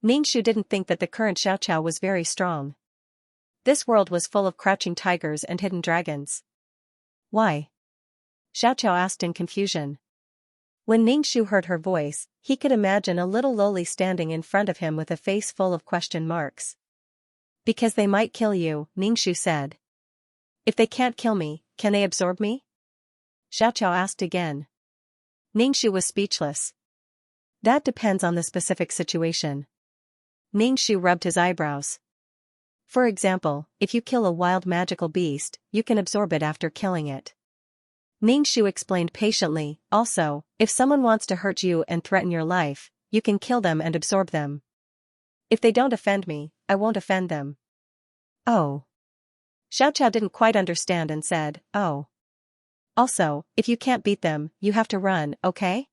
Ningxu didn't think that the current Xiaoqiao was very strong. This world was full of crouching tigers and hidden dragons. "Why?" Xiaoqiao asked in confusion. When Ningxu heard her voice, he could imagine a little loli standing in front of him with a face full of question marks. "Because they might kill you," Ningxu said. "If they can't kill me, can they absorb me?" Xiaoqiao asked again. Ningxu was speechless. "That depends on the specific situation." Ningxu rubbed his eyebrows. "For example, if you kill a wild magical beast, you can absorb it after killing it." Ningxu explained patiently, "Also, if someone wants to hurt you and threaten your life, you can kill them and absorb them. If they don't offend me, I won't offend them." "Oh." Xiaoqiao didn't quite understand and said, "Oh. Also, if you can't beat them, you have to run, okay?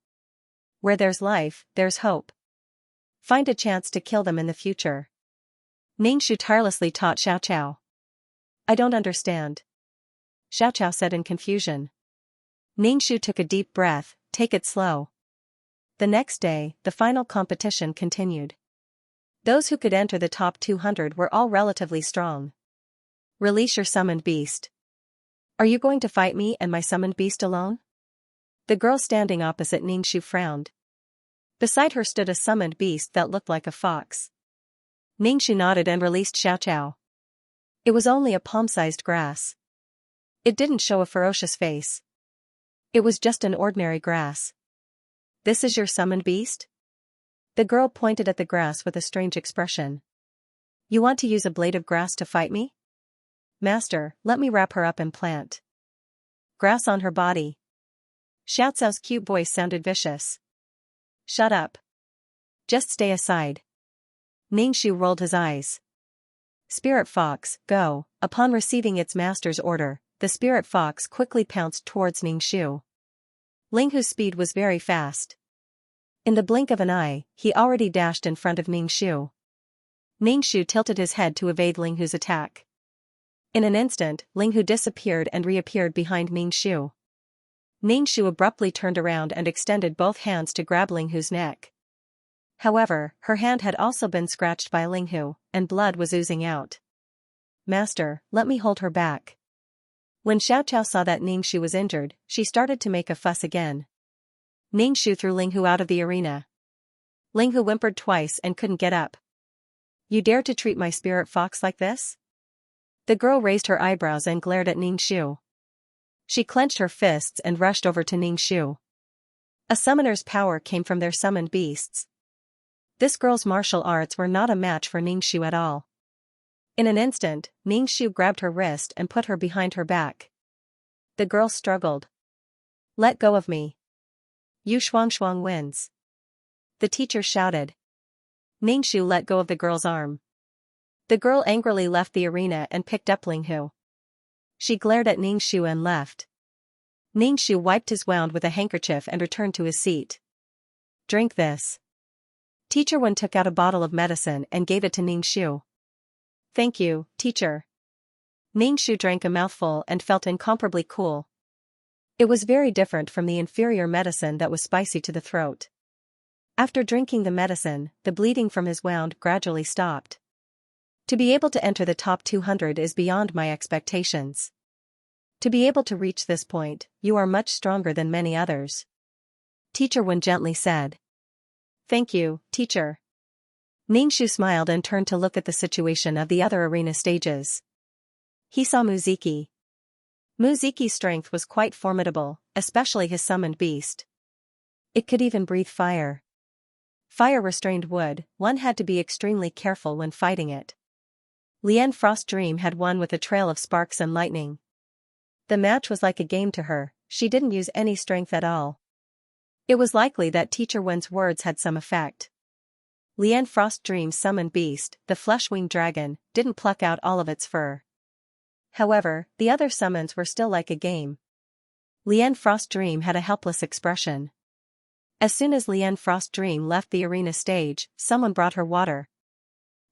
Where there's life, there's hope. Find a chance to kill them in the future." Ningxu tirelessly taught Xiaoqiao. "I don't understand." Xiaoqiao said in confusion. Ningxu took a deep breath, "Take it slow." The next day, the final competition continued. Those who could enter the top 200 were all relatively strong. "Release your summoned beast." "Are you going to fight me and my summoned beast alone?" The girl standing opposite Ningxu frowned. Beside her stood a summoned beast that looked like a fox. Ningxu nodded and released Xiaoqiao. It was only a palm-sized grass. It didn't show a ferocious face. It was just an ordinary grass. This is your summoned beast? The girl pointed at the grass with a strange expression. You want to use a blade of grass to fight me? Master, let me wrap her up and plant grass on her body. Xiaocao's cute voice sounded vicious. Shut up. Just stay aside. Ningxu rolled his eyes. Spirit fox, go. Upon receiving its master's order, the spirit fox quickly pounced towards Ningxu. Linghu's speed was very fast. In the blink of an eye, he already dashed in front of Ningxu. Ningxu tilted his head to evade Linghu's attack. In an instant, Linghu disappeared and reappeared behind Ningxu. Ningxu abruptly turned around and extended both hands to grab Linghu's neck. However, her hand had also been scratched by Linghu, and blood was oozing out. Master, let me hold her back. When Xiaoqiao saw that Ningxu was injured, she started to make a fuss again. Ningxu threw Linghu out of the arena. Linghu whimpered twice and couldn't get up. You dare to treat my spirit fox like this? The girl raised her eyebrows and glared at Ningxu. She clenched her fists and rushed over to Ningxu. A summoner's power came from their summoned beasts. This girl's martial arts were not a match for Ningxu at all. In an instant, Ningxu grabbed her wrist and put her behind her back. The girl struggled. Let go of me. Yu Shuangshuang wins. The teacher shouted. Ningxu let go of the girl's arm. The girl angrily left the arena and picked up Linghu. She glared at Ningxu and left. Ningxu wiped his wound with a handkerchief and returned to his seat. Drink this. Teacher Wen took out a bottle of medicine and gave it to Ningxu. Thank you, teacher. Ningxu drank a mouthful and felt incomparably cool. It was very different from the inferior medicine that was spicy to the throat. After drinking the medicine, the bleeding from his wound gradually stopped. To be able to enter the top 200 is beyond my expectations. To be able to reach this point, you are much stronger than many others. Teacher Wen gently said. Thank you, teacher. Ningxu smiled and turned to look at the situation of the other arena stages. He saw Muziki. Muziki's strength was quite formidable, especially his summoned beast. It could even breathe fire. Fire-restrained wood, one had to be extremely careful when fighting it. Lian Frost Dream had won with a trail of sparks and lightning. The match was like a game to her, she didn't use any strength at all. It was likely that Teacher Wen's words had some effect. Lian Frost Dream's summoned beast, the flesh-winged dragon, didn't pluck out all of its fur. However, the other summons were still like a game. Lian Frost Dream had a helpless expression. As soon as Lian Frost Dream left the arena stage, someone brought her water.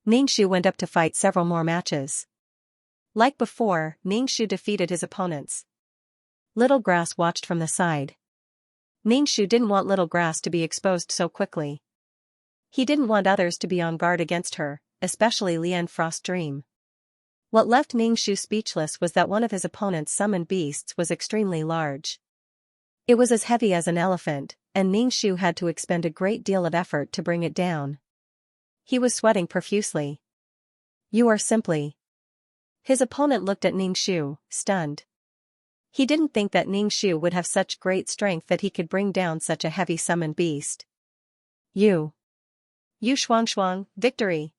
Ningxu went up to fight several more matches. Like before, Ningxu defeated his opponents. Little Grass watched from the side. Ningxu didn't want Little Grass to be exposed so quickly. He didn't want others to be on guard against her, especially Lian Frost Dream. What left Ningxu speechless was that one of his opponent's summoned beasts was extremely large. It was as heavy as an elephant, and Ningxu had to expend a great deal of effort to bring it down. He was sweating profusely. You are simply... His opponent looked at Ningxu, stunned. He didn't think that Ningxu would have such great strength that he could bring down such a heavy summoned beast. Yu Shuangshuang, victory!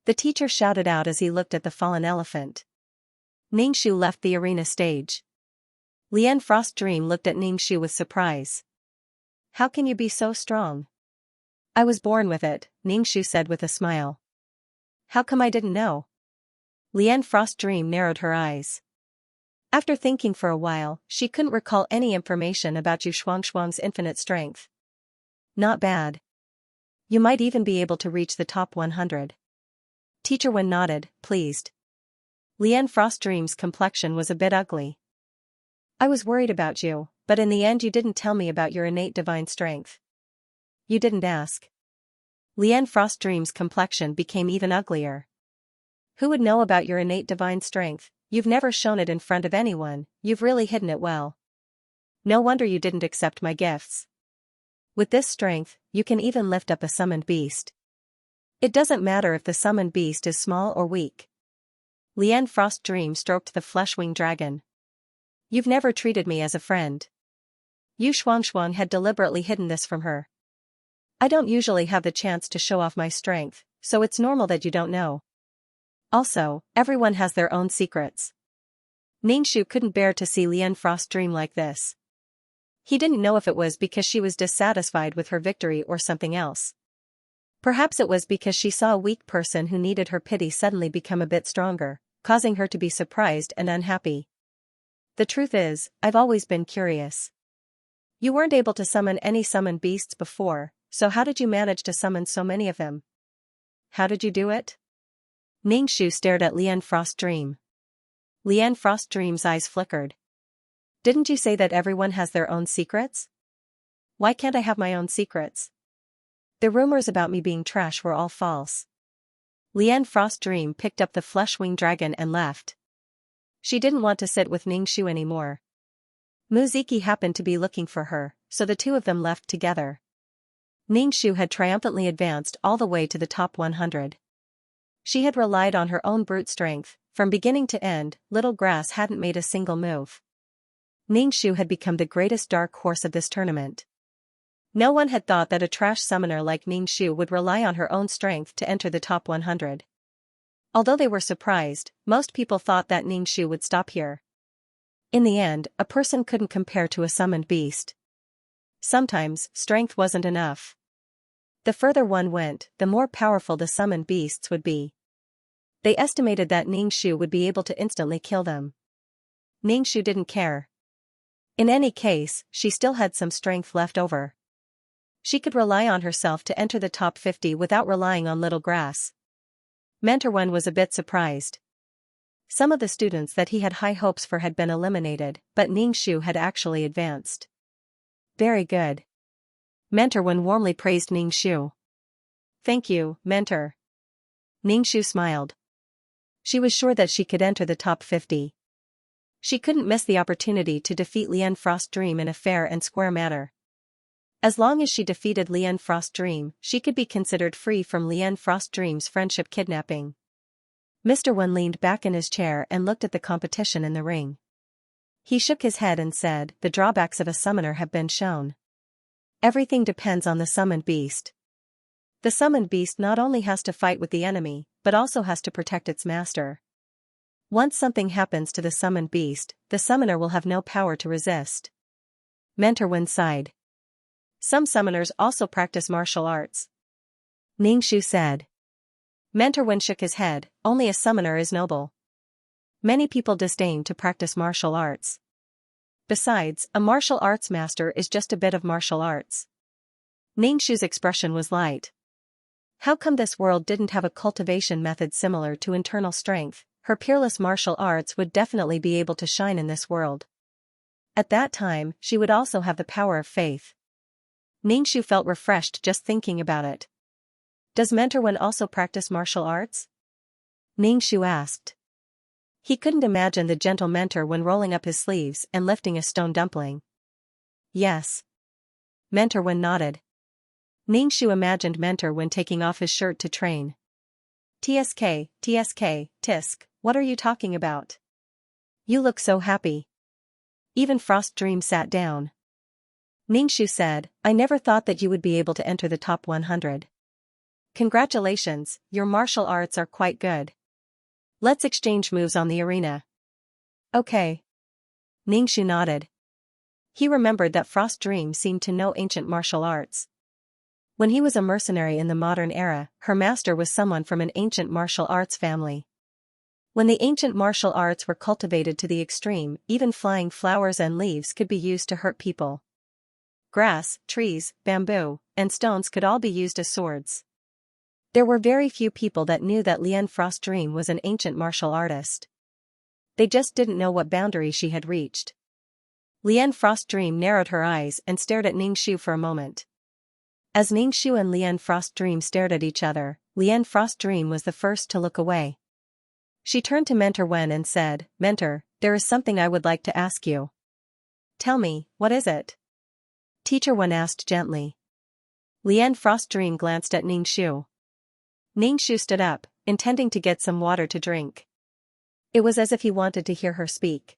The teacher shouted out as he looked at the fallen elephant. Ningxu left the arena stage. Lian Frost Dream looked at Ningxu with surprise. How can you be so strong? I was born with it, Ningxu said with a smile. How come I didn't know? Lian Frost Dream narrowed her eyes. After thinking for a while, she couldn't recall any information about Yu Shuangshuang's infinite strength. Not bad. You might even be able to reach the top 100. Teacher Wen nodded, pleased. Lian Frost Dream's complexion was a bit ugly. I was worried about you, but in the end you didn't tell me about your innate divine strength. You didn't ask. Lian Frost Dream's complexion became even uglier. Who would know about your innate divine strength? You've never shown it in front of anyone, you've really hidden it well. No wonder you didn't accept my gifts. With this strength, you can even lift up a summoned beast. It doesn't matter if the summoned beast is small or weak. Lian Frost Dream stroked the flesh-winged dragon. You've never treated me as a friend. Yu Xuanxuang had deliberately hidden this from her. I don't usually have the chance to show off my strength, so it's normal that you don't know. Also, everyone has their own secrets. Ningxu couldn't bear to see Lian Frost dream like this. He didn't know if it was because she was dissatisfied with her victory or something else. Perhaps it was because she saw a weak person who needed her pity suddenly become a bit stronger, causing her to be surprised and unhappy. The truth is, I've always been curious. You weren't able to summon any summoned beasts before, so how did you manage to summon so many of them? How did you do it? Ningxu stared at Lian Frost Dream. Lian Frost Dream's eyes flickered. Didn't you say that everyone has their own secrets? Why can't I have my own secrets? The rumors about me being trash were all false. Lian Frost Dream picked up the flesh-winged dragon and left. She didn't want to sit with Ningxu anymore. Muziki happened to be looking for her, so the two of them left together. Ningxu had triumphantly advanced all the way to the top 100. She had relied on her own brute strength. From beginning to end, Little Grass hadn't made a single move. Ningxu had become the greatest dark horse of this tournament. No one had thought that a trash summoner like Ningxu would rely on her own strength to enter the top 100. Although they were surprised, most people thought that Ningxu would stop here. In the end, a person couldn't compare to a summoned beast. Sometimes, strength wasn't enough. The further one went, the more powerful the summoned beasts would be. They estimated that Ningxu would be able to instantly kill them. Ningxu didn't care. In any case, she still had some strength left over. She could rely on herself to enter the top 50 without relying on Little Grass. Mentor Wen was a bit surprised. Some of the students that he had high hopes for had been eliminated, but Ningxu had actually advanced. Very good. Mentor Wen warmly praised Ningxu. Thank you, Mentor. Ningxu smiled. She was sure that she could enter the top 50. She couldn't miss the opportunity to defeat Lian Frost Dream in a fair and square manner. As long as she defeated Lian Frost Dream, she could be considered free from Lian Frost Dream's friendship kidnapping. Mr. Wen leaned back in his chair and looked at the competition in the ring. He shook his head and said, the drawbacks of a summoner have been shown. Everything depends on the summoned beast. The summoned beast not only has to fight with the enemy, but also has to protect its master. Once something happens to the summoned beast, the summoner will have no power to resist. Mentor Wen sighed. Some summoners also practice martial arts. Ningxu said. Mentor Wen shook his head, only a summoner is noble. Many people disdain to practice martial arts. Besides, a martial arts master is just a bit of martial arts. Ningxu's expression was light. How come this world didn't have a cultivation method similar to internal strength? Her peerless martial arts would definitely be able to shine in this world. At that time, she would also have the power of faith. Ningxu felt refreshed just thinking about it. Does Mentor Wen also practice martial arts? Ningxu asked. He couldn't imagine the gentle Mentor Wen rolling up his sleeves and lifting a stone dumpling. Yes. Mentor Wen nodded. Ningxu imagined Mentor Wen taking off his shirt to train. TSK, Tisk, what are you talking about? You look so happy. Even Frost Dream sat down. Ningxu said, I never thought that you would be able to enter the top 100. Congratulations, your martial arts are quite good. Let's exchange moves on the arena. Okay. Ningxu nodded. He remembered that Frost Dream seemed to know ancient martial arts. When he was a mercenary in the modern era, her master was someone from an ancient martial arts family. When the ancient martial arts were cultivated to the extreme, even flying flowers and leaves could be used to hurt people. Grass, trees, bamboo, and stones could all be used as swords. There were very few people that knew that Lian Frost Dream was an ancient martial artist. They just didn't know what boundary she had reached. Lian Frost Dream narrowed her eyes and stared at Ningxu for a moment. As Ningxu and Lian Frost Dream stared at each other, Lian Frost Dream was the first to look away. She turned to Mentor Wen and said, Mentor, there is something I would like to ask you. Tell me, what is it? Teacher Wen asked gently. Lian Frost Dream glanced at Ningxu. Ningxu stood up, intending to get some water to drink. It was as if he wanted to hear her speak.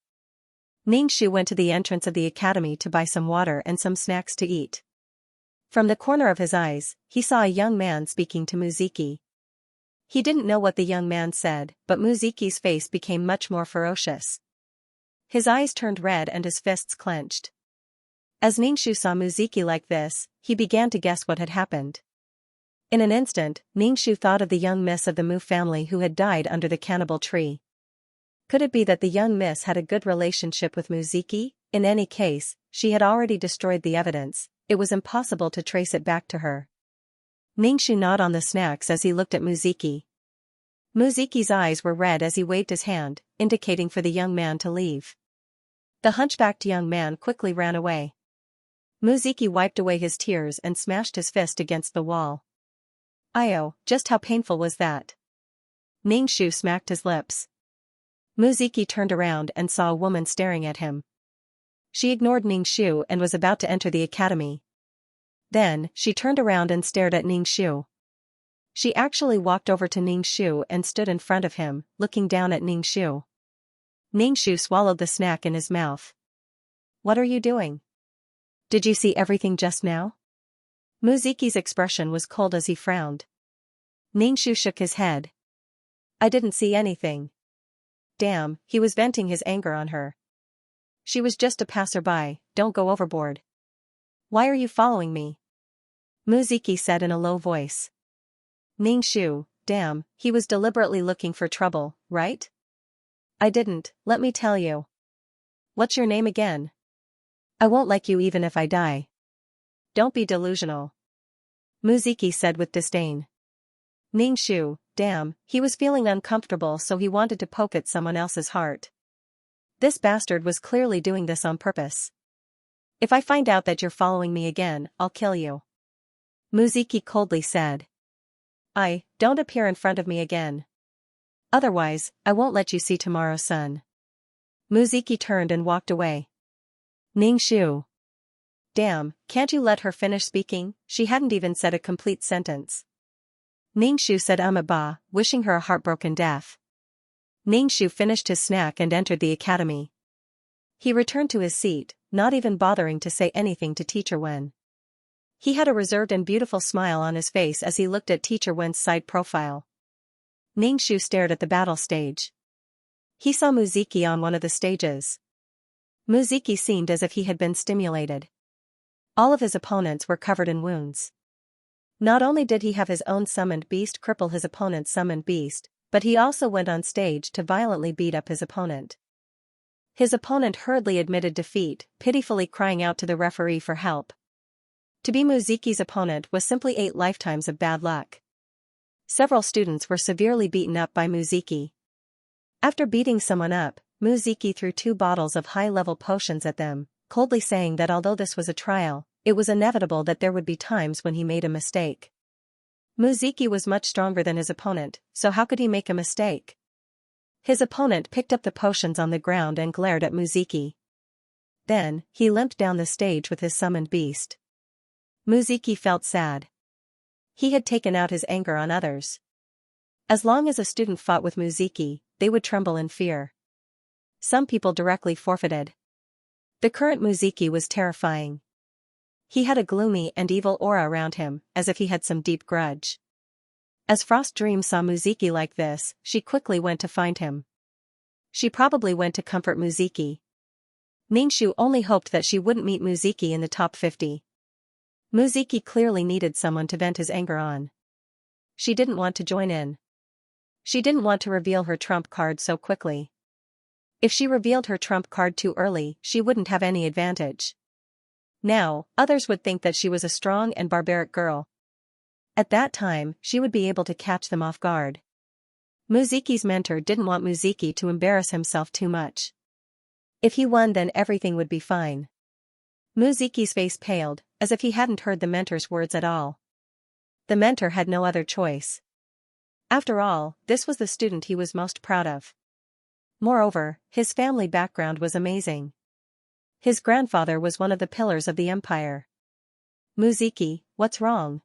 Ningxu went to the entrance of the academy to buy some water and some snacks to eat. From the corner of his eyes, he saw a young man speaking to Muziki. He didn't know what the young man said, but Muziki's face became much more ferocious. His eyes turned red and his fists clenched. As Ningxu saw Muziki like this, he began to guess what had happened. In an instant, Ningxu thought of the young miss of the Mu family who had died under the cannibal tree. Could it be that the young miss had a good relationship with Muziki? In any case, she had already destroyed the evidence. It was impossible to trace it back to her. Ningxu gnawed on the snacks as he looked at Muziki. Muziki's eyes were red as he waved his hand, indicating for the young man to leave. The hunchbacked young man quickly ran away. Muziki wiped away his tears and smashed his fist against the wall. "Ayo, just how painful was that?" Ningxu smacked his lips. Muziki turned around and saw a woman staring at him. She ignored Ningxu and was about to enter the academy. Then, she turned around and stared at Ningxu. She actually walked over to Ningxu and stood in front of him, looking down at Ningxu. Ningxu swallowed the snack in his mouth. "What are you doing? Did you see everything just now?" Muziki's expression was cold as he frowned. Ningxu shook his head. "I didn't see anything." Damn, he was venting his anger on her. "She was just a passerby, don't go overboard." "Why are you following me?" Muziki said in a low voice. Ningxu, damn, he was deliberately looking for trouble, right? "I didn't, let me tell you." "What's your name again?" "I won't like you even if I die." "Don't be delusional," Muziki said with disdain. Ningxu, damn, he was feeling uncomfortable so he wanted to poke at someone else's heart. This bastard was clearly doing this on purpose. "If I find out that you're following me again, I'll kill you," Muziki coldly said. Don't appear in front of me again. Otherwise, I won't let you see tomorrow's sun." Muziki turned and walked away. Ningxu. Damn, can't you let her finish speaking? She hadn't even said a complete sentence. Ningxu said ba, wishing her a heartbroken death. Ningxu finished his snack and entered the academy. He returned to his seat, not even bothering to say anything to Teacher Wen. He had a reserved and beautiful smile on his face as he looked at Teacher Wen's side profile. Ningxu stared at the battle stage. He saw Muziki on one of the stages. Muziki seemed as if he had been stimulated. All of his opponents were covered in wounds. Not only did he have his own summoned beast cripple his opponent's summoned beast, but he also went on stage to violently beat up his opponent. His opponent hurriedly admitted defeat, pitifully crying out to the referee for help. To be Muziki's opponent was simply 8 lifetimes of bad luck. Several students were severely beaten up by Muziki. After beating someone up, Muziki threw 2 bottles of high-level potions at them, coldly saying that although this was a trial, it was inevitable that there would be times when he made a mistake. Muziki was much stronger than his opponent, so how could he make a mistake? His opponent picked up the potions on the ground and glared at Muziki. Then, he limped down the stage with his summoned beast. Muziki felt sad. He had taken out his anger on others. As long as a student fought with Muziki, they would tremble in fear. Some people directly forfeited. The current Muziki was terrifying. He had a gloomy and evil aura around him, as if he had some deep grudge. As Frost Dream saw Muziki like this, she quickly went to find him. She probably went to comfort Muziki. Ningxu only hoped that she wouldn't meet Muziki in the top 50. Muziki clearly needed someone to vent his anger on. She didn't want to join in. She didn't want to reveal her trump card so quickly. If she revealed her trump card too early, she wouldn't have any advantage. Now, others would think that she was a strong and barbaric girl. At that time, she would be able to catch them off guard. Muziki's mentor didn't want Muziki to embarrass himself too much. If he won, then everything would be fine. Muziki's face paled, as if he hadn't heard the mentor's words at all. The mentor had no other choice. After all, this was the student he was most proud of. Moreover, his family background was amazing. His grandfather was one of the pillars of the empire. "Muziki, what's wrong?"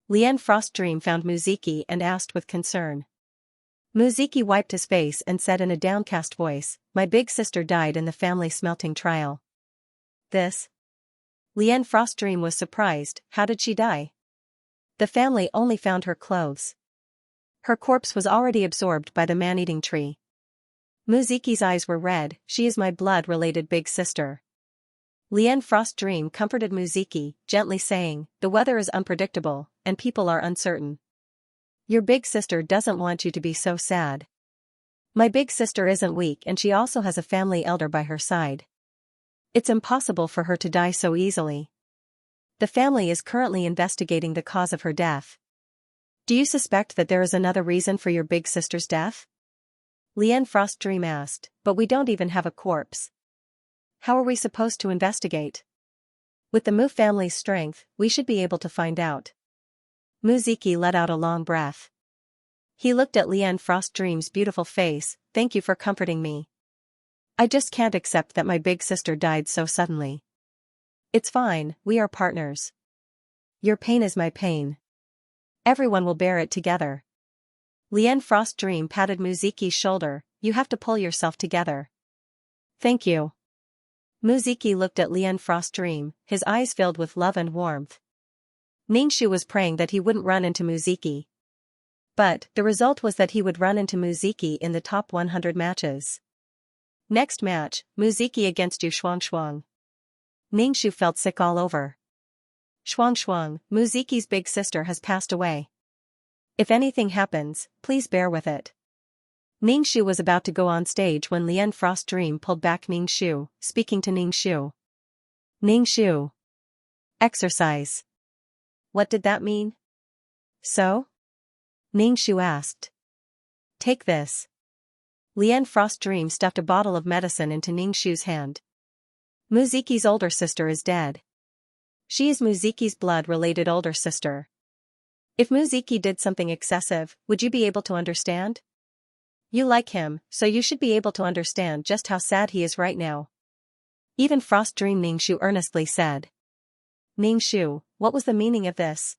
Lian Frost Dream found Muziki and asked with concern. Muziki wiped his face and said in a downcast voice, "My big sister died in the family smelting trial." This? Lian Frost Dream was surprised. How did she die? The family only found her clothes. Her corpse was already absorbed by the man-eating tree. Muziki's eyes were red. She is my blood-related big sister. Lian Frost Dream comforted Muziki, gently saying, "The weather is unpredictable, and people are uncertain. Your big sister doesn't want you to be so sad. My big sister isn't weak and she also has a family elder by her side. It's impossible for her to die so easily. The family is currently investigating the cause of her death." "Do you suspect that there is another reason for your big sister's death?" Lian Frost Dream asked, "But we don't even have a corpse. How are we supposed to investigate? With the Mu family's strength, we should be able to find out." Muziki let out a long breath. He looked at Lian Frost Dream's beautiful face. "Thank you for comforting me. I just can't accept that my big sister died so suddenly." "It's fine, we are partners. Your pain is my pain. Everyone will bear it together." Lian Frost Dream patted Muziki's shoulder. "You have to pull yourself together." "Thank you." Muziki looked at Lian Frost Dream, his eyes filled with love and warmth. Ningxu was praying that he wouldn't run into Muziki. But the result was that he would run into Muziki in the top 100 matches. Next match, Muziki against Yu Shuangshuang. Ningxu felt sick all over. "Shuangshuang, Muziki's big sister has passed away. If anything happens, please bear with it." Ningxu was about to go on stage when Lian Frost Dream pulled back Ningxu, speaking to Ningxu. "Ningxu. Exercise." What did that mean? "So?" Ningxu asked. "Take this." Lian Frost Dream stuffed a bottle of medicine into Ningxu's hand. "Muziki's older sister is dead. She is Muziki's blood-related older sister. If Muziki did something excessive, would you be able to understand? You like him, so you should be able to understand just how sad he is right now." Even Frost Dream Ningxu earnestly said. "Ningxu, what was the meaning of this?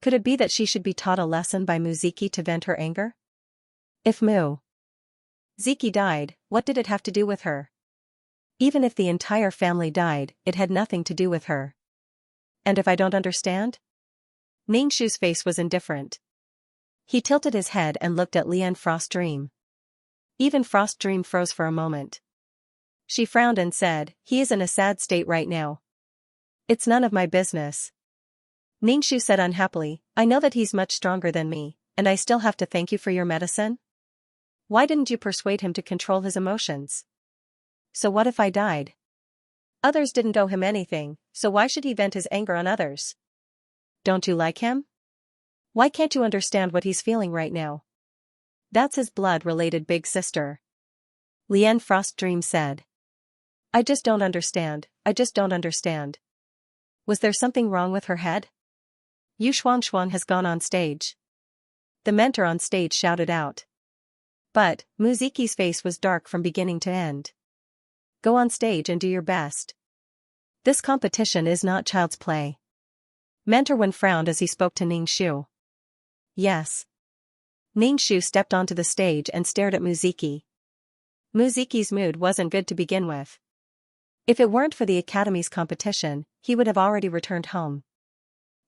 Could it be that she should be taught a lesson by Muziki to vent her anger? If Ziki died, what did it have to do with her? Even if the entire family died, it had nothing to do with her. And if I don't understand?" Ningxu's face was indifferent. He tilted his head and looked at Lian Frost Dream. Even Frost Dream froze for a moment. She frowned and said, "He is in a sad state right now. It's none of my business." Ningxu said unhappily, "I know that he's much stronger than me, and I still have to thank you for your medicine? Why didn't you persuade him to control his emotions? So what if I died? Others didn't owe him anything, so why should he vent his anger on others? Don't you like him? Why can't you understand what he's feeling right now? That's his blood-related big sister." Lian Frost Dream said. "I just don't understand, I just don't understand. Was there something wrong with her head?" "Yu Shuangshuang has gone on stage." The mentor on stage shouted out. But Muziki's face was dark from beginning to end. "Go on stage and do your best. This competition is not child's play." Mentor Wen frowned as he spoke to Ningxu. "Yes." Ningxu stepped onto the stage and stared at Muziki. Muziki's mood wasn't good to begin with. If it weren't for the Academy's competition, he would have already returned home.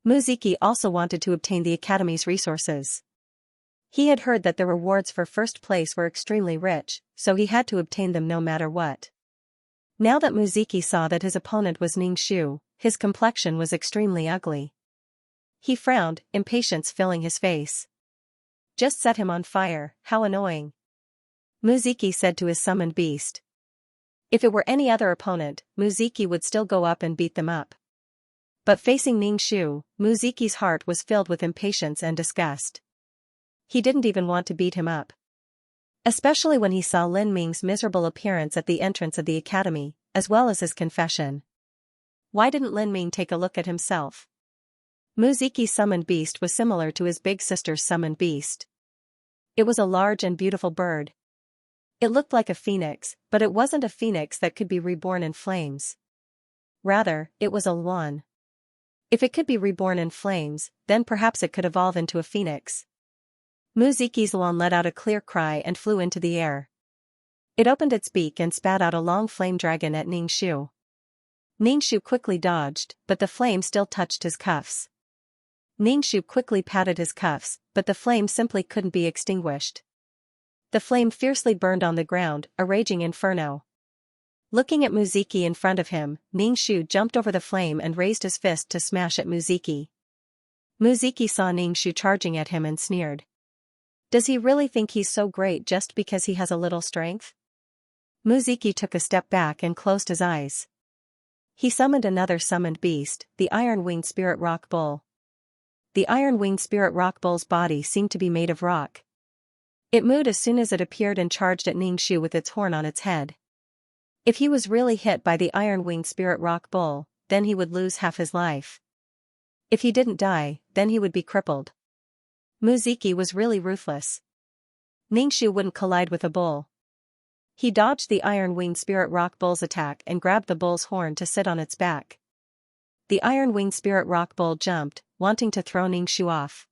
Muziki also wanted to obtain the Academy's resources. He had heard that the rewards for first place were extremely rich, so he had to obtain them no matter what. Now that Muziki saw that his opponent was Ningxu, his complexion was extremely ugly. He frowned, impatience filling his face. "Just set him on fire, how annoying," Muziki said to his summoned beast. If it were any other opponent, Muziki would still go up and beat them up. But facing Ningxu, Muziki's heart was filled with impatience and disgust. He didn't even want to beat him up. Especially when he saw Lin Ming's miserable appearance at the entrance of the academy, as well as his confession. Why didn't Lin Ming take a look at himself? Muziki's summoned beast was similar to his big sister's summoned beast. It was a large and beautiful bird. It looked like a phoenix, but it wasn't a phoenix that could be reborn in flames. Rather, it was a luan. If it could be reborn in flames, then perhaps it could evolve into a phoenix. Muziki's Luan let out a clear cry and flew into the air. It opened its beak and spat out a long flame dragon at Ningxu. Ningxu quickly dodged, but the flame still touched his cuffs. Ningxu quickly patted his cuffs, but the flame simply couldn't be extinguished. The flame fiercely burned on the ground, a raging inferno. Looking at Muziki in front of him, Ningxu jumped over the flame and raised his fist to smash at Muziki. Muziki saw Ningxu charging at him and sneered. Does he really think he's so great just because he has a little strength? Muziki took a step back and closed his eyes. He summoned another summoned beast, the iron-winged spirit rock bull. The iron-winged spirit rock bull's body seemed to be made of rock. It mooed as soon as it appeared and charged at Ningxu with its horn on its head. If he was really hit by the iron-winged spirit rock bull, then he would lose half his life. If he didn't die, then he would be crippled. Muziki was really ruthless. Ningxu wouldn't collide with a bull. He dodged the iron-winged spirit rock bull's attack and grabbed the bull's horn to sit on its back. The iron-winged spirit rock bull jumped, wanting to throw Ningxu off.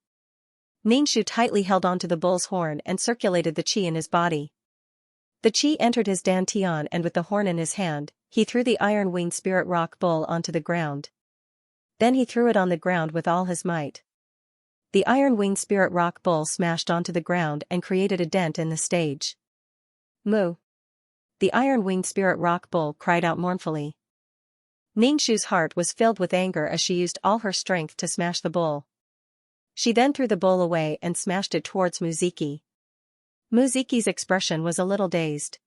Ningxu tightly held onto the bull's horn and circulated the qi in his body. The qi entered his dantian and with the horn in his hand, he threw the iron-winged spirit rock bull onto the ground. Then he threw it on the ground with all his might. The iron-winged spirit rock bull smashed onto the ground and created a dent in the stage. Moo! The iron-winged spirit rock bull cried out mournfully. Ningxu's heart was filled with anger as she used all her strength to smash the bull. She then threw the bull away and smashed it towards Muziki. Muziki's expression was a little dazed.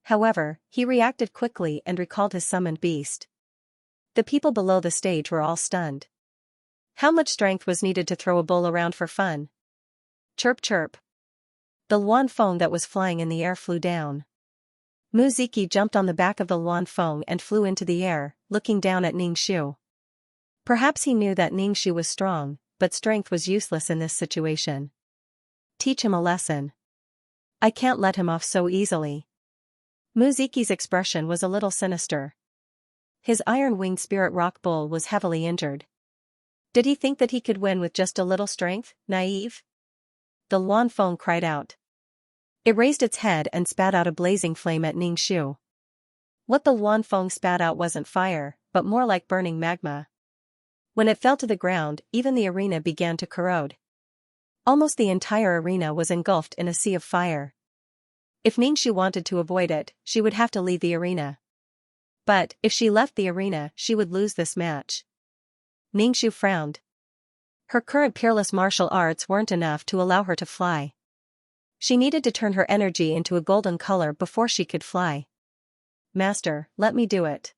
However, he reacted quickly and recalled his summoned beast. The people below the stage were all stunned. How much strength was needed to throw a bull around for fun? Chirp chirp. The Luan phone that was flying in the air flew down. Muziki jumped on the back of the Luan phone and flew into the air, looking down at Ningxu. Perhaps he knew that Ningxu was strong, but strength was useless in this situation. Teach him a lesson. I can't let him off so easily. Muziki's expression was a little sinister. His iron-winged spirit rock bull was heavily injured. Did he think that he could win with just a little strength, naive? The Luan phone cried out. It raised its head and spat out a blazing flame at Ningxu. What the Luan phone spat out wasn't fire, but more like burning magma. When it fell to the ground, even the arena began to corrode. Almost the entire arena was engulfed in a sea of fire. If Ningxu wanted to avoid it, she would have to leave the arena. But, if she left the arena, she would lose this match. Ningxu frowned. Her current peerless martial arts weren't enough to allow her to fly. She needed to turn her energy into a golden color before she could fly. Master, let me do it.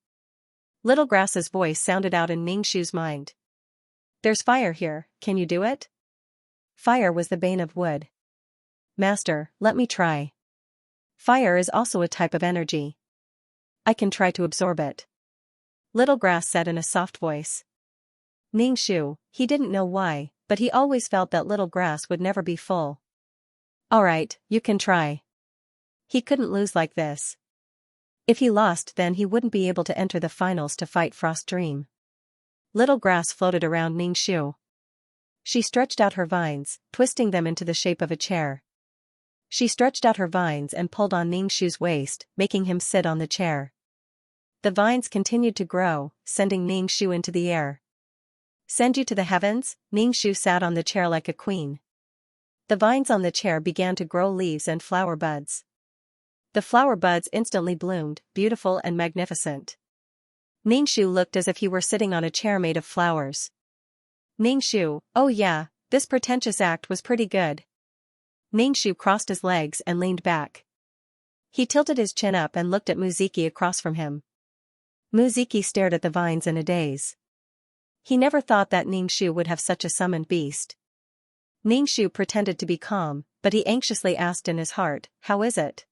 Little Grass's voice sounded out in Ningxu's mind. There's fire here, can you do it? Fire was the bane of wood. Master, let me try. Fire is also a type of energy. I can try to absorb it. Little Grass said in a soft voice. Ningxu, he didn't know why, but he always felt that Little Grass would never be full. Alright, you can try. He couldn't lose like this. If he lost, then he wouldn't be able to enter the finals to fight Frost Dream. Little Grass floated around Ningxu. She stretched out her vines, twisting them into the shape of a chair. She stretched out her vines and pulled on Ningxu's waist, making him sit on the chair. The vines continued to grow, sending Ningxu into the air. Send you to the heavens? Ningxu sat on the chair like a queen. The vines on the chair began to grow leaves and flower buds. The flower buds instantly bloomed, beautiful and magnificent. Ningxu looked as if he were sitting on a chair made of flowers. Ningxu, oh yeah, this pretentious act was pretty good. Ningxu crossed his legs and leaned back. He tilted his chin up and looked at Muziki across from him. Muziki stared at the vines in a daze. He never thought that Ningxu would have such a summoned beast. Ningxu pretended to be calm, but he anxiously asked in his heart, how is it?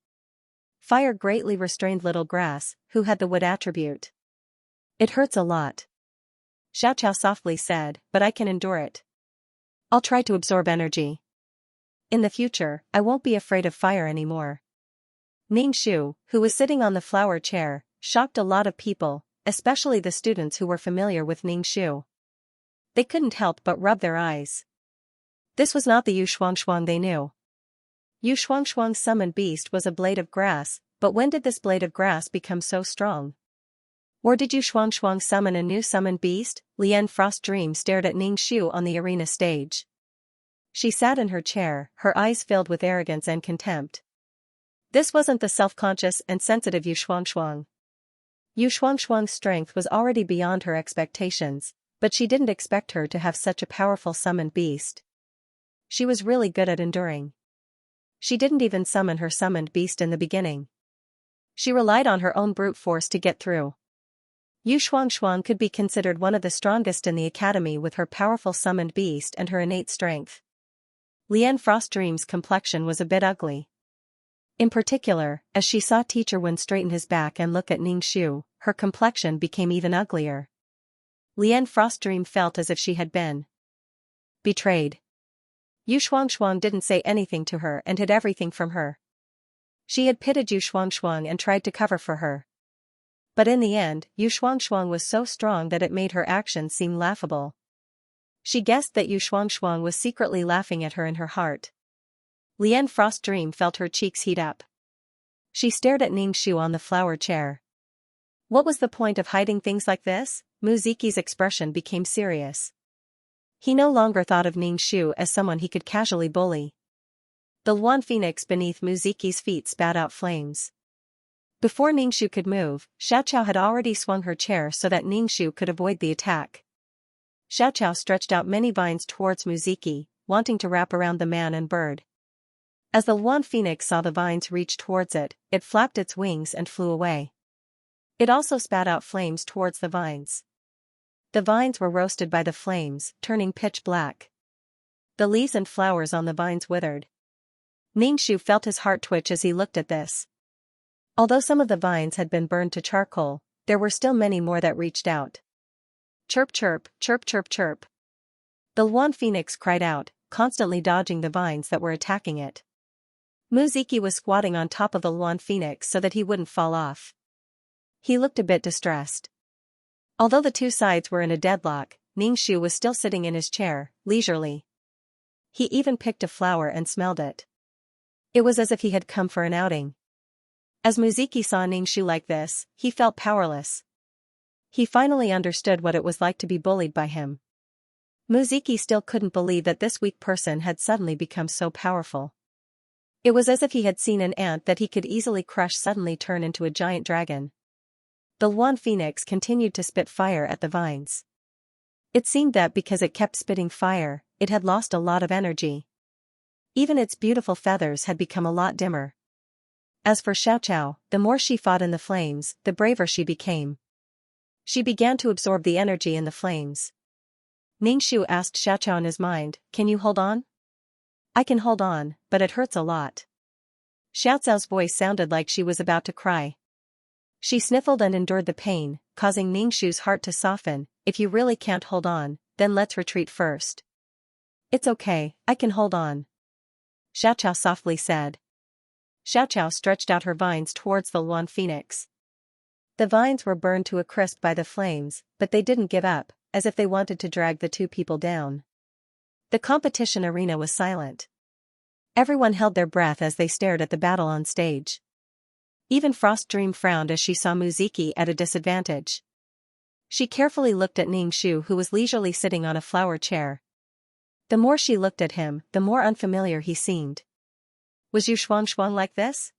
Fire greatly restrained Little Grass, who had the wood attribute. It hurts a lot. Xiaoqiao softly said, but I can endure it. I'll try to absorb energy. In the future, I won't be afraid of fire anymore. Ningxu, who was sitting on the flower chair, shocked a lot of people, especially the students who were familiar with Ningxu. They couldn't help but rub their eyes. This was not the Yu Shuangshuang they knew. Yu Shuangshuang's summoned beast was a blade of grass, but when did this blade of grass become so strong? Or did Yu Shuangshuang summon a new summoned beast? Lian Frost Dream stared at Ning Shu on the arena stage. She sat in her chair, her eyes filled with arrogance and contempt. This wasn't the self-conscious and sensitive Yu Shuangshuang. Yu Shuangshuang's strength was already beyond her expectations, but she didn't expect her to have such a powerful summoned beast. She was really good at enduring. She didn't even summon her summoned beast in the beginning. She relied on her own brute force to get through. Yu Shuangshuang could be considered one of the strongest in the academy with her powerful summoned beast and her innate strength. Lian Frost Dream's complexion was a bit ugly. In particular, as she saw Teacher Wen straighten his back and look at Ning Shu, her complexion became even uglier. Lian Frost Dream felt as if she had been betrayed. Yu Shuangshuang didn't say anything to her and hid everything from her. She had pitied Yu Shuangshuang and tried to cover for her. But in the end, Yu Shuangshuang was so strong that it made her actions seem laughable. She guessed that Yu Shuangshuang was secretly laughing at her in her heart. Lian Frost Dream felt her cheeks heat up. She stared at Ning Shu on the flower chair. What was the point of hiding things like this? Muziki's expression became serious. He no longer thought of Ning Shu as someone he could casually bully. The Luan Phoenix beneath Muziki's feet spat out flames. Before Ning Shu could move, Xiaoqiao had already swung her chair so that Ning Shu could avoid the attack. Xiaoqiao stretched out many vines towards Muziki, wanting to wrap around the man and bird. As the Luan Phoenix saw the vines reach towards it, it flapped its wings and flew away. It also spat out flames towards the vines. The vines were roasted by the flames, turning pitch black. The leaves and flowers on the vines withered. Ning Shu felt his heart twitch as he looked at this. Although some of the vines had been burned to charcoal, there were still many more that reached out. Chirp chirp, chirp chirp chirp. The Luan Phoenix cried out, constantly dodging the vines that were attacking it. Muziki was squatting on top of the Luan Phoenix so that he wouldn't fall off. He looked a bit distressed. Although the two sides were in a deadlock, Ning Shu was still sitting in his chair, leisurely. He even picked a flower and smelled it. It was as if he had come for an outing. As Muziki saw Ning Shu like this, he felt powerless. He finally understood what it was like to be bullied by him. Muziki still couldn't believe that this weak person had suddenly become so powerful. It was as if he had seen an ant that he could easily crush suddenly turn into a giant dragon. The Luan Phoenix continued to spit fire at the vines. It seemed that because it kept spitting fire, it had lost a lot of energy. Even its beautiful feathers had become a lot dimmer. As for Xiaoqiao, the more she fought in the flames, the braver she became. She began to absorb the energy in the flames. Ning Shu asked Xiaoqiao in his mind, "Can you hold on?" "I can hold on, but it hurts a lot." Xiaoqiao's voice sounded like she was about to cry. She sniffled and endured the pain, causing Ning Shu's heart to soften. "If you really can't hold on, then let's retreat first." "It's okay, I can hold on," Xiaoqiao softly said. Xiaoqiao stretched out her vines towards the Luan Phoenix. The vines were burned to a crisp by the flames, but they didn't give up, as if they wanted to drag the two people down. The competition arena was silent. Everyone held their breath as they stared at the battle on stage. Even Frost Dream frowned as she saw Muziki at a disadvantage. She carefully looked at Ning Shu, who was leisurely sitting on a flower chair. The more she looked at him, the more unfamiliar he seemed. Was Yu Shuangshuang like this?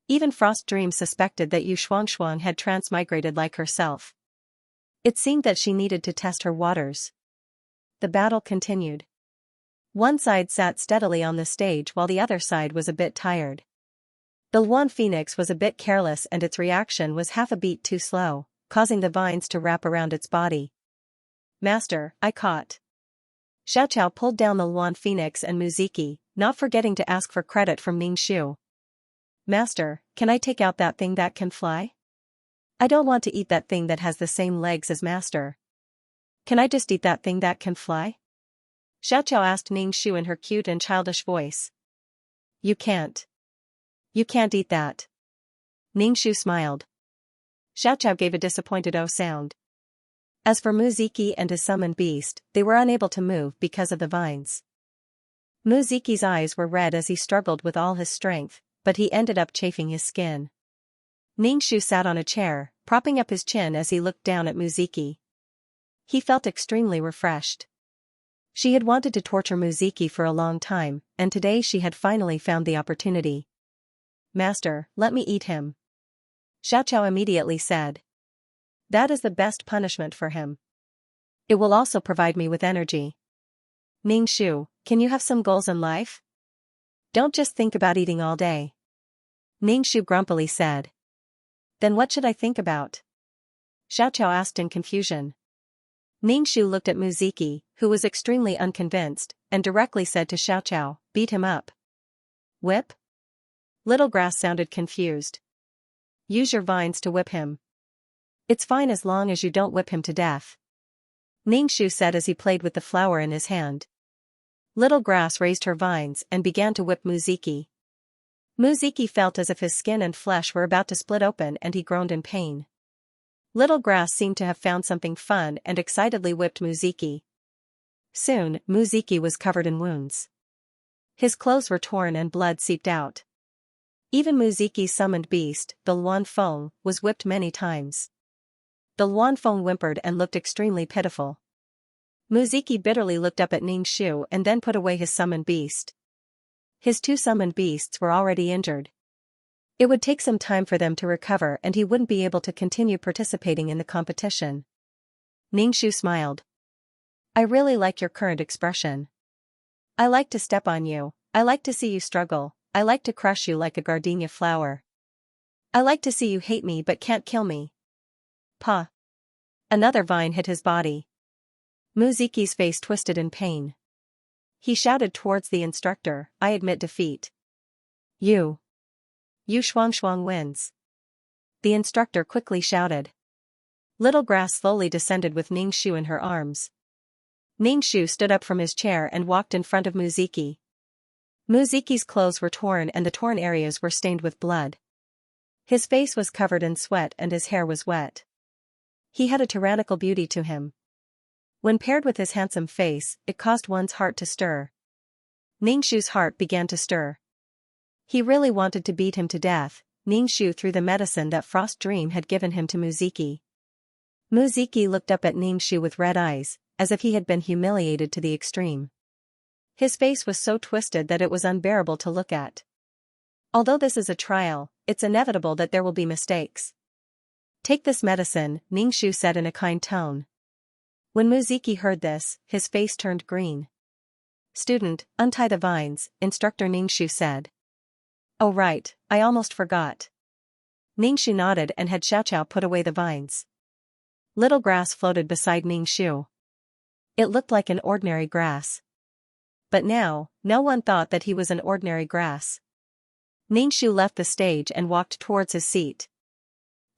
Even Frost Dream suspected that Yu Shuangshuang had transmigrated like herself. It seemed that she needed to test her waters. The battle continued. One side sat steadily on the stage while the other side was a bit tired. The Luan Phoenix was a bit careless and its reaction was half a beat too slow, causing the vines to wrap around its body. "Master, I caught." Xiaoqiao pulled down the Luan Phoenix and Muziki, not forgetting to ask for credit from Ning Shu. "Master, can I take out that thing that can fly? I don't want to eat that thing that has the same legs as Master. Can I just eat that thing that can fly?" Xiaoqiao asked Ning Shu in her cute and childish voice. "You can't. You can't eat that." Ning Shu smiled. Xiaoqiao gave a disappointed "oh" sound. As for Muziki and his summoned beast, they were unable to move because of the vines. Muziki's eyes were red as he struggled with all his strength, but he ended up chafing his skin. Ningxu sat on a chair, propping up his chin as he looked down at Muziki. He felt extremely refreshed. She had wanted to torture Muziki for a long time, and today she had finally found the opportunity. "Master, let me eat him," Xiaoqiao immediately said. "That is the best punishment for him. It will also provide me with energy." "Ningxu, can you have some goals in life? Don't just think about eating all day," Ningxu grumpily said. "Then what should I think about?" Xiaoqiao asked in confusion. Ningxu looked at Muziki, who was extremely unconvinced, and directly said to Xiaoqiao, "Beat him up." "Whip?" Little Grass sounded confused. "Use your vines to whip him. It's fine as long as you don't whip him to death," Ningxu said as he played with the flower in his hand. Little Grass raised her vines and began to whip Muziki. Muziki felt as if his skin and flesh were about to split open and he groaned in pain. Little Grass seemed to have found something fun and excitedly whipped Muziki. Soon, Muziki was covered in wounds. His clothes were torn and blood seeped out. Even Muziki's summoned beast, the Luanfeng, was whipped many times. The Luanfeng whimpered and looked extremely pitiful. Muziki bitterly looked up at Ningxu and then put away his summoned beast. His two summoned beasts were already injured. It would take some time for them to recover and he wouldn't be able to continue participating in the competition. Ningxu smiled. "I really like your current expression. I like to step on you, I like to see you struggle, I like to crush you like a gardenia flower. I like to see you hate me but can't kill me." "Pa!" Another vine hit his body. Muziki's face twisted in pain. He shouted towards the instructor, "I admit defeat. You Shuang wins." The instructor quickly shouted. Little Grass slowly descended with Ningxu in her arms. Ningxu stood up from his chair and walked in front of Muziki. Muziki's clothes were torn and the torn areas were stained with blood. His face was covered in sweat and his hair was wet. He had a tyrannical beauty to him. When paired with his handsome face, it caused one's heart to stir. Ningxu's heart began to stir. He really wanted to beat him to death. Ningxu threw the medicine that Frost Dream had given him to Muziki. Muziki looked up at Ningxu with red eyes, as if he had been humiliated to the extreme. His face was so twisted that it was unbearable to look at. Although this is a trial, it's inevitable that there will be mistakes. "Take this medicine," Ningxu said in a kind tone. When Muziki heard this, his face turned green. "Student, untie the vines," Instructor Ningxu said. "Oh right, I almost forgot." Ningxu nodded and had Xiaoqiao put away the vines. Little Grass floated beside Ningxu. It looked like an ordinary grass. But now, no one thought that he was an ordinary grass. Ningxu left the stage and walked towards his seat.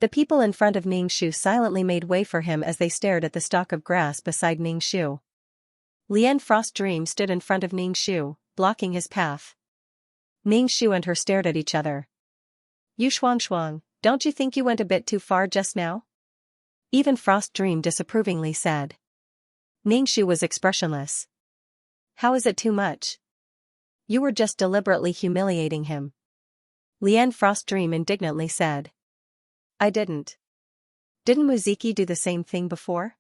The people in front of Ningxu silently made way for him as they stared at the stalk of grass beside Ningxu. Lian Frost Dream stood in front of Ningxu, blocking his path. Ningxu and her stared at each other. "You Shuang, don't you think you went a bit too far just now?" Even Frost Dream disapprovingly said. Ningxu was expressionless. "How is it too much? You were just deliberately humiliating him," Lian Frost Dream indignantly said. "I didn't. Didn't Muziki do the same thing before?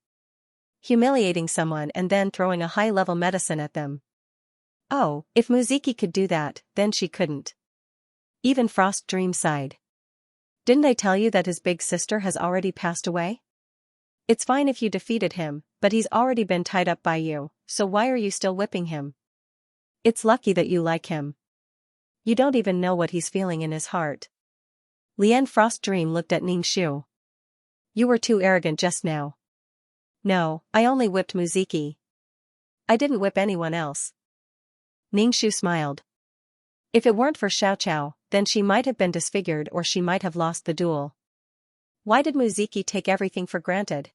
Humiliating someone and then throwing a high-level medicine at them. Oh, if Muziki could do that, then she couldn't." Even Frost Dream sighed. "Didn't I tell you that his big sister has already passed away? It's fine if you defeated him, but he's already been tied up by you, so why are you still whipping him? It's lucky that you like him. You don't even know what he's feeling in his heart." Lian Frost Dream looked at Ningxu. "You were too arrogant just now." "No, I only whipped Muziki. I didn't whip anyone else." Ningxu smiled. If it weren't for Xiaoqiao, then she might have been disfigured or she might have lost the duel. Why did Muziki take everything for granted?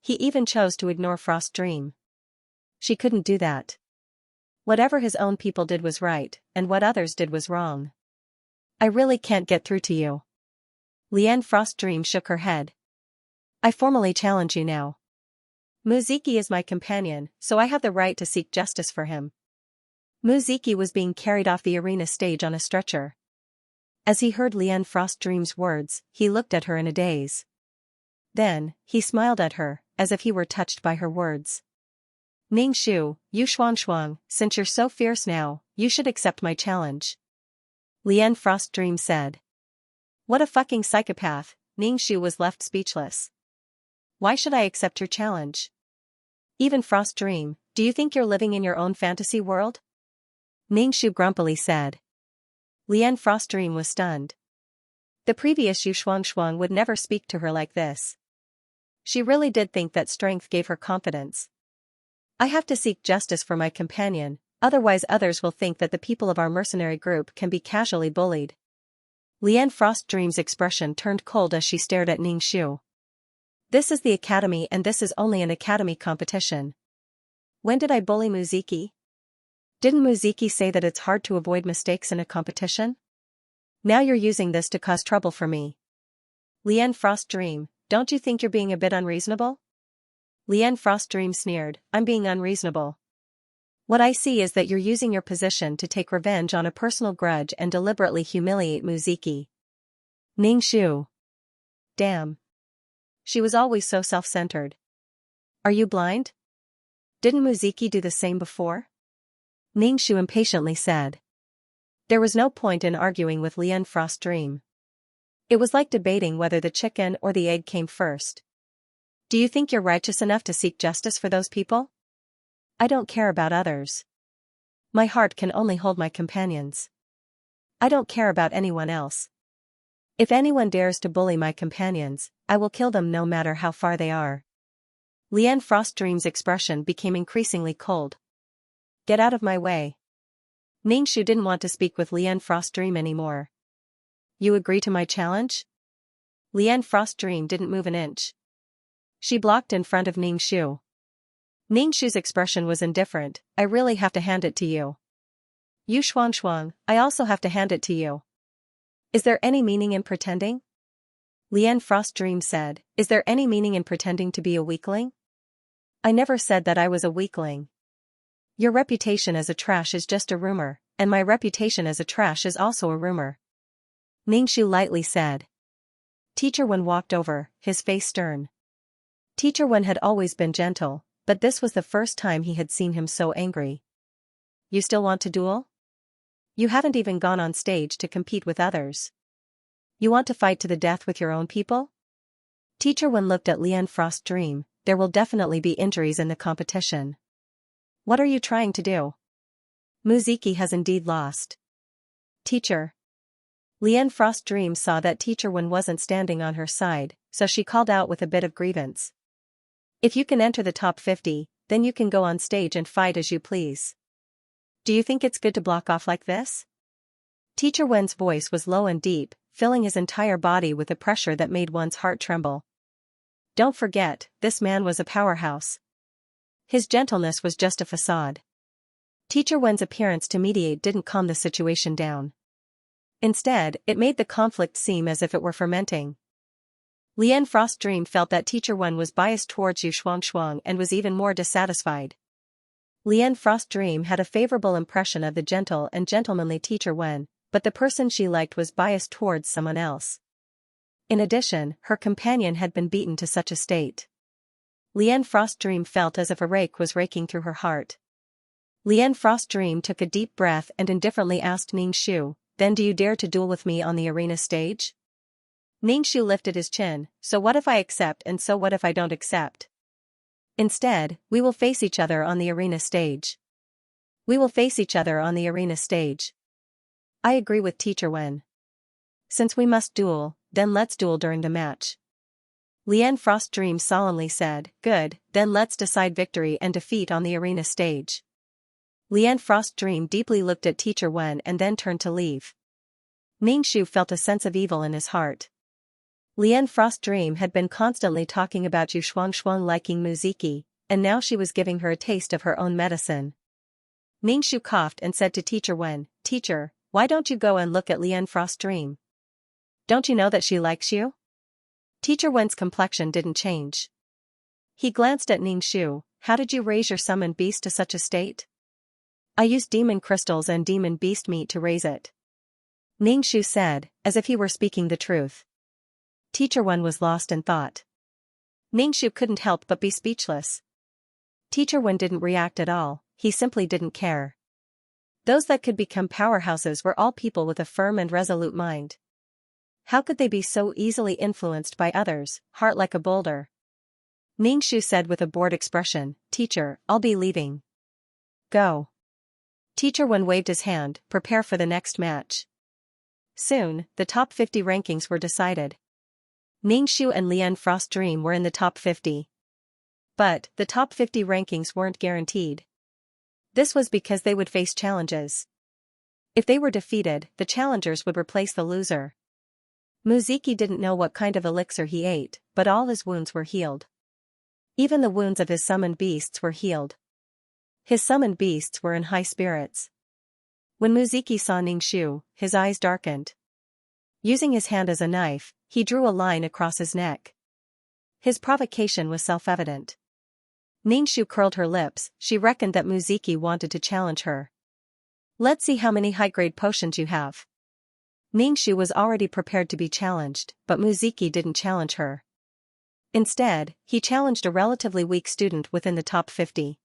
He even chose to ignore Frost Dream. She couldn't do that. Whatever his own people did was right, and what others did was wrong. "I really can't get through to you." Lian Frost Dream shook her head. "I formally challenge you now. Muziki is my companion, so I have the right to seek justice for him. Muziki was being carried off the arena stage on a stretcher. As he heard Lian Frost Dream's words, he looked at her in a daze. Then, he smiled at her, as if he were touched by her words. Ning Shu, you Shuang, since you're so fierce now, you should accept my challenge. Lian Frost Dream said. What a fucking psychopath, Ning Shu was left speechless. Why should I accept your challenge? Even Frost Dream, do you think you're living in your own fantasy world? Ning Shu grumpily said. Lian Frost Dream was stunned. The previous Yu Shuang would never speak to her like this. She really did think that strength gave her confidence. I have to seek justice for my companion, otherwise others will think that the people of our mercenary group can be casually bullied. Lian Frost Dream's expression turned cold as she stared at Ning Shu. This is the academy and this is only an academy competition. When did I bully Muziki? Didn't Muziki say that it's hard to avoid mistakes in a competition? Now you're using this to cause trouble for me. Lian Frost Dream, don't you think you're being a bit unreasonable? Lian Frost Dream sneered, I'm being unreasonable. What I see is that you're using your position to take revenge on a personal grudge and deliberately humiliate Muziki. Ning Shu. Damn. She was always so self-centered. Are you blind? Didn't Muziki do the same before? Ning Shu impatiently said. There was no point in arguing with Lian Frost Dream. It was like debating whether the chicken or the egg came first. Do you think you're righteous enough to seek justice for those people? I don't care about others. My heart can only hold my companions. I don't care about anyone else. If anyone dares to bully my companions, I will kill them no matter how far they are. Lian Frost Dream's expression became increasingly cold. Get out of my way. Ning Shu didn't want to speak with Lian Frost Dream anymore. You agree to my challenge? Lian Frost Dream didn't move an inch. She blocked in front of Ning Shu. Ning Shu's expression was indifferent. I really have to hand it to you. You Shuang, I also have to hand it to you. Is there any meaning in pretending? Lian Frost Dream said, is there any meaning in pretending to be a weakling? I never said that I was a weakling. Your reputation as a trash is just a rumor, and my reputation as a trash is also a rumor. Ning Shu lightly said. Teacher Wen walked over, his face stern. Teacher Wen had always been gentle, but this was the first time he had seen him so angry. You still want to duel? You haven't even gone on stage to compete with others. You want to fight to the death with your own people? Teacher Wen looked at Lian Frost Dream. There will definitely be injuries in the competition. What are you trying to do? Muziki has indeed lost. Teacher. Lian Frost Dream saw that Teacher Wen wasn't standing on her side, so she called out with a bit of grievance. If you can enter the top 50, then you can go on stage and fight as you please. Do you think it's good to block off like this? Teacher Wen's voice was low and deep, filling his entire body with a pressure that made one's heart tremble. Don't forget, this man was a powerhouse. His gentleness was just a facade. Teacher Wen's appearance to mediate didn't calm the situation down. Instead, it made the conflict seem as if it were fermenting. Lian Frost Dream felt that Teacher Wen was biased towards Yu Shuang and was even more dissatisfied. Lian Frost Dream had a favorable impression of the gentle and gentlemanly Teacher Wen, but the person she liked was biased towards someone else. In addition, her companion had been beaten to such a state. Lian Frost Dream felt as if a rake was raking through her heart. Lian Frost Dream took a deep breath and indifferently asked Ning Shu, then do you dare to duel with me on the arena stage? Ning Shu lifted his chin, so what if I accept and so what if I don't accept? Instead, we will face each other on the arena stage. We will face each other on the arena stage. I agree with Teacher Wen. Since we must duel, then let's duel during the match. Lian Frost Dream solemnly said, good, then let's decide victory and defeat on the arena stage. Lian Frost Dream deeply looked at Teacher Wen and then turned to leave. Ning Shu felt a sense of evil in his heart. Lian Frost Dream had been constantly talking about Yu Shuang liking Muziki, and now she was giving her a taste of her own medicine. Ning Shu coughed and said to Teacher Wen, Teacher, why don't you go and look at Lian Frost Dream? Don't you know that she likes you? Teacher Wen's complexion didn't change. He glanced at Xianxia. How did you raise your summoned beast to such a state? I used demon crystals and demon beast meat to raise it. Xianxia said, as if he were speaking the truth. Teacher One was lost in thought. Xianxia couldn't help but be speechless. Teacher One didn't react at all, he simply didn't care. Those that could become powerhouses were all people with a firm and resolute mind. How could they be so easily influenced by others, heart like a boulder? Xianxia said with a bored expression, Teacher, I'll be leaving. Go. Teacher One waved his hand, prepare for the next match. Soon, the top 50 rankings were decided. Xianxia and Lian Frost Dream were in the top 50. But, the top 50 rankings weren't guaranteed. This was because they would face challenges. If they were defeated, the challengers would replace the loser. Muziki didn't know what kind of elixir he ate, but all his wounds were healed. Even the wounds of his summoned beasts were healed. His summoned beasts were in high spirits. When Muziki saw Xianxia, his eyes darkened. Using his hand as a knife, he drew a line across his neck. His provocation was self-evident. Xianxia curled her lips, she reckoned that Muziki wanted to challenge her. Let's see how many high-grade potions you have. Xianxia was already prepared to be challenged, but Muziki didn't challenge her. Instead, he challenged a relatively weak student within the top 50.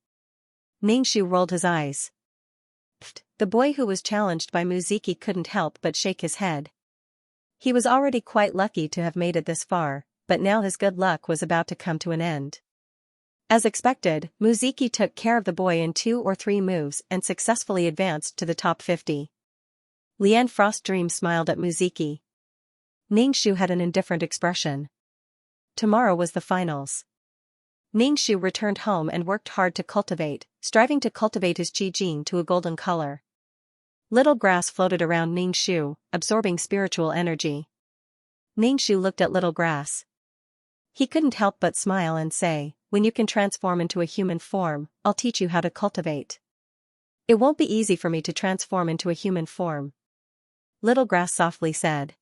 Xianxia rolled his eyes. Pfft, the boy who was challenged by Muziki couldn't help but shake his head. He was already quite lucky to have made it this far, but now his good luck was about to come to an end. As expected, Muziki took care of the boy in 2 or 3 moves and successfully advanced to the top 50. Lian Frost Dream smiled at Muziki. Xianxia had an indifferent expression. Tomorrow was the finals. Xianxia returned home and worked hard to cultivate, striving to cultivate his qi gene to a golden color. Little grass floated around Xianxia, absorbing spiritual energy. Xianxia looked at little grass. He couldn't help but smile and say, when you can transform into a human form, I'll teach you how to cultivate. It won't be easy for me to transform into a human form. Little grass softly said.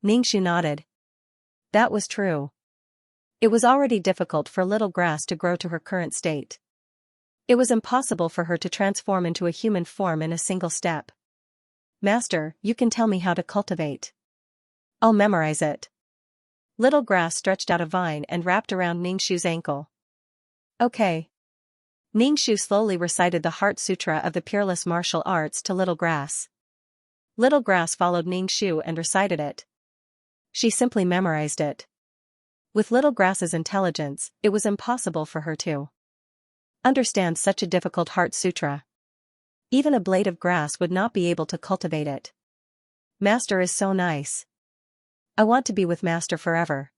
Xianxia nodded. That was true. It was already difficult for little grass to grow to her current state. It was impossible for her to transform into a human form in a single step. Master, you can tell me how to cultivate. I'll memorize it. Little grass stretched out a vine and wrapped around Xianxia's ankle. Okay. Xianxia slowly recited the Heart Sutra of the Peerless Martial Arts to Little Grass. Little Grass followed Xianxia and recited it. She simply memorized it. With Little Grass's intelligence, it was impossible for her to understand such a difficult Heart Sutra. Even a blade of grass would not be able to cultivate it. Master is so nice. I want to be with Master forever.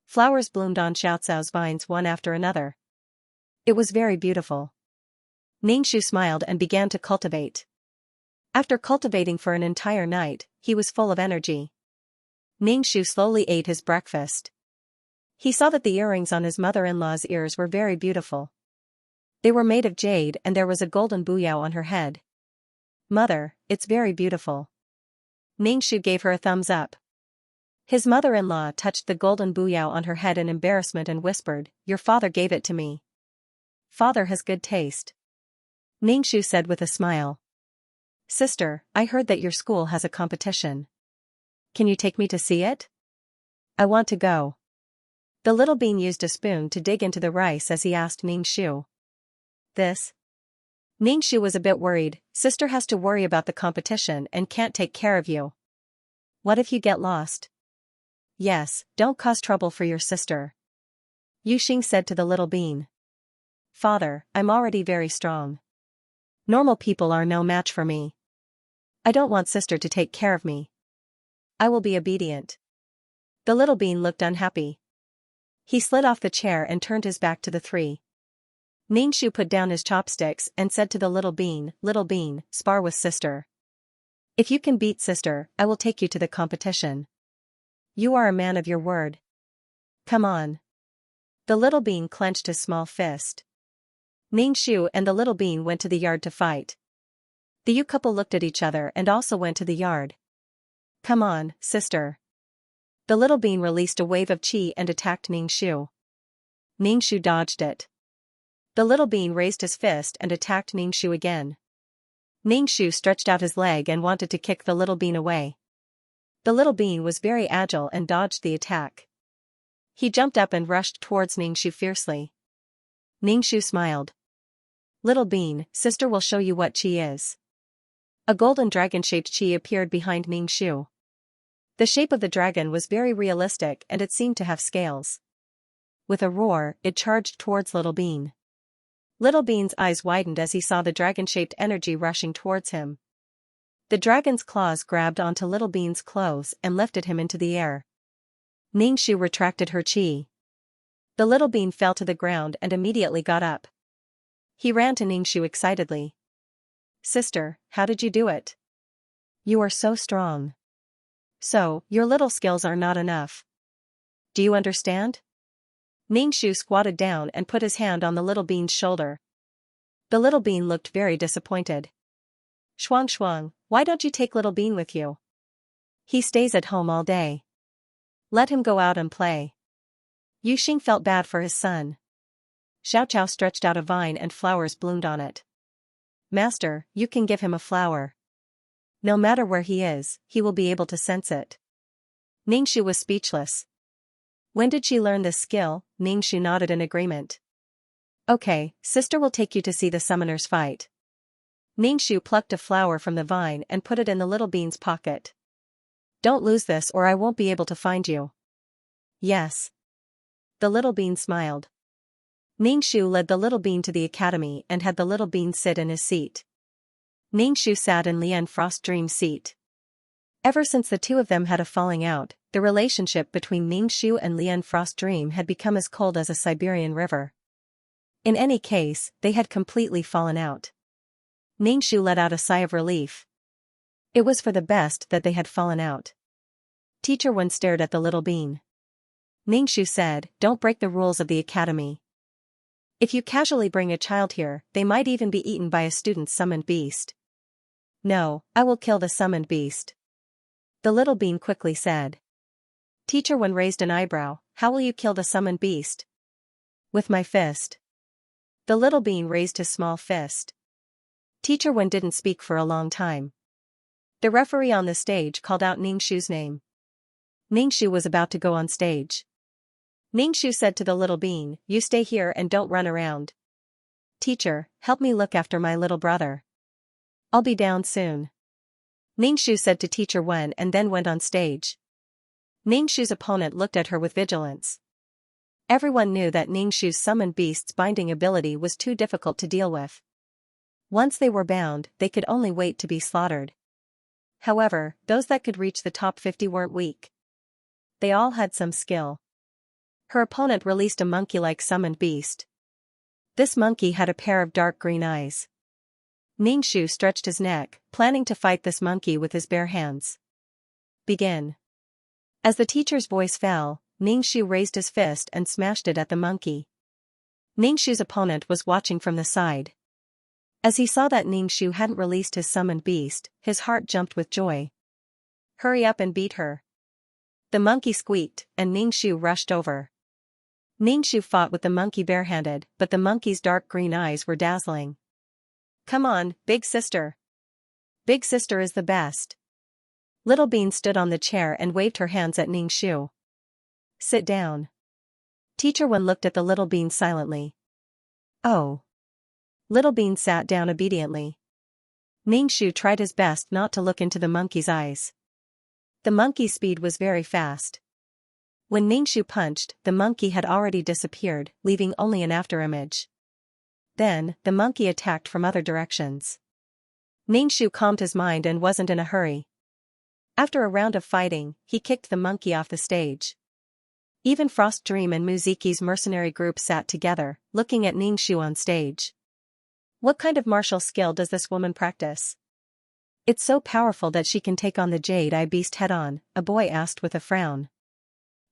Flowers bloomed on Xiaocao's vines one after another. It was very beautiful. Xianxia smiled and began to cultivate. After cultivating for an entire night, he was full of energy. Xianxia slowly ate his breakfast. He saw that the earrings on his mother-in-law's ears were very beautiful. They were made of jade and there was a golden buyao on her head. Mother, it's very beautiful. Xianxia gave her a thumbs up. His mother-in-law touched the golden buyao on her head in embarrassment and whispered, your father gave it to me. Father has good taste. Xianxia said with a smile. Sister, I heard that your school has a competition. Can you take me to see it? I want to go. The little bean used a spoon to dig into the rice as he asked Xianxia. This? Xianxia was a bit worried, sister has to worry about the competition and can't take care of you. What if you get lost? Yes, don't cause trouble for your sister. Yuxing said to the little bean. Father, I'm already very strong. Normal people are no match for me. I don't want sister to take care of me. I will be obedient. The little bean looked unhappy. He slid off the chair and turned his back to the three. Xianxia put down his chopsticks and said to the little bean, spar with sister. If you can beat sister, I will take you to the competition. You are a man of your word. Come on. The little bean clenched his small fist. Xianxia and the little bean went to the yard to fight. The Yu couple looked at each other and also went to the yard. Come on, sister. The little bean released a wave of qi and attacked Xianxia. Ningxu dodged it. The little bean raised his fist and attacked Ningxu again. Ningxu stretched out his leg and wanted to kick the little bean away. The little bean was very agile and dodged the attack. He jumped up and rushed towards Ningxu fiercely. Ningxu smiled. "Little bean, sister will show you what qi is." A golden dragon-shaped qi appeared behind Ningxu. The shape of the dragon was very realistic and it seemed to have scales. With a roar, it charged towards Little Bean. Little Bean's eyes widened as he saw the dragon-shaped energy rushing towards him. The dragon's claws grabbed onto Little Bean's clothes and lifted him into the air. Ningxu retracted her qi. The little bean fell to the ground and immediately got up. He ran to Ningxu excitedly. "Sister, how did you do it? You are so strong. So, your little skills are not enough. Do you understand?" Ningxu squatted down and put his hand on the little bean's shoulder. The little bean looked very disappointed. "Shuang, why don't you take little bean with you? He stays at home all day. Let him go out and play." Yuxing felt bad for his son. Xiao stretched out a vine and flowers bloomed on it. "Master, you can give him a flower. No matter where he is, he will be able to sense it." Ningxu was speechless. "When did she learn this skill?" Ningxu nodded in agreement. "Okay, sister will take you to see the summoners fight." Ningxu plucked a flower from the vine and put it in the little bean's pocket. "Don't lose this or I won't be able to find you." "Yes." The little bean smiled. Ningxu led the little bean to the academy and had the little bean sit in his seat. Ningxu sat in Lian Frost's dream seat. Ever since the two of them had a falling out, the relationship between Ningxu and Lian Frost's dream had become as cold as a Siberian river. In any case, they had completely fallen out. Ningxu let out a sigh of relief. It was for the best that they had fallen out. Teacher Wen stared at the little bean. Ningxu said, "Don't break the rules of the academy. If you casually bring a child here, they might even be eaten by a student's summoned beast." "No, I will kill the summoned beast," the little bean quickly said. Teacher Wen raised an eyebrow. "How will you kill the summoned beast?" "With my fist." The little bean raised his small fist. Teacher Wen didn't speak for a long time. The referee on the stage called out Ningxu's name. Ningxu was about to go on stage. Ningxu said to the little bean, "You stay here and don't run around. Teacher, help me look after my little brother. I'll be down soon." Ningxu said to Teacher Wen and then went on stage. Ningxu's opponent looked at her with vigilance. Everyone knew that Ningxu's summoned beast's binding ability was too difficult to deal with. Once they were bound, they could only wait to be slaughtered. However, those that could reach the top 50 weren't weak. They all had some skill. Her opponent released a monkey-like summoned beast. This monkey had a pair of dark green eyes. Ningxu stretched his neck, planning to fight this monkey with his bare hands. "Begin." As the teacher's voice fell, Ningxu raised his fist and smashed it at the monkey. Ningxu's opponent was watching from the side. As he saw that Ningxu hadn't released his summoned beast, his heart jumped with joy. "Hurry up and beat her." The monkey squeaked, and Ningxu rushed over. Ningxu fought with the monkey barehanded, but the monkey's dark green eyes were dazzling. "Come on, big sister. Big sister is the best." Little Bean stood on the chair and waved her hands at Ningxu. "Sit down." Teacher Wen looked at the little bean silently. "Oh." Little Bean sat down obediently. Ningxu tried his best not to look into the monkey's eyes. The monkey's speed was very fast. When Ningxu punched, the monkey had already disappeared, leaving only an afterimage. Then, the monkey attacked from other directions. Ningxu calmed his mind and wasn't in a hurry. After a round of fighting, he kicked the monkey off the stage. Even Frost Dream and Muziki's mercenary group sat together, looking at Ningxu on stage. What kind of martial skill does this woman practice? It's so powerful that she can take on the Jade Eye Beast head-on, a boy asked with a frown.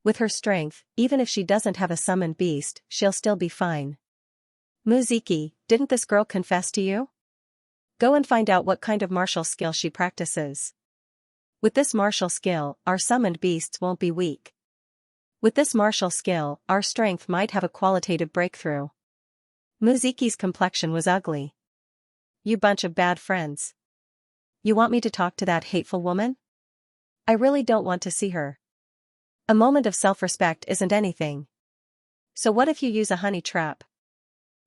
With her strength, even if she doesn't have a summoned beast, she'll still be fine. Muziki, didn't this girl confess to you? Go and find out what kind of martial skill she practices. With this martial skill, our summoned beasts won't be weak. With this martial skill, our strength might have a qualitative breakthrough. Muziki's complexion was ugly. You bunch of bad friends. You want me to talk to that hateful woman? I really don't want to see her. A moment of self-respect isn't anything. So what if you use a honey trap?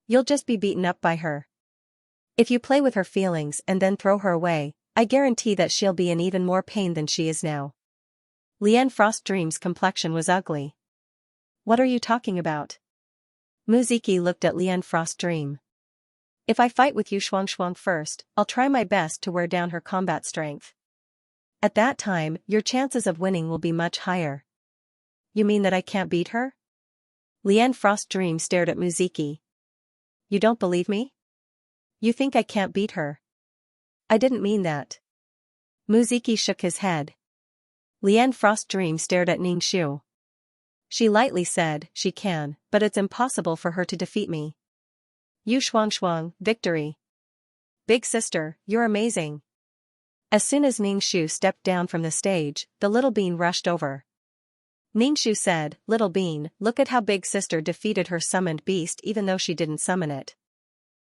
You'll just be beaten up by her. If you play with her feelings and then throw her away, I guarantee that she'll be in even more pain than she is now. Lian Frostdream's complexion was ugly. What are you talking about? Muziki looked at Lian Frostdream. If I fight with you Xianxia first, I'll try my best to wear down her combat strength. At that time, your chances of winning will be much higher. You mean that I can't beat her? Lian Frostdream stared at Muziki. You don't believe me? You think I can't beat her? I didn't mean that. Muziki shook his head. Lian Frostdream stared at Ningxiu. She lightly said, she can, but it's impossible for her to defeat me. Yu Xianxia, victory. Big sister, you're amazing. As soon as Ningxiu stepped down from the stage, the little bean rushed over. Ningxiu said, Little bean, look at how big sister defeated her summoned beast even though she didn't summon it.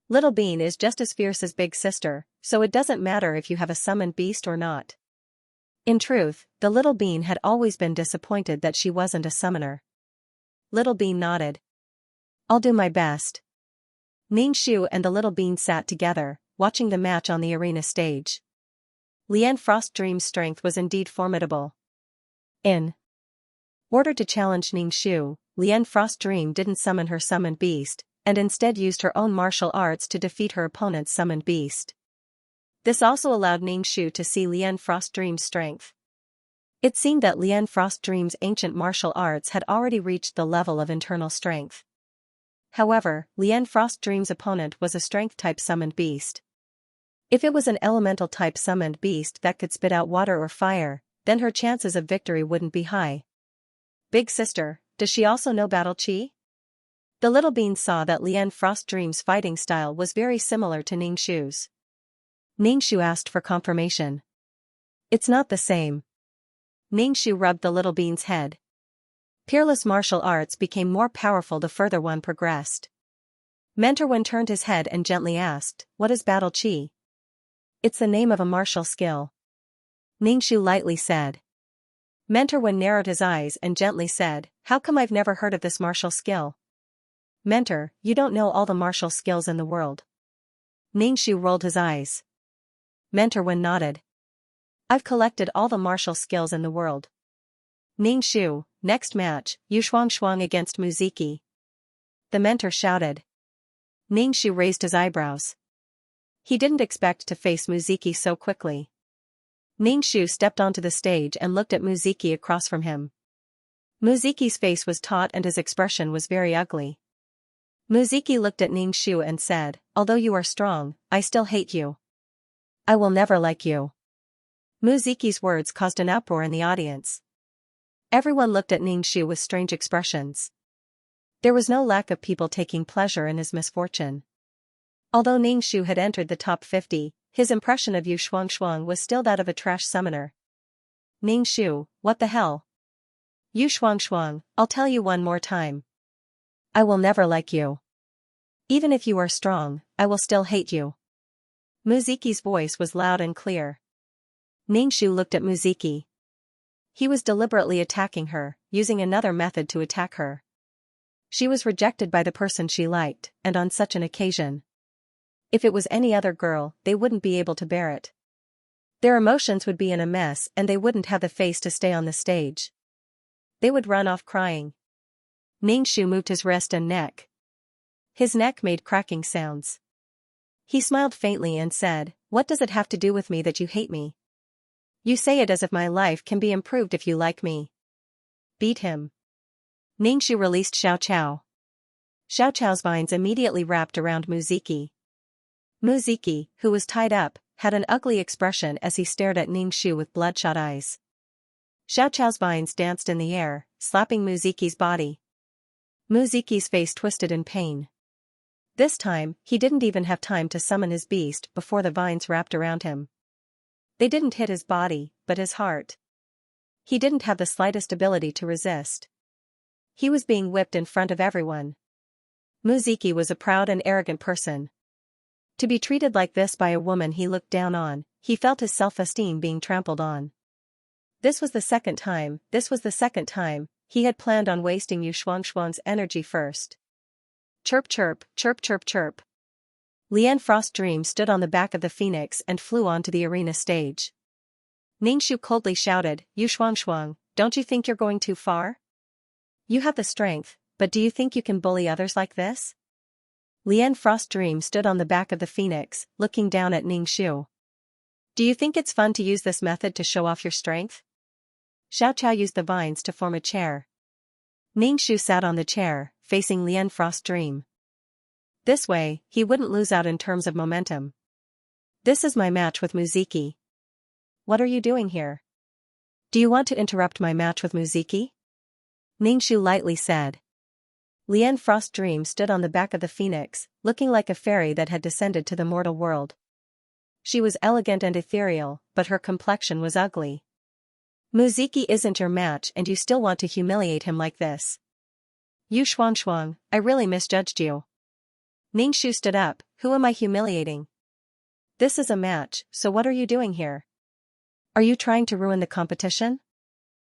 Little bean is just as fierce as big sister, so it doesn't matter if you have a summoned beast or not. In truth, the little bean had always been disappointed that she wasn't a summoner. Little bean nodded. I'll do my best. Ningxiu and the little bean sat together, watching the match on the arena stage. Lian Frostdream's strength was indeed formidable. In order to challenge Ningxiu, Lian Frostdream didn't summon her summoned beast, and instead used her own martial arts to defeat her opponent's summoned beast. This also allowed Ningxiu to see Lian Frostdream's strength. It seemed that Lian Frostdream's ancient martial arts had already reached the level of internal strength. However, Lian Frostdream's opponent was a strength-type summoned beast. If it was an elemental-type summoned beast that could spit out water or fire, then her chances of victory wouldn't be high. Big sister, does she also know battle chi? The little bean saw that Lian Frostdream's fighting style was very similar to Ningxiu's. Ningxiu asked for confirmation. It's not the same. Ningxiu rubbed the little bean's head. Peerless martial arts became more powerful the further one progressed. Mentorwen turned his head and gently asked, What is battle chi? It's the name of a martial skill. Ningxiu lightly said. Mentorwen narrowed his eyes and gently said, How come I've never heard of this martial skill? Mentor, you don't know all the martial skills in the world. Ningxiu rolled his eyes. Mentorwen nodded. I've collected all the martial skills in the world. Ningxiu, next match, Yu Xianxia against Muziki. The mentor shouted. Ningxiu raised his eyebrows. He didn't expect to face Muziki so quickly. Ningxiu stepped onto the stage and looked at Muziki across from him. Muziki's face was taut and his expression was very ugly. Muziki looked at Ningxiu and said, Although you are strong, I still hate you. I will never like you. Muziki's words caused an uproar in the audience. Everyone looked at Ningxiu with strange expressions. There was no lack of people taking pleasure in his misfortune. Although Ningxiu had entered the top 50, his impression of Yu Xianxia was still that of a trash summoner. Ningxiu, what the hell? Yu Xianxia, I'll tell you one more time. I will never like you. Even if you are strong, I will still hate you. Muziki's voice was loud and clear. Ningxiu looked at Muziki. He was deliberately attacking her, using another method to attack her. She was rejected by the person she liked, and on such an occasion. If it was any other girl, they wouldn't be able to bear it. Their emotions would be in a mess and they wouldn't have the face to stay on the stage. They would run off crying. Ningxiu moved his wrist and neck. His neck made cracking sounds. He smiled faintly and said, What does it have to do with me that you hate me? You say it as if my life can be improved if you like me. Beat him. Ningxiu released Xiao. Xiao's vines immediately wrapped around Muziki. Muziki, who was tied up, had an ugly expression as he stared at Ningxiu with bloodshot eyes. Xiao's vines danced in the air, slapping Muziki's body. Muziki's face twisted in pain. This time, he didn't even have time to summon his beast before the vines wrapped around him. They didn't hit his body, but his heart. He didn't have the slightest ability to resist. He was being whipped in front of everyone. Muziki was a proud and arrogant person. To be treated like this by a woman he looked down on, he felt his self-esteem being trampled on. This was the second time he had planned on wasting Yu Xuanxuang's energy first. Chirp chirp, chirp chirp chirp. Lian Frost Dream stood on the back of the phoenix and flew onto the arena stage. Ningxu coldly shouted, "Yu Xuanxuang, don't you think you're going too far? You have the strength, but do you think you can bully others like this?" Lian Frost Dream stood on the back of the phoenix, looking down at Ningxu. "Do you think it's fun to use this method to show off your strength?" Xiaoqiao used the vines to form a chair. Ningxu sat on the chair, facing Lian Frost Dream. This way, he wouldn't lose out in terms of momentum. "This is my match with Muziki." "What are you doing here? Do you want to interrupt my match with Muziki?" Ningxu lightly said. Lian Frost Dream stood on the back of the phoenix, looking like a fairy that had descended to the mortal world. She was elegant and ethereal, but her complexion was ugly. "Muziki isn't your match and you still want to humiliate him like this. Yu Xuanxuang, I really misjudged you." Ningxu stood up. "Who am I humiliating? This is a match, so what are you doing here? Are you trying to ruin the competition?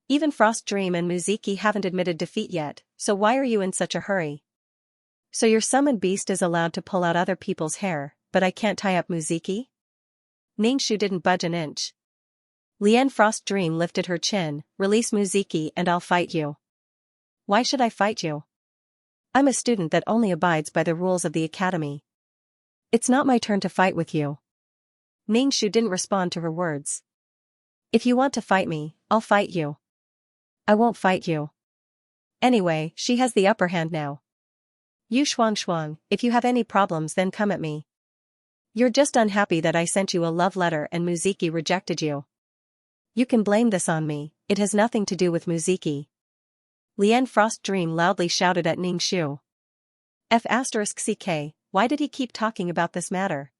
Even Frost Dream and Muziki haven't admitted defeat yet, so why are you in such a hurry? So your summoned beast is allowed to pull out other people's hair, but I can't tie up Muziki?" Ningxu didn't budge an inch. Lian Frost Dream lifted her chin. "Release Muziki and I'll fight you." "Why should I fight you? I'm a student that only abides by the rules of the academy. It's not my turn to fight with you." Ningxu didn't respond to her words. "If you want to fight me, I'll fight you." "I won't fight you. Anyway, she has the upper hand now. Yu Xuanxuang, if you have any problems then come at me. You're just unhappy that I sent you a love letter and Muziki rejected you. You can blame this on me, it has nothing to do with Muziki." Lian Frost Dream loudly shouted at Ningxu. F***ck, why did he keep talking about this matter?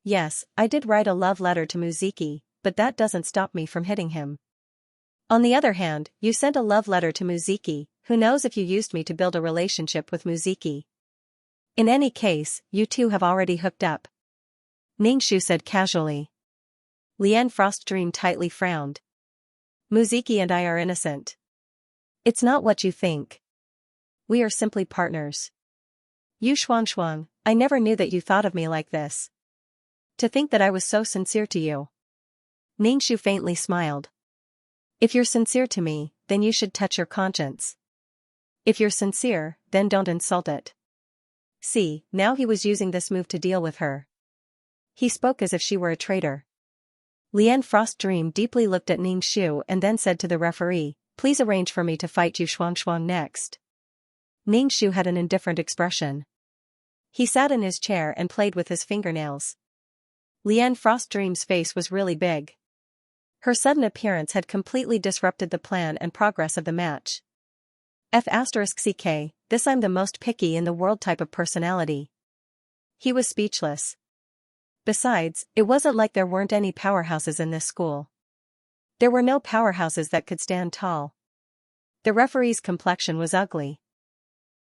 "Yes, I did write a love letter to Muziki, but that doesn't stop me from hitting him. On the other hand, you sent a love letter to Muziki, who knows if you used me to build a relationship with Muziki. In any case, you two have already hooked up," Ningxu said casually. Lian Frost Dream tightly frowned. "Muziki and I are innocent. It's not what you think. We are simply partners. Yu Xuanxuang, I never knew that you thought of me like this. To think that I was so sincere to you." Ningxu faintly smiled. "If you're sincere to me, then you should touch your conscience. If you're sincere, then don't insult it." See, now he was using this move to deal with her. He spoke as if she were a traitor. Lian Frost Dream deeply looked at Ningxu and then said to the referee, "Please arrange for me to fight Yu Xuanxuang next." Ningxu had an indifferent expression. He sat in his chair and played with his fingernails. Lian Frost Dream's face was really big. Her sudden appearance had completely disrupted the plan and progress of the match. F***ck, this I'm the most picky in the world type of personality. He was speechless. Besides, it wasn't like there weren't any powerhouses in this school. There were no powerhouses that could stand tall. The referee's complexion was ugly.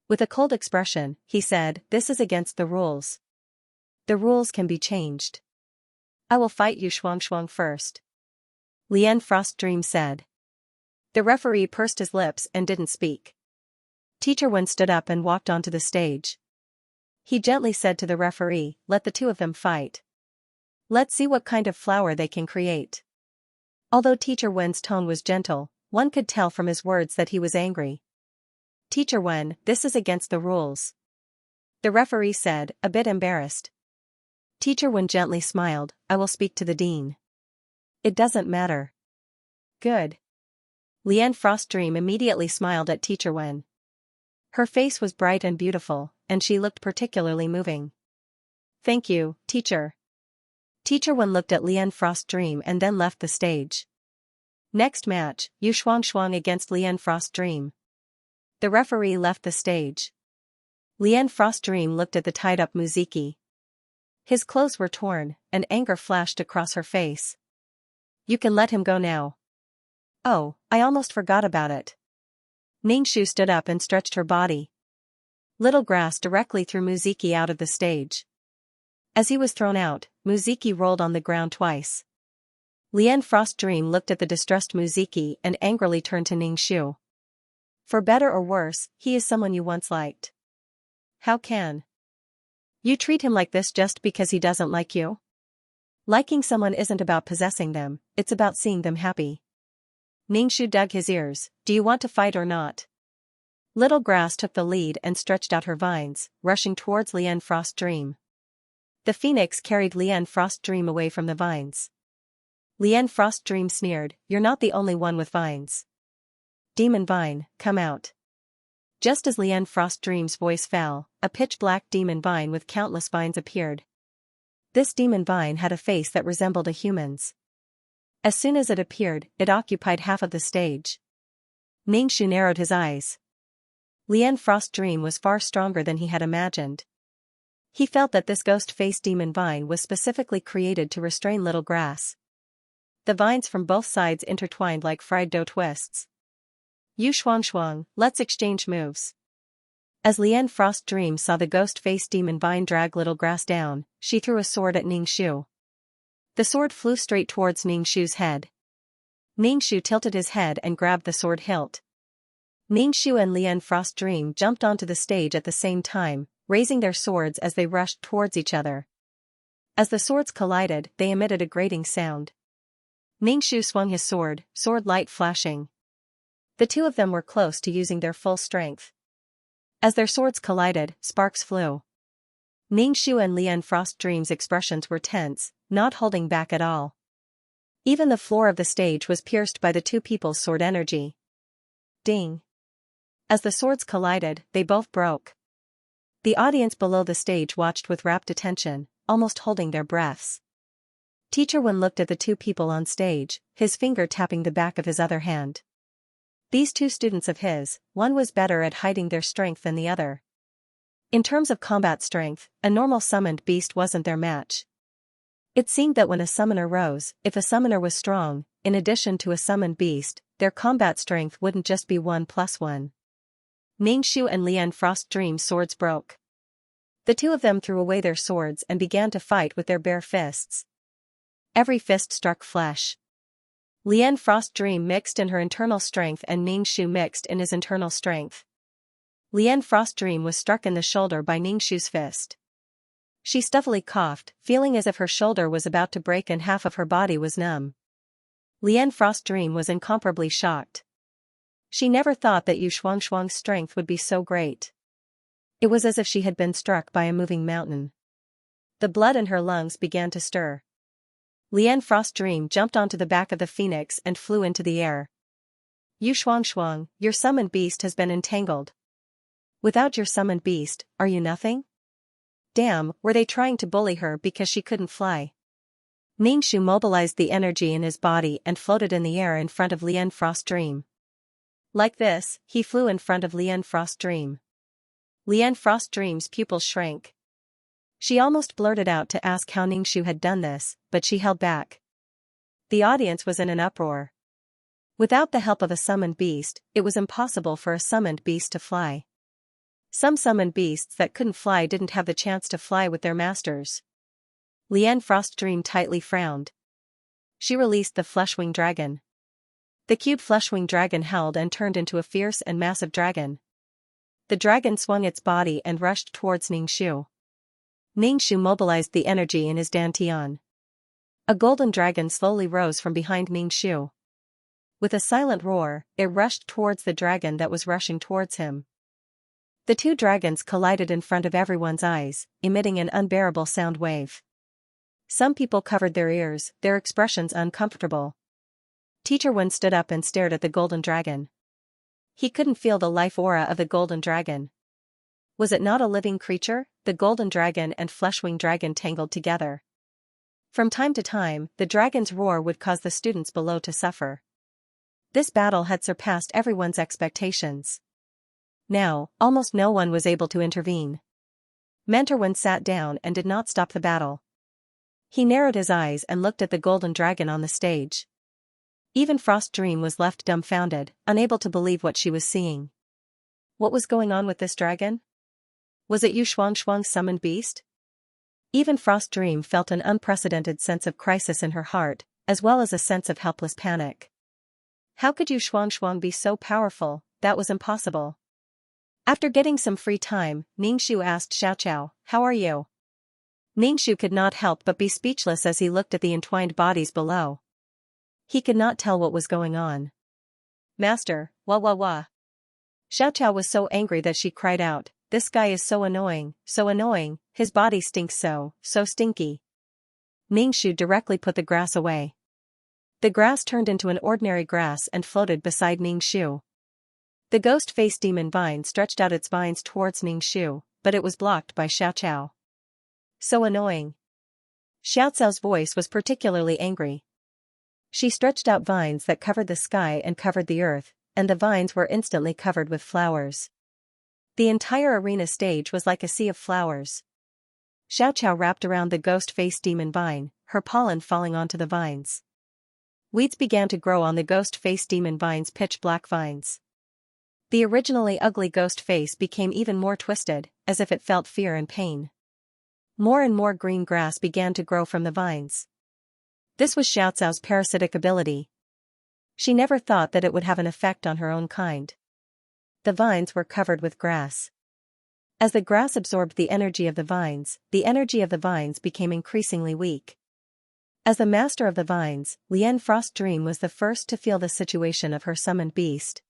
With a cold expression, he said, "This is against the rules. The rules can be changed. I will fight Yu Xuanxuang first," Lian Frost Dream said. The referee pursed his lips and didn't speak. Teacher Wen stood up and walked onto the stage. He gently said to the referee, "Let the two of them fight. Let's see what kind of flower they can create." Although Teacher Wen's tone was gentle, one could tell from his words that he was angry. "Teacher Wen, this is against the rules," the referee said, a bit embarrassed. Teacher Wen gently smiled, "I will speak to the dean." "It doesn't matter." "Good." Lian Frost Dream immediately smiled at Teacher Wen. Her face was bright and beautiful, and she looked particularly moving. "Thank you, teacher." Teacher Wen looked at Lian Frost Dream and then left the stage. Next match, Yu Xuanxuang against Lian Frost Dream. The referee left the stage. Lian Frost Dream looked at the tied-up Muziki. His clothes were torn, and anger flashed across her face. "You can let him go now." "Oh, I almost forgot about it." Ningxu stood up and stretched her body. Little Grass directly threw Muziki out of the stage. As he was thrown out, Muziki rolled on the ground twice. Lian Frost Dream looked at the distressed Muziki and angrily turned to Ningxu. For better or worse, he is someone you once liked. How can you treat him like this just because he doesn't like you? Liking someone isn't about possessing them, it's about seeing them happy. Ningxu dug his ears. Do you want to fight or not? Little Grass took the lead and stretched out her vines, rushing towards Lian Frost Dream. The phoenix carried Lian Frost Dream away from the vines. Lian Frost Dream sneered, "You're not the only one with vines. Demon Vine, come out." Just as Lian Frost Dream's voice fell, a pitch-black demon vine with countless vines appeared. This demon vine had a face that resembled a human's. As soon as it appeared, it occupied half of the stage. Ningxu narrowed his eyes. Lian Frost Dream was far stronger than he had imagined. He felt that this ghost-faced demon vine was specifically created to restrain Little Grass. The vines from both sides intertwined like fried dough twists. "You Shuang, let's exchange moves." As Lian Frost Dream saw the ghost-faced demon vine drag Little Grass down, she threw a sword at Ningxu. The sword flew straight towards Ningxu's head. Ningxu tilted his head and grabbed the sword hilt. Ningxu and Lian Frost Dream jumped onto the stage at the same time, raising their swords as they rushed towards each other. As the swords collided, they emitted a grating sound. Ningxu swung his sword, sword light flashing. The two of them were close to using their full strength. As their swords collided, sparks flew. Ningxu and Lian Frost Dream's expressions were tense, not holding back at all. Even the floor of the stage was pierced by the two people's sword energy. Ding! As the swords collided, they both broke. The audience below the stage watched with rapt attention, almost holding their breaths. Teacher Wen looked at the two people on stage, his finger tapping the back of his other hand. These two students of his, one was better at hiding their strength than the other. In terms of combat strength, a normal summoned beast wasn't their match. It seemed that when a summoner rose, if a summoner was strong, in addition to a summoned beast, their combat strength wouldn't just be 1+1. Ningxu and Lian Frost Dream's swords broke. The two of them threw away their swords and began to fight with their bare fists. Every fist struck flesh. Lian Frost Dream mixed in her internal strength and Ningxu mixed in his internal strength. Lian Frost Dream was struck in the shoulder by Ningxu's fist. She stuffily coughed, feeling as if her shoulder was about to break and half of her body was numb. Lian Frost Dream was incomparably shocked. She never thought that Yu Shuang's strength would be so great. It was as if she had been struck by a moving mountain. The blood in her lungs began to stir. Lian Frost Dream jumped onto the back of the phoenix and flew into the air. "Yu Shuang, your summoned beast has been entangled. Without your summoned beast, are you nothing?" Damn, were they trying to bully her because she couldn't fly? Ningxu mobilized the energy in his body and floated in the air in front of Lian Frost Dream. Like this, he flew in front of Lian Frost Dream. Lian Frost Dream's pupils shrank. She almost blurted out to ask how Ningxu had done this, but she held back. The audience was in an uproar. Without the help of a summoned beast, it was impossible for a summoned beast to fly. Some summoned beasts that couldn't fly didn't have the chance to fly with their masters. Lian Frost Dream tightly frowned. She released the Fleshwing Dragon. The cube Fleshwing Dragon held and turned into a fierce and massive dragon. The dragon swung its body and rushed towards Ningxu. Ningxu mobilized the energy in his dantian. A golden dragon slowly rose from behind Ningxu. With a silent roar, it rushed towards the dragon that was rushing towards him. The two dragons collided in front of everyone's eyes, emitting an unbearable sound wave. Some people covered their ears, their expressions uncomfortable. Teacher Wen stood up and stared at the golden dragon. He couldn't feel the life aura of the golden dragon. Was it not a living creature, the golden dragon and Fleshwing Dragon tangled together? From time to time, the dragon's roar would cause the students below to suffer. This battle had surpassed everyone's expectations. Now, almost no one was able to intervene. Mentor Wen sat down and did not stop the battle. He narrowed his eyes and looked at the golden dragon on the stage. Even Frost Dream was left dumbfounded, unable to believe what she was seeing. What was going on with this dragon? Was it Xianxia's summoned beast? Even Frost Dream felt an unprecedented sense of crisis in her heart, as well as a sense of helpless panic. How could Xianxia be so powerful? That was impossible. After getting some free time, Ningxu asked Xiaoqiao, "How are you?" Ningxu could not help but be speechless as he looked at the entwined bodies below. He could not tell what was going on. "Master, wah wah wah." Xiaoqiao was so angry that she cried out, "This guy is so annoying, his body stinks so stinky." Ningxu directly put the grass away. The grass turned into an ordinary grass and floated beside Ningxu. The ghost-faced demon vine stretched out its vines towards Ningxu, but it was blocked by Xiaoqiao. So annoying. Xiaoqiao's voice was particularly angry. She stretched out vines that covered the sky and covered the earth, and the vines were instantly covered with flowers. The entire arena stage was like a sea of flowers. Xiaoqiao wrapped around the ghost-faced demon vine, her pollen falling onto the vines. Weeds began to grow on the ghost-faced demon vine's pitch-black vines. The originally ugly ghost face became even more twisted, as if it felt fear and pain. More and more green grass began to grow from the vines. This was Xiaoqiao's parasitic ability. She never thought that it would have an effect on her own kind. The vines were covered with grass. As the grass absorbed the energy of the vines became increasingly weak. As the master of the vines, Lian Frost Dream was the first to feel the situation of her summoned beast.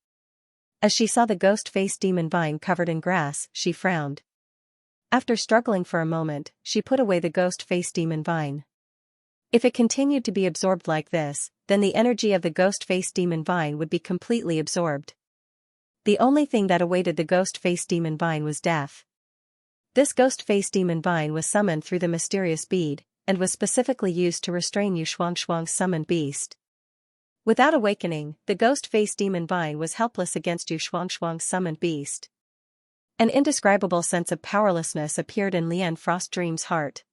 As she saw the ghost-faced demon vine covered in grass, she frowned. After struggling for a moment, she put away the ghost-faced demon vine. If it continued to be absorbed like this, then the energy of the ghost-faced demon vine would be completely absorbed. The only thing that awaited the ghost-faced demon vine was death. This ghost-faced demon vine was summoned through the mysterious bead, and was specifically used to restrain Xianxia's summoned beast. Without awakening, the ghost-faced demon vine was helpless against Xianxia's summoned beast. An indescribable sense of powerlessness appeared in Lian Frost Dream's heart.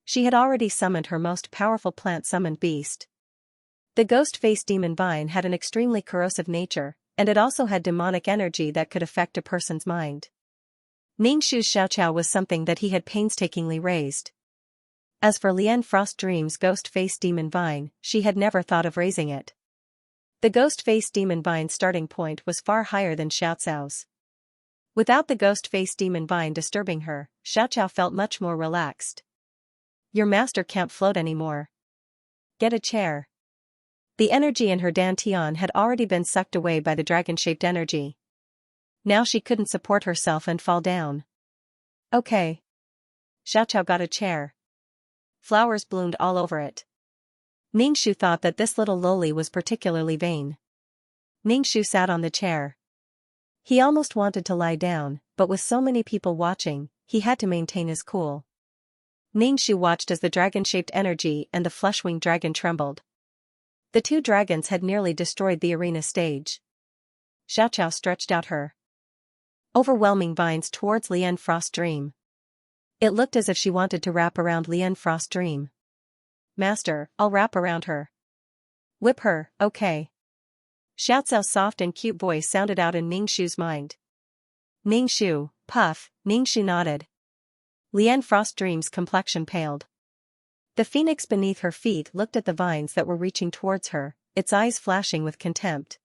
She had already summoned her most powerful plant-summoned beast. The ghost-faced demon vine had an extremely corrosive nature, and it also had demonic energy that could affect a person's mind. Ningxu's Xiaoqiao was something that he had painstakingly raised. As for Lian Frost Dream's ghost-faced demon vine, she had never thought of raising it. The ghost-faced demon vine's starting point was far higher than Xiaoqiao's. Without the ghost-faced demon vine disturbing her, Xiaoqiao felt much more relaxed. "Your master can't float anymore. Get a chair." The energy in her dantian had already been sucked away by the dragon-shaped energy. Now she couldn't support herself and fall down. "Okay." Xiaoqiao got a chair. Flowers bloomed all over it. Ningxu thought that this little loli was particularly vain. Ningxu sat on the chair. He almost wanted to lie down, but with so many people watching, he had to maintain his cool. Ningxu watched as the dragon-shaped energy and the flesh-winged dragon trembled. The two dragons had nearly destroyed the arena stage. Xiaoqiao stretched out her overwhelming vines towards Lian Frost Dream. It looked as if she wanted to wrap around Lian Frost Dream. "Master, I'll wrap around her." "Whip her, okay." Xiaoqiao's soft and cute voice sounded out in Ningxu's mind. "Ningxu, puff." Ningxu nodded. Lian Frost Dream's complexion paled. The phoenix beneath her feet looked at the vines that were reaching towards her, its eyes flashing with contempt.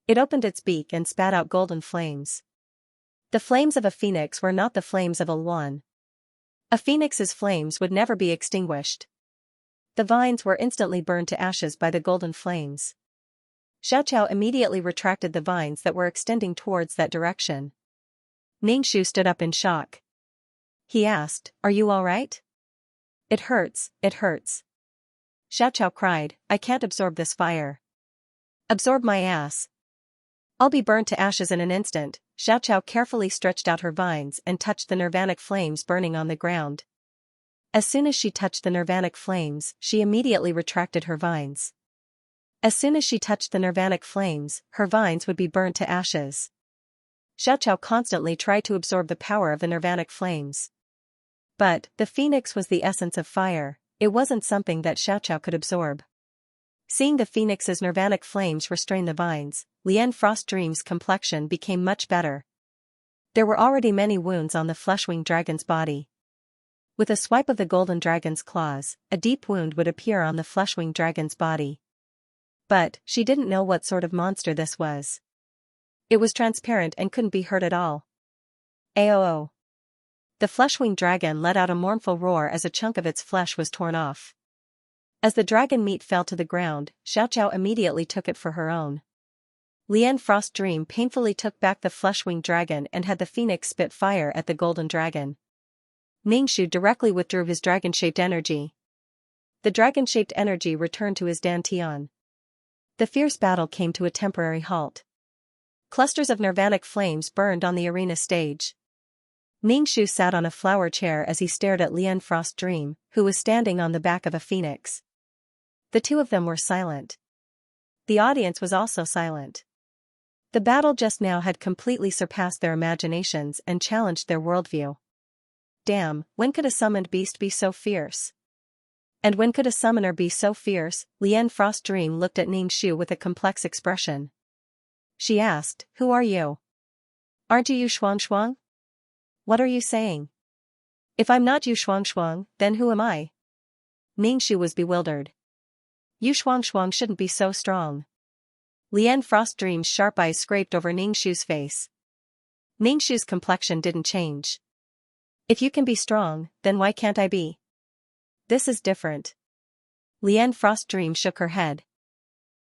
It opened its beak and spat out golden flames. The flames of a phoenix were not the flames of a luan. A phoenix's flames would never be extinguished. The vines were instantly burned to ashes by the golden flames. Xiaoqiao immediately retracted the vines that were extending towards that direction. Ningxu stood up in shock. He asked, "Are you all right?" It hurts. Xiaoqiao cried, "I can't absorb this fire." "Absorb my ass. I'll be burned to ashes in an instant." Xiaoqiao carefully stretched out her vines and touched the nirvanic flames burning on the ground. As soon as she touched the nirvanic flames, she immediately retracted her vines. As soon as she touched the nirvanic flames, her vines would be burnt to ashes. Xiaoqiao constantly tried to absorb the power of the nirvanic flames. But the phoenix was the essence of fire, it wasn't something that Xiaoqiao could absorb. Seeing the phoenix's nirvanic flames restrain the vines, Lien Frost Dream's complexion became much better. There were already many wounds on the fleshwing dragon's body. With a swipe of the golden dragon's claws, a deep wound would appear on the fleshwing dragon's body. But she didn't know what sort of monster this was. It was transparent and couldn't be hurt at all. Aoo. The fleshwing dragon let out a mournful roar as a chunk of its flesh was torn off. As the dragon meat fell to the ground, Xiaoqiao immediately took it for her own. Lien Frost Dream painfully took back the fleshwing dragon and had the phoenix spit fire at the golden dragon. Ningxu directly withdrew his dragon-shaped energy. The dragon-shaped energy returned to his dantian. The fierce battle came to a temporary halt. Clusters of nirvanic flames burned on the arena stage. Ningxu sat on a flower chair as he stared at Lien Frost Dream, who was standing on the back of a phoenix. The two of them were silent. The audience was also silent. The battle just now had completely surpassed their imaginations and challenged their worldview. Damn, when could a summoned beast be so fierce? And when could a summoner be so fierce? Lien Frost Dream looked at Ningxu with a complex expression. She asked, "Who are you? Aren't you Xianxia? What are you saying? If I'm not Xianxia, then who am I?" Ningxu was bewildered. Xianxia shouldn't be so strong. Lien Frost Dream's sharp eyes scraped over Ningxu's face. Ningxu's complexion didn't change. If you can be strong, then why can't I be? This is different. Lien Frost Dream shook her head.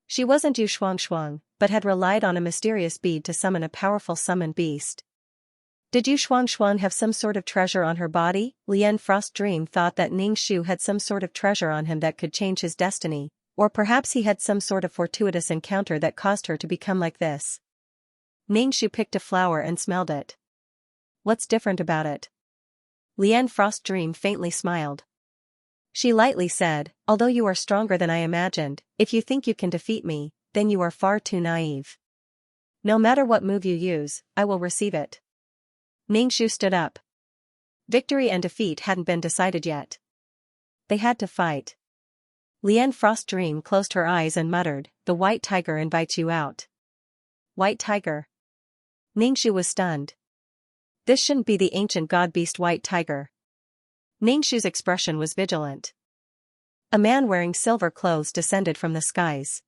She wasn't Xianxia, but had relied on a mysterious bead to summon a powerful summoned beast. Did Xianxia have some sort of treasure on her body? Lien Frost Dream thought that Ningxu had some sort of treasure on him that could change his destiny, or perhaps he had some sort of fortuitous encounter that caused her to become like this. Ningxu picked a flower and smelled it. What's different about it? Lien Frost Dream faintly smiled. She lightly said, "Although you are stronger than I imagined, if you think you can defeat me, then you are far too naive. No matter what move you use, I will receive it." Ningxu stood up. Victory and defeat hadn't been decided yet. They had to fight. Lien Frost Dream closed her eyes and muttered, "The white tiger invites you out." White tiger? Ningxu was stunned. This shouldn't be the ancient god-beast white tiger. Ningxu's expression was vigilant. A man wearing silver clothes descended from the skies.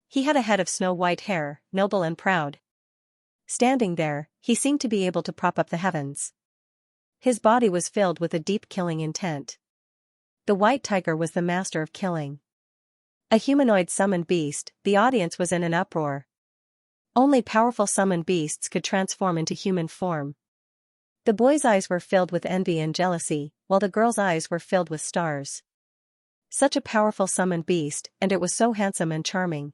He had a head of snow-white hair, noble and proud. Standing there, he seemed to be able to prop up the heavens. His body was filled with a deep killing intent. The white tiger was the master of killing. A humanoid summoned beast, the audience was in an uproar. Only powerful summoned beasts could transform into human form. The boy's eyes were filled with envy and jealousy, while the girl's eyes were filled with stars. Such a powerful summoned beast, and it was so handsome and charming.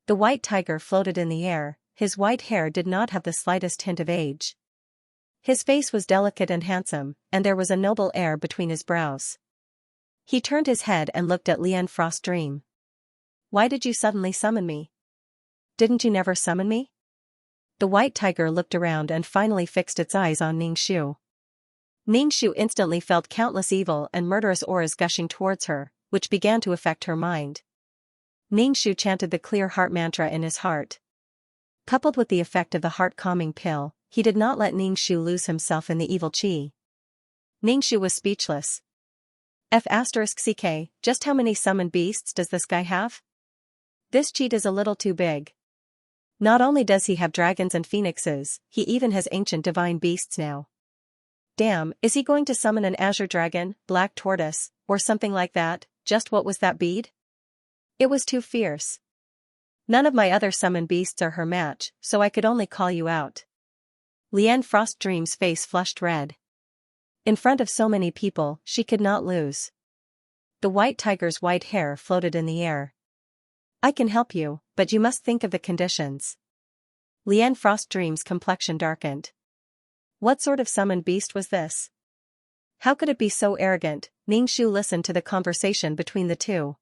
The white tiger floated in the air, his white hair did not have the slightest hint of age. His face was delicate and handsome, and there was a noble air between his brows. He turned his head and looked at Lien Frost Dream. "Why did you suddenly summon me? Didn't you never summon me?" The white tiger looked around and finally fixed its eyes on Ningxu. Ningxu instantly felt countless evil and murderous auras gushing towards her, which began to affect her mind. Ningxu chanted the clear heart mantra in his heart. Coupled with the effect of the heart-calming pill, he did not let Ningxu lose himself in the evil qi. Ningxu was speechless. *CK, just how many summoned beasts does this guy have? This cheat is a little too big. Not only does he have dragons and phoenixes, he even has ancient divine beasts now. Damn, is he going to summon an azure dragon, black tortoise, or something like that? Just what was that bead? It was too fierce. None of my other summoned beasts are her match, so I could only call you out. Lien Frost Dream's face flushed red. In front of so many people, she could not lose. The white tiger's white hair floated in the air. "I can help you, but you must think of the conditions." Lien Frost Dream's complexion darkened. What sort of summoned beast was this? How could it be so arrogant? Ningxu listened to the conversation between the two.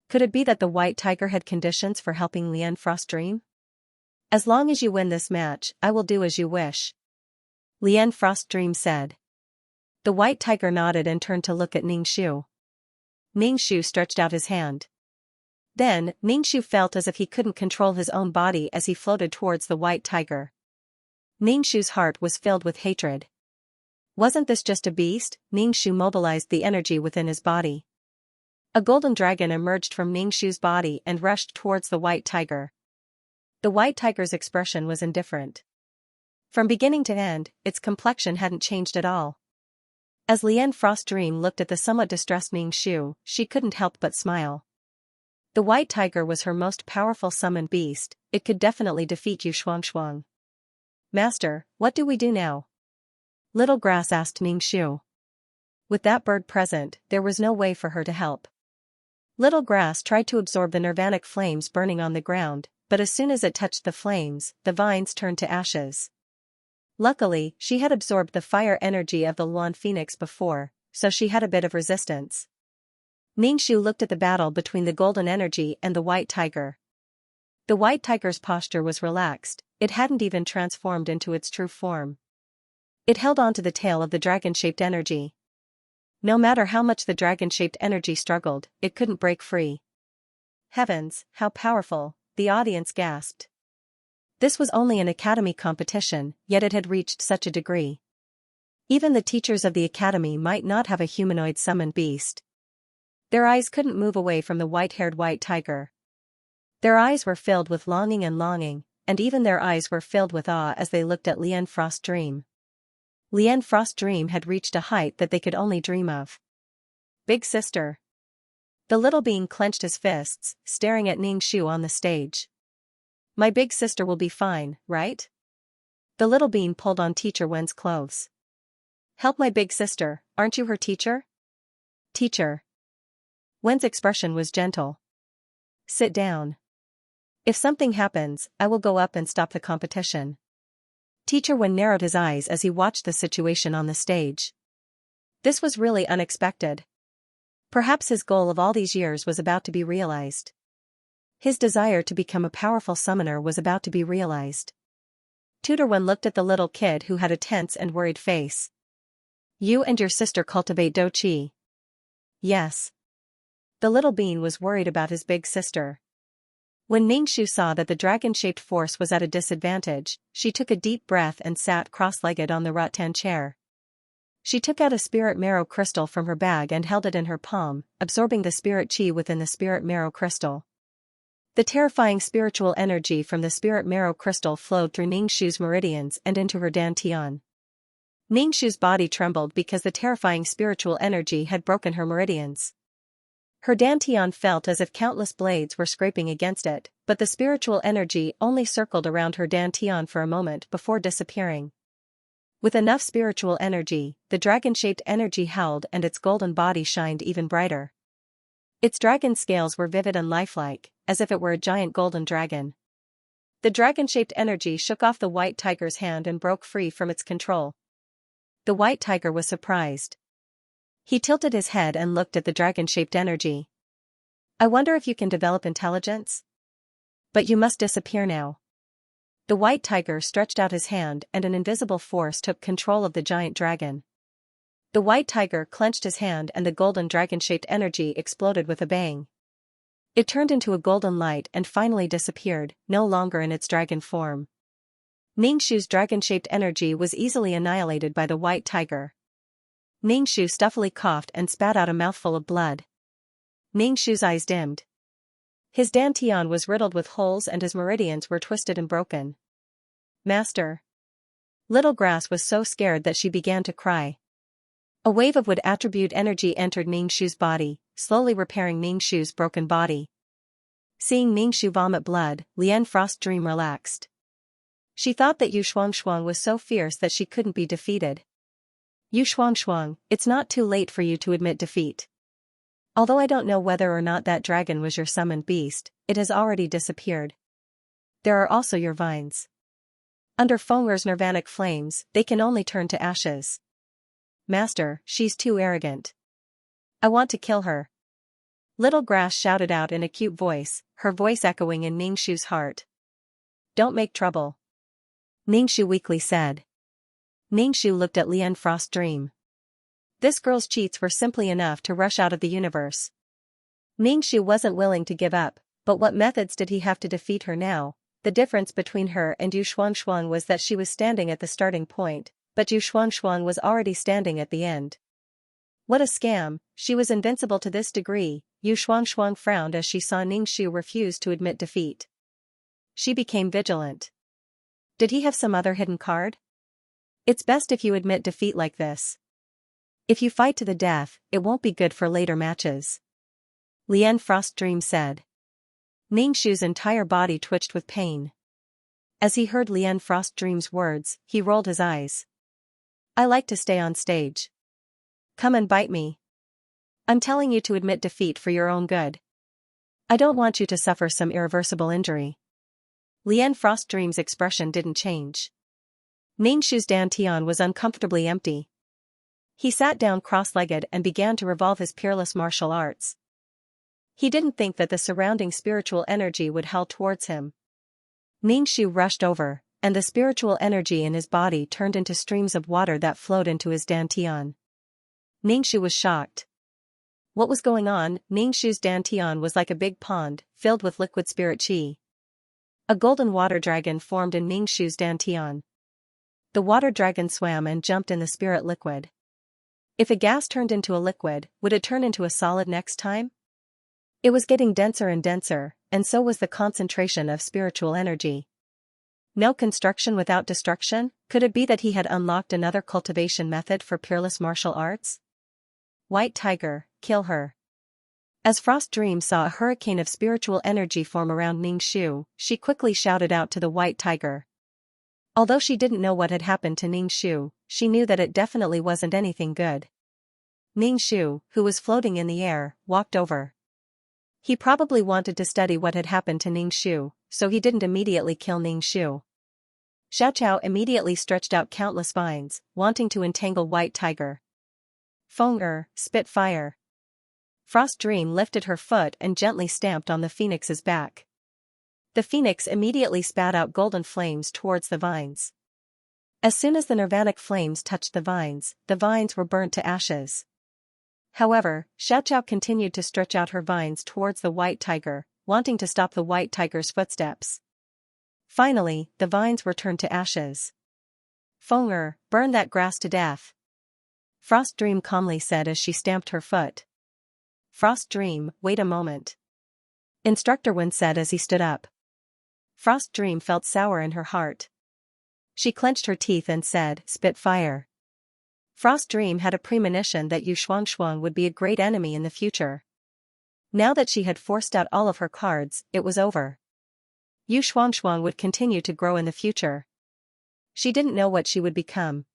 Could it be that the white tiger had conditions for helping Lien Frost Dream? "As long as you win this match, I will do as you wish," Lien Frost Dream said. The white tiger nodded and turned to look at Ningxu. Ningxu stretched out his hand. Then, Ningxu felt as if he couldn't control his own body as he floated towards the white tiger. Ningxu's heart was filled with hatred. Wasn't this just a beast? Ningxu mobilized the energy within his body. A golden dragon emerged from Ningxu's body and rushed towards the white tiger. The white tiger's expression was indifferent. From beginning to end, its complexion hadn't changed at all. As Lian Frost Dream looked at the somewhat distressed Ningxu, she couldn't help but smile. The white tiger was her most powerful summoned beast. It could definitely defeat Xianxia. Master, what do we do now? Little Grass asked Ningxu. With that bird present, there was no way for her to help. Little Grass tried to absorb the nirvanic flames burning on the ground, but as soon as it touched the flames, the vines turned to ashes. Luckily, she had absorbed the fire energy of the Luan Phoenix before, so she had a bit of resistance. Ningxu looked at the battle between the golden energy and the white tiger. The white tiger's posture was relaxed, it hadn't even transformed into its true form. It held on to the tail of the dragon-shaped energy. No matter how much the dragon-shaped energy struggled, it couldn't break free. Heavens, how powerful, the audience gasped. This was only an academy competition, yet it had reached such a degree. Even the teachers of the academy might not have a humanoid summoned beast. Their eyes couldn't move away from the white-haired white tiger. Their eyes were filled with longing, and even their eyes were filled with awe as they looked at Lian Frost Dream. Lian Frost Dream had reached a height that they could only dream of. Big sister. The little being clenched his fists, staring at Ningxu on the stage. My big sister will be fine, right? The little being pulled on Teacher Wen's clothes. Help my big sister, aren't you her teacher? Teacher. Wen's expression was gentle. Sit down. If something happens, I will go up and stop the competition. Teacher Wen narrowed his eyes as he watched the situation on the stage. This was really unexpected. Perhaps his goal of all these years was about to be realized. His desire to become a powerful summoner was about to be realized. Tutor Wen looked at the little kid who had a tense and worried face. You and your sister cultivate Do Qi. Yes. The little bean was worried about his big sister. When Ningxu saw that the dragon-shaped force was at a disadvantage, she took a deep breath and sat cross-legged on the rattan chair. She took out a spirit marrow crystal from her bag and held it in her palm, absorbing the spirit qi within the spirit marrow crystal. The terrifying spiritual energy from the spirit marrow crystal flowed through Ningxu's meridians and into her dantian. Ningxu's body trembled because the terrifying spiritual energy had broken her meridians. Her dantian felt as if countless blades were scraping against it, but the spiritual energy only circled around her dantian for a moment before disappearing. With enough spiritual energy, the dragon-shaped energy howled and its golden body shined even brighter. Its dragon scales were vivid and lifelike, as if it were a giant golden dragon. The dragon-shaped energy shook off the white tiger's hand and broke free from its control. The white tiger was surprised. He tilted his head and looked at the dragon-shaped energy. I wonder if you can develop intelligence? But you must disappear now. The white tiger stretched out his hand and an invisible force took control of the giant dragon. The white tiger clenched his hand and the golden dragon-shaped energy exploded with a bang. It turned into a golden light and finally disappeared, no longer in its dragon form. Ningxu's dragon-shaped energy was easily annihilated by the white tiger. Ningxu stuffily coughed and spat out a mouthful of blood. Ningxu's eyes dimmed. His dantian was riddled with holes and his meridians were twisted and broken. Master. Little Grass was so scared that she began to cry. A wave of wood attribute energy entered Ningxu's body, slowly repairing Ningxu's broken body. Seeing Ningxu vomit blood, Lian Frost Dream relaxed. She thought that Xianxia was so fierce that she couldn't be defeated. Xianxia, it's not too late for you to admit defeat. Although I don't know whether or not that dragon was your summoned beast, it has already disappeared. There are also your vines. Under Fenrir's nirvanic flames, they can only turn to ashes. Master, she's too arrogant. I want to kill her. Little Grass shouted out in a cute voice, her voice echoing in Ningxu's heart. Don't make trouble. Ningxu weakly said. Ningxu looked at Lian Frost Dream. This girl's cheats were simply enough to rush out of the universe. Ningxu wasn't willing to give up, But what methods did he have to defeat her now? The difference between her and Yu Xuanxuang was that she was standing at the starting point, but Yu Xuanxuang was already standing at the end. What a scam, she was invincible to this degree. Yu Xuanxuang frowned as she saw Ningxu refuse to admit defeat. She became vigilant. Did he have some other hidden card? It's best if you admit defeat like this. If you fight to the death, it won't be good for later matches. Lian Frostdream said. Ningxu's entire body twitched with pain. As he heard Lian Frostdream's words, he rolled his eyes. I like to stay on stage. Come and bite me. I'm telling you to admit defeat for your own good. I don't want you to suffer some irreversible injury. Lian Frostdream's expression didn't change. Ningxu's dantian was uncomfortably empty. He sat down cross-legged and began to revolve his peerless martial arts. He didn't think that the surrounding spiritual energy would howl towards him. Ningxu rushed over, and the spiritual energy in his body turned into streams of water that flowed into his dantian. Ningxu was shocked. What was going on? Ningxu's dantian was like a big pond, filled with liquid spirit qi. A golden water dragon formed in Ningxu's dantian. The water dragon swam and jumped in the spirit liquid. If a gas turned into a liquid, would it turn into a solid next time? It was getting denser and denser, and so was the concentration of spiritual energy. No construction without destruction? Could it be that he had unlocked another cultivation method for peerless martial arts? White tiger, kill her. As Frostdream saw a hurricane of spiritual energy form around Ningxu, she quickly shouted out to the white tiger. Although she didn't know what had happened to Ningxu, she knew that it definitely wasn't anything good. Ningxu, who was floating in the air, walked over. He probably wanted to study what had happened to Ningxu, so he didn't immediately kill Ningxu. Xiaoqiao immediately stretched out countless vines, wanting to entangle White Tiger. Feng spit fire. Frostdream lifted her foot and gently stamped on the phoenix's back. The phoenix immediately spat out golden flames towards the vines. As soon as the nirvanic flames touched the vines were burnt to ashes. However, Xiaoqiao continued to stretch out her vines towards the white tiger, wanting to stop the white tiger's footsteps. Finally, the vines were turned to ashes. Feng burn that grass to death. Frostdream calmly said as she stamped her foot. Frostdream, wait a moment. Instructor Wen said as he stood up. Frostdream felt sour in her heart. She clenched her teeth and said, spit fire. Frostdream had a premonition that Yu Xuanxuang would be a great enemy in the future. Now that she had forced out all of her cards, it was over. Yu Xuanxuang would continue to grow in the future. She didn't know what she would become.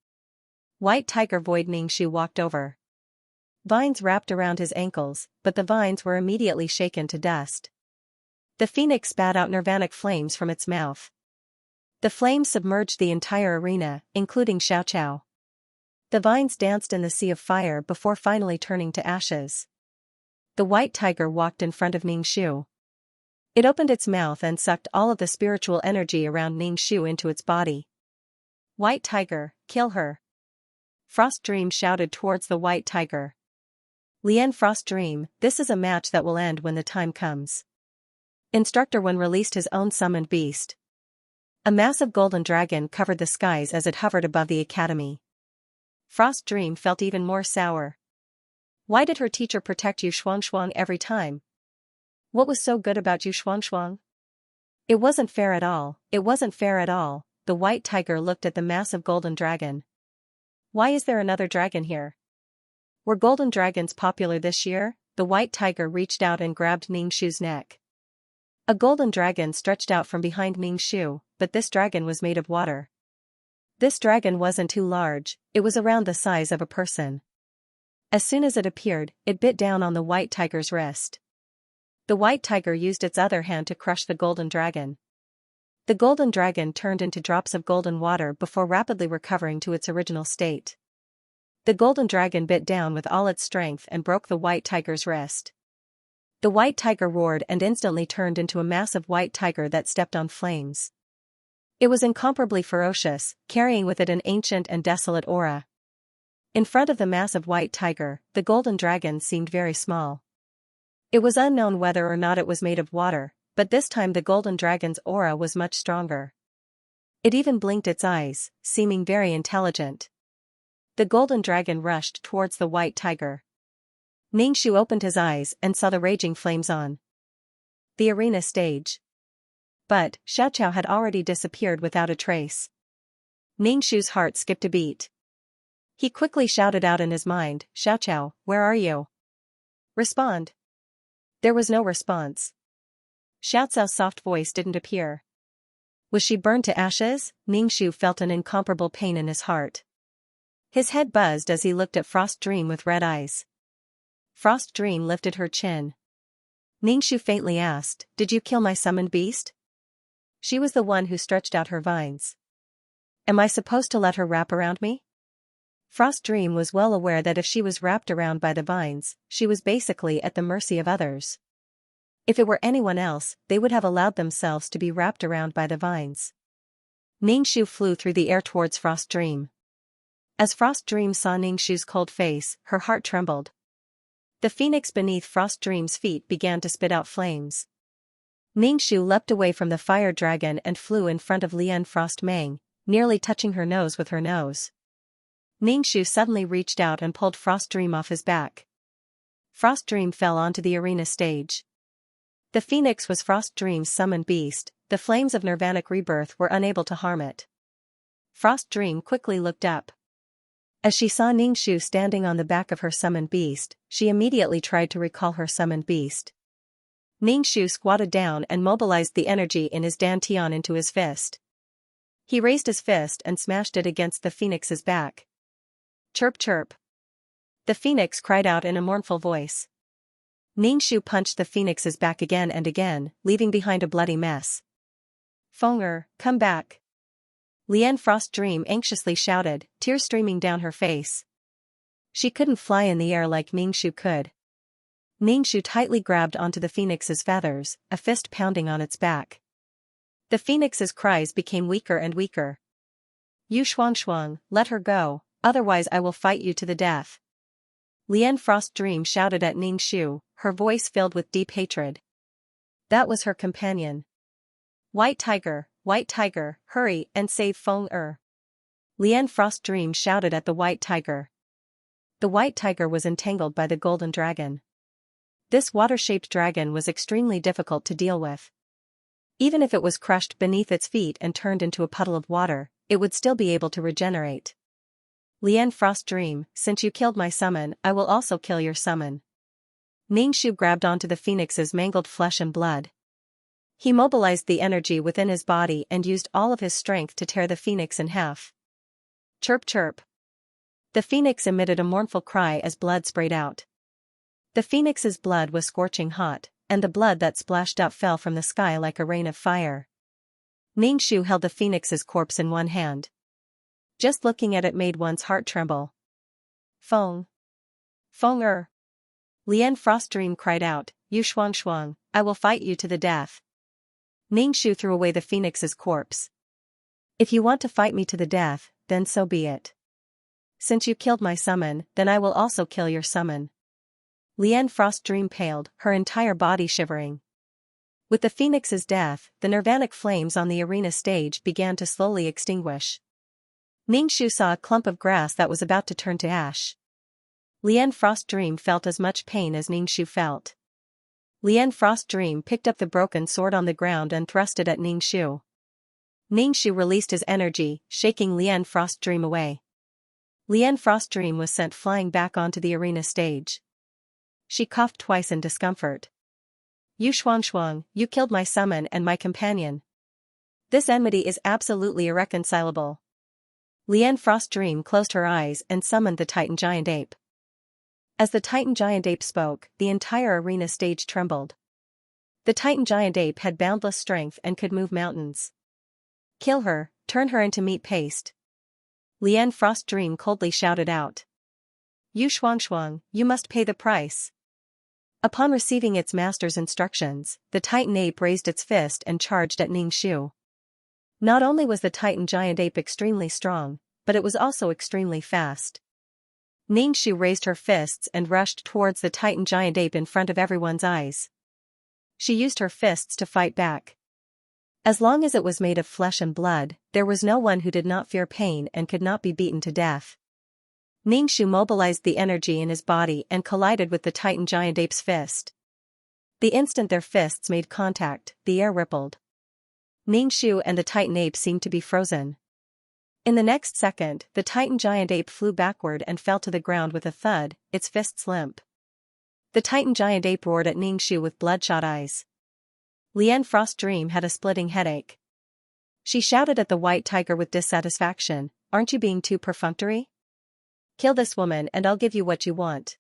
White Tiger Void Ningxu walked over. Vines wrapped around his ankles, but the vines were immediately shaken to dust. The phoenix spat out nirvanic flames from its mouth. The flames submerged the entire arena, including Xiaoqiao. The vines danced in the sea of fire before finally turning to ashes. The white tiger walked in front of Ningxu. It opened its mouth and sucked all of the spiritual energy around Ningxu into its body. White tiger, kill her. Frostdream shouted towards the white tiger. Lian Frostdream, this is a match that will end when the time comes. Instructor Wen released his own summoned beast. A massive golden dragon covered the skies as it hovered above the academy. Frostdream felt even more sour. Why did her teacher protect Yu Xuanxuang every time? What was so good about Yu Xuanxuang? It wasn't fair at all, it wasn't fair at all. The white tiger looked at the massive golden dragon. Why is there another dragon here? Were golden dragons popular this year? The white tiger reached out and grabbed Ningxu's neck. A golden dragon stretched out from behind Ningxu, but this dragon was made of water. This dragon wasn't too large, it was around the size of a person. As soon as it appeared, it bit down on the white tiger's wrist. The white tiger used its other hand to crush the golden dragon. The golden dragon turned into drops of golden water before rapidly recovering to its original state. The golden dragon bit down with all its strength and broke the white tiger's wrist. The white tiger roared and instantly turned into a massive white tiger that stepped on flames. It was incomparably ferocious, carrying with it an ancient and desolate aura. In front of the massive white tiger, the golden dragon seemed very small. It was unknown whether or not it was made of water, but this time the golden dragon's aura was much stronger. It even blinked its eyes, seeming very intelligent. The golden dragon rushed towards the white tiger. Ningxu opened his eyes and saw the raging flames on the arena stage. But Xiaoqiao had already disappeared without a trace. Ningxu's heart skipped a beat. He quickly shouted out in his mind, "Xiaoqiao, where are you? Respond." There was no response. Xiaoqiao's soft voice didn't appear. Was she burned to ashes? Ningxu felt an incomparable pain in his heart. His head buzzed as he looked at Frost Dream with red eyes. Frost Dream lifted her chin. Ningxu faintly asked, "Did you kill my summoned beast?" She was the one who stretched out her vines. Am I supposed to let her wrap around me? Frost Dream was well aware that if she was wrapped around by the vines, she was basically at the mercy of others. If it were anyone else, they would have allowed themselves to be wrapped around by the vines. Ningxu flew through the air towards Frost Dream. As Frost Dream saw Ningxu's cold face, her heart trembled. The phoenix beneath Frost Dream's feet began to spit out flames. Ningxu leapt away from the fire dragon and flew in front of Lian Frost Mang, nearly touching her nose with her nose. Ningxu suddenly reached out and pulled Frost Dream off his back. Frost Dream fell onto the arena stage. The phoenix was Frost Dream's summoned beast, the flames of nirvanic rebirth were unable to harm it. Frost Dream quickly looked up. As she saw Ningxu standing on the back of her summoned beast, she immediately tried to recall her summoned beast. Ningxu squatted down and mobilized the energy in his dantian into his fist. He raised his fist and smashed it against the phoenix's back. Chirp chirp. The phoenix cried out in a mournful voice. Ningxu punched the phoenix's back again and again, leaving behind a bloody mess. Feng'er, come back. Lian Frost Dream anxiously shouted, tears streaming down her face. She couldn't fly in the air like Ningxu could. Ningxu tightly grabbed onto the phoenix's feathers, a fist pounding on its back. The phoenix's cries became weaker and weaker. You Shuang, let her go, otherwise I will fight you to the death. Lian Frost Dream shouted at Ningxu, her voice filled with deep hatred. That was her companion. White Tiger, hurry and save Feng'er. Lian Frost Dream shouted at the White Tiger. The White Tiger was entangled by the Golden Dragon. This water-shaped dragon was extremely difficult to deal with. Even if it was crushed beneath its feet and turned into a puddle of water, it would still be able to regenerate. Lian Frost Dream, since you killed my summon, I will also kill your summon. Ningxu grabbed onto the phoenix's mangled flesh and blood. He mobilized the energy within his body and used all of his strength to tear the phoenix in half. Chirp chirp. The phoenix emitted a mournful cry as blood sprayed out. The phoenix's blood was scorching hot, and the blood that splashed out fell from the sky like a rain of fire. Ningxu held the phoenix's corpse in one hand. Just looking at it made one's heart tremble. Feng'er. Lian Frost Dream cried out, you Shuang, I will fight you to the death. Ningxu threw away the phoenix's corpse. If you want to fight me to the death, then so be it. Since you killed my summon, then I will also kill your summon. Lian Frost Dream paled, her entire body shivering. With the phoenix's death, the nirvanic flames on the arena stage began to slowly extinguish. Ningxu saw a clump of grass that was about to turn to ash. Lian Frost Dream felt as much pain as Ningxu felt. Lian Frost Dream picked up the broken sword on the ground and thrust it at Ningxu. Ningxu released his energy, shaking Lian Frost Dream away. Lian Frost Dream was sent flying back onto the arena stage. She coughed twice in discomfort. You Shuang, you killed my summon and my companion. This enmity is absolutely irreconcilable. Lian Frost Dream closed her eyes and summoned the Titan Giant Ape. As the Titan Giant Ape spoke, the entire arena stage trembled. The Titan Giant Ape had boundless strength and could move mountains. Kill her, turn her into meat paste. Lian Frost Dream coldly shouted out. You Shuang, you must pay the price. Upon receiving its master's instructions, the Titan Ape raised its fist and charged at Ningxu. Not only was the Titan Giant Ape extremely strong, but it was also extremely fast. Ningxu raised her fists and rushed towards the Titan Giant Ape in front of everyone's eyes. She used her fists to fight back. As long as it was made of flesh and blood, there was no one who did not fear pain and could not be beaten to death. Ningxu mobilized the energy in his body and collided with the Titan giant ape's fist. The instant their fists made contact, the air rippled. Ningxu and the Titan ape seemed to be frozen. In the next second, the Titan giant ape flew backward and fell to the ground with a thud, its fists limp. The Titan giant ape roared at Ningxu with bloodshot eyes. Lian Frost Dream had a splitting headache. She shouted at the white tiger with dissatisfaction, "Aren't you being too perfunctory? Kill this woman and I'll give you what you want."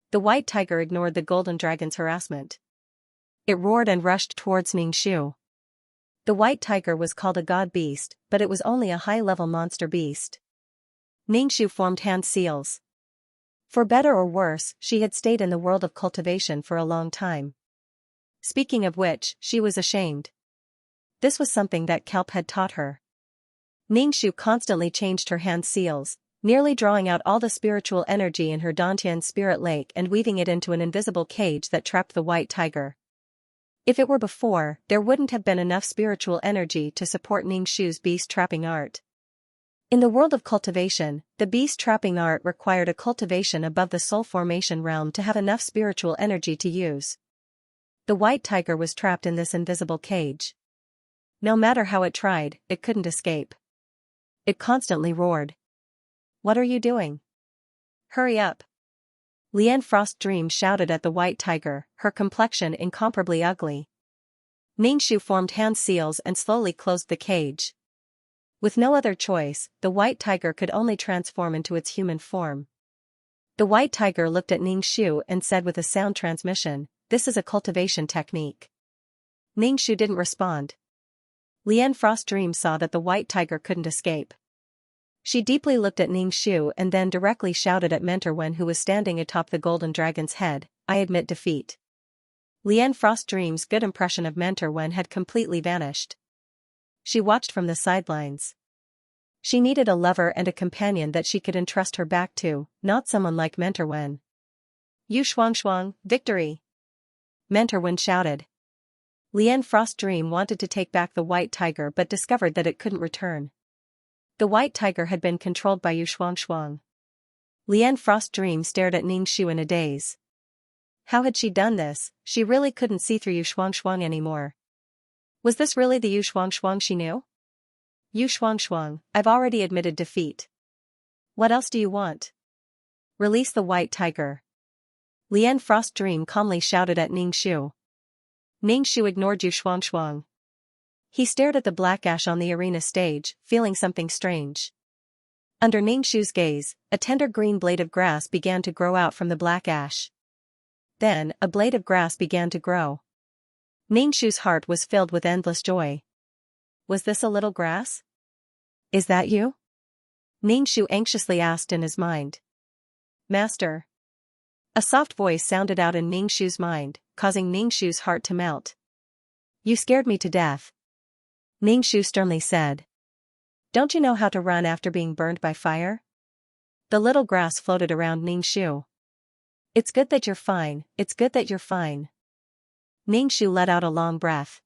The white tiger ignored the golden dragon's harassment. It roared and rushed towards Ningxu. The white tiger was called a god beast, but it was only a high-level monster beast. Ningxu formed hand seals. For better or worse, she had stayed in the world of cultivation for a long time. Speaking of which, she was ashamed. This was something that Kelp had taught her. Ningxu constantly changed her hand seals, nearly drawing out all the spiritual energy in her Dantian spirit lake and weaving it into an invisible cage that trapped the white tiger. If it were before, there wouldn't have been enough spiritual energy to support Ningxu's beast-trapping art. In the world of cultivation, the beast-trapping art required a cultivation above the soul formation realm to have enough spiritual energy to use. The white tiger was trapped in this invisible cage. No matter how it tried, it couldn't escape. It constantly roared. "What are you doing? Hurry up!" Lian Frost Dream shouted at the white tiger, her complexion incomparably ugly. Ningxu formed hand seals and slowly closed the cage. With no other choice, the white tiger could only transform into its human form. The white tiger looked at Ningxu and said with a sound transmission, "This is a cultivation technique." Ningxu didn't respond. Lian Frost Dream saw that the white tiger couldn't escape. She deeply looked at Ningxu and then directly shouted at Mentor Wen, who was standing atop the golden dragon's head, "I admit defeat." Lian Frost Dream's good impression of Mentor Wen had completely vanished. She watched from the sidelines. She needed a lover and a companion that she could entrust her back to, not someone like Mentor Wen. "Yu Shuangshuang, victory!" Mentor Wen shouted. Lian Frost Dream wanted to take back the white tiger but discovered that it couldn't return. The white tiger had been controlled by Yu Shuangshuang. Lian Frost Dream stared at Ningxu in a daze. How had she done this? She really couldn't see through Yu Shuangshuang anymore. Was this really the Yu Shuangshuang she knew? "Yu Shuangshuang, I've already admitted defeat. What else do you want? Release the white tiger." Lian Frost Dream calmly shouted at Ningxu. Ningxu ignored Yu Shuangshuang. He stared at the black ash on the arena stage, feeling something strange. Under Ningxu's gaze, a tender green blade of grass began to grow out from the black ash. Then, a blade of grass began to grow. Ningxu's heart was filled with endless joy. Was this a little grass? "Is that you?" Ningxu anxiously asked in his mind. "Master." A soft voice sounded out in Ningxu's mind, causing Ningxu's heart to melt. "You scared me to death," Ningxu sternly said. "Don't you know how to run after being burned by fire?" The little grass floated around Ningxu. "It's good that you're fine, it's good that you're fine." Ningxu let out a long breath.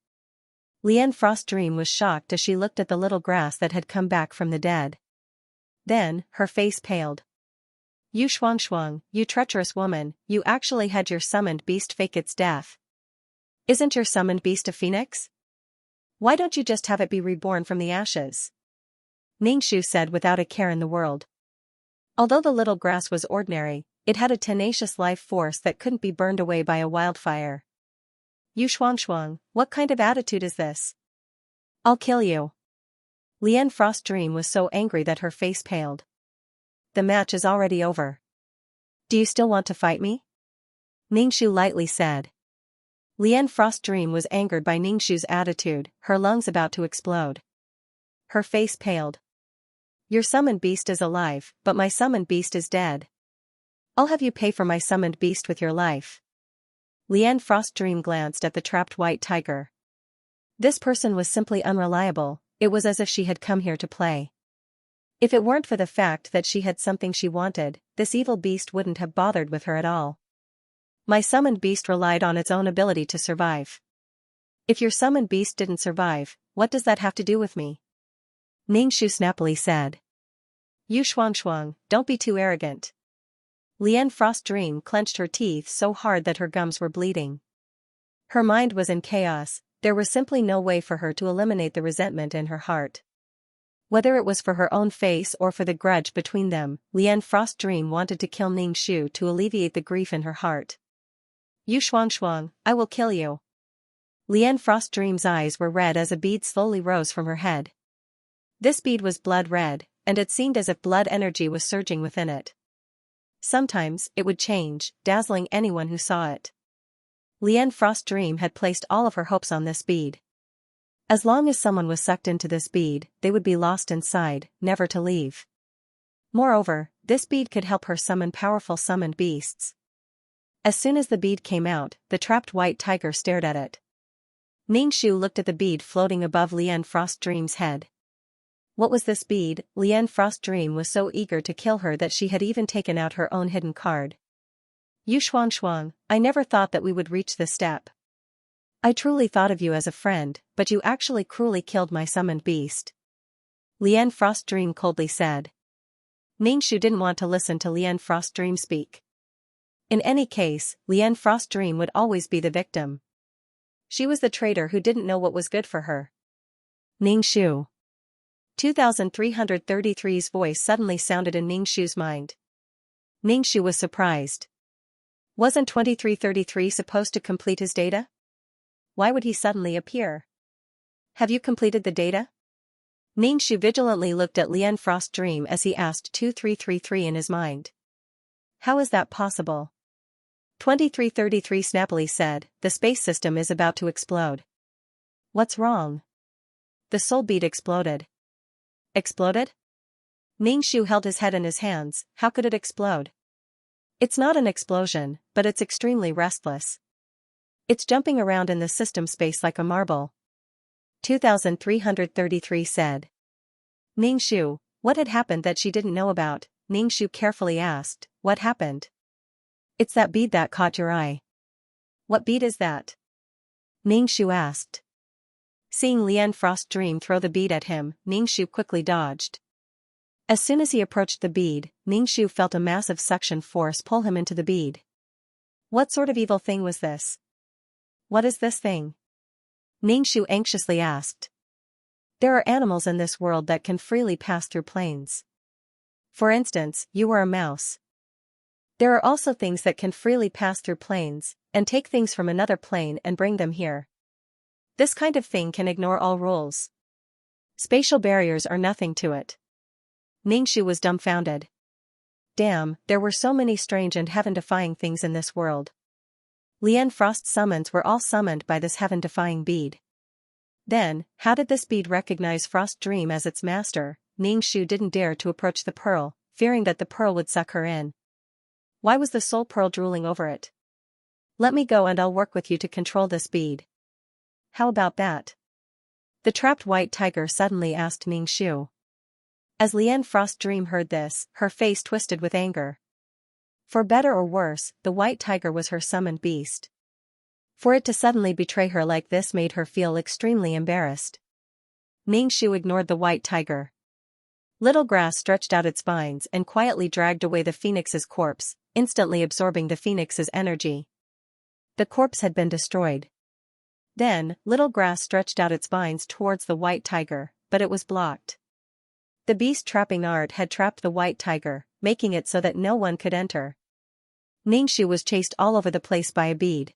Lian Frost Dream was shocked as she looked at the little grass that had come back from the dead. Then, her face paled. "Yu Shuangshuang, you treacherous woman, you actually had your summoned beast fake its death. Isn't your summoned beast a phoenix? Why don't you just have it be reborn from the ashes?" Ningxu said without a care in the world. Although the little grass was ordinary, it had a tenacious life force that couldn't be burned away by a wildfire. "Yu Shuangshuang, what kind of attitude is this? I'll kill you." Lian Frost Dream was so angry that her face paled. "The match is already over. Do you still want to fight me?" Ningxu lightly said. Lian Frost Dream was angered by Ningxu's attitude, her lungs about to explode. Her face paled. "Your summoned beast is alive, but my summoned beast is dead. I'll have you pay for my summoned beast with your life." Lian Frost Dream glanced at the trapped white tiger. This person was simply unreliable. It was as if she had come here to play. If it weren't for the fact that she had something she wanted, this evil beast wouldn't have bothered with her at all. My summoned beast relied on its own ability to survive. If your summoned beast didn't survive, what does that have to do with me? Ningxu snappily said. You Shuang, don't be too arrogant. Lian Frost Dream clenched her teeth so hard that her gums were bleeding. Her mind was in chaos, there was simply no way for her to eliminate the resentment in her heart. Whether it was for her own face or for the grudge between them, Lian Frost Dream wanted to kill Ningxu to alleviate the grief in her heart. You Shuang, I will kill you. Lian Frost Dream's eyes were red as a bead slowly rose from her head. This bead was blood red, and it seemed as if blood energy was surging within it. Sometimes, it would change, dazzling anyone who saw it. Lian Frost Dream had placed all of her hopes on this bead. As long as someone was sucked into this bead, they would be lost inside, never to leave. Moreover, this bead could help her summon powerful summoned beasts. As soon as the bead came out, the trapped white tiger stared at it. Ningxu looked at the bead floating above Lian Frost Dream's head. What was this bead? Lian Frost Dream was so eager to kill her that she had even taken out her own hidden card. You Shuang, I never thought that we would reach this step. I truly thought of you as a friend, but you actually cruelly killed my summoned beast. Lian Frost Dream coldly said. Ningxu didn't want to listen to Lian Frost Dream speak. In any case, Lian Frost Dream would always be the victim. She was the traitor who didn't know what was good for her. Ningxu. 2333's voice suddenly sounded in Ningxu's mind. Ningxu was surprised. Wasn't 2333 supposed to complete his data? Why would he suddenly appear? Have you completed the data? Ningxu vigilantly looked at Lian Frost Dream as he asked 2333 in his mind. How is that possible? 2333 snappily said, the space system is about to explode. What's wrong? The soul bead exploded. Exploded? Ningxu held his head in his hands. How could it explode? It's not an explosion, but it's extremely restless. It's jumping around in the system space like a marble. 2333 said. Ningxu, what had happened that she didn't know about? Ningxu carefully asked, what happened? It's that bead that caught your eye. What bead is that? Ningxu asked. Seeing Lian Frost Dream throw the bead at him, Ningxu quickly dodged. As soon as he approached the bead, Ningxu felt a massive suction force pull him into the bead. What sort of evil thing was this? What is this thing? Ningxu anxiously asked. There are animals in this world that can freely pass through planes. For instance, you are a mouse. There are also things that can freely pass through planes, and take things from another plane and bring them here. This kind of thing can ignore all rules. Spatial barriers are nothing to it. Ningxu was dumbfounded. Damn, there were so many strange and heaven-defying things in this world. Lian Frost's summons were all summoned by this heaven-defying bead. Then, how did this bead recognize Frost Dream as its master? Ningxu didn't dare to approach the pearl, fearing that the pearl would suck her in. Why was the soul pearl drooling over it? Let me go and I'll work with you to control this bead. How about that? The trapped white tiger suddenly asked Ningxu. As Lian Frost Dream heard this, her face twisted with anger. For better or worse, the white tiger was her summoned beast. For it to suddenly betray her like this made her feel extremely embarrassed. Ningxu ignored the white tiger. Little Grass stretched out its vines and quietly dragged away the phoenix's corpse, instantly absorbing the phoenix's energy. The corpse had been destroyed. Then, Little Grass stretched out its vines towards the white tiger, but it was blocked. The beast trapping art had trapped the white tiger, making it so that no one could enter. Ningxu was chased all over the place by a bead.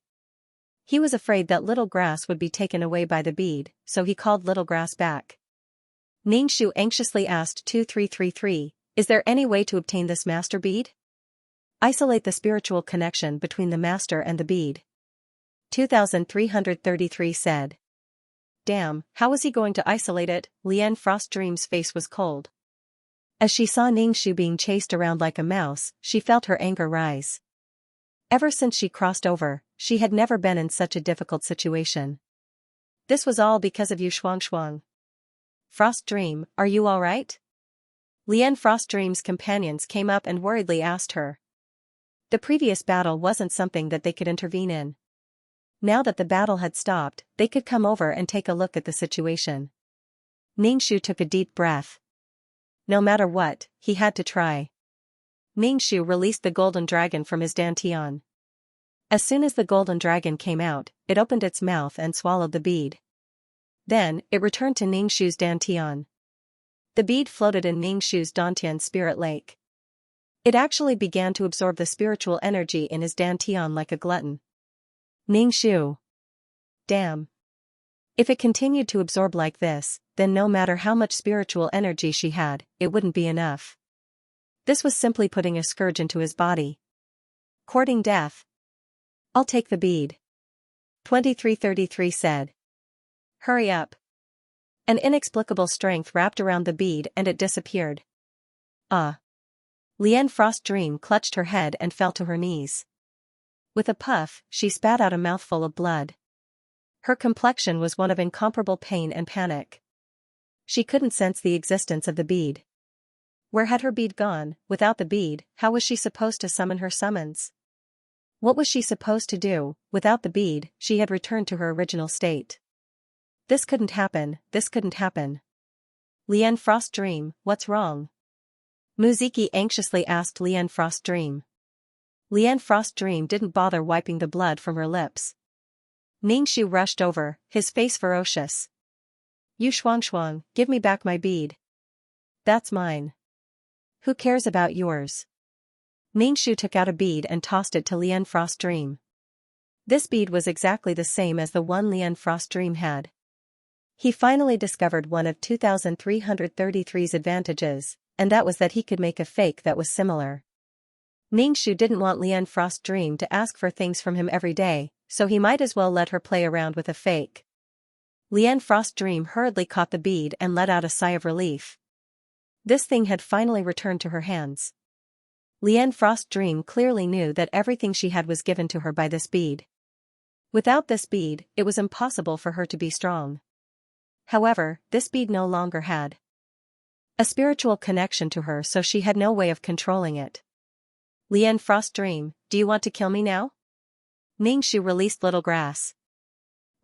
He was afraid that Little Grass would be taken away by the bead, so he called Little Grass back. Ningxu anxiously asked 2333, is there any way to obtain this master bead? Isolate the spiritual connection between the master and the bead. 2333 said. Damn, how was he going to isolate it? Lian Frost Dream's face was cold. As she saw Ningxu being chased around like a mouse, she felt her anger rise. Ever since she crossed over, she had never been in such a difficult situation. This was all because of you Shuang. Frost Dream, are you alright? Lian Frost Dream's companions came up and worriedly asked her. The previous battle wasn't something that they could intervene in. Now that the battle had stopped, they could come over and take a look at the situation. Ningxu took a deep breath. No matter what, he had to try. Ningxu released the golden dragon from his dantian. As soon as the golden dragon came out, it opened its mouth and swallowed the bead. Then, it returned to Ningxu's dantian. The bead floated in Ningxu's dantian spirit lake. It actually began to absorb the spiritual energy in his dantian like a glutton. Ningxu. Damn. If it continued to absorb like this, then no matter how much spiritual energy she had, it wouldn't be enough. This was simply putting a scourge into his body. Courting death. I'll take the bead. 2333 said. Hurry up. An inexplicable strength wrapped around the bead and it disappeared. Lian Frost Dream clutched her head and fell to her knees. With a puff, she spat out a mouthful of blood. Her complexion was one of incomparable pain and panic. She couldn't sense the existence of the bead. Where had her bead gone? Without the bead, how was she supposed to summon her summons? What was she supposed to do? Without the bead, she had returned to her original state. This couldn't happen, this couldn't happen. Lian Frost Dream, what's wrong? Muziki anxiously asked Lian Frost Dream. Lian Frost Dream didn't bother wiping the blood from her lips. Ningxu rushed over, his face ferocious. You Xianxia, give me back my bead. That's mine. Who cares about yours? Ningxu took out a bead and tossed it to Lian Frost Dream. This bead was exactly the same as the one Lian Frost Dream had. He finally discovered one of 2333's advantages, and that was that he could make a fake that was similar. Ningxu didn't want Lian Frost Dream to ask for things from him every day, so he might as well let her play around with a fake. Lian Frost Dream hurriedly caught the bead and let out a sigh of relief. This thing had finally returned to her hands. Lian Frost Dream clearly knew that everything she had was given to her by this bead. Without this bead, it was impossible for her to be strong. However, this bead no longer had a spiritual connection to her, so she had no way of controlling it. Lian Frost Dream, do you want to kill me now? Ningxu released Little Grass.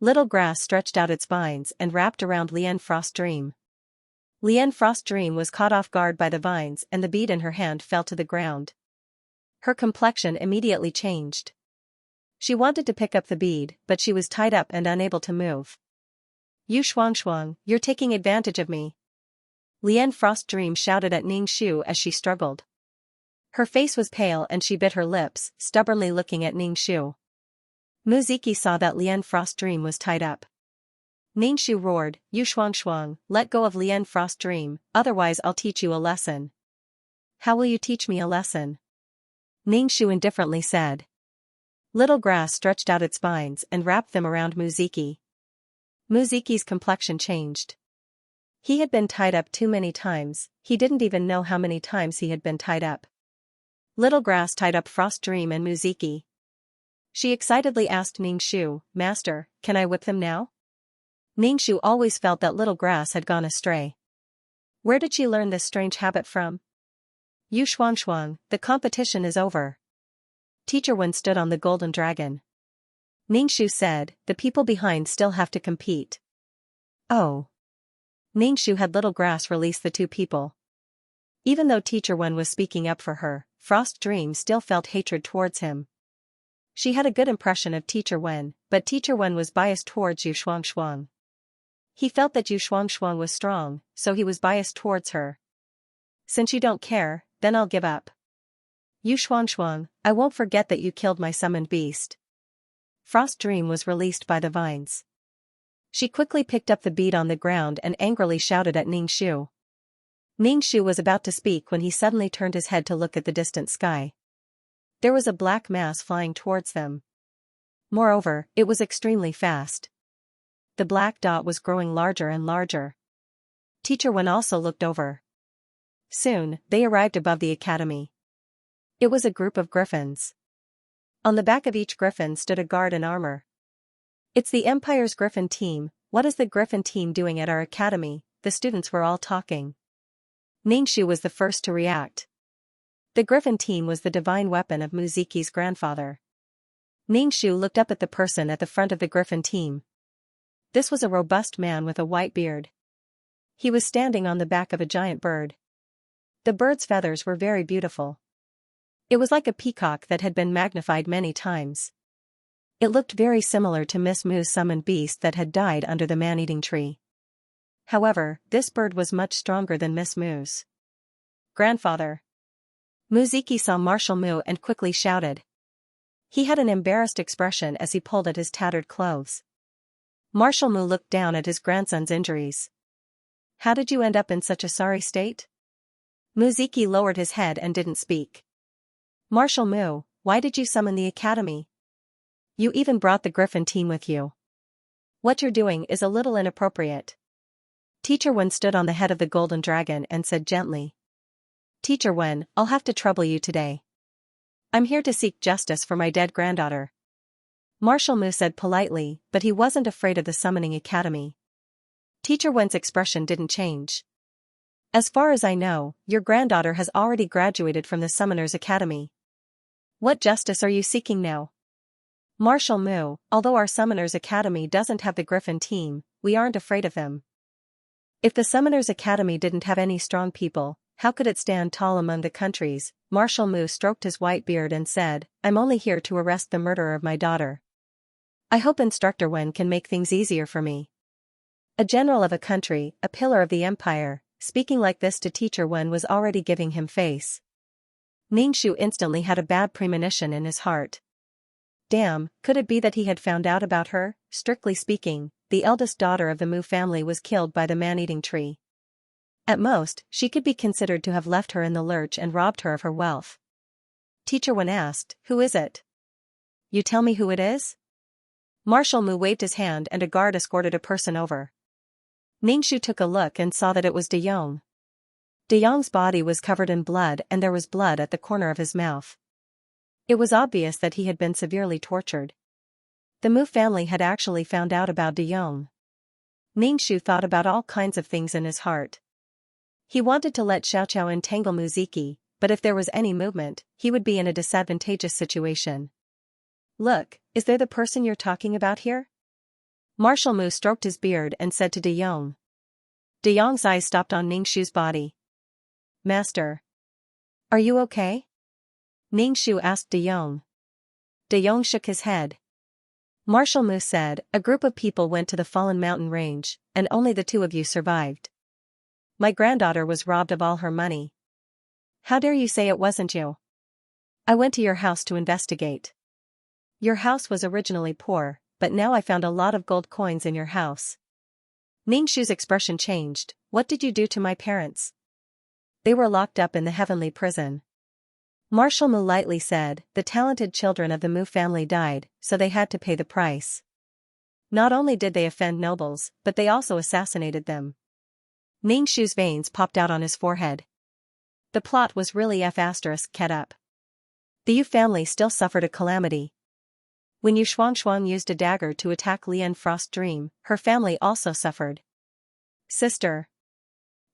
Little Grass stretched out its vines and wrapped around Lian Frost Dream. Lian Frost Dream was caught off guard by the vines and the bead in her hand fell to the ground. Her complexion immediately changed. She wanted to pick up the bead, but she was tied up and unable to move. You Xianxia, you're taking advantage of me. Lian Frost Dream shouted at Ningxu as she struggled. Her face was pale and she bit her lips, stubbornly looking at Ningxu. Muziki saw that Lian Frost Dream was tied up. Ningxu roared, You Xianxia, let go of Lian Frost Dream, otherwise I'll teach you a lesson. How will you teach me a lesson? Ningxu indifferently said. Little Grass stretched out its vines and wrapped them around Muziki. Muziki's complexion changed. He had been tied up too many times, he didn't even know how many times he had been tied up. Little Grass tied up Frost Dream and Muziki. She excitedly asked Ningxu, Master, can I whip them now? Ningxu always felt that Little Grass had gone astray. Where did she learn this strange habit from? You Xianxia, the competition is over. Teacher Wen stood on the golden dragon. Ningxu said, the people behind still have to compete. Oh. Ningxu had Little Grass release the two people. Even though Teacher Wen was speaking up for her, Frost Dream still felt hatred towards him. She had a good impression of Teacher Wen, but Teacher Wen was biased towards Yu Xianxia. He felt that Yu Xianxia was strong, so he was biased towards her. Since you don't care, then I'll give up. Yu Xianxia, I won't forget that you killed my summoned beast. Frost Dream was released by the vines. She quickly picked up the bead on the ground and angrily shouted at Ningxu. Ningxu was about to speak when he suddenly turned his head to look at the distant sky. There was a black mass flying towards them. Moreover, it was extremely fast. The black dot was growing larger and larger. Teacher Wen also looked over. Soon, they arrived above the academy. It was a group of griffins. On the back of each griffin stood a guard in armor. It's the Empire's Griffin team. What is the Griffin team doing at our academy? The students were all talking. Ningxu was the first to react. The griffin team was the divine weapon of Muziki's grandfather. Ningxu looked up at the person at the front of the griffin team. This was a robust man with a white beard. He was standing on the back of a giant bird. The bird's feathers were very beautiful. It was like a peacock that had been magnified many times. It looked very similar to Miss Mu's summoned beast that had died under the man-eating tree. However, this bird was much stronger than Miss Mu's. Grandfather. Muziki saw Marshal Mu and quickly shouted. He had an embarrassed expression as he pulled at his tattered clothes. Marshal Mu looked down at his grandson's injuries. How did you end up in such a sorry state? Muziki lowered his head and didn't speak. Marshal Mu, why did you summon the academy? You even brought the griffin team with you. What you're doing is a little inappropriate. Teacher Wen stood on the head of the golden dragon and said gently. Teacher Wen, I'll have to trouble you today. I'm here to seek justice for my dead granddaughter. Marshal Mu said politely, but he wasn't afraid of the summoning academy. Teacher Wen's expression didn't change. As far as I know, your granddaughter has already graduated from the Summoners Academy. What justice are you seeking now? Marshal Mu, although our Summoners Academy doesn't have the griffin team, we aren't afraid of them. If the Summoners Academy didn't have any strong people, how could it stand tall among the countries? Marshal Mu stroked his white beard and said, I'm only here to arrest the murderer of my daughter. I hope Instructor Wen can make things easier for me. A general of a country, a pillar of the empire, speaking like this to Teacher Wen was already giving him face. Ningxu instantly had a bad premonition in his heart. Damn, could it be that he had found out about her? Strictly speaking, the eldest daughter of the Mu family was killed by the man-eating tree. At most, she could be considered to have left her in the lurch and robbed her of her wealth. Teacher Wen asked, who is it? You tell me who it is? Marshal Mu waved his hand and a guard escorted a person over. Ningxu took a look and saw that it was De Yong. De Yong's body was covered in blood and there was blood at the corner of his mouth. It was obvious that he had been severely tortured. The Mu family had actually found out about De Yong. Ningxu thought about all kinds of things in his heart. He wanted to let Xiaoqiao entangle Muziki, but if there was any movement, he would be in a disadvantageous situation. Look, is there the person you're talking about here? Marshal Mu stroked his beard and said to De Yong. De Yong's eyes stopped on Ningxu's body. Master. Are you okay? Ningxu asked De Yong. De Yong shook his head. Marshal Mu said, a group of people went to the fallen mountain range, and only the two of you survived. My granddaughter was robbed of all her money. How dare you say it wasn't you? I went to your house to investigate. Your house was originally poor, but now I found a lot of gold coins in your house. Ningxu's expression changed. What did you do to my parents? They were locked up in the heavenly prison. Marshal Mu lightly said, the talented children of the Mu family died, so they had to pay the price. Not only did they offend nobles, but they also assassinated them. Ningxu's veins popped out on his forehead. The plot was really **ket up. The Yu family still suffered a calamity. When Yu Shuangshuang used a dagger to attack Lian Frost's dream, her family also suffered. Sister.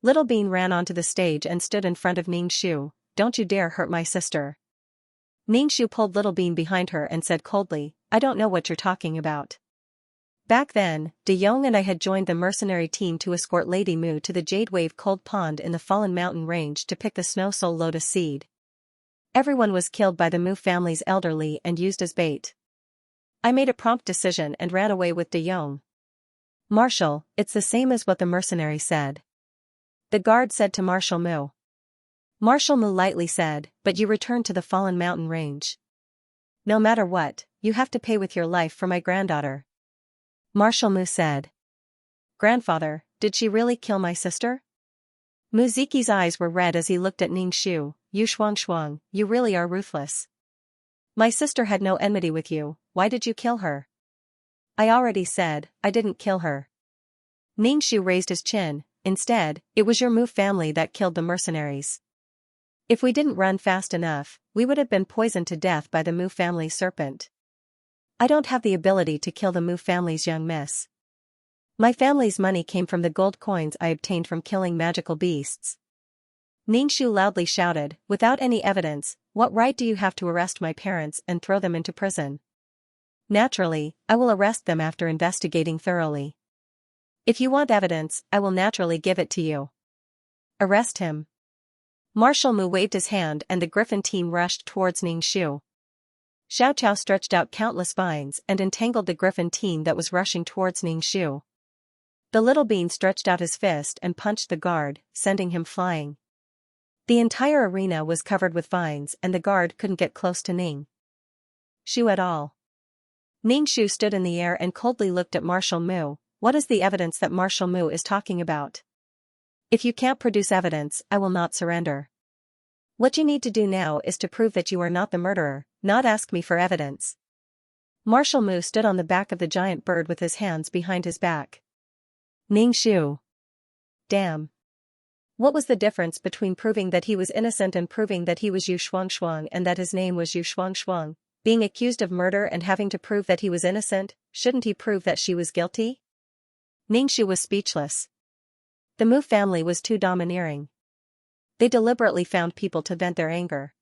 Little Bean ran onto the stage and stood in front of Ningxu. Don't you dare hurt my sister. Ningxu pulled Little Bean behind her and said coldly, I don't know what you're talking about. Back then, De Yong and I had joined the mercenary team to escort Lady Mu to the Jade Wave Cold Pond in the Fallen Mountain Range to pick the Snow Soul Lotus seed. Everyone was killed by the Mu family's elderly and used as bait. I made a prompt decision and ran away with De Yong. Marshal, it's the same as what the mercenary said. The guard said to Marshal Mu. Marshal Mu lightly said, but you returned to the Fallen Mountain Range. No matter what, you have to pay with your life for my granddaughter. Marshal Mu said. Grandfather, did she really kill my sister? Muziki's eyes were red as he looked at Ningxu. You Shuangshuang, you really are ruthless. My sister had no enmity with you, why did you kill her? I already said, I didn't kill her. Ningxu raised his chin. Instead, it was your Mu family that killed the mercenaries. If we didn't run fast enough, we would have been poisoned to death by the Mu family's serpent. I don't have the ability to kill the Mu family's young miss. My family's money came from the gold coins I obtained from killing magical beasts. Ningxu loudly shouted, "Without any evidence, what right do you have to arrest my parents and throw them into prison? Naturally, I will arrest them after investigating thoroughly. If you want evidence, I will naturally give it to you. Arrest him." Marshal Mu waved his hand and the Griffin team rushed towards Ningxu. Xiaoqiao stretched out countless vines and entangled the Griffin team that was rushing towards Ningxu. The little bean stretched out his fist and punched the guard, sending him flying. The entire arena was covered with vines and the guard couldn't get close to Ningxu at all. Ningxu stood in the air and coldly looked at Marshal Mu. "What is the evidence that Marshal Mu is talking about? If you can't produce evidence, I will not surrender. What you need to do now is to prove that you are not the murderer, not ask me for evidence." Marshal Mu stood on the back of the giant bird with his hands behind his back. Ningxu. Damn. What was the difference between proving that he was innocent and proving that he was Yu Shuangshuang and that his name was Yu Shuangshuang? Being accused of murder and having to prove that he was innocent, shouldn't he prove that she was guilty? Ningxu was speechless. The Mu family was too domineering. They deliberately found people to vent their anger.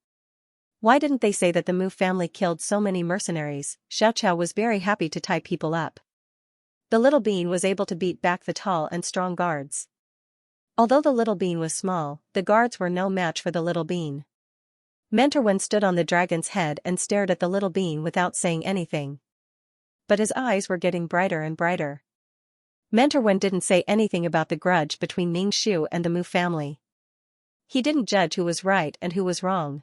Why didn't they say that the Mu family killed so many mercenaries? Xiaoqiao was very happy to tie people up. The little bean was able to beat back the tall and strong guards. Although the little bean was small, the guards were no match for the little bean. Mentor Wen stood on the dragon's head and stared at the little bean without saying anything. But his eyes were getting brighter and brighter. Mentor Wen didn't say anything about the grudge between Ningxu and the Mu family. He didn't judge who was right and who was wrong.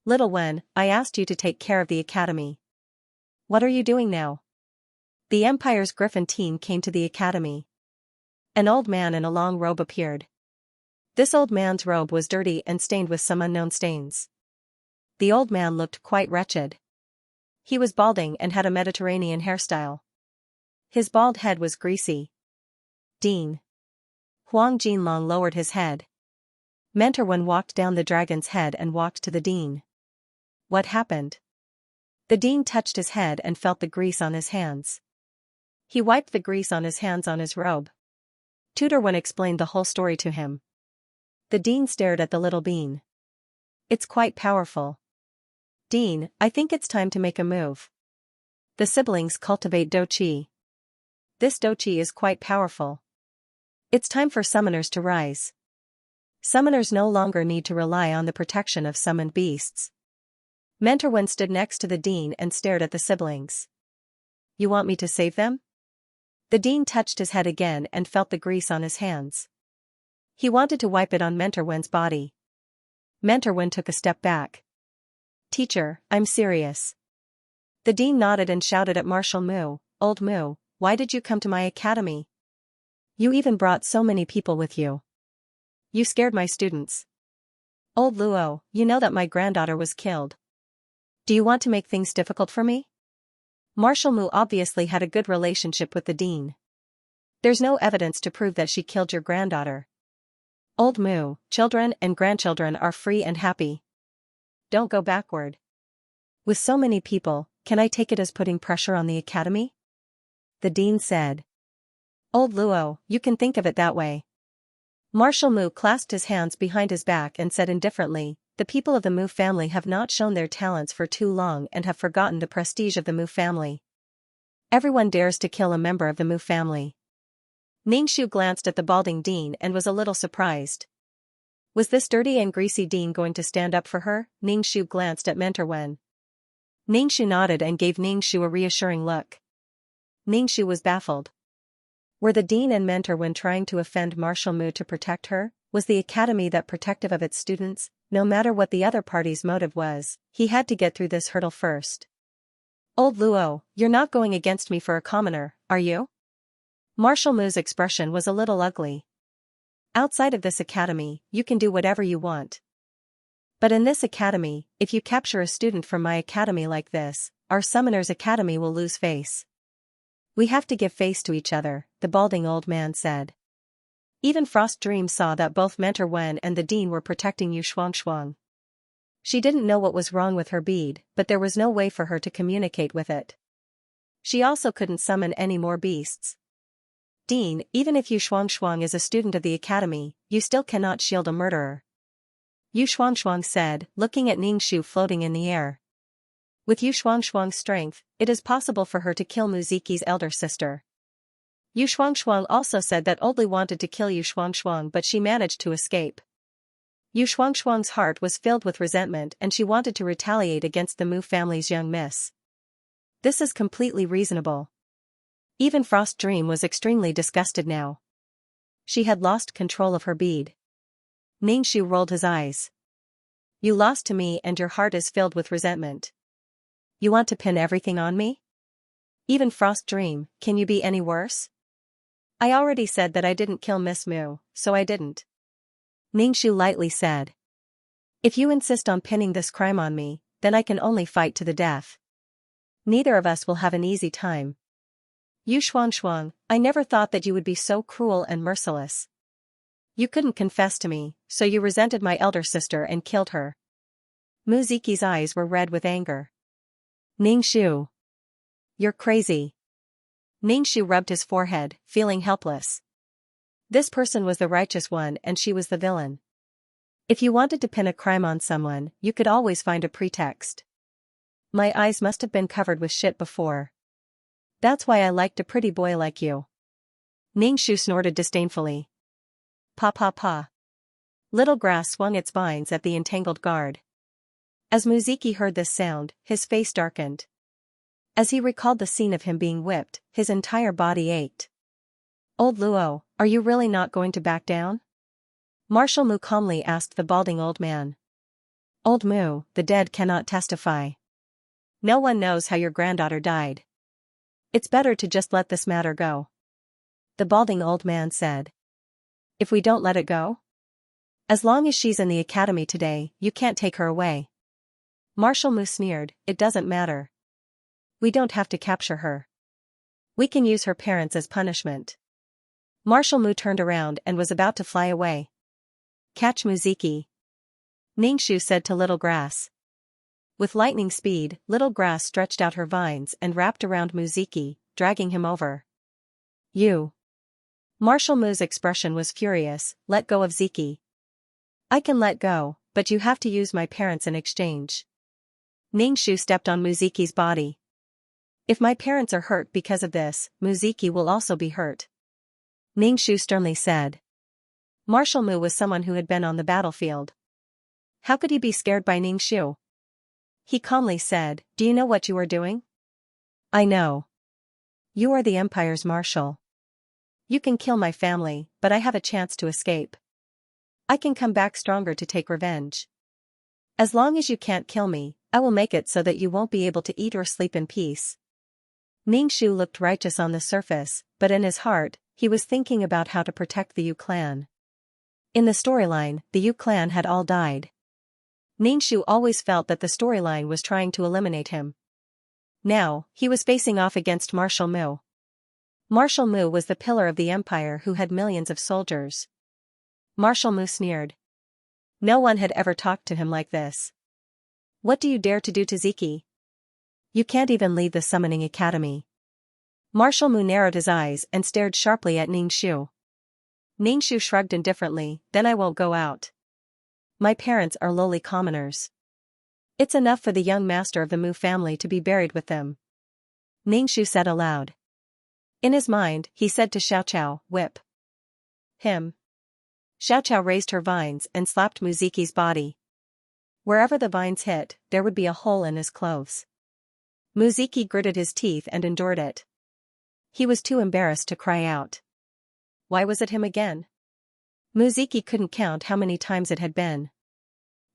"Little Wen, I asked you to take care of the academy. What are you doing now?" The Empire's Griffin team came to the academy. An old man in a long robe appeared. This old man's robe was dirty and stained with some unknown stains. The old man looked quite wretched. He was balding and had a Mediterranean hairstyle. His bald head was greasy. "Dean." Huang Jinlong lowered his head. Mentor Wen walked down the dragon's head and walked to the dean. "What happened?" The dean touched his head and felt the grease on his hands. He wiped the grease on his hands on his robe. Tutor Wen explained the whole story to him. The dean stared at the little bean. "It's quite powerful. Dean, I think it's time to make a move. The siblings cultivate Douqi. This Douqi is quite powerful. It's time for summoners to rise. Summoners no longer need to rely on the protection of summoned beasts." Mentor Wen stood next to the dean and stared at the siblings. "You want me to save them?" The dean touched his head again and felt the grease on his hands. He wanted to wipe it on Mentor Wen's body. Mentor Wen took a step back. "Teacher, I'm serious." The dean nodded and shouted at Marshal Mu, "Old Mu, why did you come to my academy? You even brought so many people with you. You scared my students. Old Luo, you know that my granddaughter was killed. Do you want to make things difficult for me?" Marshal Mu obviously had a good relationship with the dean. "There's no evidence to prove that she killed your granddaughter. Old Mu, children and grandchildren are free and happy. Don't go backward. With so many people, can I take it as putting pressure on the academy?" The dean said. "Old Luo, you can think of it that way." Marshal Mu clasped his hands behind his back and said indifferently, "The people of the Mu family have not shown their talents for too long and have forgotten the prestige of the Mu family. Everyone dares to kill a member of the Mu family." Ningxu glanced at the balding dean and was a little surprised. Was this dirty and greasy dean going to stand up for her? Ningxu glanced at Mentor Wen. Ningxu nodded and gave Ningxu a reassuring look. Ningxu was baffled. Were the dean and Mentor Wen trying to offend Marshal Mu to protect her? Was the academy that protective of its students? No matter what the other party's motive was, he had to get through this hurdle first. "Old Luo, you're not going against me for a commoner, are you?" Marshal Mu's expression was a little ugly. "Outside of this academy, you can do whatever you want. But in this academy, if you capture a student from my academy like this, our Summoner's Academy will lose face. We have to give face to each other," the balding old man said. Even Frost Dream saw that both Mentor Wen and the dean were protecting Yu Shuangshuang. She didn't know what was wrong with her bead, but there was no way for her to communicate with it. She also couldn't summon any more beasts. "Dean, even if Yu Shuangshuang is a student of the academy, you still cannot shield a murderer. Yu Shuangshuang said, looking at Ningxu floating in the air. With Yu Shuangshuang's strength, it is possible for her to kill Muziki's elder sister. Yu Shuangshuang also said that Oldly wanted to kill Yu Shuangshuang, but she managed to escape. Yu Shuangshuang's heart was filled with resentment and she wanted to retaliate against the Mu family's young miss. This is completely reasonable. Even Frost Dream was extremely disgusted now. She had lost control of her bead. Ningxu rolled his eyes. You lost to me and your heart is filled with resentment. You want to pin everything on me? Even Frost Dream, can you be any worse? I already said that I didn't kill Miss Mu, so I didn't. Ningxu lightly said. If you insist on pinning this crime on me, then I can only fight to the death. Neither of us will have an easy time. Yu Shuangshuang, I never thought that you would be so cruel and merciless. You couldn't confess to me, so you resented my elder sister and killed her. Muziki's eyes were red with anger. Ningxu. You're crazy. Ningxu rubbed his forehead, feeling helpless. This person was the righteous one and she was the villain. If you wanted to pin a crime on someone, you could always find a pretext. My eyes must have been covered with shit before. That's why I liked a pretty boy like you. Ningxu snorted disdainfully. Pa pa pa. Little grass swung its vines at the entangled guard. As Muziki heard this sound, his face darkened. As he recalled the scene of him being whipped, his entire body ached. Old Luo, are you really not going to back down? Marshal Mu calmly asked the balding old man. Old Mu, the dead cannot testify. No one knows how your granddaughter died. It's better to just let this matter go. The balding old man said. If we don't let it go? As long as she's in the academy today, you can't take her away. Marshal Mu sneered, it doesn't matter. We don't have to capture her. We can use her parents as punishment. Marshal Mu turned around and was about to fly away. Catch Muziki. Ningxu said to Little Grass. With lightning speed, Little Grass stretched out her vines and wrapped around Muziki, dragging him over. You. Marshal Mu's expression was furious, let go of Ziki. I can let go, but you have to use my parents in exchange. Ningxu stepped on Muziki's body. If my parents are hurt because of this, Muziki will also be hurt. Ningxu sternly said. Marshal Mu was someone who had been on the battlefield. How could he be scared by Ningxu? He calmly said, do you know what you are doing? I know. You are the Empire's marshal. You can kill my family, but I have a chance to escape. I can come back stronger to take revenge. As long as you can't kill me, I will make it so that you won't be able to eat or sleep in peace. Ningxu looked righteous on the surface, but in his heart, he was thinking about how to protect the Yu clan. In the storyline, the Yu clan had all died. Ningxu always felt that the storyline was trying to eliminate him. Now, he was facing off against Marshal Mu. Marshal Mu was the pillar of the empire who had millions of soldiers. Marshal Mu sneered. No one had ever talked to him like this. What do you dare to do to Ziki? You can't even lead the summoning academy. Marshal Mu narrowed his eyes and stared sharply at Ningxu. Ningxu shrugged indifferently, then I won't go out. My parents are lowly commoners. It's enough for the young master of the Mu family to be buried with them. Ningxu said aloud. In his mind, he said to Xiaoqiao, whip him. Xiaoqiao raised her vines and slapped Muziki's body. Wherever the vines hit, there would be a hole in his clothes. Muziki gritted his teeth and endured it. He was too embarrassed to cry out. Why was it him again? Muziki couldn't count how many times it had been.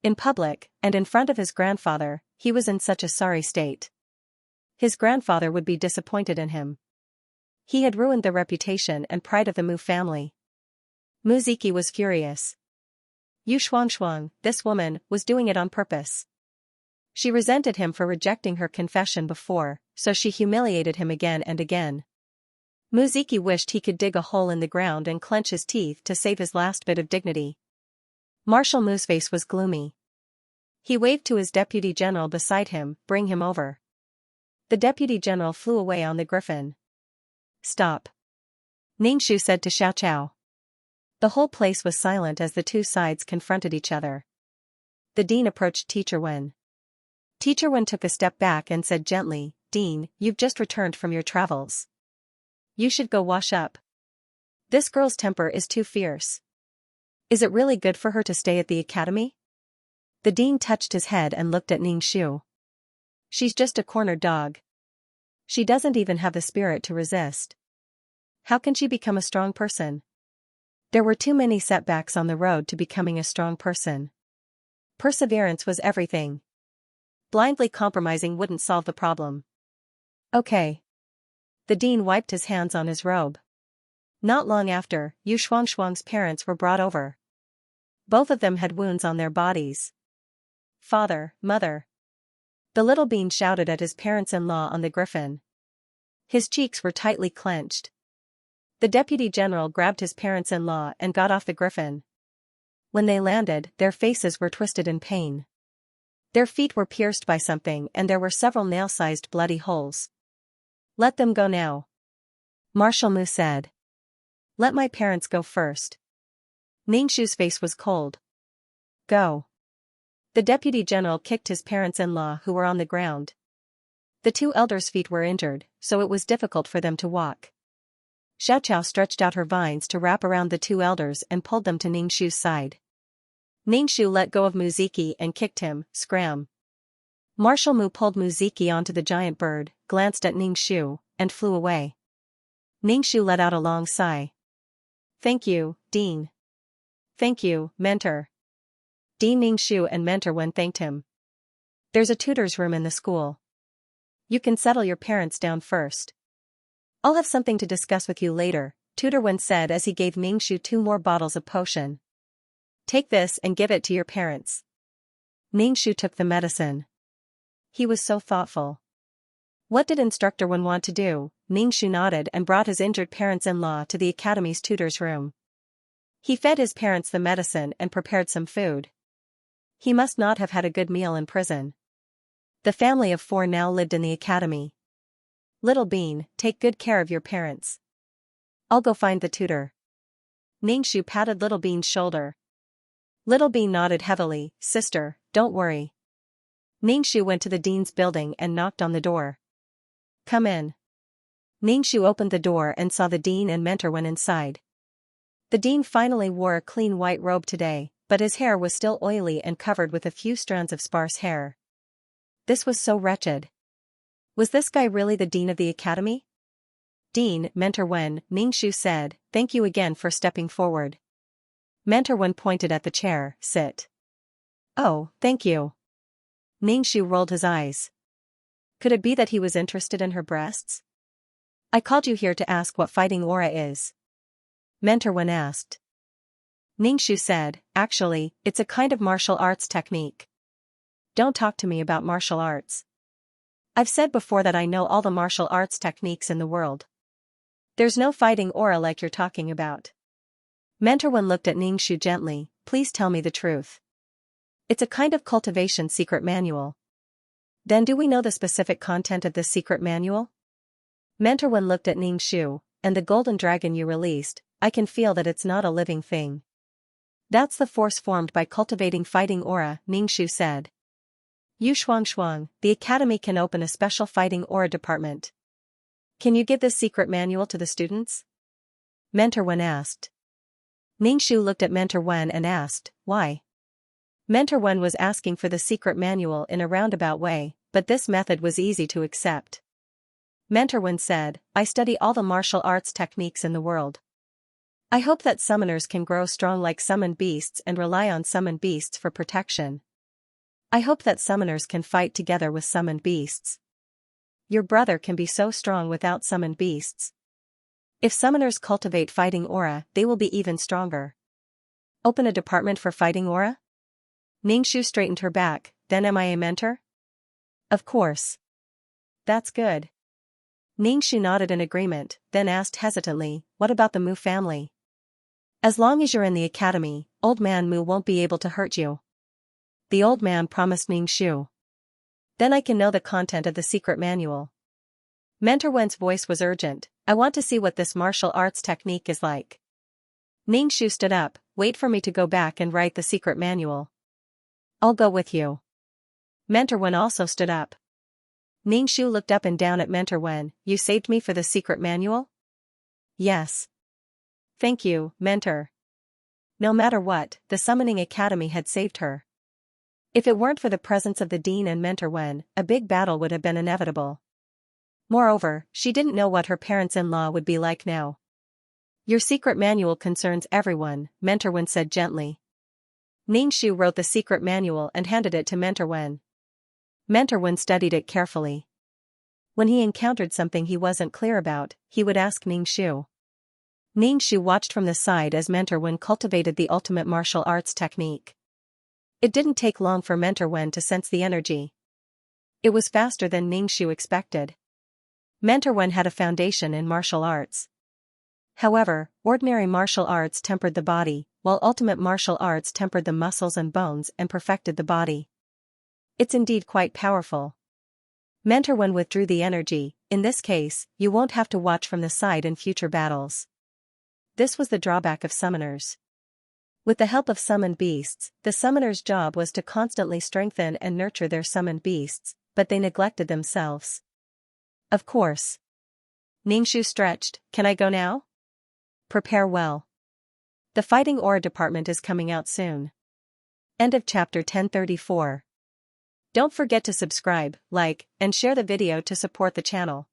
In public, and in front of his grandfather, he was in such a sorry state. His grandfather would be disappointed in him. He had ruined the reputation and pride of the Mu family. Muziki was furious. Yu Shuangshuang, this woman, was doing it on purpose. She resented him for rejecting her confession before, so she humiliated him again and again. Muziki wished he could dig a hole in the ground and clench his teeth to save his last bit of dignity. Marshal Mu's face was gloomy. He waved to his deputy general beside him, bring him over. The deputy general flew away on the griffin. Stop. Ningxu said to Xiaoqiao. The whole place was silent as the two sides confronted each other. The dean approached Teacher Wen. Teacher Wen took a step back and said gently, "Dean, you've just returned from your travels. You should go wash up. This girl's temper is too fierce. Is it really good for her to stay at the academy?" The dean touched his head and looked at Ning Shu. "She's just a cornered dog. She doesn't even have the spirit to resist. How can she become a strong person?" There were too many setbacks on the road to becoming a strong person. Perseverance was everything. Blindly compromising wouldn't solve the problem. "Okay." The dean wiped his hands on his robe. Not long after, Yu Shuangshuang's parents were brought over. Both of them had wounds on their bodies. "Father, mother." The little bean shouted at his parents-in-law on the griffin. His cheeks were tightly clenched. The deputy general grabbed his parents-in-law and got off the griffin. When they landed, their faces were twisted in pain. Their feet were pierced by something and there were several nail-sized bloody holes. "Let them go now," Marshal Mu said. "Let my parents go first." Ning Shu's face was cold. "Go." The deputy general kicked his parents-in-law who were on the ground. The two elders' feet were injured, so it was difficult for them to walk. Xiaoqiao stretched out her vines to wrap around the two elders and pulled them to Ning Shu's side. Ning Shu let go of Muziki and kicked him, scram. Marshal Mu pulled Muziki onto the giant bird, glanced at Ning Shu, and flew away. Ning Shu let out a long sigh. "Thank you, Dean. Thank you, Mentor." Dean Ning Shu and Mentor Wen thanked him. "There's a tutor's room in the school. You can settle your parents down first. I'll have something to discuss with you later," Tutor Wen said as he gave Ning Shu 2 more bottles of potion. "Take this and give it to your parents." Ning Shu took the medicine. He was so thoughtful. What did Instructor Wen want to do? Ning Shu nodded and brought his injured parents-in-law to the academy's tutor's room. He fed his parents the medicine and prepared some food. He must not have had a good meal in prison. The family of 4 now lived in the academy. "Little Bean, take good care of your parents. I'll go find the tutor." Ning Shu patted Little Bean's shoulder. Little Bean nodded heavily. "Sister, don't worry." Ning Shu went to the dean's building and knocked on the door. "Come in." Ning Shu opened the door and saw the dean and Mentor Wen inside. The dean finally wore a clean white robe today, but his hair was still oily and covered with a few strands of sparse hair. This was so wretched. Was this guy really the dean of the academy? "Dean, Mentor Wen," Ning Shu said, "thank you again for stepping forward." Mentor Wen pointed at the chair. "Sit." "Oh, thank you." Ning Shu rolled his eyes. Could it be that he was interested in her breasts? "I called you here to ask what fighting aura is," Mentor Wen asked. Ning Shu said, "Actually, it's a kind of martial arts technique." "Don't talk to me about martial arts. I've said before that I know all the martial arts techniques in the world. There's no fighting aura like you're talking about." Mentor Wen looked at Ning Shu gently. "Please tell me the truth. It's a kind of cultivation secret manual." "Then do we know the specific content of this secret manual?" Mentor Wen looked at Ning Shu, "And the golden dragon you released, I can feel that it's not a living thing." "That's the force formed by cultivating fighting aura," Ning Shu said. "Yu Shuangshuang, the academy can open a special fighting aura department. Can you give this secret manual to the students?" Mentor Wen asked. Ning Shu looked at Mentor Wen and asked, "Why?" Mentor Wen was asking for the secret manual in a roundabout way, but this method was easy to accept. Mentor Wen said, "I study all the martial arts techniques in the world. I hope that summoners can grow strong like summoned beasts and rely on summoned beasts for protection. I hope that summoners can fight together with summoned beasts. Your brother can be so strong without summoned beasts. If summoners cultivate fighting aura, they will be even stronger. Open a department for fighting aura?" Ning Shu straightened her back. "Then am I a mentor?" "Of course." "That's good." Ning Shu nodded in agreement, then asked hesitantly, "What about the Mu family?" "As long as you're in the academy, Old Man Mu won't be able to hurt you." The old man promised Ning Shu. "Then I can know the content of the secret manual." Mentor Wen's voice was urgent. "I want to see what this martial arts technique is like." Ning Shu stood up. "Wait for me to go back and write the secret manual." I'll go with you. Mentor Wen also stood up. Ningxu looked up and down at Mentor Wen. You saved me for the secret manual? Yes. Thank you, Mentor. No matter what, the Summoning Academy had saved her. If it weren't for the presence of the Dean and Mentor Wen, a big battle would have been inevitable. Moreover, she didn't know what her parents-in-law would be like now. Your secret manual concerns everyone, Mentor Wen said gently. Ningxu wrote the secret manual and handed it to Mentor Wen. Mentor Wen studied it carefully. When he encountered something he wasn't clear about, he would ask Ningxu. Ningxu watched from the side as Mentor Wen cultivated the ultimate martial arts technique. It didn't take long for Mentor Wen to sense the energy. It was faster than Ningxu expected. Mentor Wen had a foundation in martial arts. However, ordinary martial arts tempered the body, while ultimate martial arts tempered the muscles and bones and perfected the body. It's indeed quite powerful. Mentor Wen withdrew the energy. In this case, you won't have to watch from the side in future battles. This was the drawback of summoners. With the help of summoned beasts, the summoner's job was to constantly strengthen and nurture their summoned beasts, but they neglected themselves. Of course. Ningxu stretched. Can I go now? Prepare well. The Fighting Aura department is coming out soon. End of chapter 1034. Don't forget to subscribe, like, and share the video to support the channel.